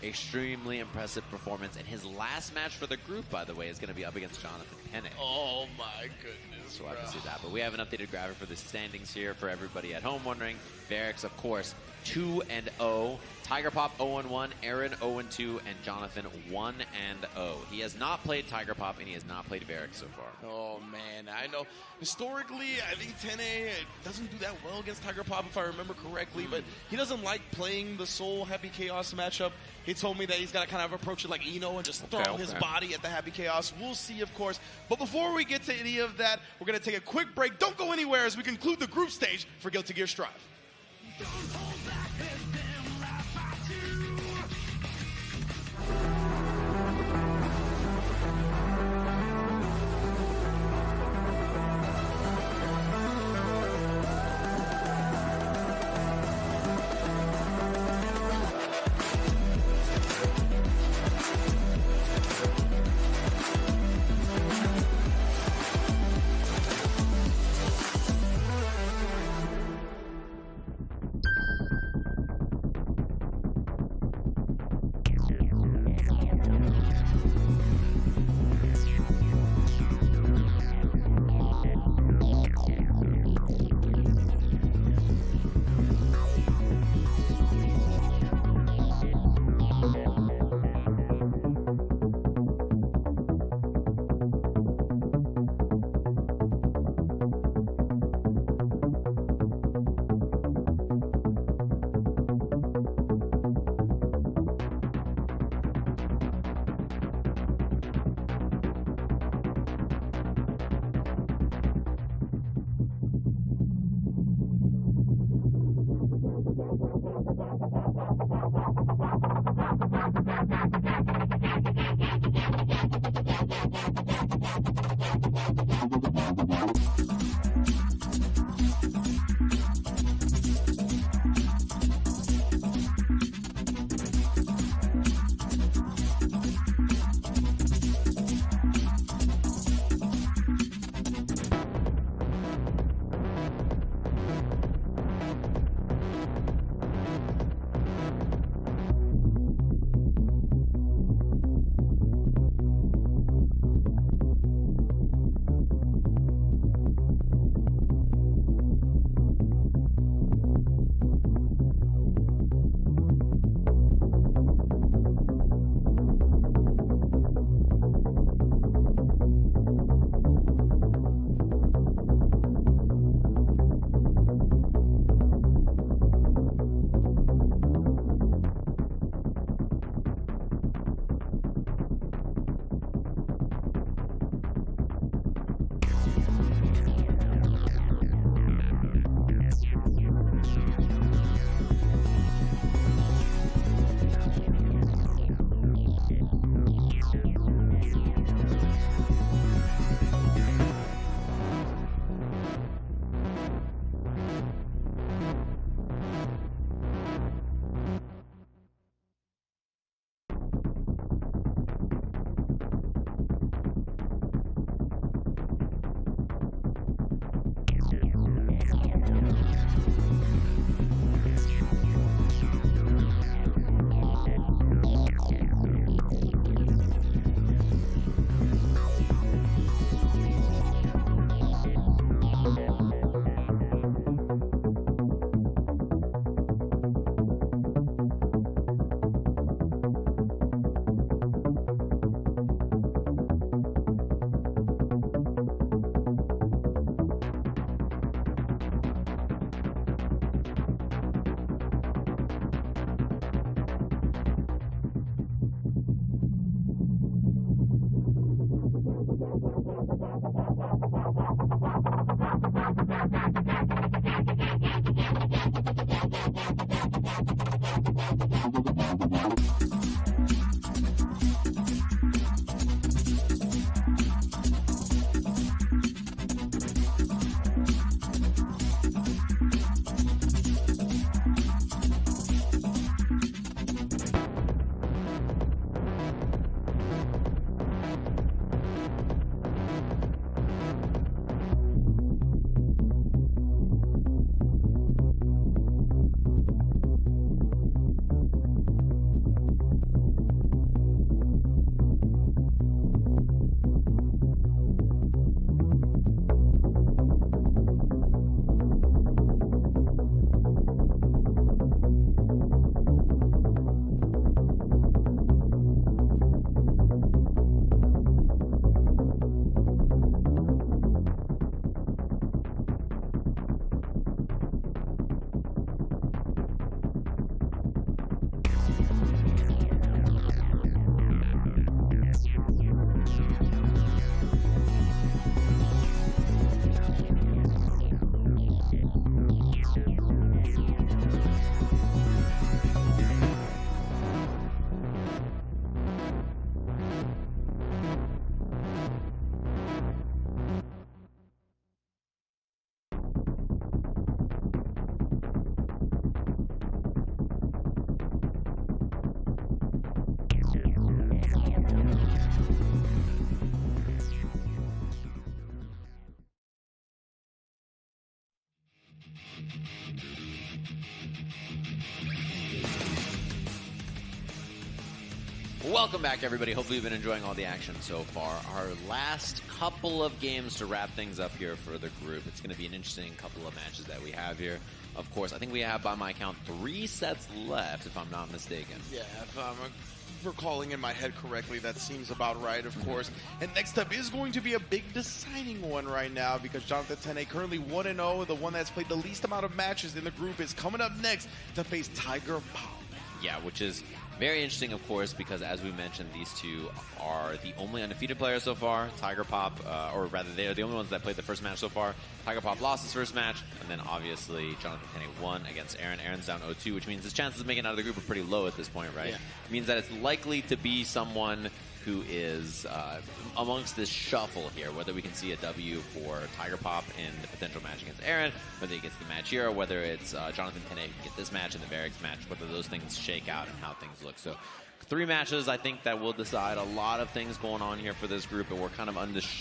Extremely impressive performance. And his last match for the group, by the way, is going to be up against Jonathan Penick. Oh, my goodness, So we'll have to see that. But we have an updated graphic for the standings here for everybody at home wondering. Variks, of course, 2-0. Tiger Pop 0-1, Aaron 0-2, and Jonathan 1-0. He has not played Tiger Pop, and he has not played Varric so far. Oh, man. I know. Historically, I think Tene doesn't do that well against Tiger Pop, if I remember correctly, but he doesn't like playing the Soul Happy Chaos matchup. He told me that he's got to kind of approach it like Eno and just throw his body at the Happy Chaos. We'll see, of course. But before we get to any of that, we're going to take a quick break. Don't go anywhere as we conclude the group stage for Guilty Gear Strive. Don't hold back, let them laugh at you. Welcome back, everybody. Hopefully you've been enjoying all the action so far. Our last couple of games to wrap things up here for the group. It's going to be an interesting couple of matches that we have here. Of course, I think we have, by my count, 3 sets left, if I'm not mistaken. Yeah, if I'm recalling in my head correctly, that seems about right, of course. And next up is going to be a big deciding one right now because Jonathan Tene, currently 1-0, the one that's played the least amount of matches in the group, is coming up next to face Tiger Pop. Yeah, which is very interesting, of course, because as we mentioned, these two are the only undefeated players so far. Tiger Pop, or rather, they are the only ones that played the first match so far. Tiger Pop lost his first match, and then obviously Jonathan Tene won against Aaron. Aaron's down 0-2, which means his chances of making it out of the group are pretty low at this point, right? Yeah. It means that it's likely to be someone who is amongst this shuffle here, whether we can see a W for Tiger Pop in the potential match against Aaron, whether he gets the match here, or whether it's Jonathan Tene who can get this match and the Variks match, whether those things shake out and how things look. So 3 matches, I think, that will decide a lot of things going on here for this group, and we're kind of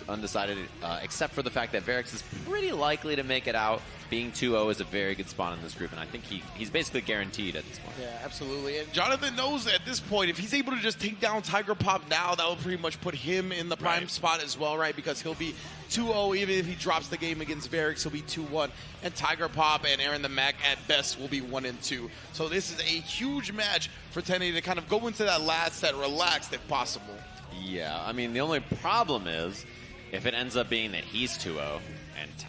undecided, except for the fact that Variks is pretty likely to make it out. Being 2-0 is a very good spot in this group, and I think he's basically guaranteed at this point. Yeah, absolutely. And Jonathan knows at this point, if he's able to just take down Tiger Pop now, that will pretty much put him in the prime spot as well, right? Because he'll be 2-0, even if he drops the game against Variks, he'll be 2-1. And Tiger Pop and Aaron the Mac at best will be 1-2. So this is a huge match for Tene to kind of go into that last set relaxed if possible. Yeah, I mean, the only problem is if it ends up being that he's 2-0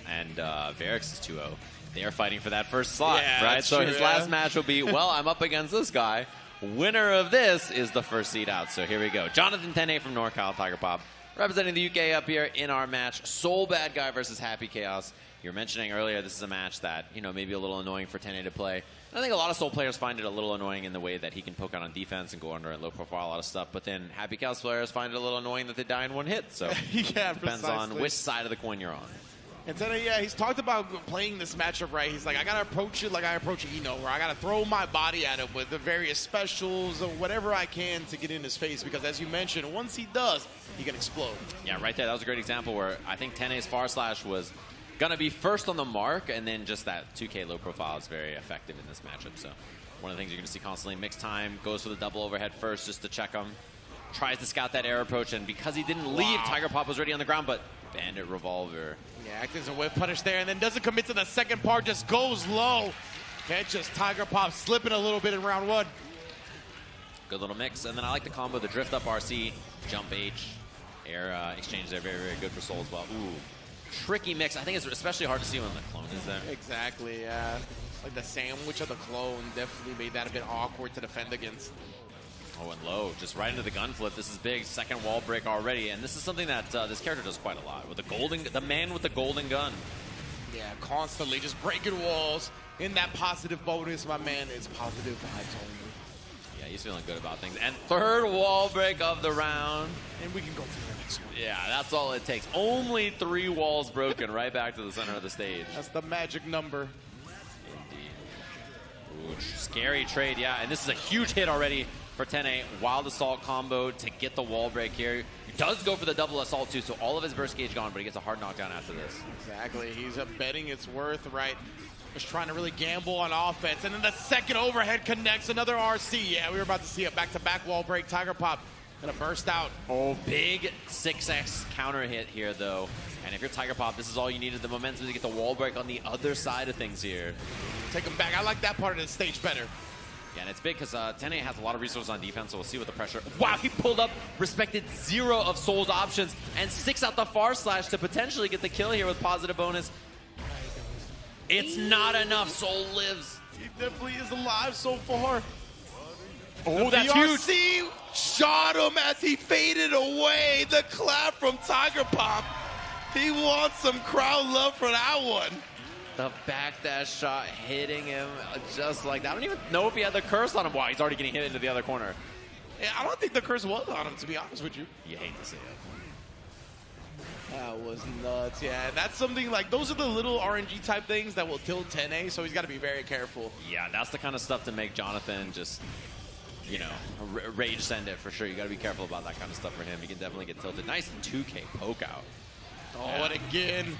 and Variks is 2-0, they are fighting for that first slot, right? So his last match will be, well, I'm up against this guy. Winner of this is the first seed out. So here we go. Jonathan Tene from NorCal, Tiger Pop, representing the UK up here in our match. Soul Bad Guy versus Happy Chaos. You were mentioning earlier this is a match that, you know, maybe a little annoying for Tene to play. I think a lot of Soul players find it a little annoying in the way that he can poke out on defense and go under and low profile a lot of stuff. But then Happy Chaos players find it a little annoying that they die in one hit. So yeah, it depends on which side of the coin you're on. And Tene, yeah, he's talked about playing this matchup right. He's like, I got to approach it like I approach Eno, where I got to throw my body at him with the various specials or whatever I can to get in his face. Because as you mentioned, once he does, he can explode. Yeah, right there. That was a great example where I think Tene's far slash was going to be first on the mark, and then just that 2K low profile is very effective in this matchup. So one of the things you're going to see constantly, mixed time, goes for the double overhead first just to check him. Tries to scout that air approach, and because he didn't leave, Tiger Pop was already on the ground, but Bandit Revolver. Yeah, acts as a whip punish there, and then doesn't commit to the second part, just goes low. Catches Tiger Pop slipping a little bit in round 1. Good little mix, and then I like the combo, the drift up RC, jump H, air exchange there, very, very good for Soul as well. Ooh, tricky mix. I think it's especially hard to see when the clone is there. Exactly, yeah. Like the sandwich of the clone definitely made that a bit awkward to defend against. Oh, and low, just right into the gun flip. This is big, second wall break already, and this is something that this character does quite a lot with the man with the golden gun. Yeah, constantly just breaking walls. In that positive bonus, my man is positive vibes only. Yeah, he's feeling good about things. And third wall break of the round. And we can go to the next one. Yeah, that's all it takes. Only 3 walls broken, right back to the center of the stage. That's the magic number. Indeed. Ooh, scary trade, yeah. And this is a huge hit already for Tene. Wild Assault combo to get the wall break here. He does go for the double assault too, so all of his burst gauge gone, but he gets a hard knockdown after this. Exactly. He's betting it's worth, right? Just trying to really gamble on offense. And then the second overhead connects, another RC. Yeah, we were about to see a back-to-back wall break. Tiger Pop gonna burst out. Oh, big 6X counter hit here, though. And if you're Tiger Pop, this is all you needed, the momentum to get the wall break on the other side of things here. Take him back. I like that part of the stage better. Yeah, and it's big because Tene has a lot of resources on defense, so we'll see what the pressure... Wow, he pulled up, respected 0 of Soul's options, and sticks out the far slash to potentially get the kill here with positive bonus. It's not enough. Soul lives. He definitely is alive so far. Oh, that's huge. Shot him as he faded away. The clap from Tiger Pop. He wants some crowd love for that one. The backdash shot hitting him just like that. I don't even know if he had the curse on him. Wow, he's already getting hit into the other corner. Yeah, I don't think the curse was on him, to be honest with you. You hate to see it. That was nuts, yeah. That's something like, those are the little RNG type things that will tilt Tene, so he's got to be very careful. Yeah, that's the kind of stuff to make Jonathan just, you know, rage send it for sure. You got to be careful about that kind of stuff for him. He can definitely get tilted. Nice 2K poke out. Oh, yeah. And again,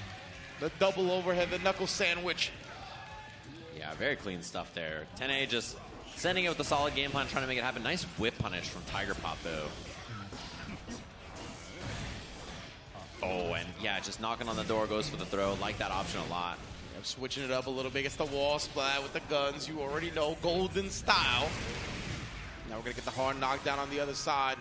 the double overhead, the knuckle sandwich. Yeah, very clean stuff there. Tene just sending it with a solid game plan, trying to make it happen. Nice whip punish from Tiger Pop, though. Oh, and yeah, just knocking on the door, goes for the throw. Like that option a lot. I'm switching it up a little bit. It's the wall splat with the guns. You already know, golden style. Now we're going to get the hard knockdown on the other side.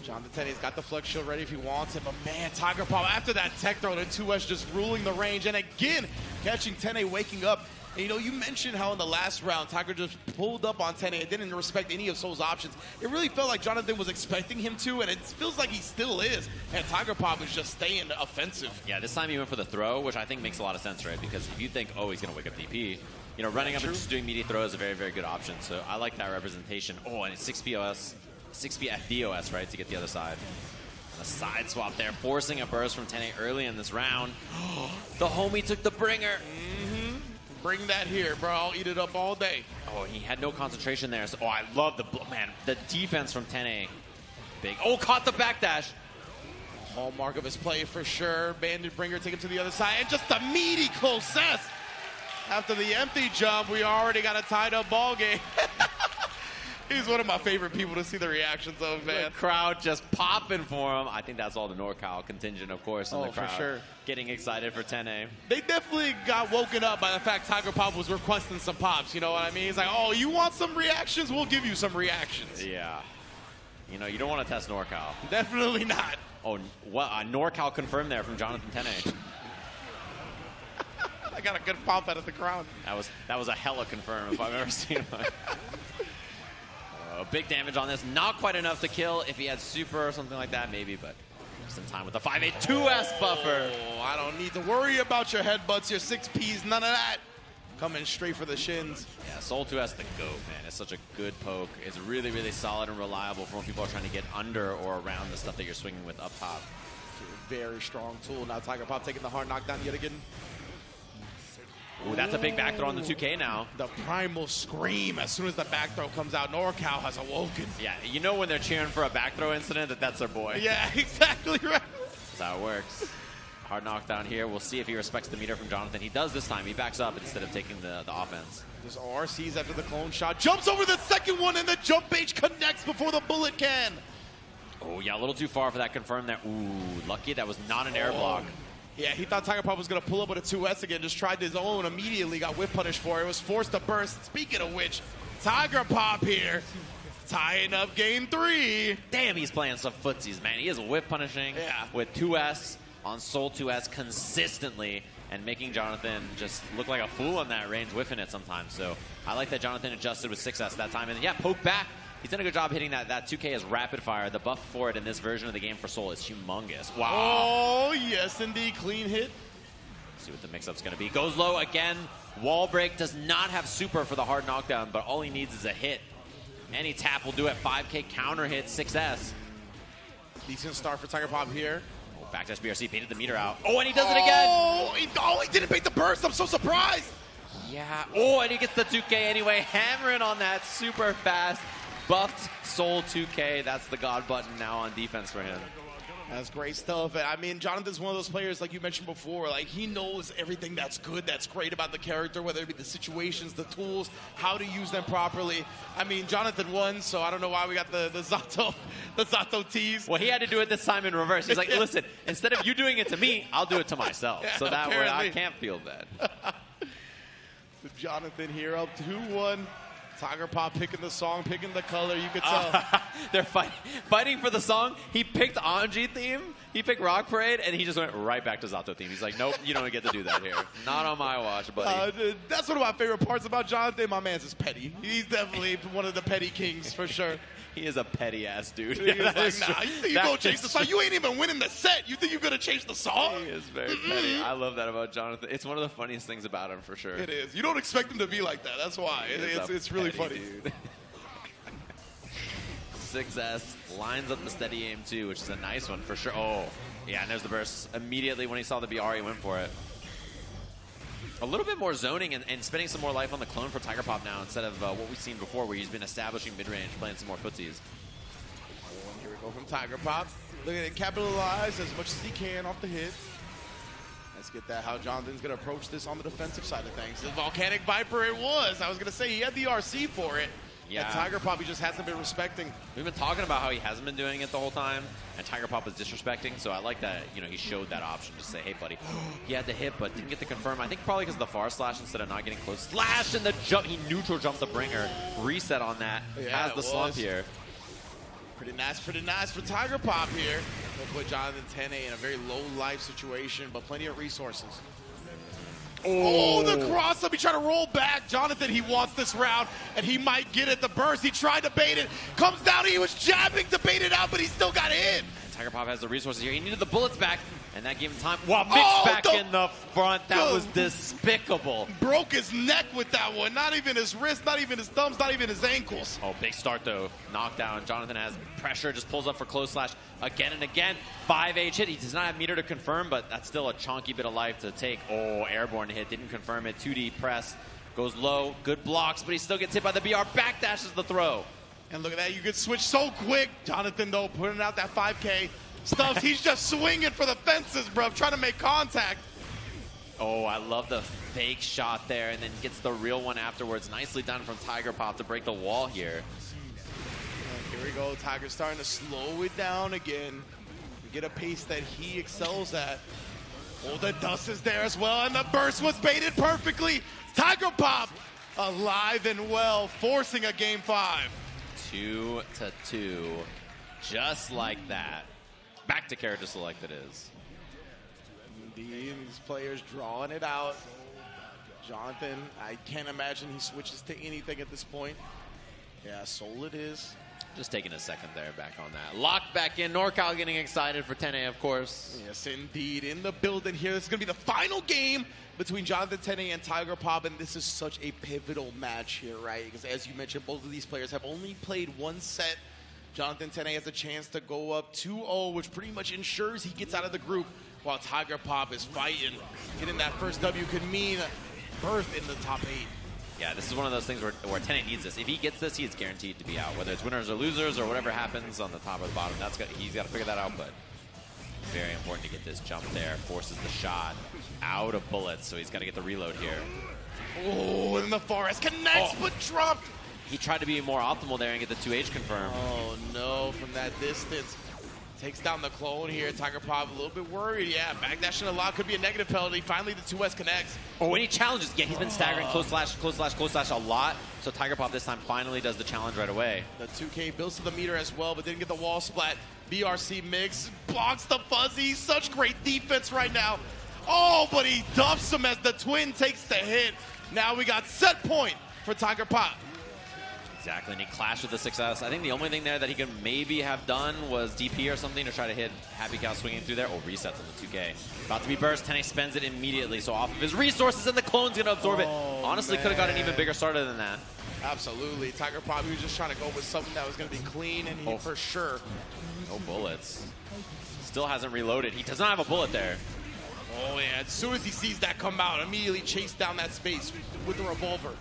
Jonathan Tenne's got the flex shield ready if he wants it, but man, Tiger Pop, after that tech throw, the 2S just ruling the range, and again, catching Tenne waking up. And, you know, you mentioned how in the last round, Tiger just pulled up on Tenne and didn't respect any of Soul's options. It really felt like Jonathan was expecting him to, and it feels like he still is. And Tiger Pop is just staying offensive. Yeah, this time he went for the throw, which I think makes a lot of sense, right? Because if you think, oh, he's going to wake up DP, you know, running up and just doing meaty throw is a very, very good option. So I like that representation. Oh, and it's 6P FDOS, right, to get the other side. A side swap there, forcing a burst from Tenne early in this round. The homie took the bringer. Bring that here, bro. I'll eat it up all day. Oh, he had no concentration there. So, oh, I love the defense from Tenne. Big. Oh, caught the backdash. Hallmark of his play for sure. Bandit Bringer take him to the other side. And just a meaty closest. After the empty jump, we already got a tied up ball game. He's one of my favorite people to see the reactions of, man. The crowd just popping for him. I think that's all the NorCal contingent, of course, in the crowd. For sure. Getting excited for Tenne. They definitely got woken up by the fact Tiger Pop was requesting some pops, you know what I mean? He's like, oh, you want some reactions? We'll give you some reactions. Yeah. You know, you don't want to test NorCal. Definitely not. Oh, what? NorCal confirmed there from Jonathan Tenne. I got a good pop out of the crowd. That was a hella confirm if I've ever seen one. Big damage on this. Not quite enough to kill. If he had super or something like that, maybe, but just in time with the 5-8 2S buffer. Oh, I don't need to worry about your headbutts, your 6Ps, none of that. Coming straight for the shins. Yeah, Soul 2S the GOAT, man. It's such a good poke. It's really, really solid and reliable for when people are trying to get under or around the stuff that you're swinging with up top. Very strong tool. Now Tiger Pop taking the hard knockdown yet again. Ooh, that's a big back throw on the 2K now. The primal scream as soon as the back throw comes out. NorCal has awoken. Yeah, you know when they're cheering for a back throw incident that's their boy. Yeah, exactly right. That's how it works. Hard knockdown here. We'll see if he respects the meter from Jonathan. He does this time. He backs up instead of taking the offense. This RC's after the clone shot. Jumps over the second one, and the jump H connects before the bullet can. Oh, yeah, a little too far for that confirm there. Ooh, lucky that was not an air block. Yeah, he thought Tiger Pop was going to pull up with a 2S again. Just tried his own immediately. Got whip punished for it. Was forced to burst. Speaking of which, Tiger Pop here. Tying up game 3. Damn, he's playing some footsies, man. He is whip punishing with 2S on Soul 2S consistently and making Jonathan just look like a fool on that range, whiffing it sometimes. So I like that Jonathan adjusted with 6S that time. And yeah, poke back. He's done a good job hitting that 2K as rapid fire. The buff for it in this version of the game for Soul is humongous. Wow. Oh, yes, indeed. Clean hit. Let's see what the mix-up's going to be. Goes low again. Wall break does not have super for the hard knockdown, but all he needs is a hit. Any tap will do it. 5K counter hit, 6S. Decent start for Tiger Pop here. Oh, backdash BRC baited the meter out. Oh, and he does it again. He didn't bait the burst. I'm so surprised. Yeah. Oh, and he gets the 2K anyway. Hammering on that super fast. Buffed Soul 2K. That's the God button now on defense for him. That's great stuff. I mean, Jonathan's one of those players, like you mentioned before, like he knows everything that's good, that's great about the character, whether it be the situations, the tools, how to use them properly. I mean, Jonathan won, so I don't know why we got the Zato tease. Well, he had to do it this time in reverse. He's like, listen, instead of you doing it to me, I'll do it to myself. Yeah, so that way I can't feel bad. So Jonathan here up 2-1. Tiger Pop picking the song, picking the color, you could tell. They're fighting for the song. He picked Anji theme, he picked Rock Parade, and he just went right back to Zato theme. He's like, nope, you don't get to do that here. Not on my watch, buddy. That's one of my favorite parts about Jonathan. My man's is petty. He's definitely one of the petty kings for sure. He is a petty-ass dude. He's like, nah, you think you're going to change the song? You ain't even winning the set. You think you're going to change the song? He is very petty. I love that about Jonathan. It's one of the funniest things about him, for sure. It is. You don't expect him to be like that. That's why. It's really funny. Dude. 6S lines up the steady aim, too, which is a nice one, for sure. Oh, yeah, and there's the burst. Immediately when he saw the BR, he went for it. A little bit more zoning and spending some more life on the clone for Tiger Pop now instead of what we've seen before where he's been establishing mid-range, playing some more footsies. Oh, here we go from Tiger Pop. Look at it, capitalize as much as he can off the hit. As Let's get that, how Jonathan's going to approach this on the defensive side of things. The Volcanic Viper it was. I was going to say he had the RC for it. Yeah. And Tiger Pop, he just hasn't been respecting. We've been talking about how he hasn't been doing it the whole time, and Tiger Pop is disrespecting, so I like that, you know, he showed that option to say, hey, buddy, he had the hit, but didn't get the confirm. I think probably because of the far slash instead of not getting close. Slash and the jump, he neutral jumped the bringer. Reset on that, has the slump here. Pretty nice for Tiger Pop here. He'll put Jonathan Tene in a very low life situation, but plenty of resources. Oh, the cross up. He tried to roll back. Jonathan, he wants this round, and he might get it. The burst, he tried to bait it. Comes down, he was jabbing to bait it out, but he still got in. Tiger Pop has the resources here. He needed the bullets back, and that gave him time. Wow, mixed back in the front. That was despicable. Broke his neck with that one. Not even his wrist, not even his thumbs, not even his ankles. Oh, big start, though. Knockdown. Jonathan has pressure, just pulls up for close slash again and again. 5H hit. He does not have meter to confirm, but that's still a chunky bit of life to take. Oh, airborne hit. Didn't confirm it. 2D press. Goes low. Good blocks, but he still gets hit by the BR. Backdashes the throw. And look at that. You could switch so quick. Jonathan, though, putting out that 5K. Stubbs, he's just swinging for the fences, bro, trying to make contact. Oh, I love the fake shot there, and then gets the real one afterwards. Nicely done from Tiger Pop to break the wall here. Here we go. Tiger's starting to slow it down again. We get a pace that he excels at. Oh, the dust is there as well, and the burst was baited perfectly. Tiger Pop alive and well, forcing a game 5. 2-2. Just like that. Back to character select it is. Indeed, these players drawing it out. Jonathan, I can't imagine he switches to anything at this point. Yeah, Soul it is. Just taking a second there back on that. Locked back in. NorCal getting excited for Tene, of course. Yes, indeed. In the building here. This is going to be the final game between Jonathan Tene and Tiger Pop, and this is such a pivotal match here, right? Because as you mentioned, both of these players have only played one set. Jonathan Tene has a chance to go up 2-0, which pretty much ensures he gets out of the group, while Tiger Pop is fighting. Getting that first W could mean berth in the top 8. Yeah, this is one of those things where Tene needs this. If he gets this, he is guaranteed to be out. Whether it's winners or losers or whatever happens on the top or the bottom, he's got to figure that out. But very important to get this jump there. Forces the shot out of bullets, so he's got to get the reload here. Oh, and the Forest connects, but dropped. He tried to be more optimal there and get the 2H confirmed. Oh, no, from that distance. Takes down the clone here. Tiger Pop a little bit worried. Yeah, backdashing a lot could be a negative penalty. Finally, the 2S connects. Oh, and he challenges. Yeah, he's been staggering close slash a lot. So Tiger Pop this time finally does the challenge right away. The 2K builds to the meter as well, but didn't get the wall splat. BRC mix blocks the fuzzy. Such great defense right now. Oh, but he dumps him as the twin takes the hit. Now we got set point for Tiger Pop. Exactly, and he clashed with the 6S. I think the only thing there that he could maybe have done was DP or something to try to hit Happy Cow swinging through there. Oh, resets on the 2K. About to be burst. Tene spends it immediately, so off of his resources, and the clone's going to absorb it. Honestly, could have got an even bigger starter than that. Absolutely. Tiger Pop, he was just trying to go with something that was going to be clean and hit for sure. No bullets. Still hasn't reloaded. He does not have a bullet there. Oh, yeah. As soon as he sees that come out, immediately chase down that space with the revolver.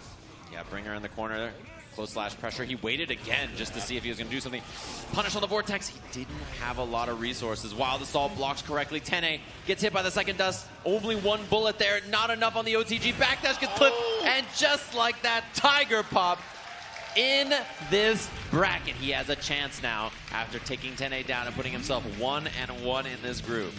Yeah, Bringer in the corner there. Close slash pressure. He waited again just to see if he was going to do something. Punish on the Vortex. He didn't have a lot of resources. While the Salt blocks correctly, Tene gets hit by the second dust. Only one bullet there. Not enough on the OTG. Backdash gets clipped. And just like that, Tiger Pop in this bracket. He has a chance now after taking Tene down and putting himself 1-1 in this group.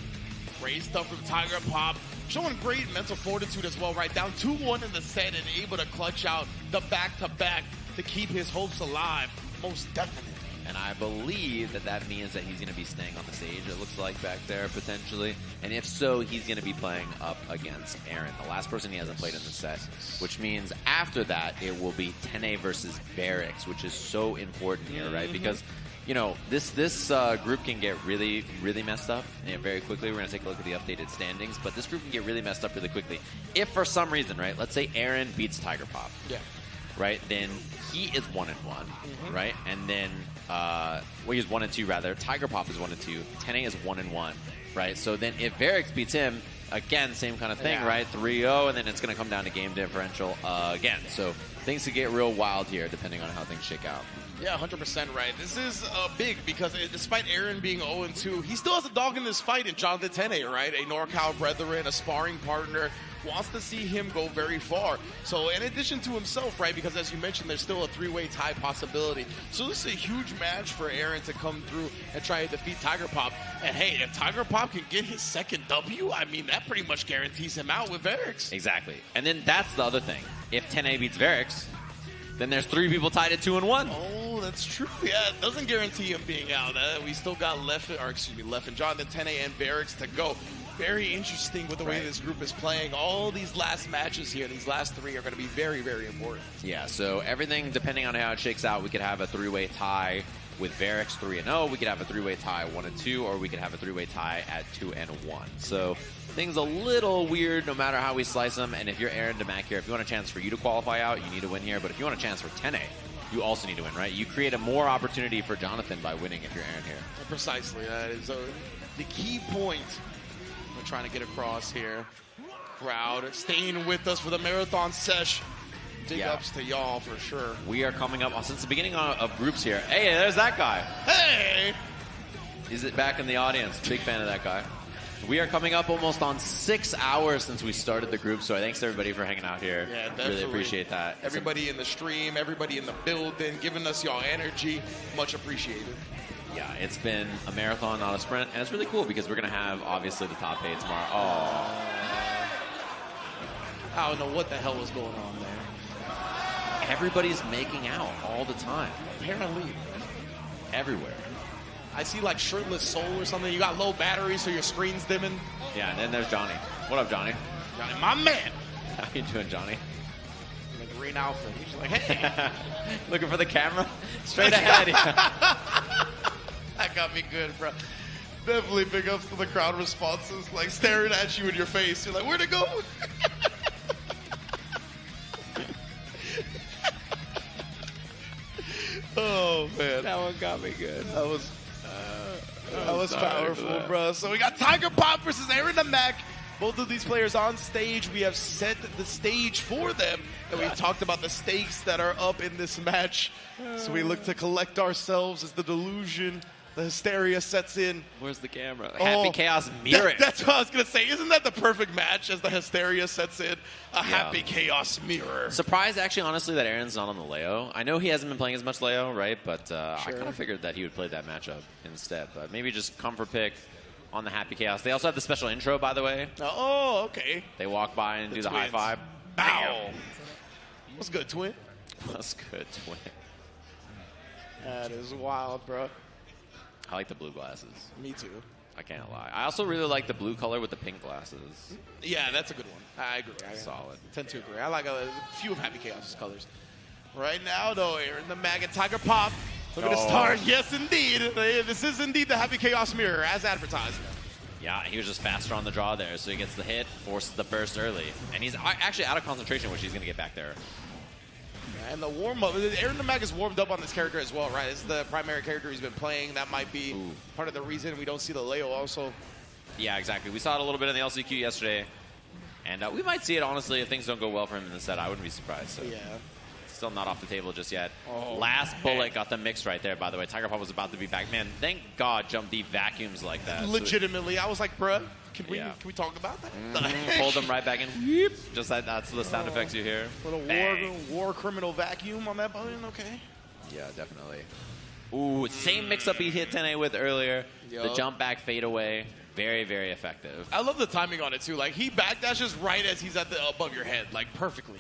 Great stuff from Tiger Pop. Showing great mental fortitude as well, right? Down 2-1 in the set and able to clutch out the back-to-back to keep his hopes alive. Most definitely. And I believe that means that he's going to be staying on the stage, it looks like, back there, potentially. And if so, he's going to be playing up against Aaron, the last person he hasn't played in the set. Which means after that, it will be Tene versus Barracks, which is so important here, right? Because, you know, this group can get really, really messed up very quickly. We're going to take a look at the updated standings. But this group can get really messed up really quickly. If for some reason, right, let's say Aaron beats Tiger Pop. Yeah. Right, then he is 1-1, right? And then, well, he's 1-2 rather. Tiger Pop is 1-2. Tene is 1-1, right? So then if Varix beats him, again, same kind of thing, right? 3-0, and then it's going to come down to game differential again. So things could get real wild here depending on how things shake out. Yeah, 100% right. This is big because despite Aaron being 0-2, he still has a dog in this fight in Jonathan Tene, right? A NorCal brethren, a sparring partner, wants to see him go very far. So in addition to himself, right, because as you mentioned, there's still a 3-way tie possibility. So this is a huge match for Aaron to come through and try to defeat Tiger Pop. And hey, if Tiger Pop can get his second W, I mean, that pretty much guarantees him out with Verix. Exactly. And then that's the other thing. If Tene beats Verix, then there's 3 people tied at 2-1. Oh, that's true. Yeah, it doesn't guarantee him being out. We still got Leffen, Jonathan Tene, and Verix to go. Very interesting with the way this group is playing. All these last matches here, these last 3 are going to be very, very important. Yeah, so everything, depending on how it shakes out, we could have a 3-way tie with Verix 3-0. We could have a 3-way tie 1-2, or we could have a 3-way tie at 2-1. So things a little weird no matter how we slice them. And if you're Aaron DeMack here, if you want a chance for you to qualify out, you need to win here. But if you want a chance for Tene, you also need to win, right? You create a more opportunity for Jonathan by winning if you're Aaron here. Precisely. That is the key point we're trying to get across here. Crowd staying with us for the marathon sesh. Big ups to y'all for sure. We are coming up since the beginning of groups here. Hey, there's that guy. Hey! Is it back in the audience? Big fan of that guy. We are coming up almost on 6 hours since we started the group, so thanks to everybody for hanging out here. Yeah, definitely. Really appreciate that. Everybody in the stream, everybody in the building, giving us y'all energy. Much appreciated. Yeah, it's been a marathon, not a sprint, and it's really cool because we're going to have, obviously, the top 8 tomorrow. Oh. I don't know what the hell was going on there. Everybody's making out all the time. Apparently. Everywhere. I see like shirtless soul or something. You got low battery, so your screen's dimming. Yeah, and then there's Johnny. What up, Johnny? Johnny, my man. How you doing, Johnny? In a green outfit. He's like, hey. Looking for the camera? Straight ahead. That got me good, bro. Definitely big ups to the crowd responses. Like staring at you in your face. You're like, where'd it go? Oh, man. That one got me good. That was powerful, bro. So we got Tiger Pop versus Aaron DeMack. Both of these players on stage. We have set the stage for them. And we talked about the stakes that are up in this match. So we look to collect ourselves as the delusion, the hysteria sets in. Where's the camera? Happy Chaos mirror. That's what I was going to say. Isn't that the perfect match as the hysteria sets in? Happy Chaos mirror. Surprised, actually, honestly, that Aaron's not on the Leo. I know he hasn't been playing as much Leo, right? But I kind of figured that he would play that matchup instead. But maybe just comfort pick on the Happy Chaos. They also have the special intro, by the way. Oh, okay. They walk by and do the high five. Bow. What's good, twin? What's good, twin? That is wild, bro. I like the blue glasses. Me too. I can't lie. I also really like the blue color with the pink glasses. Yeah, that's a good one. I agree. Solid. Tend to agree. I like a few of Happy Chaos's colors. Right now, though, Aaron DeMack and Tiger Pop. Look at the start. Yes, indeed. This is indeed the Happy Chaos mirror, as advertised. Yeah, he was just faster on the draw there, so he gets the hit, forces the burst early. And he's actually out of concentration, which he's going to get back there. And the warm-up, Aaron DeMack is warmed up on this character as well, right? It's the primary character he's been playing. That might be part of the reason we don't see the Leo also. Yeah, exactly. We saw it a little bit in the LCQ yesterday. And we might see it, honestly, if things don't go well for him in the set. I wouldn't be surprised. So. Yeah. Still not off the table just yet. Last bullet got the mix right there, by the way. Tiger Pop was about to be back. Man, thank God Jump D vacuums like that. Legitimately. I was like, bruh, can we talk about that? Pulled him right back in. Just that's the sound effects you hear. Little war criminal vacuum on that button, okay. Yeah, definitely. Ooh, same mix-up he hit Tene with earlier. The jump back fade away. Very, very effective. I love the timing on it, too. Like, he backdashes right as he's at the above your head, like, perfectly.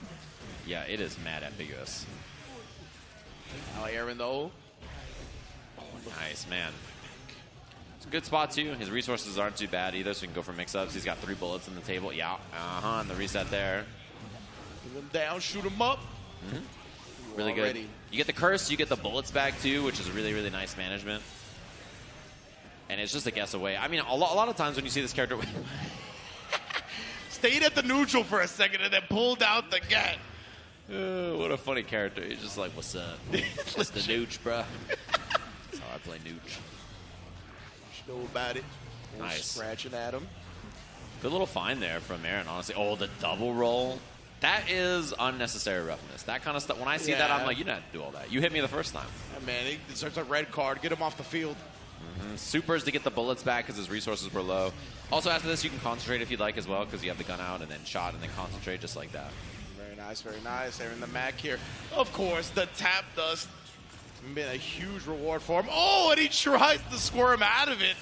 Yeah, it is mad ambiguous. Now Aaron, though. Nice, man. It's a good spot, too. His resources aren't too bad either, so he can go for mix-ups. He's got 3 bullets in the table. Yeah, and the reset there. Get him down, shoot him up. Really good. You get the curse, you get the bullets back, too, which is really, really nice management. And it's just a guess away. I mean, a lot of times when you see this character... Stayed at the neutral for a second and then pulled out the gat. What a funny character. He's just like, what's up? It's the nooch, bruh. That's how I play nooch. Know about it. Nice. Scratching at him. Good little find there from Aaron, honestly. Oh, the double roll. That is unnecessary roughness. That kind of stuff. When I see that, I'm like, you didn't have to do all that. You hit me the first time. Yeah, man, he deserves a red card. Get him off the field. Supers to get the bullets back because his resources were low. Also, after this, you can concentrate if you'd like as well because you have the gun out and then shot and then concentrate just like that. Very nice, very nice. Aaron the Mac here. Of course, the tap dust been a huge reward for him. Oh, and he tries to squirm out of it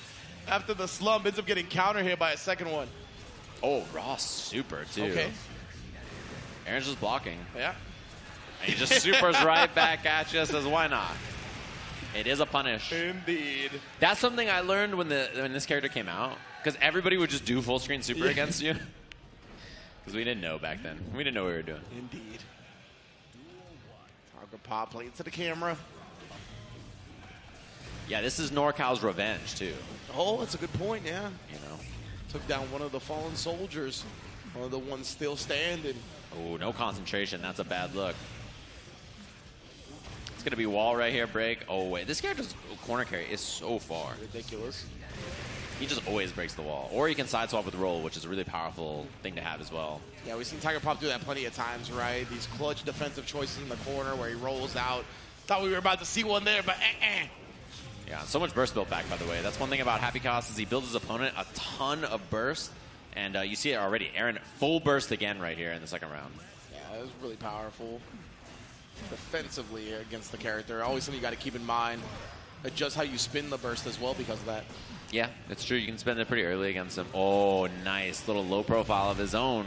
after the slump. Ends up getting counter hit by a second one. Oh, Ross super too. Okay. Aaron's just blocking. Yeah. And he just supers right back at you, says, why not? It is a punish. Indeed. That's something I learned when this character came out, because everybody would just do full screen super against you. Because we didn't know back then. We didn't know what we were doing. Indeed. Tiger Pop playing to the camera. Yeah, this is NorCal's revenge, too. Oh, that's a good point, yeah. You know. Took down one of the fallen soldiers. One of the ones still standing. Oh, no concentration. That's a bad look. It's going to be wall right here, break. Oh, wait. This character's corner carry is so far. Ridiculous. He just always breaks the wall. Or he can side swap with roll, which is a really powerful thing to have as well. Yeah, we've seen Tiger Pop do that plenty of times, right? These clutch defensive choices in the corner where he rolls out. Thought we were about to see one there, but Yeah, so much burst built back, by the way. That's one thing about Happy Chaos is he builds his opponent a ton of burst. And you see it already. Aaron, full burst again right here in the second round. Yeah, that was really powerful. Defensively against the character. Always something you got to keep in mind. Adjust how you spin the burst as well because of that. Yeah, it's true. You can spend it pretty early against him. Oh, nice. Little low profile of his own.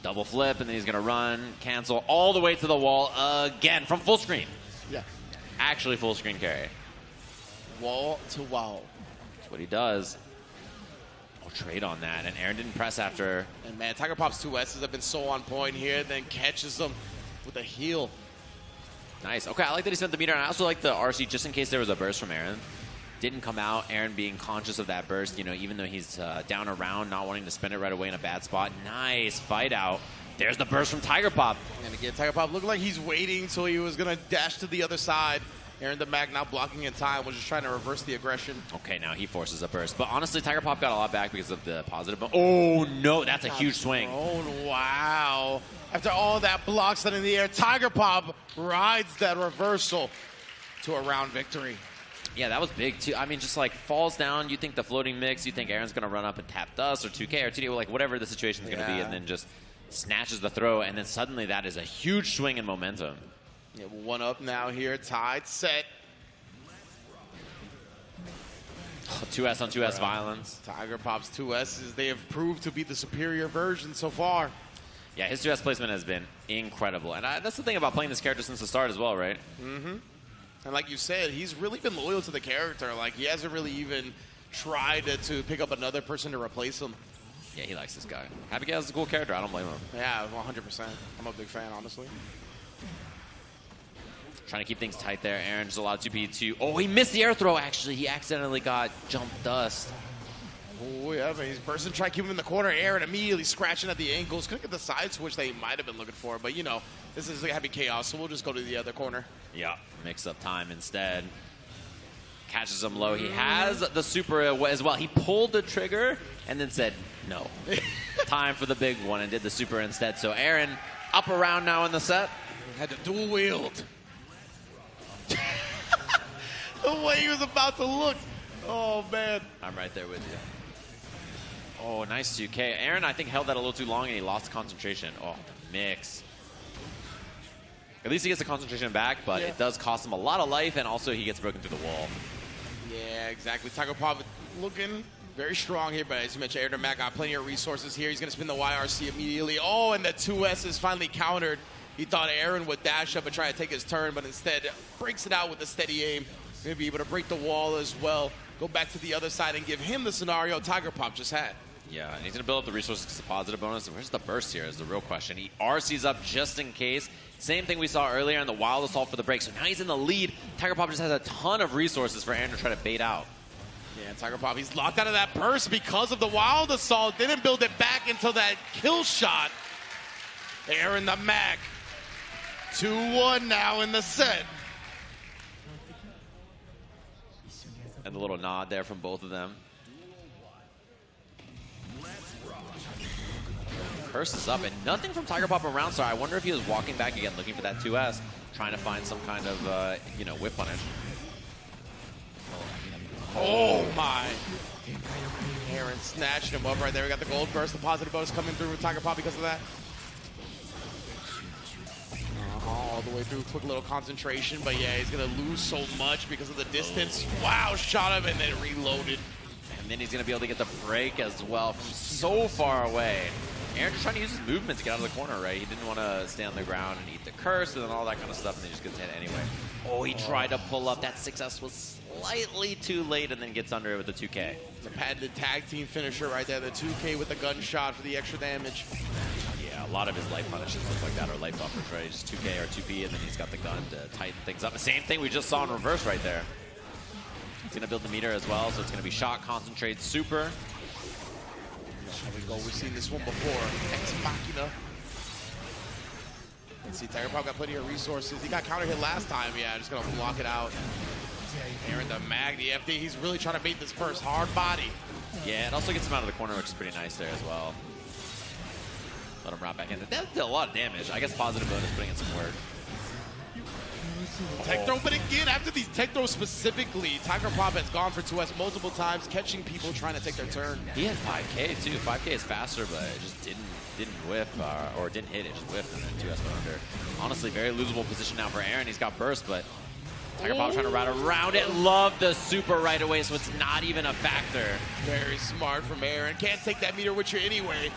Double flip, and then he's going to run, cancel, all the way to the wall again from full screen. Yeah. Actually full screen carry. Wall to wall. That's what he does. Oh, trade on that, and Aaron didn't press after. And man, Tiger Pop's 2S's have been so on point here, then catches them with a heel. Nice. Okay, I like that he spent the meter, and I also like the RC just in case there was a burst from Aaron. Didn't come out. Aaron being conscious of that burst, you know, even though he's down around, not wanting to spend it right away in a bad spot. Nice fight out. There's the burst from Tiger Pop. And again, Tiger Pop looked like he's waiting till he was going to dash to the other side. Aaron the Mag now blocking in time, was just trying to reverse the aggression. Okay, now he forces a burst. But honestly, Tiger Pop got a lot back because of the positive. Oh, no, that's a huge swing. Oh, wow. After all that block set in the air, Tiger Pop rides that reversal to a round victory. Yeah, that was big, too. I mean, just like falls down, you think the floating mix, you think Aaron's going to run up and tap dust or 2K or 2D, like whatever the situation's going to be, and then just snatches the throw, and then suddenly that is a huge swing in momentum. Yeah, one up now here, tied, set. 2S on 2S violence. Tiger Pop's 2S's, they have proved to be the superior version so far. Yeah, his 2S placement has been incredible. And that's the thing about playing this character since the start as well, right? Mm-hmm. And like you said, he's really been loyal to the character. Like, he hasn't really even tried to pick up another person to replace him. Yeah, he likes this guy. Happy Chaos is a cool character. I don't blame him. Yeah, 100%. I'm a big fan, honestly. Trying to keep things tight there. Aaron just allowed 2P2. Oh, he missed the air throw, actually. He accidentally got jump dust. Oh, yeah, but he's person trying to keep him in the corner. Aaron immediately scratching at the ankles. Couldn't get the side switch that he might have been looking for. But, you know, this is Happy Chaos, so we'll just go to the other corner. Yeah, mix up time instead. Catches him low. He has the super as well. He pulled the trigger and then said, no. Time for the big one and did the super instead. So Aaron up around now in the set. Had to dual wield. The way he was about to look. Oh, man. I'm right there with you. Oh, nice 2K. Aaron, I think, held that a little too long, and he lost concentration. Oh, the mix. At least he gets the concentration back, but it does cost him a lot of life, and also he gets broken through the wall. Yeah, exactly. Tiger Pop looking very strong here, but as you mentioned, Aaron the Mac got plenty of resources here. He's going to spin the YRC immediately. Oh, and the 2S is finally countered. He thought Aaron would dash up and try to take his turn, but instead breaks it out with a steady aim. Going to be able to break the wall as well. Go back to the other side and give him the scenario Tiger Pop just had. Yeah, and he's going to build up the resources because the positive bonus. Where's the burst here is the real question. He RC's up just in case. Same thing we saw earlier in the wild assault for the break. So now he's in the lead. Tiger Pop just has a ton of resources for Aaron to try to bait out. Yeah, Tiger Pop, he's locked out of that burst because of the wild assault. Didn't build it back until that kill shot. Aaron the Mac. 2-1 now in the set. And the little nod there from both of them. curse is up, and nothing from Tiger Pop around. So I wonder if he was walking back again, looking for that 2S, trying to find some kind of, you know, whip punish. Oh my! Aaron snatched him up right there. We got the gold burst, the positive bonus coming through with Tiger Pop because of that. All the way through, quick little concentration, but yeah, he's gonna lose so much because of the distance. Wow, shot him and then reloaded. And then he's gonna be able to get the break as well from so far away. Aaron just trying to use his movement to get out of the corner, right? He didn't want to stay on the ground and eat the curse and then all that kind of stuff, and then he just gets hit anyway. Oh, he tried to pull up. That 6S was slightly too late and then gets under it with the 2K. The patented tag team finisher right there, the 2K with the gunshot for the extra damage. Yeah, a lot of his life punishes look like that, or life buffers, right? Just 2K or 2P, and then he's got the gun to tighten things up. The same thing we just saw in reverse right there. He's going to build the meter as well, so it's going to be shot, concentrate, super. There we go. We've seen this one before. Ex Machina. Let's see, Tiger Pop got plenty of resources. He got counter hit last time. Yeah, just going to block it out. Aaron the Mag, the FD, he's really trying to bait this first. Hard body. Yeah, it also gets him out of the corner, which is pretty nice there as well. Let him route back in. That did a lot of damage. I guess positive bonus putting in some work. Tech throw, but again, after these tech throws specifically, Tiger Pop has gone for 2S multiple times, catching people trying to take their turn. He had 5K too. 5K is faster, but it just didn't whiff, or didn't hit it, just whiffed, and then 2S went under. Honestly, very losable position now for Aaron. He's got burst, but Tiger Pop trying to route around it. Love the super right away, so it's not even a factor. Very smart from Aaron. Can't take that meter with you anyway.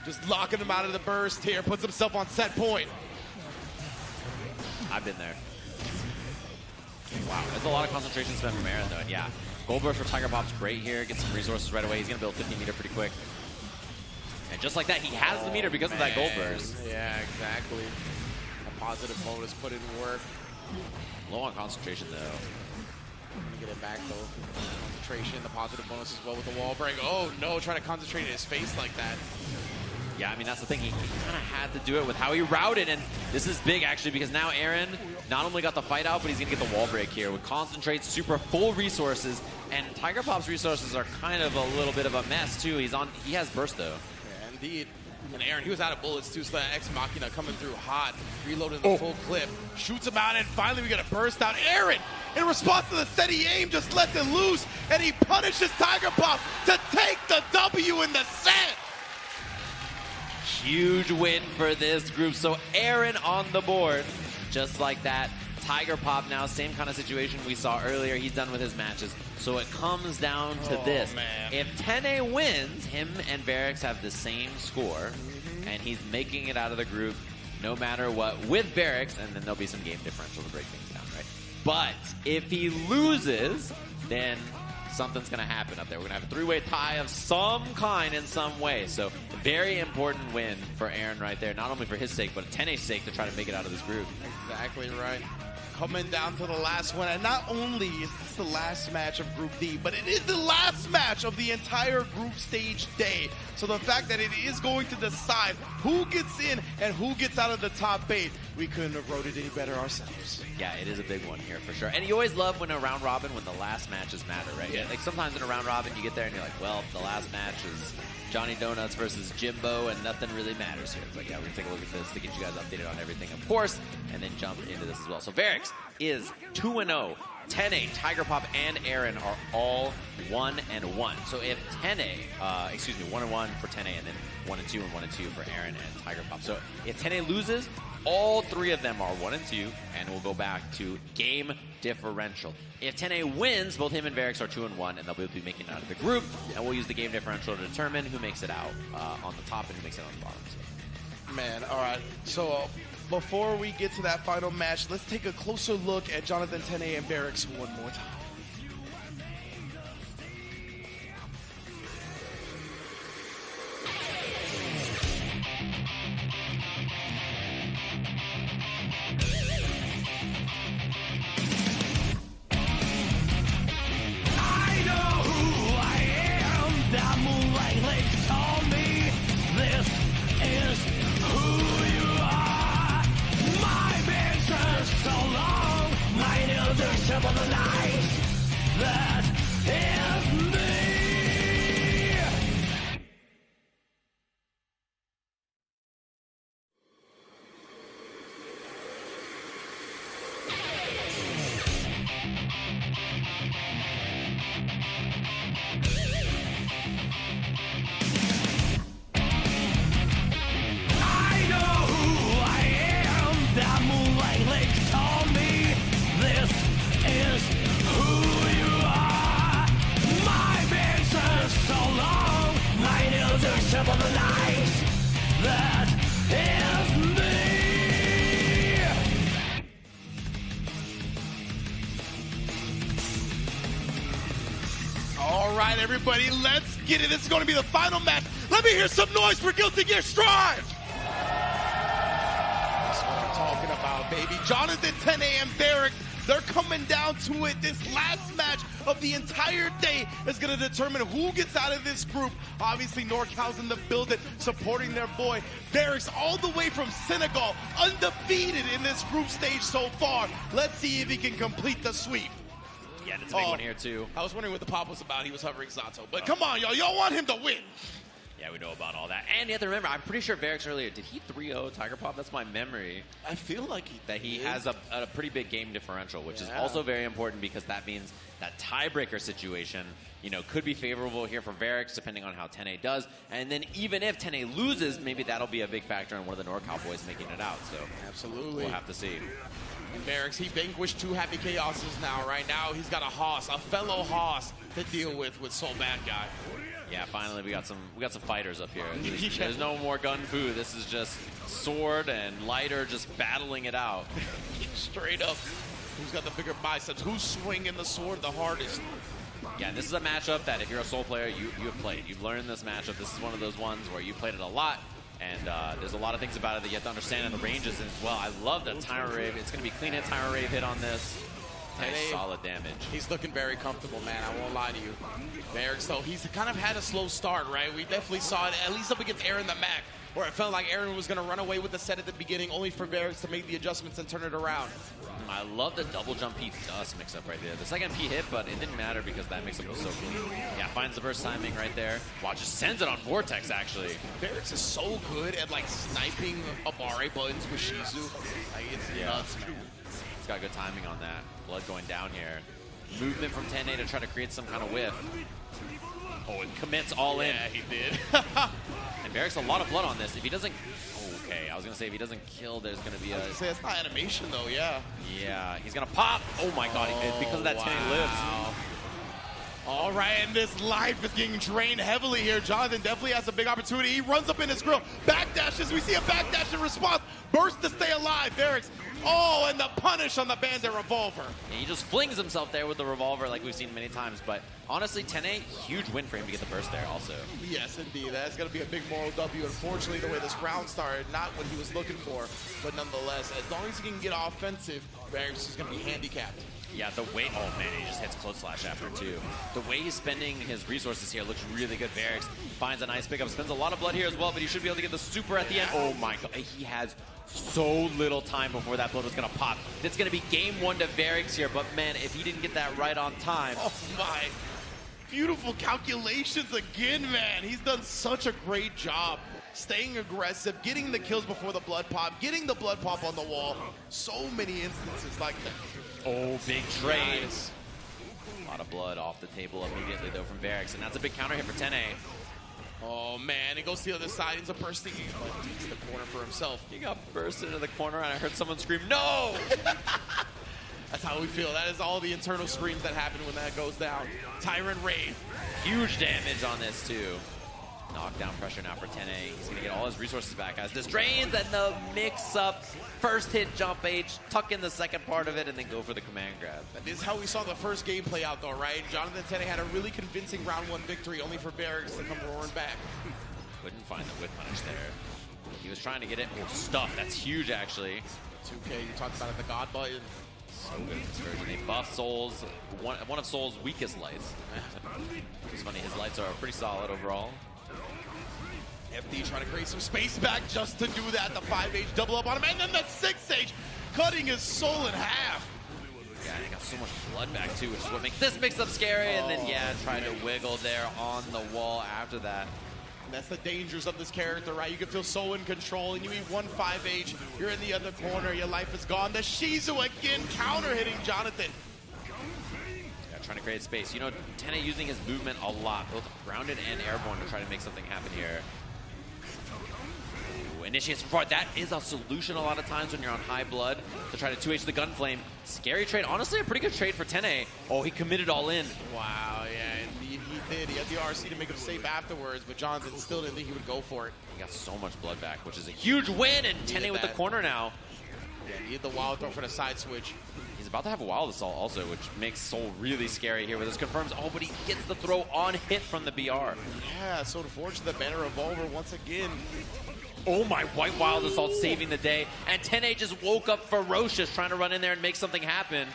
Just locking him out of the burst here. Puts himself on set point. I've been there. Wow, there's a lot of concentration spent from Aaron, though. And yeah, gold burst for Tiger Pop's great here. Gets some resources right away. He's going to build 50 meter pretty quick. And just like that, he has the meter because of that gold burst. Yeah, exactly. A positive bonus put in work. Low on concentration, though. Let me get it back, though. Concentration, the positive bonus as well with the wall break. Oh, no, trying to concentrate in his face like that. Yeah, I mean, that's the thing. He kind of had to do it with how he routed, and this is big, actually, because now Aaron not only got the fight out, but he's going to get the wall break here with concentrate, super full resources, and Tiger Pop's resources are kind of a little bit of a mess, too. He has burst, though. Yeah, indeed. And Aaron, he was out of bullets, too, so that Ex Machina coming through hot, reloading the full clip, shoots him out, and finally we get a burst out. Aaron, in response to the steady aim, just lets it loose, and he punishes Tiger Pop to take the W in the set. Huge win for this group. So Aaron on the board, just like that. Tiger Pop now, same kind of situation we saw earlier. He's done with his matches. So it comes down to this. Man. If Tene wins, him and Varix have the same score, and he's making it out of the group no matter what with Varix, and then there'll be some game differential to break things down, right? But if he loses, then something's going to happen up there. We're going to have a three-way tie of some kind in some way. So very important win for Aaron right there, not only for his sake, but Tene's sake to try to make it out of this group. Exactly right. Coming down to the last one, and not only is this the last match of Group D, but it is the last match of the entire group stage day. So the fact that it is going to decide who gets in and who gets out of the top 8, we couldn't have wrote it any better ourselves. Yeah, it is a big one here for sure. And you always love when a round robin, when the last matches matter, right? Yeah. Like sometimes in a round robin, you get there and you're like, well, the last match is Johnny Donuts versus Jimbo, and nothing really matters here. It's like, yeah, we're going to take a look at this to get you guys updated on everything, of course, and then jump into this as well. So Varix is 2-0. Tene, Tiger Pop, and Aaron are all 1-1. So if Tene, 1-1 for Tene, and then 1-2 and 1-2 for Aaron and Tiger Pop. So if Tene loses, all three of them are 1-2, and we'll go back to game differential. If Tene wins, both him and Varix are 2-1, and they'll be making it out of the group, and we'll use the game differential to determine who makes it out on the top and who makes it on the bottom. So. Man, all right. So before we get to that final match, let's take a closer look at Jonathan Tene and Varix one more time. Of the night All right, everybody, let's get it. This is going to be the final match. Let me hear some noise for Guilty Gear Strive. That's what I'm talking about, baby. Jonathan, 10 a.m. Barracks, they're coming down to it. This last match of the entire day is going to determine who gets out of this group. Obviously, NorCal's in the building, supporting their boy. Barracks all the way from Senegal, undefeated in this group stage so far. Let's see if he can complete the sweep. Yeah, that's a big one here, too. I was wondering what the pop was about. He was hovering Zato. But come on, y'all. Y'all want him to win. Yeah, we know about all that. And you have to remember, I'm pretty sure Varix earlier, did he 3-0 Tiger Pop? That's my memory. I feel like he has a pretty big game differential, which is also very important because that means that tiebreaker situation, you know, could be favorable here for Varix, depending on how Tene does. And then even if Tene loses, maybe that'll be a big factor in one of the NorCal boys making it out. So absolutely, we'll have to see. Barracks, he vanquished 2 Happy Chaoses now. Right now, he's got a Hoss, a fellow Hoss to deal with Soul Bad Guy. Yeah, finally we got some fighters up here. There's no more gun fu. This is just sword and lighter just battling it out. Straight up. Who's got the bigger biceps? Who's swinging the sword the hardest? Yeah, this is a matchup that if you're a Soul player, you have played. You've learned this matchup. This is one of those ones where you played it a lot. And there's a lot of things about it that you have to understand in the ranges as well. I love the Tyrant Rave. It's going to be clean hit Tyrant Rave hit on this. Nice, solid damage. He's looking very comfortable, man. I won't lie to you. Barracks, though, he's kind of had a slow start, right? We definitely saw it, at least up against Aaron the Mac, where it felt like Aaron was going to run away with the set at the beginning, only for Barracks to make the adjustments and turn it around. I love the double jump P dust mix up right there. The second P hit, but it didn't matter because that mix up was so clean. Yeah, finds the burst timing right there. Wow, just sends it on Vortex, actually. Barracks is so good at, like, sniping up RA buttons with Shizu. Like, it's nuts, man. He's got good timing on that. Blood going down here. Movement from 10A to try to create some kind of whiff. Oh, it commits all in. Yeah, he did. And Barracks a lot of blood on this. If he doesn't... Okay, I was going to say if he doesn't kill, there's going to be a... I was going to say, that's not animation, though, yeah. Yeah, he's going to pop. Oh, my God. Because of that 10A lives. All right, and this life is getting drained heavily here. Jonathan definitely has a big opportunity. He runs up in his grill. Backdashes. We see a backdash in response. Burst to stay alive. Barracks. Oh, and the punish on the Bandit revolver. Yeah, he just flings himself there with the revolver like we've seen many times. But honestly, 10A, huge win for him to get the burst there also. Yes, indeed. That's going to be a big moral W. Unfortunately, the way this round started, not what he was looking for. But nonetheless, as long as he can get offensive, Barracks is going to be handicapped. Yeah, the way, oh man, he just hits close slash after too. The way he's spending his resources here looks really good. Barracks finds a nice pickup, spends a lot of blood here as well, but he should be able to get the super at the end. Oh my God, he has so little time before that blood was gonna pop. It's gonna be game 1 to Barracks here, but man, if he didn't get that right on time. Oh my, beautiful calculations again, man. He's done such a great job. Staying aggressive, getting the kills before the blood pop, getting the blood pop on the wall. So many instances like that. Oh, big trade. Nice. A lot of blood off the table immediately, though, from Barracks, and that's a big counter hit for 10A. Oh, man, it goes to the other side. He's a bursting. He takes the corner for himself. He got burst into the corner, and I heard someone scream, no! That's how we feel. That is all the internal screams that happen when that goes down. Tyrant Rave. Huge damage on this, too. Knockdown pressure now for 10A. He's going to get all his resources back as this drains and the mix-up. First hit jump H, tuck in the second part of it, and then go for the command grab. This is how we saw the first game play out, though, right? Jonathan Tene had a really convincing round 1 victory, only for Barracks to come roaring back. Couldn't find the whip punish there. He was trying to get it. Oh, stuff. That's huge, actually. 2K, you talked about it, the God button. So good at Scourging. They buff Soul's, one of Soul's weakest lights. It's funny, his lights are pretty solid overall. FD trying to create some space back just to do that. The 5H double up on him, and then the 6H cutting his soul in half. Yeah, he got so much blood back too, which is what makes this mix-up scary. And then, yeah, tried to wiggle there on the wall after that. And that's the dangers of this character, right? You can feel so in control, and you eat one 5H, you're in the other corner, your life is gone. The Shizu again counter-hitting Jonathan. Yeah, trying to create space. You know, Tene using his movement a lot, both grounded and airborne, to try to make something happen here. Initiates from far. That is a solution a lot of times when you're on high blood to try to 2H the Gunflame. Scary trade. Honestly, a pretty good trade for Tene. Oh, he committed all in. Wow, yeah, indeed he did. He had the RC to make him safe afterwards, but Jonathan still didn't think he would go for it. He got so much blood back, which is a huge win, and Tene with the corner now. Yeah, needed the wild throw for the side switch. He's about to have a Wild Assault also, which makes Soul really scary here with this confirms. Oh, but he gets the throw on hit from the BR. Yeah, so to forge the Banner Revolver once again. Oh my, White Wild Assault saving the day. And Tene just woke up ferocious, trying to run in there and make something happen.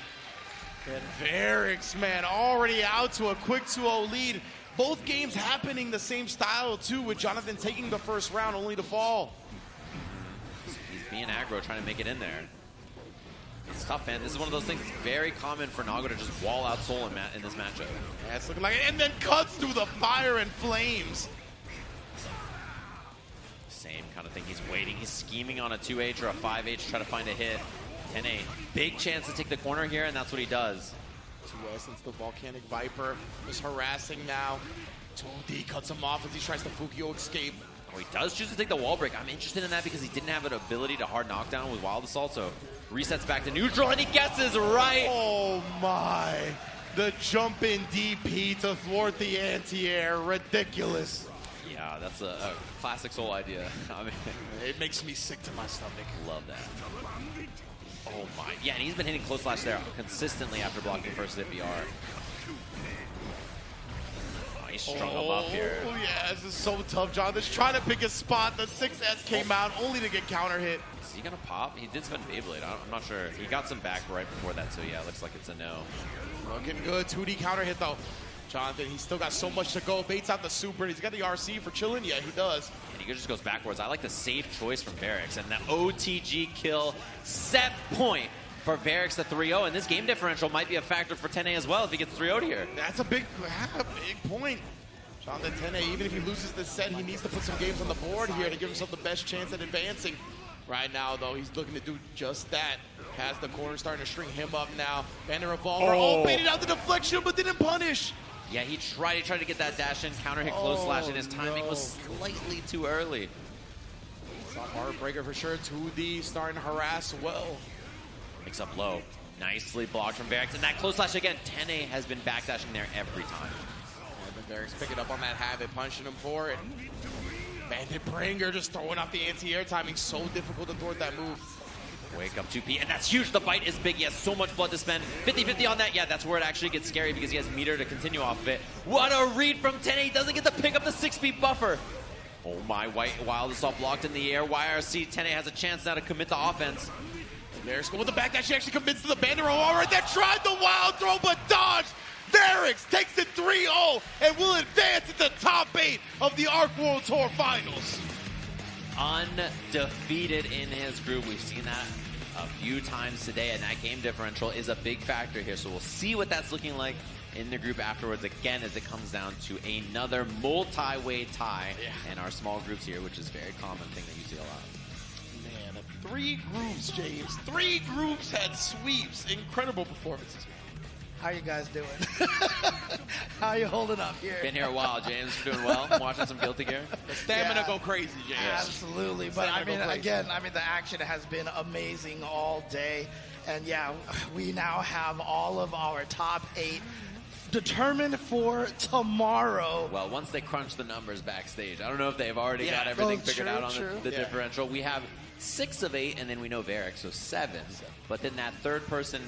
And Variks, man, already out to a quick 2-0 lead. Both games happening the same style, too, with Jonathan taking the first round only to fall. He's being aggro, trying to make it in there. It's tough, man. This is one of those things that's very common for Nago to just wall out Soul in this matchup. Yeah, it's looking like it. And then cuts through the fire and flames. Same kind of thing. He's waiting. He's scheming on a 2H or a 5H to try to find a hit. Tene, big chance to take the corner here, and that's what he does. 2S into the Volcanic Viper. Just harassing now. 2D cuts him off as he tries to Fukio escape. Oh, he does choose to take the wall break. I'm interested in that because he didn't have an ability to hard knockdown with Wild Assault, so resets back to neutral, and he guesses right. Oh my. The jump in DP to thwart the anti-air. Ridiculous. Yeah, that's a classic Soul idea. I mean, it makes me sick to my stomach. Love that. Oh my. Yeah, and he's been hitting close slash there consistently after blocking first hit VR. Oh, he strung him up here. Oh yeah, this is so tough. Jonathan's trying to pick a spot. The 6S came out only to get counter hit. Is he gonna pop? He did spend Beyblade. I'm not sure. He got some back right before that, so yeah, it looks like it's a no. Looking good. 2D counter hit though. Jonathan, he's still got so much to go. Baits out the super. He's got the RC for chilling. Yeah, he does. And he just goes backwards. I like the safe choice from Variks. And the OTG kill set point for Variks to 3-0. And this game differential might be a factor for Tene as well if he gets 3-0'd here. That's a big point. Jonathan Tene, even if he loses this set, he needs to put some games on the board here to give himself the best chance at advancing. Right now, though, he's looking to do just that. Has the corner starting to string him up now. Banner Revolver. Oh, baited out the deflection, but didn't punish. Yeah, he tried to get that dash in, counter hit close slash, and his timing was slightly too early. It's a heartbreaker for sure. 2D starting to harass well. Mix up low. Nicely blocked from Variks. And that close slash again, Tene has been backdashing there every time. And Variks picking up on that habit, punching him for it. Bandit Bringer just throwing out the anti-air timing. So difficult to thwart that move. Wake up 2P, and that's huge. The bite is big. He has so much blood to spend. 50-50 on that. Yeah, that's where it actually gets scary because he has meter to continue off of it. What a read from Tene. He doesn't get to pick up the 6-speed buffer. Oh my, Wild Assault blocked in the air. YRC, Tene has a chance now to commit the offense. Variks with the back dash. She actually commits to the Bandit Revolver that tried the wild throw but dodged. Variks takes it 3-0 and will advance to the top 8 of the ARC World Tour Finals. Undefeated in his group. We've seen that a few times today, and that game differential is a big factor here. So we'll see what that's looking like in the group afterwards, again, as it comes down to another multi-way tie in our small groups here, which is a very common thing that you see a lot. Man, 3 groups, James. 3 groups had sweeps. Incredible performances. How you guys doing? How you holding up here? Been here a while, James. Doing well. Watching some Guilty Gear. The stamina go crazy, James. Absolutely. But I mean, again, the action has been amazing all day. And yeah, we now have all of our top 8 determined for tomorrow. Well, once they crunch the numbers backstage, I don't know if they've already got everything figured out on the differential. We have 6 of 8, and then we know Variks, so 7. But then that third person,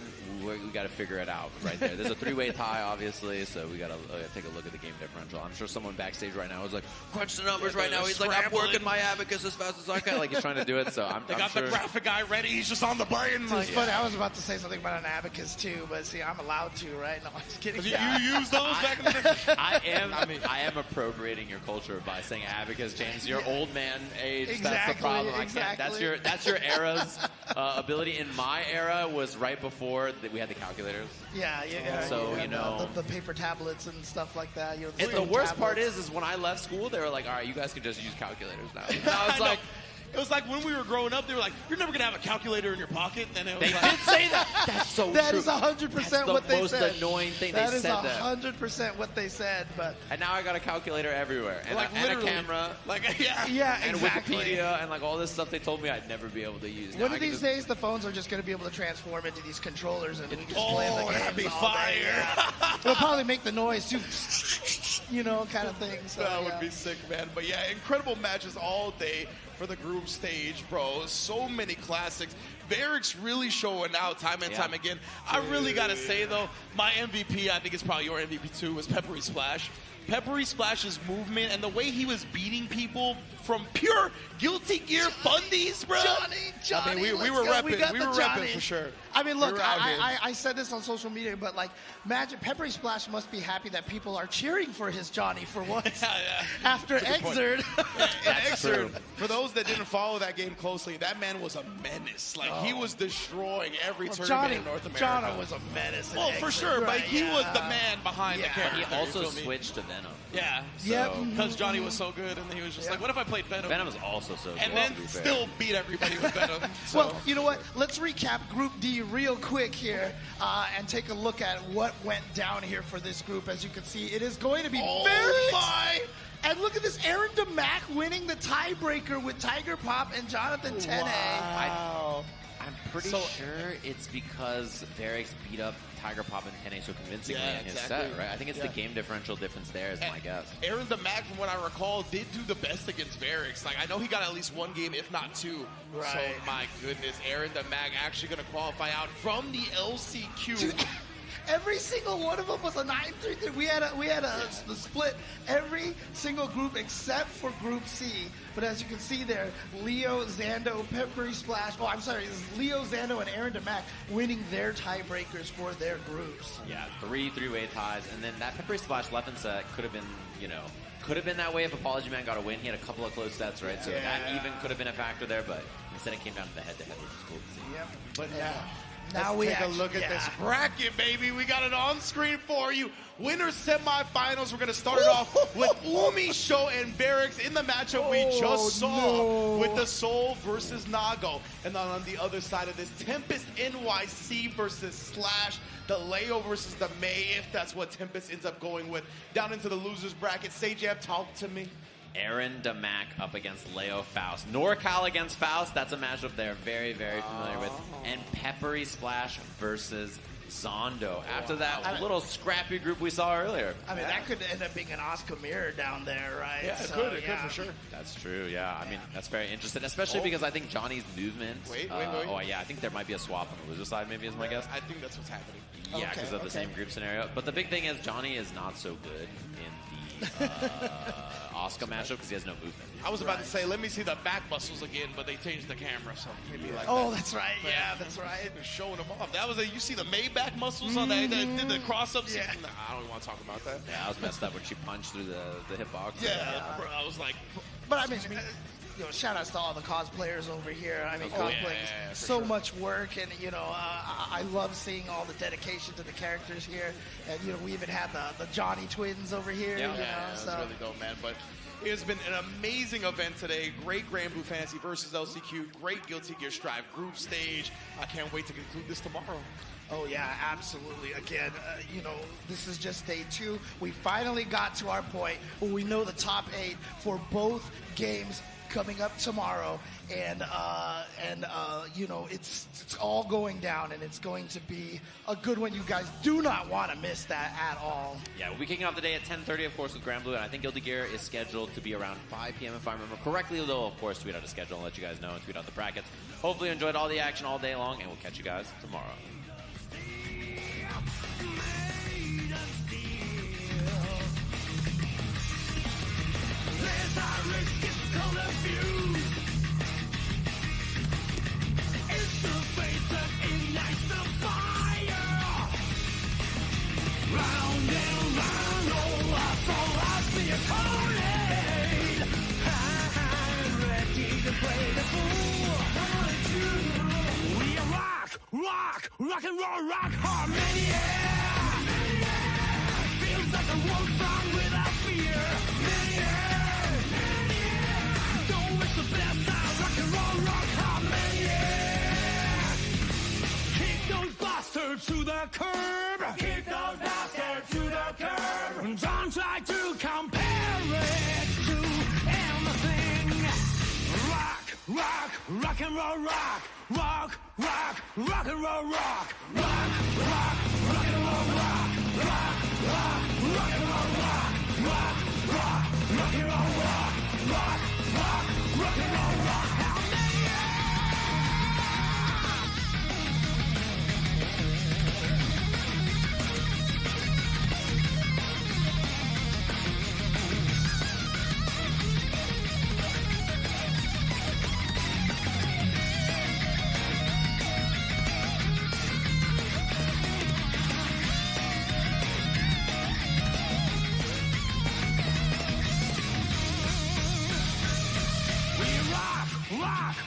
we got to figure it out right there. There's a 3-way tie, obviously, so we got to take a look at the game differential. I'm sure someone backstage right now is like, crunch the numbers right now. He's like, I'm working my Abacus as fast as I can. Like, he's trying to do it, so I'm They got sure. the graphic guy ready. He's just on the button. It's funny. I was about to say something about an Abacus, too, but see, I'm allowed to, right? No, I'm just kidding. You use those back in the day? I am appropriating your culture by saying Abacus, James. Your old man age. Exactly, that's the problem. exactly. That's your era's ability. In my era was right before we had the calculators. Yeah. So, you know. The paper tablets and stuff like that. You know, and the worst part is when I left school, they were like, all right, you guys can just use calculators now. And I was like, it was like when we were growing up, they were like, you're never going to have a calculator in your pocket. And it was they did say that. That's so true. That is 100% what they said. That's the most annoying thing they said that. That is 100% what they said. But and now I got a calculator everywhere. And, like and a camera. Yeah, and exactly. Wikipedia and like all this stuff they told me I'd never be able to use. One of these days, the phones are just going to be able to transform into these controllers and we can just play the games. That'd be fire. It'll probably make the noise too, kind of thing. So, that would be sick, man. But yeah, incredible matches all day for the group stage, bro. So many classics. Varix really showing out time and time again. I really got to say, though, my MVP, I think it's probably your MVP too, was Peppery Splash. Peppery Splash's movement and the way he was beating people from pure Guilty Gear fundies, bro. Johnny, I mean, we were repping for sure. I mean, look, I said this on social media, but like, imagine Peppery Splash must be happy that people are cheering for his Johnny for once after Exerd. Exerd, for those that didn't follow that game closely, that man was a menace. Like, he was destroying every tournament in North America. Johnny was a menace. Well, for sure, but he was the man behind the character. He also switched to Venom. Yeah, because Johnny was so good, and he was just like, what if I played Venom? Venom is also so good. And then still beat everybody with Venom. So. Well, you know what? Let's recap Group D real quick here and take a look at what went down here for this group. As you can see, it is going to be And look at this, Aaron DeMac winning the tiebreaker with Tiger Pop and Jonathan Tene. Wow. I'm pretty sure it's because Varix beat up Tiger Pop and Tene so convincingly in his set, right? I think it's the game differential difference there is my guess. Aaron DeMac, from what I recall, did do the best against Varix. Like, I know he got at least one game, if not two. Right. So, my goodness, Aaron DeMac actually going to qualify out from the LCQ. Dude, every single one of them was a 9-3. We had the split every single group except for Group C. But as you can see there, Leo, Zando, Peppery Splash. Oh, I'm sorry. It's Leo, Zando, and Aaron DeMac winning their tiebreakers for their groups. Yeah, three-way ties. And then that Peppery Splash Leffen set could have been, could have been that way if Apology Man got a win. He had a couple of close sets, right? So that even could have been a factor there, but instead it came down to the head-to-head, which is cool to see. Yep. But now let's take a look at this bracket, baby. We got it on screen for you. Winners semifinals. We're going to start it off with Umi Show and Varix in the matchup we just saw with the Soul versus Nago. And then on the other side of this, Tempest NYC versus Slash. The Leo versus the May, if that's what Tempest ends up going with. Down into the losers bracket. Sajab, talk to me. Aaron DeMac up against Leo Faust. NorCal against Faust, that's a matchup they're very, very familiar with. And Peppery Splash versus Zondo. After that little scrappy group we saw earlier. I mean, that could end up being an Oscar Mirror down there, right? Yeah, it could for sure. That's true, yeah. I mean, that's very interesting, especially because I think Johnny's movement. Wait. Oh, yeah, I think there might be a swap on the loser side, maybe, is my guess. I think that's what's happening. Yeah, because of the same group scenario. But the big thing is Johnny is not so good in the Oscar matchup because he has no movement. I was about to say, let me see the back muscles again, but they changed the camera, so maybe like that's right. But yeah, that's right. They're showing them off. That was you see the Maybach muscles on that did the cross-ups? Yeah. Nah, I don't even want to talk about that. Yeah, I was messed up when she punched through the hitbox. Yeah, bro, I was like... But I mean, shout outs to all the cosplayers over here. I mean, cosplaying is so much work, and I love seeing all the dedication to the characters here. And we even have the Johnny twins over here. It's really dope, man. But it has been an amazing event today. Great Grand Blue Fantasy versus LCQ. Great Guilty Gear Strive group stage. I can't wait to conclude this tomorrow. Oh, yeah, absolutely. Again, this is just day 2. We finally got to our point where we know the top 8 for both games coming up tomorrow, and it's all going down, and it's going to be a good one. You guys do not want to miss that at all. Yeah, we'll be kicking off the day at 10:30, of course, with Grand Blue, and I think Guilty Gear is scheduled to be around 5 p.m. if I remember correctly. They'll, of course, tweet out a schedule and let you guys know and tweet out the brackets. Hopefully you enjoyed all the action all day long, and we'll catch you guys tomorrow. Round and round, oh, I fall out the opponent. I'm ready to play the fool. We rock and roll, rock harmony. Feels like a wolf song without fear. Don't miss the best time, rock and roll, rock harmony. Kick those bastards to the curb. Kick those bastards to the curb. Don't try to compare it to anything. Rock and roll, rock and roll, rock and roll, rock and roll, rock and roll, rock and roll, rock.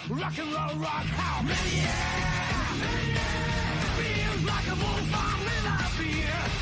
rock, rock and roll rock. How many? Feels like a wolf, I'm in a fear.